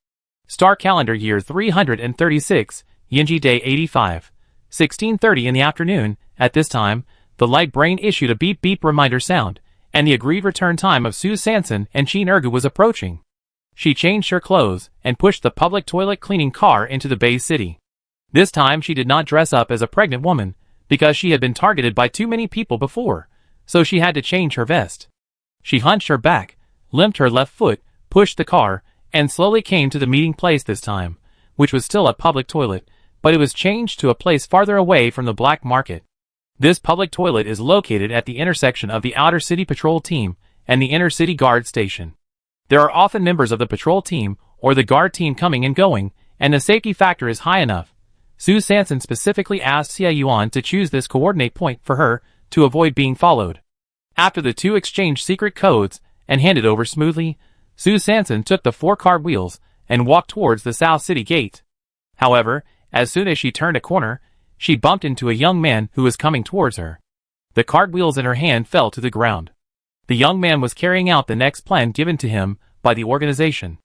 Star Calendar Year 336, Yinji Day 85. 16:30 in the afternoon. At this time, the light brain issued a beep-beep reminder sound, and the agreed return time of Sue Sanson and Chin Ergu was approaching. She changed her clothes and pushed the public toilet cleaning car into the Bay City. This time she did not dress up as a pregnant woman, because she had been targeted by too many people before, so she had to change her vest. She hunched her back, limped her left foot, pushed the car, and slowly came to the meeting place this time, which was still a public toilet, but it was changed to a place farther away from the black market. This public toilet is located at the intersection of the Outer City Patrol Team and the Inner City Guard Station. There are often members of the patrol team or the guard team coming and going, and the safety factor is high enough. Sue Sanson specifically asked Xia Yuan to choose this coordinate point for her to avoid being followed. After the two exchanged secret codes and handed over smoothly, Sue Sanson took the 4 card wheels and walked towards the South City gate. However, as soon as she turned a corner, she bumped into a young man who was coming towards her. The card wheels in her hand fell to the ground. The young man was carrying out the next plan given to him by the organization.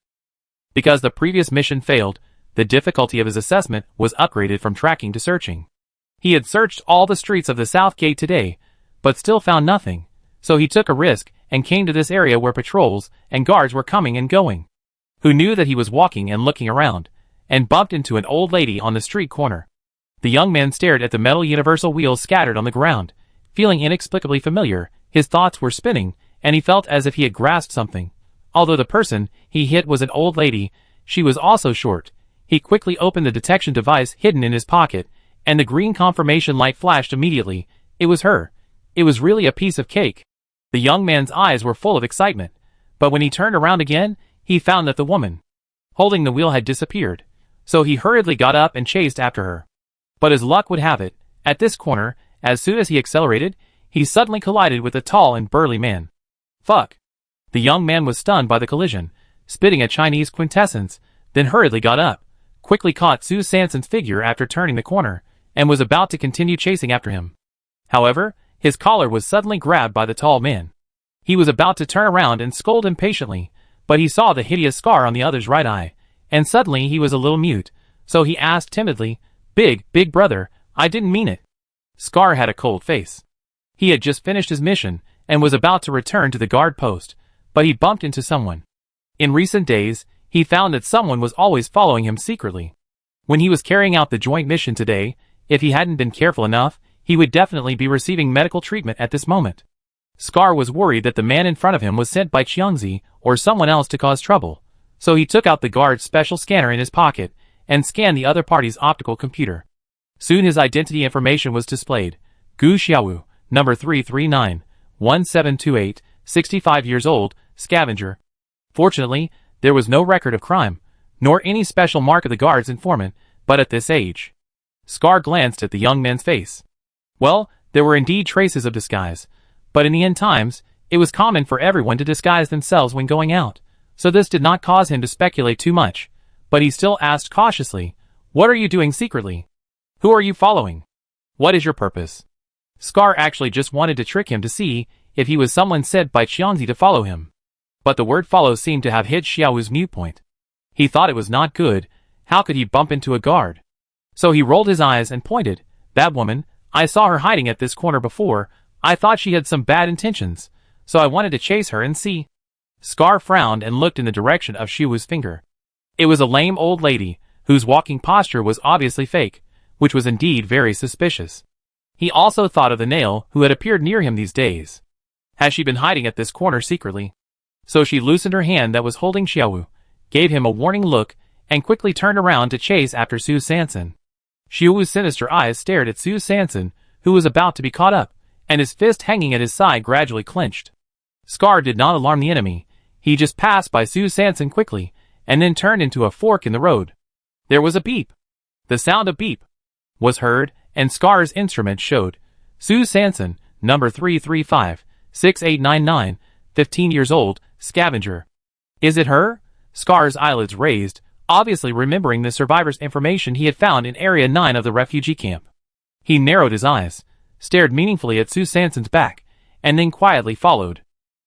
Because the previous mission failed, the difficulty of his assessment was upgraded from tracking to searching. He had searched all the streets of the South Gate today, but still found nothing, so he took a risk and came to this area where patrols and guards were coming and going. Who knew that he was walking and looking around, and bumped into an old lady on the street corner. The young man stared at the metal universal wheels scattered on the ground. Feeling inexplicably familiar, his thoughts were spinning, and he felt as if he had grasped something. Although the person he hit was an old lady, she was also short. He quickly opened the detection device hidden in his pocket, and the green confirmation light flashed immediately. It was her. It was really a piece of cake. The young man's eyes were full of excitement, but when he turned around again, he found that the woman holding the wheel had disappeared, so he hurriedly got up and chased after her. But as luck would have it, at this corner, as soon as he accelerated, he suddenly collided with a tall and burly man. Fuck! The young man was stunned by the collision, spitting a Chinese quintessence, then hurriedly got up, quickly caught Sue Sanson's figure after turning the corner, and was about to continue chasing after him. However, his collar was suddenly grabbed by the tall man. He was about to turn around and scold impatiently, but he saw the hideous scar on the other's right eye, and suddenly he was a little mute, so he asked timidly, Big brother, I didn't mean it." Scar had a cold face. He had just finished his mission, and was about to return to the guard post, but he bumped into someone. In recent days, he found that someone was always following him secretly. When he was carrying out the joint mission today, if he hadn't been careful enough, he would definitely be receiving medical treatment at this moment. Scar was worried that the man in front of him was sent by Qiangzi or someone else to cause trouble, so he took out the guard's special scanner in his pocket and scanned the other party's optical computer. Soon his identity information was displayed. Gu Xiaowu, number 339-1728, 65 years old, scavenger. Fortunately, there was no record of crime, nor any special mark of the guard's informant, but at this age. Scar glanced at the young man's face. Well, there were indeed traces of disguise, but in the end times, it was common for everyone to disguise themselves when going out, so this did not cause him to speculate too much, but he still asked cautiously, "What are you doing secretly? Who are you following? What is your purpose?" Scar actually just wanted to trick him to see if he was someone sent by Qiangzi to follow him. But the word follow seemed to have hit Xiaowu's viewpoint. He thought it was not good. How could he bump into a guard? So he rolled his eyes and pointed. "That woman, I saw her hiding at this corner before. I thought she had some bad intentions, so I wanted to chase her and see." Scar frowned and looked in the direction of Xiaowu's finger. It was a lame old lady, whose walking posture was obviously fake, which was indeed very suspicious. He also thought of the nail who had appeared near him these days. Had she been hiding at this corner secretly? So she loosened her hand that was holding Xiaowu, gave him a warning look, and quickly turned around to chase after Sue Sanson. Xiaowu's sinister eyes stared at Sue Sanson, who was about to be caught up, and his fist hanging at his side gradually clenched. Scar did not alarm the enemy. He just passed by Sue Sanson quickly, and then turned into a fork in the road. There was a beep. The sound of beep was heard, and Scar's instrument showed. Sue Sanson, number 335-6899, 15 years old, scavenger. Is it her? Scar's eyelids raised, obviously remembering the survivor's information he had found in Area 9 of the refugee camp. He narrowed his eyes, stared meaningfully at Sue Sanson's back, and then quietly followed.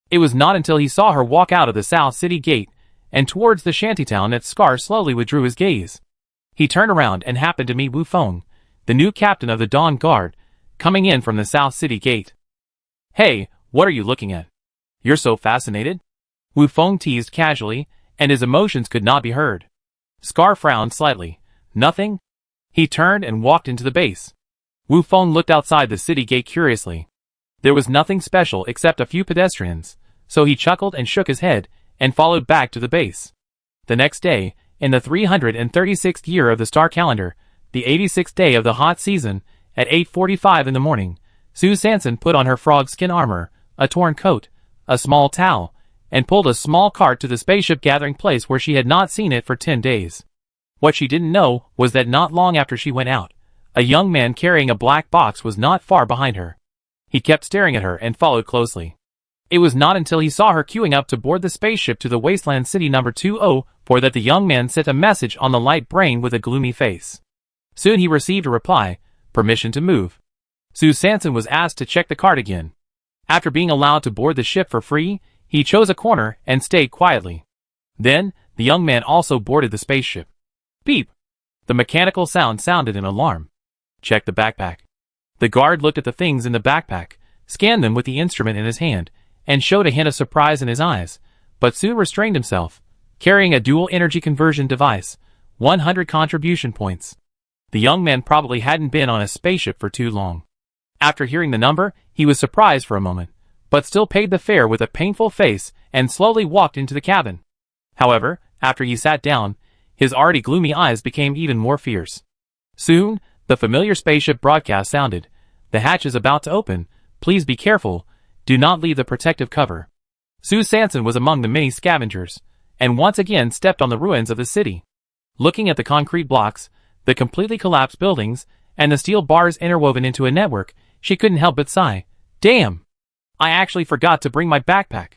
It was not until he saw her walk out of the South City gate and towards the shantytown that Scar slowly withdrew his gaze. He turned around and happened to meet Wu Feng, the new captain of the Dawn Guard, coming in from the South City Gate. "Hey, what are you looking at? You're so fascinated?" Wu Feng teased casually, and his emotions could not be heard. Scar frowned slightly. "Nothing?" He turned and walked into the base. Wu Feng looked outside the city gate curiously. There was nothing special except a few pedestrians, so he chuckled and shook his head, and followed back to the base. The next day, in the 336th year of the star calendar, the 86th day of the hot season, at 8:45 in the morning, Sue Sanson put on her frog skin armor, a torn coat, a small towel, and pulled a small cart to the spaceship gathering place where she had not seen it for 10 days. What she didn't know was that not long after she went out, a young man carrying a black box was not far behind her. He kept staring at her and followed closely. It was not until he saw her queuing up to board the spaceship to the Wasteland City number 204 that the young man sent a message on the light brain with a gloomy face. Soon he received a reply, permission to move. Sue Sanson was asked to check the card again. After being allowed to board the ship for free, he chose a corner and stayed quietly. Then, the young man also boarded the spaceship. Beep! The mechanical sound sounded an alarm. Check the backpack. The guard looked at the things in the backpack, scanned them with the instrument in his hand, and showed a hint of surprise in his eyes, but soon restrained himself, carrying a dual energy conversion device, 100 contribution points. The young man probably hadn't been on a spaceship for too long. After hearing the number, he was surprised for a moment, but still paid the fare with a painful face and slowly walked into the cabin. However, after he sat down, his already gloomy eyes became even more fierce. Soon, the familiar spaceship broadcast sounded. "The hatch is about to open. Please be careful. Do not leave the protective cover." Sue Sanson was among the many scavengers, and once again stepped on the ruins of the city. Looking at the concrete blocks, the completely collapsed buildings, and the steel bars interwoven into a network, she couldn't help but sigh. Damn! I actually forgot to bring my backpack.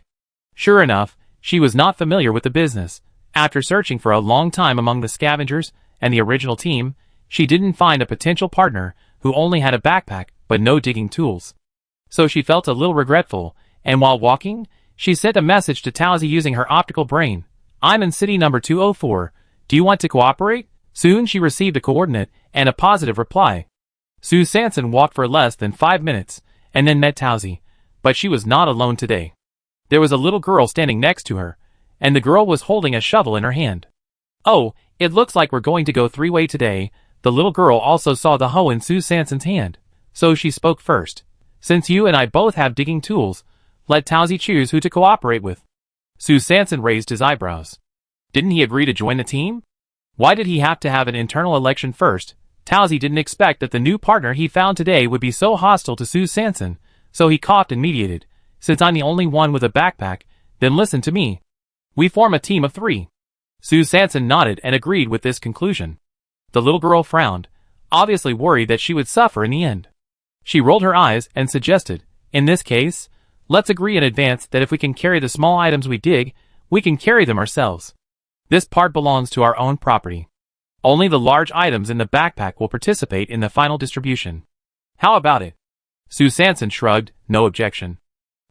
Sure enough, she was not familiar with the business. After searching for a long time among the scavengers and the original team, she didn't find a potential partner who only had a backpack but no digging tools. So she felt a little regretful, and while walking, she sent a message to Towsy using her optical brain. "I'm in city number 204. Do you want to cooperate?" Soon she received a coordinate and a positive reply. Sue Sanson walked for less than 5 minutes, and then met Towsy, but she was not alone today. There was a little girl standing next to her, and the girl was holding a shovel in her hand. "Oh, it looks like we're going to go three-way today." The little girl also saw the hoe in Sue Sanson's hand, so she spoke first. "Since you and I both have digging tools, let Towsy choose who to cooperate with." Sue Sanson raised his eyebrows. Didn't he agree to join the team? Why did he have to have an internal election first? Towsy didn't expect that the new partner he found today would be so hostile to Sue Sanson, so he coughed and mediated. "Since I'm the only one with a backpack, then listen to me. We form a team of 3. Sue Sanson nodded and agreed with this conclusion. The little girl frowned, obviously worried that she would suffer in the end. She rolled her eyes and suggested, "In this case, let's agree in advance that if we can carry the small items we dig, we can carry them ourselves. This part belongs to our own property. Only the large items in the backpack will participate in the final distribution. How about it?" Sue Sanson shrugged, no objection.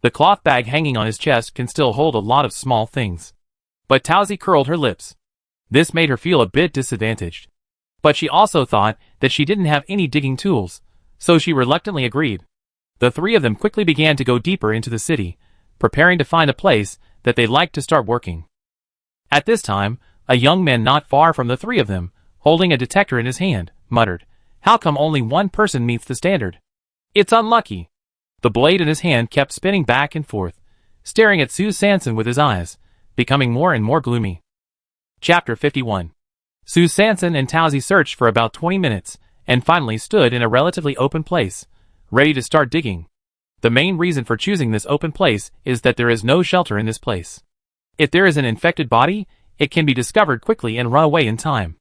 The cloth bag hanging on his chest can still hold a lot of small things. But Towsy curled her lips. This made her feel a bit disadvantaged. But she also thought that she didn't have any digging tools, so she reluctantly agreed. The 3 of them quickly began to go deeper into the city, preparing to find a place that they'd like to start working. At this time, a young man not far from the 3 of them, holding a detector in his hand, muttered, "How come only one person meets the standard? It's unlucky." The blade in his hand kept spinning back and forth, staring at Sue Sanson with his eyes, becoming more and more gloomy. Chapter 51. Sue Sanson and Towsy searched for about 20 minutes, and finally stood in a relatively open place, ready to start digging. The main reason for choosing this open place is that there is no shelter in this place. If there is an infected body, it can be discovered quickly and run away in time.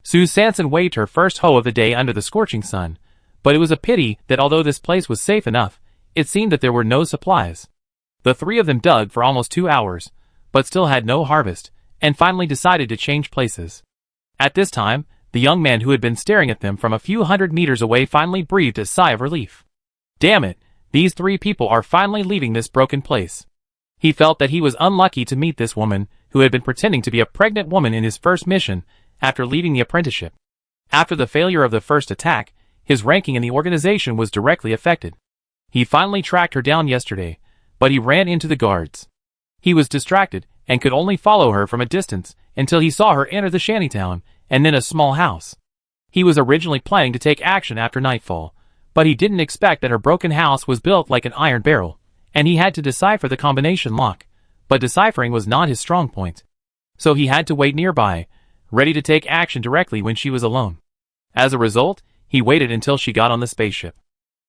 Sue Sanson waved her first hoe of the day under the scorching sun, but it was a pity that although this place was safe enough, it seemed that there were no supplies. The 3 of them dug for almost 2 hours, but still had no harvest, and finally decided to change places. At this time, the young man who had been staring at them from a few hundred meters away finally breathed a sigh of relief. Damn it, these 3 people are finally leaving this broken place. He felt that he was unlucky to meet this woman, who had been pretending to be a pregnant woman in his first mission after leaving the apprenticeship. After the failure of the first attack, his ranking in the organization was directly affected. He finally tracked her down yesterday, but he ran into the guards. He was distracted and could only follow her from a distance until he saw her enter the shantytown and then a small house. He was originally planning to take action after nightfall, but he didn't expect that her broken house was built like an iron barrel, and he had to decipher the combination lock, but deciphering was not his strong point. So he had to wait nearby, ready to take action directly when she was alone. As a result, he waited until she got on the spaceship.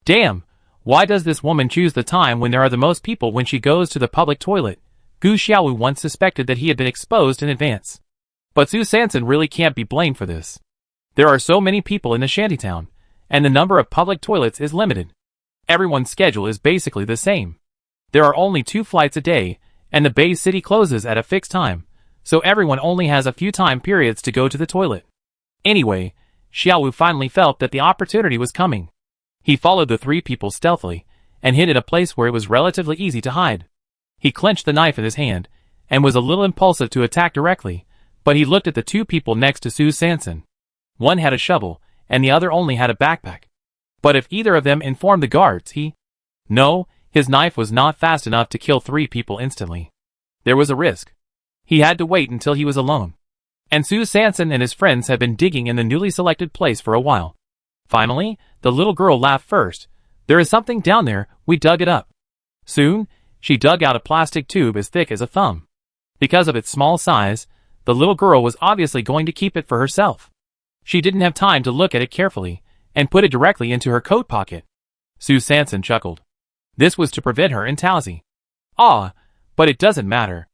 Damn, why does this woman choose the time when there are the most people when she goes to the public toilet? Gu Xiaowu once suspected that he had been exposed in advance. But Su Sanson really can't be blamed for this. There are so many people in the shantytown, and the number of public toilets is limited. Everyone's schedule is basically the same. There are only 2 flights a day, and the Bay City closes at a fixed time, so everyone only has a few time periods to go to the toilet. Anyway, Xiaowu finally felt that the opportunity was coming. He followed the 3 people stealthily, and hid in a place where it was relatively easy to hide. He clenched the knife in his hand, and was a little impulsive to attack directly, but he looked at the 2 people next to Su Sanson. One had a shovel, and the other only had a backpack. But if either of them informed the guards, No, his knife was not fast enough to kill 3 people instantly. There was a risk. He had to wait until he was alone. And Su Sanson and his friends had been digging in the newly selected place for a while. Finally, the little girl laughed first. There is something down there, we dug it up. Soon, she dug out a plastic tube as thick as a thumb. Because of its small size, the little girl was obviously going to keep it for herself. She didn't have time to look at it carefully, and put it directly into her coat pocket. Su Sanson chuckled. This was to prevent her in Towsy. Ah, but it doesn't matter.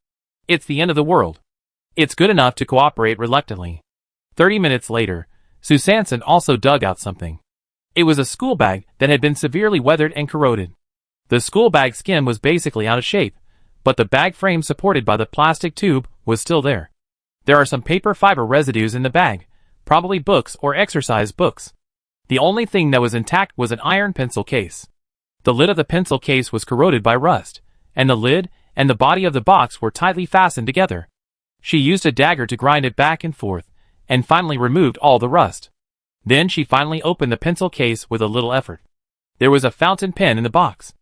It's the end of the world. It's good enough to cooperate reluctantly. 30 minutes later, Su Sanson also dug out something. It was a school bag that had been severely weathered and corroded. The school bag skin was basically out of shape, but the bag frame supported by the plastic tube was still there. There are some paper fiber residues in the bag, probably books or exercise books. The only thing that was intact was an iron pencil case. The lid of the pencil case was corroded by rust, and the lid and the body of the box were tightly fastened together. She used a dagger to grind it back and forth, and finally removed all the rust. Then she finally opened the pencil case with a little effort. There was a fountain pen in the box.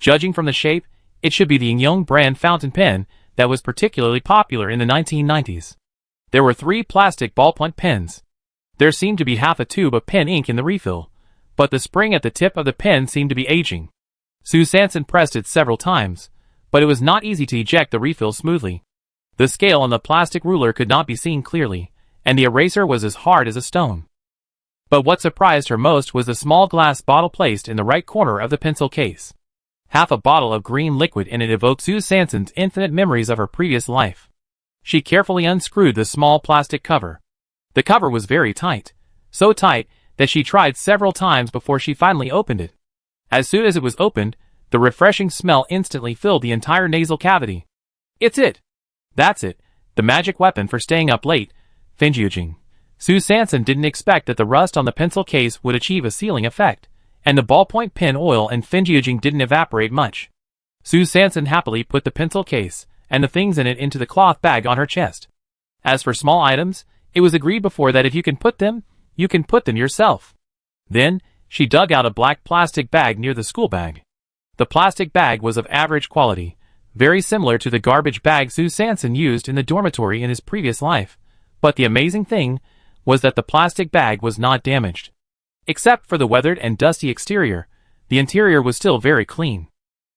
Judging from the shape, it should be the Yingyong brand fountain pen that was particularly popular in the 1990s. There were 3 plastic ballpoint pens. There seemed to be half a tube of pen ink in the refill, but the spring at the tip of the pen seemed to be aging. Su Sanson pressed it several times, but it was not easy to eject the refill smoothly. The scale on the plastic ruler could not be seen clearly, and the eraser was as hard as a stone. But what surprised her most was the small glass bottle placed in the right corner of the pencil case. Half a bottle of green liquid in it evoked Su Sanson's infinite memories of her previous life. She carefully unscrewed the small plastic cover. The cover was very tight, so tight that she tried several times before she finally opened it. As soon as it was opened, the refreshing smell instantly filled the entire nasal cavity. It's it! That's it, the magic weapon for staying up late, Finjujing. Su Sanson didn't expect that the rust on the pencil case would achieve a sealing effect, and the ballpoint pen oil and Finjujing didn't evaporate much. Su Sanson happily put the pencil case and the things in it into the cloth bag on her chest. As for small items, it was agreed before that if you can put them, you can put them yourself. Then, she dug out a black plastic bag near the school bag. The plastic bag was of average quality, very similar to the garbage bag Su Sanson used in the dormitory in his previous life, but the amazing thing was that the plastic bag was not damaged. Except for the weathered and dusty exterior, the interior was still very clean.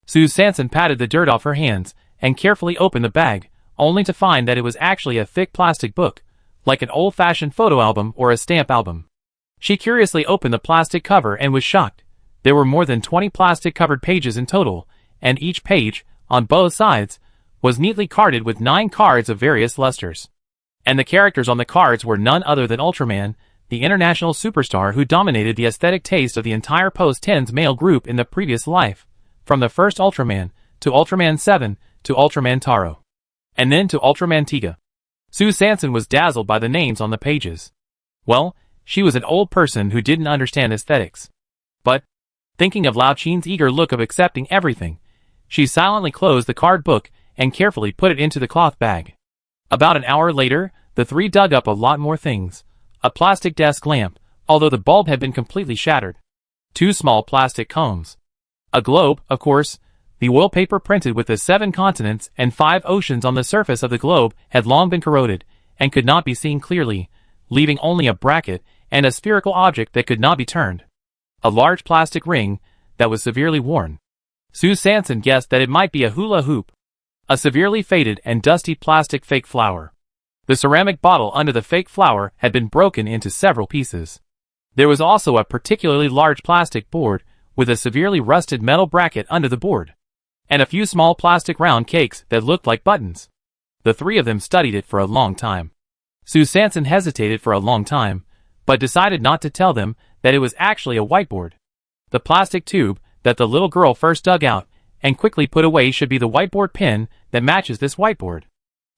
Su Sanson patted the dirt off her hands and carefully opened the bag, only to find that it was actually a thick plastic book, like an old-fashioned photo album or a stamp album. She curiously opened the plastic cover and was shocked. There were more than 20 plastic-covered pages in total, and each page, on both sides, was neatly carded with 9 cards of various lusters. And the characters on the cards were none other than Ultraman, the international superstar who dominated the aesthetic taste of the entire Post-10's male group in the previous life, from the first Ultraman, to Ultraman 7, to Ultraman Taro, and then to Ultraman Tiga. Su Sanson was dazzled by the names on the pages. Well, she was an old person who didn't understand aesthetics. But, thinking of Lao Qin's eager look of accepting everything, she silently closed the card book and carefully put it into the cloth bag. About an hour later, the three dug up a lot more things. A plastic desk lamp, although the bulb had been completely shattered. 2 small plastic combs. A globe, of course. The oil paper printed with the 7 continents and 5 oceans on the surface of the globe had long been corroded, and could not be seen clearly, leaving only a bracket and a spherical object that could not be turned. A large plastic ring that was severely worn. Sue Sanson guessed that it might be a hula hoop. A severely faded and dusty plastic fake flower. The ceramic bottle under the fake flower had been broken into several pieces. There was also a particularly large plastic board with a severely rusted metal bracket under the board, and a few small plastic round cakes that looked like buttons. The three of them studied it for a long time. Sue Sanson hesitated for a long time, but decided not to tell them that it was actually a whiteboard. The plastic tube that the little girl first dug out and quickly put away should be the whiteboard pen that matches this whiteboard.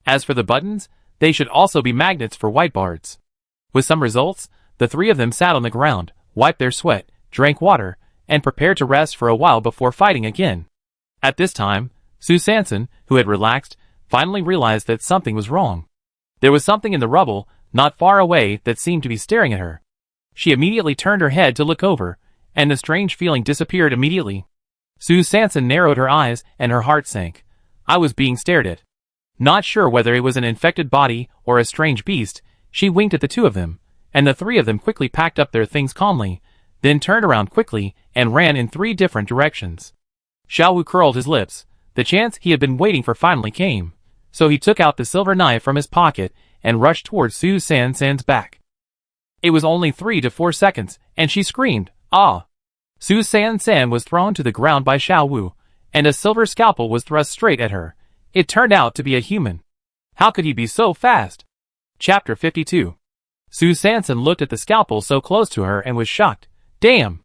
As for the buttons, they should also be magnets for whiteboards. With some results, the three of them sat on the ground, wiped their sweat, drank water, and prepared to rest for a while before fighting again. At this time, Sue Sanson, who had relaxed, finally realized that something was wrong. There was something in the rubble, not far away, that seemed to be staring at her. She immediately turned her head to look over, and the strange feeling disappeared immediately. Sue Sanson narrowed her eyes and her heart sank. I was being stared at. Not sure whether it was an infected body or a strange beast, she winked at the two of them, and the three of them quickly packed up their things calmly, then turned around quickly and ran in 3 different directions. Xiaowu curled his lips. The chance he had been waiting for finally came, so he took out the silver knife from his pocket and rushed towards Sue Sanson's back. It was only 3 to 4 seconds, and she screamed, "Ah!" Sue Sanson was thrown to the ground by Xiaowu, and a silver scalpel was thrust straight at her. It turned out to be a human. How could he be so fast? Chapter 52. Sue Sanson looked at the scalpel so close to her and was shocked. Damn!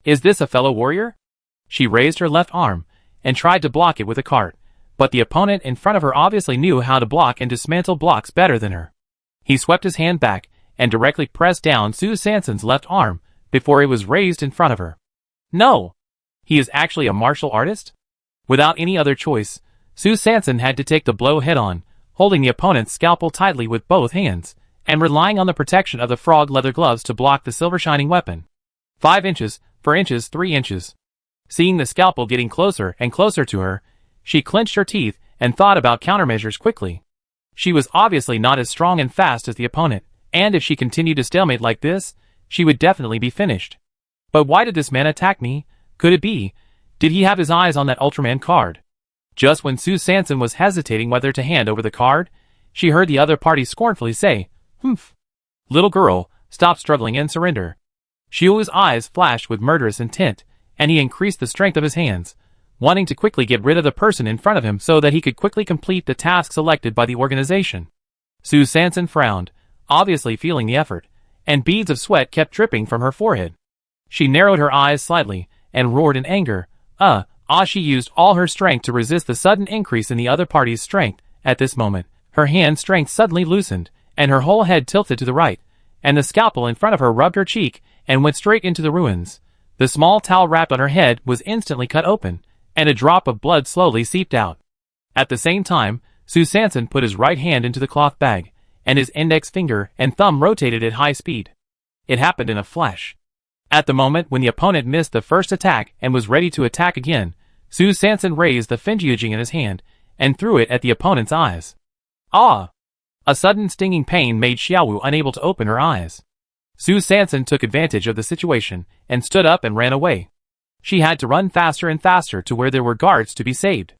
Is this a fellow warrior? She raised her left arm and tried to block it with a cart, but the opponent in front of her obviously knew how to block and dismantle blocks better than her. He swept his hand back and directly pressed down Sue Sanson's left arm before it was raised in front of her. No! He is actually a martial artist? Without any other choice, Sue Sanson had to take the blow head-on, holding the opponent's scalpel tightly with both hands, and relying on the protection of the frog leather gloves to block the silver-shining weapon. 5 inches, 4 inches, 3 inches. Seeing the scalpel getting closer and closer to her, she clenched her teeth and thought about countermeasures quickly. She was obviously not as strong and fast as the opponent, and if she continued to stalemate like this, she would definitely be finished. But why did this man attack me? Could it be? Did he have his eyes on that Ultraman card? Just when Sue Sanson was hesitating whether to hand over the card, she heard the other party scornfully say, "Humph. Little girl, stop struggling and surrender." Xiaowu's eyes flashed with murderous intent, and he increased the strength of his hands, wanting to quickly get rid of the person in front of him so that he could quickly complete the task selected by the organization. Sue Sanson frowned, obviously feeling the effort, and beads of sweat kept dripping from her forehead. She narrowed her eyes slightly, and roared in anger. She used all her strength to resist the sudden increase in the other party's strength. At this moment, her hand strength suddenly loosened, and her whole head tilted to the right, and the scalpel in front of her rubbed her cheek and went straight into the ruins. The small towel wrapped on her head was instantly cut open, and a drop of blood slowly seeped out. At the same time, Sue Sanson put his right hand into the cloth bag, and his index finger and thumb rotated at high speed. It happened in a flash. At the moment when the opponent missed the first attack and was ready to attack again, Sue Sanson raised the Fenjiujing in his hand and threw it at the opponent's eyes. Ah! A sudden stinging pain made Xiaowu unable to open her eyes. Sue Sanson took advantage of the situation and stood up and ran away. She had to run faster and faster to where there were guards to be saved.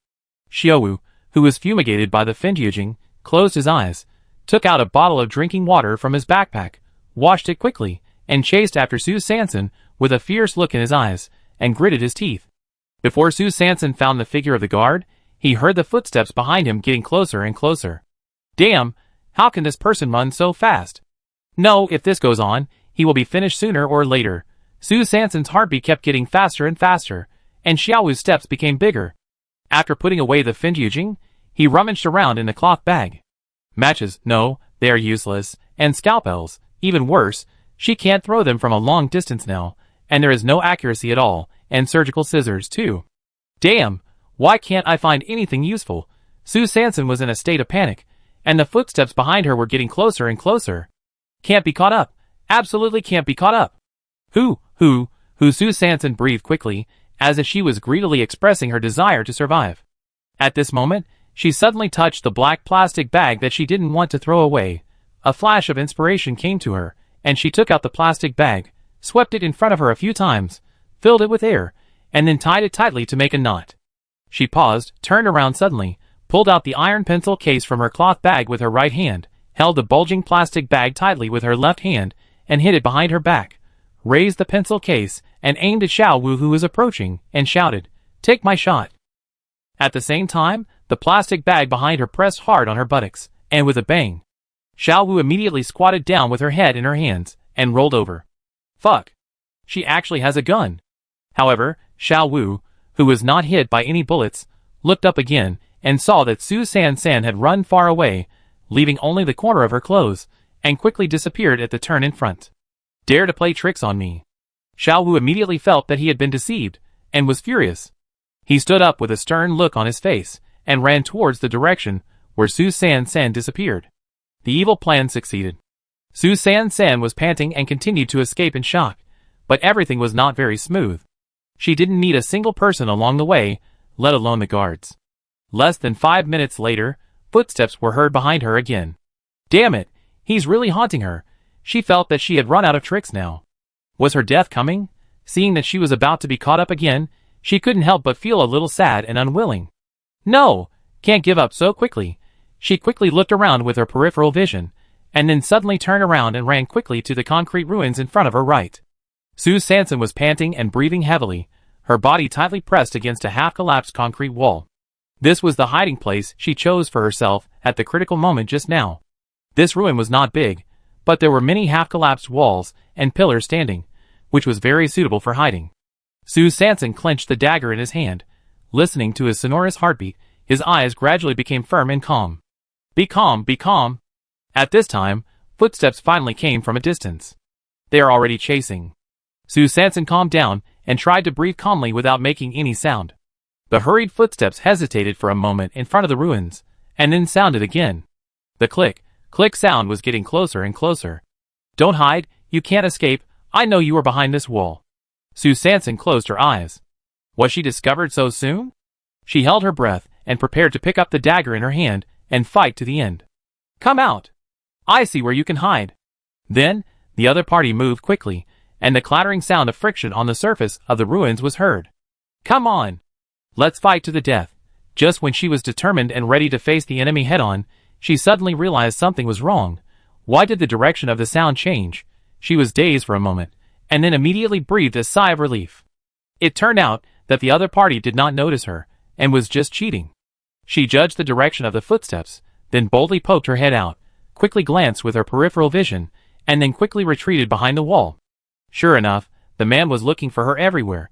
Xiaowu, who was fumigated by the Fenjiujing, closed his eyes, took out a bottle of drinking water from his backpack, washed it quickly, and chased after Sue Sanson with a fierce look in his eyes, and gritted his teeth. Before Sue Sanson found the figure of the guard, he heard the footsteps behind him getting closer and closer. Damn, how can this person run so fast? No, if this goes on, he will be finished sooner or later. Sue Sanson's heartbeat kept getting faster and faster, and Xiaowu's steps became bigger. After putting away the Fenjiujing, he rummaged around in the cloth bag. Matches, no, they are useless, and scalpels, even worse, she can't throw them from a long distance now, and there is no accuracy at all, and surgical scissors too. Damn, why can't I find anything useful? Sue Sanson was in a state of panic, and the footsteps behind her were getting closer and closer. Can't be caught up. Absolutely can't be caught up. Who, Sue Sanson breathed quickly, as if she was greedily expressing her desire to survive. At this moment, she suddenly touched the black plastic bag that she didn't want to throw away. A flash of inspiration came to her, and she took out the plastic bag, swept it in front of her a few times, filled it with air, and then tied it tightly to make a knot. She paused, turned around suddenly, pulled out the iron pencil case from her cloth bag with her right hand, held the bulging plastic bag tightly with her left hand, and hid it behind her back, raised the pencil case, and aimed at Xiao Wu, who was approaching, and shouted, "Take my shot." At the same time, the plastic bag behind her pressed hard on her buttocks, and with a bang, Xiao Wu immediately squatted down with her head in her hands, and rolled over. Fuck. She actually has a gun. However, Xiao Wu, who was not hit by any bullets, looked up again, and saw that Su San had run far away, leaving only the corner of her clothes, and quickly disappeared at the turn in front. Dare to play tricks on me. Xiao Wu immediately felt that he had been deceived, and was furious. He stood up with a stern look on his face, and ran towards the direction where Su San disappeared. The evil plan succeeded. Su San was panting and continued to escape in shock, but everything was not very smooth. She didn't meet a single person along the way, let alone the guards. Less than 5 minutes later, footsteps were heard behind her again. Damn it, he's really haunting her. She felt that she had run out of tricks now. Was her death coming? Seeing that she was about to be caught up again, she couldn't help but feel a little sad and unwilling. No, can't give up so quickly. She quickly looked around with her peripheral vision, and then suddenly turned around and ran quickly to the concrete ruins in front of her right. Su Sanson was panting and breathing heavily, her body tightly pressed against a half-collapsed concrete wall. This was the hiding place she chose for herself at the critical moment just now. This ruin was not big, but there were many half-collapsed walls and pillars standing, which was very suitable for hiding. Su Sanson clenched the dagger in his hand. Listening to his sonorous heartbeat, his eyes gradually became firm and calm. Be calm, be calm. At this time, footsteps finally came from a distance. They are already chasing. Su Sanson calmed down and tried to breathe calmly without making any sound. The hurried footsteps hesitated for a moment in front of the ruins, and then sounded again. The click, click sound was getting closer and closer. Don't hide, you can't escape, I know you are behind this wall. Su Sanson closed her eyes. Was she discovered so soon? She held her breath and prepared to pick up the dagger in her hand and fight to the end. Come out! I see where you can hide. Then, the other party moved quickly, and the clattering sound of friction on the surface of the ruins was heard. Come on! Let's fight to the death. Just when she was determined and ready to face the enemy head-on, she suddenly realized something was wrong. Why did the direction of the sound change? She was dazed for a moment, and then immediately breathed a sigh of relief. It turned out that the other party did not notice her, and was just cheating. She judged the direction of the footsteps, then boldly poked her head out, quickly glanced with her peripheral vision, and then quickly retreated behind the wall. Sure enough, the man was looking for her everywhere.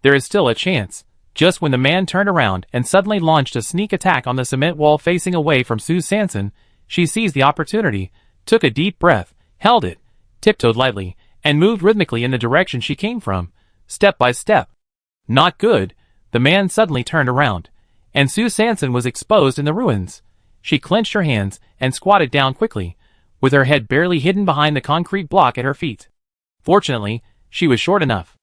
There is still a chance. Just when the man turned around and suddenly launched a sneak attack on the cement wall facing away from Su Sanson, she seized the opportunity, took a deep breath, held it, tiptoed lightly, and moved rhythmically in the direction she came from, step by step. Not good. The man suddenly turned around, and Su Sanson was exposed in the ruins. She clenched her hands and squatted down quickly, with her head barely hidden behind the concrete block at her feet. Fortunately, she was short enough.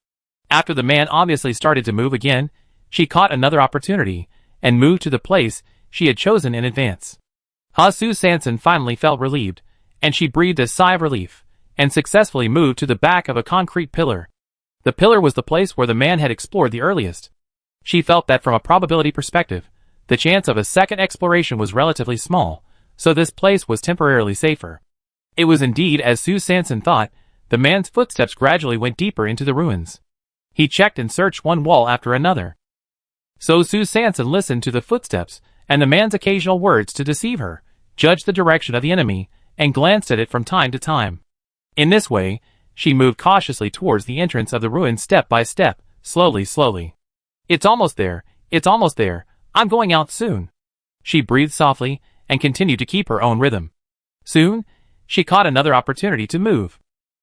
After the man obviously started to move again, she caught another opportunity, and moved to the place she had chosen in advance. Su Sanson finally felt relieved, and she breathed a sigh of relief, and successfully moved to the back of a concrete pillar. The pillar was the place where the man had explored the earliest. She felt that from a probability perspective, the chance of a second exploration was relatively small, so this place was temporarily safer. It was indeed as Su Sanson thought. The man's footsteps gradually went deeper into the ruins. He checked and searched one wall after another. So Su Sanson listened to the footsteps and the man's occasional words to deceive her, judged the direction of the enemy, and glanced at it from time to time. In this way, she moved cautiously towards the entrance of the ruins step by step, slowly. It's almost there, I'm going out soon. She breathed softly and continued to keep her own rhythm. Soon, she caught another opportunity to move.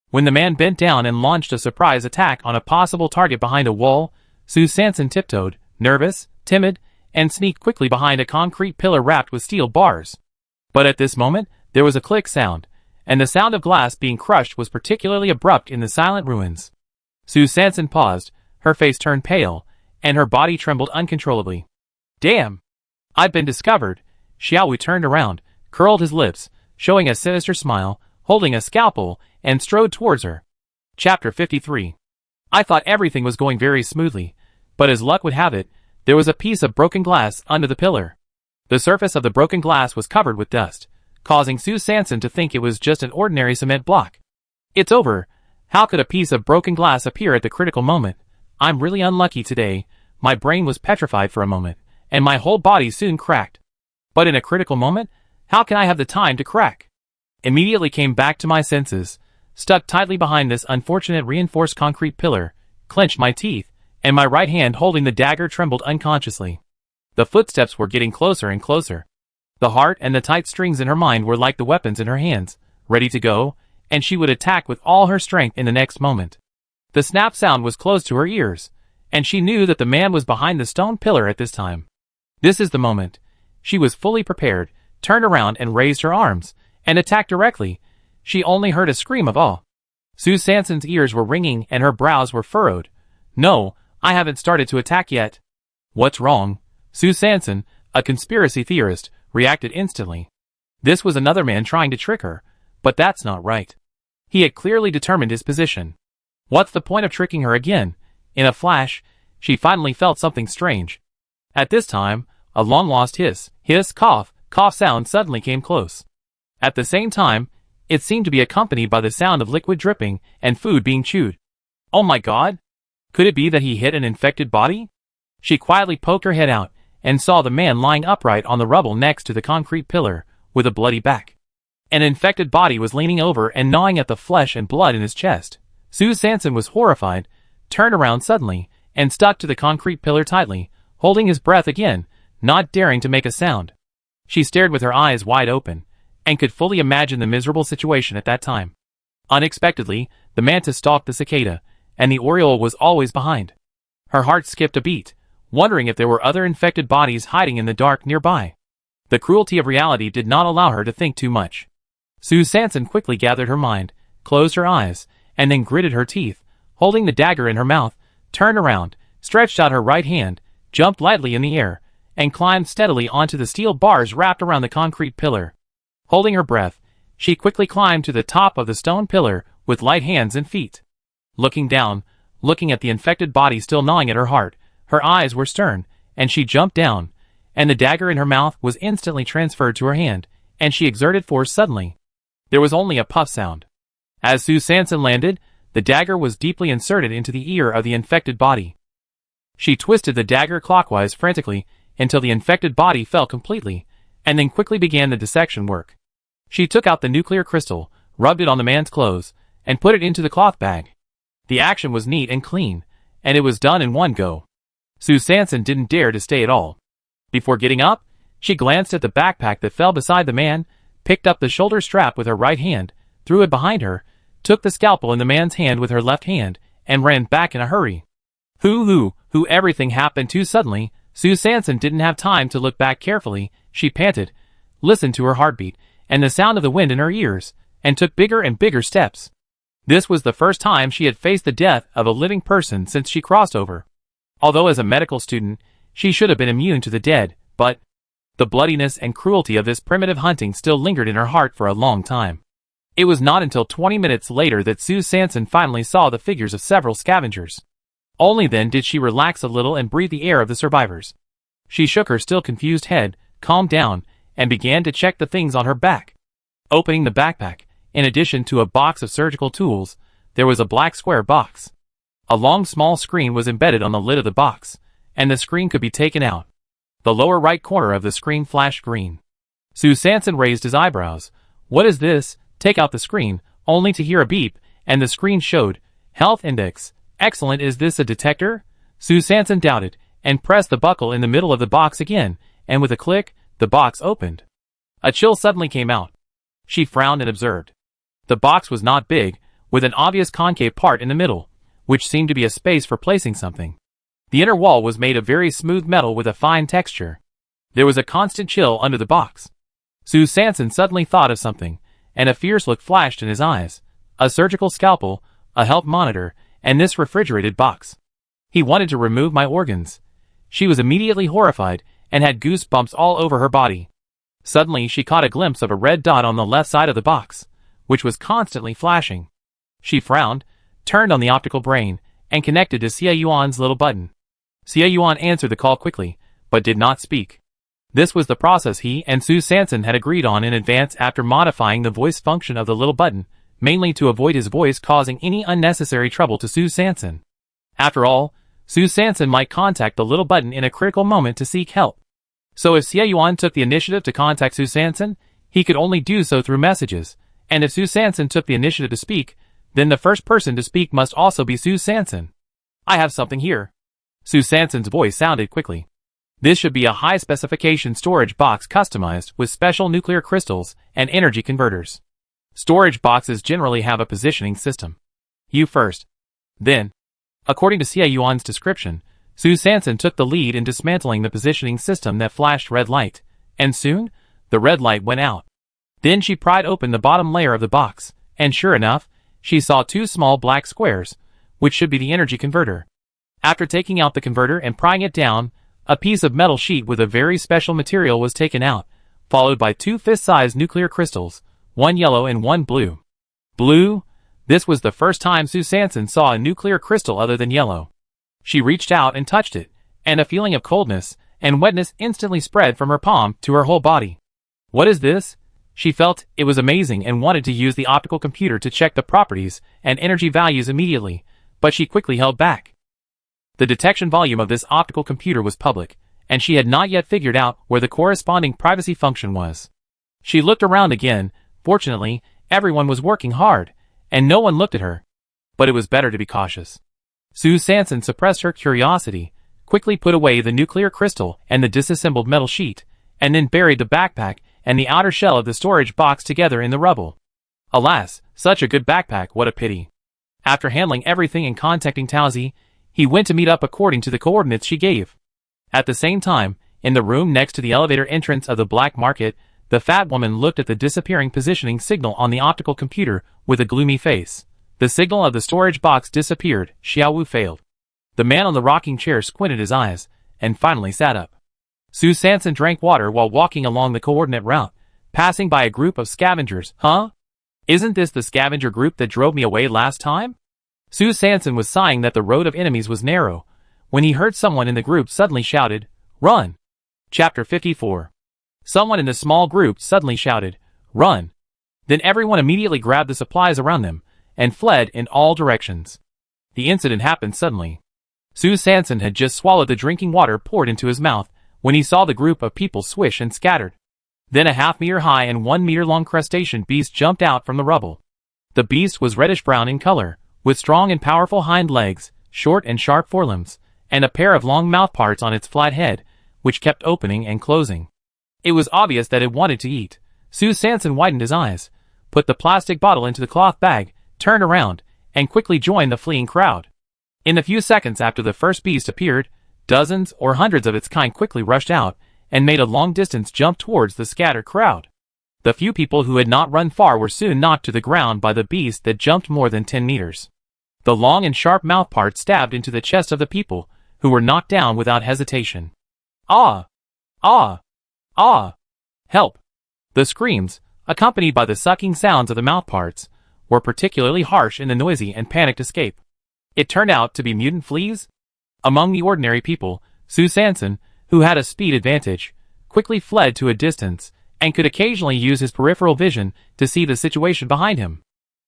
When the man bent down and launched a surprise attack on a possible target behind a wall, Su Sanson tiptoed, nervous, timid, and sneaked quickly behind a concrete pillar wrapped with steel bars. But at this moment, there was a click sound, and the sound of glass being crushed was particularly abrupt in the silent ruins. Sue Sanson paused, her face turned pale, and her body trembled uncontrollably. Damn! I've been discovered. Xiaowu turned around, curled his lips, showing a sinister smile, holding a scalpel, and strode towards her. Chapter 53. I thought everything was going very smoothly, but as luck would have it, there was a piece of broken glass under the pillar. The surface of the broken glass was covered with dust, causing Sue Sanson to think it was just an ordinary cement block. It's over. How could a piece of broken glass appear at the critical moment? I'm really unlucky today. My brain was petrified for a moment, and my whole body soon cracked. But in a critical moment, how can I have the time to crack? Immediately came back to my senses, stuck tightly behind this unfortunate reinforced concrete pillar, clenched my teeth, and my right hand holding the dagger trembled unconsciously. The footsteps were getting closer and closer. The heart and the tight strings in her mind were like the weapons in her hands, ready to go, and she would attack with all her strength in the next moment. The snap sound was close to her ears, and she knew that the man was behind the stone pillar at this time. This is the moment. She was fully prepared, turned around and raised her arms, and attacked directly. She only heard a scream of awe. Sue Sanson's ears were ringing and her brows were furrowed. No, I haven't started to attack yet. What's wrong? Sue Sanson, a conspiracy theorist, reacted instantly. This was another man trying to trick her, but that's not right. He had clearly determined his position. What's the point of tricking her again? In a flash, she finally felt something strange. At this time, a long-lost hiss, cough sound suddenly came close. At the same time, it seemed to be accompanied by the sound of liquid dripping and food being chewed. Oh my God! Could it be that he hit an infected body? She quietly poked her head out and saw the man lying upright on the rubble next to the concrete pillar, with a bloody back. An infected body was leaning over and gnawing at the flesh and blood in his chest. Sue Sanson was horrified, turned around suddenly, and stuck to the concrete pillar tightly, holding his breath again, not daring to make a sound. She stared with her eyes wide open, and could fully imagine the miserable situation at that time. Unexpectedly, the mantis stalked the cicada, and the oriole was always behind. Her heart skipped a beat, wondering if there were other infected bodies hiding in the dark nearby. The cruelty of reality did not allow her to think too much. Sue Sanson quickly gathered her mind, closed her eyes, and then gritted her teeth, holding the dagger in her mouth, turned around, stretched out her right hand, jumped lightly in the air, and climbed steadily onto the steel bars wrapped around the concrete pillar. Holding her breath, she quickly climbed to the top of the stone pillar with light hands and feet. Looking down, looking at the infected body still gnawing at her heart, her eyes were stern, and she jumped down, and the dagger in her mouth was instantly transferred to her hand, and she exerted force suddenly. There was only a puff sound. As Sue Sanson landed, the dagger was deeply inserted into the ear of the infected body. She twisted the dagger clockwise frantically until the infected body fell completely, and then quickly began the dissection work. She took out the nuclear crystal, rubbed it on the man's clothes, and put it into the cloth bag. The action was neat and clean, and it was done in one go. Sue Sanson didn't dare to stay at all. Before getting up, she glanced at the backpack that fell beside the man, picked up the shoulder strap with her right hand, threw it behind her, took the scalpel in the man's hand with her left hand, and ran back in a hurry. Who everything happened too suddenly. Sue Sanson didn't have time to look back carefully. She panted, listened to her heartbeat, and the sound of the wind in her ears, and took bigger and bigger steps. This was the first time she had faced the death of a living person since she crossed over. Although as a medical student, she should have been immune to the dead, but the bloodiness and cruelty of this primitive hunting still lingered in her heart for a long time. It was not until 20 minutes later that Sue Sanson finally saw the figures of several scavengers. Only then did she relax a little and breathe the air of the survivors. She shook her still confused head, calmed down, and began to check the things on her back. Opening the backpack, in addition to a box of surgical tools, there was a black square box. A long small screen was embedded on the lid of the box, and the screen could be taken out. The lower right corner of the screen flashed green. Sue Sanson raised his eyebrows. What is this? Take out the screen, only to hear a beep, and the screen showed, Health Index. Excellent. Is this a detector? Sue Sanson doubted, and pressed the buckle in the middle of the box again, and with a click, the box opened. A chill suddenly came out. She frowned and observed. The box was not big, with an obvious concave part in the middle, which seemed to be a space for placing something. The inner wall was made of very smooth metal with a fine texture. There was a constant chill under the box. Sue Sanson suddenly thought of something, and a fierce look flashed in his eyes. A surgical scalpel, a health monitor, and this refrigerated box. He wanted to remove my organs. She was immediately horrified, and had goosebumps all over her body. Suddenly she caught a glimpse of a red dot on the left side of the box, which was constantly flashing. She frowned, turned on the optical brain, and connected to Xie Yuan's little button. Xie Yuan answered the call quickly, but did not speak. This was the process he and Sue Sanson had agreed on in advance after modifying the voice function of the little button, mainly to avoid his voice causing any unnecessary trouble to Sue Sanson. After all, Sue Sanson might contact the little button in a critical moment to seek help. So if Xie Yuan took the initiative to contact Sue Sanson, he could only do so through messages, and if Sue Sanson took the initiative to speak, then the first person to speak must also be Sue Sanson. I have something here. Sue Sanson's voice sounded quickly. This should be a high-specification storage box customized with special nuclear crystals and energy converters. Storage boxes generally have a positioning system. You first. Then. According to Xie Yuan's description, Sue Sanson took the lead in dismantling the positioning system that flashed red light, and soon, the red light went out. Then she pried open the bottom layer of the box, and sure enough, she saw two small black squares, which should be the energy converter. After taking out the converter and prying it down, a piece of metal sheet with a very special material was taken out, followed by two fist-sized nuclear crystals, one yellow and one blue. Blue? This was the first time Sue Sanson saw a nuclear crystal other than yellow. She reached out and touched it, and a feeling of coldness and wetness instantly spread from her palm to her whole body. What is this? She felt it was amazing and wanted to use the optical computer to check the properties and energy values immediately, but she quickly held back. The detection volume of this optical computer was public, and she had not yet figured out where the corresponding privacy function was. She looked around again. Fortunately, everyone was working hard, and no one looked at her. But it was better to be cautious. Sue Sanson suppressed her curiosity, quickly put away the nuclear crystal and the disassembled metal sheet, and then buried the backpack and the outer shell of the storage box together in the rubble. Alas, such a good backpack, what a pity. After handling everything and contacting Tauzi, he went to meet up according to the coordinates she gave. At the same time, in the room next to the elevator entrance of the black market, the fat woman looked at the disappearing positioning signal on the optical computer with a gloomy face. The signal of the storage box disappeared. Xiaowu failed. The man on the rocking chair squinted his eyes, and finally sat up. Sue Sanson drank water while walking along the coordinate route, passing by a group of scavengers. Huh? Isn't this the scavenger group that drove me away last time? Sue Sanson was sighing that the road of enemies was narrow, when he heard someone in the group suddenly shouted, "Run!" Chapter 54. Someone in the small group suddenly shouted, "Run!" Then everyone immediately grabbed the supplies around them, and fled in all directions. The incident happened suddenly. Sue Sanson had just swallowed the drinking water poured into his mouth, when he saw the group of people swish and scattered. Then a half-meter-high and 1-meter-long crustacean beast jumped out from the rubble. The beast was reddish-brown in color, with strong and powerful hind legs, short and sharp forelimbs, and a pair of long mouthparts on its flat head, which kept opening and closing. It was obvious that it wanted to eat. Sue Sanson widened his eyes, put the plastic bottle into the cloth bag, turned around, and quickly joined the fleeing crowd. In the few seconds after the first beast appeared, dozens or hundreds of its kind quickly rushed out, and made a long-distance jump towards the scattered crowd. The few people who had not run far were soon knocked to the ground by the beast that jumped more than 10 meters. The long and sharp mouthparts stabbed into the chest of the people, who were knocked down without hesitation. Ah! Ah! Ah! Help! The screams, accompanied by the sucking sounds of the mouthparts, were particularly harsh in the noisy and panicked escape. It turned out to be mutant fleas? Among the ordinary people, Sue Sanson, who had a speed advantage, quickly fled to a distance, and could occasionally use his peripheral vision to see the situation behind him.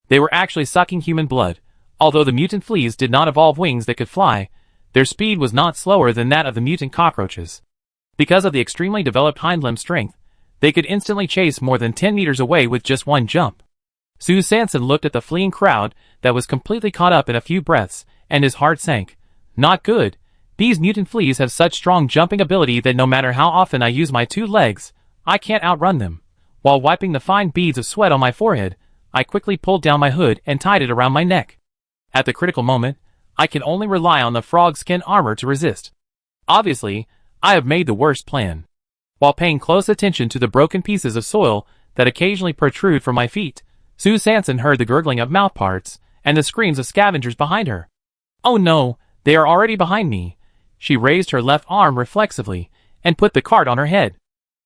They were actually sucking human blood. Although the mutant fleas did not evolve wings that could fly, their speed was not slower than that of the mutant cockroaches. Because of the extremely developed hind limb strength, they could instantly chase more than 10 meters away with just one jump. Sue Sanson looked at the fleeing crowd that was completely caught up in a few breaths, and his heart sank. Not good. These mutant fleas have such strong jumping ability that no matter how often I use my 2 legs, I can't outrun them. While wiping the fine beads of sweat on my forehead, I quickly pulled down my hood and tied it around my neck. At the critical moment, I can only rely on the frog skin armor to resist. Obviously, I have made the worst plan. While paying close attention to the broken pieces of soil that occasionally protrude from my feet, Sue Sanson heard the gurgling of mouthparts and the screams of scavengers behind her. Oh no, they are already behind me. She raised her left arm reflexively and put the cart on her head.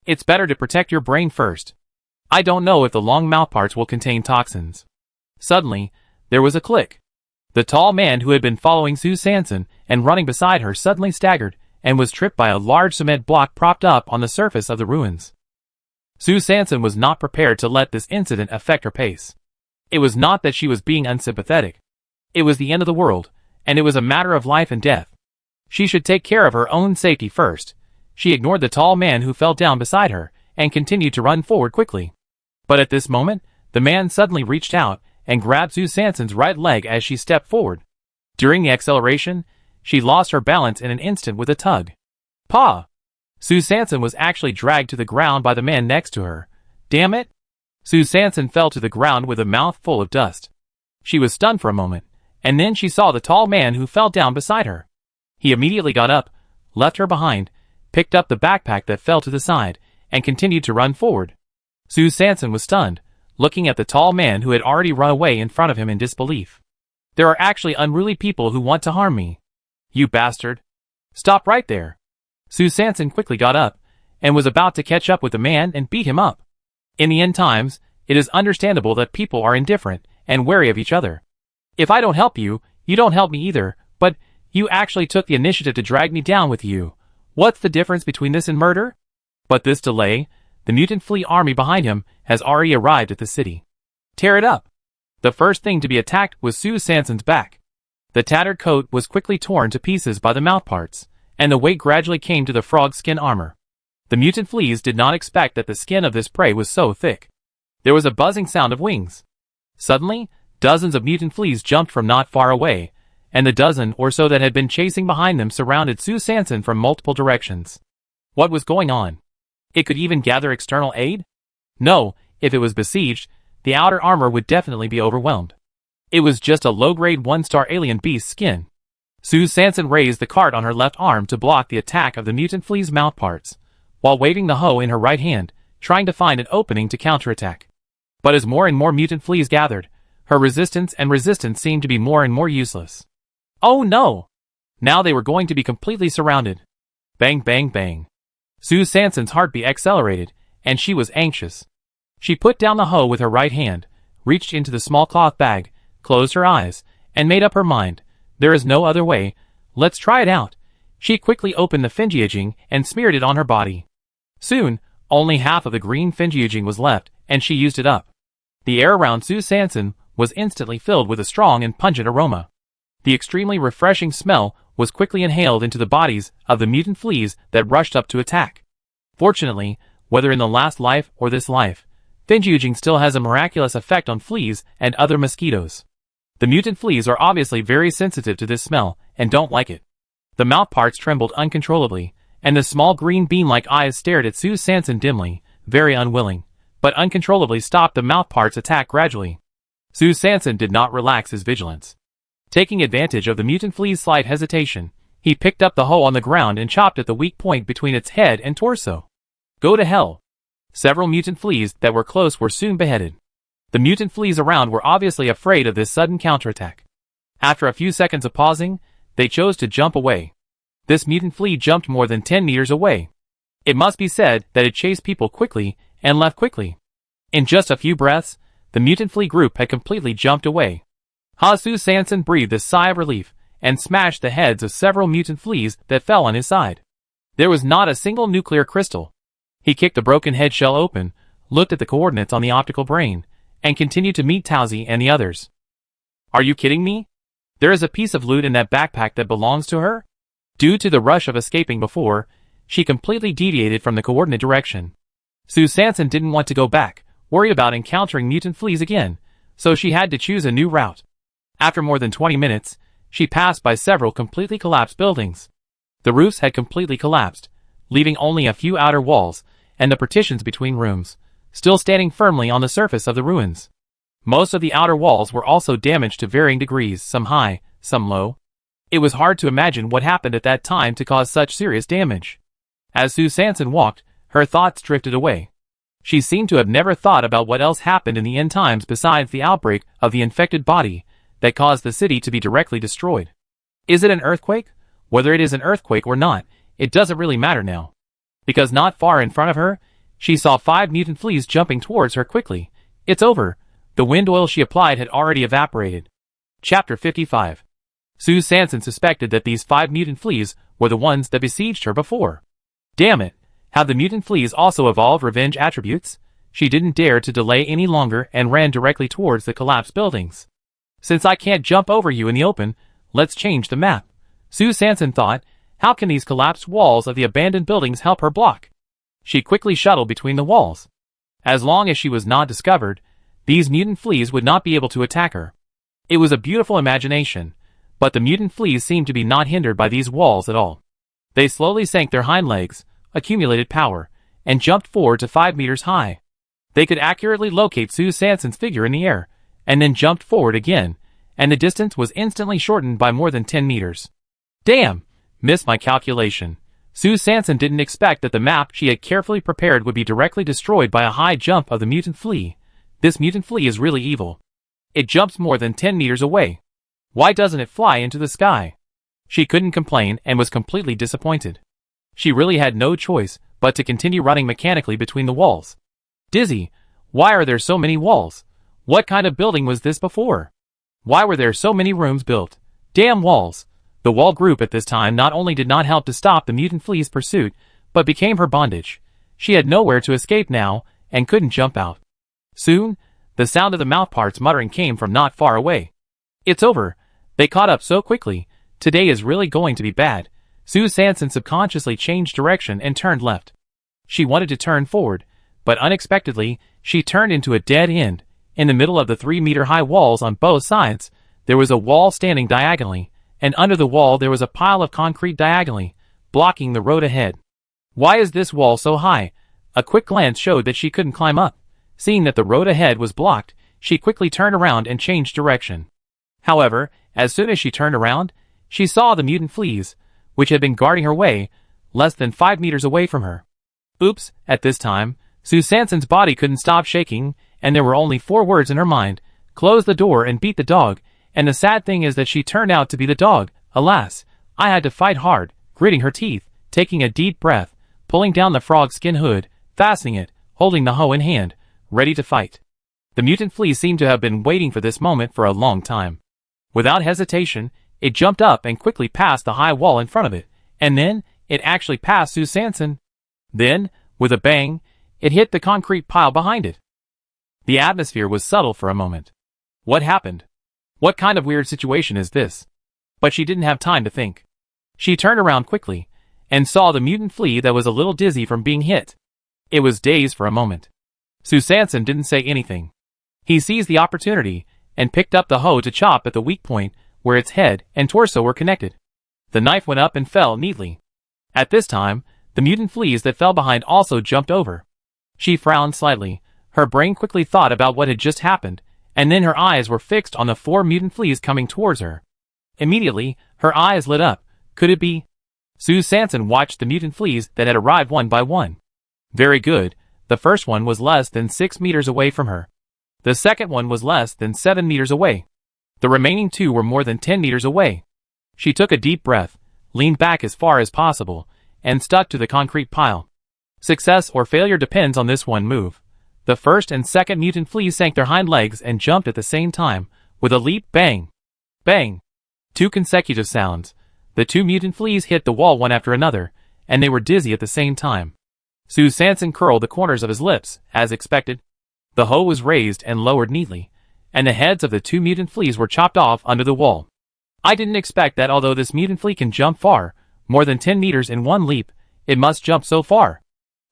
It's better to protect your brain first. I don't know if the long mouthparts will contain toxins. Suddenly, there was a click. The tall man who had been following Sue Sanson and running beside her suddenly staggered and was tripped by a large cement block propped up on the surface of the ruins. Sue Sanson was not prepared to let this incident affect her pace. It was not that she was being unsympathetic. It was the end of the world, and it was a matter of life and death. She should take care of her own safety first. She ignored the tall man who fell down beside her and continued to run forward quickly. But at this moment, the man suddenly reached out and grabbed Sue Sanson's right leg as she stepped forward. During the acceleration, she lost her balance in an instant with a tug. Paw! Sue Sanson was actually dragged to the ground by the man next to her. Damn it! Sue Sanson fell to the ground with a mouth full of dust. She was stunned for a moment, and then she saw the tall man who fell down beside her. He immediately got up, left her behind, picked up the backpack that fell to the side, and continued to run forward. Sue Sanson was stunned, looking at the tall man who had already run away in front of him in disbelief. There are actually unruly people who want to harm me. You bastard. Stop right there. Sue Sanson quickly got up, and was about to catch up with the man and beat him up. In the end times, it is understandable that people are indifferent and wary of each other. If I don't help you, you don't help me either, but you actually took the initiative to drag me down with you. What's the difference between this and murder? But this delay, the mutant flea army behind him has already arrived at the city. Tear it up. The first thing to be attacked was Sue Sanson's back. The tattered coat was quickly torn to pieces by the mouthparts, and the weight gradually came to the frog skin armor. The mutant fleas did not expect that the skin of this prey was so thick. There was a buzzing sound of wings. Suddenly, dozens of mutant fleas jumped from not far away, and the dozen or so that had been chasing behind them surrounded Sue Sanson from multiple directions. What was going on? It could even gather external aid? No, if it was besieged, the outer armor would definitely be overwhelmed. It was just a low-grade one-star alien beast skin. Sue Sanson raised the cart on her left arm to block the attack of the mutant flea's mouthparts, while waving the hoe in her right hand, trying to find an opening to counterattack. But as more and more mutant fleas gathered, her resistance seemed to be more and more useless. Oh no! Now they were going to be completely surrounded. Bang bang bang. Sue Sanson's heartbeat accelerated, and she was anxious. She put down the hoe with her right hand, reached into the small cloth bag, closed her eyes, and made up her mind. There is no other way. Let's try it out. She quickly opened the Scavenging and smeared it on her body. Soon, only half of the green Scavenging was left, and she used it up. The air around Sue Sanson was instantly filled with a strong and pungent aroma. The extremely refreshing smell was quickly inhaled into the bodies of the mutant fleas that rushed up to attack. Fortunately, whether in the last life or this life, Scavenging still has a miraculous effect on fleas and other mosquitoes. The mutant fleas are obviously very sensitive to this smell and don't like it. The mouthparts trembled uncontrollably, and the small green bean-like eyes stared at Sue Sanson dimly, very unwilling, but uncontrollably stopped the mouthparts' attack gradually. Sue Sanson did not relax his vigilance. Taking advantage of the mutant flea's slight hesitation, he picked up the hoe on the ground and chopped at the weak point between its head and torso. Go to hell. Several mutant fleas that were close were soon beheaded. The mutant fleas around were obviously afraid of this sudden counterattack. After a few seconds of pausing, they chose to jump away. This mutant flea jumped more than 10 meters away. It must be said that it chased people quickly and left quickly. In just a few breaths, the mutant flea group had completely jumped away. Sue Sanson breathed a sigh of relief and smashed the heads of several mutant fleas that fell on his side. There was not a single nuclear crystal. He kicked the broken head shell open, looked at the coordinates on the optical brain, and continued to meet Towsy and the others. Are you kidding me? There is a piece of loot in that backpack that belongs to her? Due to the rush of escaping before, she completely deviated from the coordinate direction. Sue Sanson didn't want to go back, worry about encountering mutant fleas again, so she had to choose a new route. After more than 20 minutes, she passed by several completely collapsed buildings. The roofs had completely collapsed, leaving only a few outer walls and the partitions between rooms, still standing firmly on the surface of the ruins. Most of the outer walls were also damaged to varying degrees, some high, some low. It was hard to imagine what happened at that time to cause such serious damage. As Sue Sanson walked, Her thoughts drifted away. She seemed to have never thought about what else happened in the end times besides the outbreak of the infected body that caused the city to be directly destroyed. Is it an earthquake? Whether it is an earthquake or not, it doesn't really matter now. Because not far in front of her, she saw 5 mutant fleas jumping towards her quickly. It's over. The wind oil she applied had already evaporated. Chapter 55. Sue Sanson suspected that these 5 mutant fleas were the ones that besieged her before. Damn it. Have the mutant fleas also evolved revenge attributes? She didn't dare to delay any longer and ran directly towards the collapsed buildings. Since I can't jump over you in the open, let's change the map. Sue Sanson thought, how can these collapsed walls of the abandoned buildings help her block? She quickly shuttled between the walls. As long as she was not discovered, these mutant fleas would not be able to attack her. It was a beautiful imagination, but the mutant fleas seemed to be not hindered by these walls at all. They slowly sank their hind legs, accumulated power, and jumped forward to 5 meters high. They could accurately locate Sue Sanson's figure in the air, and then jumped forward again, and the distance was instantly shortened by more than 10 meters. Damn! Missed my calculation. Sue Sanson didn't expect that the map she had carefully prepared would be directly destroyed by a high jump of the mutant flea. This mutant flea is really evil. It jumps more than 10 meters away. Why doesn't it fly into the sky? She couldn't complain and was completely disappointed. She really had no choice but to continue running mechanically between the walls. Dizzy, why are there so many walls? What kind of building was this before? Why were there so many rooms built? Damn walls! The wall group at this time not only did not help to stop the mutant flea's pursuit, but became her bondage. She had nowhere to escape now, and couldn't jump out. Soon, the sound of the mouthparts muttering came from not far away. It's over. They caught up so quickly. Today is really going to be bad. Sue Sanson subconsciously changed direction and turned left. She wanted to turn forward, but unexpectedly, she turned into a dead end. In the middle of the 3-meter-high walls on both sides, there was a wall standing diagonally, and under the wall there was a pile of concrete diagonally, blocking the road ahead. Why is this wall so high? A quick glance showed that she couldn't climb up. Seeing that the road ahead was blocked, she quickly turned around and changed direction. However, as soon as she turned around, she saw the mutant fleas, which had been guarding her way, less than 5 meters away from her. Oops, at this time, Sue Sanson's body couldn't stop shaking, and there were only 4 words in her mind: close the door and beat the dog. And the sad thing is that she turned out to be the dog. Alas, I had to fight hard, gritting her teeth, taking a deep breath, pulling down the frog skin hood, fastening it, holding the hoe in hand, ready to fight. The mutant flea seemed to have been waiting for this moment for a long time. Without hesitation, it jumped up and quickly passed the high wall in front of it, and then, it actually passed Sue Sanson. Then, with a bang, it hit the concrete pile behind it. The atmosphere was subtle for a moment. What happened? What kind of weird situation is this? But she didn't have time to think. She turned around quickly, and saw the mutant flea that was a little dizzy from being hit. It was dazed for a moment. Sue Sanson didn't say anything. He seized the opportunity, and picked up the hoe to chop at the weak point, where its head and torso were connected. The knife went up and fell neatly. At this time, the mutant fleas that fell behind also jumped over. She frowned slightly. Her brain quickly thought about what had just happened, and then her eyes were fixed on the 4 mutant fleas coming towards her. Immediately, her eyes lit up. Could it be? Sue Sanson watched the mutant fleas that had arrived one by one. Very good. The first one was less than 6 meters away from her. The second one was less than 7 meters away. The remaining 2 were more than 10 meters away. She took a deep breath, leaned back as far as possible, and stuck to the concrete pile. Success or failure depends on this one move. The first and second mutant fleas sank their hind legs and jumped at the same time, with a leap, bang, bang. 2 consecutive sounds. The 2 mutant fleas hit the wall one after another, and they were dizzy at the same time. Sue Sanson curled the corners of his lips, as expected. The hoe was raised and lowered neatly, and the heads of the 2 mutant fleas were chopped off under the wall. I didn't expect that although this mutant flea can jump far, more than 10 meters in one leap, it must jump so far.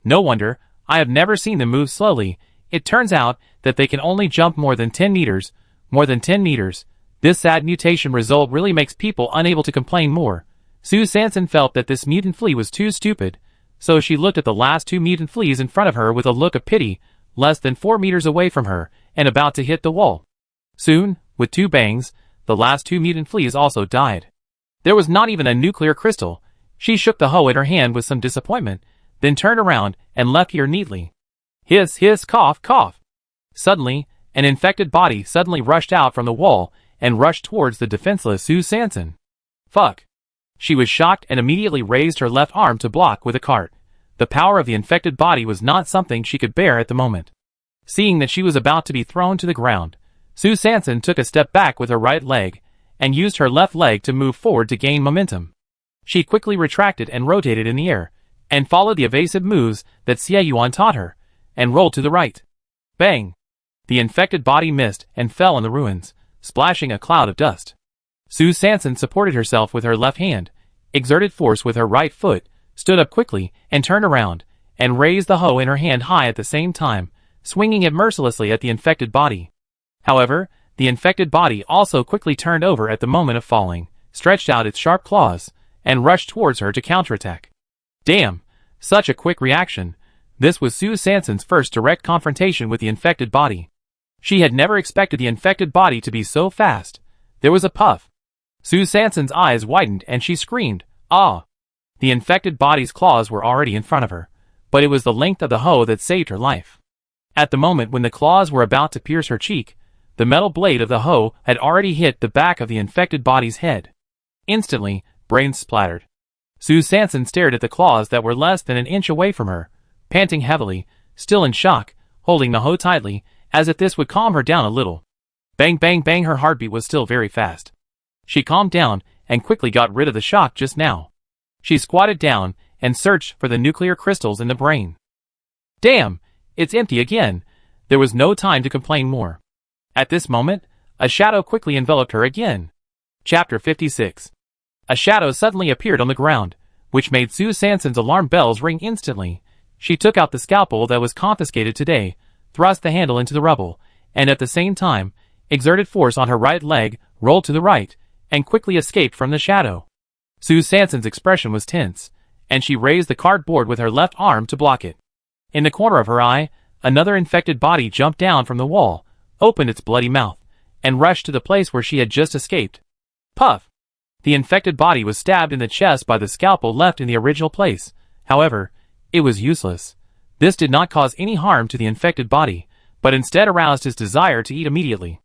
No wonder. I have never seen them move slowly. It turns out that they can only jump more than 10 meters. More than 10 meters. This sad mutation result really makes people unable to complain more. Sue Sanson felt that this mutant flea was too stupid, so she looked at the last 2 mutant fleas in front of her with a look of pity, less than 4 meters away from her, and about to hit the wall. Soon, with 2 bangs, the last 2 mutant fleas also died. There was not even a nuclear crystal. She shook the hoe in her hand with some disappointment. then turned around and left here neatly. Hiss, hiss, cough, cough. Suddenly, an infected body suddenly rushed out from the wall and rushed towards the defenseless Sue Sanson. Fuck. She was shocked and immediately raised her left arm to block with a cart. The power of the infected body was not something she could bear at the moment. Seeing that she was about to be thrown to the ground, Sue Sanson took a step back with her right leg and used her left leg to move forward to gain momentum. She quickly retracted and rotated in the air, and followed the evasive moves that Xie taught her, and rolled to the right. Bang! The infected body missed and fell in the ruins, splashing a cloud of dust. Sue Sanson supported herself with her left hand, exerted force with her right foot, stood up quickly and turned around, and raised the hoe in her hand high at the same time, swinging it mercilessly at the infected body. However, the infected body also quickly turned over at the moment of falling, stretched out its sharp claws, and rushed towards her to counterattack. Damn! Such a quick reaction. This was Sue Sanson's first direct confrontation with the infected body. She had never expected the infected body to be so fast. There was a puff. Sue Sanson's eyes widened and she screamed, "Ah!" The infected body's claws were already in front of her, but it was the length of the hoe that saved her life. At the moment when the claws were about to pierce her cheek, the metal blade of the hoe had already hit the back of the infected body's head. Instantly, brains splattered. Sue Sanson stared at the claws that were less than an inch away from her, panting heavily, still in shock, holding the hoe tightly, as if this would calm her down a little. Bang bang bang, her heartbeat was still very fast. She calmed down and quickly got rid of the shock just now. She squatted down and searched for the nuclear crystals in the brain. Damn! It's empty again. There was no time to complain more. At this moment, a shadow quickly enveloped her again. Chapter 56. A shadow suddenly appeared on the ground, which made Sue Sanson's alarm bells ring instantly. She took out the scalpel that was confiscated today, thrust the handle into the rubble, and at the same time, exerted force on her right leg, rolled to the right, and quickly escaped from the shadow. Sue Sanson's expression was tense, and she raised the cardboard with her left arm to block it. In the corner of her eye, another infected body jumped down from the wall, opened its bloody mouth, and rushed to the place where she had just escaped. Puff! The infected body was stabbed in the chest by the scalpel left in the original place. However, it was useless. This did not cause any harm to the infected body, but instead aroused his desire to eat immediately.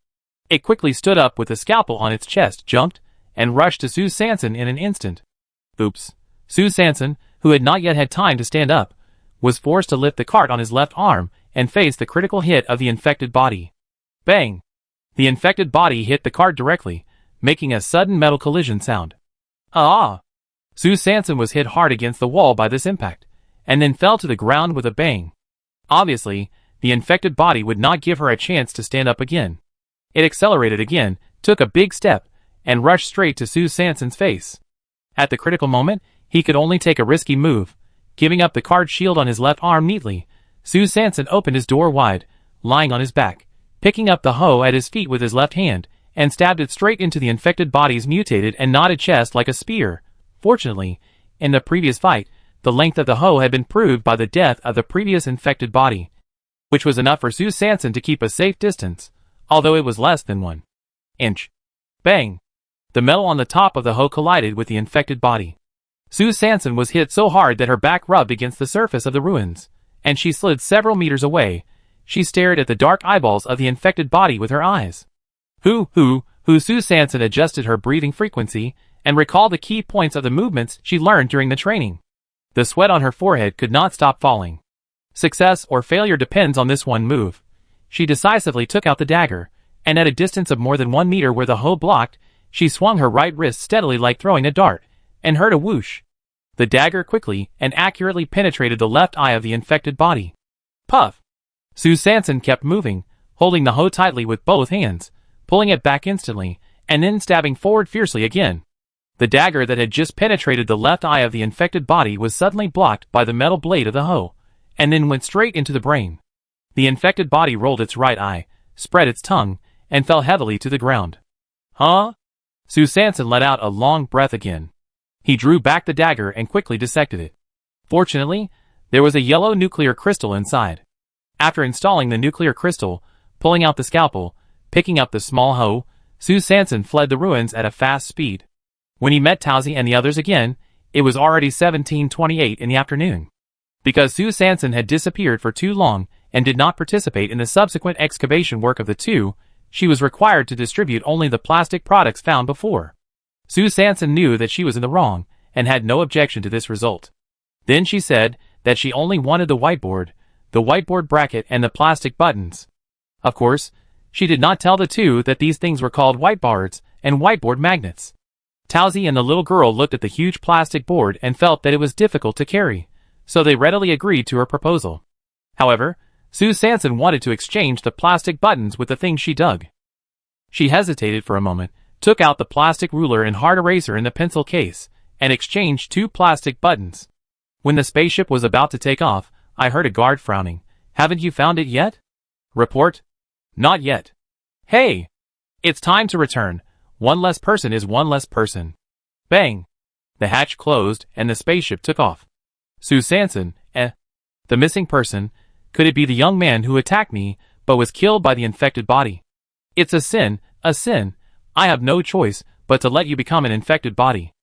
It quickly stood up with the scalpel on its chest, jumped, and rushed to Sue Sanson in an instant. Oops. Sue Sanson, who had not yet had time to stand up, was forced to lift the cart on his left arm and face the critical hit of the infected body. Bang! The infected body hit the cart directly, making a sudden metal collision sound. Ah! Sue Sanson was hit hard against the wall by this impact, and then fell to the ground with a bang. Obviously, the infected body would not give her a chance to stand up again. It accelerated again, took a big step, and rushed straight to Sue Sanson's face. At the critical moment, he could only take a risky move. Giving up the card shield on his left arm neatly, Sue Sanson opened his door wide, lying on his back, picking up the hoe at his feet with his left hand, and stabbed it straight into the infected body's mutated and knotted chest like a spear. Fortunately, in the previous fight, the length of the hoe had been proved by the death of the previous infected body, which was enough for Sue Sanson to keep a safe distance, although it was less than 1 inch. Bang! The metal on the top of the hoe collided with the infected body. Sue Sanson was hit so hard that her back rubbed against the surface of the ruins, and she slid several meters away. She stared at the dark eyeballs of the infected body with her eyes. Sue Sanson adjusted her breathing frequency and recalled the key points of the movements she learned during the training. The sweat on her forehead could not stop falling. Success or failure depends on this one move. She decisively took out the dagger, and at a distance of more than 1 meter where the hoe blocked, she swung her right wrist steadily like throwing a dart, and heard a whoosh. The dagger quickly and accurately penetrated the left eye of the infected body. Puff! Sue Sanson kept moving, holding the hoe tightly with both hands, pulling it back instantly, and then stabbing forward fiercely again. The dagger that had just penetrated the left eye of the infected body was suddenly blocked by the metal blade of the hoe, and then went straight into the brain. The infected body rolled its right eye, spread its tongue, and fell heavily to the ground. Huh? Sue Sanson let out a long breath again. He drew back the dagger and quickly dissected it. Fortunately, there was a yellow nuclear crystal inside. After installing the nuclear crystal, pulling out the scalpel, picking up the small hoe, Sue Sanson fled the ruins at a fast speed. When he met Towsy and the others again, it was already 17:28 in the afternoon. Because Sue Sanson had disappeared for too long and did not participate in the subsequent excavation work of the two, she was required to distribute only the plastic products found before. Sue Sanson knew that she was in the wrong and had no objection to this result. Then she said that she only wanted the whiteboard bracket and the plastic buttons. Of course, she did not tell the two that these things were called whiteboards and whiteboard magnets. Towsy and the little girl looked at the huge plastic board and felt that it was difficult to carry, so they readily agreed to her proposal. However, Sue Sanson wanted to exchange the plastic buttons with the things she dug. She hesitated for a moment, took out the plastic ruler and hard eraser in the pencil case, and exchanged 2 plastic buttons. When the spaceship was about to take off, I heard a guard frowning. "Haven't you found it yet?" "Report?" "Not yet." "Hey! It's time to return. One less person is one less person." Bang! The hatch closed and the spaceship took off. Sue Sanson, the missing person. Could it be the young man who attacked me, but was killed by the infected body? It's a sin, a sin. I have no choice but to let you become an infected body.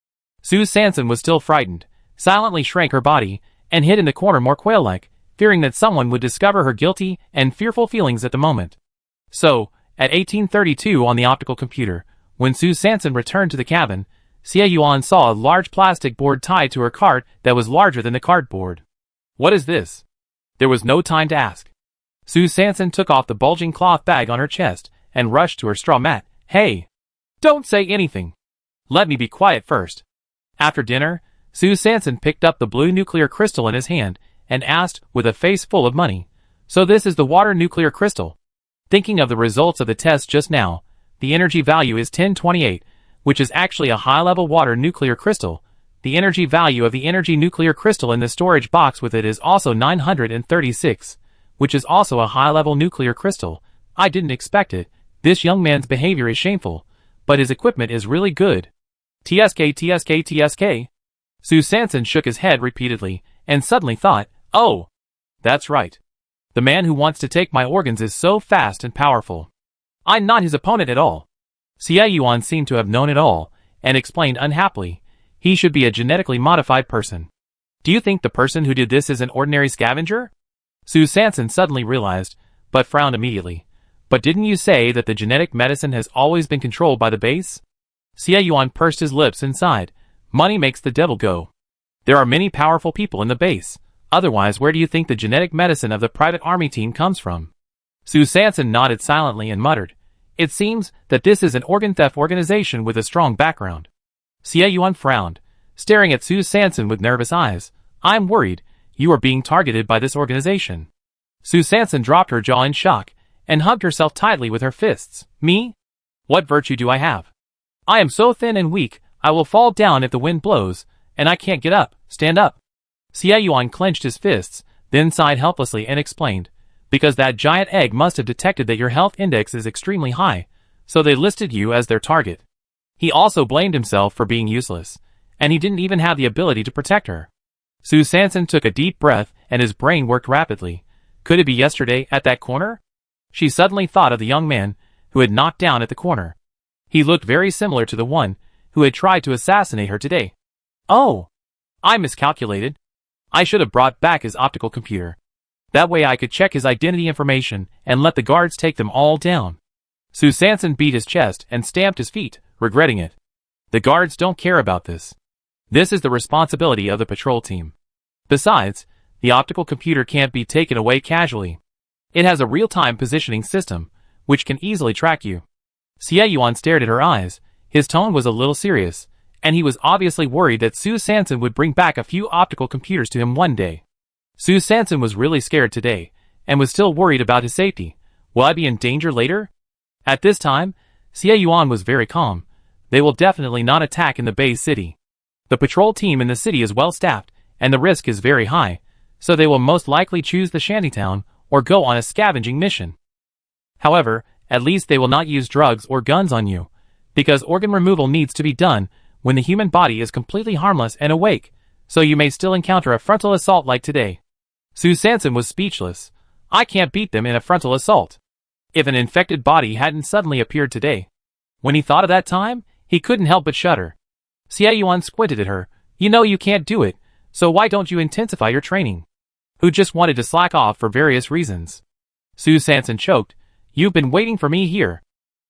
Sue Sanson was still frightened, silently shrank her body, and hid in the corner more quail-like, fearing that someone would discover her guilty and fearful feelings at the moment. So, at 1832 on the optical computer, when Sue Sanson returned to the cabin, Xie Yuan saw a large plastic board tied to her cart that was larger than the cardboard. "What is this?" There was no time to ask. Sue Sanson took off the bulging cloth bag on her chest and rushed to her straw mat. "Hey! Don't say anything. Let me be quiet first." After dinner, Sue Sanson picked up the blue nuclear crystal in his hand and asked, with a face full of money, "So this is the water nuclear crystal?" Thinking of the results of the test just now, the energy value is 1028, which is actually a high-level water nuclear crystal. The energy value of the energy nuclear crystal in the storage box with it is also 936, which is also a high-level nuclear crystal. I didn't expect it. This young man's behavior is shameful, but his equipment is really good. TSK, TSK, TSK. Sue Sanson shook his head repeatedly, and suddenly thought, "Oh, that's right. The man who wants to take my organs is so fast and powerful. I'm not his opponent at all." Xie Yuan seemed to have known it all, and explained unhappily, "He should be a genetically modified person." "Do you think the person who did this is an ordinary scavenger?" Sue Sanson suddenly realized, but frowned immediately. "But didn't you say that the genetic medicine has always been controlled by the base?" Xie Yuan pursed his lips and sighed. "Money makes the devil go. There are many powerful people in the base. Otherwise, where do you think the genetic medicine of the private army team comes from?" Sue Sanson nodded silently and muttered, "It seems that this is an organ theft organization with a strong background." Xie Yuan frowned, staring at Sue Sanson with nervous eyes. "I'm worried. You are being targeted by this organization." Sue Sanson dropped her jaw in shock and hugged herself tightly with her fists. "Me? What virtue do I have? I am so thin and weak, I will fall down if the wind blows, and I can't get up, stand up." Xie Yuan clenched his fists, then sighed helplessly and explained, "Because that giant egg must have detected that your health index is extremely high, so they listed you as their target." He also blamed himself for being useless, and he didn't even have the ability to protect her. Sue Sanson took a deep breath and his brain worked rapidly. Could it be yesterday at that corner? She suddenly thought of the young man who had knocked down at the corner. He looked very similar to the one who had tried to assassinate her today. Oh! I miscalculated. I should have brought back his optical computer. That way I could check his identity information and let the guards take them all down. Sue Sanson beat his chest and stamped his feet, regretting it. The guards don't care about this. This is the responsibility of the patrol team. Besides, the optical computer can't be taken away casually. It has a real-time positioning system, which can easily track you. Xie Yuan stared at her eyes. His tone was a little serious, and he was obviously worried that Sue Sanson would bring back a few optical computers to him one day. Sue Sanson was really scared today, and was still worried about his safety. Will I be in danger later? At this time, Xie Yuan was very calm. They will definitely not attack in the Bay City. The patrol team in the city is well staffed, and the risk is very high, so they will most likely choose the shantytown or go on a scavenging mission. However, at least they will not use drugs or guns on you, because organ removal needs to be done when the human body is completely harmless and awake, so you may still encounter a frontal assault like today. Sue Sanson was speechless. I can't beat them in a frontal assault. If an infected body hadn't suddenly appeared today. When he thought of that time, he couldn't help but shudder. Xie Yuan squinted at her. You know you can't do it, so why don't you intensify your training? who just wanted to slack off for various reasons. Sue Sanson choked. You've been waiting for me here.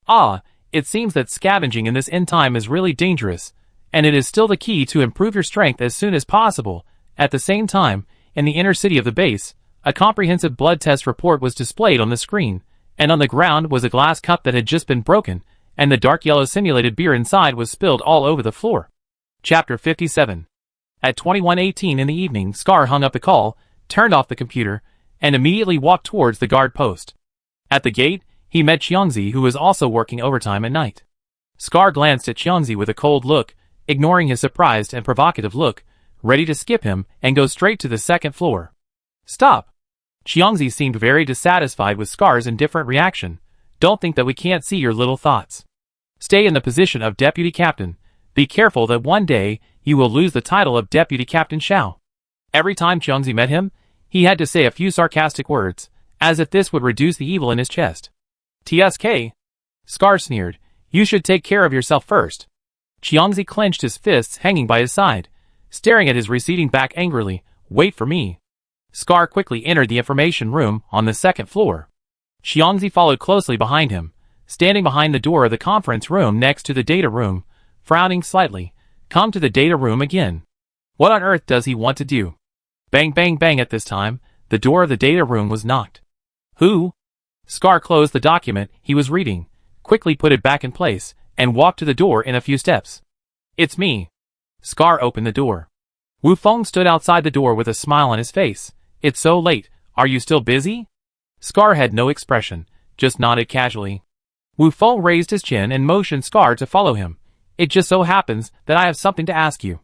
Ah, it seems that scavenging in this end time is really dangerous, and it is still the key to improve your strength as soon as possible. At the same time, in the inner city of the base, a comprehensive blood test report was displayed on the screen, and on the ground was a glass cup that had just been broken, and the dark yellow simulated beer inside was spilled all over the floor. Chapter 57. At 21:18 in the evening, Scar hung up the call, turned off the computer, and immediately walked towards the guard post. At the gate, he met Xiangzi, who was also working overtime at night. Scar glanced at Xiangzi with a cold look, ignoring his surprised and provocative look, ready to skip him and go straight to the second floor. Stop! Xiangzi seemed very dissatisfied with Scar's indifferent reaction. Don't think that we can't see your little thoughts. Stay in the position of deputy captain. Be careful that one day you will lose the title of deputy captain Xiao. Every time Xiangzi met him, he had to say a few sarcastic words, as if this would reduce the evil in his chest. TSK. Scar sneered. You should take care of yourself first. Xiangzi clenched his fists hanging by his side, staring at his receding back angrily. Wait for me. Scar quickly entered the information room on the second floor. Xiangzi followed closely behind him, standing behind the door of the conference room next to the data room, frowning slightly. Come to the data room again. What on earth does he want to do? Bang bang bang. At this time, the door of the data room was knocked. Who? Scar closed the document he was reading, quickly put it back in place, and walked to the door in a few steps. It's me. Scar opened the door. Wu Feng stood outside the door with a smile on his face. It's so late, are you still busy? Scar had no expression, just nodded casually. Wu Feng raised his chin and motioned Scar to follow him. It just so happens that I have something to ask you.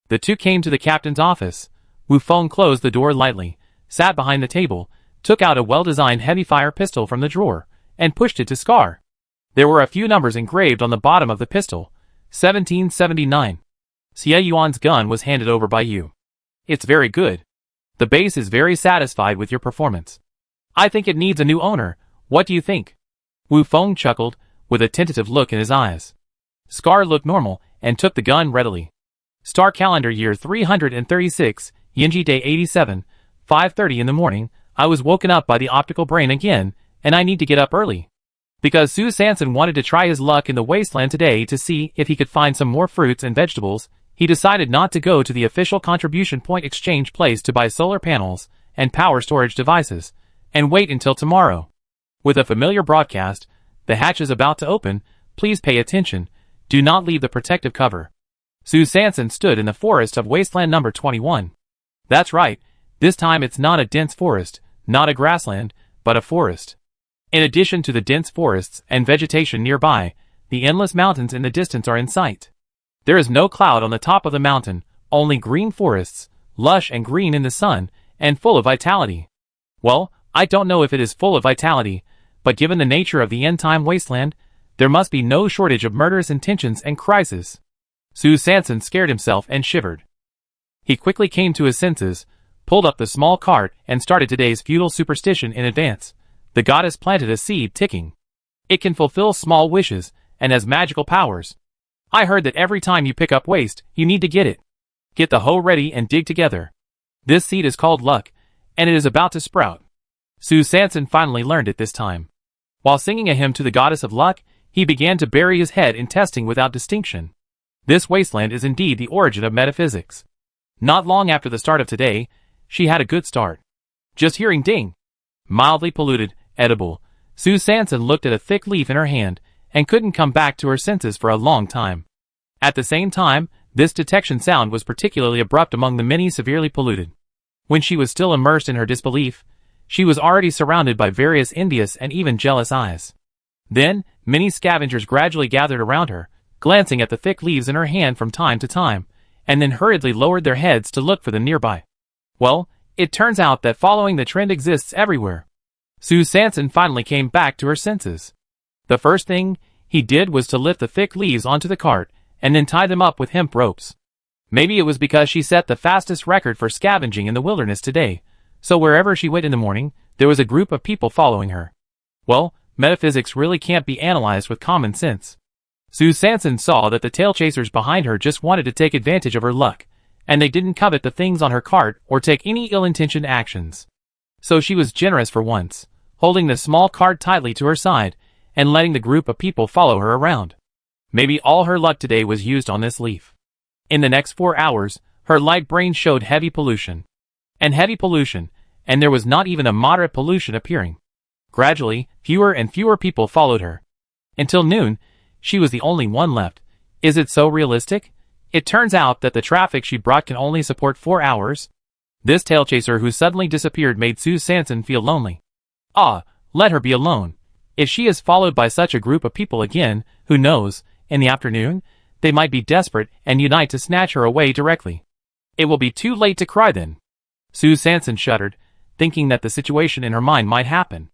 The two came to the captain's office. Wu Feng closed the door lightly, sat behind the table, took out a well-designed heavy-fire pistol from the drawer, and pushed it to Scar. There were a few numbers engraved on the bottom of the pistol. 1779. Xie Yuan's gun was handed over by you. It's very good. The base is very satisfied with your performance. I think it needs a new owner. What do you think? Wu Feng chuckled, with a tentative look in his eyes. Scar looked normal, and took the gun readily. Star calendar year 336, Yinji day 87, 5:30 in the morning. I was woken up by the optical brain again, and I need to get up early. Because Sue Sanson wanted to try his luck in the Wasteland today to see if he could find some more fruits and vegetables, he decided not to go to the official contribution point exchange place to buy solar panels and power storage devices, and wait until tomorrow. With a familiar broadcast, the hatch is about to open, please pay attention, do not leave the protective cover. Sue Sanson stood in the forest of Wasteland number 21. That's right, this time it's not a dense forest, not a grassland, but a forest. In addition to the dense forests and vegetation nearby, the endless mountains in the distance are in sight. There is no cloud on the top of the mountain, only green forests, lush and green in the sun, and full of vitality. Well, I don't know if it is full of vitality, but given the nature of the end-time wasteland, there must be no shortage of murderous intentions and crises. Sue Sanson scared himself and shivered. He quickly came to his senses, pulled up the small cart, and started today's feudal superstition in advance. The goddess planted a seed ticking. It can fulfill small wishes, and has magical powers. I heard that every time you pick up waste, you need to get it. Get the hoe ready and dig together. This seed is called luck, and it is about to sprout. Sue Sanson finally learned it this time. While singing a hymn to the goddess of luck, he began to bury his head in testing without distinction. This wasteland is indeed the origin of metaphysics. Not long after the start of today, she had a good start. Just hearing ding. Mildly polluted, edible. Sue Sanson looked at a thick leaf in her hand, and couldn't come back to her senses for a long time. At the same time, this detection sound was particularly abrupt among the many severely polluted. When she was still immersed in her disbelief, she was already surrounded by various envious and even jealous eyes. Then, many scavengers gradually gathered around her, glancing at the thick leaves in her hand from time to time, and then hurriedly lowered their heads to look for them nearby. Well, it turns out that following the trend exists everywhere. Sue Sanson finally came back to her senses. The first thing he did was to lift the thick leaves onto the cart, and then tie them up with hemp ropes. Maybe it was because she set the fastest record for scavenging in the wilderness today, so wherever she went in the morning, there was a group of people following her. Well, metaphysics really can't be analyzed with common sense. Sue Sanson saw that the tail chasers behind her just wanted to take advantage of her luck, and they didn't covet the things on her cart or take any ill-intentioned actions. So she was generous for once, holding the small cart tightly to her side and letting the group of people follow her around. Maybe all her luck today was used on this leaf. In the next 4 hours, her light brain showed heavy pollution. And there was not even a moderate pollution appearing. Gradually, fewer and fewer people followed her. Until noon, she was the only one left. Is it so realistic? It turns out that the traffic she brought can only support 4 hours. This tail chaser who suddenly disappeared made Sue Sanson feel lonely. Ah, let her be alone. If she is followed by such a group of people again, who knows, in the afternoon, they might be desperate and unite to snatch her away directly. It will be too late to cry then. Sue Sanson shuddered, thinking that the situation in her mind might happen.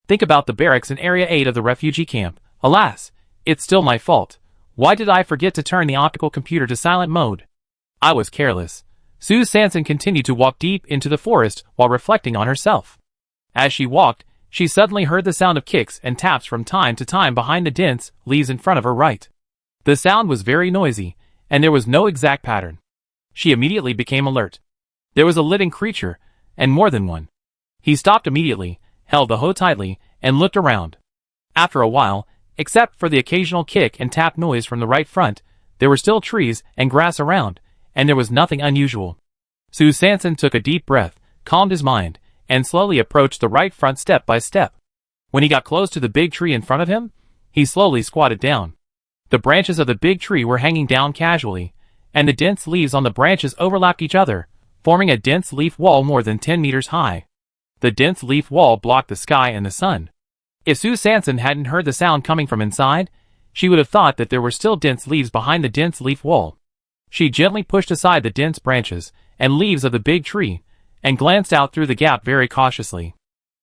Think about the barracks in Area 8 of the refugee camp. Alas, it's still my fault. Why did I forget to turn the optical computer to silent mode? I was careless. Sue Sanson continued to walk deep into the forest while reflecting on herself. As she walked, she suddenly heard the sound of kicks and taps from time to time behind the dense leaves in front of her right. The sound was very noisy, and there was no exact pattern. She immediately became alert. There was a living creature, and more than one. He stopped immediately, held the hoe tightly, and looked around. After a while, except for the occasional kick and tap noise from the right front, there were still trees and grass around, and there was nothing unusual. Sue Sanson took a deep breath, calmed his mind, and slowly approached the right front step by step. When he got close to the big tree in front of him, he slowly squatted down. The branches of the big tree were hanging down casually, and the dense leaves on the branches overlapped each other, forming a dense leaf wall more than 10 meters high. The dense leaf wall blocked the sky and the sun. If Sue Sanson hadn't heard the sound coming from inside, she would have thought that there were still dense leaves behind the dense leaf wall. She gently pushed aside the dense branches and leaves of the big tree, and glanced out through the gap very cautiously.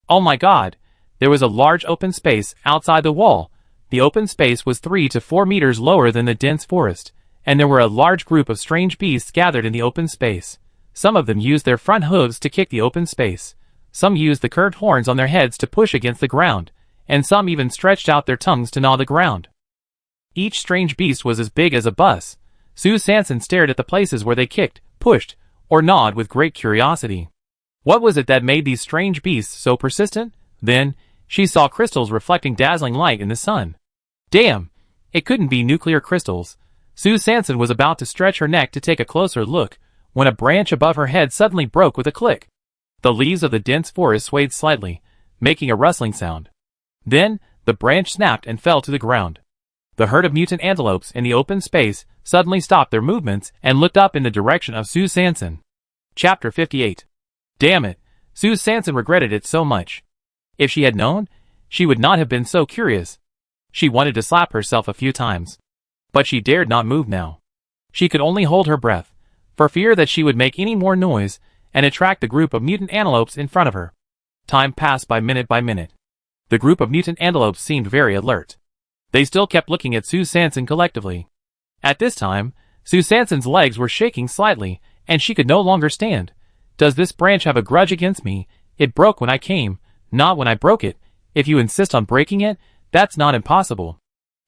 Oh my God! There was a large open space outside the wall. The open space was 3 to 4 meters lower than the dense forest, and there were a large group of strange beasts gathered in the open space. Some of them used their front hooves to kick the open space. Some used the curved horns on their heads to push against the ground, and some even stretched out their tongues to gnaw the ground. Each strange beast was as big as a bus. Sue Sanson stared at the places where they kicked, pushed, or gnawed with great curiosity. What was it that made these strange beasts so persistent? Then, she saw crystals reflecting dazzling light in the sun. Damn! It couldn't be nuclear crystals. Sue Sanson was about to stretch her neck to take a closer look, when a branch above her head suddenly broke with a click. The leaves of the dense forest swayed slightly, making a rustling sound. Then, the branch snapped and fell to the ground. The herd of mutant antelopes in the open space suddenly stopped their movements and looked up in the direction of Sue Sanson. Chapter 58. Damn it! Sue Sanson regretted it so much. If she had known, she would not have been so curious. She wanted to slap herself a few times. But she dared not move now. She could only hold her breath, for fear that she would make any more noise and attract the group of mutant antelopes in front of her. Time passed by minute by minute. The group of mutant antelopes seemed very alert. They still kept looking at Sue Sanson collectively. At this time, Sue Sanson's legs were shaking slightly, and she could no longer stand. Does this branch have a grudge against me? It broke when I came, not when I broke it. If you insist on breaking it, that's not impossible.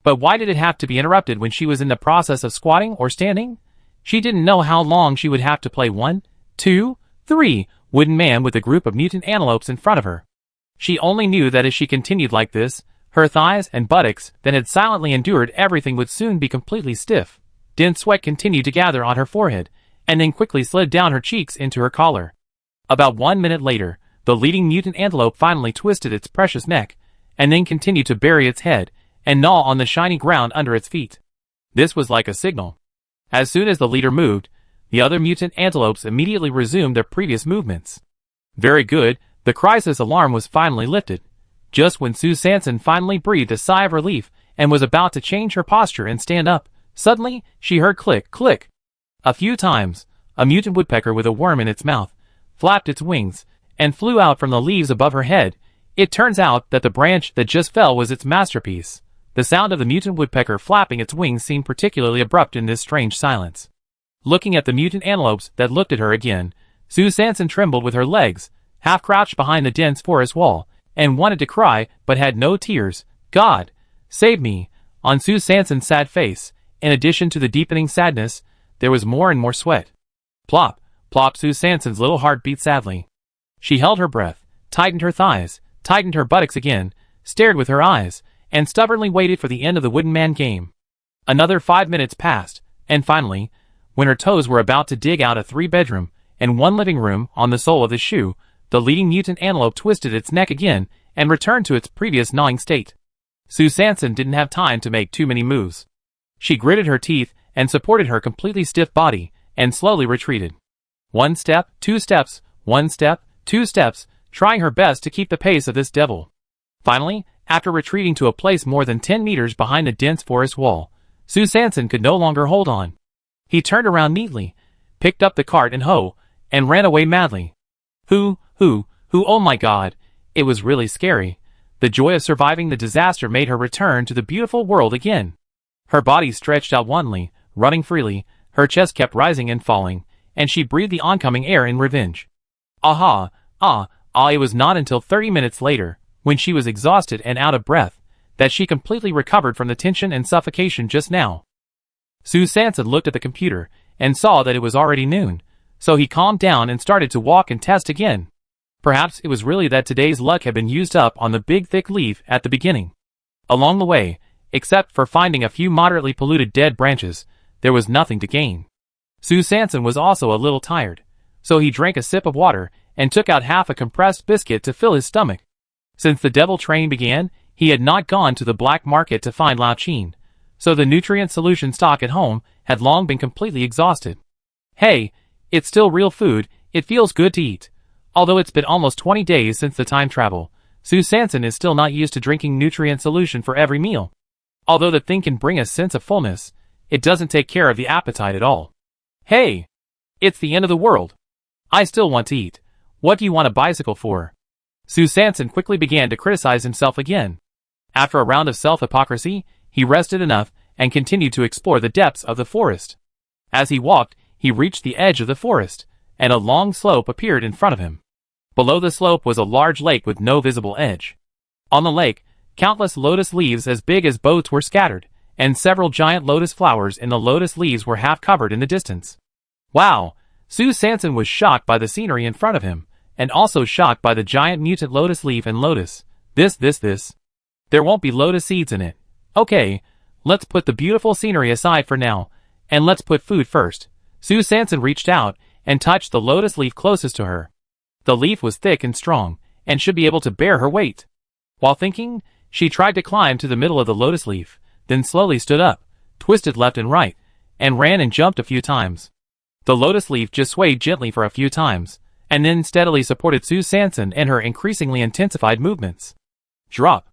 But why did it have to be interrupted when she was in the process of squatting or standing? She didn't know how long she would have to play 1, 2, 3 wooden man with a group of mutant antelopes in front of her. She only knew that if she continued like this, her thighs and buttocks that had silently endured everything would soon be completely stiff. Dense sweat continued to gather on her forehead, and then quickly slid down her cheeks into her collar. About 1 minute later, the leading mutant antelope finally twisted its precious neck, and then continued to bury its head and gnaw on the shiny ground under its feet. This was like a signal. As soon as the leader moved, the other mutant antelopes immediately resumed their previous movements. Very good, the crisis alarm was finally lifted. Just when Sue Sanson finally breathed a sigh of relief and was about to change her posture and stand up, suddenly, she heard click, click. A few times, a mutant woodpecker with a worm in its mouth flapped its wings and flew out from the leaves above her head. It turns out that the branch that just fell was its masterpiece. The sound of the mutant woodpecker flapping its wings seemed particularly abrupt in this strange silence. Looking at the mutant antelopes that looked at her again, Sue Sanson trembled with her legs, half crouched behind the dense forest wall, and wanted to cry, but had no tears. God, save me! On Sue Sanson's sad face, in addition to the deepening sadness, there was more and more sweat. Plop, plop. Sue Sanson's little heart beat sadly. She held her breath, tightened her thighs, tightened her buttocks again, stared with her eyes, and stubbornly waited for the end of the wooden man game. Another 5 minutes passed, and finally, when her toes were about to dig out a 3-bedroom and 1 living room on the sole of the shoe, the leading mutant antelope twisted its neck again and returned to its previous gnawing state. Sue Sanson didn't have time to make too many moves. She gritted her teeth and supported her completely stiff body and slowly retreated. 1 step, 2 steps, 1 step, 2 steps, trying her best to keep the pace of this devil. Finally, after retreating to a place more than 10 meters behind a dense forest wall, Sue Sanson could no longer hold on. He turned around neatly, picked up the cart and hoe, and ran away madly. Who, oh my god, it was really scary. The joy of surviving the disaster made her return to the beautiful world again. Her body stretched out wantonly, running freely, her chest kept rising and falling, and she breathed the oncoming air in revenge. It was not until 30 minutes later, when she was exhausted and out of breath, that she completely recovered from the tension and suffocation just now. Sue Sanson looked at the computer, and saw that it was already noon, so he calmed down and started to walk and test again. Perhaps it was really that today's luck had been used up on the big thick leaf at the beginning. Along the way, except for finding a few moderately polluted dead branches, there was nothing to gain. Sue Sanson was also a little tired, so he drank a sip of water and took out half a compressed biscuit to fill his stomach. Since the devil train began, he had not gone to the black market to find lauchine, so the nutrient solution stock at home had long been completely exhausted. Hey, it's still real food, it feels good to eat. Although it's been almost 20 days since the time travel, Sue Sanson is still not used to drinking nutrient solution for every meal. Although the thing can bring a sense of fullness, it doesn't take care of the appetite at all. Hey! It's the end of the world. I still want to eat. What do you want a bicycle for? Sue Sanson quickly began to criticize himself again. After a round of self-hypocrisy, he rested enough and continued to explore the depths of the forest. As he walked, he reached the edge of the forest, and a long slope appeared in front of him. Below the slope was a large lake with no visible edge. On the lake, countless lotus leaves as big as boats were scattered, and several giant lotus flowers in the lotus leaves were half covered in the distance. Wow! Sue Sanson was shocked by the scenery in front of him, and also shocked by the giant mutant lotus leaf and lotus. This. There won't be lotus seeds in it. Okay, let's put the beautiful scenery aside for now, and let's put food first. Sue Sanson reached out and touched the lotus leaf closest to her. The leaf was thick and strong, and should be able to bear her weight. While thinking, she tried to climb to the middle of the lotus leaf, then slowly stood up, twisted left and right, and ran and jumped a few times. The lotus leaf just swayed gently for a few times, and then steadily supported Sue Sanson and her increasingly intensified movements. Drop.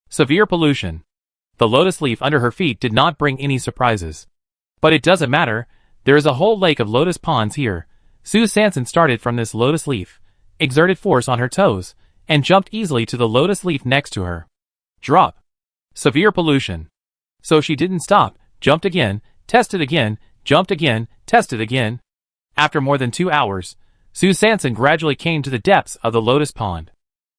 Severe pollution. The lotus leaf under her feet did not bring any surprises. But it doesn't matter, there is a whole lake of lotus ponds here. Sue Sanson started from this lotus leaf, exerted force on her toes, and jumped easily to the lotus leaf next to her. Drop. Severe pollution. So she didn't stop, jumped again, tested again, jumped again, tested again. After more than 2 hours, Sue Sanson gradually came to the depths of the lotus pond.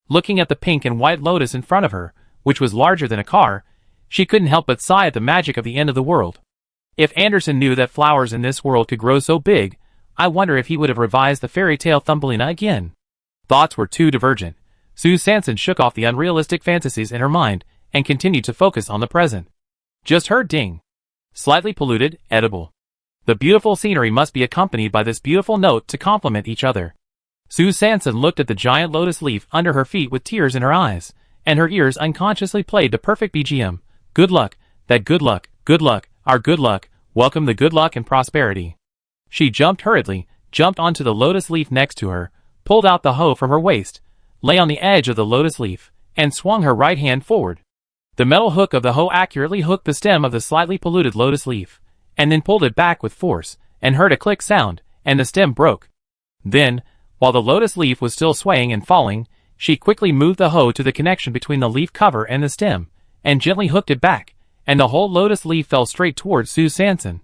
Looking at the pink and white lotus in front of her, which was larger than a car, she couldn't help but sigh at the magic of the end of the world. If Anderson knew that flowers in this world could grow so big, I wonder if he would have revised the fairy tale Thumbelina again. Thoughts were too divergent. Sue Sanson shook off the unrealistic fantasies in her mind and continued to focus on the present. Just heard ding. Slightly polluted, edible. The beautiful scenery must be accompanied by this beautiful note to complement each other. Sue Sanson looked at the giant lotus leaf under her feet with tears in her eyes, and her ears unconsciously played the perfect BGM. Good luck, that good luck, our good luck, welcome the good luck and prosperity. She jumped hurriedly, jumped onto the lotus leaf next to her, pulled out the hoe from her waist, lay on the edge of the lotus leaf, and swung her right hand forward. The metal hook of the hoe accurately hooked the stem of the slightly polluted lotus leaf, and then pulled it back with force, and heard a click sound, and the stem broke. Then, while the lotus leaf was still swaying and falling, she quickly moved the hoe to the connection between the leaf cover and the stem, and gently hooked it back, and the whole lotus leaf fell straight towards Sue Sanson.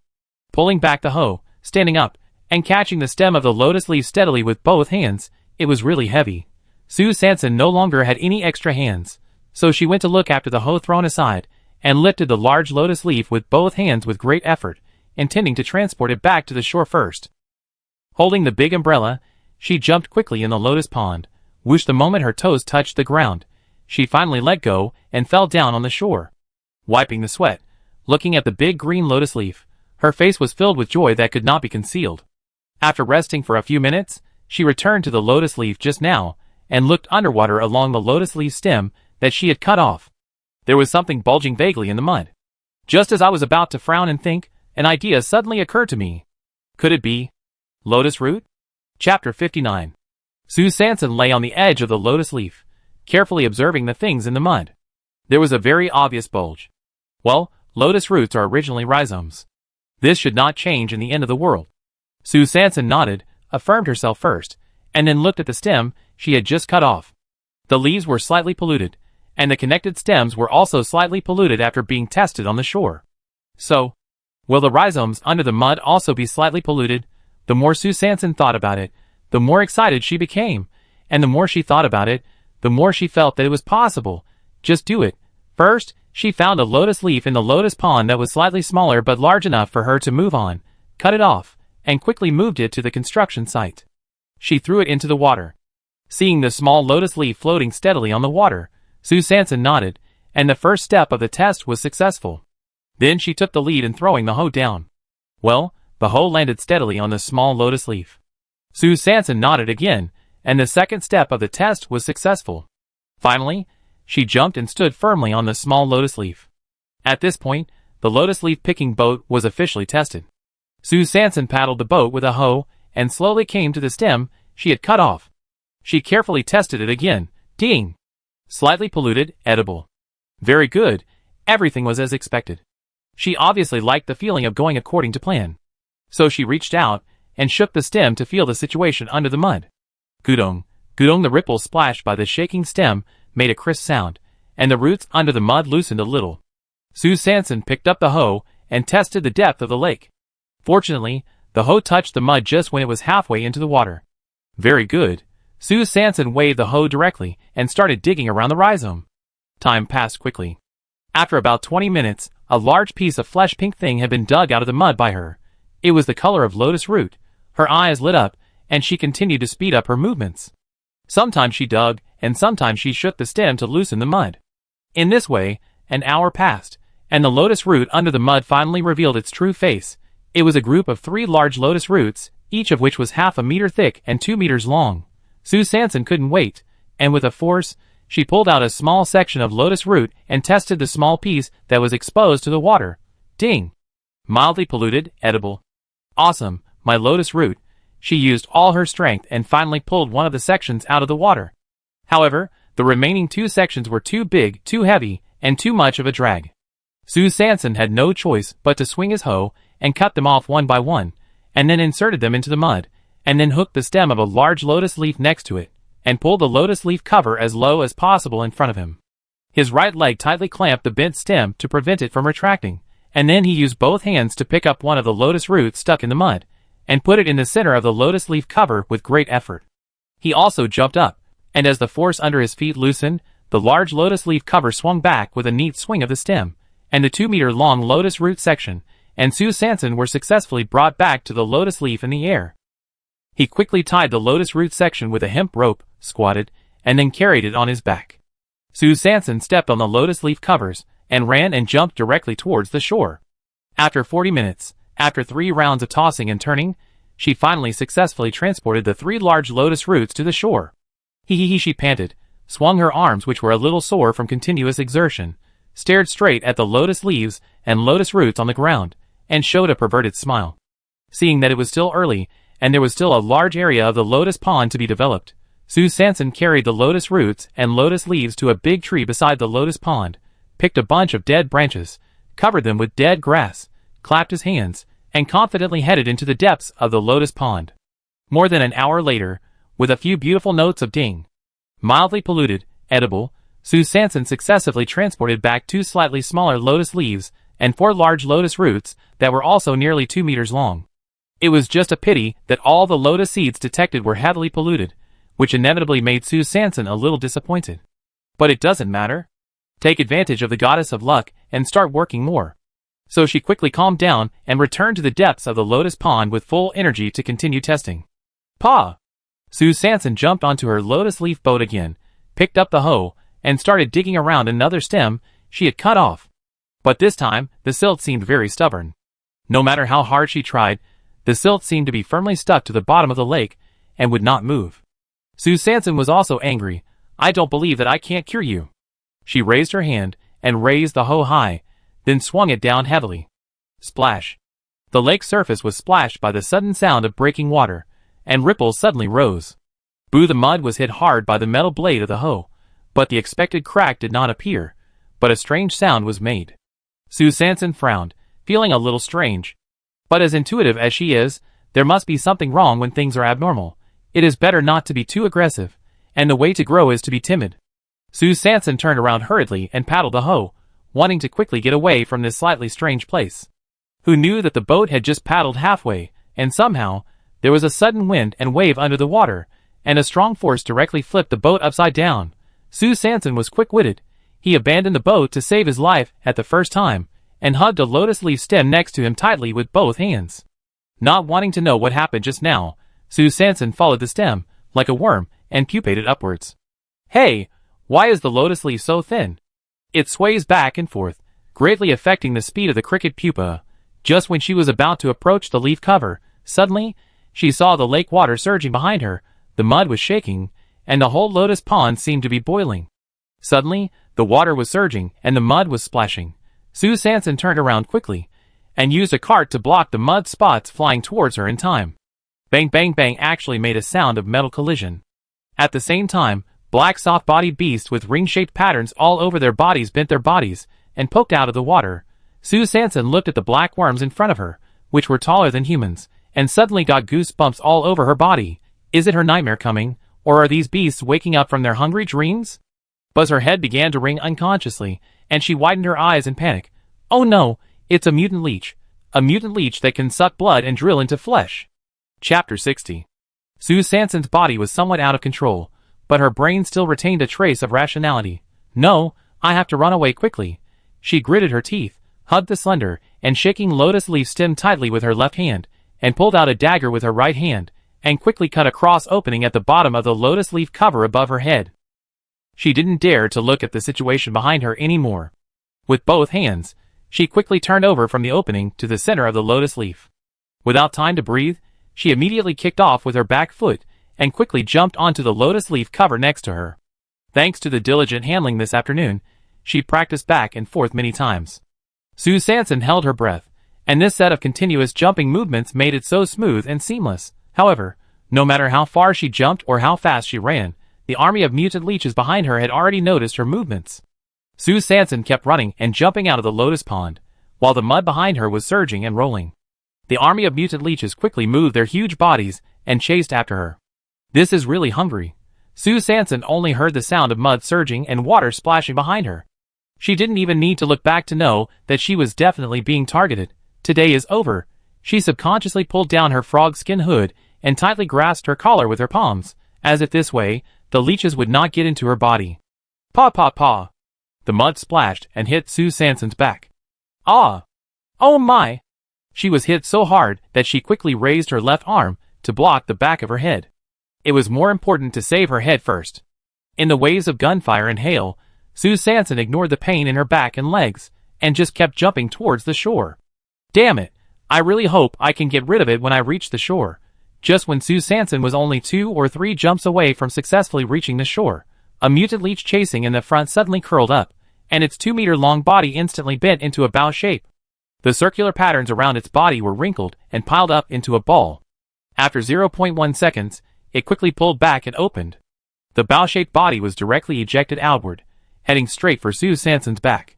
Pulling back the hoe, standing up, and catching the stem of the lotus leaf steadily with both hands, it was really heavy. Sue Sanson no longer had any extra hands, so she went to look after the hoe thrown aside, and lifted the large lotus leaf with both hands with great effort, intending to transport it back to the shore first. Holding the big umbrella, she jumped quickly in the lotus pond, whoosh the moment her toes touched the ground. She finally let go and fell down on the shore. Wiping the sweat, looking at the big green lotus leaf, her face was filled with joy that could not be concealed. After resting for a few minutes, she returned to the lotus leaf just now, and looked underwater along the lotus leaf stem that she had cut off. There was something bulging vaguely in the mud. Just as I was about to frown and think, an idea suddenly occurred to me. Could it be lotus root? Chapter 59. Sue Sanson lay on the edge of the lotus leaf, carefully observing the things in the mud. There was a very obvious bulge. Well, lotus roots are originally rhizomes. This should not change in the end of the world. Sue Sanson nodded, affirmed herself first, and then looked at the stem she had just cut off. The leaves were slightly polluted, and the connected stems were also slightly polluted after being tested on the shore. So, will the rhizomes under the mud also be slightly polluted? The more Sue Sanson thought about it, the more excited she became, and the more she thought about it, the more she felt that it was possible. Just do it. First, she found a lotus leaf in the lotus pond that was slightly smaller but large enough for her to move on, cut it off, and quickly moved it to the construction site. She threw it into the water. Seeing the small lotus leaf floating steadily on the water, Sue Sanson nodded, and the first step of the test was successful. Then she took the lead in throwing the hoe down. Well, the hoe landed steadily on the small lotus leaf. Sue Sanson nodded again, and the second step of the test was successful. Finally, she jumped and stood firmly on the small lotus leaf. At this point, the lotus leaf picking boat was officially tested. Sue Sanson paddled the boat with a hoe and slowly came to the stem she had cut off. She carefully tested it again. Ding! Slightly polluted, edible. Very good, everything was as expected. She obviously liked the feeling of going according to plan. So she reached out and shook the stem to feel the situation under the mud. Gudong, gudong, the ripples splashed by the shaking stem made a crisp sound, and the roots under the mud loosened a little. Sue Sanson picked up the hoe and tested the depth of the lake. Fortunately, the hoe touched the mud just when it was halfway into the water. Very good. Sue Sanson waved the hoe directly and started digging around the rhizome. Time passed quickly. After about 20 minutes, a large piece of flesh pink thing had been dug out of the mud by her. It was the color of lotus root. Her eyes lit up, and she continued to speed up her movements. Sometimes she dug, and sometimes she shook the stem to loosen the mud. In this way, an hour passed, and the lotus root under the mud finally revealed its true face. It was a group of 3 large lotus roots, each of which was half a meter thick and 2 meters long. Sue Sanson couldn't wait, and with a force, she pulled out a small section of lotus root and tested the small piece that was exposed to the water. Ding! Mildly polluted, edible. Awesome, my lotus root. She used all her strength and finally pulled one of the sections out of the water. However, the remaining 2 sections were too big, too heavy, and too much of a drag. Sue Sanson had no choice but to swing his hoe and cut them off one by one, and then inserted them into the mud, and then hooked the stem of a large lotus leaf next to it, and pulled the lotus leaf cover as low as possible in front of him. His right leg tightly clamped the bent stem to prevent it from retracting, and then he used both hands to pick up one of the lotus roots stuck in the mud, and put it in the center of the lotus leaf cover with great effort. He also jumped up, and as the force under his feet loosened, the large lotus leaf cover swung back with a neat swing of the stem, and the 2-meter-long lotus root section, and Sue Sanson were successfully brought back to the lotus leaf in the air. He quickly tied the lotus root section with a hemp rope, squatted, and then carried it on his back. Sue Sanson stepped on the lotus leaf covers, and ran and jumped directly towards the shore. After 40 minutes, after 3 rounds of tossing and turning, she finally successfully transported the 3 large lotus roots to the shore. She panted, swung her arms which were a little sore from continuous exertion, stared straight at the lotus leaves and lotus roots on the ground, and showed a perverted smile. Seeing that it was still early, and there was still a large area of the lotus pond to be developed, Sue Sanson carried the lotus roots and lotus leaves to a big tree beside the lotus pond, picked a bunch of dead branches, covered them with dead grass, clapped his hands, and confidently headed into the depths of the lotus pond. More than an hour later, with a few beautiful notes of ding, mildly polluted, edible, Sue Sanson successively transported back 2 slightly smaller lotus leaves and 4 large lotus roots that were also nearly 2 meters long. It was just a pity that all the lotus seeds detected were heavily polluted, which inevitably made Sue Sanson a little disappointed. But it doesn't matter. Take advantage of the goddess of luck and start working more. So she quickly calmed down and returned to the depths of the lotus pond with full energy to continue testing. Pa! Sue Sanson jumped onto her lotus leaf boat again, picked up the hoe, and started digging around another stem she had cut off. But this time, the silt seemed very stubborn. No matter how hard she tried, the silt seemed to be firmly stuck to the bottom of the lake and would not move. Sue Sanson was also angry. I don't believe that I can't cure you. She raised her hand and raised the hoe high, then swung it down heavily. Splash! The lake surface was splashed by the sudden sound of breaking water, and ripples suddenly rose. Boo! The mud was hit hard by the metal blade of the hoe, but the expected crack did not appear, but a strange sound was made. Sue Sanson frowned, feeling a little strange. But as intuitive as she is, there must be something wrong when things are abnormal. It is better not to be too aggressive, and the way to grow is to be timid. Sue Sanson turned around hurriedly and paddled the hoe, wanting to quickly get away from this slightly strange place. Who knew that the boat had just paddled halfway, and somehow, there was a sudden wind and wave under the water, and a strong force directly flipped the boat upside down. Sue Sanson was quick-witted. He abandoned the boat to save his life at the first time, and hugged a lotus leaf stem next to him tightly with both hands. Not wanting to know what happened just now, Sue Sanson followed the stem, like a worm, and pupated upwards. Hey! Why is the lotus leaf so thin? It sways back and forth, greatly affecting the speed of the cricket pupa. Just when she was about to approach the leaf cover, suddenly, she saw the lake water surging behind her, the mud was shaking, and the whole lotus pond seemed to be boiling. Suddenly, the water was surging, and the mud was splashing. Sue Sanson turned around quickly, and used a cart to block the mud spots flying towards her in time. Bang bang bang actually made a sound of metal collision. At the same time, black soft-bodied beasts with ring-shaped patterns all over their bodies bent their bodies, and poked out of the water. Sue Sanson looked at the black worms in front of her, which were taller than humans, and suddenly got goosebumps all over her body. Is it her nightmare coming, or are these beasts waking up from their hungry dreams? But her head began to ring unconsciously, and she widened her eyes in panic. Oh no, it's a mutant leech. A mutant leech that can suck blood and drill into flesh. Chapter 60. Sue Sanson's body was somewhat out of control, but her brain still retained a trace of rationality. No, I have to run away quickly. She gritted her teeth, hugged the slender and shaking lotus leaf stem tightly with her left hand, and pulled out a dagger with her right hand, and quickly cut a cross opening at the bottom of the lotus leaf cover above her head. She didn't dare to look at the situation behind her anymore. With both hands, she quickly turned over from the opening to the center of the lotus leaf. Without time to breathe, she immediately kicked off with her back foot, and quickly jumped onto the lotus leaf cover next to her. Thanks to the diligent handling this afternoon, she practiced back and forth many times. Sue Sanson held her breath, and this set of continuous jumping movements made it so smooth and seamless. However, no matter how far she jumped or how fast she ran, the army of mutant leeches behind her had already noticed her movements. Sue Sanson kept running and jumping out of the lotus pond, while the mud behind her was surging and rolling. The army of mutant leeches quickly moved their huge bodies and chased after her. This is really hungry. Sue Sanson only heard the sound of mud surging and water splashing behind her. She didn't even need to look back to know that she was definitely being targeted. Today is over. She subconsciously pulled down her frog skin hood and tightly grasped her collar with her palms, as if this way, the leeches would not get into her body. Paw paw paw. The mud splashed and hit Sue Sanson's back. Ah! Oh my! She was hit so hard that she quickly raised her left arm to block the back of her head. It was more important to save her head first. In the waves of gunfire and hail, Sue Sanson ignored the pain in her back and legs, and just kept jumping towards the shore. Damn it! I really hope I can get rid of it when I reach the shore. Just when Sue Sanson was only 2 or 3 jumps away from successfully reaching the shore, a mutant leech chasing in the front suddenly curled up, and its 2-meter-long body instantly bent into a bow shape. The circular patterns around its body were wrinkled and piled up into a ball. After 0.1 seconds, it quickly pulled back and opened. The bow-shaped body was directly ejected outward, heading straight for Sue Sanson's back.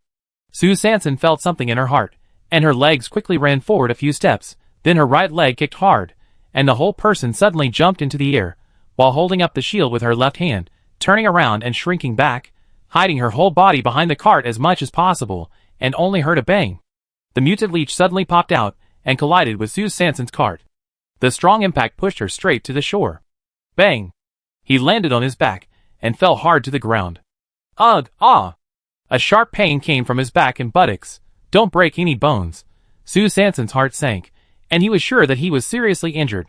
Sue Sanson felt something in her heart, and her legs quickly ran forward a few steps, then her right leg kicked hard, and the whole person suddenly jumped into the air, while holding up the shield with her left hand, turning around and shrinking back, hiding her whole body behind the cart as much as possible, and only heard a bang. The mutant leech suddenly popped out, and collided with Sue Sanson's cart. The strong impact pushed her straight to the shore. Bang! He landed on his back, and fell hard to the ground. Ugh! Ah! A sharp pain came from his back and buttocks. Don't break any bones. Su Sanson's heart sank, and he was sure that he was seriously injured.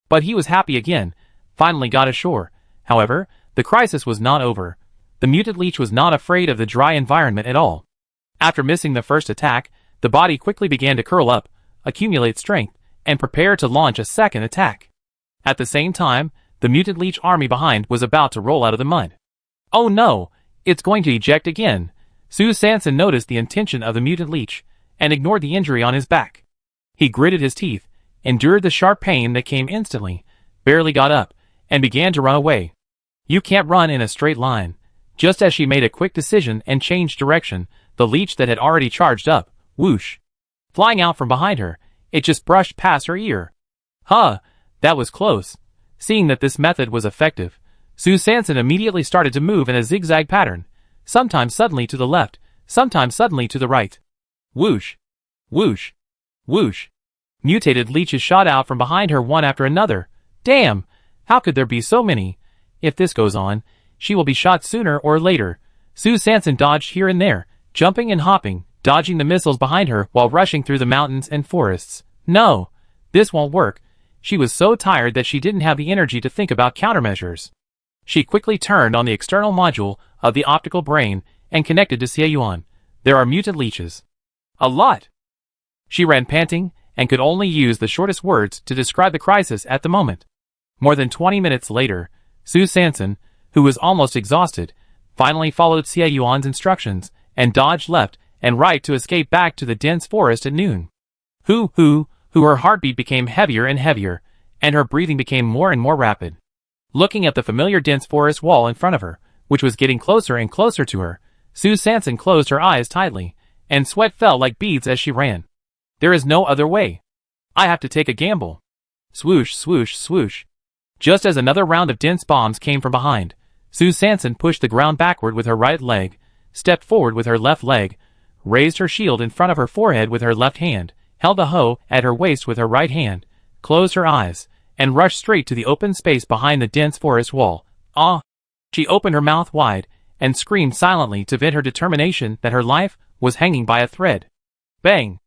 But he was happy again, finally got ashore. However, the crisis was not over. The mutant leech was not afraid of the dry environment at all. After missing the first attack, the body quickly began to curl up, accumulate strength, and prepare to launch a second attack. At the same time, the mutant leech army behind was about to roll out of the mud. Oh no, it's going to eject again. Su Sanson noticed the intention of the mutant leech, and ignored the injury on his back. He gritted his teeth, endured the sharp pain that came instantly, barely got up, and began to run away. You can't run in a straight line. Just as she made a quick decision and changed direction, the leech that had already charged up, whoosh, flying out from behind her, it just brushed past her ear. Huh, that was close. Seeing that this method was effective, Su Sanson immediately started to move in a zigzag pattern, sometimes suddenly to the left, sometimes suddenly to the right. Whoosh, whoosh, whoosh. Mutated leeches shot out from behind her one after another. Damn, how could there be so many? If this goes on, she will be shot sooner or later. Su Sanson dodged here and there, jumping and hopping, dodging the missiles behind her while rushing through the mountains and forests. No, this won't work. She was so tired that she didn't have the energy to think about countermeasures. She quickly turned on the external module of the optical brain and connected to Xieyuan. There are mutant leeches. A lot. She ran panting and could only use the shortest words to describe the crisis at the moment. More than 20 minutes later, Su Sanson, who was almost exhausted, finally followed Xieyuan's instructions and dodged left and right to escape back to the dense forest at noon. Her heartbeat became heavier and heavier, and her breathing became more and more rapid. Looking at the familiar dense forest wall in front of her, which was getting closer and closer to her, Su Sanson closed her eyes tightly, and sweat fell like beads as she ran. There is no other way. I have to take a gamble. Swoosh, swoosh, swoosh. Just as another round of dense bombs came from behind, Su Sanson pushed the ground backward with her right leg, stepped forward with her left leg, raised her shield in front of her forehead with her left hand, held a hoe at her waist with her right hand, closed her eyes, and rushed straight to the open space behind the dense forest wall. Ah! She opened her mouth wide, and screamed silently to vent her determination that her life was hanging by a thread. Bang!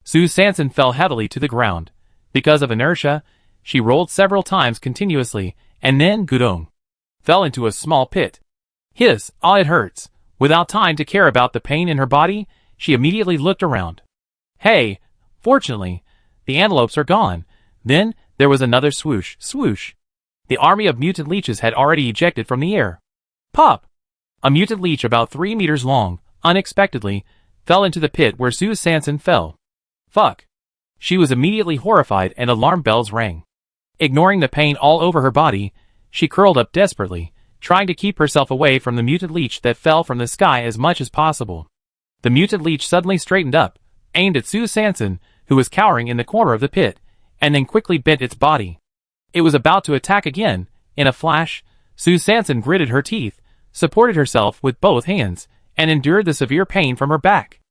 Su Sanson fell heavily to the ground. Because of inertia, she rolled several times continuously, and then, gudong, fell into a small pit. Hiss! Ah, it hurts! Without time to care about the pain in her body, she immediately looked around. Hey! Fortunately, the antelopes are gone. Then, there was another swoosh, swoosh. The army of mutant leeches had already ejected from the air. Pop! A mutant leech about 3 meters long, unexpectedly, fell into the pit where Su Sanson fell. Fuck! She was immediately horrified and alarm bells rang. Ignoring the pain all over her body, she curled up desperately, trying to keep herself away from the mutant leech that fell from the sky as much as possible. The mutant leech suddenly straightened up, aimed at Su Sanson, who was cowering in the corner of the pit, and then quickly bent its body. It was about to attack again. In a flash, Su Sanson gritted her teeth, supported herself with both hands, and endured the severe pain from her back.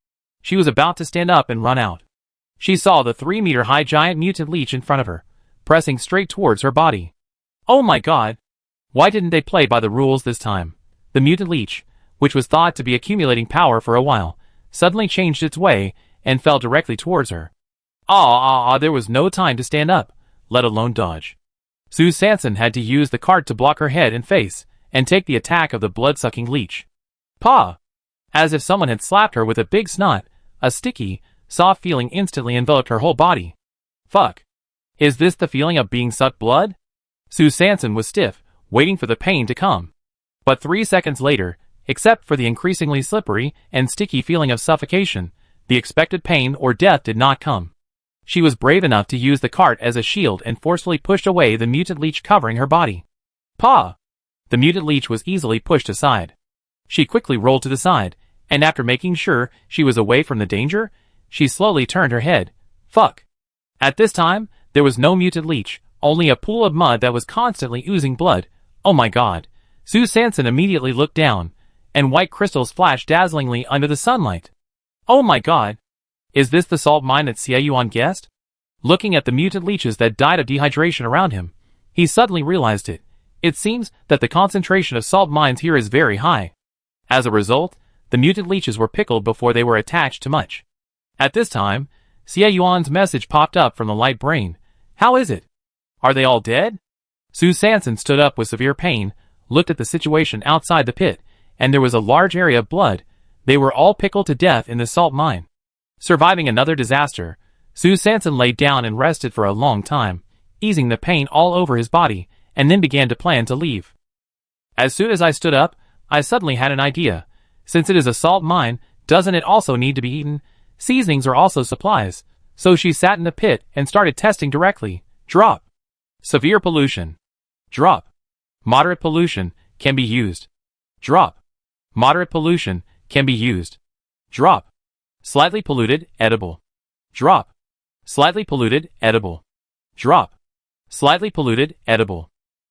She was about to stand up and run out. She saw the 3-meter-high giant mutant leech in front of her, pressing straight towards her body. Oh my god! Why didn't they play by the rules this time? The mutant leech, which was thought to be accumulating power for a while, suddenly changed its way and fell directly towards her. There was no time to stand up, let alone dodge. Su Sanson had to use the cart to block her head and face, and take the attack of the blood-sucking leech. Paw! As if someone had slapped her with a big snot, a sticky, soft feeling instantly enveloped her whole body. Fuck. Is this the feeling of being sucked blood? Su Sanson was stiff, waiting for the pain to come. But 3 seconds later, except for the increasingly slippery and sticky feeling of suffocation, the expected pain or death did not come. She was brave enough to use the cart as a shield and forcefully pushed away the mutant leech covering her body. Paw! The mutant leech was easily pushed aside. She quickly rolled to the side, and after making sure she was away from the danger, she slowly turned her head. Fuck. At this time, there was no mutant leech, only a pool of mud that was constantly oozing blood. Oh my god. Su Sanson immediately looked down, and white crystals flashed dazzlingly under the sunlight. Oh my god. Is this the salt mine that Xieyuan guessed? Looking at the mutant leeches that died of dehydration around him, he suddenly realized it. It seems that the concentration of salt mines here is very high. As a result, the mutant leeches were pickled before they were attached to much. At this time, Xie Yuan's message popped up from the light brain. How is it? Are they all dead? Su Sanson stood up with severe pain, looked at the situation outside the pit, and there was a large area of blood. They were all pickled to death in the salt mine. Surviving another disaster, Su Sanson lay down and rested for a long time, easing the pain all over his body, and then began to plan to leave. As soon as I stood up, I suddenly had an idea. Since it is a salt mine, doesn't it also need to be eaten? Seasonings are also supplies. So she sat in the pit and started testing directly. Drop. Severe pollution. Drop. Moderate pollution can be used. Drop. Moderate pollution can be used. Drop. Slightly polluted, edible. Drop. Slightly polluted, edible. Drop. Slightly polluted, edible.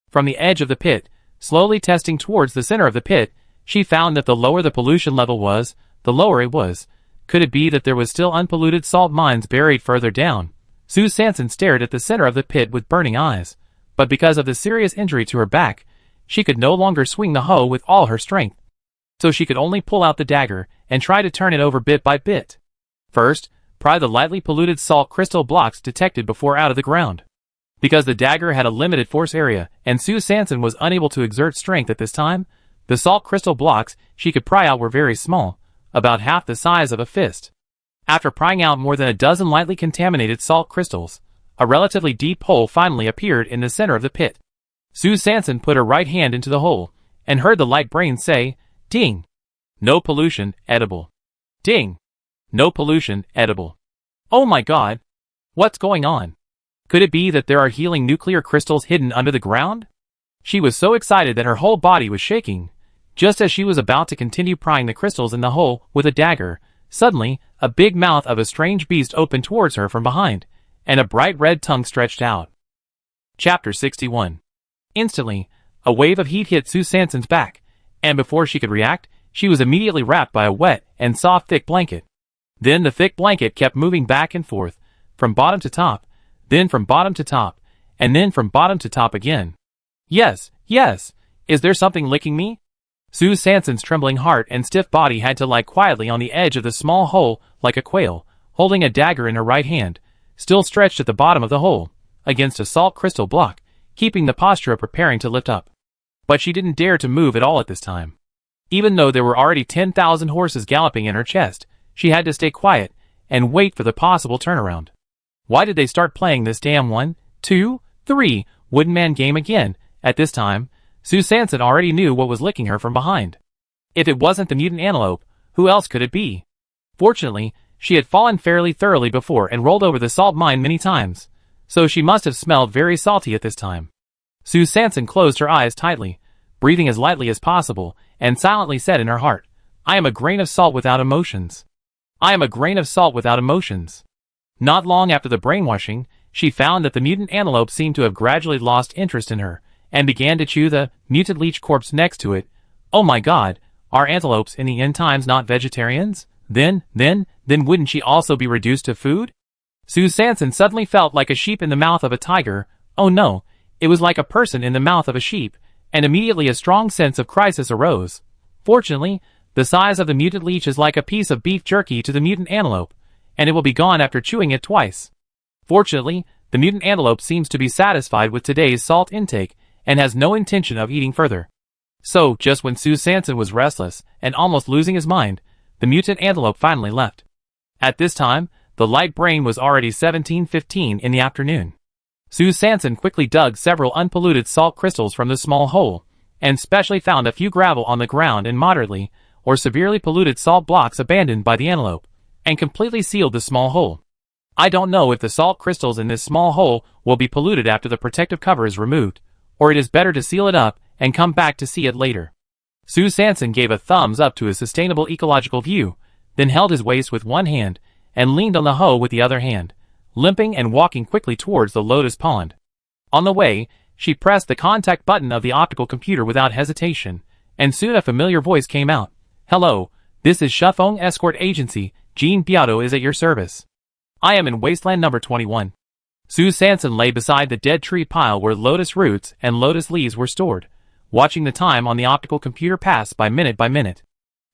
From the edge of the pit, slowly testing towards the center of the pit, she found that the lower the pollution level was, the lower it was. Could it be that there was still unpolluted salt mines buried further down? Su Sanson stared at the center of the pit with burning eyes. But because of the serious injury to her back, she could no longer swing the hoe with all her strength. So she could only pull out the dagger and try to turn it over bit by bit. First, pry the lightly polluted salt crystal blocks detected before out of the ground. Because the dagger had a limited force area and Su Sanson was unable to exert strength at this time, the salt crystal blocks she could pry out were very small, about half the size of a fist. After prying out more than a dozen lightly contaminated salt crystals, a relatively deep hole finally appeared in the center of the pit. Su Sanson put her right hand into the hole, and heard the light brain say, "Ding! No pollution, edible. Ding! No pollution, edible." Oh my god! What's going on? Could it be that there are healing nuclear crystals hidden under the ground? She was so excited that her whole body was shaking. Just as she was about to continue prying the crystals in the hole with a dagger, suddenly, a big mouth of a strange beast opened towards her from behind, and a bright red tongue stretched out. Chapter 61. Instantly, a wave of heat hit Su Sanson's back, and before she could react, she was immediately wrapped by a wet and soft thick blanket. Then the thick blanket kept moving back and forth, from bottom to top, then from bottom to top, and then from bottom to top again. Yes, yes, is there something licking me? Su Sanson's trembling heart and stiff body had to lie quietly on the edge of the small hole like a quail, holding a dagger in her right hand, still stretched at the bottom of the hole, against a salt crystal block, keeping the posture of preparing to lift up. But she didn't dare to move at all at this time. Even though there were already 10,000 horses galloping in her chest, she had to stay quiet and wait for the possible turnaround. Why did they start playing this damn 1, 2, 3 wooden man game again? At this time, Su Sanson already knew what was licking her from behind. If it wasn't the mutant antelope, who else could it be? Fortunately, she had fallen fairly thoroughly before and rolled over the salt mine many times, so she must have smelled very salty at this time. Su Sanson closed her eyes tightly, breathing as lightly as possible, and silently said in her heart, "I am a grain of salt without emotions. I am a grain of salt without emotions." Not long after the brainwashing, she found that the mutant antelope seemed to have gradually lost interest in her, and began to chew the mutant leech corpse next to it. Oh my god, are antelopes in the end times not vegetarians? Then wouldn't she also be reduced to food? Su Sanson suddenly felt like a sheep in the mouth of a tiger. Oh no, it was like a person in the mouth of a sheep, and immediately a strong sense of crisis arose. Fortunately, the size of the mutant leech is like a piece of beef jerky to the mutant antelope, and it will be gone after chewing it twice. Fortunately, the mutant antelope seems to be satisfied with today's salt intake, and has no intention of eating further. So, just when Su Sanson was restless and almost losing his mind, the mutant antelope finally left. At this time, the light brain was already 17:15 in the afternoon. Su Sanson quickly dug several unpolluted salt crystals from the small hole, and specially found a few gravel on the ground and moderately or severely polluted salt blocks abandoned by the antelope, and completely sealed the small hole. I don't know if the salt crystals in this small hole will be polluted after the protective cover is removed, or it is better to seal it up and come back to see it later. Su Sanson gave a thumbs up to his sustainable ecological view, then held his waist with one hand and leaned on the hoe with the other hand, limping and walking quickly towards the lotus pond. On the way, she pressed the contact button of the optical computer without hesitation, and soon a familiar voice came out. "Hello, this is Shufeng Escort Agency, Jean Biado is at your service. I am in Wasteland number 21. Su Sanson lay beside the dead tree pile where lotus roots and lotus leaves were stored, watching the time on the optical computer pass by minute.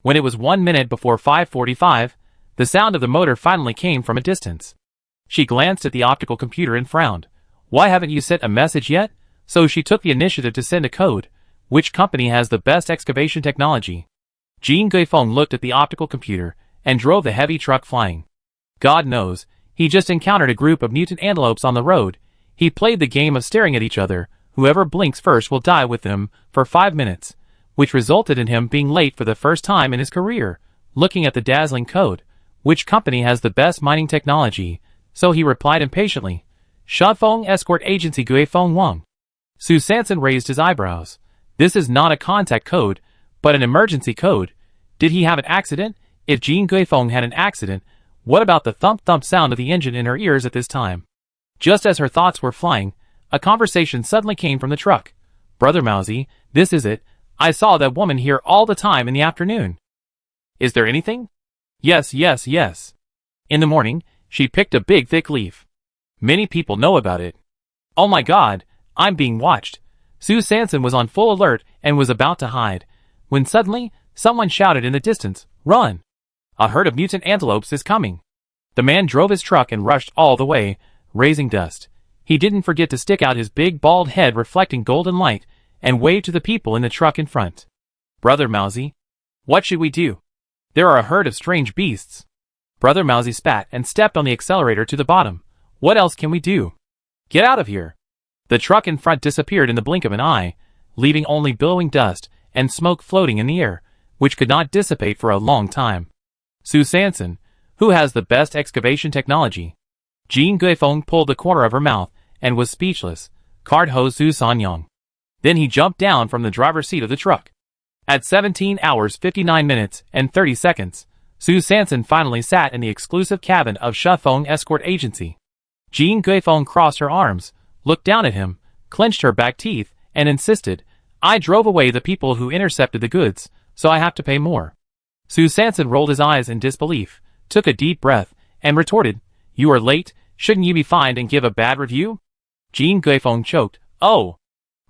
When it was 1 minute before 5:45, The sound of the motor finally came from a distance. She glanced at the optical computer and frowned. Why haven't you sent a message yet? So she took the initiative to send a code. Which company has the best excavation technology? Jean Guifeng looked at the optical computer and drove the heavy truck flying. God knows, he just encountered a group of mutant antelopes on the road. He played the game of staring at each other. Whoever blinks first will die with them for 5 minutes, which resulted in him being late for the first time in his career. Looking at the dazzling code, which company has the best mining technology? So he replied impatiently, Shafeng Escort Agency Guifeng Wang. Su Sanson raised his eyebrows. This is not a contact code, but an emergency code. Did he have an accident? If Jean Guifeng had an accident, what about the thump-thump sound of the engine in her ears at this time? Just as her thoughts were flying, a conversation suddenly came from the truck. Brother Mousy, this is it. I saw that woman here all the time in the afternoon. Is there anything? Yes. In the morning, she picked a big thick leaf. Many people know about it. Oh my God, I'm being watched. Su Sanson was on full alert and was about to hide, when suddenly, someone shouted in the distance, Run! A herd of mutant antelopes is coming. The man drove his truck and rushed all the way, raising dust. He didn't forget to stick out his big bald head reflecting golden light, and wave to the people in the truck in front. Brother Mousy, what should we do? There are a herd of strange beasts. Brother Mousy spat and stepped on the accelerator to the bottom. What else can we do? Get out of here. The truck in front disappeared in the blink of an eye, leaving only billowing dust and smoke floating in the air, which could not dissipate for a long time. Su Sanson, who has the best excavation technology? Jean Guifeng pulled the corner of her mouth and was speechless. Card Ho Su Sanyang. Then he jumped down from the driver's seat of the truck. At 17 hours 59 minutes and 30 seconds, Su Sanson finally sat in the exclusive cabin of Shafeng Escort Agency. Jean Guifeng crossed her arms, looked down at him, clenched her back teeth, and insisted, I drove away the people who intercepted the goods, so I have to pay more. Su Sanson rolled his eyes in disbelief, took a deep breath, and retorted, You are late, shouldn't you be fined and give a bad review? Jean Guifeng choked, Oh!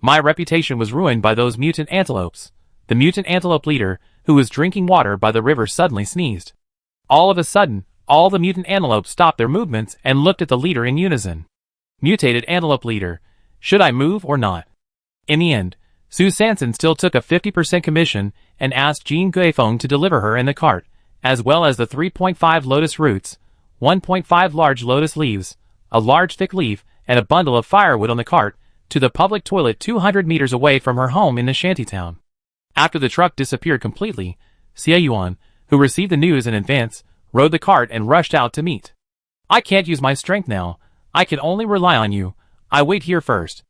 My reputation was ruined by those mutant antelopes. The mutant antelope leader, who was drinking water by the river, suddenly sneezed. All of a sudden, all the mutant antelopes stopped their movements and looked at the leader in unison. Mutated antelope leader, should I move or not? In the end, Su Sanson still took a 50% commission and asked Jean Guifeng to deliver her and the cart, as well as the 3.5 lotus roots, 1.5 large lotus leaves, a large thick leaf, and a bundle of firewood on the cart, to the public toilet 200 meters away from her home in the shantytown. After the truck disappeared completely, Xie Yuan, who received the news in advance, rode the cart and rushed out to meet. I can't use my strength now. I can only rely on you. I wait here first.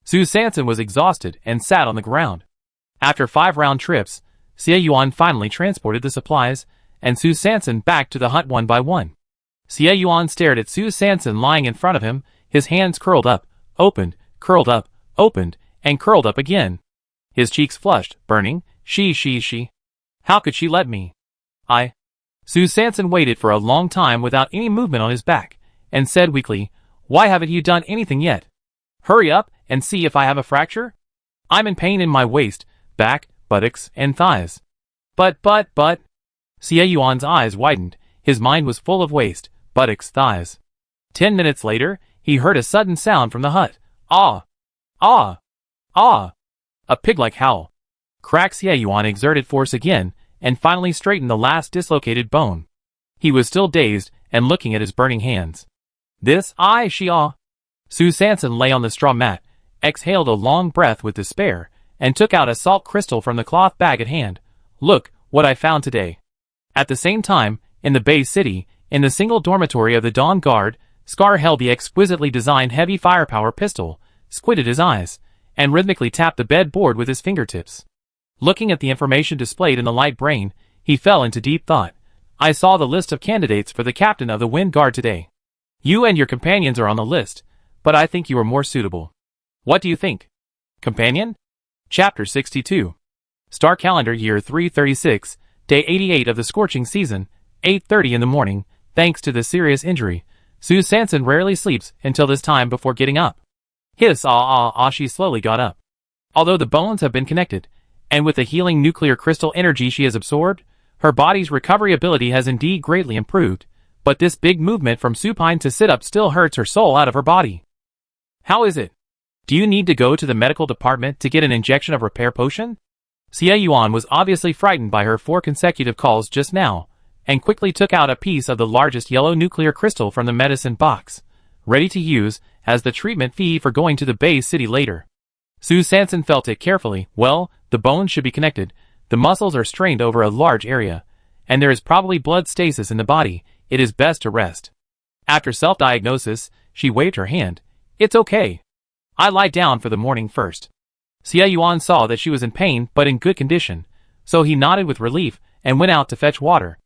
Su Sanson was exhausted and sat on the ground. After 5 round trips, Xie Yuan finally transported the supplies, and Su Sanson back to the hut one by one. Xie Yuan stared at Su Sanson lying in front of him, his hands curled up, opened, curled up, opened, and curled up again. His cheeks flushed, burning. She. How could she let me? Su Sanson waited for a long time without any movement on his back, and said weakly, Why haven't you done anything yet? Hurry up and see if I have a fracture? I'm in pain in my waist, back, buttocks, and thighs. But. Xie Yuan's eyes widened. His mind was full of waist, buttocks, thighs. 10 minutes later, he heard a sudden sound from the hut. Ah! A pig-like howl. Crack. Xie Yuan exerted force again, and finally straightened the last dislocated bone. He was still dazed, and looking at his burning hands. This, Xia. Su Sanson lay on the straw mat, exhaled a long breath with despair, and took out a salt crystal from the cloth bag at hand. Look, what I found today. At the same time, in the Bay City, in the single dormitory of the Dawn Guard, Scar held the exquisitely designed heavy firepower pistol, squinted his eyes, and rhythmically tapped the bed board with his fingertips. Looking at the information displayed in the light brain, he fell into deep thought. I saw the list of candidates for the captain of the Wind Guard today. You and your companions are on the list, but I think you are more suitable. What do you think? Companion? Chapter 62. Star Calendar Year 336, Day 88 of the scorching season, 8:30 in the morning. Thanks to the serious injury, Su Sanson rarely sleeps until this time before getting up. Hiss, she slowly got up. Although the bones have been connected, and with the healing nuclear crystal energy she has absorbed, Her body's recovery ability has indeed greatly improved, but this big movement from supine to sit-up still hurts her soul out of her body. How is it? Do you need to go to the medical department to get an injection of repair potion? Xie Yuan was obviously frightened by her 4 consecutive calls just now, and quickly took out a piece of the largest yellow nuclear crystal from the medicine box, ready to use as the treatment fee for going to the Bay City later. Su Sanson felt it carefully. Well, the bones should be connected, the muscles are strained over a large area, and there is probably blood stasis in the body. It is best to rest. After self-diagnosis, she waved her hand. It's okay. I lie down for the morning first. Xie Yuan saw that she was in pain but in good condition, so he nodded with relief and went out to fetch water.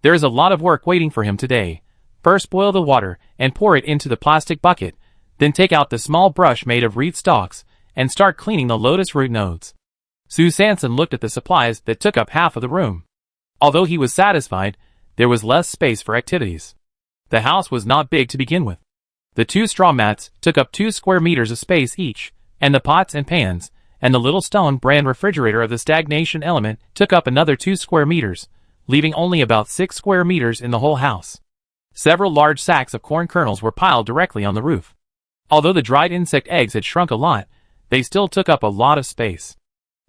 There is a lot of work waiting for him today. First boil the water and pour it into the plastic bucket, then take out the small brush made of reed stalks and start cleaning the lotus root nodes. Su Sanson looked at the supplies that took up half of the room. Although he was satisfied, there was less space for activities. The house was not big to begin with. The 2 straw mats took up 2 square meters of space each, and the pots and pans, and the little stone brand refrigerator of the stagnation element took up another 2 square meters, leaving only about 6 square meters in the whole house. Several large sacks of corn kernels were piled directly on the roof. Although the dried insect eggs had shrunk a lot, they still took up a lot of space.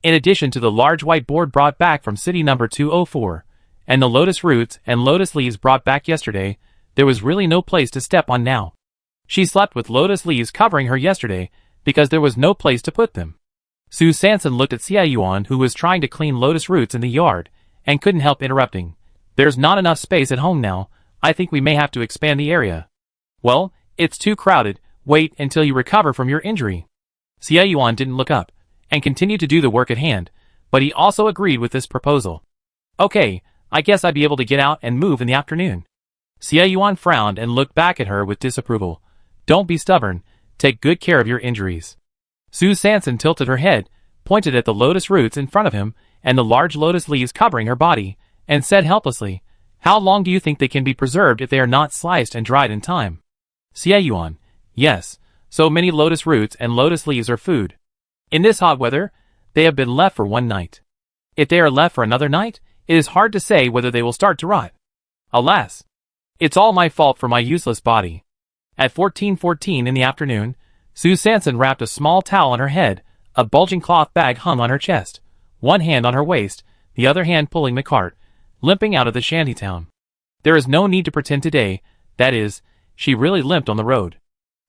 In addition to the large white board brought back from city number 204, and the lotus roots and lotus leaves brought back yesterday, there was really no place to step on now. She slept with lotus leaves covering her yesterday, because there was no place to put them. Su Sanson looked at Xie Yuan, who was trying to clean lotus roots in the yard, and couldn't help interrupting. There's not enough space at home now. I think we may have to expand the area. Well, it's too crowded. Wait until you recover from your injury. Xie Yuan didn't look up, and continued to do the work at hand, but he also agreed with this proposal. Okay, I guess I'd be able to get out and move in the afternoon. Xie Yuan frowned and looked back at her with disapproval. Don't be stubborn. Take good care of your injuries. Su Sanson tilted her head, pointed at the lotus roots in front of him, and the large lotus leaves covering her body, and said helplessly, how long do you think they can be preserved if they are not sliced and dried in time? Xie Yuan, yes, so many lotus roots and lotus leaves are food. In this hot weather, they have been left for 1 night. If they are left for another night, it is hard to say whether they will start to rot. Alas! It's all my fault for my useless body. At 14:14 in the afternoon, Su Sanson wrapped a small towel on her head, a bulging cloth bag hung on her chest, one hand on her waist, the other hand pulling the cart, limping out of the shantytown. There is no need to pretend today, that is, she really limped on the road.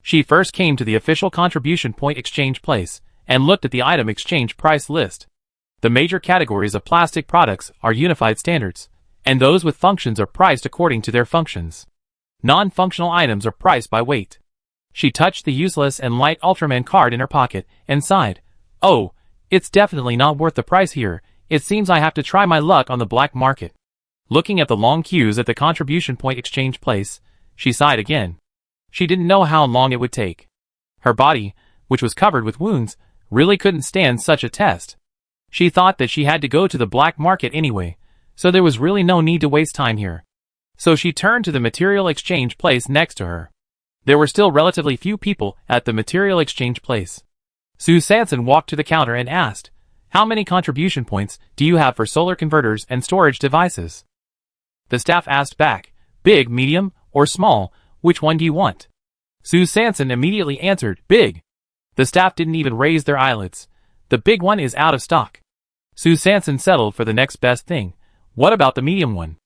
She first came to the official contribution point exchange place, and looked at the item exchange price list. The major categories of plastic products are unified standards, and those with functions are priced according to their functions. Non-functional items are priced by weight. She touched the useless and light Ultraman card in her pocket, and sighed. Oh, it's definitely not worth the price here. It seems I have to try my luck on the black market. Looking at the long queues at the contribution point exchange place, she sighed again. She didn't know how long it would take. Her body, which was covered with wounds, really couldn't stand such a test. She thought that she had to go to the black market anyway, so there was really no need to waste time here. So she turned to the material exchange place next to her. There were still relatively few people at the material exchange place. Su Sanson walked to the counter and asked, how many contribution points do you have for solar converters and storage devices? The staff asked back, big, medium, or small, which one do you want? Su Sanson immediately answered, big. The staff didn't even raise their eyelids. The big one is out of stock. Su Sanson settled for the next best thing. What about the medium one?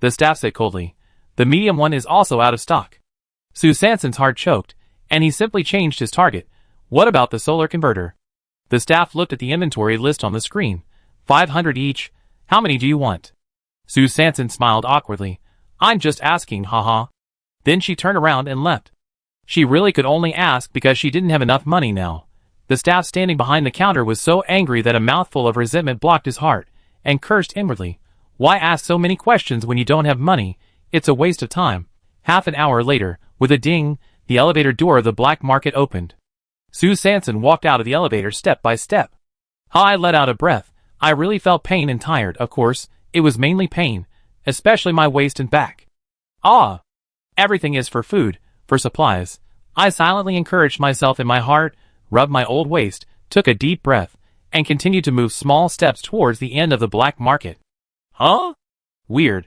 The staff said coldly, the medium one is also out of stock. Su Sanson's heart choked, and he simply changed his target. What about the solar converter? The staff looked at the inventory list on the screen. 500 each. How many do you want? Su Sanson smiled awkwardly. I'm just asking, haha. Then she turned around and left. She really could only ask because she didn't have enough money now. The staff standing behind the counter was so angry that a mouthful of resentment blocked his heart, and cursed inwardly. Why ask so many questions when you don't have money? It's a waste of time. Half an hour later, with a ding, the elevator door of the black market opened. Su Sanson walked out of the elevator step by step. I let out a breath. I really felt pain and tired, of course. It was mainly pain, especially my waist and back. Ah! Everything is for food, for supplies. I silently encouraged myself in my heart, rubbed my old waist, took a deep breath, and continued to move small steps towards the end of the black market. Huh? Weird.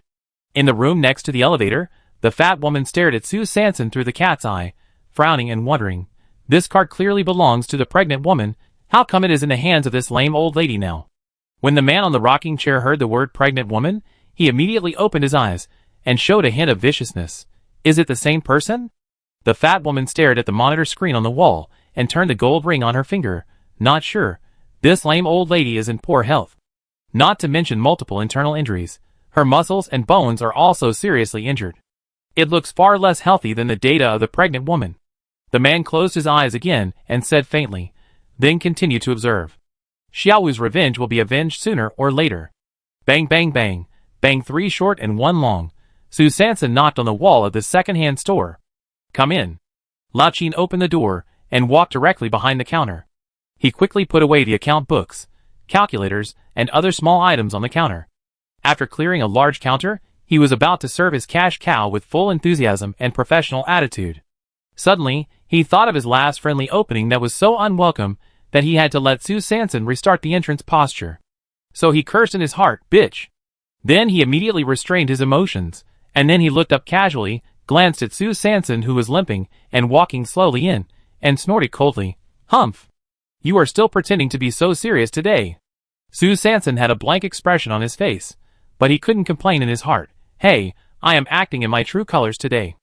In the room next to the elevator, the fat woman stared at Sue Sanson through the cat's eye, frowning and wondering. This card clearly belongs to the pregnant woman. How come it is in the hands of this lame old lady now? When the man on the rocking chair heard the word pregnant woman, he immediately opened his eyes and showed a hint of viciousness. Is it the same person? The fat woman stared at the monitor screen on the wall and turned the gold ring on her finger. Not sure. This lame old lady is in poor health. Not to mention multiple internal injuries. Her muscles and bones are also seriously injured. It looks far less healthy than the data of the pregnant woman. The man closed his eyes again and said faintly, then continued to observe. Xiaowu's revenge will be avenged sooner or later. Bang bang bang, bang, 3 short and 1 long. Sue Sanson knocked on the wall of the second-hand store. Come in. Lao Qin opened the door and walked directly behind the counter. He quickly put away the account books, calculators, and other small items on the counter. After clearing a large counter, he was about to serve his cash cow with full enthusiasm and professional attitude. Suddenly, he thought of his last friendly opening that was so unwelcome that he had to let Sue Sanson restart the entrance posture. So he cursed in his heart, bitch. Then he immediately restrained his emotions, and then he looked up casually, glanced at Sue Sanson who was limping and walking slowly in, and snorted coldly, Humph! You are still pretending to be so serious today. Sue Sanson had a blank expression on his face, but he couldn't complain in his heart. Hey, I am acting in my true colors today.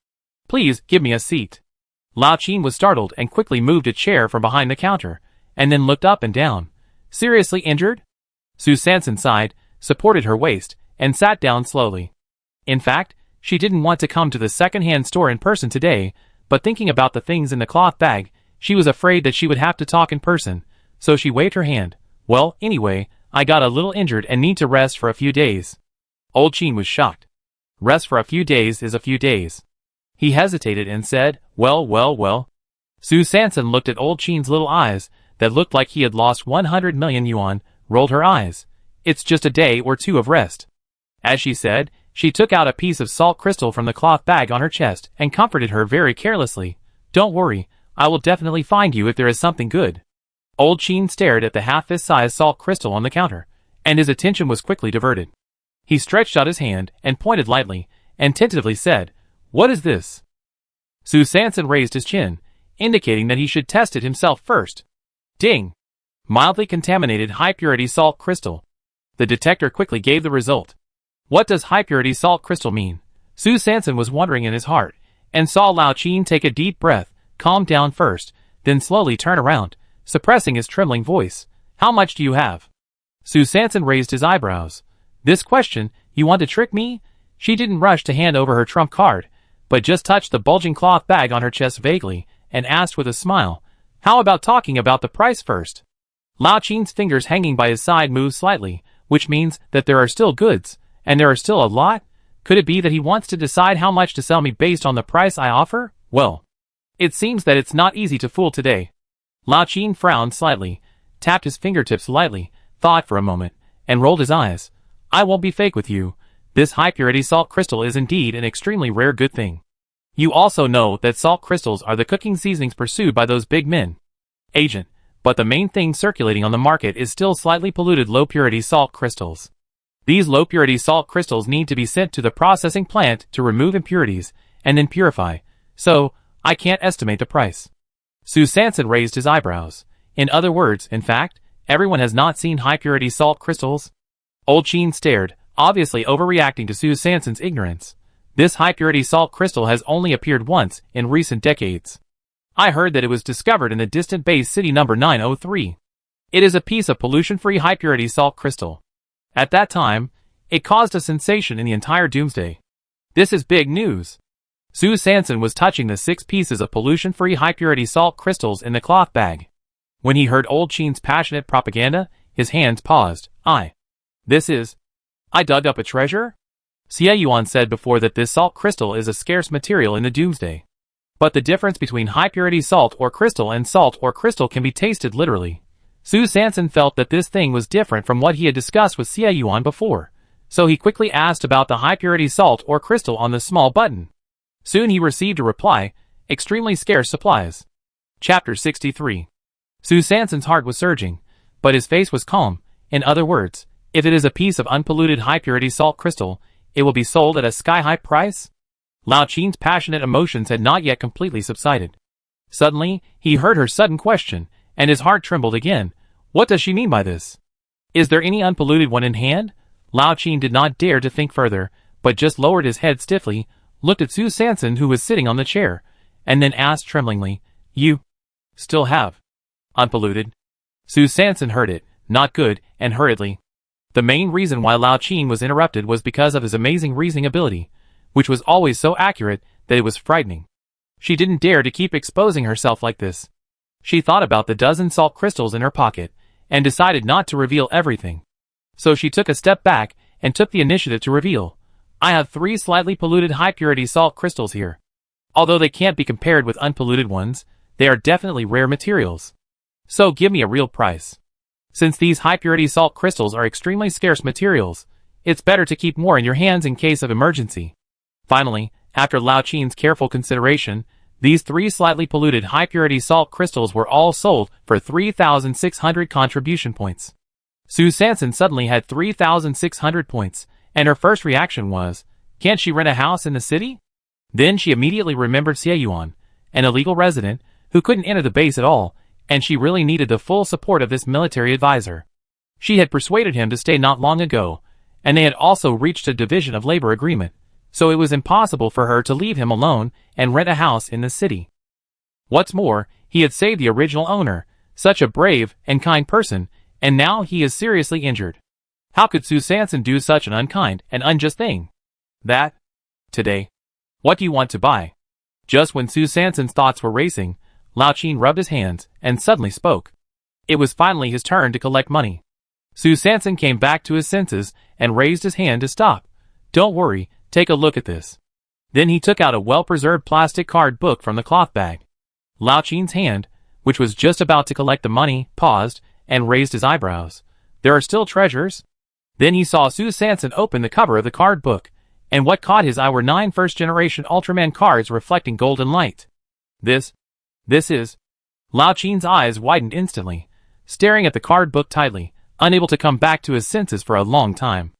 Please, give me a seat. Lao Qin was startled and quickly moved a chair from behind the counter, and then looked up and down. Seriously injured? Sue Sanson sighed, supported her waist, and sat down slowly. In fact, she didn't want to come to the second-hand store in person today, but thinking about the things in the cloth bag, she was afraid that she would have to talk in person, so she waved her hand. Well, anyway, I got a little injured and need to rest for a few days. Old Qin was shocked. Rest for a few days is a few days. He hesitated and said, well. Sue Sanson looked at Old Qin's little eyes that looked like he had lost 100 million yuan, rolled her eyes. It's just a day or 2 of rest. As she said, she took out a piece of salt crystal from the cloth bag on her chest and comforted her very carelessly. Don't worry, I will definitely find you if there is something good. Old Qin stared at the half-fist-sized salt crystal on the counter, and his attention was quickly diverted. He stretched out his hand and pointed lightly, and tentatively said, What is this? Sue Sanson raised his chin, indicating that he should test it himself first. Ding! Mildly contaminated high-purity salt crystal. The detector quickly gave the result. What does high-purity salt crystal mean? Sue Sanson was wondering in his heart, and saw Lao Qin take a deep breath, calm down first, then slowly turn around, suppressing his trembling voice. How much do you have? Sue Sanson raised his eyebrows. This question, you want to trick me? She didn't rush to hand over her trump card, but just touched the bulging cloth bag on her chest vaguely, and asked with a smile, How about talking about the price first? Lao Qin's fingers hanging by his side moved slightly, which means that there are still goods, and there are still a lot? Could it be that he wants to decide how much to sell me based on the price I offer? Well, it seems that it's not easy to fool today. Lao Qin frowned slightly, tapped his fingertips lightly, thought for a moment, and rolled his eyes. I won't be fake with you. This high-purity salt crystal is indeed an extremely rare good thing. You also know that salt crystals are the cooking seasonings pursued by those big men. Agent, but the main thing circulating on the market is still slightly polluted low-purity salt crystals. These low-purity salt crystals need to be sent to the processing plant to remove impurities, and then purify. So, I can't estimate the price. Sue Sanson raised his eyebrows. In other words, in fact, everyone has not seen high-purity salt crystals? Old Qin stared, obviously overreacting to Sue Sanson's ignorance. This high-purity salt crystal has only appeared once in recent decades. I heard that it was discovered in the distant base city number 903. It is a piece of pollution-free high-purity salt crystal. At that time, it caused a sensation in the entire Doomsday. This is big news. Sue Sanson was touching the 6 pieces of pollution-free high-purity salt crystals in the cloth bag. When he heard Old Qin's passionate propaganda, his hands paused. I dug up a treasure? Xie Yuan said before that this salt crystal is a scarce material in the Doomsday. But the difference between high-purity salt or crystal and salt or crystal can be tasted literally. Sue Sanson felt that this thing was different from what he had discussed with Xie Yuan before, so he quickly asked about the high-purity salt or crystal on the small button. Soon he received a reply, extremely scarce supplies. Chapter 63. Sue Sanson's heart was surging, but his face was calm. In other words, if it is a piece of unpolluted high-purity salt crystal, it will be sold at a sky-high price? Lao Qin's passionate emotions had not yet completely subsided. Suddenly, he heard her sudden question, and his heart trembled again. What does she mean by this? Is there any unpolluted one in hand? Lao Qin did not dare to think further, but just lowered his head stiffly, looked at Su Sanson who was sitting on the chair, and then asked tremblingly, You still have unpolluted? Su Sanson heard it, not good, and hurriedly. The main reason why Lao Qin was interrupted was because of his amazing reasoning ability, which was always so accurate that it was frightening. She didn't dare to keep exposing herself like this. She thought about the dozen salt crystals in her pocket, and decided not to reveal everything. So she took a step back, and took the initiative to reveal, I have 3 slightly polluted high-purity salt crystals here. Although they can't be compared with unpolluted ones, they are definitely rare materials. So give me a real price. Since these high-purity salt crystals are extremely scarce materials, it's better to keep more in your hands in case of emergency. Finally, after Lao Qin's careful consideration, these 3 slightly polluted high-purity salt crystals were all sold for 3,600 contribution points. Su Sanson suddenly had 3,600 points, and her first reaction was, can't she rent a house in the city? Then she immediately remembered Xie Yuan, an illegal resident, who couldn't enter the base at all, and she really needed the full support of this military advisor. She had persuaded him to stay not long ago, and they had also reached a division of labor agreement, so it was impossible for her to leave him alone and rent a house in the city. What's more, he had saved the original owner, such a brave and kind person, and now he is seriously injured. How could Su Sanson do such an unkind and unjust thing? That? Today. What do you want to buy? Just when Su Sanson's thoughts were racing, Lao Qin rubbed his hands and suddenly spoke. It was finally his turn to collect money. Su Sanson came back to his senses and raised his hand to stop. Don't worry, take a look at this. Then he took out a well-preserved plastic card book from the cloth bag. Lao Qin's hand, which was just about to collect the money, paused and raised his eyebrows. There are still treasures? Then he saw Su Sanson open the cover of the card book, and what caught his eye were 9 first-generation Ultraman cards reflecting golden light. This is... Lao Qin's eyes widened instantly, staring at the card book tightly, unable to come back to his senses for a long time.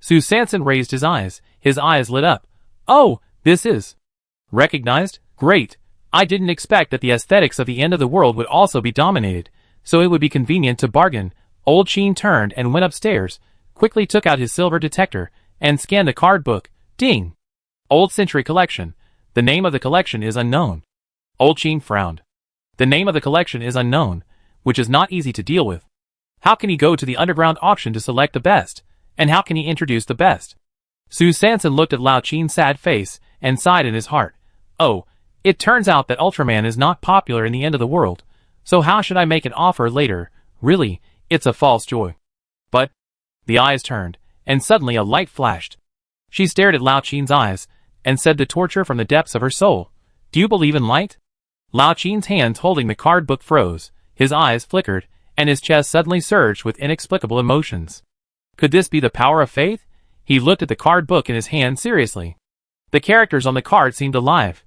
Su Sanson raised his eyes lit up. Oh, this is... Recognized? Great. I didn't expect that the aesthetics of the end of the world would also be dominated, so it would be convenient to bargain. Old Qin turned and went upstairs, quickly took out his silver detector, and scanned the card book. Ding! Old Century Collection. The name of the collection is unknown. Old Qin frowned. The name of the collection is unknown, which is not easy to deal with. How can he go to the underground auction to select the best? And how can he introduce the best? Su Sanson looked at Lao Qin's sad face and sighed in his heart. Oh, it turns out that Ultraman is not popular in the end of the world, so how should I make an offer later? Really, it's a false joy. But... The eyes turned, and suddenly a light flashed. She stared at Lao Qin's eyes, and said the torture from the depths of her soul. Do you believe in light? Lao Qin's hands holding the card book froze, his eyes flickered, and his chest suddenly surged with inexplicable emotions. Could this be the power of faith? He looked at the card book in his hand seriously. The characters on the card seemed alive,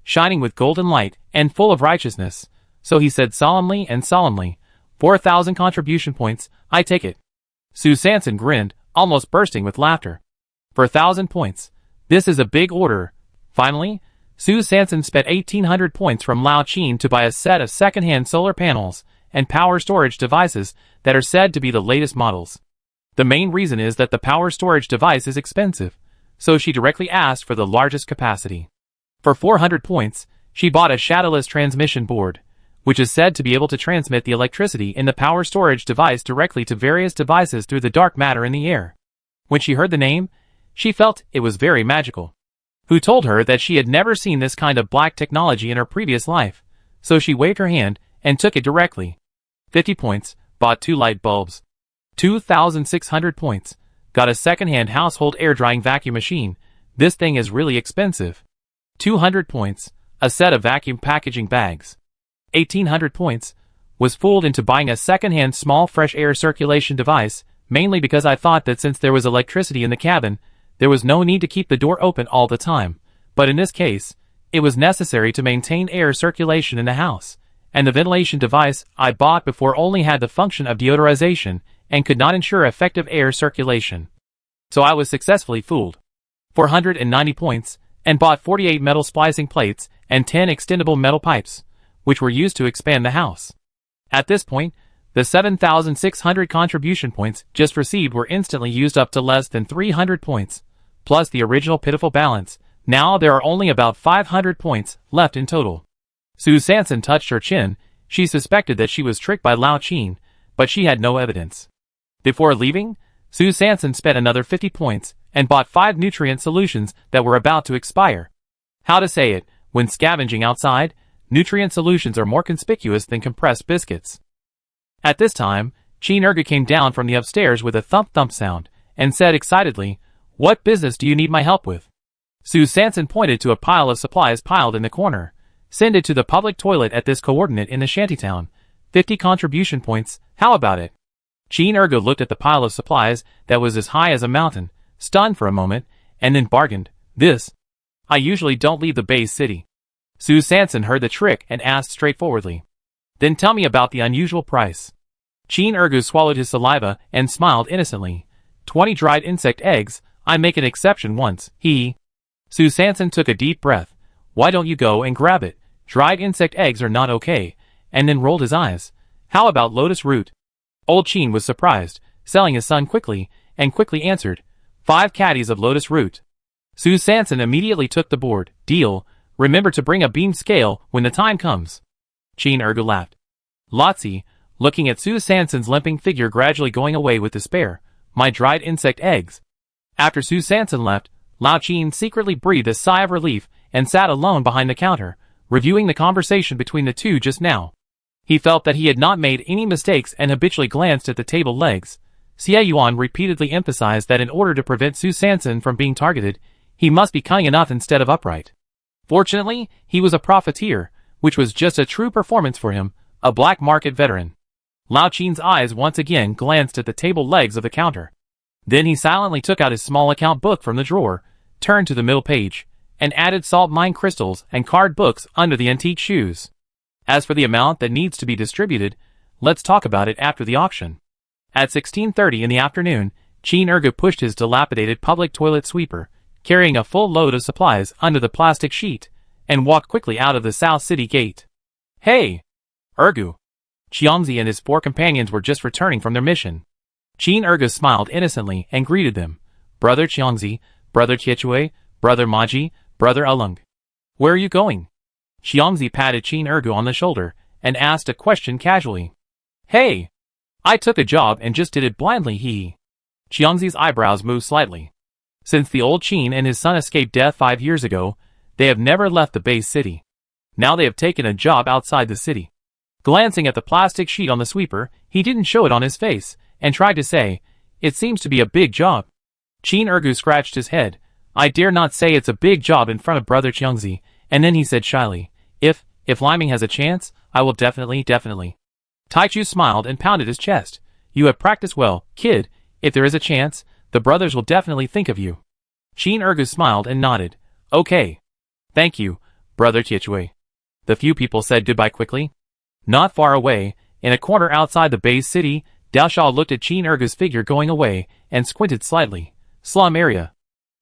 shining with golden light and full of righteousness, so he said solemnly, 4,000 contribution points, I take it. Su Sanson grinned, almost bursting with laughter. For 1,000 points. This is a big order. Finally, Su Sanson spent 1,800 points from Lao Qin to buy a set of second-hand solar panels and power storage devices that are said to be the latest models. The main reason is that the power storage device is expensive, so she directly asked for the largest capacity. For 400 points, she bought a shadowless transmission board, which is said to be able to transmit the electricity in the power storage device directly to various devices through the dark matter in the air. When she heard the name, she felt it was very magical. Who told her that she had never seen this kind of black technology in her previous life, so she waved her hand and took it directly. 50 points, bought 2 light bulbs. 2,600 points, got a second-hand household air-drying vacuum machine. This thing is really expensive. 200 points, a set of vacuum packaging bags. 1,800 points, was fooled into buying a second-hand small fresh air circulation device, mainly because I thought that since there was electricity in the cabin, there was no need to keep the door open all the time, but in this case, it was necessary to maintain air circulation in the house, and the ventilation device I bought before only had the function of deodorization and could not ensure effective air circulation. So I was successfully fooled. 490 points, and bought 48 metal splicing plates and 10 extendable metal pipes, which were used to expand the house. At this point, the 7,600 contribution points just received were instantly used up to less than 300 points, plus the original pitiful balance. Now there are only about 500 points left in total. Sue Sanson touched her chin. She suspected that she was tricked by Lao Qin, but she had no evidence. Before leaving, Sue Sanson spent another 50 points and bought 5 nutrient solutions that were about to expire. How to say it, when scavenging outside, nutrient solutions are more conspicuous than compressed biscuits. At this time, Qin Ergu came down from the upstairs with a thump-thump sound and said excitedly, "What business do you need my help with?" Sue Sanson pointed to a pile of supplies piled in the corner. "Send it to the public toilet at this coordinate in the shantytown. 50 contribution points, how about it?" Qin Ergu looked at the pile of supplies that was as high as a mountain, stunned for a moment, and then bargained, "This? I usually don't leave the base city." Sue Sanson heard the trick and asked straightforwardly, "Then tell me about the unusual price." Qin Ergu swallowed his saliva and smiled innocently. 20 dried insect eggs, I make an exception once, Sue Sanson took a deep breath. "Why don't you go and grab it? Dried insect eggs are not okay," and then rolled his eyes. "How about lotus root?" Old Qin was surprised, selling his son quickly, and quickly answered, 5 caddies of lotus root. Sue Sanson immediately took the board. "Deal. Remember to bring a beam scale when the time comes." Qin Ergu laughed. Lotzi, looking at Sue Sanson's limping figure gradually going away with despair, "My dried insect eggs." After Sue Sanson left, Lao Qin secretly breathed a sigh of relief and sat alone behind the counter, reviewing the conversation between the two just now. He felt that he had not made any mistakes and habitually glanced at the table legs. Xie Yuan repeatedly emphasized that in order to prevent Sue Sanson from being targeted, he must be cunning enough instead of upright. Fortunately, he was a profiteer, which was just a true performance for him, a black market veteran. Lao Qin's eyes once again glanced at the table legs of the counter. Then he silently took out his small account book from the drawer, turned to the middle page, and added salt mine crystals and card books under the antique shoes. As for the amount that needs to be distributed, let's talk about it after the auction. At 16:30 in the afternoon, Qin Ergu pushed his dilapidated public toilet sweeper, carrying a full load of supplies under the plastic sheet, and walked quickly out of the South City gate. "Hey! Ergu!" Xiangzi and his 4 companions were just returning from their mission. Qin Ergu smiled innocently and greeted them. "Brother Xiangzi, Brother Qiechui, Brother Maji, Brother Alung. Where are you going?" Xiangzi patted Qin Ergu on the shoulder and asked a question casually. "Hey! I took a job and just did it blindly, Xiangzi's eyebrows moved slightly. Since the old Qin and his son escaped death 5 years ago, they have never left the base city. Now they have taken a job outside the city. Glancing at the plastic sheet on the sweeper, he didn't show it on his face, and tried to say, "It seems to be a big job." Qin Ergu scratched his head. "I dare not say it's a big job in front of Brother Xiangzi," and then he said shyly, If Liming has a chance, I will definitely. Taichu smiled and pounded his chest. "You have practiced well, kid. If there is a chance, the brothers will definitely think of you." Qin Ergu smiled and nodded. "Okay. Thank you, Brother Qiechui." The few people said goodbye quickly. Not far away, in a corner outside the base city, Daosha looked at Qin Ergu's figure going away and squinted slightly. Slum area.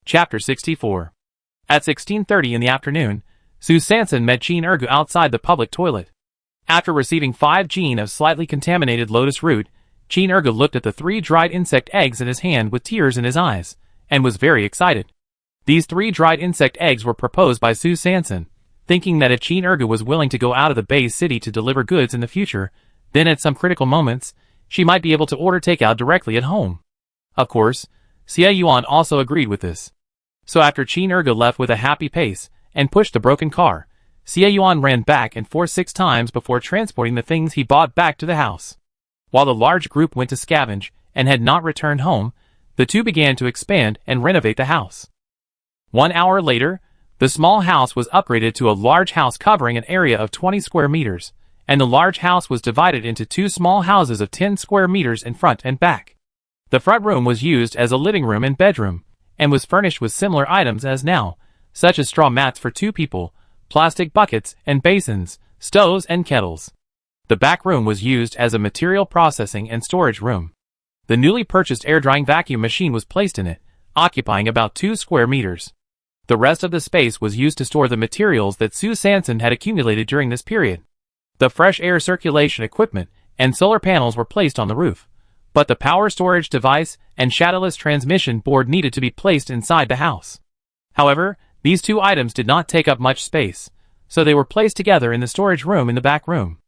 Chapter 64. At 16:30 in the afternoon, Sue Sanson met Qin Ergu outside the public toilet. After receiving 5 gene of slightly contaminated lotus root, Qin Ergu looked at the 3 dried insect eggs in his hand with tears in his eyes, and was very excited. These 3 dried insect eggs were proposed by Sue Sanson, thinking that if Qin Ergu was willing to go out of the base city to deliver goods in the future, then at some critical moments, she might be able to order takeout directly at home. Of course, Xie Yuan also agreed with this. So after Qin Ergu left with a happy pace, and pushed the broken car, Xie Yuan ran back and forth 6 times before transporting the things he bought back to the house. While the large group went to scavenge, and had not returned home, the two began to expand and renovate the house. 1 hour later, the small house was upgraded to a large house covering an area of 20 square meters, and the large house was divided into 2 small houses of 10 square meters in front and back. The front room was used as a living room and bedroom, and was furnished with similar items as now, such as straw mats for 2 people, plastic buckets and basins, stoves and kettles. The back room was used as a material processing and storage room. The newly purchased air-drying vacuum machine was placed in it, occupying about 2 square meters. The rest of the space was used to store the materials that Sue Sanson had accumulated during this period. The fresh air circulation equipment and solar panels were placed on the roof, but the power storage device and shadowless transmission board needed to be placed inside the house. However, these two items did not take up much space, so they were placed together in the storage room in the back room.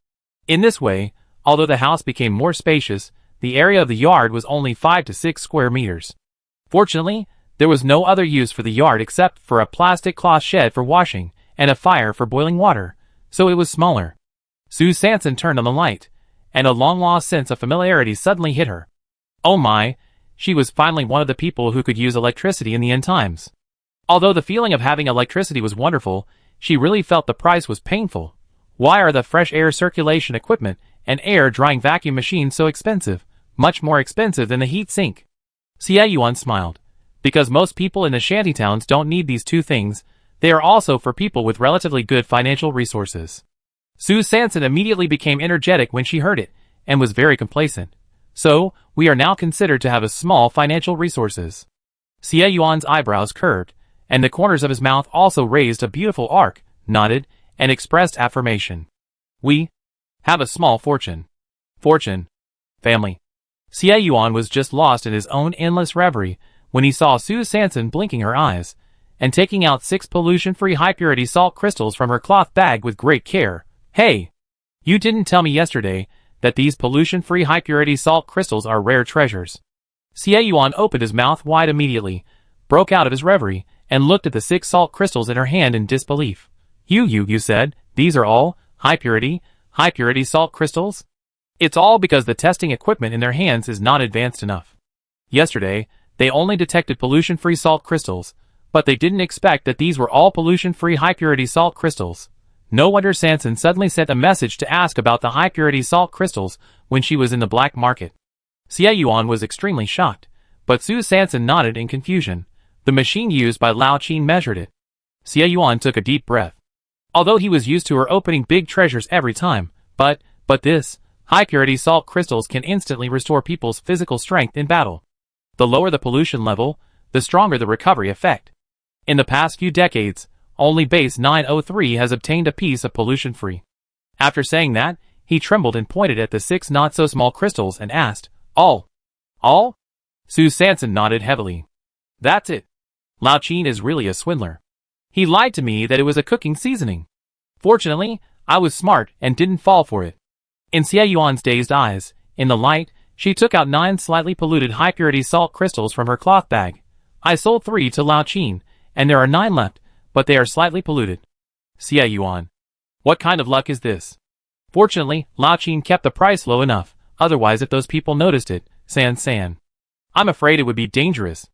In this way, although the house became more spacious, the area of the yard was only 5 to 6 square meters. Fortunately, there was no other use for the yard except for a plastic cloth shed for washing and a fire for boiling water, so it was smaller. Sue Sanson turned on the light, and a long-lost sense of familiarity suddenly hit her. Oh my, she was finally one of the people who could use electricity in the end times. Although the feeling of having electricity was wonderful, she really felt the price was painful. Why are the fresh air circulation equipment and air drying vacuum machines so expensive, much more expensive than the heat sink? Xie Yuan smiled. Because most people in the shantytowns don't need these two things, they are also for people with relatively good financial resources. Sue Sanson immediately became energetic when she heard it, and was very complacent. So, we are now considered to have a small financial resources. Xie Yuan's eyebrows curved, and the corners of his mouth also raised a beautiful arc, nodded, and expressed affirmation. We have a small fortune. Fortune. Family. Xie Yuan was just lost in his own endless reverie when he saw Sue Sanson blinking her eyes, and taking out 6 pollution-free high-purity salt crystals from her cloth bag with great care. Hey! You didn't tell me yesterday that these pollution-free high-purity salt crystals are rare treasures. Xie Yuan opened his mouth wide immediately, broke out of his reverie, and looked at the 6 salt crystals in her hand in disbelief. You said, these are all high-purity salt crystals? It's all because the testing equipment in their hands is not advanced enough. Yesterday, they only detected pollution-free salt crystals, but they didn't expect that these were all pollution-free high-purity salt crystals. No wonder Sanson suddenly sent a message to ask about the high-purity salt crystals when she was in the black market. Xie Yuan was extremely shocked, but Sue Sanson nodded in confusion. The machine used by Lao Qin measured it. Xie Yuan took a deep breath. Although he was used to her opening big treasures every time, but this, high-purity salt crystals can instantly restore people's physical strength in battle. The lower the pollution level, the stronger the recovery effect. In the past few decades, only Base 903 has obtained a piece of pollution-free. After saying that, he trembled and pointed at the 6 not-so-small crystals and asked, All? Sue Sanson nodded heavily. That's it. Lao Qin is really a swindler. He lied to me that it was a cooking seasoning. Fortunately, I was smart and didn't fall for it. In Xie Yuan's dazed eyes, in the light, she took out 9 slightly polluted high-purity salt crystals from her cloth bag. I sold 3 to Lao Qin, and there are 9 left, but they are slightly polluted. Xie Yuan. What kind of luck is this? Fortunately, Lao Qin kept the price low enough, otherwise if those people noticed it, San. I'm afraid it would be dangerous.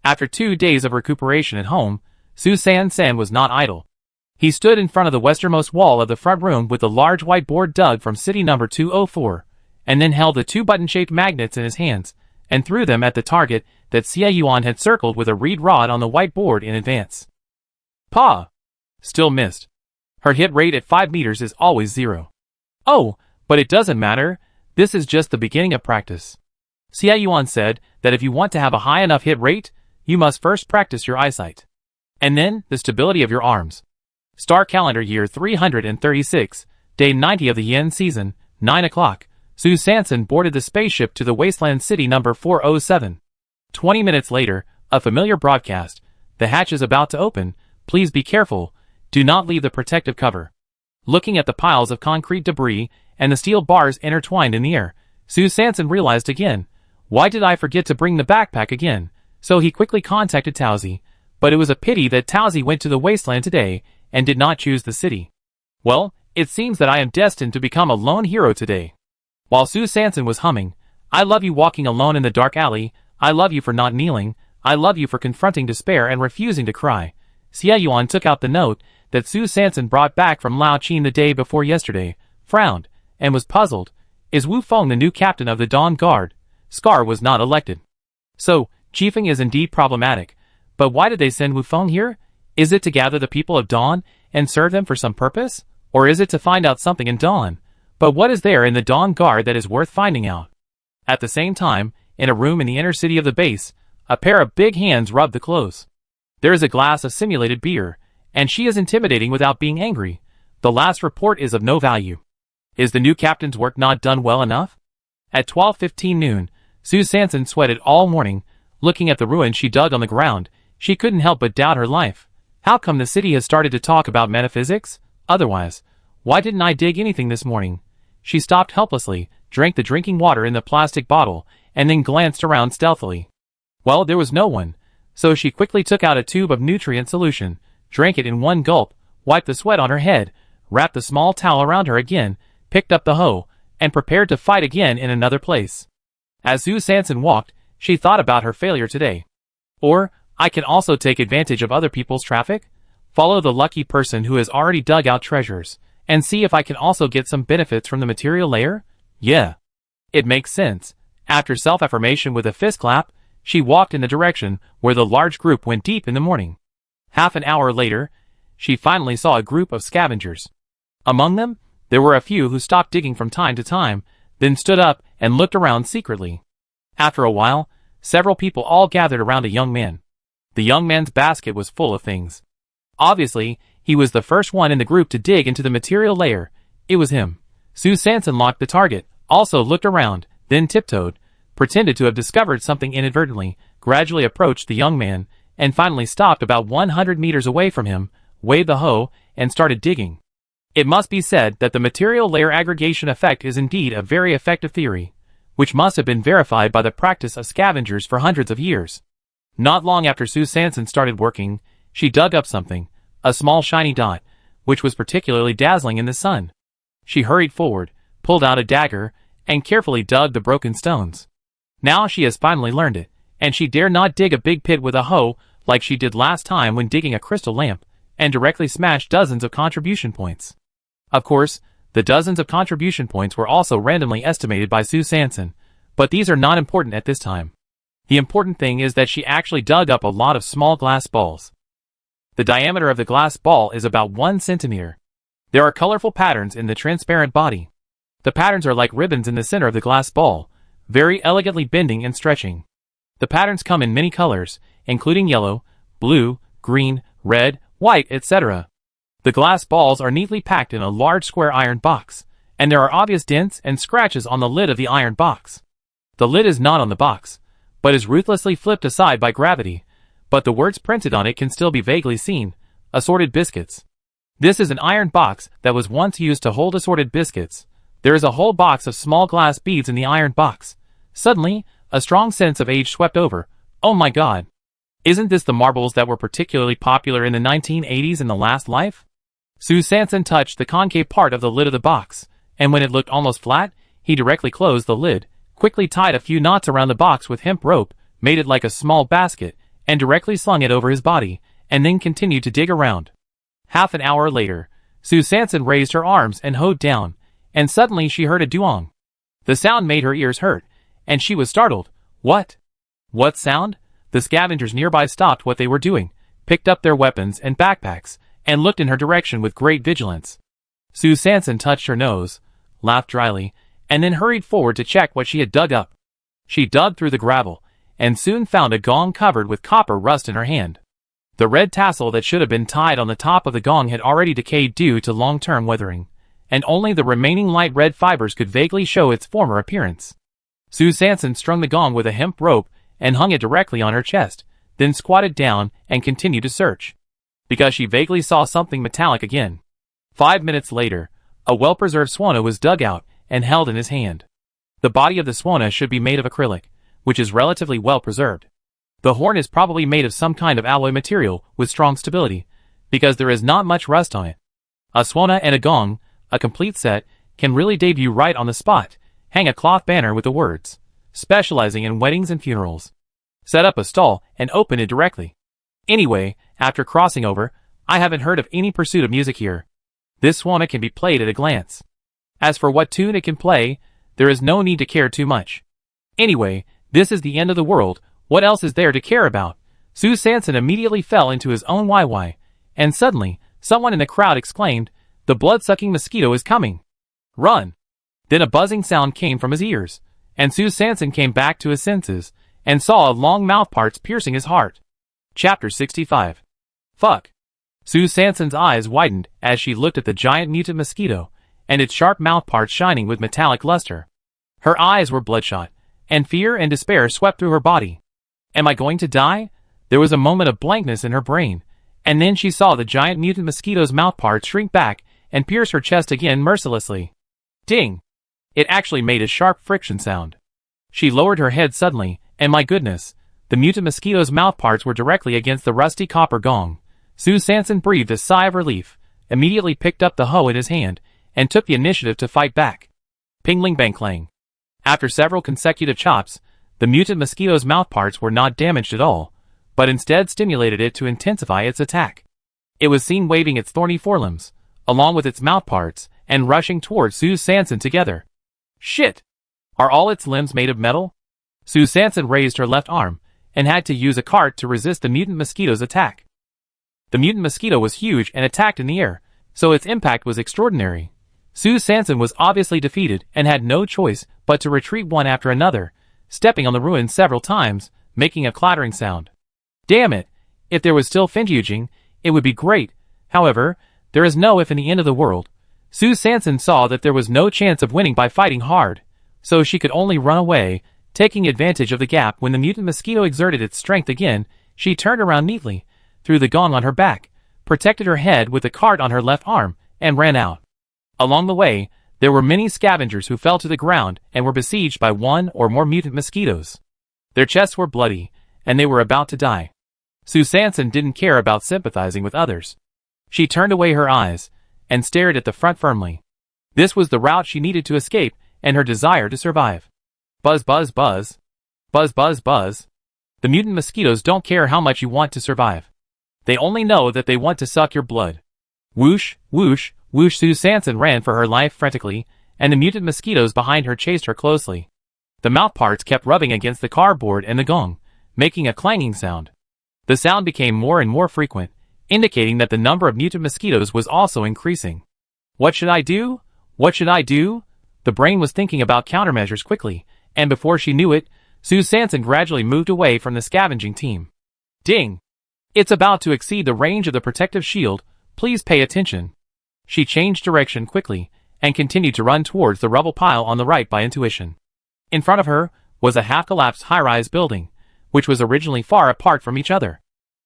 After 2 days of recuperation at home, Sue Sanson was not idle. He stood in front of the westernmost wall of the front room with the large white board dug from city number 204, and then held the 2 button-shaped magnets in his hands, and threw them at the target that Xie Yuan had circled with a reed rod on the white board in advance. Pa! Still missed. Her hit rate at 5 meters is always 0. Oh, but it doesn't matter, this is just the beginning of practice. Xie Yuan said that if you want to have a high enough hit rate, you must first practice your eyesight. And then, the stability of your arms. Star calendar year 336, day 90 of the yen season, 9 o'clock, Sue Sanson boarded the spaceship to the Wasteland city number 407. 20 minutes later, a familiar broadcast. The hatch is about to open, please be careful, do not leave the protective cover. Looking at the piles of concrete debris, and the steel bars intertwined in the air, Sue Sanson realized again, why did I forget to bring the backpack again? So he quickly contacted Towsy, but it was a pity that Towsy went to the Wasteland today, and did not choose the city. Well, it seems that I am destined to become a lone hero today. While Sue Sanson was humming, I love you walking alone in the dark alley, I love you for not kneeling, I love you for confronting despair and refusing to cry. Xie Yuan took out the note that Sue Sanson brought back from Lao Qin the day before yesterday, frowned, and was puzzled. Is Wu Feng the new captain of the Dawn Guard? Scar was not elected. So, chiefing is indeed problematic. But why did they send Wu Feng here? Is it to gather the people of Dawn, and serve them for some purpose? Or is it to find out something in Dawn? But what is there in the Dawn Guard that is worth finding out? At the same time, in a room in the inner city of the base, A pair of big hands rub the clothes. There is a glass of simulated beer, and she is intimidating without being angry. The last report is of no value. Is the new captain's work not done well enough? At 12:15 noon, Sue Sanson sweated all morning. Looking at the ruins she dug on the ground, she couldn't help but doubt her life. How come the city has started to talk about metaphysics? Otherwise, why didn't I dig anything this morning? She stopped helplessly, drank the drinking water in the plastic bottle, and then glanced around stealthily. Well, there was no one, so she quickly took out a tube of nutrient solution, drank it in one gulp, wiped the sweat on her head, wrapped the small towel around her again, picked up the hoe, and prepared to fight again in another place. As Sue Sanson walked, she thought about her failure today. Or, I can also take advantage of other people's traffic, follow the lucky person who has already dug out treasures, and see if I can also get some benefits from the material layer? Yeah. It makes sense. After self-affirmation with a fist clap, she walked in the direction where the large group went deep in the morning. Half an hour later, she finally saw a group of scavengers. Among them, there were a few who stopped digging from time to time, then stood up and looked around secretly. After a while, several people all gathered around a young man. The young man's basket was full of things. Obviously, he was the first one in the group to dig into the material layer. It was him. Sue Sanson locked the target, also looked around, then tiptoed, pretended to have discovered something inadvertently, gradually approached the young man, and finally stopped about 100 meters away from him, waved the hoe, and started digging. It must be said that the material layer aggregation effect is indeed a very effective theory, which must have been verified by the practice of scavengers for hundreds of years. Not long after Sue Sanson started working, she dug up something, a small shiny dot, which was particularly dazzling in the sun. She hurried forward, pulled out a dagger, and carefully dug the broken stones. Now she has finally learned it, and she dare not dig a big pit with a hoe like she did last time when digging a crystal lamp, and directly smash dozens of contribution points. Of course, the dozens of contribution points were also randomly estimated by Sue Sanson, but these are not important at this time. The important thing is that she actually dug up a lot of small glass balls. The diameter of the glass ball is about 1 centimeter. There are colorful patterns in the transparent body. The patterns are like ribbons in the center of the glass ball, very elegantly bending and stretching. The patterns come in many colors, including yellow, blue, green, red, white, etc. The glass balls are neatly packed in a large square iron box, and there are obvious dents and scratches on the lid of the iron box. The lid is not on the box, but is ruthlessly flipped aside by gravity, but the words printed on it can still be vaguely seen: assorted biscuits. This is an iron box that was once used to hold assorted biscuits. There is a whole box of small glass beads in the iron box. Suddenly, a strong sense of age swept over. Oh my god. Isn't this the marbles that were particularly popular in the 1980s in the last life? Sue Sanson touched the concave part of the lid of the box, and when it looked almost flat, he directly closed the lid, quickly tied a few knots around the box with hemp rope, made it like a small basket, and directly slung it over his body, and then continued to dig around. Half an hour later, Sue Sanson raised her arms and hoed down, and suddenly she heard a duong. The sound made her ears hurt, and she was startled. What? What sound? The scavengers nearby stopped what they were doing, picked up their weapons and backpacks, and looked in her direction with great vigilance. Sue Sanson touched her nose, laughed dryly, and then hurried forward to check what she had dug up. She dug through the gravel, and soon found a gong covered with copper rust in her hand. The red tassel that should have been tied on the top of the gong had already decayed due to long-term weathering, and only the remaining light red fibers could vaguely show its former appearance. Sue Sanson strung the gong with a hemp rope and hung it directly on her chest, then squatted down and continued to search, because she vaguely saw something metallic again. 5 minutes later, a well-preserved swana was dug out and held in his hand. The body of the swana should be made of acrylic, which is relatively well preserved. The horn is probably made of some kind of alloy material with strong stability, because there is not much rust on it. A swana and a gong, a complete set, can really debut right on the spot. Hang a cloth banner with the words, specializing in weddings and funerals. Set up a stall and open it directly. Anyway, after crossing over, I haven't heard of any pursuit of music here. This swana can be played at a glance. As for what tune it can play, there is no need to care too much. Anyway, this is the end of the world. What else is there to care about? Sue Sanson immediately fell into his own why, and suddenly, someone in the crowd exclaimed, "The blood-sucking mosquito is coming! Run!" Then a buzzing sound came from his ears, and Sue Sanson came back to his senses, and saw long mouthparts piercing his heart. Chapter 65. Fuck. Sue Sanson's eyes widened as she looked at the giant mutant mosquito, and its sharp mouthparts shining with metallic luster. Her eyes were bloodshot, and fear and despair swept through her body. Am I going to die? There was a moment of blankness in her brain, and then she saw the giant mutant mosquito's mouthparts shrink back and pierce her chest again mercilessly. Ding! It actually made a sharp friction sound. She lowered her head suddenly, and my goodness, the mutant mosquito's mouthparts were directly against the rusty copper gong. Sue Sanson breathed a sigh of relief, immediately picked up the hoe in his hand, and took the initiative to fight back. Pingling bang clang. After several consecutive chops, the mutant mosquito's mouthparts were not damaged at all, but instead stimulated it to intensify its attack. It was seen waving its thorny forelimbs, along with its mouthparts, and rushing towards Sue Sanson together. Shit! Are all its limbs made of metal? Sue Sanson raised her left arm, and had to use a cart to resist the mutant mosquito's attack. The mutant mosquito was huge and attacked in the air, so its impact was extraordinary. Sue Sanson was obviously defeated and had no choice but to retreat one after another, stepping on the ruins several times, making a clattering sound. Damn it! If there was still finging, it would be great. However, there is no if in the end of the world. Sue Sanson saw that there was no chance of winning by fighting hard, so she could only run away. Taking advantage of the gap when the mutant mosquito exerted its strength again, she turned around neatly, threw the gong on her back, protected her head with the cart on her left arm, and ran out. Along the way, there were many scavengers who fell to the ground and were besieged by one or more mutant mosquitoes. Their chests were bloody, and they were about to die. Sue Sanson didn't care about sympathizing with others. She turned away her eyes, and stared at the front firmly. This was the route she needed to escape, and her desire to survive. Buzz buzz buzz. Buzz buzz buzz. The mutant mosquitoes don't care how much you want to survive. They only know that they want to suck your blood. Whoosh, whoosh, whoosh. Sue Sanson ran for her life frantically, and the mutant mosquitoes behind her chased her closely. The mouthparts kept rubbing against the cardboard and the gong, making a clanging sound. The sound became more and more frequent, indicating that the number of mutant mosquitoes was also increasing. What should I do? What should I do? The brain was thinking about countermeasures quickly, and before she knew it, Sue Sanson gradually moved away from the scavenging team. Ding! It's about to exceed the range of the protective shield, please pay attention. She changed direction quickly, and continued to run towards the rubble pile on the right by intuition. In front of her was a half-collapsed high-rise building, which was originally far apart from each other.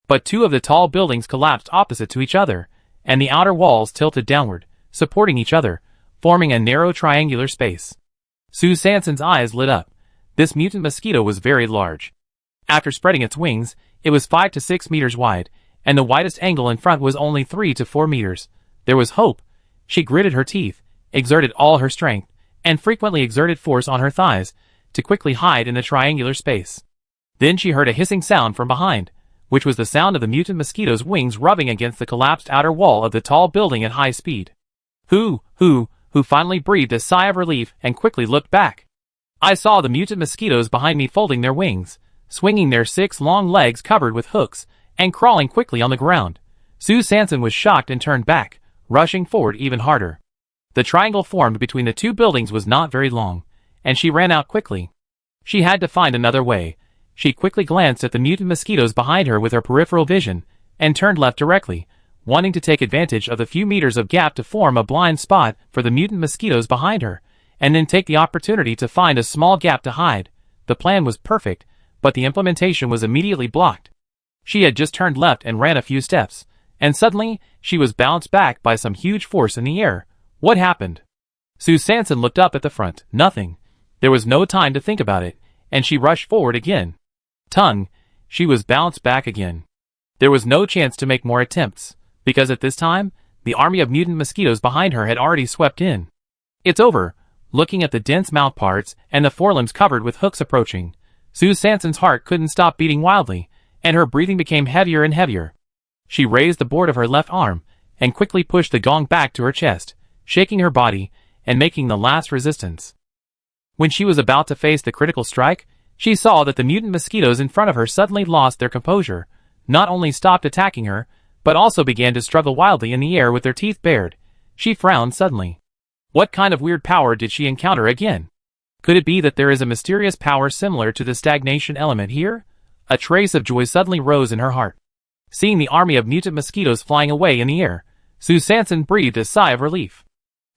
But two of the tall buildings collapsed opposite to each other, and the outer walls tilted downward, supporting each other, forming a narrow triangular space. Sue Sanson's eyes lit up. This mutant mosquito was very large. After spreading its wings, it was 5 to 6 meters wide, and the widest angle in front was only 3 to 4 meters. There was hope. She gritted her teeth, exerted all her strength, and frequently exerted force on her thighs, to quickly hide in the triangular space. Then she heard a hissing sound from behind, which was the sound of the mutant mosquito's wings rubbing against the collapsed outer wall of the tall building at high speed. Who finally breathed a sigh of relief and quickly looked back. I saw the mutant mosquitoes behind me folding their wings, swinging their 6 long legs covered with hooks, and crawling quickly on the ground. Sue Sanson was shocked and turned back, rushing forward even harder. The triangle formed between the two buildings was not very long, and she ran out quickly. She had to find another way. She quickly glanced at the mutant mosquitoes behind her with her peripheral vision, and turned left directly, wanting to take advantage of the few meters of gap to form a blind spot for the mutant mosquitoes behind her, and then take the opportunity to find a small gap to hide. The plan was perfect, but the implementation was immediately blocked. She had just turned left and ran a few steps, and suddenly, she was bounced back by some huge force in the air. What happened? Sue Sanson looked up at the front. Nothing. There was no time to think about it, and she rushed forward again. Tongue. She was bounced back again. There was no chance to make more attempts, because at this time, the army of mutant mosquitoes behind her had already swept in. It's over. Looking at the dense mouthparts and the forelimbs covered with hooks approaching, Sue Sanson's heart couldn't stop beating wildly, and her breathing became heavier and heavier. She raised the board of her left arm, and quickly pushed the gong back to her chest, shaking her body, and making the last resistance. When she was about to face the critical strike, she saw that the mutant mosquitoes in front of her suddenly lost their composure, not only stopped attacking her, but also began to struggle wildly in the air with their teeth bared. She frowned suddenly. What kind of weird power did she encounter again? Could it be that there is a mysterious power similar to the stagnation element here? A trace of joy suddenly rose in her heart. Seeing the army of mutant mosquitoes flying away in the air, Sue Sanson breathed a sigh of relief.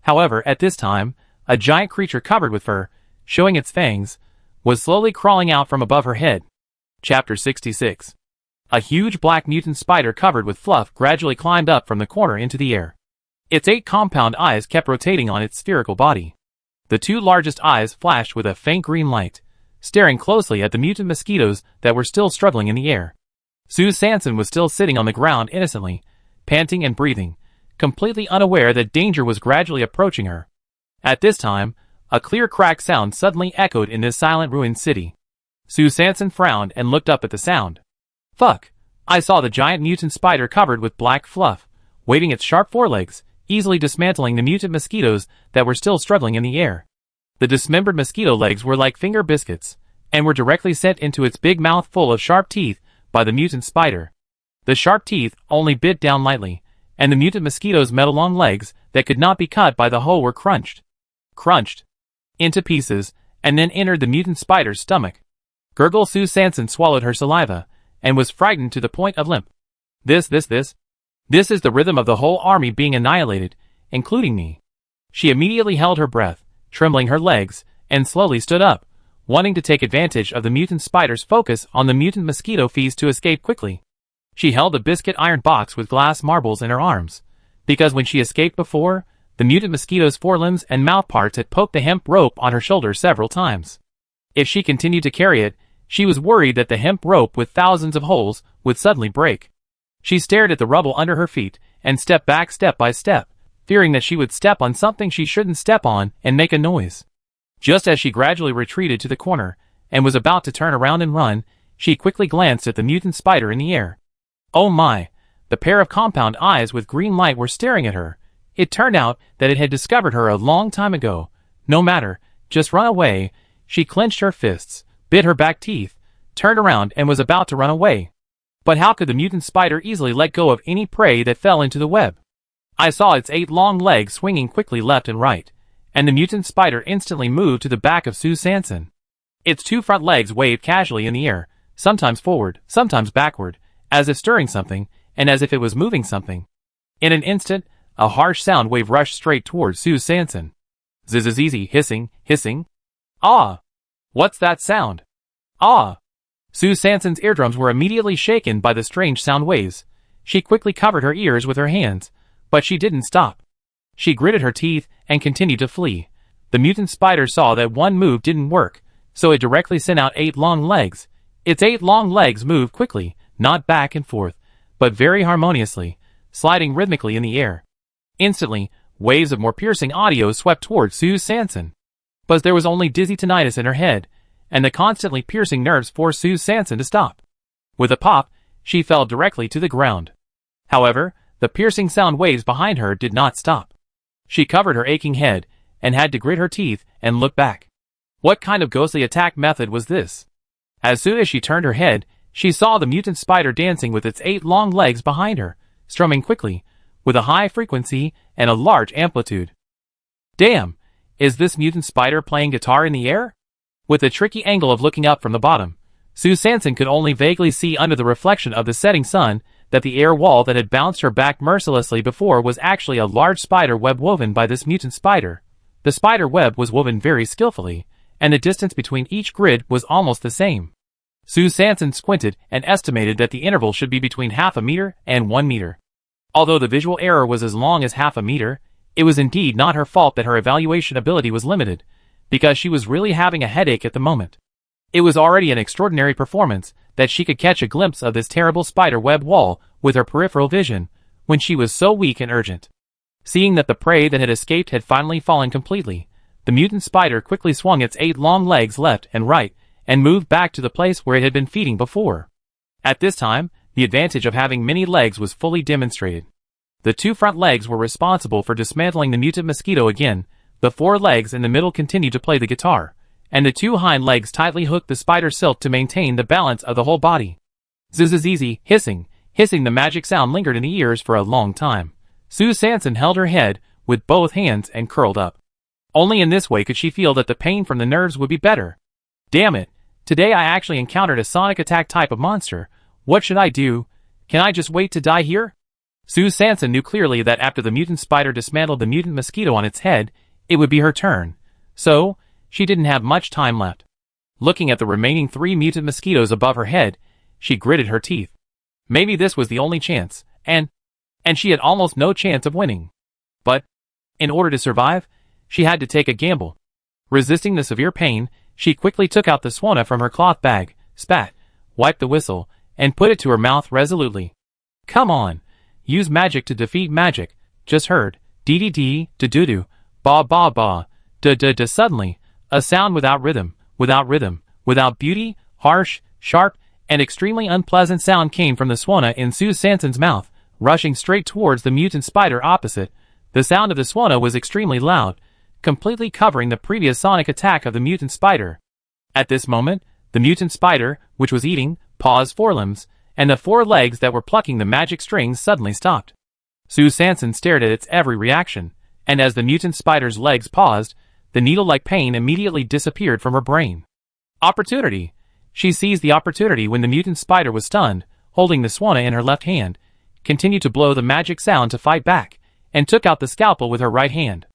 However, at this time, a giant creature covered with fur, showing its fangs, was slowly crawling out from above her head. Chapter 66. A huge black mutant spider covered with fluff gradually climbed up from the corner into the air. Its 8 compound eyes kept rotating on its spherical body. The 2 largest eyes flashed with a faint green light, staring closely at the mutant mosquitoes that were still struggling in the air. Sue Sanson was still sitting on the ground innocently, panting and breathing, completely unaware that danger was gradually approaching her. At this time, a clear crack sound suddenly echoed in this silent ruined city. Sue Sanson frowned and looked up at the sound. Fuck! I saw the giant mutant spider covered with black fluff, waving its sharp forelegs, easily dismantling the mutant mosquitoes that were still struggling in the air. The dismembered mosquito legs were like finger biscuits, and were directly sent into its big mouth full of sharp teeth by the mutant spider. The sharp teeth only bit down lightly, and the mutant mosquito's metal-long legs that could not be cut by the hoe were crunched into pieces, and then entered the mutant spider's stomach. Gurgle Sue Sanson swallowed her saliva, and was frightened to the point of limp. This is the rhythm of the whole army being annihilated, including me. She immediately held her breath, trembling her legs, and slowly stood up, wanting to take advantage of the mutant spider's focus on the mutant mosquito feast to escape quickly. She held a biscuit iron box with glass marbles in her arms, because when she escaped before, the mutant mosquito's forelimbs and mouth parts had poked the hemp rope on her shoulder several times. If she continued to carry it, she was worried that the hemp rope with thousands of holes would suddenly break. She stared at the rubble under her feet and stepped back step by step, fearing that she would step on something she shouldn't step on and make a noise. Just as she gradually retreated to the corner and was about to turn around and run, she quickly glanced at the mutant spider in the air. Oh my! The pair of compound eyes with green light were staring at her. It turned out that it had discovered her a long time ago. No matter, just run away. She clenched her fists, bit her back teeth, turned around and was about to run away. But how could the mutant spider easily let go of any prey that fell into the web? I saw its 8 long legs swinging quickly left and right, and the mutant spider instantly moved to the back of Sue Sanson. Its 2 front legs waved casually in the air, sometimes forward, sometimes backward, as if stirring something, and as if it was moving something. In an instant, a harsh sound wave rushed straight towards Sue Sanson. Zzz, hissing. Ah! What's that sound? Ah! Sue Sanson's eardrums were immediately shaken by the strange sound waves. She quickly covered her ears with her hands, but she didn't stop. She gritted her teeth and continued to flee. The mutant spider saw that one move didn't work, so it directly sent out 8 long legs. Its 8 long legs moved quickly, not back and forth, but very harmoniously, sliding rhythmically in the air. Instantly, waves of more piercing audio swept towards Sue Sanson. But there was only dizzy tinnitus in her head, and the constantly piercing nerves forced Sue Sanson to stop. With a pop, she fell directly to the ground. However, the piercing sound waves behind her did not stop. She covered her aching head, and had to grit her teeth and look back. What kind of ghostly attack method was this? As soon as she turned her head, she saw the mutant spider dancing with its 8 long legs behind her, strumming quickly, with a high frequency and a large amplitude. Damn! Is this mutant spider playing guitar in the air? With a tricky angle of looking up from the bottom, Sue Sanson could only vaguely see under the reflection of the setting sun that the air wall that had bounced her back mercilessly before was actually a large spider web woven by this mutant spider. The spider web was woven very skillfully, and the distance between each grid was almost the same. Sue Sanson squinted and estimated that the interval should be between half a meter and 1 meter. Although the visual error was as long as half a meter, it was indeed not her fault that her evaluation ability was limited, because she was really having a headache at the moment. It was already an extraordinary performance that she could catch a glimpse of this terrible spider web wall with her peripheral vision, when she was so weak and urgent. Seeing that the prey that had escaped had finally fallen completely, the mutant spider quickly swung its 8 long legs left and right, and moved back to the place where it had been feeding before. At this time, the advantage of having many legs was fully demonstrated. The 2 front legs were responsible for dismantling the mutant mosquito again, the 4 legs in the middle continued to play the guitar, and the 2 hind legs tightly hooked the spider silk to maintain the balance of the whole body. Zzz, hissing, the magic sound lingered in the ears for a long time. Sue Sanson held her head with both hands and curled up. Only in this way could she feel that the pain from the nerves would be better. Damn it. Today I actually encountered a sonic attack type of monster. What should I do? Can I just wait to die here? Sue Sanson knew clearly that after the mutant spider dismantled the mutant mosquito on its head, it would be her turn. So, she didn't have much time left. Looking at the remaining 3 mutant mosquitoes above her head, she gritted her teeth. Maybe this was the only chance, and she had almost no chance of winning. But, in order to survive, she had to take a gamble. Resisting the severe pain, she quickly took out the Swana from her cloth bag, spat, wiped the whistle, and put it to her mouth resolutely. Come on. Use magic to defeat magic. Just heard. Dee-dee-dee, da-doo-doo, ba-ba-ba, da-da-da. Suddenly, a sound without rhythm, without beauty, harsh, sharp, and extremely unpleasant sound came from the Swana in Sue Sanson's mouth, rushing straight towards the mutant spider opposite. The sound of the Swana was extremely loud, completely covering the previous sonic attack of the mutant spider. At this moment, the mutant spider, which was eating, paw's forelimbs, and the 4 legs that were plucking the magic strings suddenly stopped. Sue Sanson stared at its every reaction, and as the mutant spider's legs paused, the needle-like pain immediately disappeared from her brain. Opportunity! She seized the opportunity when the mutant spider was stunned, holding the Swana in her left hand, continued to blow the magic sound to fight back, and took out the scalpel with her right hand.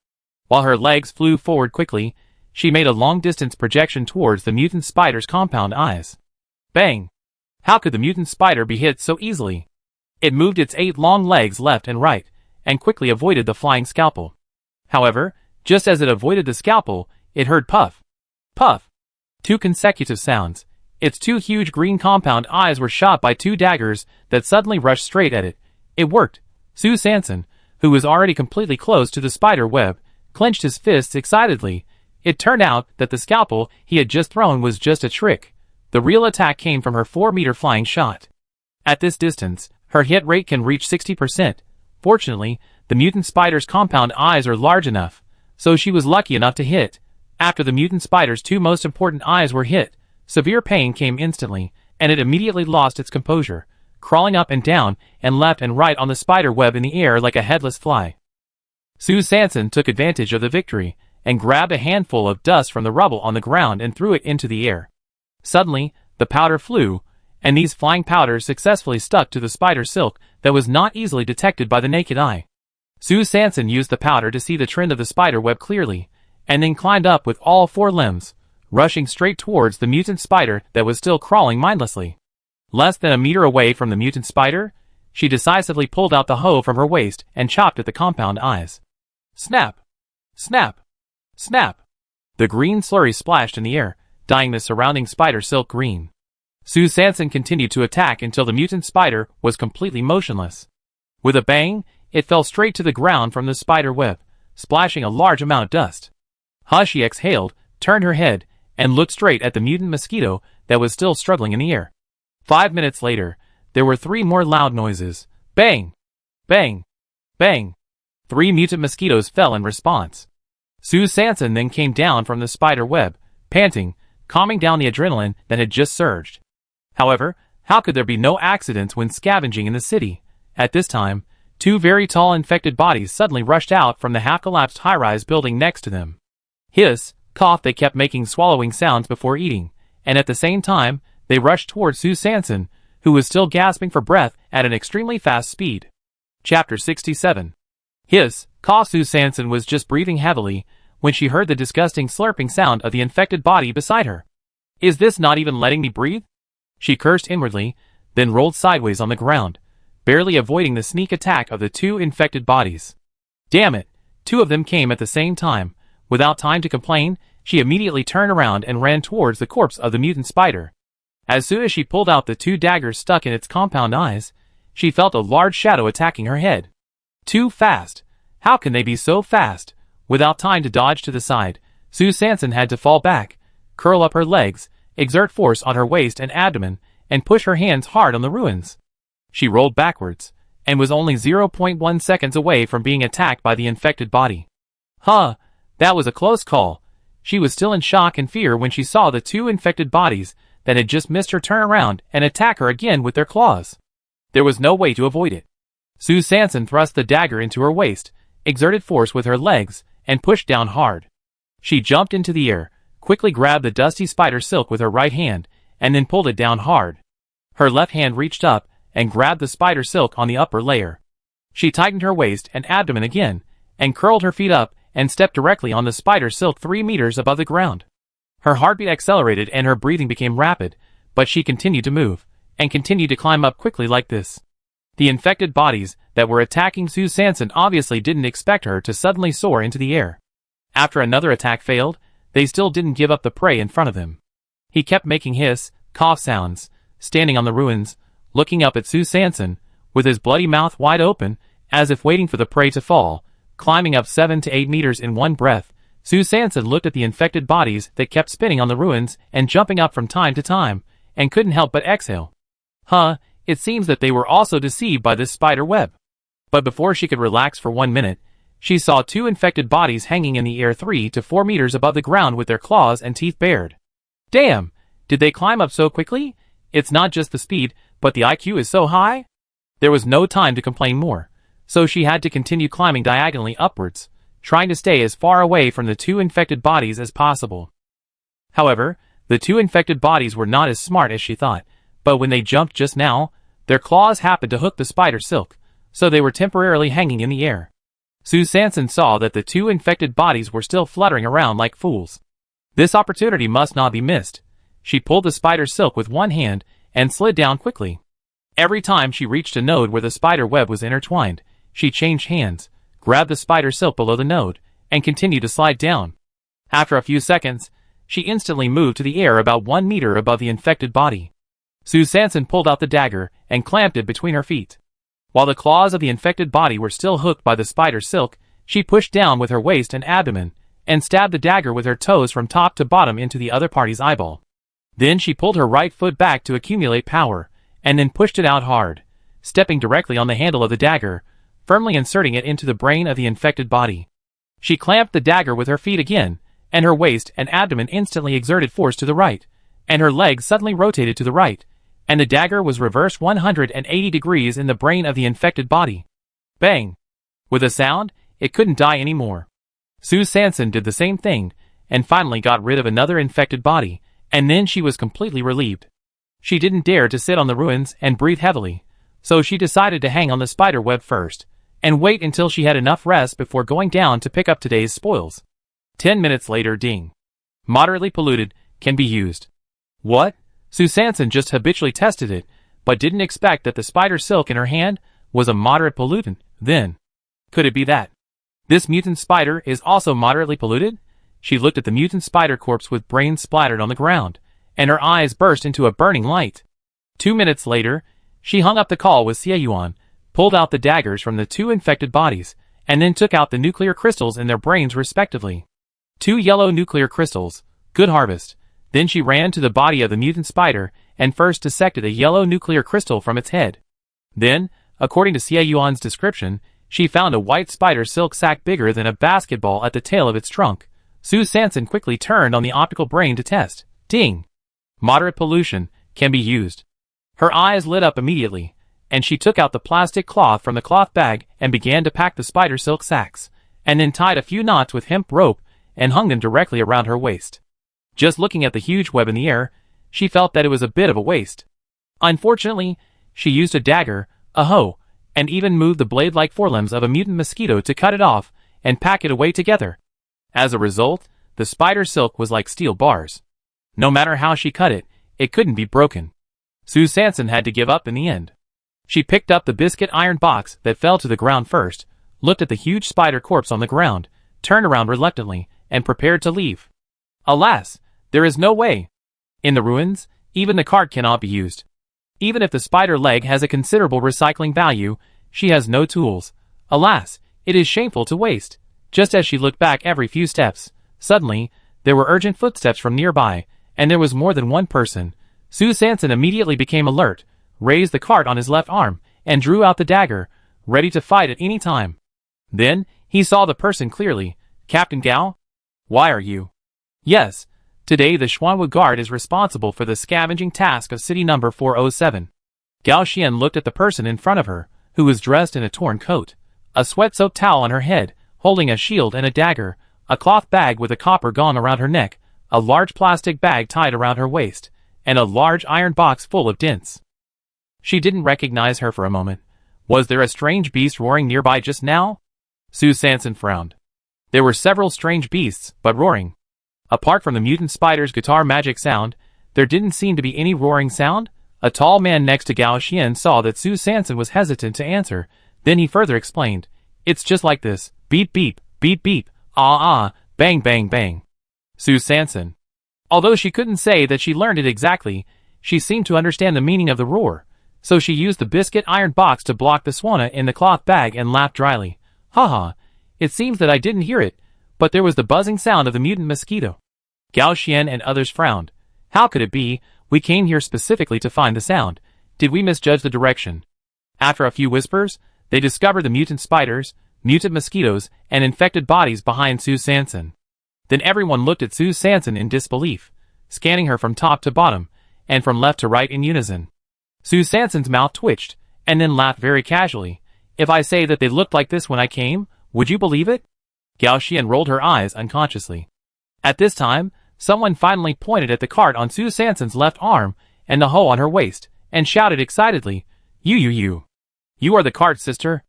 While her legs flew forward quickly, she made a long-distance projection towards the mutant spider's compound eyes. Bang! How could the mutant spider be hit so easily? It moved its 8 long legs left and right, and quickly avoided the flying scalpel. However, just as it avoided the scalpel, it heard puff, puff. 2 consecutive sounds. Its 2 huge green compound eyes were shot by 2 daggers that suddenly rushed straight at it. It worked. Sue Sanson, who was already completely close to the spider web, clenched his fists excitedly. It turned out that the scalpel he had just thrown was just a trick. The real attack came from her 4-meter flying shot. At this distance, her hit rate can reach 60%. Fortunately, the mutant spider's compound eyes are large enough, so she was lucky enough to hit. After the mutant spider's 2 most important eyes were hit, severe pain came instantly, and it immediately lost its composure, crawling up and down and left and right on the spider web in the air like a headless fly. Sue Sanson took advantage of the victory, and grabbed a handful of dust from the rubble on the ground and threw it into the air. Suddenly, the powder flew, and these flying powders successfully stuck to the spider silk that was not easily detected by the naked eye. Sue Sanson used the powder to see the trend of the spider web clearly, and then climbed up with all 4 limbs, rushing straight towards the mutant spider that was still crawling mindlessly. Less than a meter away from the mutant spider, she decisively pulled out the hoe from her waist and chopped at the compound eyes. Snap! Snap! Snap! The green slurry splashed in the air, dyeing the surrounding spider silk green. Sue Sanson continued to attack until the mutant spider was completely motionless. With a bang, it fell straight to the ground from the spider web, splashing a large amount of dust. She exhaled, turned her head, and looked straight at the mutant mosquito that was still struggling in the air. 5 minutes later, there were 3 more loud noises. Bang! Bang! Bang! 3 mutant mosquitoes fell in response. Sue Sanson then came down from the spider web, panting, calming down the adrenaline that had just surged. However, how could there be no accidents when scavenging in the city? At this time, 2 very tall infected bodies suddenly rushed out from the half-collapsed high-rise building next to them. Hiss, cough, they kept making swallowing sounds before eating, and at the same time, they rushed towards Sue Sanson, who was still gasping for breath at an extremely fast speed. Chapter 67. Hiss, cough. Sue Sanson was just breathing heavily when she heard the disgusting slurping sound of the infected body beside her. Is this not even letting me breathe? She cursed inwardly, then rolled sideways on the ground, barely avoiding the sneak attack of the 2 infected bodies. Damn it! 2 of them came at the same time. Without time to complain, she immediately turned around and ran towards the corpse of the mutant spider. As soon as she pulled out the 2 daggers stuck in its compound eyes, she felt a large shadow attacking her head. Too fast! How can they be so fast? Without time to dodge to the side, Sue Sanson had to fall back, curl up her legs, exert force on her waist and abdomen, and push her hands hard on the ruins. She rolled backwards, and was only 0.1 seconds away from being attacked by the infected body. That was a close call. She was still in shock and fear when she saw the 2 infected bodies that had just missed her turn around and attack her again with their claws. There was no way to avoid it. Sue Sanson thrust the dagger into her waist, exerted force with her legs, and pushed down hard. She jumped into the air, quickly grabbed the dusty spider silk with her right hand, and then pulled it down hard. Her left hand reached up and grabbed the spider silk on the upper layer. She tightened her waist and abdomen again, and curled her feet up and stepped directly on the spider silk 3 meters above the ground. Her heartbeat accelerated and her breathing became rapid, but she continued to move, and continued to climb up quickly like this. The infected bodies that were attacking Sue Sanson obviously didn't expect her to suddenly soar into the air. After another attack failed, they still didn't give up the prey in front of them. He kept making hiss, cough sounds, standing on the ruins, looking up at Sue Sanson, with his bloody mouth wide open, as if waiting for the prey to fall, climbing up 7 to 8 meters in one breath. Sue Sanson looked at the infected bodies that kept spinning on the ruins and jumping up from time to time, and couldn't help but exhale. It seems that they were also deceived by this spider web. But before she could relax for 1 minute, she saw 2 infected bodies hanging in the air 3 to 4 meters above the ground with their claws and teeth bared. Damn! Did they climb up so quickly? It's not just the speed, but the IQ is so high? There was no time to complain more, so she had to continue climbing diagonally upwards, trying to stay as far away from the 2 infected bodies as possible. However, the 2 infected bodies were not as smart as she thought, but when they jumped just now, their claws happened to hook the spider silk, so they were temporarily hanging in the air. Sue Sanson saw that the 2 infected bodies were still fluttering around like fools. This opportunity must not be missed. She pulled the spider silk with one hand and slid down quickly. Every time she reached a node where the spider web was intertwined, she changed hands, grabbed the spider silk below the node, and continued to slide down. After a few seconds, she instantly moved to the air about 1 meter above the infected body. Sue Sanson pulled out the dagger and clamped it between her feet. While the claws of the infected body were still hooked by the spider silk, she pushed down with her waist and abdomen, and stabbed the dagger with her toes from top to bottom into the other party's eyeball. Then she pulled her right foot back to accumulate power, and then pushed it out hard, stepping directly on the handle of the dagger, firmly inserting it into the brain of the infected body. She clamped the dagger with her feet again, and her waist and abdomen instantly exerted force to the right, and her legs suddenly rotated to the right, and the dagger was reversed 180 degrees in the brain of the infected body. Bang! With a sound, it couldn't die anymore. Sue Sanson did the same thing, and finally got rid of another infected body, and then she was completely relieved. She didn't dare to sit on the ruins and breathe heavily, so she decided to hang on the spider web first, and wait until she had enough rest before going down to pick up today's spoils. 10 minutes later, ding. Moderately polluted, can be used. What? Sue Sanson just habitually tested it, but didn't expect that the spider silk in her hand was a moderate pollutant. Then, could it be that this mutant spider is also moderately polluted? She looked at the mutant spider corpse with brains splattered on the ground, and her eyes burst into a burning light. 2 minutes later, she hung up the call with Yuan, pulled out the daggers from the 2 infected bodies, and then took out the nuclear crystals in their brains respectively. 2 yellow nuclear crystals. Good harvest. Then she ran to the body of the mutant spider and first dissected a yellow nuclear crystal from its head. Then, according to Yuan's description, she found a white spider silk sac bigger than a basketball at the tail of its trunk. Sue Sanson quickly turned on the optical brain to test. Ding! Moderate pollution, can be used. Her eyes lit up immediately, and she took out the plastic cloth from the cloth bag and began to pack the spider silk sacks, and then tied a few knots with hemp rope and hung them directly around her waist. Just looking at the huge web in the air, she felt that it was a bit of a waste. Unfortunately, she used a dagger, a hoe, and even moved the blade-like forelimbs of a mutant mosquito to cut it off and pack it away together. As a result, the spider silk was like steel bars. No matter how she cut it, it couldn't be broken. Sue Sanson had to give up in the end. She picked up the biscuit iron box that fell to the ground first, looked at the huge spider corpse on the ground, turned around reluctantly, and prepared to leave. Alas, there is no way. In the ruins, even the cart cannot be used. Even if the spider leg has a considerable recycling value, she has no tools. Alas, it is shameful to waste. Just as she looked back every few steps, suddenly, there were urgent footsteps from nearby, and there was more than one person. Sue Sanson immediately became alert, raised the cart on his left arm, and drew out the dagger, ready to fight at any time. Then, he saw the person clearly. Captain Gao? Why are you? Yes, today the Xuanwu Guard is responsible for the scavenging task of city number 407. Gao Xian looked at the person in front of her, who was dressed in a torn coat, a sweat-soaked towel on her head, holding a shield and a dagger, a cloth bag with a copper gong around her neck, a large plastic bag tied around her waist, and a large iron box full of dints. She didn't recognize her for a moment. Was there a strange beast roaring nearby just now? Sue Sanson frowned. There were several strange beasts, but roaring. Apart from the mutant spider's guitar magic sound, there didn't seem to be any roaring sound. A tall man next to Gao Xian saw that Sue Sanson was hesitant to answer. Then he further explained, "It's just like this. Beep beep, beep beep, ah, bang bang bang." Sue Sanson. Although she couldn't say that she learned it exactly, she seemed to understand the meaning of the roar. So she used the biscuit iron box to block the swana in the cloth bag and laughed dryly. "Haha, it seems that I didn't hear it, but there was the buzzing sound of the mutant mosquito." Gao Xian and others frowned. How could it be? We came here specifically to find the sound. Did we misjudge the direction? After a few whispers, they discovered the mutant spiders, mutant mosquitoes, and infected bodies behind Sue Sanson. Then everyone looked at Sue Sanson in disbelief, scanning her from top to bottom, and from left to right in unison. Sue Sanson's mouth twitched, and then laughed very casually. "If I say that they looked like this when I came, would you believe it?" Gao Xian rolled her eyes unconsciously. At this time, someone finally pointed at the cart on Sue Sanson's left arm and the hole on her waist, and shouted excitedly, You. You are the cart, sister."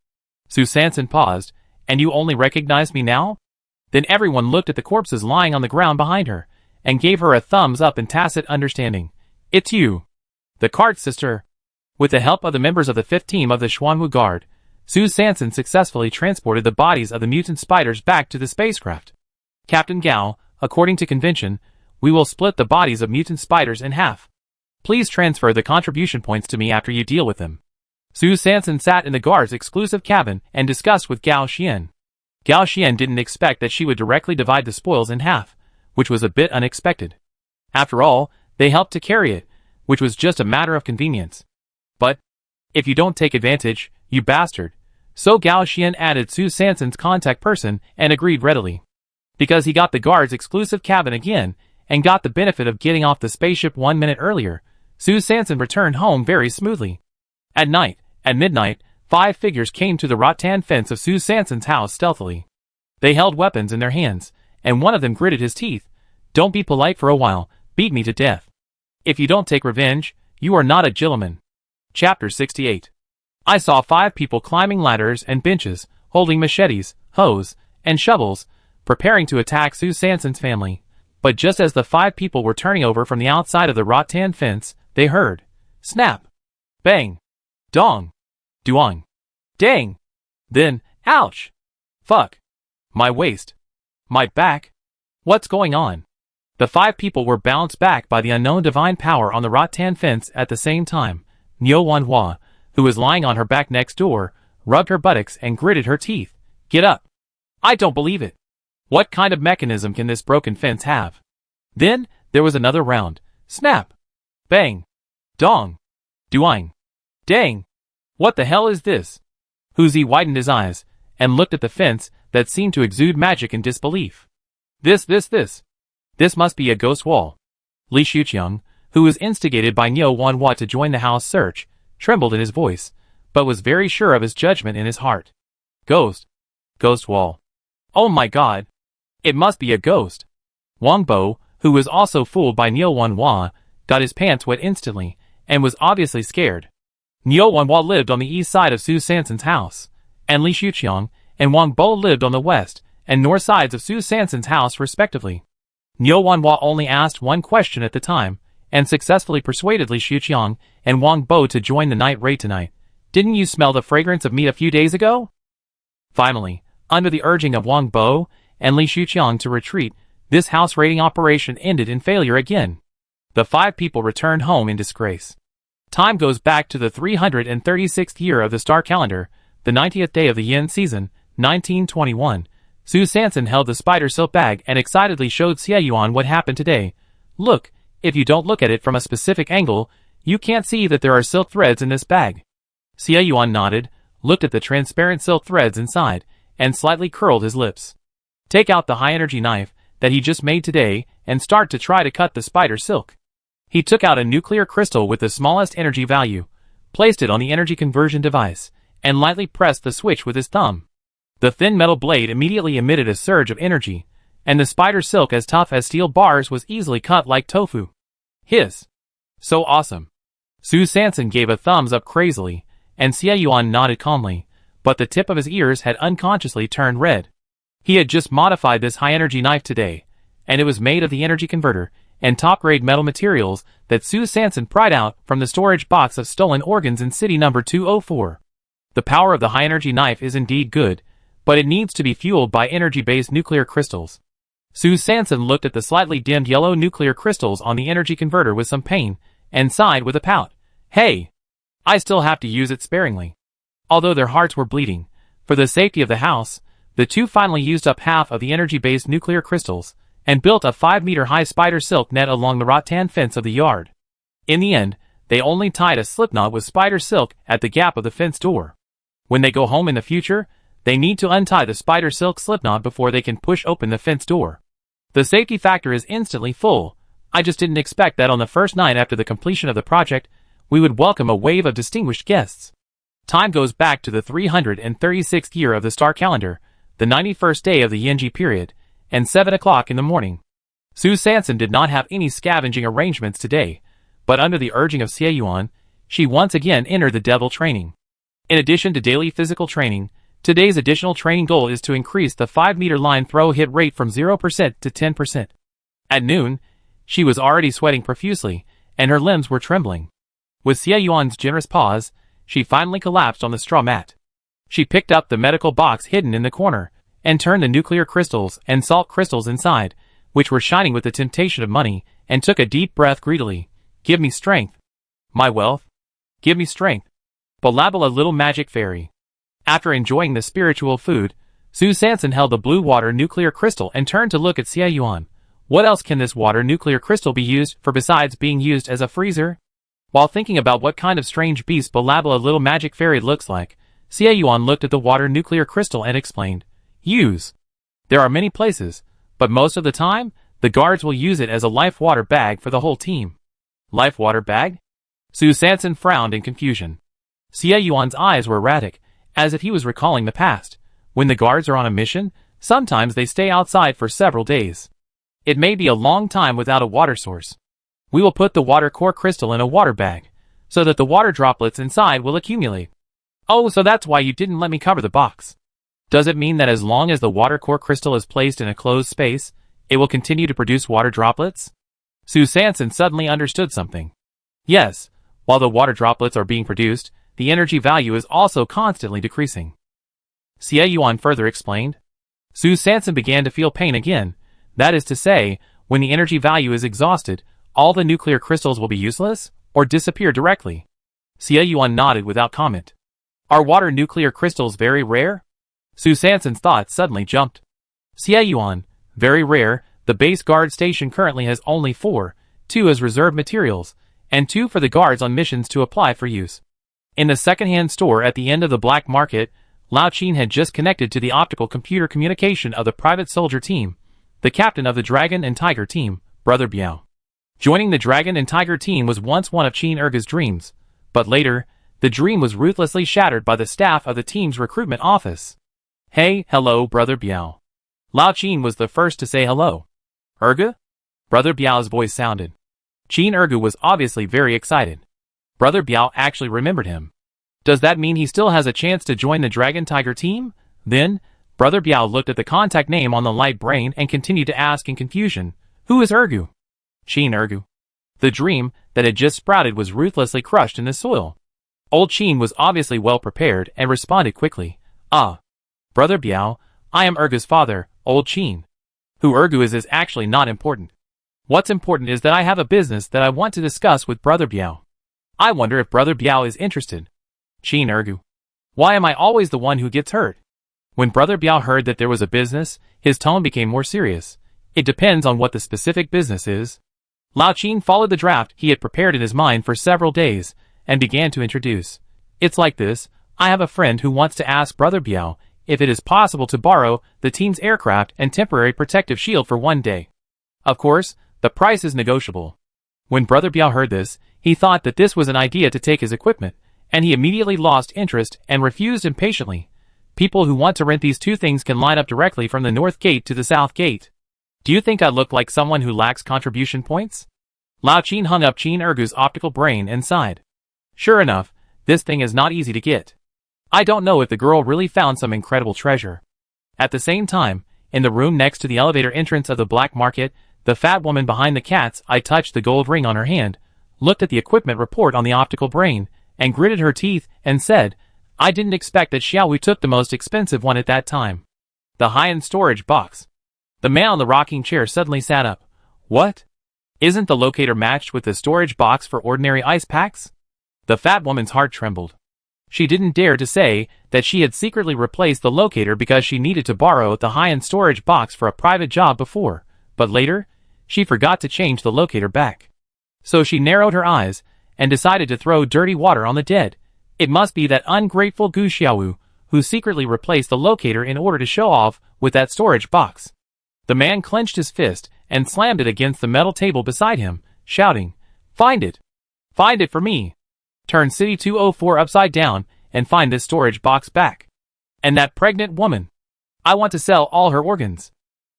Sue Sanson paused. "And you only recognized me now?" Then everyone looked at the corpses lying on the ground behind her, and gave her a thumbs up in tacit understanding. "It's you. The cart, sister." With the help of the members of the 5th team of the Xuanwu Guard, Sue Sanson successfully transported the bodies of the mutant spiders back to the spacecraft. "Captain Gao, according to convention, we will split the bodies of mutant spiders in half. Please transfer the contribution points to me after you deal with them." Sue Sanson sat in the guard's exclusive cabin and discussed with Gao Xian. Gao Xian didn't expect that she would directly divide the spoils in half, which was a bit unexpected. After all, they helped to carry it, which was just a matter of convenience. "But if you don't take advantage, you bastard." So Gao Xian added Sue Sanson's contact person and agreed readily. Because he got the guard's exclusive cabin again, and got the benefit of getting off the spaceship 1 minute earlier, Sue Sanson returned home very smoothly. At midnight, 5 figures came to the rattan fence of Sue Sanson's house stealthily. They held weapons in their hands, and one of them gritted his teeth. "Don't be polite for a while, beat me to death. If you don't take revenge, you are not a gentleman." Chapter 68. I saw 5 people climbing ladders and benches, holding machetes, hoes, and shovels, preparing to attack Sue Sanson's family. But just as the 5 people were turning over from the outside of the rattan fence, they heard snap, bang, dong, duong, dang. Then, ouch, fuck, my waist, my back. What's going on? The 5 people were bounced back by the unknown divine power on the rattan fence at the same time. Niu Wanhua, who was lying on her back next door, rubbed her buttocks and gritted her teeth. "Get up. I don't believe it. What kind of mechanism can this broken fence have?" Then, there was another round. Snap, bang, dong, duang, dang. What the hell is this? Huzi widened his eyes, and looked at the fence that seemed to exude magic in disbelief. This must be a ghost wall. Li Shuqiang, who was instigated by Niu Wanhua to join the house search, trembled in his voice, but was very sure of his judgment in his heart. Ghost wall. Oh my god. It must be a ghost. Wang Bo, who was also fooled by Niu Wanhua, got his pants wet instantly, and was obviously scared. Niu Wanhua lived on the east side of Sue Sanson's house, and Li Shuqiang and Wang Bo lived on the west and north sides of Sue Sanson's house respectively. Niu Wanhua only asked one question at the time, and successfully persuaded Li Shuqiang and Wang Bo to join the night raid tonight. "Didn't you smell the fragrance of meat a few days ago?" Finally, under the urging of Wang Bo and Li Shuqiang to retreat, this house raiding operation ended in failure again. The 5 people returned home in disgrace. Time goes back to the 336th year of the star calendar, the 90th day of the yin season, 1921. Sue Sanson held the spider silk bag and excitedly showed Xie Yuan what happened today. "Look, if you don't look at it from a specific angle, you can't see that there are silk threads in this bag." Xie Yuan nodded, looked at the transparent silk threads inside, and slightly curled his lips. "Take out the high-energy knife that he just made today and start to try to cut the spider silk." He took out a nuclear crystal with the smallest energy value, placed it on the energy conversion device, and lightly pressed the switch with his thumb. The thin metal blade immediately emitted a surge of energy, and the spider silk as tough as steel bars was easily cut like tofu. Hiss. So awesome. Su Sanson gave a thumbs up crazily, and Xie Yuan nodded calmly, but the tip of his ears had unconsciously turned red. He had just modified this high-energy knife today, and it was made of the energy converter and top-grade metal materials that Su Sanson pried out from the storage box of stolen organs in city number 204. The power of the high-energy knife is indeed good, but it needs to be fueled by energy-based nuclear crystals. Su Sanson looked at the slightly dimmed yellow nuclear crystals on the energy converter with some pain, and sighed with a pout. Hey! I still have to use it sparingly. Although their hearts were bleeding, for the safety of the house, the two finally used up half of the energy-based nuclear crystals, and built a 5-meter-high spider silk net along the rattan fence of the yard. In the end, they only tied a slipknot with spider silk at the gap of the fence door. When they go home in the future, they need to untie the spider silk slipknot before they can push open the fence door. The safety factor is instantly full. I just didn't expect that on the first night after the completion of the project, we would welcome a wave of distinguished guests. Time goes back to the 336th year of the star calendar, the 91st day of the Yinji period, and 7 o'clock in the morning. Su Sanson did not have any scavenging arrangements today, but under the urging of Xie Yuan, she once again entered the devil training. In addition to daily physical training, today's additional training goal is to increase the 5-meter line throw hit rate from 0% to 10%. At noon, she was already sweating profusely, and her limbs were trembling. With Xie Yuan's generous pause, she finally collapsed on the straw mat. She picked up the medical box hidden in the corner, and turned the nuclear crystals and salt crystals inside, which were shining with the temptation of money, and took a deep breath greedily. Give me strength. My wealth. Give me strength. Balabala little magic fairy. After enjoying the spiritual food, Su Sanson held the blue water nuclear crystal and turned to look at Xie Yuan. What else can this water nuclear crystal be used for besides being used as a freezer? While thinking about what kind of strange beast Balabala little magic fairy looks like, Xie Yuan looked at the water nuclear crystal and explained. Use. There are many places, but most of the time, the guards will use it as a life water bag for the whole team. Life water bag? Su Sanson frowned in confusion. Xie Yuan's eyes were erratic, as if he was recalling the past. When the guards are on a mission, sometimes they stay outside for several days. It may be a long time without a water source. We will put the water core crystal in a water bag, so that the water droplets inside will accumulate. Oh, so that's why you didn't let me cover the box. Does it mean that as long as the water core crystal is placed in a closed space, it will continue to produce water droplets? Su Sanson suddenly understood something. Yes, while the water droplets are being produced, the energy value is also constantly decreasing. Xie Yuan further explained. Su Sanson began to feel pain again. That is to say, when the energy value is exhausted, all the nuclear crystals will be useless, or disappear directly. Xie Yuan nodded without comment. Are water nuclear crystals very rare? Su Sanson's thoughts suddenly jumped. Xie Yuan, very rare. The base guard station currently has only 4, 2 as reserve materials, and 2 for the guards on missions to apply for use. In the second-hand store at the end of the black market, Lao Qin had just connected to the optical computer communication of the private soldier team, the captain of the Dragon and Tiger team, Brother Biao. Joining the Dragon and Tiger team was once one of Qin Erge's dreams, but later, the dream was ruthlessly shattered by the staff of the team's recruitment office. Hey, hello, Brother Biao. Lao Qin was the first to say hello. Erge? Brother Biao's voice sounded. Qin Erge was obviously very excited. Brother Biao actually remembered him. Does that mean he still has a chance to join the Dragon Tiger team? Then, Brother Biao looked at the contact name on the light brain and continued to ask in confusion, Who is Erge? Qin Erge. The dream that had just sprouted was ruthlessly crushed in the soil. Old Qin was obviously well prepared and responded quickly. Ah. Brother Biao, I am Erge's father, Old Qin. Who Erge is actually not important. What's important is that I have a business that I want to discuss with Brother Biao. I wonder if Brother Biao is interested. Qin Erge. Why am I always the one who gets hurt? When Brother Biao heard that there was a business, his tone became more serious. It depends on what the specific business is. Lao Qin followed the draft he had prepared in his mind for several days, and began to introduce. It's like this, I have a friend who wants to ask Brother Biao if it is possible to borrow the team's aircraft and temporary protective shield for 1 day. Of course, the price is negotiable. When Brother Biao heard this, he thought that this was an idea to take his equipment, and he immediately lost interest and refused impatiently. People who want to rent these 2 things can line up directly from the north gate to the south gate. Do you think I look like someone who lacks contribution points? Lao Qin hung up Qin Ergu's optical brain and sighed. Sure enough, this thing is not easy to get. I don't know if the girl really found some incredible treasure. At the same time, in the room next to the elevator entrance of the black market, the fat woman behind the cat's eye touched the gold ring on her hand, looked at the equipment report on the optical brain, and gritted her teeth and said, I didn't expect that Xiaowu took the most expensive one at that time. The high-end storage box. The man on the rocking chair suddenly sat up. What? Isn't the locator matched with the storage box for ordinary ice packs? The fat woman's heart trembled. She didn't dare to say that she had secretly replaced the locator because she needed to borrow the high-end storage box for a private job before, but later, she forgot to change the locator back. So she narrowed her eyes and decided to throw dirty water on the dead. It must be that ungrateful Gu Xiaowu who secretly replaced the locator in order to show off with that storage box. The man clenched his fist and slammed it against the metal table beside him, shouting, Find it! Find it for me! Turn City 204 upside down and find this storage box back. And that pregnant woman. I want to sell all her organs.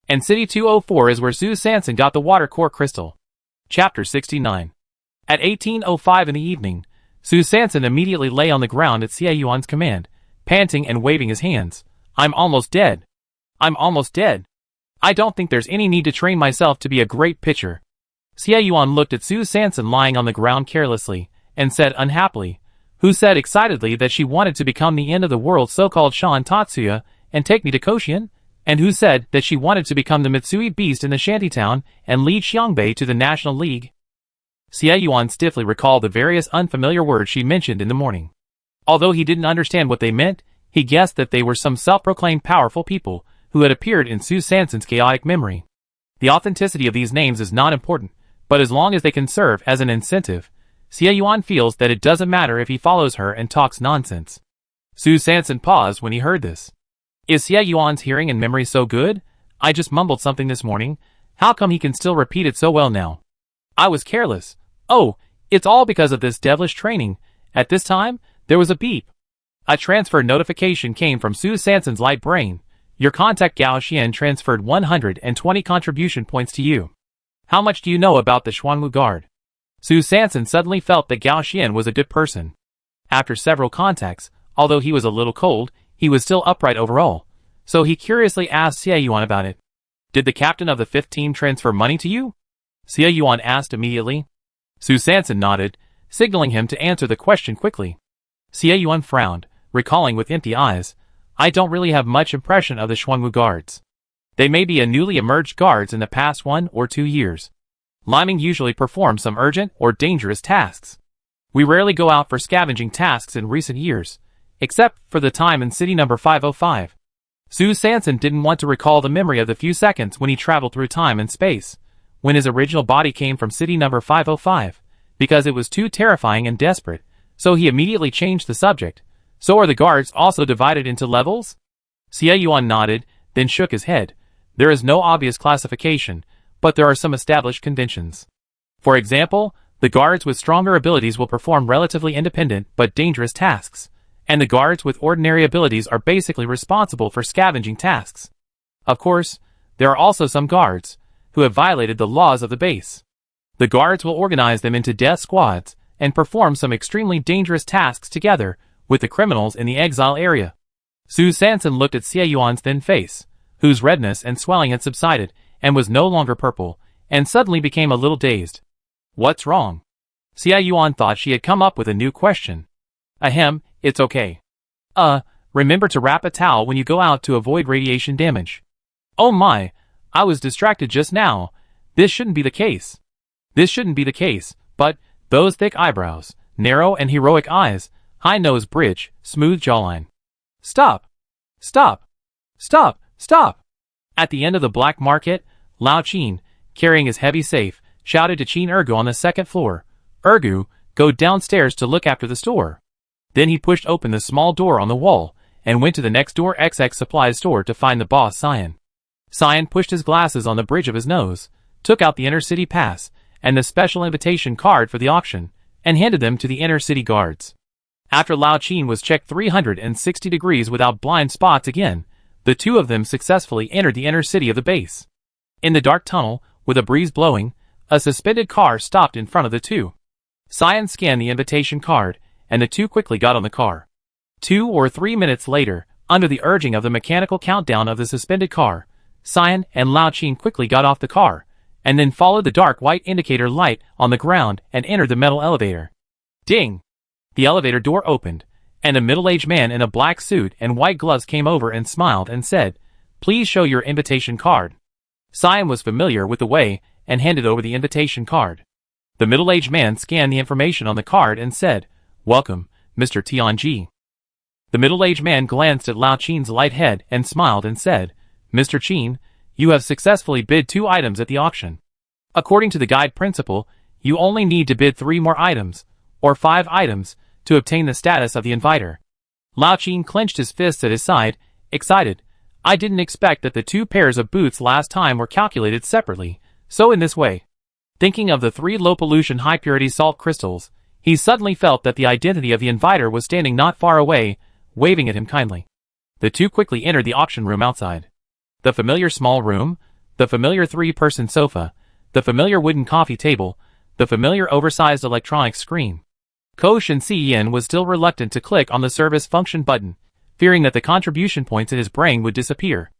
And City 204 is where Su Sanson got the water core crystal. Chapter 69. At 18:05 in the evening, Su Sanson immediately lay on the ground at Xie Yuan's command, panting and waving his hands. I'm almost dead. I'm almost dead. I don't think there's any need to train myself to be a great pitcher. Xie Yuan looked at Su Sanson lying on the ground carelessly, and said unhappily, who said excitedly that she wanted to become the end of the world so-called Shan Tatsuya and take me to Koshien, and who said that she wanted to become the Mitsui beast in the shantytown and lead Xiangbei to the National League. Xie Yuan stiffly recalled the various unfamiliar words she mentioned in the morning. Although he didn't understand what they meant, he guessed that they were some self-proclaimed powerful people who had appeared in Su Sanson's chaotic memory. The authenticity of these names is not important, but as long as they can serve as an incentive, Xie Yuan feels that it doesn't matter if he follows her and talks nonsense. Su Sanson paused when he heard this. Is Xie Yuan's hearing and memory so good? I just mumbled something this morning. How come he can still repeat it so well now? I was careless. Oh, it's all because of this devilish training. At this time, there was a beep. A transfer notification came from Su Sanson's light brain. Your contact Gao Xian transferred 120 contribution points to you. How much do you know about the Xuanwu Guard? Su Sanson suddenly felt that Gao Xian was a good person. After several contacts, although he was a little cold, he was still upright overall, so he curiously asked Xie Yuan about it. Did the captain of the 5th team transfer money to you? Xie Yuan asked immediately. Su Sanson nodded, signaling him to answer the question quickly. Xie Yuan frowned, recalling with empty eyes, I don't really have much impression of the Xuanwu guards. They may be a newly emerged guards in the past 1 or 2 years. Liming usually performs some urgent or dangerous tasks. We rarely go out for scavenging tasks in recent years, except for the time in city number 505. Su Sanson didn't want to recall the memory of the few seconds when he traveled through time and space, when his original body came from city number 505, because it was too terrifying and desperate, so he immediately changed the subject. So are the guards also divided into levels? Xie Yuan nodded, then shook his head. There is no obvious classification, but there are some established conventions. For example, the guards with stronger abilities will perform relatively independent but dangerous tasks, and the guards with ordinary abilities are basically responsible for scavenging tasks. Of course, there are also some guards who have violated the laws of the base. The guards will organize them into death squads and perform some extremely dangerous tasks together with the criminals in the exile area. Su Sanson looked at Xie Yuan's thin face, whose redness and swelling had subsided and was no longer purple, and suddenly became a little dazed. What's wrong? Xie Yuan thought she had come up with a new question. Ahem, it's okay. Remember to wrap a towel when you go out to avoid radiation damage. Oh my, I was distracted just now. This shouldn't be the case. This shouldn't be the case, but those thick eyebrows, narrow and heroic eyes, high nose bridge, smooth jawline. Stop! Stop! Stop! Stop! At the end of the black market, Lao Qin, carrying his heavy safe, shouted to Qin Ergu on the 2nd floor, Ergu, go downstairs to look after the store. Then he pushed open the small door on the wall, and went to the next door XX supplies store to find the boss Cyan. Cyan pushed his glasses on the bridge of his nose, took out the inner city pass, and the special invitation card for the auction, and handed them to the inner city guards. After Lao Qin was checked 360 degrees without blind spots again, the two of them successfully entered the inner city of the base. In the dark tunnel, with a breeze blowing, a suspended car stopped in front of the two. Cyan scanned the invitation card, and the two quickly got on the car. 2 or 3 minutes later, under the urging of the mechanical countdown of the suspended car, Cyan and Lao Qin quickly got off the car, and then followed the dark white indicator light on the ground and entered the metal elevator. Ding! The elevator door opened, and a middle-aged man in a black suit and white gloves came over and smiled and said, "Please show your invitation card." Cyan was familiar with the way and handed over the invitation card. The middle-aged man scanned the information on the card and said, "Welcome, Mr. Tianji." The middle-aged man glanced at Lao Qin's light head and smiled and said, "Mr. Qin, you have successfully bid 2 items at the auction. According to the guide principle, you only need to bid 3 more items, or 5 items, to obtain the status of the inviter." Lao Qin clenched his fists at his side, excited. "I didn't expect that the 2 pairs of boots last time were calculated separately, so in this way." Thinking of the 3 low-pollution high-purity salt crystals, he suddenly felt that the identity of the inviter was standing not far away, waving at him kindly. The 2 quickly entered the auction room outside. The familiar small room, the familiar 3-person sofa, the familiar wooden coffee table, the familiar oversized electronic screen. Kosh and Cian was still reluctant to click on the service function button, fearing that the contribution points in his brain would disappear.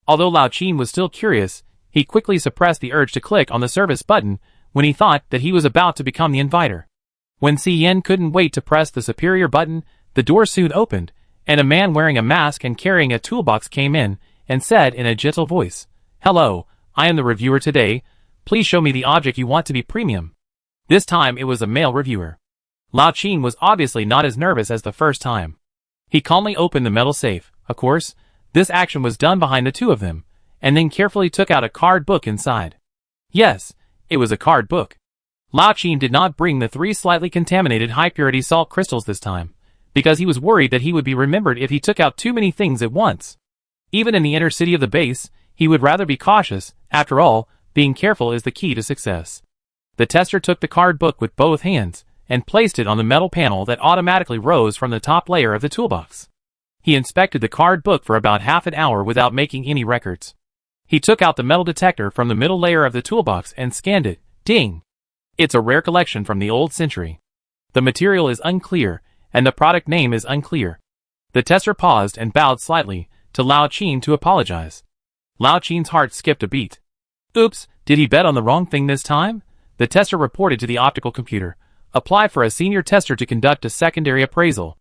Although Lao Qin was still curious, he quickly suppressed the urge to click on the service button when he thought that he was about to become the inviter. When Cian couldn't wait to press the superior button, the door soon opened, and a man wearing a mask and carrying a toolbox came in and said in a gentle voice, "Hello, I am the reviewer today. Please show me the object you want to be premium." This time it was a male reviewer. Lao Qin was obviously not as nervous as the first time. He calmly opened the metal safe. Of course, this action was done behind the 2 of them, and then carefully took out a card book inside. Yes, it was a card book. Lao Qin did not bring the 3 slightly contaminated high-purity salt crystals this time, because he was worried that he would be remembered if he took out too many things at once. Even in the inner city of the base, he would rather be cautious. After all, being careful is the key to success. The tester took the card book with both hands, and placed it on the metal panel that automatically rose from the top layer of the toolbox. He inspected the card book for about half an hour without making any records. He took out the metal detector from the middle layer of the toolbox and scanned it. Ding! It's a rare collection from the old century. The material is unclear, and the product name is unclear. The tester paused and bowed slightly to Lao Qin to apologize. Lao Qin's heart skipped a beat. Oops, did he bet on the wrong thing this time? The tester reported to the optical computer. Apply for a senior tester to conduct a secondary appraisal.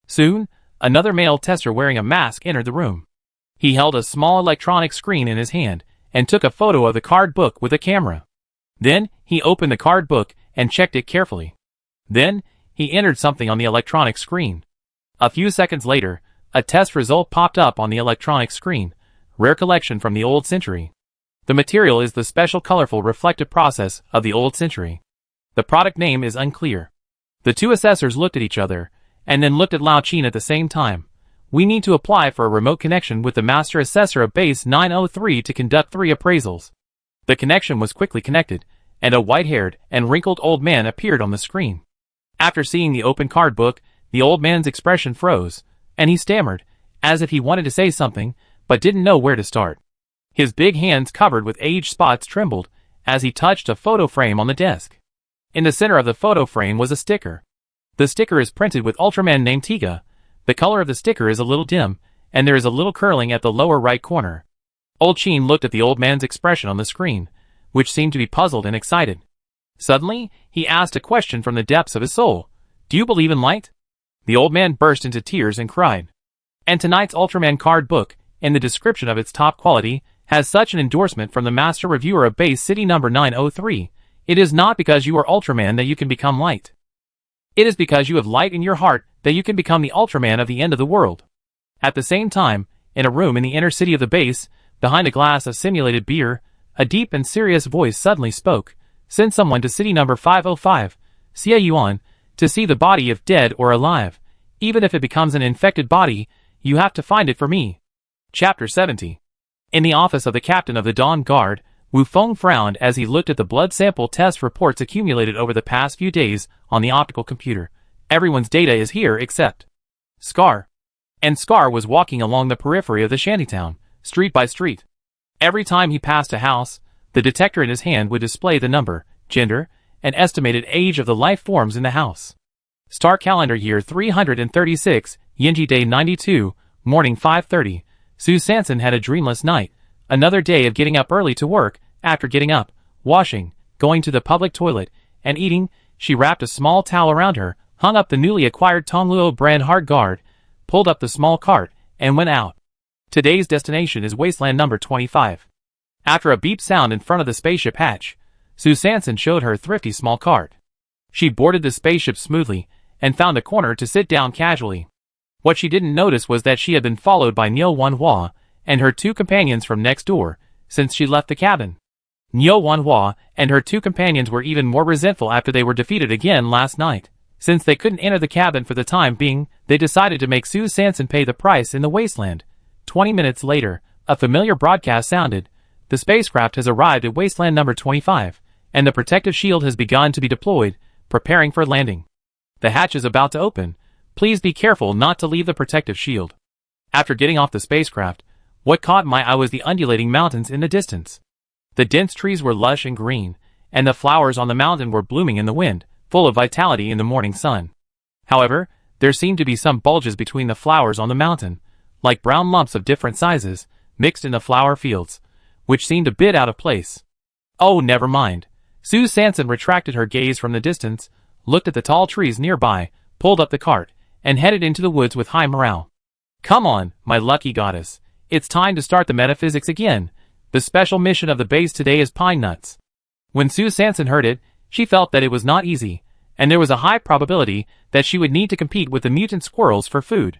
Soon, another male tester wearing a mask entered the room. He held a small electronic screen in his hand and took a photo of the card book with a camera. Then, he opened the card book and checked it carefully. Then, he entered something on the electronic screen. A few seconds later, a test result popped up on the electronic screen. Rare collection from the old century. The material is the special colorful reflective process of the old century. The product name is unclear. The 2 assessors looked at each other, and then looked at Lao Qin at the same time. We need to apply for a remote connection with the master assessor of base 903 to conduct 3 appraisals. The connection was quickly connected, and a white-haired and wrinkled old man appeared on the screen. After seeing the open card book, the old man's expression froze, and he stammered, as if he wanted to say something, but didn't know where to start. His big hands covered with age spots trembled as he touched a photo frame on the desk. In the center of the photo frame was a sticker. The sticker is printed with Ultraman named Tiga. The color of the sticker is a little dim, and there is a little curling at the lower right corner. Old Qin looked at the old man's expression on the screen, which seemed to be puzzled and excited. Suddenly, he asked a question from the depths of his soul. "Do you believe in light?" The old man burst into tears and cried. And tonight's Ultraman card book, in the description of its top quality, has such an endorsement from the master reviewer of base city number 903. It is not because you are Ultraman that you can become light. It is because you have light in your heart that you can become the Ultraman of the end of the world. At the same time, in a room in the inner city of the base, behind a glass of simulated beer, a deep and serious voice suddenly spoke. "Send someone to city number 505, Xie Yuan, to see the body if dead or alive. Even if it becomes an infected body, you have to find it for me." Chapter 70. In the office of the captain of the Dawn Guard, Wu Feng frowned as he looked at the blood sample test reports accumulated over the past few days on the optical computer. Everyone's data is here except Scar. And Scar was walking along the periphery of the shantytown, street by street. Every time he passed a house, The detector in his hand would display the number, gender, and estimated age of the life forms in the house. Star calendar year 336, Yinji day 92, morning 5:30. Sue Sanson had a dreamless night. Another day of getting up early to work. After getting up, washing, going to the public toilet, and eating, she wrapped a small towel around her, hung up the newly acquired Tongluo brand hard guard, pulled up the small cart, and went out. Today's destination is Wasteland number 25. After a beep sound in front of the spaceship hatch, Sue Sanson showed her thrifty small cart. She boarded the spaceship smoothly, and found a corner to sit down casually. What she didn't notice was that she had been followed by Niu Wanhua and her two companions from next door, since she left the cabin. Niu Wanhua and her two companions were even more resentful after they were defeated again last night. Since they couldn't enter the cabin for the time being, they decided to make Sue Sanson pay the price in the Wasteland. 20 minutes later, a familiar broadcast sounded. The spacecraft has arrived at Wasteland number 25, and the protective shield has begun to be deployed, preparing for landing. The hatch is about to open. Please be careful not to leave the protective shield. After getting off the spacecraft, what caught my eye was the undulating mountains in the distance. The dense trees were lush and green, and the flowers on the mountain were blooming in the wind, full of vitality in the morning sun. However, there seemed to be some bulges between the flowers on the mountain, like brown lumps of different sizes, mixed in the flower fields, which seemed a bit out of place. Oh, never mind. Sue Sanson retracted her gaze from the distance, looked at the tall trees nearby, pulled up the cart, and headed into the woods with high morale. Come on, my lucky goddess. It's time to start the metaphysics again. The special mission of the base today is pine nuts. When Sue Sanson heard it, she felt that it was not easy, and there was a high probability that she would need to compete with the mutant squirrels for food.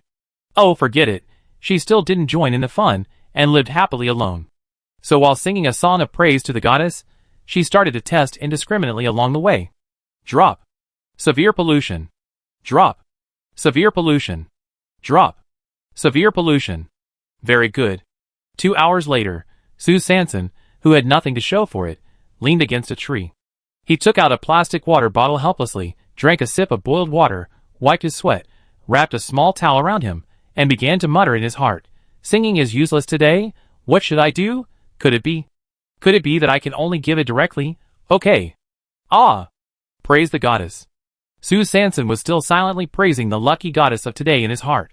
Oh, forget it. She still didn't join in the fun, and lived happily alone. So while singing a song of praise to the goddess, she started to test indiscriminately along the way. Drop. Severe pollution. Drop. Severe pollution. Drop. Severe pollution. Very good. 2 hours later, Sue Sanson, who had nothing to show for it, leaned against a tree. He took out a plastic water bottle helplessly, drank a sip of boiled water, wiped his sweat, wrapped a small towel around him, and began to mutter in his heart. Singing is useless today. What should I do? Could it be? Could it be that I can only give it directly? Okay. Ah! Praise the goddess. Sue Sanson was still silently praising the lucky goddess of today in his heart.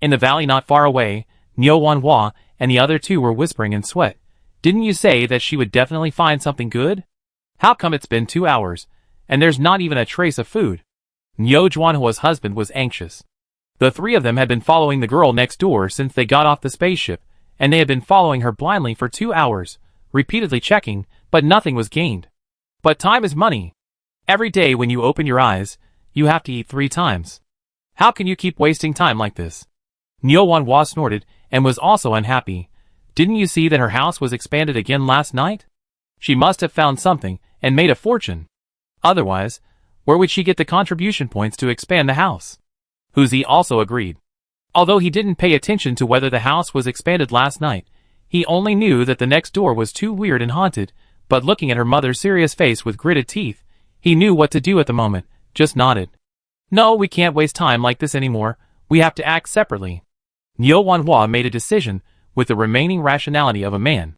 In the valley not far away, Niu Wanhua and the other two were whispering in sweat. Didn't you say that she would definitely find something good? How come it's been 2 hours, and there's not even a trace of food? Niu Wanhua's husband was anxious. The three of them had been following the girl next door since they got off the spaceship, and they had been following her blindly for 2 hours, repeatedly checking, but nothing was gained. But time is money. Every day when you open your eyes, you have to eat 3 times. How can you keep wasting time like this? Niu Wanhua snorted, and was also unhappy. Didn't you see that her house was expanded again last night? She must have found something, and made a fortune. Otherwise, where would she get the contribution points to expand the house? Huzi also agreed. Although he didn't pay attention to whether the house was expanded last night, he only knew that the next door was too weird and haunted, but looking at her mother's serious face with gritted teeth, he knew what to do at the moment, just nodded. No, we can't waste time like this anymore, we have to act separately. Niu Wanhua made a decision, with the remaining rationality of a man.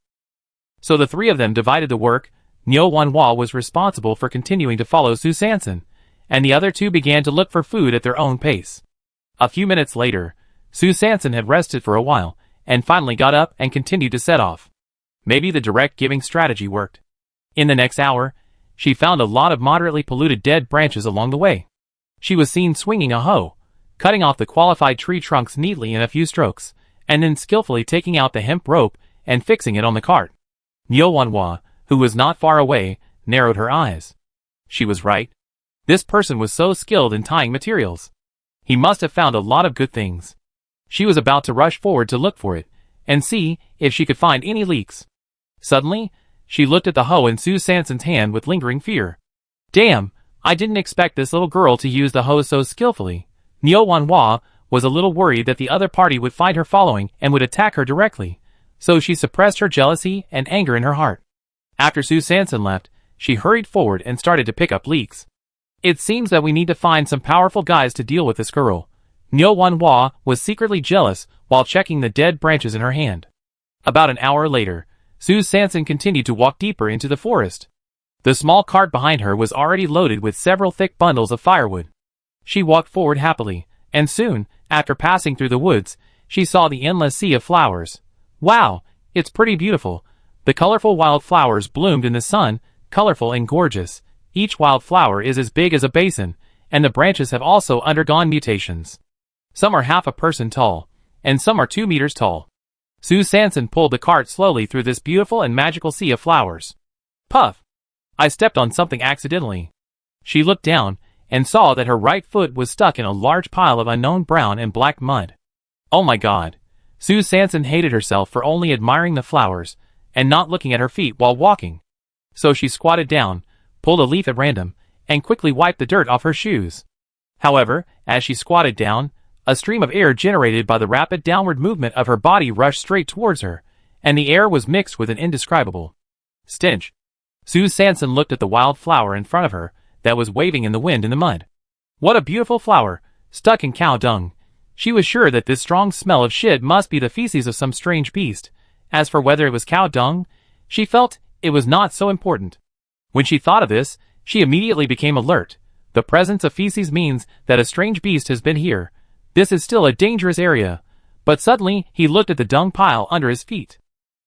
So the three of them divided the work. Niu Wanhua was responsible for continuing to follow Sue Sanson, and the other two began to look for food at their own pace. A few minutes later, Sue Sanson had rested for a while, and finally got up and continued to set off. Maybe the direct giving strategy worked. In the next hour, she found a lot of moderately polluted dead branches along the way. She was seen swinging a hoe, cutting off the qualified tree trunks neatly in a few strokes, and then skillfully taking out the hemp rope and fixing it on the cart. Niu Wanhua, who was not far away, narrowed her eyes. She was right. This person was so skilled in tying materials. He must have found a lot of good things. She was about to rush forward to look for it, and see if she could find any leaks. Suddenly, she looked at the hoe in Sue Sanson's hand with lingering fear. Damn, I didn't expect this little girl to use the hoe so skillfully. Niu Wanhua was a little worried that the other party would find her following and would attack her directly, so she suppressed her jealousy and anger in her heart. After Sue Sanson left, she hurried forward and started to pick up leaks. It seems that we need to find some powerful guys to deal with this girl. Niu Wanhua was secretly jealous while checking the dead branches in her hand. About an hour later, Sue Sanson continued to walk deeper into the forest. The small cart behind her was already loaded with several thick bundles of firewood. She walked forward happily, and soon, after passing through the woods, she saw the endless sea of flowers. Wow, it's pretty beautiful. The colorful wild flowers bloomed in the sun, colorful and gorgeous. Each wild flower is as big as a basin, and the branches have also undergone mutations. Some are half a person tall, and some are 2 meters tall. Sue Sanson pulled the cart slowly through this beautiful and magical sea of flowers. Puff! I stepped on something accidentally. She looked down, and saw that her right foot was stuck in a large pile of unknown brown and black mud. Oh my god! Sue Sanson hated herself for only admiring the flowers, and not looking at her feet while walking. So she squatted down, pulled a leaf at random, and quickly wiped the dirt off her shoes. However, as she squatted down, a stream of air generated by the rapid downward movement of her body rushed straight towards her, and the air was mixed with an indescribable stench. Sue Sanson looked at the wild flower in front of her that was waving in the wind in the mud. What a beautiful flower, stuck in cow dung. She was sure that this strong smell of shit must be the feces of some strange beast. As for whether it was cow dung, she felt it was not so important. When she thought of this, she immediately became alert. The presence of feces means that a strange beast has been here. This is still a dangerous area. But suddenly, he looked at the dung pile under his feet.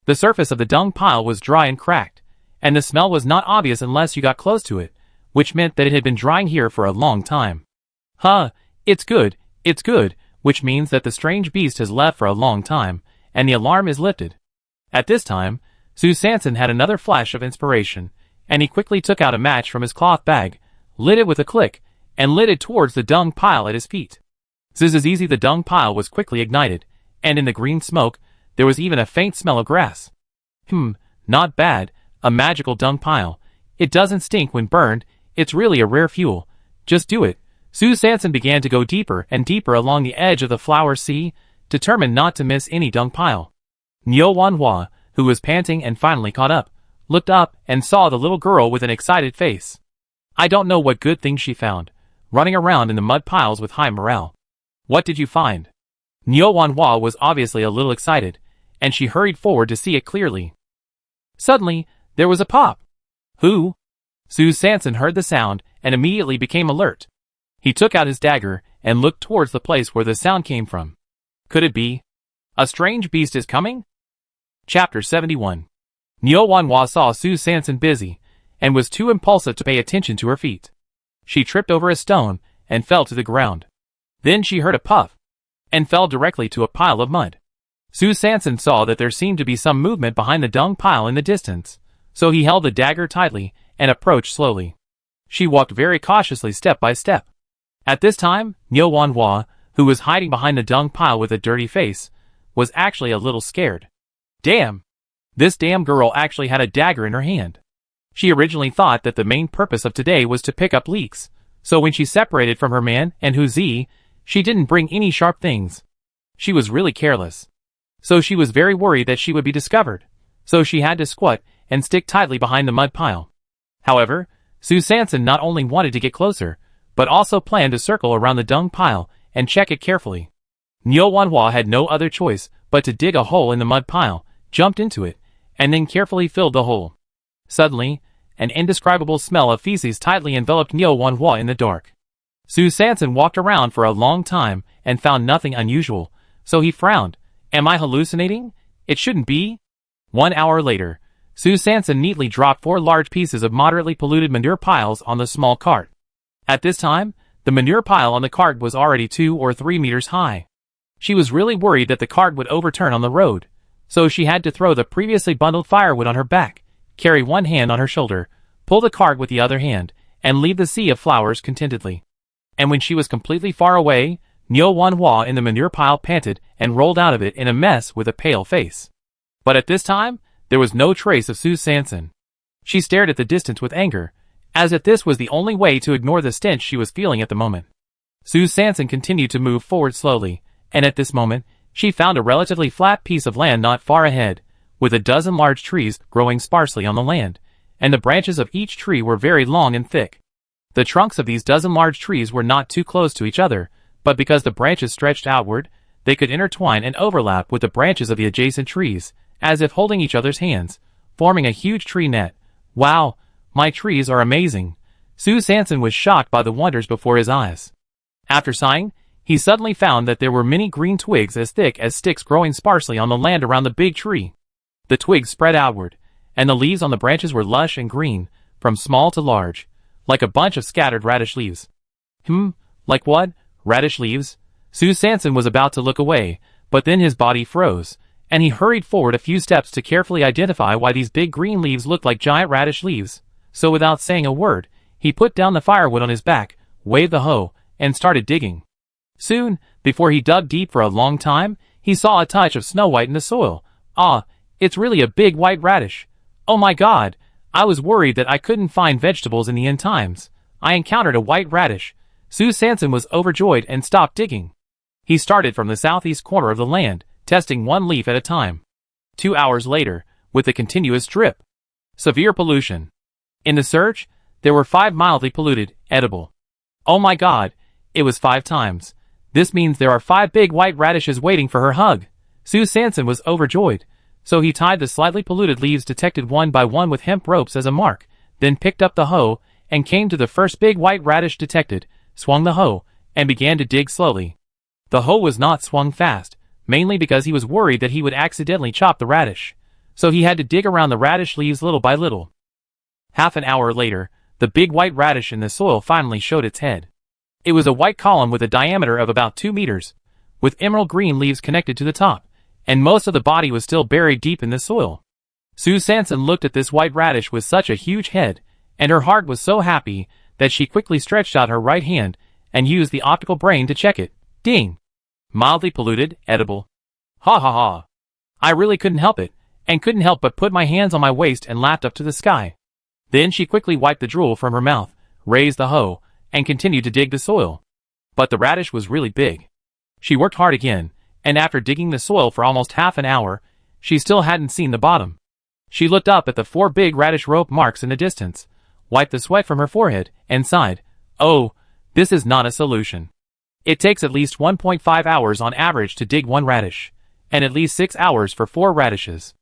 The surface of the dung pile was dry and cracked, and the smell was not obvious unless you got close to it, which meant that it had been drying here for a long time. Huh, it's good, which means that the strange beast has left for a long time, and the alarm is lifted. At this time, Sue Sanson had another flash of inspiration, and he quickly took out a match from his cloth bag, lit it with a click, and lit it towards the dung pile at his feet. Zzz, the dung pile was quickly ignited, and in the green smoke, there was even a faint smell of grass. Not bad, a magical dung pile. It doesn't stink when burned, it's really a rare fuel. Just do it. Sue Sanson began to go deeper and deeper along the edge of the flower sea, determined not to miss any dung pile. Nyo Wanhua, who was panting and finally caught up, looked up and saw the little girl with an excited face. I don't know what good thing she found, running around in the mud piles with high morale. What did you find? Nyo Wanhua was obviously a little excited, and she hurried forward to see it clearly. Suddenly, there was a pop. Who? Sue Sanson heard the sound and immediately became alert. He took out his dagger and looked towards the place where the sound came from. Could it be? A strange beast is coming? Chapter 71. Nyo Wanhua saw Sue Sanson busy, and was too impulsive to pay attention to her feet. She tripped over a stone and fell to the ground. Then she heard a puff, and fell directly to a pile of mud. Sue Sanson saw that there seemed to be some movement behind the dung pile in the distance, so he held the dagger tightly and approached slowly. She walked very cautiously step by step. At this time, Nyo Wanhua, who was hiding behind the dung pile with a dirty face, was actually a little scared. Damn! This damn girl actually had a dagger in her hand. She originally thought that the main purpose of today was to pick up leeks, so when she separated from her man and Huzi, she didn't bring any sharp things. She was really careless. So she was very worried that she would be discovered, so she had to squat and stick tightly behind the mud pile. However, Sue Sanson not only wanted to get closer, but also planned to circle around the dung pile and check it carefully. Nyo Wanhua had no other choice but to dig a hole in the mud pile, jumped into it, and then carefully filled the hole. Suddenly, an indescribable smell of feces tightly enveloped Nyo Wanhua in the dark. Sue Sanson walked around for a long time and found nothing unusual, so he frowned. Am I hallucinating? It shouldn't be. 1 hour later, Sue Sanson neatly dropped 4 large pieces of moderately polluted manure piles on the small cart. At this time, the manure pile on the cart was already 2 or 3 meters high. She was really worried that the cart would overturn on the road, so she had to throw the previously bundled firewood on her back, carry one hand on her shoulder, pull the cart with the other hand, and leave the sea of flowers contentedly. And when she was completely far away, Nyo Wanhua in the manure pile panted and rolled out of it in a mess with a pale face. But at this time, there was no trace of Sue Sanson. She stared at the distance with anger, as if this was the only way to ignore the stench she was feeling at the moment. Sue Sanson continued to move forward slowly, and at this moment, she found a relatively flat piece of land not far ahead, with a dozen large trees growing sparsely on the land, and the branches of each tree were very long and thick. The trunks of these dozen large trees were not too close to each other, but because the branches stretched outward, they could intertwine and overlap with the branches of the adjacent trees, as if holding each other's hands, forming a huge tree net. Wow, my trees are amazing. Sue Sanson was shocked by the wonders before his eyes. After sighing, he suddenly found that there were many green twigs as thick as sticks growing sparsely on the land around the big tree. The twigs spread outward, and the leaves on the branches were lush and green, from small to large, like a bunch of scattered radish leaves. Like what? Radish leaves? Sue Sanson was about to look away, but then his body froze, and he hurried forward a few steps to carefully identify why these big green leaves looked like giant radish leaves. So without saying a word, he put down the firewood on his back, waved the hoe, and started digging. Soon, before he dug deep for a long time, he saw a touch of snow white in the soil. Ah, it's really a big white radish. Oh my God, I was worried that I couldn't find vegetables in the end times. I encountered a white radish. Sue Sanson was overjoyed and stopped digging. He started from the southeast corner of the land, testing one leaf at a time. 2 hours later, with a continuous drip. Severe pollution. In the search, there were 5 mildly polluted, edible. Oh my God, it was 5 times. This means there are 5 big white radishes waiting for her hug. Sue Sanson was overjoyed, so he tied the slightly polluted leaves detected one by one with hemp ropes as a mark, then picked up the hoe, and came to the first big white radish detected, swung the hoe, and began to dig slowly. The hoe was not swung fast, mainly because he was worried that he would accidentally chop the radish, so he had to dig around the radish leaves little by little. Half an hour later, the big white radish in the soil finally showed its head. It was a white column with a diameter of about 2 meters, with emerald green leaves connected to the top, and most of the body was still buried deep in the soil. Sue Sanson looked at this white radish with such a huge head, and her heart was so happy that she quickly stretched out her right hand and used the optical brain to check it. Ding! Mildly polluted, edible. Ha ha ha! I really couldn't help it, and couldn't help but put my hands on my waist and laughed up to the sky. Then she quickly wiped the drool from her mouth, raised the hoe, and continued to dig the soil. But the radish was really big. She worked hard again, and after digging the soil for almost half an hour, she still hadn't seen the bottom. She looked up at the 4 big radish rope marks in the distance, wiped the sweat from her forehead, and sighed. Oh, this is not a solution. It takes at least 1.5 hours on average to dig 1 radish, and at least 6 hours for 4 radishes.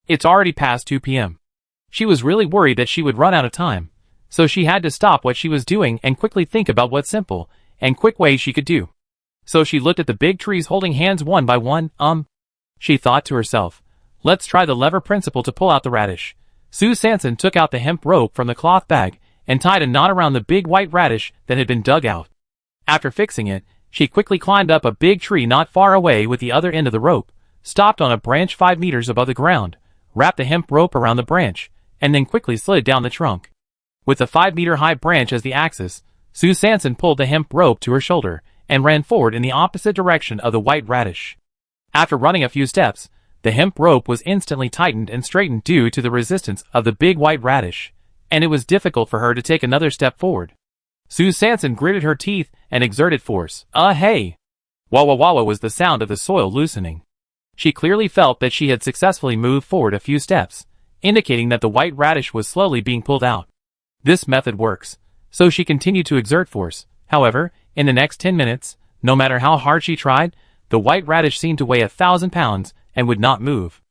It's already past 2 p.m. She was really worried that she would run out of time, so she had to stop what she was doing and quickly think about what simple and quick ways she could do. So she looked at the big trees holding hands one by one. She thought to herself, let's try the lever principle to pull out the radish. Sue Sanson took out the hemp rope from the cloth bag and tied a knot around the big white radish that had been dug out. After fixing it, she quickly climbed up a big tree not far away with the other end of the rope, stopped on a branch 5 meters above the ground, wrapped the hemp rope around the branch, and then quickly slid down the trunk. With the 5-meter-high branch as the axis, Sue Sanson pulled the hemp rope to her shoulder and ran forward in the opposite direction of the white radish. After running a few steps, the hemp rope was instantly tightened and straightened due to the resistance of the big white radish, and it was difficult for her to take another step forward. Sue Sanson gritted her teeth and exerted force. Hey! Wah wah wah was the sound of the soil loosening. She clearly felt that she had successfully moved forward a few steps, indicating that the white radish was slowly being pulled out. This method works, so she continued to exert force. However, in the next 10 minutes, no matter how hard she tried, the white radish seemed to weigh 1,000 pounds and would not move.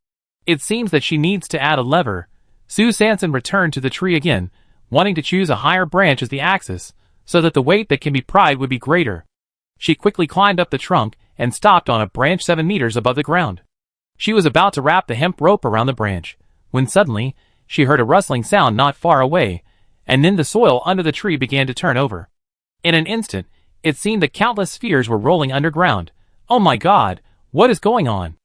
It seems that she needs to add a lever. Sue Sanson returned to the tree again, wanting to choose a higher branch as the axis, so that the weight that can be pried would be greater. She quickly climbed up the trunk and stopped on a branch 7 meters above the ground. She was about to wrap the hemp rope around the branch, when suddenly, she heard a rustling sound not far away, and then the soil under the tree began to turn over. In an instant, it seemed that countless spheres were rolling underground. Oh my God, what is going on?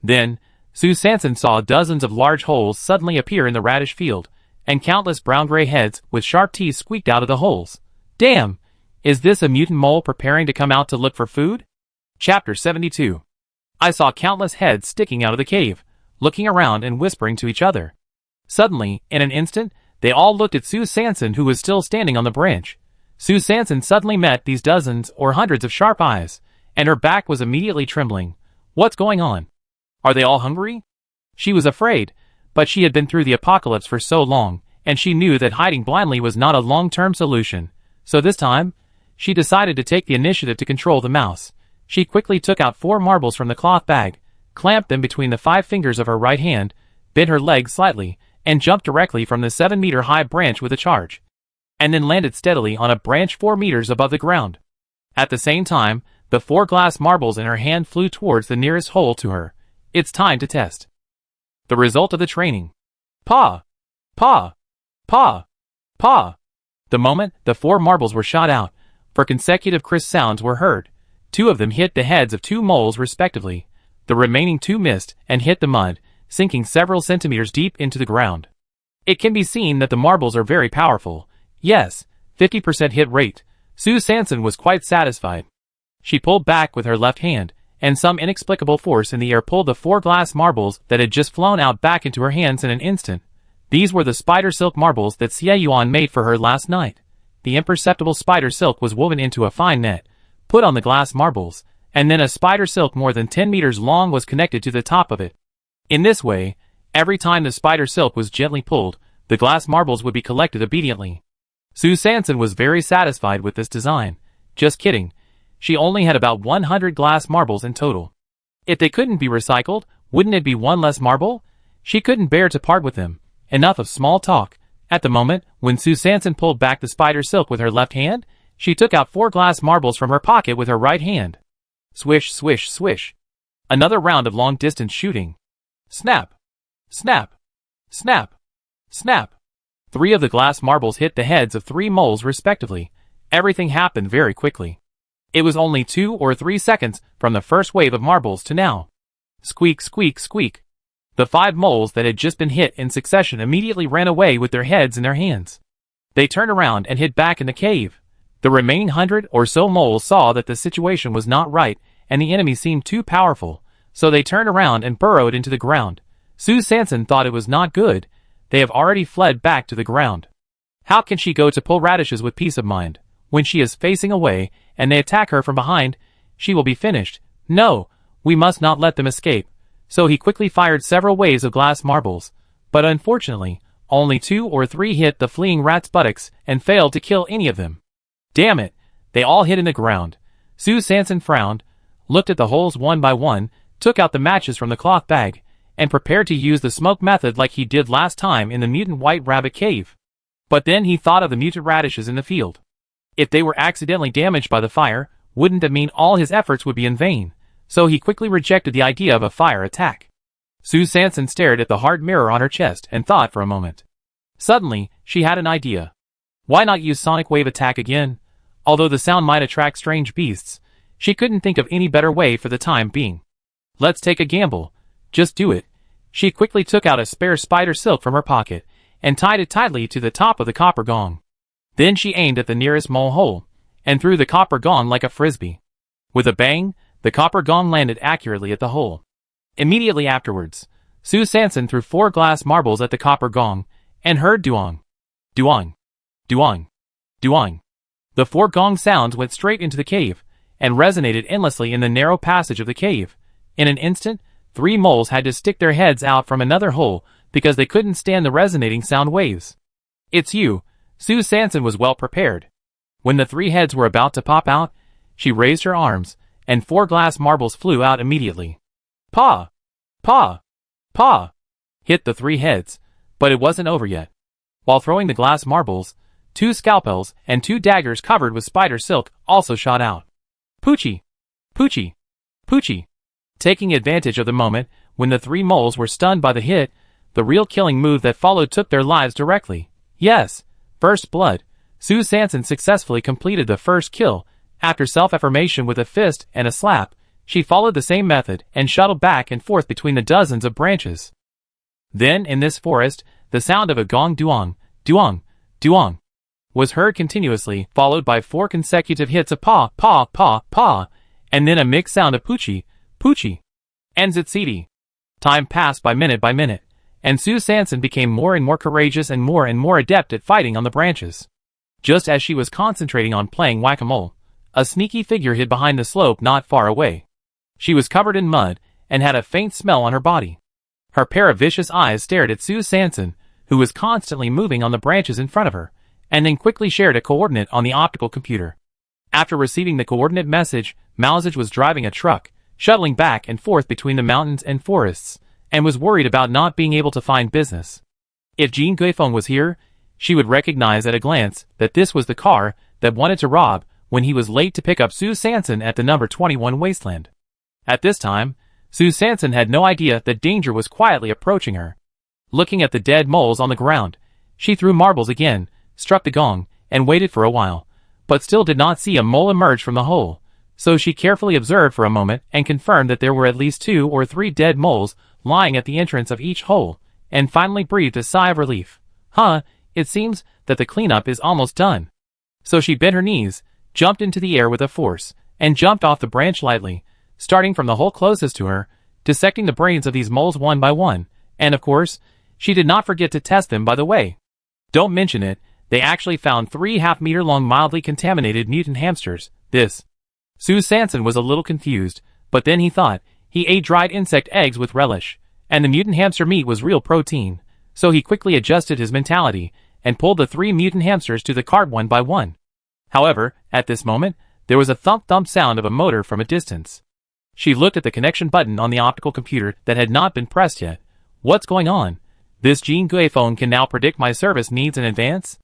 Then, Sue Sanson saw dozens of large holes suddenly appear in the radish field, and countless brown-gray heads with sharp teeth squeaked out of the holes. Damn! Is this a mutant mole preparing to come out to look for food? Chapter 72. I saw countless heads sticking out of the cave, looking around and whispering to each other. Suddenly, in an instant, they all looked at Sue Sanson, who was still standing on the branch. Sue Sanson suddenly met these dozens or hundreds of sharp eyes, and her back was immediately trembling. What's going on? Are they all hungry? She was afraid, but she had been through the apocalypse for so long, and she knew that hiding blindly was not a long-term solution. So this time, she decided to take the initiative to control the mouse. She quickly took out 4 marbles from the cloth bag, clamped them between the 5 fingers of her right hand, bent her legs slightly, and jumped directly from the 7-meter-high branch with a charge, and then landed steadily on a branch 4 meters above the ground. At the same time, the 4 glass marbles in her hand flew towards the nearest hole to her. It's time to test. The result of the training. Paw! Paw! Paw! Paw! The moment the 4 marbles were shot out, 4 consecutive crisp sounds were heard. 2 of them hit the heads of 2 moles respectively. The remaining 2 missed and hit the mud, sinking several centimeters deep into the ground. It can be seen that the marbles are very powerful. Yes, 50% hit rate. Sue Sanson was quite satisfied. She pulled back with her left hand, and some inexplicable force in the air pulled the 4 glass marbles that had just flown out back into her hands in an instant. These were the spider silk marbles that Xie Yuan made for her last night. The imperceptible spider silk was woven into a fine net, put on the glass marbles, and then a spider silk more than 10 meters long was connected to the top of it. In this way, every time the spider silk was gently pulled, the glass marbles would be collected obediently. Sue Sanson was very satisfied with this design. Just kidding. She only had about 100 glass marbles in total. If they couldn't be recycled, wouldn't it be 1 less marble? She couldn't bear to part with them. Enough of small talk. At the moment, when Sue Sanson pulled back the spider silk with her left hand, she took out 4 glass marbles from her pocket with her right hand. Swish, swish, swish. Another round of long-distance shooting. Snap! Snap! Snap! Snap! 3 of the glass marbles hit the heads of 3 moles respectively. Everything happened very quickly. It was only 2 or 3 seconds from the first wave of marbles to now. Squeak, squeak, squeak. The 5 moles that had just been hit in succession immediately ran away with their heads in their hands. They turned around and hid back in the cave. The remaining 100 or so moles saw that the situation was not right and the enemy seemed too powerful, so they turned around and burrowed into the ground. Sue Sanson thought it was not good. They have already fled back to the ground. How can she go to pull radishes with peace of mind? When she is facing away, and they attack her from behind, she will be finished. No, we must not let them escape. So he quickly fired several waves of glass marbles, but unfortunately, only 2 or 3 hit the fleeing rats' buttocks and failed to kill any of them. Damn it, they all hit in the ground. Sue Sanson frowned, looked at the holes one by one, took out the matches from the cloth bag, and prepared to use the smoke method like he did last time in the mutant white rabbit cave. But then he thought of the mutant radishes in the field. If they were accidentally damaged by the fire, wouldn't that mean all his efforts would be in vain? So he quickly rejected the idea of a fire attack. Sue Sanson stared at the hard mirror on her chest and thought for a moment. Suddenly, she had an idea. Why not use sonic wave attack again? Although the sound might attract strange beasts, she couldn't think of any better way for the time being. Let's take a gamble. Just do it. She quickly took out a spare spider silk from her pocket and tied it tightly to the top of the copper gong. Then she aimed at the nearest mole hole and threw the copper gong like a frisbee. With a bang, the copper gong landed accurately at the hole. Immediately afterwards, Sue Sanson threw 4 glass marbles at the copper gong and heard duong, duong, duong, duong. The 4 gong sounds went straight into the cave and resonated endlessly in the narrow passage of the cave. In an instant, 3 moles had to stick their heads out from another hole because they couldn't stand the resonating sound waves. It's you. Sue Sanson was well prepared. When the 3 heads were about to pop out, she raised her arms, and 4 glass marbles flew out immediately. Paw! Paw! Paw! Hit the 3 heads, but it wasn't over yet. While throwing the glass marbles, 2 scalpels and 2 daggers covered with spider silk also shot out. Poochie! Poochie! Poochie! Taking advantage of the moment when the 3 moles were stunned by the hit, the real killing move that followed took their lives directly. Yes, first blood. Sue Sanson successfully completed the first kill. After self-affirmation with a fist and a slap, she followed the same method and shuttled back and forth between the dozens of branches. Then, in this forest, the sound of a gong duong, duong, duong, was heard continuously, followed by 4 consecutive hits of paw, paw, paw, paw, and then a mixed sound of poochie, poochie, and zitsiti. Time passed by minute, and Sue Sanson became more and more courageous and more adept at fighting on the branches. Just as she was concentrating on playing whack-a-mole, a sneaky figure hid behind the slope not far away. She was covered in mud and had a faint smell on her body. Her pair of vicious eyes stared at Sue Sanson, who was constantly moving on the branches in front of her, and then quickly shared a coordinate on the optical computer. After receiving the coordinate message, Mausage was driving a truck, shuttling back and forth between the mountains and forests, and was worried about not being able to find business. If Jean Guifeng was here, she would recognize at a glance that this was the car that wanted to rob when he was late to pick up Sue Sanson at the number 21 Wasteland. At this time, Sue Sanson had no idea that danger was quietly approaching her. Looking at the dead moles on the ground, she threw marbles again, struck the gong, and waited for a while, but still did not see a mole emerge from the hole. So she carefully observed for a moment and confirmed that there were at least 2 or 3 dead moles lying at the entrance of each hole, and finally breathed a sigh of relief. It seems that the cleanup is almost done. So she bent her knees, jumped into the air with a force, and jumped off the branch lightly, starting from the hole closest to her, dissecting the brains of these moles one by one, and of course, she did not forget to test them by the way. Don't mention it, they actually found 3 half-meter-long mildly contaminated mutant hamsters. Sue Sanson was a little confused, but then he thought he ate dried insect eggs with relish, and the mutant hamster meat was real protein, so he quickly adjusted his mentality and pulled the 3 mutant hamsters to the cart one by one. However, at this moment, there was a thump-thump sound of a motor from a distance. She looked at the connection button on the optical computer that had not been pressed yet. What's going on? This Jean Guifeng can now predict my service needs in advance?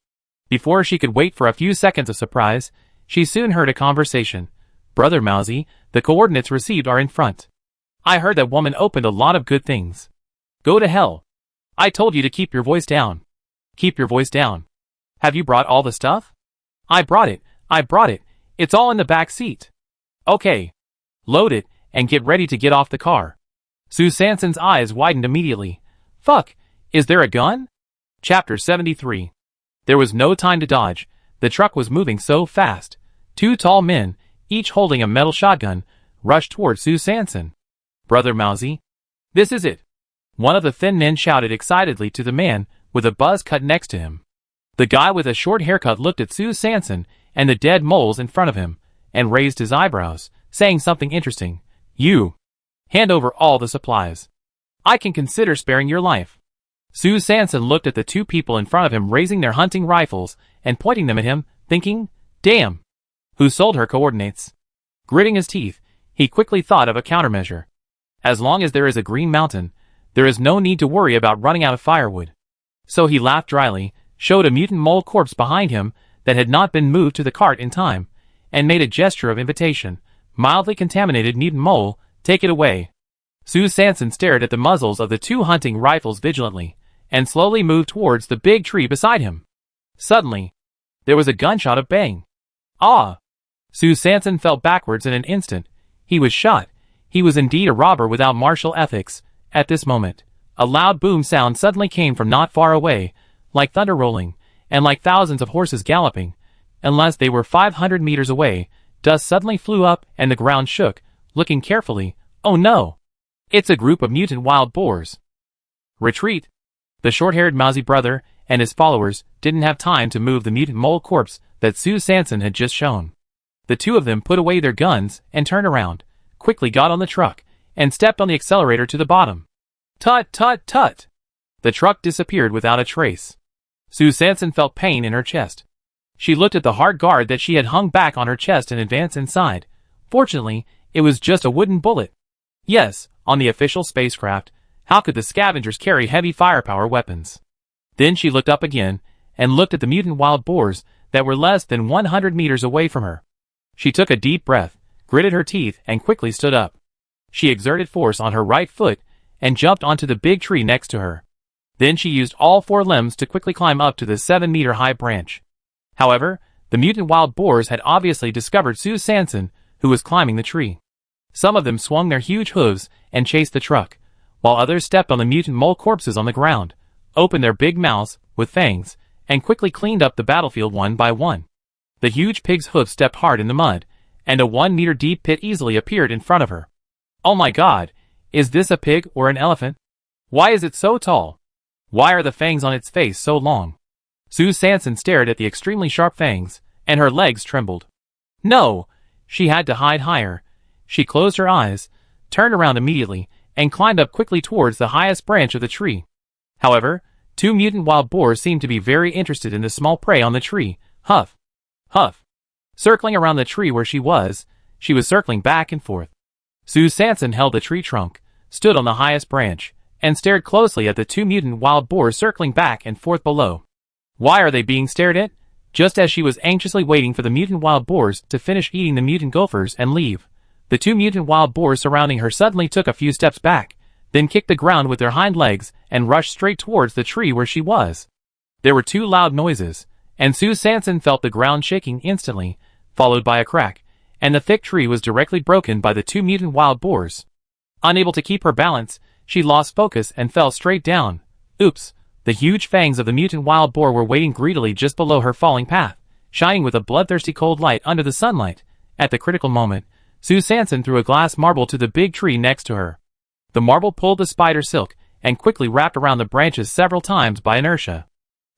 Before she could wait for a few seconds of surprise, she soon heard a conversation. Brother Mousy, the coordinates received are in front. I heard that woman opened a lot of good things. Go to hell. I told you to keep your voice down. Keep your voice down. Have you brought all the stuff? I brought it. It's all in the back seat. Okay. Load it, and get ready to get off the car. Sue Sanson's eyes widened immediately. Fuck, is there a gun? Chapter 73. There was no time to dodge. The truck was moving so fast. 2 tall men, each holding a metal shotgun, rushed toward Sue Sanson. Brother Mousy? This is it. One of the thin men shouted excitedly to the man with a buzz cut next to him. The guy with a short haircut looked at Sue Sanson and the dead moles in front of him, and raised his eyebrows, saying something interesting. You. Hand over all the supplies. I can consider sparing your life. Sue Sanson looked at the 2 people in front of him raising their hunting rifles and pointing them at him, thinking, damn. Who sold her coordinates? Gritting his teeth, he quickly thought of a countermeasure. As long as there is a green mountain, there is no need to worry about running out of firewood. So he laughed dryly, showed a mutant mole corpse behind him that had not been moved to the cart in time, and made a gesture of invitation. Mildly contaminated mutant mole, take it away. Sue Sanson stared at the muzzles of the 2 hunting rifles vigilantly, and slowly moved towards the big tree beside him. Suddenly, there was a gunshot of bang. Ah! Sue Sanson fell backwards in an instant. He was shot. He was indeed a robber without martial ethics. At this moment, a loud boom sound suddenly came from not far away, like thunder rolling, and like thousands of horses galloping. Unless they were 500 meters away, dust suddenly flew up and the ground shook. Looking carefully, oh no! It's a group of mutant wild boars. Retreat! The short-haired mousy brother and his followers didn't have time to move the mutant mole corpse that Sue Sanson had just shown. The 2 of them put away their guns and turned around, quickly got on the truck, and stepped on the accelerator to the bottom. Tut tut tut! The truck disappeared without a trace. Sue Sanson felt pain in her chest. She looked at the hard guard that she had hung back on her chest and advanced inside. Fortunately, it was just a wooden bullet. Yes, on the official spacecraft, how could the scavengers carry heavy firepower weapons? Then she looked up again, and looked at the mutant wild boars that were less than 100 meters away from her. She took a deep breath, gritted her teeth, and quickly stood up. She exerted force on her right foot, and jumped onto the big tree next to her. Then she used all 4 limbs to quickly climb up to the 7-meter-high branch. However, the mutant wild boars had obviously discovered Sue Sanson, who was climbing the tree. Some of them swung their huge hooves and chased the truck, while others stepped on the mutant mole corpses on the ground, opened their big mouths with fangs, and quickly cleaned up the battlefield one by one. The huge pig's hoofs stepped hard in the mud, and a 1-meter-deep pit easily appeared in front of her. Oh my god, is this a pig or an elephant? Why is it so tall? Why are the fangs on its face so long? Sue Sanson stared at the extremely sharp fangs, and her legs trembled. No! She had to hide higher. She closed her eyes, turned around immediately, and climbed up quickly towards the highest branch of the tree. However, 2 mutant wild boars seemed to be very interested in the small prey on the tree. Huff! Huff! Circling around the tree where she was circling back and forth. Sue Sanson held the tree trunk, stood on the highest branch, and stared closely at the two mutant wild boars circling back and forth below. Why are they being stared at? Just as she was anxiously waiting for the mutant wild boars to finish eating the mutant gophers and leave, the two mutant wild boars surrounding her suddenly took a few steps back, then kicked the ground with their hind legs and rushed straight towards the tree where she was. There were two loud noises, and Sue Sanson felt the ground shaking instantly, followed by a crack, and the thick tree was directly broken by the two mutant wild boars. Unable to keep her balance, she lost focus and fell straight down. Oops! The huge fangs of the mutant wild boar were waiting greedily just below her falling path, shining with a bloodthirsty cold light under the sunlight. At the critical moment, Sue Sanson threw a glass marble to the big tree next to her. The marble pulled the spider silk and quickly wrapped around the branches several times by inertia.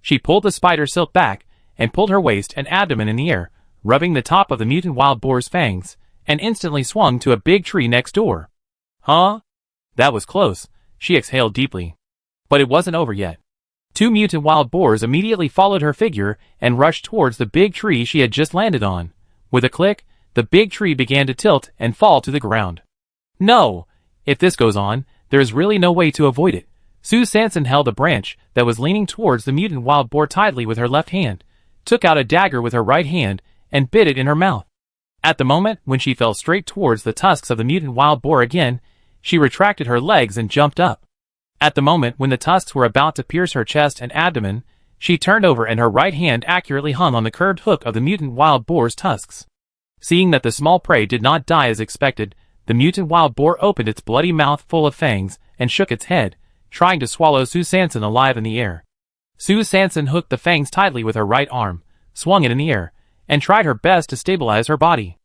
She pulled the spider silk back and pulled her waist and abdomen in the air, rubbing the top of the mutant wild boar's fangs, and instantly swung to a big tree next door. Huh? That was close. She exhaled deeply. But it wasn't over yet. Two mutant wild boars immediately followed her figure and rushed towards the big tree she had just landed on. With a click, the big tree began to tilt and fall to the ground. No! If this goes on, there is really no way to avoid it. Sue Sanson held a branch that was leaning towards the mutant wild boar tightly with her left hand, took out a dagger with her right hand, and bit it in her mouth. At the moment when she fell straight towards the tusks of the mutant wild boar again, she retracted her legs and jumped up. At the moment when the tusks were about to pierce her chest and abdomen, she turned over and her right hand accurately hung on the curved hook of the mutant wild boar's tusks. Seeing that the small prey did not die as expected, the mutant wild boar opened its bloody mouth full of fangs and shook its head, trying to swallow Sue Sanson alive in the air. Sue Sanson hooked the fangs tightly with her right arm, swung it in the air, and tried her best to stabilize her body.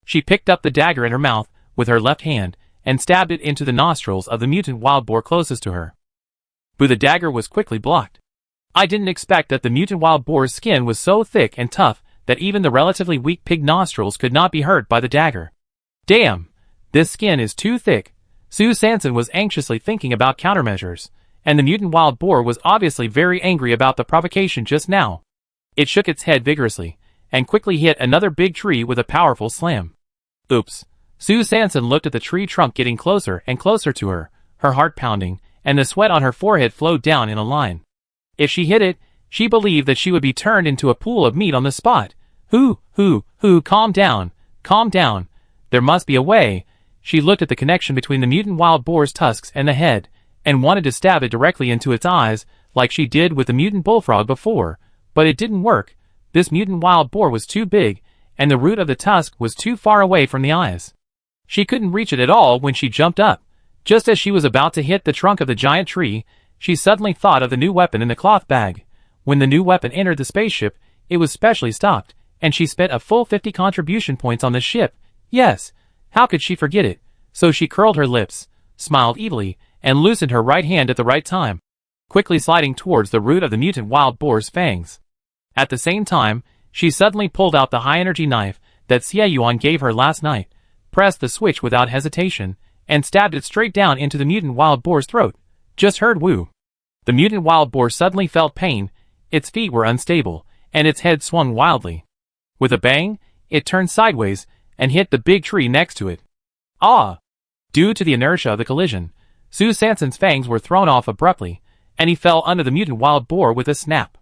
She picked up the dagger in her mouth with her left hand and stabbed it into the nostrils of the mutant wild boar closest to her. But the dagger was quickly blocked. I didn't expect that the mutant wild boar's skin was so thick and tough that even the relatively weak pig nostrils could not be hurt by the dagger. Damn! This skin is too thick. Sue Sanson was anxiously thinking about countermeasures, and the mutant wild boar was obviously very angry about the provocation just now. It shook its head vigorously, and quickly hit another big tree with a powerful slam. Oops! Sue Sanson looked at the tree trunk getting closer and closer to her, her heart pounding, and the sweat on her forehead flowed down in a line. If she hit it, she believed that she would be turned into a pool of meat on the spot. Calm down, calm down. There must be a way. She looked at the connection between the mutant wild boar's tusks and the head, and wanted to stab it directly into its eyes, like she did with the mutant bullfrog before, but it didn't work. This mutant wild boar was too big, and the root of the tusk was too far away from the eyes. She couldn't reach it at all when she jumped up. Just as she was about to hit the trunk of the giant tree, she suddenly thought of the new weapon in the cloth bag. When the new weapon entered the spaceship, it was specially stocked, and she spent a full 50 contribution points on the ship. Yes, how could she forget it? So she curled her lips, smiled evilly, and loosened her right hand at the right time, quickly sliding towards the root of the mutant wild boar's fangs. At the same time, she suddenly pulled out the high-energy knife that Xie Yuan gave her last night, pressed the switch without hesitation, and stabbed it straight down into the mutant wild boar's throat. Just heard woo. The mutant wild boar suddenly felt pain, its feet were unstable, and its head swung wildly. With a bang, it turned sideways and hit the big tree next to it. Ah! Due to the inertia of the collision, Sue Sanson's fangs were thrown off abruptly, and he fell under the mutant wild boar with a snap.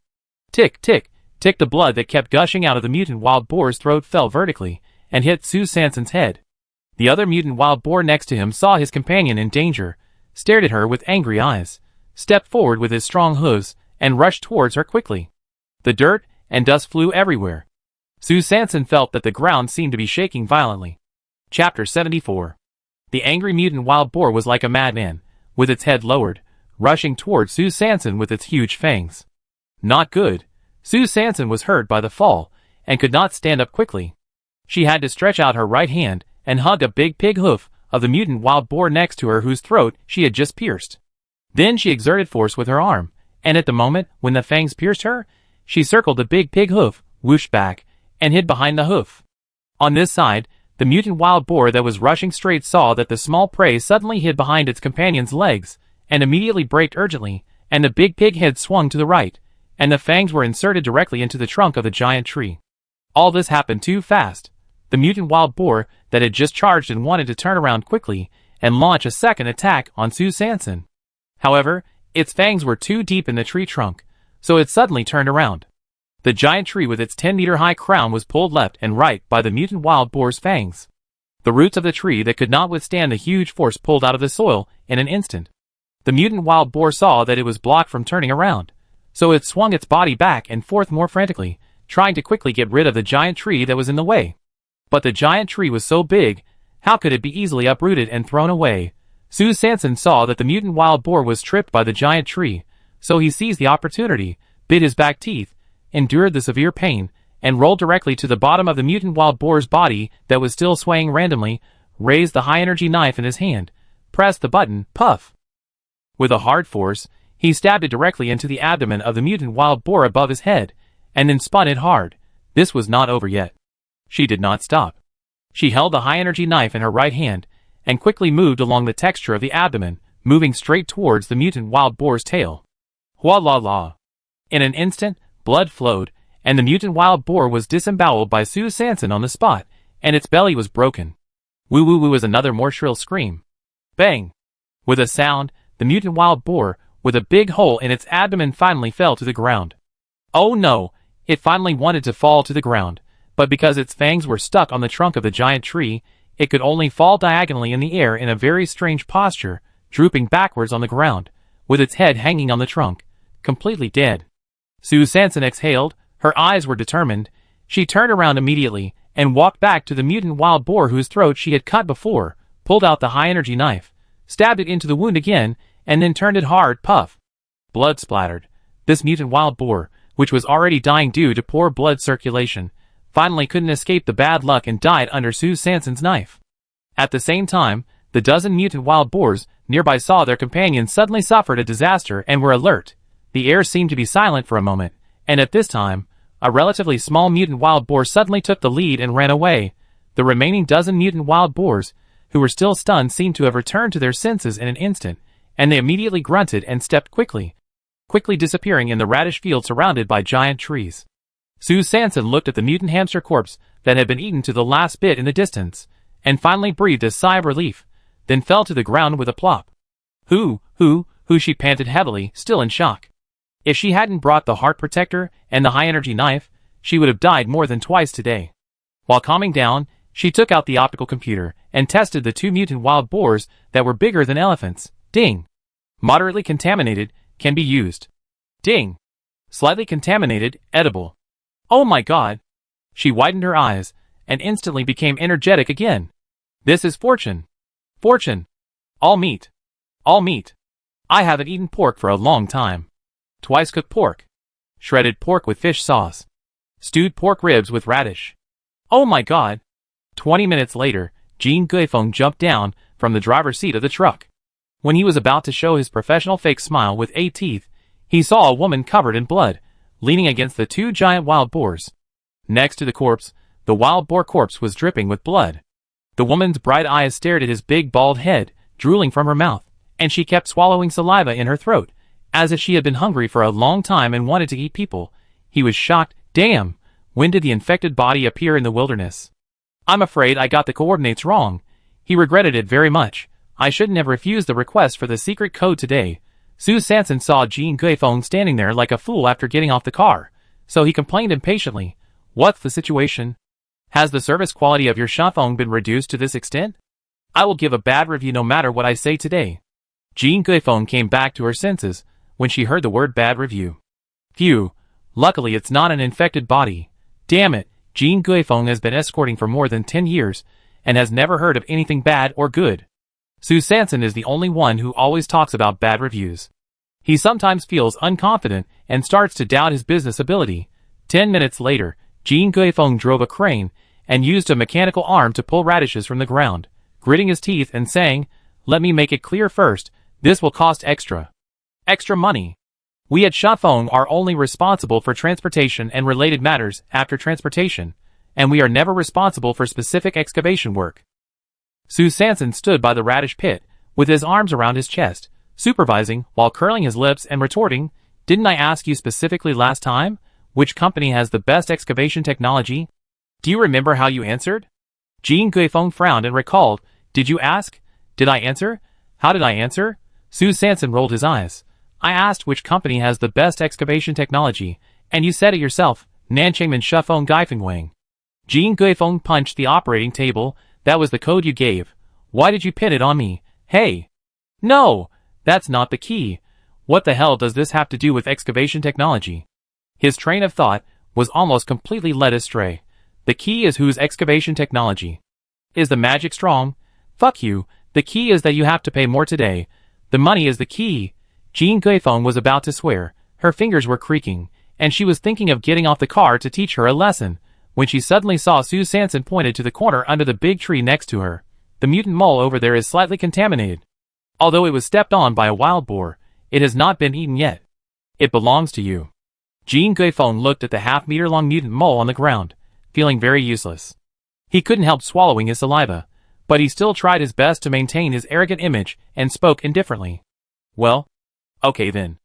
Tick, tick, tick. The blood that kept gushing out of the mutant wild boar's throat fell vertically and hit Sue Sanson's head. The other mutant wild boar next to him saw his companion in danger, stared at her with angry eyes, stepped forward with his strong hooves, and rushed towards her quickly. The dirt and dust flew everywhere. Sue Sanson felt that the ground seemed to be shaking violently. Chapter 74. The angry mutant wild boar was like a madman, with its head lowered, rushing towards Sue Sanson with its huge fangs. Not good. Sue Sanson was hurt by the fall, and could not stand up quickly. She had to stretch out her right hand and hug a big pig hoof of the mutant wild boar next to her whose throat she had just pierced. Then she exerted force with her arm, and at the moment when the fangs pierced her, she circled the big pig hoof, whooshed back, and hid behind the hoof. On this side, the mutant wild boar that was rushing straight saw that the small prey suddenly hid behind its companion's legs, and immediately braked urgently, and the big pig head swung to the right, and the fangs were inserted directly into the trunk of the giant tree. All this happened too fast. The mutant wild boar that had just charged and wanted to turn around quickly and launch a second attack on Sue Sanson. However, its fangs were too deep in the tree trunk, so it suddenly turned around. The giant tree with its 10-meter-high crown was pulled left and right by the mutant wild boar's fangs. The roots of the tree that could not withstand the huge force pulled out of the soil in an instant. The mutant wild boar saw that it was blocked from turning around, so it swung its body back and forth more frantically, trying to quickly get rid of the giant tree that was in the way. But the giant tree was so big, how could it be easily uprooted and thrown away? Sue Sanson saw that the mutant wild boar was tripped by the giant tree, so he seized the opportunity, bit his back teeth, endured the severe pain, and rolled directly to the bottom of the mutant wild boar's body that was still swaying randomly, raised the high-energy knife in his hand, pressed the button, puff. With a hard force, he stabbed it directly into the abdomen of the mutant wild boar above his head, and then spun it hard. This was not over yet. She did not stop. She held the high-energy knife in her right hand, and quickly moved along the texture of the abdomen, moving straight towards the mutant wild boar's tail. Hua la la. In an instant, blood flowed, and the mutant wild boar was disemboweled by Sue Sanson on the spot, and its belly was broken. Woo woo woo was another more shrill scream. Bang! With a sound, the mutant wild boar, with a big hole in its abdomen, finally fell to the ground. Oh no! It finally wanted to fall to the ground, but because its fangs were stuck on the trunk of the giant tree, it could only fall diagonally in the air in a very strange posture, drooping backwards on the ground, with its head hanging on the trunk, completely dead. Sue Sanson exhaled, her eyes were determined. She turned around immediately, and walked back to the mutant wild boar whose throat she had cut before, pulled out the high-energy knife, stabbed it into the wound again, and then turned it hard, puff. Blood splattered. This mutant wild boar, which was already dying due to poor blood circulation, finally couldn't escape the bad luck and died under Sue Sanson's knife. At the same time, the dozen mutant wild boars nearby saw their companions suddenly suffered a disaster and were alert. The air seemed to be silent for a moment, and at this time, a relatively small mutant wild boar suddenly took the lead and ran away. The remaining dozen mutant wild boars, who were still stunned, seemed to have returned to their senses in an instant, and they immediately grunted and stepped quickly disappearing in the radish field surrounded by giant trees. Sue Sanson looked at the mutant hamster corpse that had been eaten to the last bit in the distance, and finally breathed a sigh of relief, then fell to the ground with a plop. Who, she panted heavily, still in shock. If she hadn't brought the heart protector and the high-energy knife, she would have died more than twice today. While calming down, she took out the optical computer and tested the two mutant wild boars that were bigger than elephants. Ding! Moderately contaminated, can be used. Ding! Slightly contaminated, edible. Oh my god! She widened her eyes, and instantly became energetic again. This is fortune. Fortune! All meat. All meat. I haven't eaten pork for a long time. Twice cooked pork. Shredded pork with fish sauce. Stewed pork ribs with radish. Oh my god! 20 minutes later, Jean Guifeng jumped down from the driver's seat of the truck. When he was about to show his professional fake smile with 8 teeth, he saw a woman covered in blood, leaning against the two giant wild boars. Next to the corpse, the wild boar corpse was dripping with blood. The woman's bright eyes stared at his big bald head, drooling from her mouth, and she kept swallowing saliva in her throat, as if she had been hungry for a long time and wanted to eat people. He was shocked. Damn! When did the infected body appear in the wilderness? I'm afraid I got the coordinates wrong. He regretted it very much. I shouldn't have refused the request for the secret code today. Sue Sanson saw Jean Guifeng standing there like a fool after getting off the car, so he complained impatiently. What's the situation? Has the service quality of your Shafeng been reduced to this extent? I will give a bad review no matter what I say today. Jean Guifeng came back to her senses when she heard the word bad review. Phew, luckily it's not an infected body. Damn it, Jean Guifeng has been escorting for more than 10 years and has never heard of anything bad or good. Sue Sanson is the only one who always talks about bad reviews. He sometimes feels unconfident and starts to doubt his business ability. 10 minutes later, Jean Guifeng drove a crane and used a mechanical arm to pull radishes from the ground, gritting his teeth and saying, "Let me make it clear first, this will cost extra money. We at Shafeng are only responsible for transportation and related matters after transportation, and we are never responsible for specific excavation work." Sue Sanson stood by the radish pit, with his arms around his chest, supervising while curling his lips and retorting, "Didn't I ask you specifically last time? Which company has the best excavation technology? Do you remember how you answered?" Jean Guifeng frowned and recalled, "Did you ask? Did I answer? How did I answer?" Su Sanson rolled his eyes. I asked which company has the best excavation technology, and you said it yourself, Nanchangman Shufeng Gaifengwang. Jean Guifeng punched the operating table. That was the code you gave. Why did you pin it on me? Hey! No! That's not the key. What the hell does this have to do with excavation technology? His train of thought was almost completely led astray. The key is whose excavation technology. Is the magic strong? Fuck you. The key is that you have to pay more today. The money is the key. Jean Guifeng was about to swear. Her fingers were creaking, and she was thinking of getting off the car to teach her a lesson, when she suddenly saw Su Sanson pointed to the corner under the big tree next to her. The mutant mole over there is slightly contaminated. Although it was stepped on by a wild boar, it has not been eaten yet. It belongs to you. Jean Guifeng looked at the half-meter-long mutant mole on the ground, feeling very useless. He couldn't help swallowing his saliva, but he still tried his best to maintain his arrogant image and spoke indifferently. Well, okay then.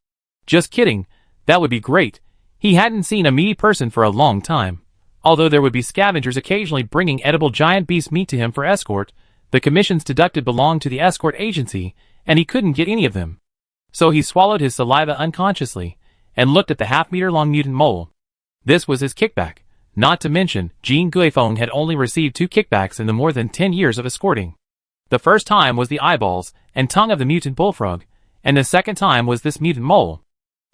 Just kidding, that would be great. He hadn't seen a meaty person for a long time. Although there would be scavengers occasionally bringing edible giant beast meat to him for escort, the commissions deducted belonged to the escort agency, and he couldn't get any of them. So he swallowed his saliva unconsciously, and looked at the half-meter-long mutant mole. This was his kickback. Not to mention, Jean Guifeng had only received 2 kickbacks in the more than 10 years of escorting. The first time was the eyeballs and tongue of the mutant bullfrog, and the second time was this mutant mole.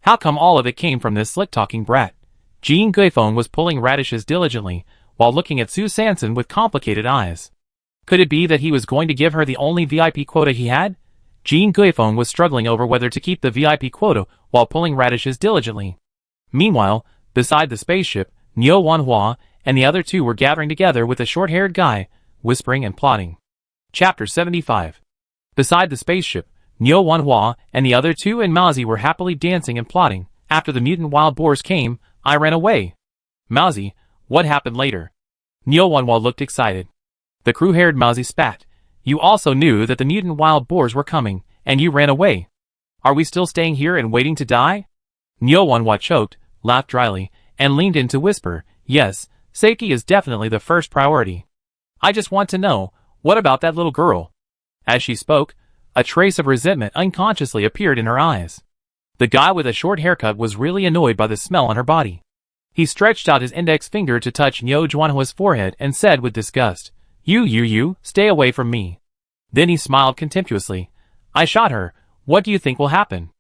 How come all of it came from this slick-talking brat? Jean Guifeng was pulling radishes diligently, while looking at Su Sanson with complicated eyes. Could it be that he was going to give her the only VIP quota he had? Jean Guifeng was struggling over whether to keep the VIP quota while pulling radishes diligently. Meanwhile, beside the spaceship, Niu Wanhua and the other 2 were gathering together with a short-haired guy, whispering and plotting. Chapter 75. Beside the spaceship, Niu Wanhua and the other 2 and Maozi were happily dancing and plotting. After the mutant wild boars came, I ran away. Maozi, what happened later? Niu Wanhua looked excited. The crew-haired Maozi spat. You also knew that the mutant wild boars were coming, and you ran away. Are we still staying here and waiting to die? Niu Wanhua choked, laughed dryly, and leaned in to whisper, yes, safety is definitely the first priority. I just want to know, what about that little girl? As she spoke, a trace of resentment unconsciously appeared in her eyes. The guy with a short haircut was really annoyed by the smell on her body. He stretched out his index finger to touch Niu Wanhua's forehead and said with disgust, You, stay away from me. Then he smiled contemptuously. I shot her, what do you think will happen?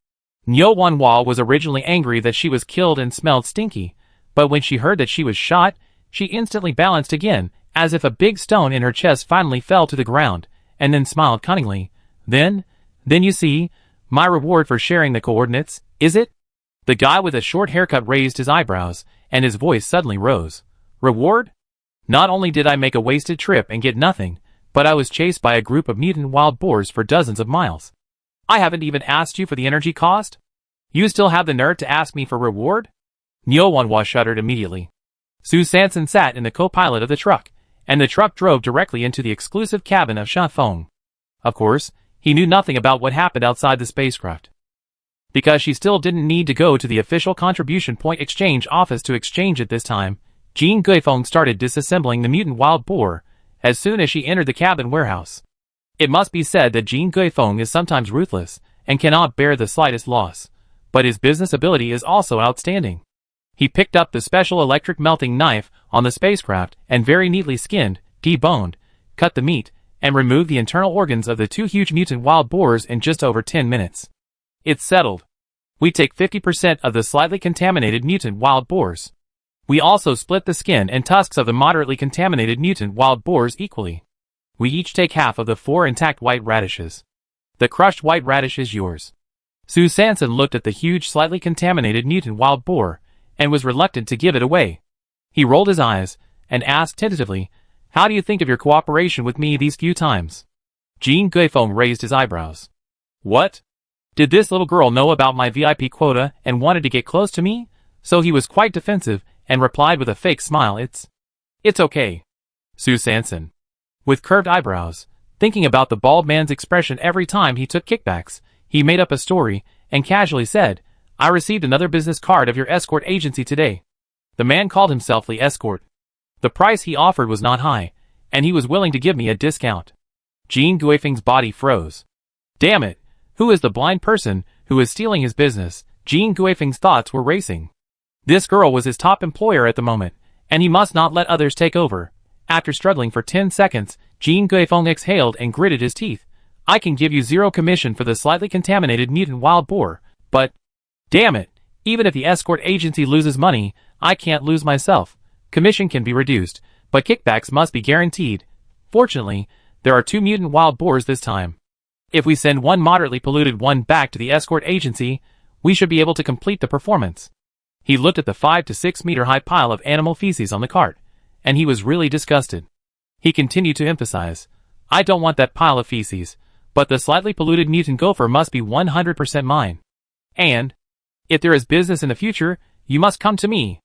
Niu Wanhua was originally angry that she was killed and smelled stinky, but when she heard that she was shot, she instantly balanced again, as if a big stone in her chest finally fell to the ground, and then smiled cunningly. Then you see, my reward for sharing the coordinates, is it? The guy with a short haircut raised his eyebrows, and his voice suddenly rose. Reward? Not only did I make a wasted trip and get nothing, but I was chased by a group of mutant wild boars for dozens of miles. I haven't even asked you for the energy cost? You still have the nerve to ask me for reward? Niu Wanhua shuddered immediately. Su Sanson sat in the co-pilot of the truck, and the truck drove directly into the exclusive cabin of Sha Feng. Of course, he knew nothing about what happened outside the spacecraft. Because she still didn't need to go to the official contribution point exchange office to exchange it this time, Jean Guifeng started disassembling the mutant wild boar as soon as she entered the cabin warehouse. It must be said that Jean Guifeng is sometimes ruthless and cannot bear the slightest loss, but his business ability is also outstanding. He picked up the special electric melting knife on the spacecraft and very neatly skinned, deboned, cut the meat, and removed the internal organs of the 2 huge mutant wild boars in just over 10 minutes. It's settled. We take 50% of the slightly contaminated mutant wild boars. We also split the skin and tusks of the moderately contaminated mutant wild boars equally. We each take half of the 4 intact white radishes. The crushed white radish is yours. Su Sanson looked at the huge slightly contaminated mutant wild boar, and was reluctant to give it away. He rolled his eyes, and asked tentatively, How do you think of your cooperation with me these few times? Jean Guifeng raised his eyebrows. What? Did this little girl know about my VIP quota and wanted to get close to me? So he was quite defensive, and replied with a fake smile, It's okay. Su Sanson. With curved eyebrows, thinking about the bald man's expression every time he took kickbacks, he made up a story, and casually said, I received another business card of your escort agency today. The man called himself the escort. The price he offered was not high, and he was willing to give me a discount. Jean Guifeng's body froze. Damn it, Who is the blind person who is stealing his business? Jin Guifeng's thoughts were racing. This girl was his top employer at the moment, and he must not let others take over. After struggling for 10 seconds, Jin Guifeng exhaled and gritted his teeth. I can give you 0 commission for the slightly contaminated mutant wild boar, but damn it, even if the escort agency loses money, I can't lose myself. Commission can be reduced, but kickbacks must be guaranteed. Fortunately, there are 2 mutant wild boars this time. If we send one moderately polluted one back to the escort agency, we should be able to complete the performance. He looked at the 5 to 6 meter high pile of animal feces on the cart, and he was really disgusted. He continued to emphasize, I don't want that pile of feces, but the slightly polluted mutant gopher must be 100% mine. And, if there is business in the future, you must come to me.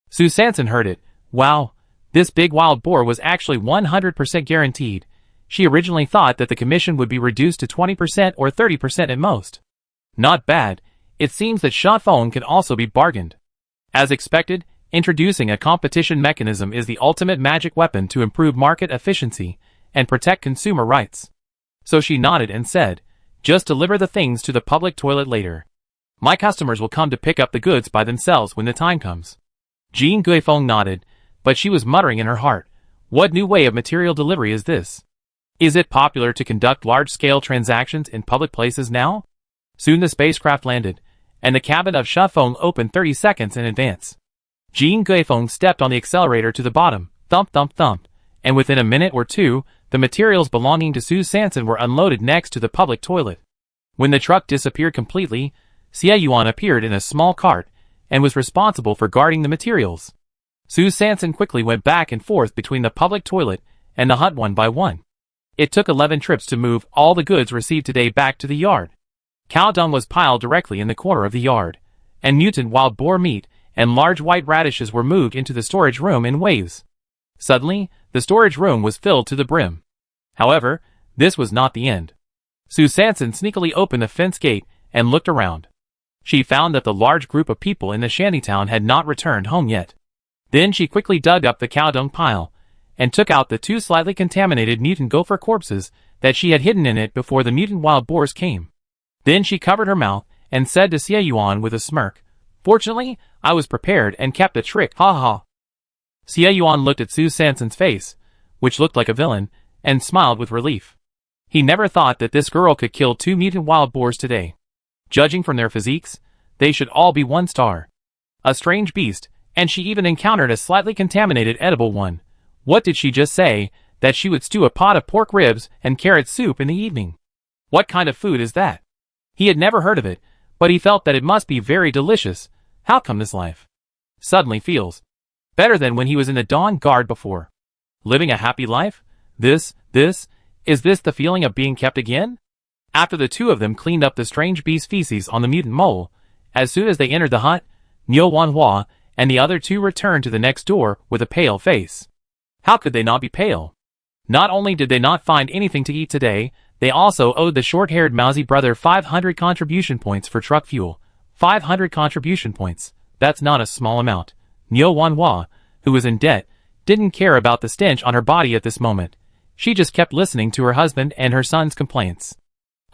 Sue Sanson heard it. Wow, this big wild boar was actually 100% guaranteed. She originally thought that the commission would be reduced to 20% or 30% at most. Not bad. It seems that Shafong can also be bargained. As expected, introducing a competition mechanism is the ultimate magic weapon to improve market efficiency and protect consumer rights. So she nodded and said, just deliver the things to the public toilet later. My customers will come to pick up the goods by themselves when the time comes. Jin Guifeng nodded, but she was muttering in her heart, what new way of material delivery is this? Is it popular to conduct large-scale transactions in public places now? Soon the spacecraft landed, and the cabin of Shafong opened 30 seconds in advance. Jin Guifeng stepped on the accelerator to the bottom, thump thump thump, and within a minute or two, the materials belonging to Sue Sanson were unloaded next to the public toilet. When the truck disappeared completely, Xie Yuan appeared in a small cart, and was responsible for guarding the materials. Sue Sanson quickly went back and forth between the public toilet and the hut one by one. It took 11 trips to move all the goods received today back to the yard. Cow dung was piled directly in the corner of the yard, and mutant wild boar meat and large white radishes were moved into the storage room in waves. Suddenly, the storage room was filled to the brim. However, this was not the end. Sue Sanson sneakily opened the fence gate and looked around. She found that the large group of people in the shantytown had not returned home yet. Then she quickly dug up the cow dung pile, and took out the 2 slightly contaminated mutant gopher corpses that she had hidden in it before the mutant wild boars came. Then she covered her mouth, and said to Xie Yuan with a smirk, fortunately, I was prepared and kept a trick, ha ha. Xie Yuan looked at Sue Sanson's face, which looked like a villain, and smiled with relief. He never thought that this girl could kill 2 mutant wild boars today. Judging from their physiques, they should all be 1 star. A strange beast, and she even encountered a slightly contaminated edible one. What did she just say? That she would stew a pot of pork ribs and carrot soup in the evening. What kind of food is that? He had never heard of it, but he felt that it must be very delicious. How come this life suddenly feels better than when he was in the Dawn Guard before? Living a happy life? Is this the feeling of being kept again? After the 2 of them cleaned up the strange beast feces on the mutant mole, as soon as they entered the hut, Niu Wanhua and the other 2 returned to the next door with a pale face. How could they not be pale? Not only did they not find anything to eat today, they also owed the short-haired mousy brother 500 contribution points for truck fuel. 500 contribution points. That's not a small amount. Niu Wanhua, who was in debt, didn't care about the stench on her body at this moment. She just kept listening to her husband and her son's complaints.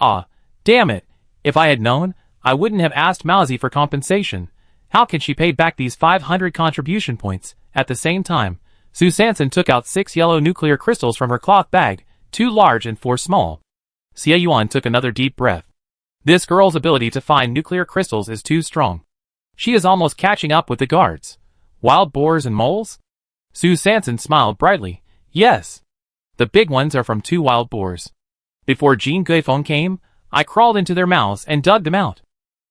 Ah, damn it. If I had known, I wouldn't have asked Mousy for compensation. How can she pay back these 500 contribution points? At the same time, Sue Sanson took out 6 yellow nuclear crystals from her cloth bag, 2 large and 4 small. Xie Yuan took another deep breath. This girl's ability to find nuclear crystals is too strong. She is almost catching up with the guards. Wild boars and moles? Sue Sanson smiled brightly. Yes. The big ones are from 2 wild boars. Before Jin Guifeng came, I crawled into their mouths and dug them out.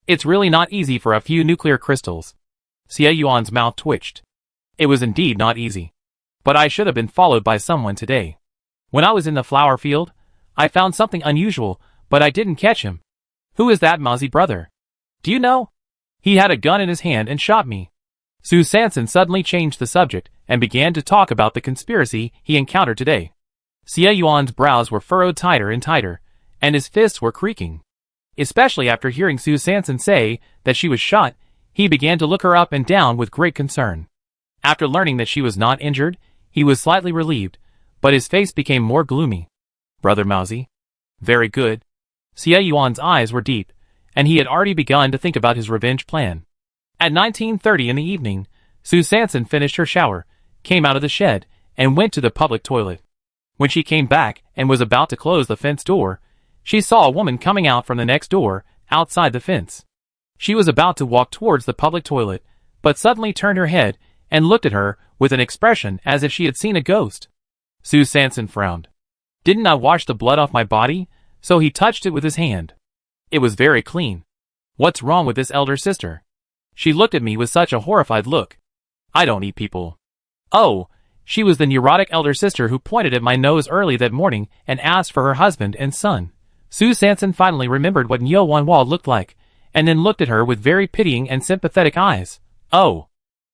It's really not easy for a few nuclear crystals. Xie Yuan's mouth twitched. It was indeed not easy. But I should have been followed by someone today. When I was in the flower field, I found something unusual, but I didn't catch him. Who is that mousy brother? Do you know? He had a gun in his hand and shot me. Sue Sanson suddenly changed the subject and began to talk about the conspiracy he encountered today. Xie Yuan's brows were furrowed tighter and tighter, and his fists were creaking. Especially after hearing Sue Sanson say that she was shot, he began to look her up and down with great concern. After learning that she was not injured, he was slightly relieved, but his face became more gloomy. Brother Mousy? Very good. Xie Yuan's eyes were deep, and he had already begun to think about his revenge plan. At 19:30 in the evening, Su Sanson finished her shower, came out of the shed, and went to the public toilet. When she came back and was about to close the fence door, she saw a woman coming out from the next door, outside the fence. She was about to walk towards the public toilet, but suddenly turned her head and looked at her with an expression as if she had seen a ghost. Su Sanson frowned. Didn't I wash the blood off my body? So he touched it with his hand. It was very clean. What's wrong with this elder sister? She looked at me with such a horrified look. I don't eat people. Oh, she was the neurotic elder sister who pointed at my nose early that morning and asked for her husband and son. Su Sanson finally remembered what Niu Wanhua looked like, and then looked at her with very pitying and sympathetic eyes. Oh,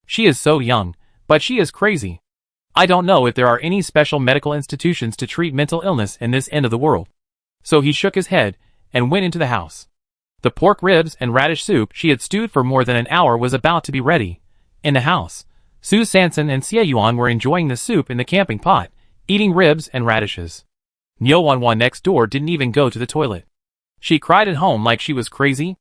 she is so young, but she is crazy. I don't know if there are any special medical institutions to treat mental illness in this end of the world. So he shook his head and went into the house. The pork ribs and radish soup she had stewed for more than an hour was about to be ready. In the house, Su Sanson and Xie Yuan were enjoying the soup in the camping pot, eating ribs and radishes. Niu Wanhua next door didn't even go to the toilet. She cried at home like she was crazy.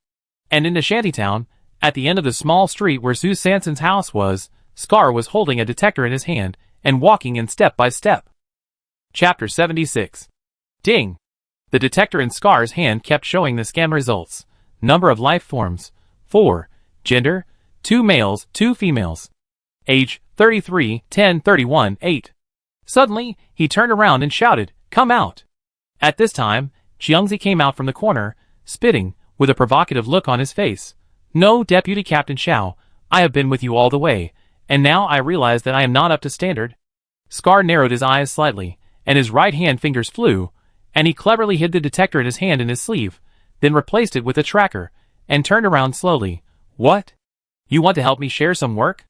And in the shantytown, at the end of the small street where Su Sanson's house was, Scar was holding a detector in his hand and walking in step by step. Chapter 76. Ding! The detector in Scar's hand kept showing the scan results. Number of life forms, 4. Gender, 2 males, 2 females. Age, 33, 10, 31, 8. Suddenly, he turned around and shouted, "Come out!" At this time, Jiangzi came out from the corner, spitting, with a provocative look on his face. "No, Deputy Captain Xiao, I have been with you all the way, and now I realize that I am not up to standard." Scar narrowed his eyes slightly, and his right hand fingers flew, and he cleverly hid the detector in his hand in his sleeve, then replaced it with a tracker, and turned around slowly. "What? You want to help me share some work?"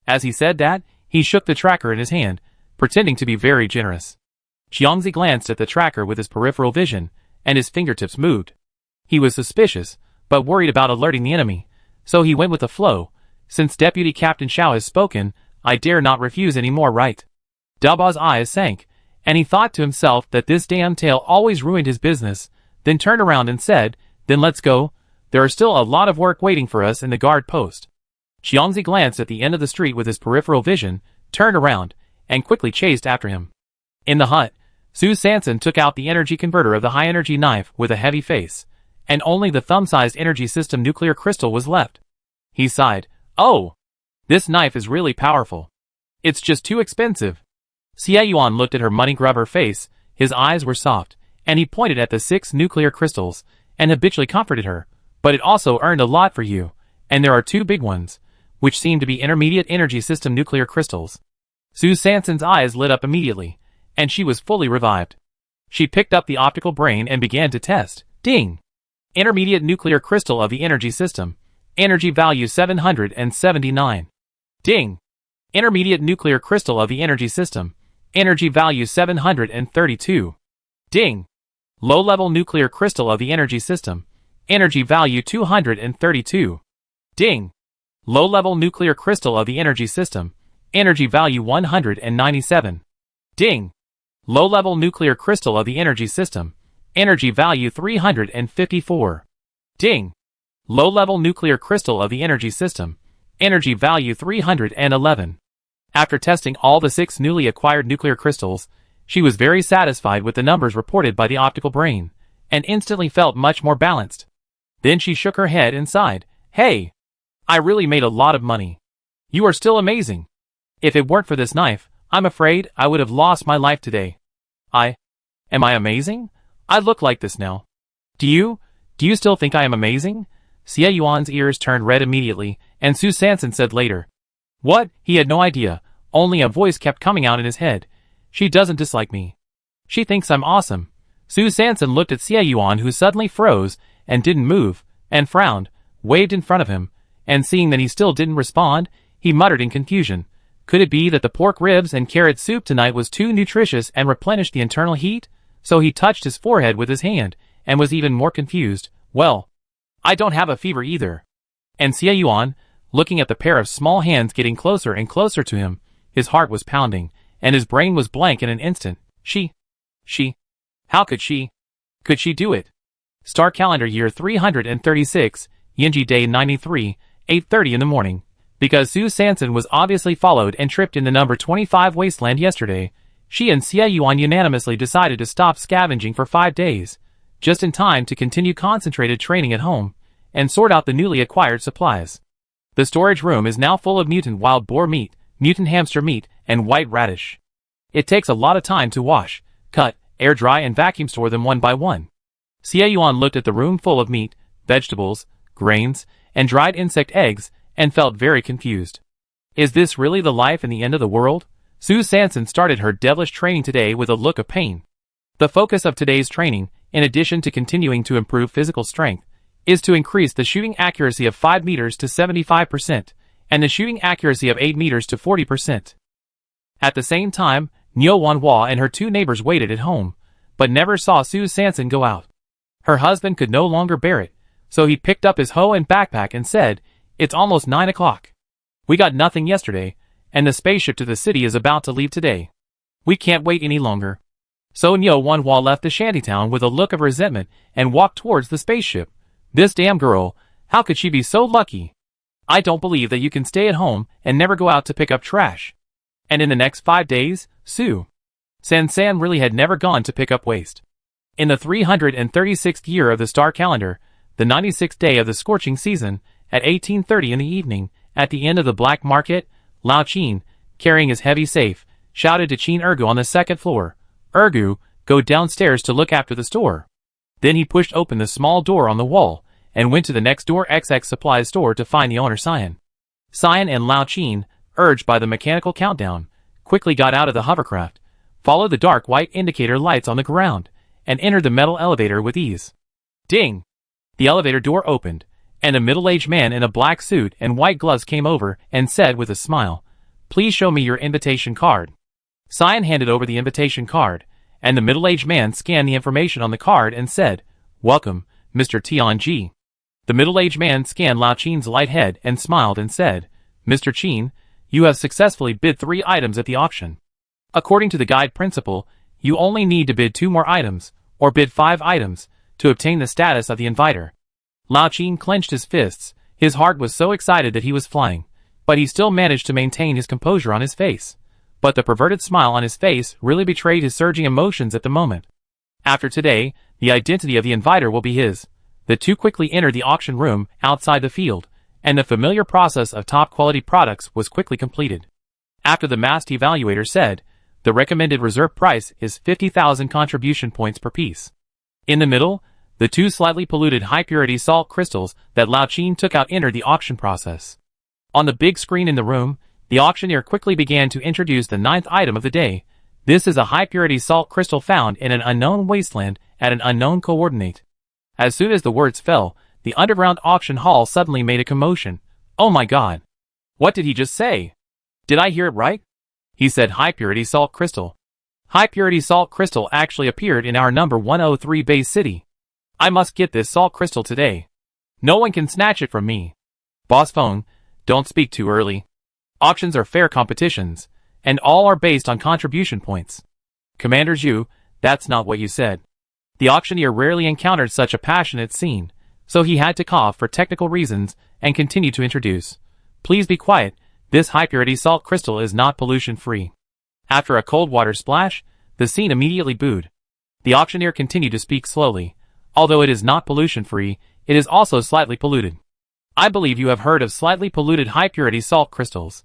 As he said that, he shook the tracker in his hand, pretending to be very generous. Jiangzi glanced at the tracker with his peripheral vision, and his fingertips moved. He was suspicious, but worried about alerting the enemy, so he went with the flow. Since Deputy Captain Xiao has spoken, I dare not refuse any more, right? Daba's eyes sank, and he thought to himself that this damn tail always ruined his business, then turned around and said, "Then let's go. There are still a lot of work waiting for us in the guard post." Jiangzi glanced at the end of the street with his peripheral vision, turned around, and quickly chased after him. In the hut, Su Sanson took out the energy converter of the high-energy knife with a heavy face, and only the thumb-sized energy system nuclear crystal was left. He sighed, "Oh! This knife is really powerful. It's just too expensive." Xie Yuan looked at her money grubber face, his eyes were soft, and he pointed at the 6 nuclear crystals, and habitually comforted her, "But it also earned a lot for you, and there are 2 big ones, which seem to be intermediate energy system nuclear crystals." Su Sanson's eyes lit up immediately, and she was fully revived. She picked up the optical brain and began to test. Ding! Intermediate nuclear crystal of the energy system. Energy value 779. Ding! Intermediate nuclear crystal of the energy system. Energy value 732. Ding! Low-level nuclear crystal of the energy system. Energy value 232. Ding! Low-level nuclear crystal of the energy system. Energy value 197. Ding! Low-level nuclear crystal of the energy system. Energy value 354. Ding! Low-level nuclear crystal of the energy system. Energy value 311. After testing all the 6 newly acquired nuclear crystals, she was very satisfied with the numbers reported by the optical brain, and instantly felt much more balanced. Then she shook her head and sighed, "Hey! I really made a lot of money. You are still amazing. If it weren't for this knife, I'm afraid I would have lost my life today." Am I amazing? I look like this now. Do you still think I am amazing?" Xie Yuan's ears turned red immediately, and Su Sanson said later. "What?" He had no idea, only a voice kept coming out in his head. "She doesn't dislike me. She thinks I'm awesome." Su Sanson looked at Xie Yuan, who suddenly froze, and didn't move, and frowned, waved in front of him, and seeing that he still didn't respond, he muttered in confusion. Could it be that the pork ribs and carrot soup tonight was too nutritious and replenished the internal heat? So he touched his forehead with his hand, and was even more confused. "Well, I don't have a fever either." And Xie Yuan, looking at the pair of small hands getting closer and closer to him, his heart was pounding, and his brain was blank in an instant. She? How could she do it? Star Calendar Year 336, Yinji Day 93, 8:30 in the morning. Because Sue Sanson was obviously followed and tripped in the number 25 Wasteland yesterday, she and Xie Yuan unanimously decided to stop scavenging for 5 days, just in time to continue concentrated training at home, and sort out the newly acquired supplies. The storage room is now full of mutant wild boar meat, mutant hamster meat, and white radish. It takes a lot of time to wash, cut, air dry and vacuum store them one by one. Xie Yuan looked at the room full of meat, vegetables, grains, and dried insect eggs, and felt very confused. Is this really the life and the end of the world? Sue Sanson started her devilish training today with a look of pain. The focus of today's training, in addition to continuing to improve physical strength, is to increase the shooting accuracy of 5 meters to 75%, and the shooting accuracy of 8 meters to 40%. At the same time, Niu Wanhua and her 2 neighbors waited at home, but never saw Sue Sanson go out. Her husband could no longer bear it, so he picked up his hoe and backpack and said, "It's almost 9 o'clock. We got nothing yesterday, and the spaceship to the city is about to leave today. We can't wait any longer." So Niu Wanhua left the shantytown with a look of resentment and walked towards the spaceship. This damn girl, how could she be so lucky? I don't believe that you can stay at home and never go out to pick up trash. And in the next 5 days, Sue Sanson really had never gone to pick up waste. In the 336th year of the star calendar, the 96th day of the scorching season, at 18:30 in the evening, at the end of the black market, Lao Qin, carrying his heavy safe, shouted to Qin Ergu on the 2nd floor, "Ergu, go downstairs to look after the store." Then he pushed open the small door on the wall, and went to the next door XX Supplies store to find the owner Cyan. Cyan and Lao Qin, urged by the mechanical countdown, quickly got out of the hovercraft, followed the dark white indicator lights on the ground, and entered the metal elevator with ease. Ding! The elevator door opened, and a middle-aged man in a black suit and white gloves came over and said with a smile, "Please show me your invitation card." Cyan handed over the invitation card, and the middle-aged man scanned the information on the card and said, "Welcome, Mr. Tianji." The middle-aged man scanned Lao Qin's light head and smiled and said, "Mr. Qin, you have successfully bid 3 items at the auction. According to the guide principle, you only need to bid 2 more items, or bid 5 items, to obtain the status of the inviter." Lao Qin clenched his fists. His heart was so excited that he was flying, but he still managed to maintain his composure on his face. But the perverted smile on his face really betrayed his surging emotions at the moment. After today, the identity of the inviter will be his. The 2 quickly entered the auction room outside the field, and the familiar process of top-quality products was quickly completed. After the masked evaluator said, "The recommended reserve price is 50,000 contribution points per piece." In the middle, the 2 slightly polluted high-purity salt crystals that Lao Qin took out entered the auction process. On the big screen in the room, the auctioneer quickly began to introduce the 9th item of the day. This is a high-purity salt crystal found in an unknown wasteland at an unknown coordinate. As soon as the words fell, the underground auction hall suddenly made a commotion. "Oh my god! What did he just say? Did I hear it right? He said high-purity salt crystal. High-purity salt crystal actually appeared in our number 103 base city. I must get this salt crystal today. No one can snatch it from me. Boss phone, don't speak too early. Auctions are fair competitions, and all are based on contribution points." "Commander Zhu, that's not what you said." The auctioneer rarely encountered such a passionate scene, so he had to cough for technical reasons and continue to introduce. "Please be quiet, this high-purity salt crystal is not pollution-free." After a cold water splash, the scene immediately booed. The auctioneer continued to speak slowly. "Although it is not pollution-free, it is also slightly polluted. I believe you have heard of slightly polluted high-purity salt crystals.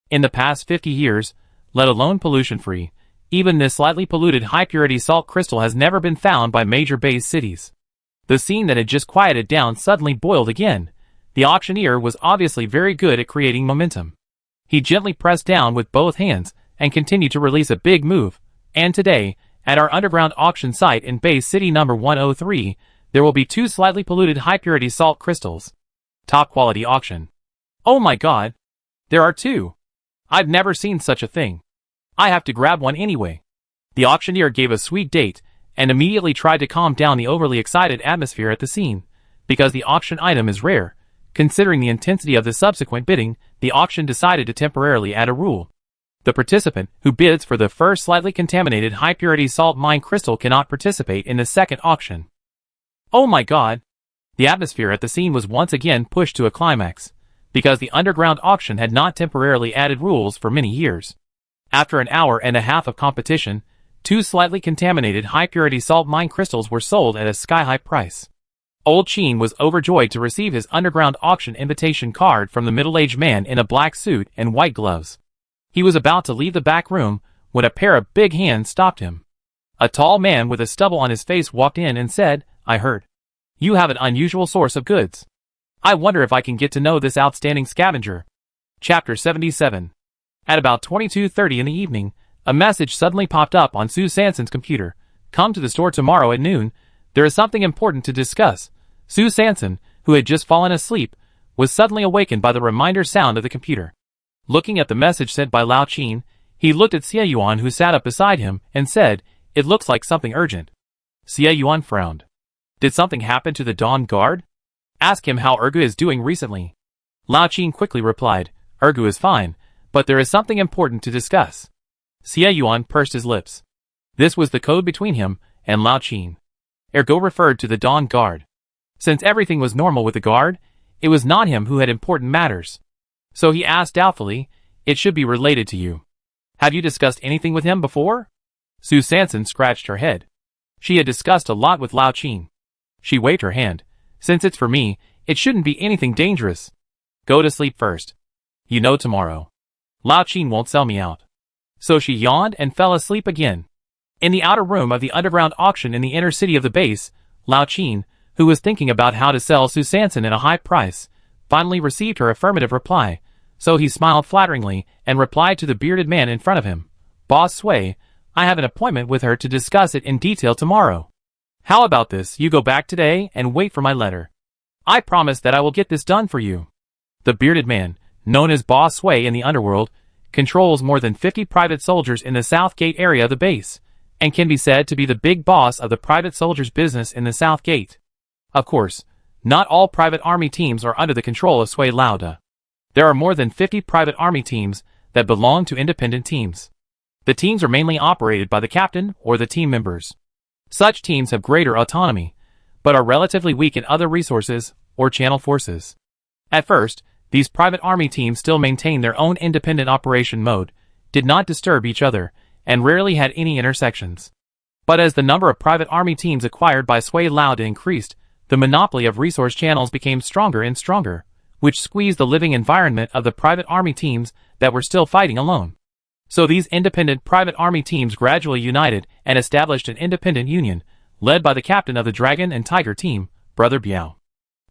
In the past 50 years, let alone pollution-free, even this slightly polluted high-purity salt crystal has never been found by major base cities." The scene that had just quieted down suddenly boiled again. The auctioneer was obviously very good at creating momentum. He gently pressed down with both hands and continued to release a big move. "And today, at our underground auction site in base city number 103, there will be 2 slightly polluted high-purity salt crystals. Top-quality auction." "Oh my god! There are 2! I've never seen such a thing. I have to grab one anyway." The auctioneer gave a sweet date, and immediately tried to calm down the overly excited atmosphere at the scene. Because the auction item is rare, considering the intensity of the subsequent bidding, the auction decided to temporarily add a rule. The participant who bids for the first slightly contaminated high-purity salt mine crystal cannot participate in the second auction. Oh my god! The atmosphere at the scene was once again pushed to a climax, because the underground auction had not temporarily added rules for many years. After an hour and a half of competition, 2 slightly contaminated high-purity salt mine crystals were sold at a sky-high price. Old Cheen was overjoyed to receive his underground auction invitation card from the middle-aged man in a black suit and white gloves. He was about to leave the back room when a pair of big hands stopped him. A tall man with a stubble on his face walked in and said, "I heard you have an unusual source of goods. I wonder if I can get to know this outstanding scavenger." Chapter 77. At about 22:30 in the evening, a message suddenly popped up on Sue Sanson's computer. "Come to the store tomorrow at noon. There is something important to discuss." Sue Sanson, who had just fallen asleep, was suddenly awakened by the reminder sound of the computer. Looking at the message sent by Lao Qin, he looked at Xie Yuan, who sat up beside him, and said, "It looks like something urgent." Xie Yuan frowned. "Did something happen to the Dawn Guard? Ask him how Ergu is doing recently." Lao Qin quickly replied, "Ergu is fine, but there is something important to discuss." Xie Yuan pursed his lips. This was the code between him and Lao Qin. Ergo referred to the Dawn Guard. Since everything was normal with the guard, it was not him who had important matters. So he asked doubtfully, "It should be related to you. Have you discussed anything with him before?" Sue Sanson scratched her head. She had discussed a lot with Lao Qin. She waved her hand. "Since it's for me, it shouldn't be anything dangerous. Go to sleep first. You know tomorrow Lao Qin won't sell me out." So she yawned and fell asleep again. In the outer room of the underground auction in the inner city of the base, Lao Qin, who was thinking about how to sell Sue Sanson at a high price, finally received her affirmative reply, so he smiled flatteringly and replied to the bearded man in front of him, "Boss Sui, I have an appointment with her to discuss it in detail tomorrow. How about this, you go back today and wait for my letter. I promise that I will get this done for you." The bearded man, known as Boss Sui in the underworld, controls more than 50 private soldiers in the South Gate area of the base, and can be said to be the big boss of the private soldiers' business in the South Gate. Of course, not all private army teams are under the control of Sui Lauda. There are more than 50 private army teams that belong to independent teams. The teams are mainly operated by the captain or the team members. Such teams have greater autonomy, but are relatively weak in other resources or channel forces. At first, these private army teams still maintained their own independent operation mode, did not disturb each other, and rarely had any intersections. But as the number of private army teams acquired by Sui Lauda increased, the monopoly of resource channels became stronger and stronger, which squeezed the living environment of the private army teams that were still fighting alone. So these independent private army teams gradually united and established an independent union, led by the captain of the Dragon and Tiger team, Brother Biao.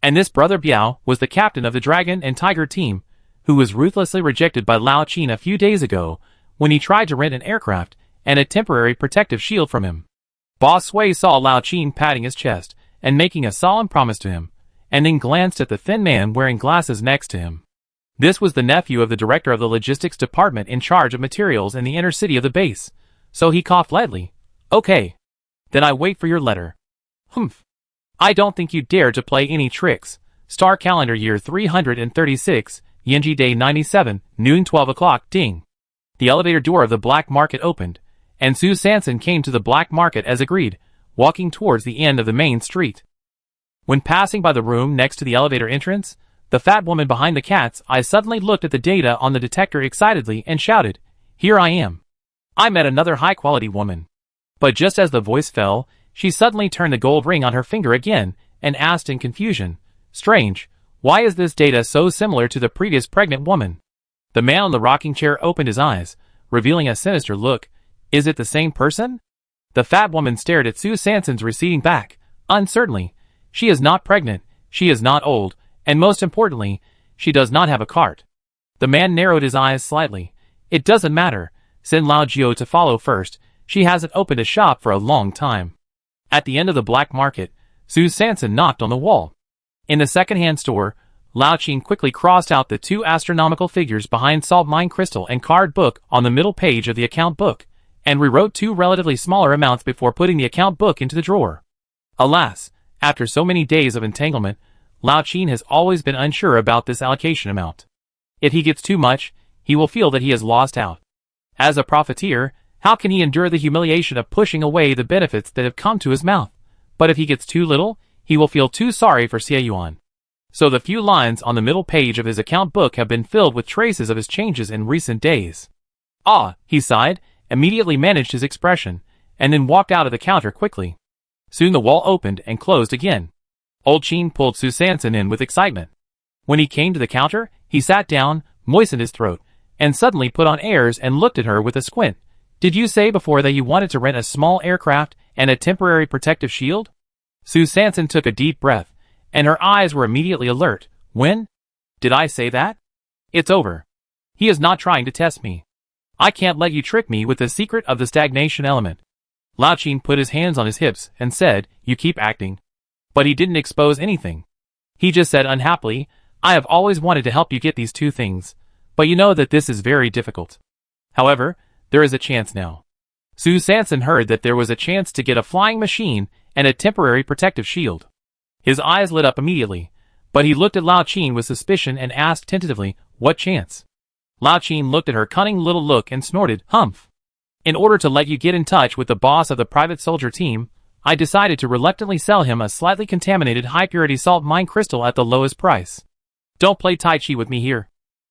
And this Brother Biao was the captain of the Dragon and Tiger team, who was ruthlessly rejected by Lao Qin a few days ago when he tried to rent an aircraft and a temporary protective shield from him. Boss Sui saw Lao Qin patting his chest and making a solemn promise to him, and then glanced at the thin man wearing glasses next to him. This was the nephew of the director of the logistics department in charge of materials in the inner city of the base, so he coughed lightly. "Okay. Then I wait for your letter." "Humph. I don't think you dare to play any tricks." Star calendar year 336, Yinji day 97, noon 12 o'clock, ding. The elevator door of the black market opened, and Sue Sanson came to the black market as agreed, walking towards the end of the main street. When passing by the room next to the elevator entrance, the fat woman behind the cat's eye suddenly looked at the data on the detector excitedly and shouted, "Here I am. I met another high-quality woman." But just as the voice fell, she suddenly turned the gold ring on her finger again and asked in confusion, "Strange, why is this data so similar to the previous pregnant woman?" The man on the rocking chair opened his eyes, revealing a sinister look. "Is it the same person?" The fat woman stared at Sue Sanson's receding back, uncertainly. "She is not pregnant, she is not old, and most importantly, she does not have a cart." The man narrowed his eyes slightly. "It doesn't matter. Send Lao Jio to follow first. She hasn't opened a shop for a long time." At the end of the black market, Sue Sanson knocked on the wall. In the second-hand store, Lao Qin quickly crossed out the 2 astronomical figures behind salt mine crystal and card book on the middle page of the account book, and rewrote 2 relatively smaller amounts before putting the account book into the drawer. Alas, after so many days of entanglement, Lao Qin has always been unsure about this allocation amount. If he gets too much, he will feel that he has lost out. As a profiteer, how can he endure the humiliation of pushing away the benefits that have come to his mouth? But if he gets too little, he will feel too sorry for Xieyuan. So the few lines on the middle page of his account book have been filled with traces of his changes in recent days. Ah, he sighed, immediately managed his expression, and then walked out of the counter quickly. Soon the wall opened and closed again. Old Qin pulled Su Sanson in with excitement. When he came to the counter, he sat down, moistened his throat, and suddenly put on airs and looked at her with a squint. Did you say before that you wanted to rent a small aircraft and a temporary protective shield? Su Sanson took a deep breath, and her eyes were immediately alert. When? Did I say that? It's over. He is not trying to test me. I can't let you trick me with the secret of the stagnation element. Lao Qin put his hands on his hips and said, you keep acting. But he didn't expose anything. He just said unhappily, I have always wanted to help you get these two things, but you know that this is very difficult. However, there is a chance now. Su Sanson heard that there was a chance to get a flying machine and a temporary protective shield. His eyes lit up immediately, but he looked at Lao Qin with suspicion and asked tentatively, what chance? Lao Qin looked at her cunning little look and snorted, humph. In order to let you get in touch with the boss of the private soldier team, I decided to reluctantly sell him a slightly contaminated high-purity salt mine crystal at the lowest price. Don't play Tai Chi with me here.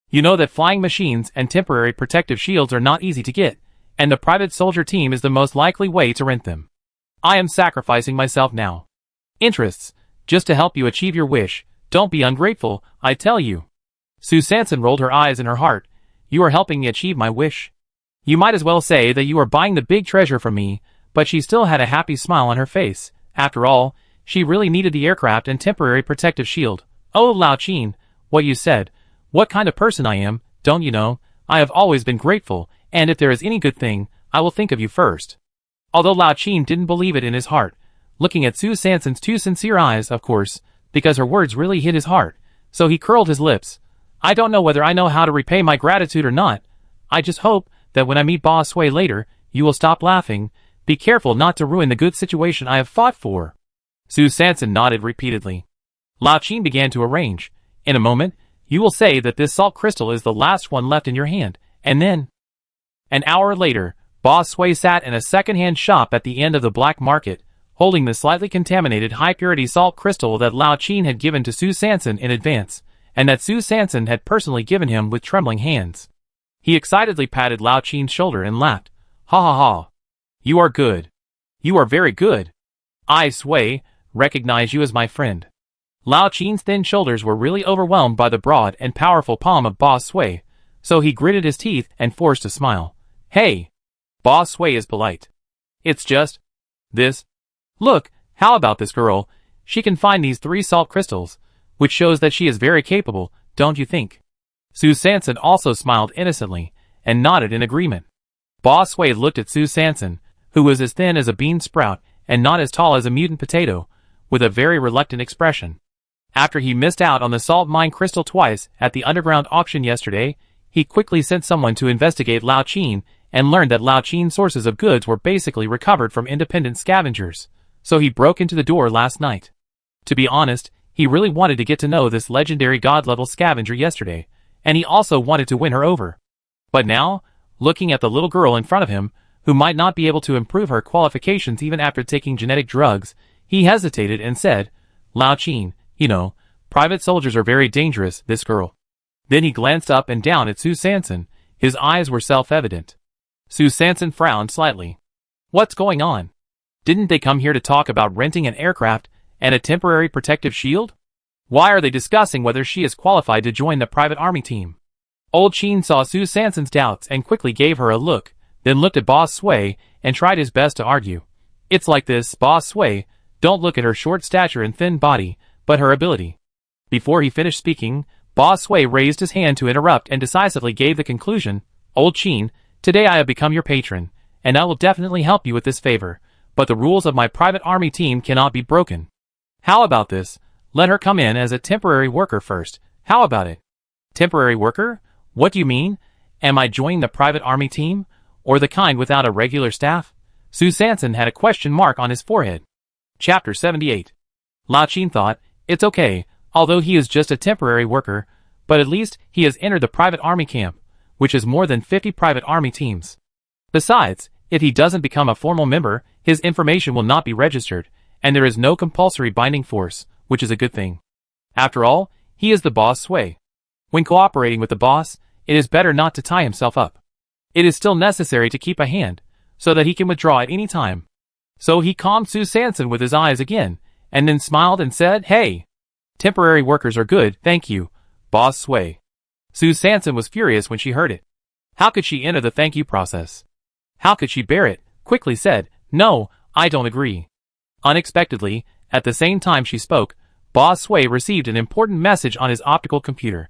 You know that flying machines and temporary protective shields are not easy to get, and the private soldier team is the most likely way to rent them. I am sacrificing myself now. Interests, just to help you achieve your wish. Don't be ungrateful, I tell you. Su Sanson rolled her eyes in her heart. You are helping me achieve my wish. You might as well say that you are buying the big treasure from me, but she still had a happy smile on her face. After all, she really needed the aircraft and temporary protective shield. Oh, Lao Qin, what you said. What kind of person I am, don't you know? I have always been grateful, and if there is any good thing, I will think of you first. Although Lao Qin didn't believe it in his heart, looking at Su Sanson's two sincere eyes, of course, because her words really hit his heart, so he curled his lips. I don't know whether I know how to repay my gratitude or not. I just hope that when I meet Boss Sui later, you will stop laughing. Be careful not to ruin the good situation I have fought for. Su Sanson nodded repeatedly. Lao Qin began to arrange. In a moment, you will say that this salt crystal is the last one left in your hand, and then... An hour later, Boss Sui sat in a second-hand shop at the end of the black market, holding the slightly contaminated high-purity salt crystal that Lao Qin had given to Su Sanson in advance, and that Su Sanson had personally given him with trembling hands. He excitedly patted Lao Qin's shoulder and laughed. Ha ha ha. You are good. You are very good. I, Sui, recognize you as my friend. Lao Qin's thin shoulders were really overwhelmed by the broad and powerful palm of Boss Sui, so he gritted his teeth and forced a smile. Hey! Boss Sui is polite. It's just... this. Look, how about this girl? She can find these 3 salt crystals, which shows that she is very capable, don't you think? Su Sanson also smiled innocently, and nodded in agreement. Boss Sui looked at Su Sanson, who was as thin as a bean sprout, and not as tall as a mutant potato, with a very reluctant expression. After he missed out on the salt mine crystal twice at the underground auction yesterday, he quickly sent someone to investigate Lao Qin, and learned that Lao Qin's sources of goods were basically recovered from independent scavengers, so he broke into the door last night. To be honest, he really wanted to get to know this legendary god-level scavenger yesterday, and he also wanted to win her over. But now, looking at the little girl in front of him, who might not be able to improve her qualifications even after taking genetic drugs, he hesitated and said, Lao Qin, you know, private soldiers are very dangerous, this girl. Then he glanced up and down at Su Sanson. His eyes were self-evident. Su Sanson frowned slightly. What's going on? Didn't they come here to talk about renting an aircraft and a temporary protective shield? Why are they discussing whether she is qualified to join the private army team? Old Qin saw Su Sanson's doubts and quickly gave her a look, then looked at Boss Sui and tried his best to argue. It's like this, Boss Sui, don't look at her short stature and thin body, but her ability. Before he finished speaking, Boss Sui raised his hand to interrupt and decisively gave the conclusion, Old Qin, today I have become your patron, and I will definitely help you with this favor, but the rules of my private army team cannot be broken. How about this? Let her come in as a temporary worker first. How about it? Temporary worker? What do you mean? Am I joining the private army team? Or the kind without a regular staff? Su Sanson had a question mark on his forehead. Chapter 78. Lao Qin thought, it's okay, although he is just a temporary worker, but at least he has entered the private army camp, which is more than 50 private army teams. Besides, if he doesn't become a formal member, his information will not be registered, and there is no compulsory binding force, which is a good thing. After all, he is the boss Sway. When cooperating with the boss, it is better not to tie himself up. It is still necessary to keep a hand, so that he can withdraw at any time. So he calmed Sue Sanson with his eyes again, and then smiled and said, "Hey, temporary workers are good, thank you, boss Sway." Sue Sanson was furious when she heard it. How could she enter the thank you process? How could she bear it? Quickly said, "No, I don't agree." Unexpectedly, at the same time she spoke, boss Sway received an important message on his optical computer.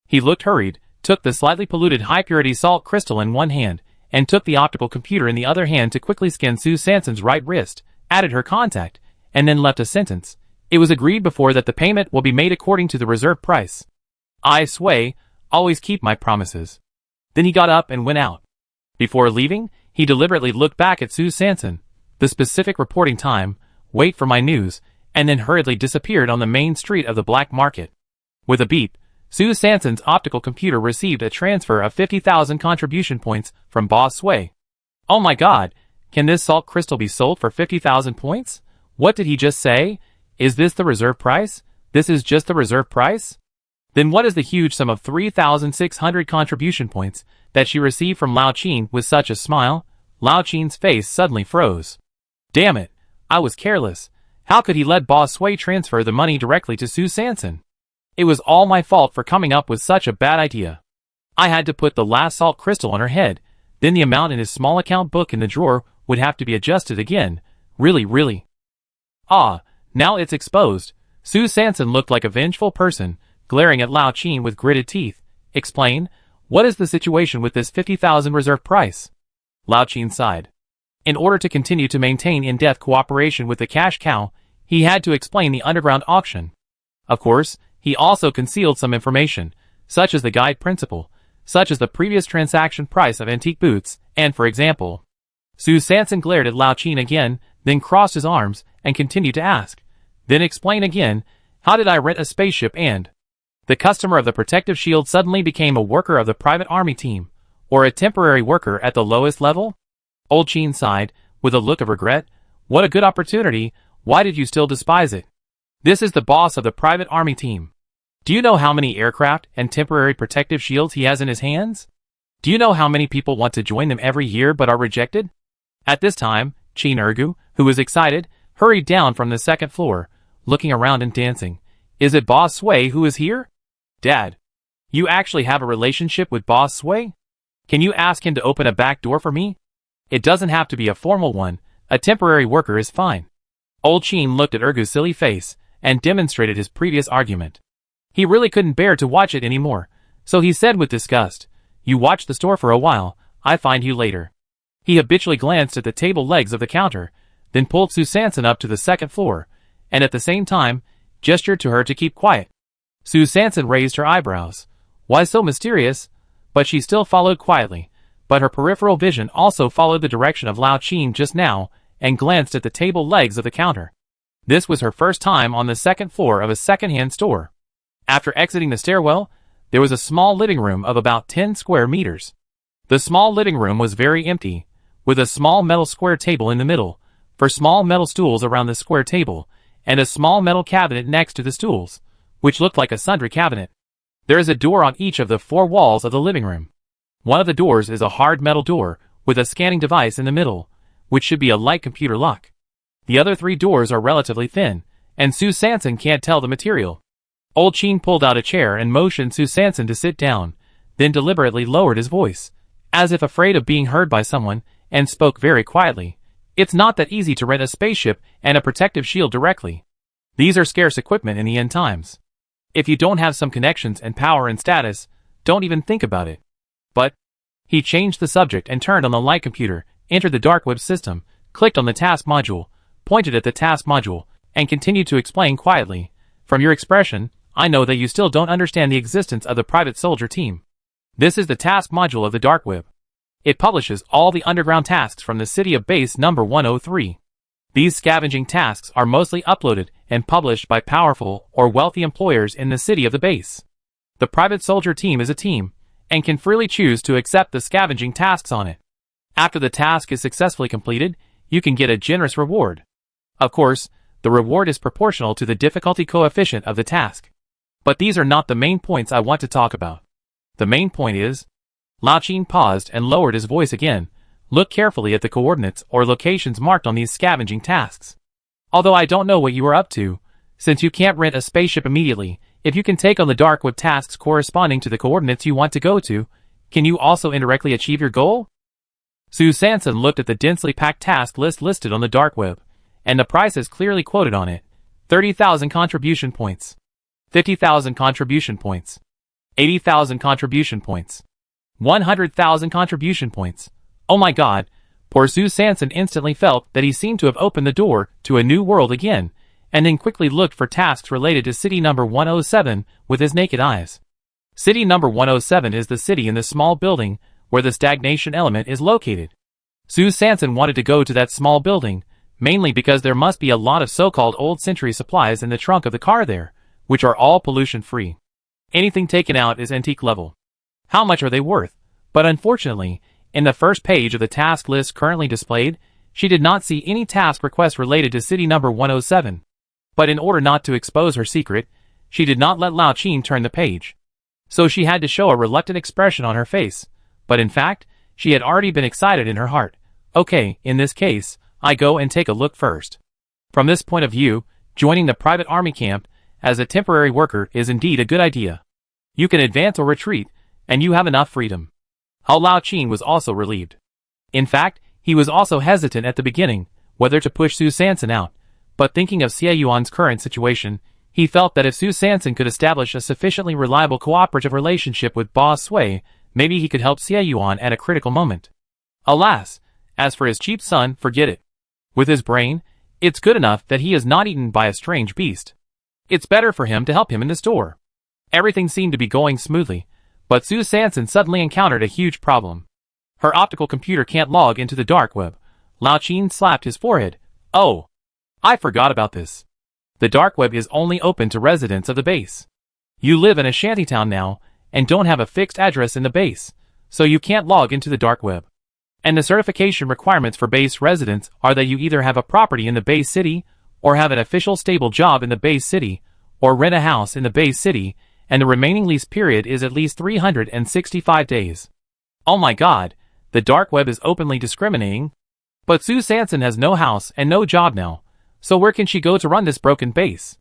He looked hurried, took the slightly polluted high-purity salt crystal in one hand, and took the optical computer in the other hand to quickly scan Sue Sanson's right wrist, added her contact, and then left a sentence. "It was agreed before that the payment will be made according to the reserve price. I, Sway, always keep my promises." Then he got up and went out. Before leaving, he deliberately looked back at Sue Sanson, the specific reporting time, wait for my news, and then hurriedly disappeared on the main street of the black market. With a beep, Sue Sanson's optical computer received a transfer of 50,000 contribution points from boss Sway. Oh my god, can this salt crystal be sold for 50,000 points? What did he just say? Is this the reserve price? This is just the reserve price? Then what is the huge sum of 3,600 contribution points that she received from Lao Qin with such a smile? Lao Qin's face suddenly froze. Damn it, I was careless. How could he let boss Sway transfer the money directly to Sue Sanson? It was all my fault for coming up with such a bad idea. I had to put the last salt crystal on her head, then the amount in his small account book in the drawer would have to be adjusted again. Really. Ah, now it's exposed. Sue Sanson looked like a vengeful person, glaring at Lao Qin with gritted teeth. Explain, what is the situation with this 50,000 reserve price? Lao Qin sighed. In order to continue to maintain in-depth cooperation with the cash cow, he had to explain the underground auction. Of course, he also concealed some information, such as the guide principle, such as the previous transaction price of antique boots, and for example. Sue Sanson glared at Lao Qin again, then crossed his arms, and continued to ask. Then explain again, how did I rent a spaceship and... The customer of the protective shield suddenly became a worker of the private army team, or a temporary worker at the lowest level? Old Qin sighed, with a look of regret. What a good opportunity, why did you still despise it? This is the boss of the private army team. Do you know how many aircraft and temporary protective shields he has in his hands? Do you know how many people want to join them every year but are rejected? At this time, Qin Ergu, who was excited, hurried down from the second floor, looking around and dancing. Is it boss Sway who is here? Dad, you actually have a relationship with boss Sway? Can you ask him to open a back door for me? It doesn't have to be a formal one, a temporary worker is fine. Old Qin looked at Ergu's silly face, and demonstrated his previous argument. He really couldn't bear to watch it anymore, so he said with disgust, "You watch the store for a while, I find you later." He habitually glanced at the table legs of the counter, then pulled Sue Sanson up to the second floor, and at the same time, gestured to her to keep quiet. Sue Sanson raised her eyebrows. Why so mysterious? But she still followed quietly, but her peripheral vision also followed the direction of Lao Qin just now, and glanced at the table legs of the counter. This was her first time on the second floor of a second-hand store. After exiting the stairwell, there was a small living room of about 10 square meters. The small living room was very empty, with a small metal square table in the middle, for small metal stools around the square table, and a small metal cabinet next to the stools, which looked like a sundry cabinet. There is a door on each of the 4 walls of the living room. One of the doors is a hard metal door, with a scanning device in the middle, which should be a light computer lock. The other 3 doors are relatively thin, and Sue Sanson can't tell the material. Old Qin pulled out a chair and motioned Sue Sanson to sit down, then deliberately lowered his voice, as if afraid of being heard by someone, and spoke very quietly. It's not that easy to rent a spaceship and a protective shield directly. These are scarce equipment in the end times. If you don't have some connections and power and status, don't even think about it. But, he changed the subject and turned on the light computer, entered the dark web system, clicked on the task module, pointed at the task module, and continued to explain quietly. From your expression, I know that you still don't understand the existence of the private soldier team. This is the task module of the dark web. It publishes all the underground tasks from the city of base number 103. These scavenging tasks are mostly uploaded and published by powerful or wealthy employers in the city of the base. The private soldier team is a team, and can freely choose to accept the scavenging tasks on it. After the task is successfully completed, you can get a generous reward. Of course, The reward is proportional to the difficulty coefficient of the task. But these are not the main points I want to talk about. The main point is, Lao Qin paused and lowered his voice again. Look carefully at the coordinates or locations marked on these scavenging tasks. Although I don't know what you are up to, since you can't rent a spaceship immediately, if you can take on the dark web tasks corresponding to the coordinates you want to go to, can you also indirectly achieve your goal? Su Sanson looked at the densely packed task list listed on the dark web, and the prices clearly quoted on it. 30,000 contribution points. 50,000 contribution points. 80,000 contribution points. 100,000 contribution points. Oh my god, poor Su Sanson instantly felt that he seemed to have opened the door to a new world again, and then quickly looked for tasks related to city number 107 with his naked eyes. City number 107 is the city in the small building where the stagnation element is located. Su Sanson wanted to go to that small building, mainly because there must be a lot of so-called old century supplies in the trunk of the car there, which are all pollution-free. Anything taken out is antique level. How much are they worth? But unfortunately, in the first page of the task list currently displayed, she did not see any task requests related to city number 107. But in order not to expose her secret, she did not let Lao Qin turn the page. So she had to show a reluctant expression on her face, but in fact, she had already been excited in her heart. Okay, in this case, I go and take a look first. From this point of view, joining the private army camp as a temporary worker is indeed a good idea. You can advance or retreat, and you have enough freedom. Lao Qin was also relieved. In fact, he was also hesitant at the beginning, whether to push Su Sanson out, but thinking of Xie Yuan's current situation, he felt that if Su Sanson could establish a sufficiently reliable cooperative relationship with Boss Sui, maybe he could help Xie Yuan at a critical moment. Alas, as for his cheap son, forget it. With his brain, it's good enough that he is not eaten by a strange beast. It's better for him to help him in the store. Everything seemed to be going smoothly, but Su Sanson suddenly encountered a huge problem. Her optical computer can't log into the dark web. Lao Qin slapped his forehead. Oh, I forgot about this. The dark web is only open to residents of the base. You live in a shantytown now, and don't have a fixed address in the base, so you can't log into the dark web. And the certification requirements for base residents are that you either have a property in the base city, or have an official stable job in the base city, or rent a house in the base city, and the remaining lease period is at least 365 days. Oh my god, the dark web is openly discriminating. But Su Sanson has no house and no job now, so where can she go to run this broken base?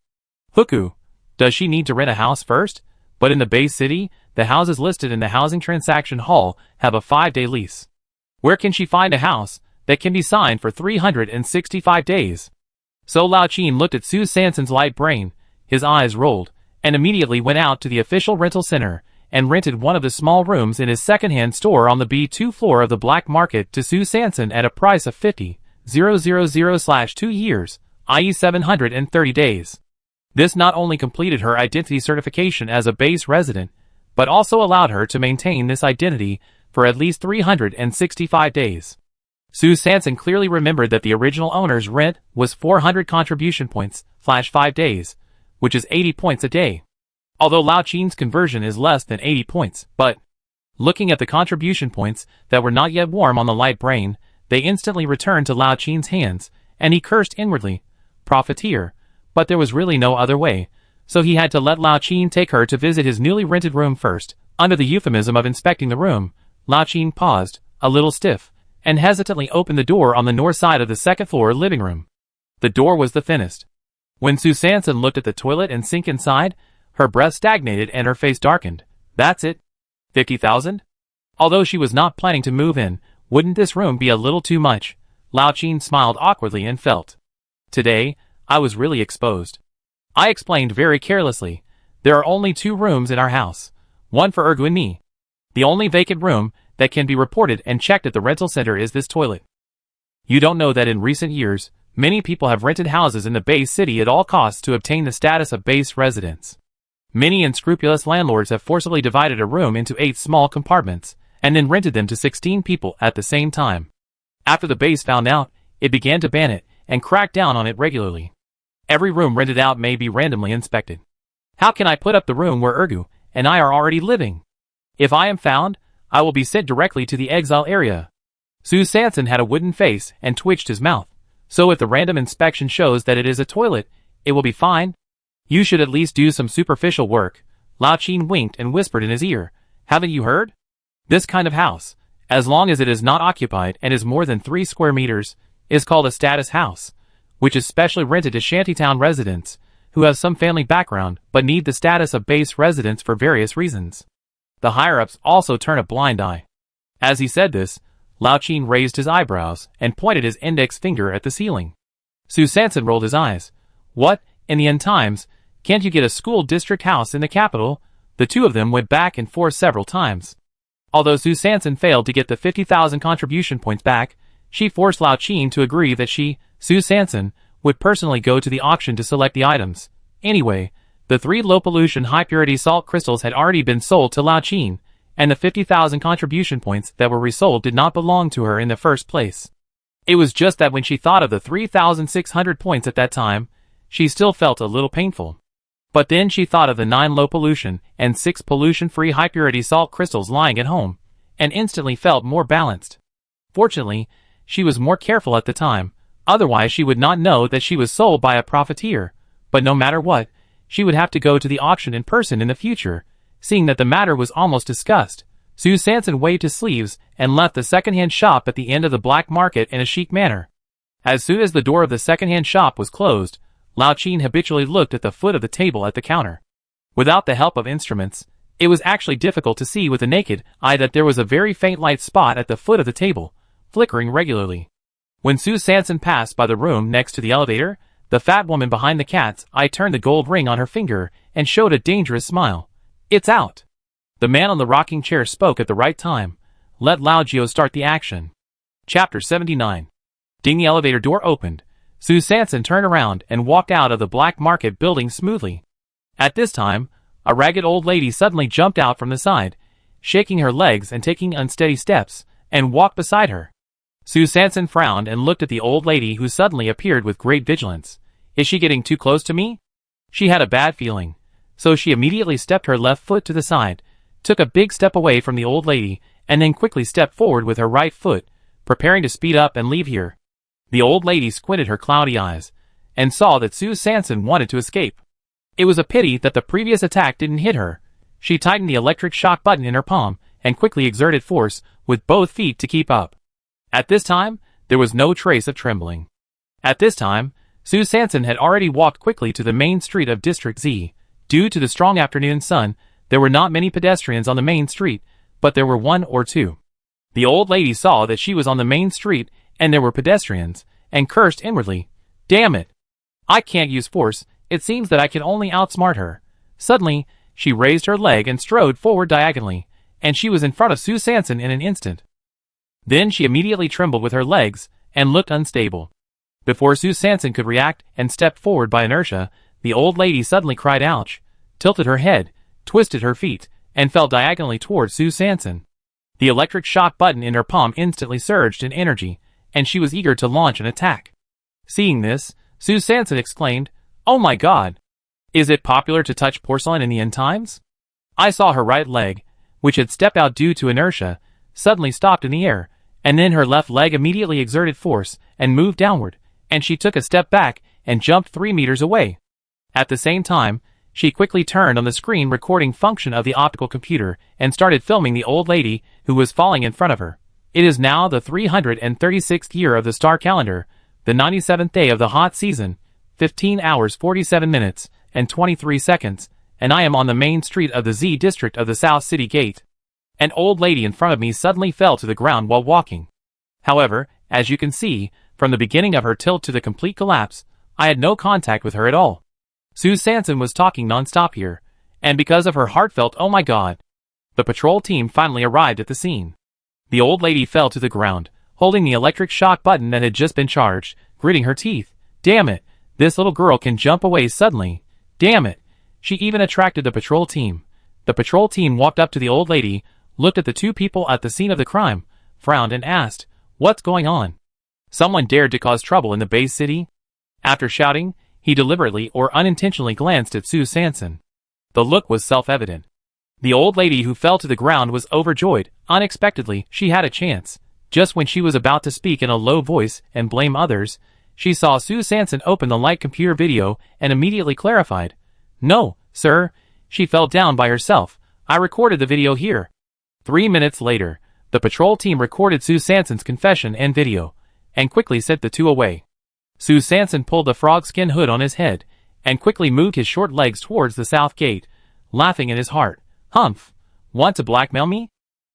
Huku, does she need to rent a house first? But in the base city, the houses listed in the housing transaction hall have a 5-day lease. Where can she find a house that can be signed for 365 days? So Lao Qin looked at Su Sanson's light brain, his eyes rolled, and immediately went out to the official rental center and rented one of the small rooms in his second-hand store on the B2 floor of the black market to Su Sanson at a price of 50,000/2 years, i.e. 730 days. This not only completed her identity certification as a base resident, but also allowed her to maintain this identity for at least 365 days. Su Sanson clearly remembered that the original owner's rent was 400 contribution points, /5 days, which is 80 points a day. Although Lao Qin's conversion is less than 80 points, but looking at the contribution points that were not yet warm on the light brain, they instantly returned to Lao Qin's hands, and he cursed inwardly, profiteer, but there was really no other way, so he had to let Lao Qin take her to visit his newly rented room first. Under the euphemism of inspecting the room, Lao Qin paused, a little stiff, and hesitantly opened the door on the north side of the second-floor living room. The door was the thinnest. When Su Sanson looked at the toilet and sink inside, her breath stagnated and her face darkened. That's it? 50,000? Although she was not planning to move in, wouldn't this room be a little too much? Lao Qin smiled awkwardly and felt. Today, I was really exposed. I explained very carelessly. There are only 2 rooms in our house. One for Ergu and me. The only vacant room that can be reported and checked at the rental center is this toilet. You don't know that in recent years, many people have rented houses in the base city at all costs to obtain the status of base residents. Many unscrupulous landlords have forcibly divided a room into 8 small compartments, and then rented them to 16 people at the same time. After the base found out, it began to ban it, and crack down on it regularly. Every room rented out may be randomly inspected. How can I put up the room where Ergu and I are already living? If I am found, I will be sent directly to the exile area. Su Sanson had a wooden face and twitched his mouth, So if the random inspection shows that it is a toilet, it will be fine. You should at least do some superficial work. Lao Qin winked and whispered in his ear. Haven't you heard? This kind of house, as long as it is not occupied and is more than 3 square meters, is called a status house, which is specially rented to shantytown residents who have some family background but need the status of base residents for various reasons. The higher-ups also turn a blind eye. As he said this, Lao Qin raised his eyebrows and pointed his index finger at the ceiling. Su Sanson rolled his eyes. What, in the end times, can't you get a school district house in the capital? The two of them went back and forth several times. Although Su Sanson failed to get the 50,000 contribution points back, she forced Lao Qin to agree that she, Su Sanson, would personally go to the auction to select the items. Anyway, the 3 low-pollution high-purity salt crystals had already been sold to Lao Qin, and the 50,000 contribution points that were resold did not belong to her in the first place. It was just that when she thought of the 3,600 points at that time, she still felt a little painful. But then she thought of the 9 low-pollution and 6 pollution-free high-purity salt crystals lying at home, and instantly felt more balanced. Fortunately, she was more careful at the time, otherwise she would not know that she was sold by a profiteer, but no matter what, she would have to go to the auction in person in the future. Seeing that the matter was almost discussed, Su Sanson waved his sleeves and left the second-hand shop at the end of the black market in a chic manner. As soon as the door of the second-hand shop was closed, Lao Qin habitually looked at the foot of the table at the counter. Without the help of instruments, it was actually difficult to see with the naked eye that there was a very faint light spot at the foot of the table, flickering regularly. When Su Sanson passed by the room next to the elevator, the fat woman behind the cat's eye turned the gold ring on her finger and showed a dangerous smile. It's out. The man on the rocking chair spoke at the right time. Let Lao Jio start the action. Chapter 79. Ding. The elevator door opened. Su Sanson turned around and walked out of the black market building smoothly. At this time, a ragged old lady suddenly jumped out from the side, shaking her legs and taking unsteady steps, and walked beside her. Su Sanson frowned and looked at the old lady who suddenly appeared with great vigilance. Is she getting too close to me? She had a bad feeling. So she immediately stepped her left foot to the side, took a big step away from the old lady, and then quickly stepped forward with her right foot, preparing to speed up and leave here. The old lady squinted her cloudy eyes, and saw that Su Sanson wanted to escape. It was a pity that the previous attack didn't hit her. She tightened the electric shock button in her palm, and quickly exerted force with both feet to keep up. At this time, there was no trace of trembling. At this time, Su Sanson had already walked quickly to the main street of District Z. Due to the strong afternoon sun, there were not many pedestrians on the main street, but there were 1 or 2. The old lady saw that she was on the main street and there were pedestrians, and cursed inwardly. Damn it! I can't use force, it seems that I can only outsmart her. Suddenly, she raised her leg and strode forward diagonally, and she was in front of Su Sanson in an instant. Then she immediately trembled with her legs, and looked unstable. Before Su Sanson could react and step forward by inertia, the old lady suddenly cried ouch, tilted her head, twisted her feet, and fell diagonally towards Su Sanson. The electric shock button in her palm instantly surged in energy, and she was eager to launch an attack. Seeing this, Su Sanson exclaimed, "Oh my God! Is it popular to touch porcelain in the end times?" I saw her right leg, which had stepped out due to inertia, suddenly stopped in the air, and then her left leg immediately exerted force and moved downward, and she took a step back and jumped 3 meters away. At the same time, she quickly turned on the screen recording function of the optical computer and started filming the old lady who was falling in front of her. It is now the 336th year of the star calendar, the 97th day of the hot season, 15 hours 47 minutes and 23 seconds, and I am on the main street of the Z district of the South City Gate. An old lady in front of me suddenly fell to the ground while walking. However, as you can see, from the beginning of her tilt to the complete collapse, I had no contact with her at all. Su Sanson was talking non-stop here, and because of her heartfelt "oh my God," the patrol team finally arrived at the scene. The old lady fell to the ground, holding the electric shock button that had just been charged, gritting her teeth. Damn it, this little girl can jump away suddenly. Damn it. She even attracted the patrol team. The patrol team walked up to the old lady, looked at the 2 people at the scene of the crime, frowned and asked, "What's going on? Someone dared to cause trouble in the base city?" After shouting, he deliberately or unintentionally glanced at Su Sanson. The look was self-evident. The old lady who fell to the ground was overjoyed. Unexpectedly, she had a chance. Just when she was about to speak in a low voice and blame others, she saw Sue Sanson open the light computer video and immediately clarified. "No, sir. She fell down by herself. I recorded the video here." 3 minutes later, the patrol team recorded Sue Sanson's confession and video, and quickly sent the two away. Sue Sanson pulled the frog skin hood on his head, and quickly moved his short legs towards the south gate, laughing in his heart. "Humph! Want to blackmail me?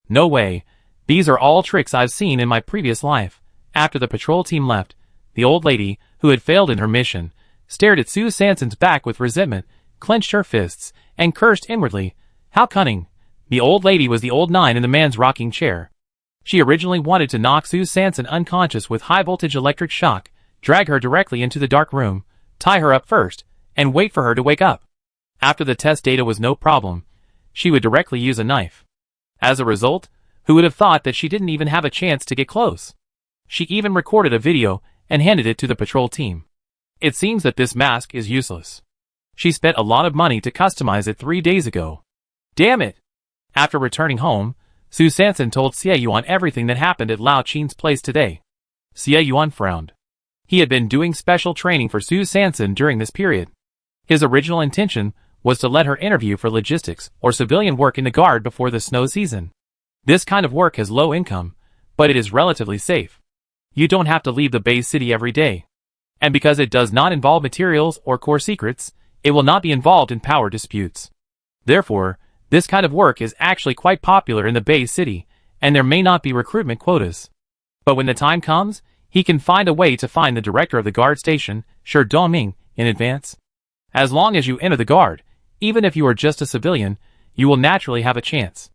No way. These are all tricks I've seen in my previous life." After the patrol team left, the old lady, who had failed in her mission, stared at Sue Sanson's back with resentment, clenched her fists, and cursed inwardly. How cunning. The old lady was the old 9 in the man's rocking chair. She originally wanted to knock Sue Sanson unconscious with high-voltage electric shock, drag her directly into the dark room, tie her up first, and wait for her to wake up. After the test data was no problem, she would directly use a knife. As a result, who would have thought that she didn't even have a chance to get close? She even recorded a video and handed it to the patrol team. It seems that this mask is useless. She spent a lot of money to customize it 3 days ago. Damn it! After returning home, Sue Sanson told Xie Yuan everything that happened at Lao Qin's place today. Xie Yuan frowned. He had been doing special training for Sue Sanson during this period. His original intention was to let her interview for logistics or civilian work in the guard before the snow season. This kind of work has low income, but it is relatively safe. You don't have to leave the base city every day. And because it does not involve materials or core secrets, it will not be involved in power disputes. Therefore, this kind of work is actually quite popular in the base city, and there may not be recruitment quotas. But when the time comes, he can find a way to find the director of the guard station, Shi Dongming, in advance. As long as you enter the guard, even if you are just a civilian, you will naturally have a chance.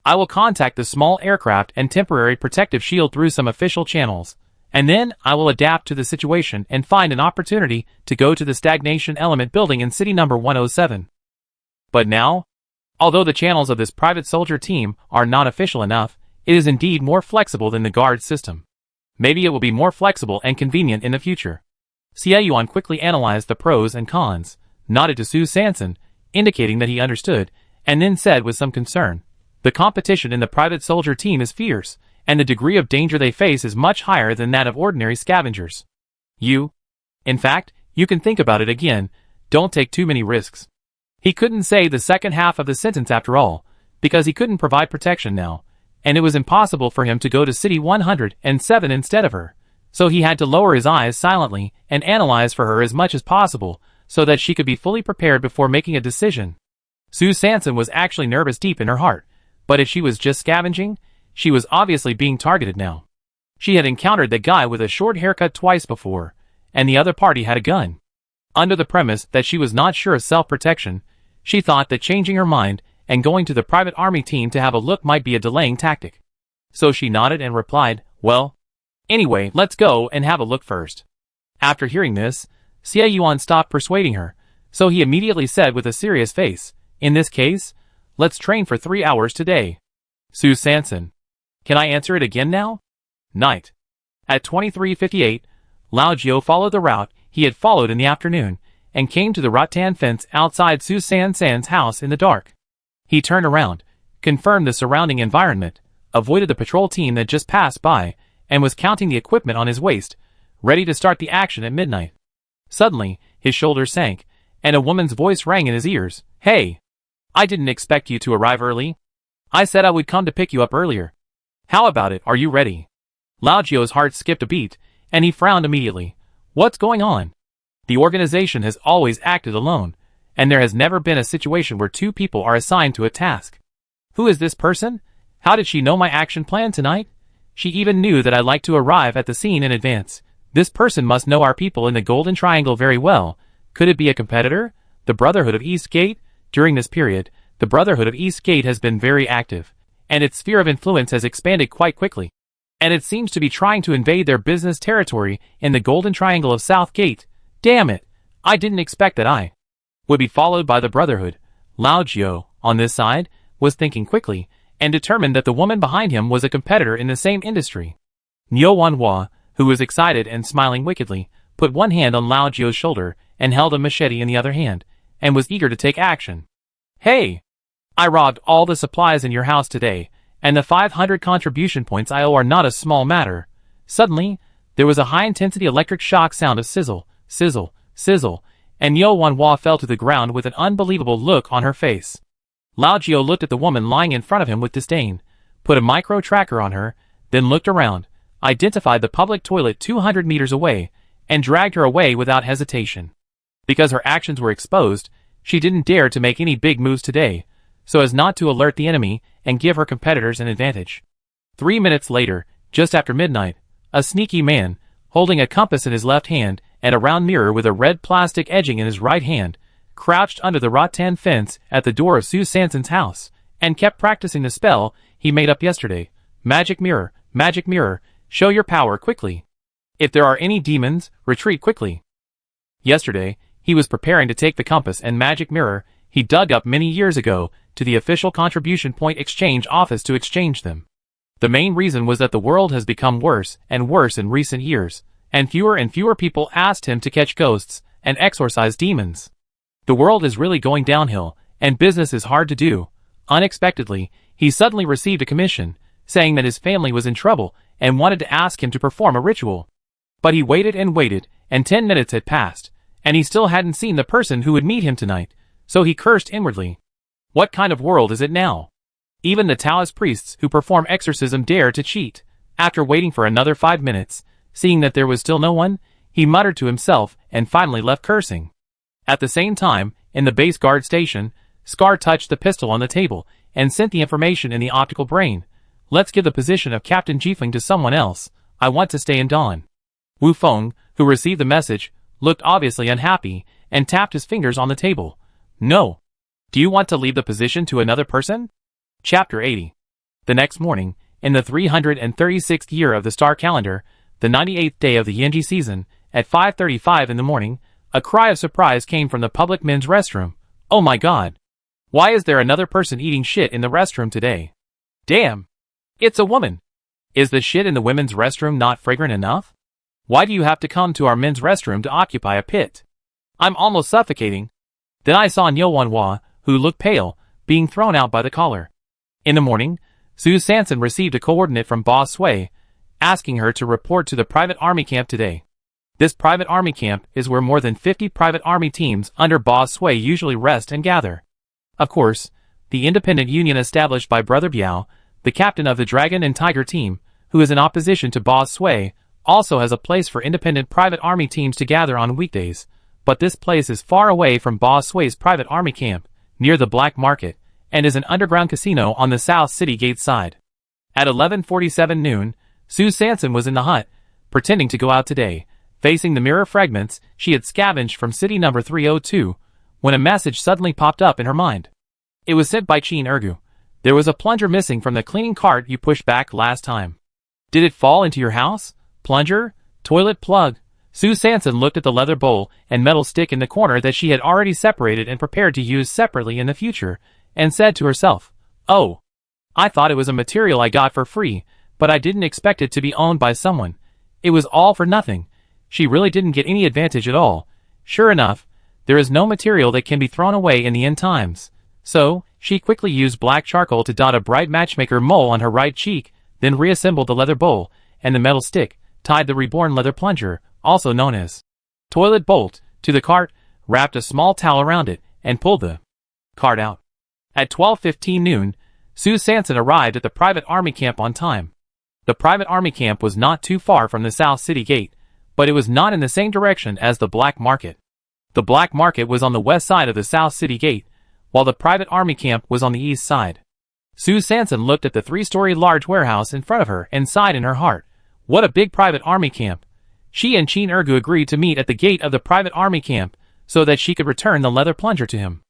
I will contact the small aircraft and temporary protective shield through some official channels, and then I will adapt to the situation and find an opportunity to go to the stagnation element building in city number 107. But now, although the channels of this private soldier team are not official enough, it is indeed more flexible than the guard system. Maybe it will be more flexible and convenient in the future. Xie Yuan quickly analyzed the pros and cons, nodded to Sue Sanson, indicating that he understood, and then said with some concern, "The competition in the private soldier team is fierce, and the degree of danger they face is much higher than that of ordinary scavengers. In fact, you can think about it again, don't take too many risks." He couldn't say the second half of the sentence after all, because he couldn't provide protection now, and it was impossible for him to go to City 107 instead of her, so he had to lower his eyes silently and analyze for her as much as possible so that she could be fully prepared before making a decision. Sue Sanson was actually nervous deep in her heart, but if she was just scavenging, she was obviously being targeted now. She had encountered the guy with a short haircut twice before, and the other party had a gun. Under the premise that she was not sure of self-protection, she thought that changing her mind and going to the private army team to have a look might be a delaying tactic. So she nodded and replied, "Well, anyway, let's go and have a look first." After hearing this, Xie Yuan stopped persuading her, so he immediately said with a serious face, "In this case, let's train for 3 hours today." Sue Sanson. Can I answer it again now? Night. At 23:58, Lao Jiu followed the route he had followed in the afternoon, and came to the rattan fence outside Sue Sanson's house in the dark. He turned around, confirmed the surrounding environment, avoided the patrol team that just passed by, and was counting the equipment on his waist, ready to start the action at midnight. Suddenly, his shoulders sank, and a woman's voice rang in his ears. "Hey! I didn't expect you to arrive early. I said I would come to pick you up earlier. How about it, are you ready?" Lao Jiu's heart skipped a beat, and he frowned immediately. What's going on? The organization has always acted alone, and there has never been a situation where 2 people are assigned to a task. Who is this person? How did she know my action plan tonight? She even knew that I like to arrive at the scene in advance. This person must know our people in the Golden Triangle very well. Could it be a competitor? The Brotherhood of Eastgate? During this period, the Brotherhood of Eastgate has been very active, and its sphere of influence has expanded quite quickly. And it seems to be trying to invade their business territory in the Golden Triangle of Southgate. Damn it! I didn't expect that I would be followed by the Brotherhood. Lao Jiu, on this side, was thinking quickly, and determined that the woman behind him was a competitor in the same industry. Niu Wanhua, who was excited and smiling wickedly, put one hand on Lao Jiu's shoulder and held a machete in the other hand, and was eager to take action. "Hey! I robbed all the supplies in your house today, and the 500 contribution points I owe are not a small matter." Suddenly, There was a high-intensity electric shock sound of sizzle, sizzle, sizzle, and Yo Wanhua fell to the ground with an unbelievable look on her face. Lao Jiao looked at the woman lying in front of him with disdain, put a micro-tracker on her, then looked around, identified the public toilet 200 meters away, and dragged her away without hesitation. Because her actions were exposed, she didn't dare to make any big moves today, so as not to alert the enemy and give her competitors an advantage. 3 minutes later, just after midnight, a sneaky man, holding a compass in his left hand and a round mirror with a red plastic edging in his right hand, crouched under the rattan fence at the door of Sue Sanson's house, and kept practicing the spell he made up yesterday. Magic mirror, show your power quickly. If there are any demons, retreat quickly. Yesterday, he was preparing to take the compass and magic mirror he dug up many years ago to the official contribution point exchange office to exchange them. The main reason was that the world has become worse and worse in recent years, and fewer people asked him to catch ghosts and exorcise demons. The world is really going downhill, and business is hard to do. Unexpectedly, he suddenly received a commission, saying that his family was in trouble and wanted to ask him to perform a ritual. But he waited, and 10 minutes had passed, and he still hadn't seen the person who would meet him tonight, so he cursed inwardly. What kind of world is it now? Even the Taoist priests who perform exorcism dare to cheat. After waiting for another 5 minutes, seeing that there was still no one, he muttered to himself and finally left cursing. At the same time, in the base guard station, Scar touched the pistol on the table and sent the information in the optical brain. Let's give the position of Captain Jiefling to someone else. I want to stay in Dawn. Wu Feng, who received the message, looked obviously unhappy and tapped his fingers on the table. No. Do you want to leave the position to another person? Chapter 80. The next morning, in the 336th year of the star calendar, the 98th day of the Yinji season, at 5:35 in the morning, a cry of surprise came from the public men's restroom. Oh my god. Why is there another person eating shit in the restroom today? Damn. It's a woman. Is the shit in the women's restroom not fragrant enough? Why do you have to come to our men's restroom to occupy a pit? I'm almost suffocating. Then I saw Yo Wanhua, who looked pale, being thrown out by the collar. In the morning, Sue Sanson received a coordinate from Boss Sui, asking her to report to the private army camp today. This private army camp is where more than 50 private army teams under Boss Sui usually rest and gather. Of course, the independent union established by Brother Biao, the captain of the Dragon and Tiger team, who is in opposition to Boss Sui, also has a place for independent private army teams to gather on weekdays, but this place is far away from Boss Sui's private army camp, near the black market, and is an underground casino on the South City Gate side. At 11:47 noon, Sue Sanson was in the hut, pretending to go out today, facing the mirror fragments she had scavenged from city number 302, when a message suddenly popped up in her mind. It was sent by Qin Ergu. There was a plunger missing from the cleaning cart you pushed back last time. Did it fall into your house? Plunger? Toilet plug? Sue Sanson looked at the leather bowl and metal stick in the corner that she had already separated and prepared to use separately in the future, and said to herself, "Oh, I thought it was a material I got for free, but I didn't expect it to be owned by someone. It was all for nothing. She really didn't get any advantage at all. Sure enough, there is no material that can be thrown away in the end times." So, she quickly used black charcoal to dot a bright matchmaker mole on her right cheek, then reassembled the leather bowl and the metal stick, tied the reborn leather plunger, also known as toilet bolt, to the cart, wrapped a small towel around it, and pulled the cart out. At 12:15 noon, Sue Sanson arrived at the private army camp on time. The private army camp was not too far from the South City Gate, but it was not in the same direction as the black market. The black market was on the west side of the South City Gate, while the private army camp was on the east side. Sue Sanson looked at the 3-story large warehouse in front of her and sighed in her heart. What a big private army camp. She and Qin Ergu agreed to meet at the gate of the private army camp so that she could return the leather plunger to him.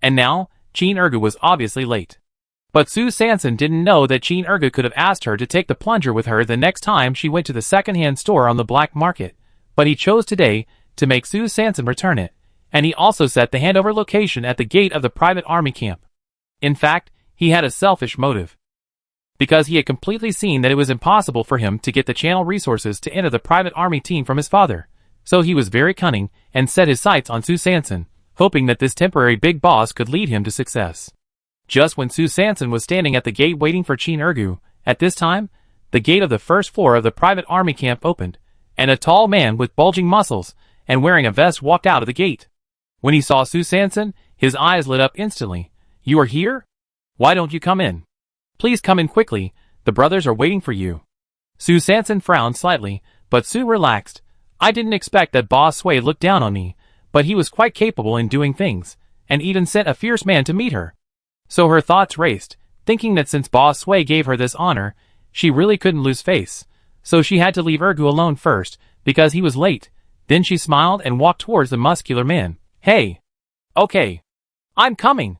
And now, Qin Ergu was obviously late. But Sue Sanson didn't know that Qin Ergu could have asked her to take the plunger with her the next time she went to the second-hand store on the black market, but he chose today to make Sue Sanson return it, and he also set the handover location at the gate of the private army camp. In fact, he had a selfish motive. Because he had completely seen that it was impossible for him to get the channel resources to enter the private army team from his father, so he was very cunning and set his sights on Sue Sanson, hoping that this temporary big boss could lead him to success. Just when Sue Sanson was standing at the gate waiting for Qin Ergu, at this time, the gate of the first floor of the private army camp opened, and a tall man with bulging muscles and wearing a vest walked out of the gate. When he saw Sue Sanson, his eyes lit up instantly. "You are here? Why don't you come in? Please come in quickly, the brothers are waiting for you." Sue Sanson frowned slightly, but soon relaxed. "I didn't expect that Boss Sway looked down on me, but he was quite capable in doing things, and even sent a fierce man to meet her." So her thoughts raced, thinking that since Boss Sway gave her this honor, she really couldn't lose face. So she had to leave Ergu alone first, because he was late. Then she smiled and walked towards the muscular man. "Hey. Okay. I'm coming."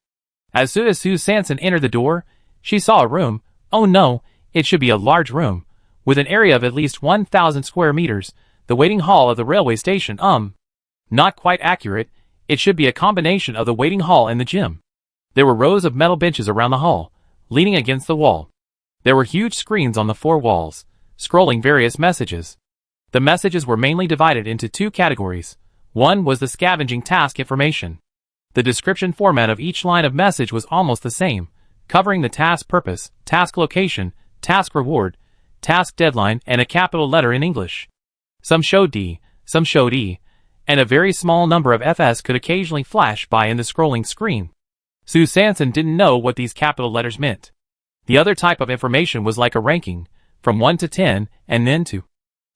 As soon as Sue Sanson entered the door, she saw a room. Oh no, it should be a large room, with an area of at least 1,000 square meters, the waiting hall of the railway station. Not quite accurate, it should be a combination of the waiting hall and the gym. There were rows of metal benches around the hall, leaning against the wall. There were huge screens on the four walls, scrolling various messages. The messages were mainly divided into two categories. One was the scavenging task information. The description format of each line of message was almost the same, covering the task purpose, task location, task reward, task deadline, and a capital letter in English. Some showed D, some showed E, and a very small number of FS could occasionally flash by in the scrolling screen. Sue Sanson didn't know what these capital letters meant. The other type of information was like a ranking, from 1 to 10, and then 2.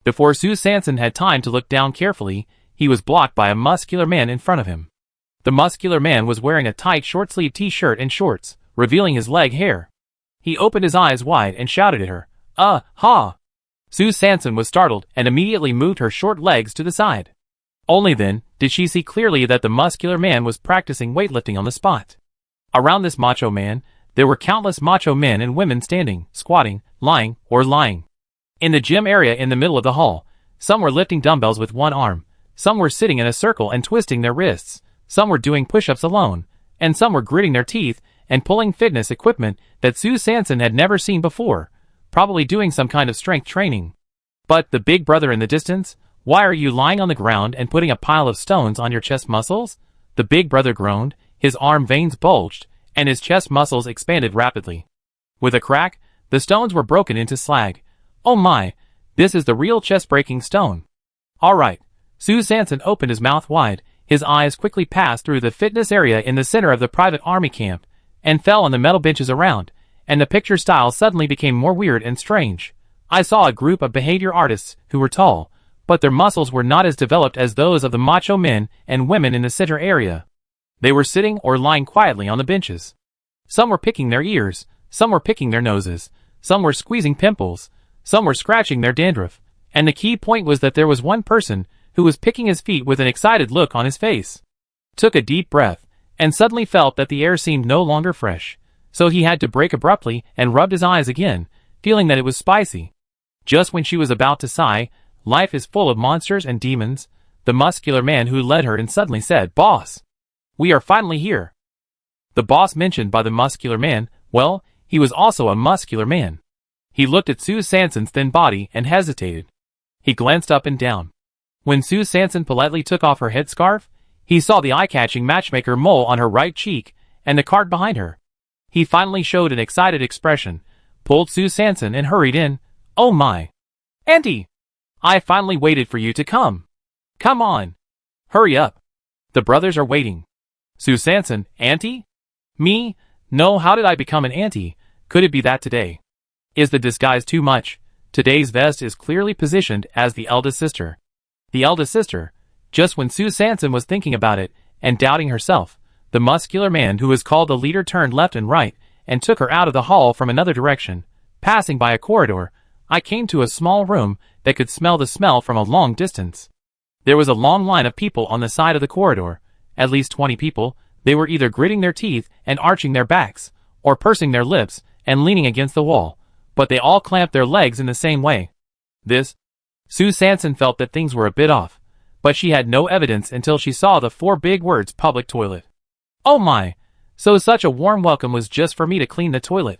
Before Sue Sanson had time to look down carefully, he was blocked by a muscular man in front of him. The muscular man was wearing a tight short-sleeved t-shirt and shorts, revealing his leg hair. He opened his eyes wide and shouted at her, Ha! Sue Sanson was startled and immediately moved her short legs to the side. Only then did she see clearly that the muscular man was practicing weightlifting on the spot. Around this macho man, there were countless macho men and women standing, squatting, lying, or lying. In the gym area in the middle of the hall, some were lifting dumbbells with one arm, some were sitting in a circle and twisting their wrists, some were doing push-ups alone, and some were gritting their teeth and pulling fitness equipment that Sue Sanson had never seen before, probably doing some kind of strength training. But the big brother in the distance, why are you lying on the ground and putting a pile of stones on your chest muscles? The big brother groaned, his arm veins bulged, and his chest muscles expanded rapidly. With a crack, the stones were broken into slag. Oh my, this is the real chest-breaking stone. Alright. Sue Sanson opened his mouth wide, his eyes quickly passed through the fitness area in the center of the private army camp, and fell on the metal benches around, and the picture style suddenly became more weird and strange. I saw a group of behavior artists who were tall, but their muscles were not as developed as those of the macho men and women in the center area. They were sitting or lying quietly on the benches. Some were picking their ears, some were picking their noses, some were squeezing pimples, some were scratching their dandruff, and the key point was that there was one person who was picking his feet with an excited look on his face. Took a deep breath, and suddenly felt that the air seemed no longer fresh, so he had to break abruptly and rubbed his eyes again, feeling that it was spicy. Just when she was about to sigh, "Life is full of monsters and demons," the muscular man who led her in suddenly said, "Boss! We are finally here." The boss mentioned by the muscular man, well, he was also a muscular man. He looked at Sue Sanson's thin body and hesitated. He glanced up and down. When Sue Sanson politely took off her headscarf, he saw the eye-catching matchmaker mole on her right cheek and the card behind her. He finally showed an excited expression, pulled Sue Sanson and hurried in. "Oh my! Auntie! I finally waited for you to come. Come on. Hurry up. The brothers are waiting." Sue Sanson, "Auntie? Me? No, how did I become an auntie? Could it be that today? Is the disguise too much? Today's vest is clearly positioned as the eldest sister." The eldest sister. Just when Sue Sanson was thinking about it and doubting herself, the muscular man who was called the leader turned left and right and took her out of the hall from another direction. Passing by a corridor, I came to a small room that could smell the smell from a long distance. There was a long line of people on the side of the corridor, at least 20 people. They were either gritting their teeth and arching their backs, or pursing their lips and leaning against the wall, but they all clamped their legs in the same way. Sue Sanson felt that things were a bit off, but she had no evidence until she saw the 4 big words public toilet. Oh my! So such a warm welcome was just for me to clean the toilet.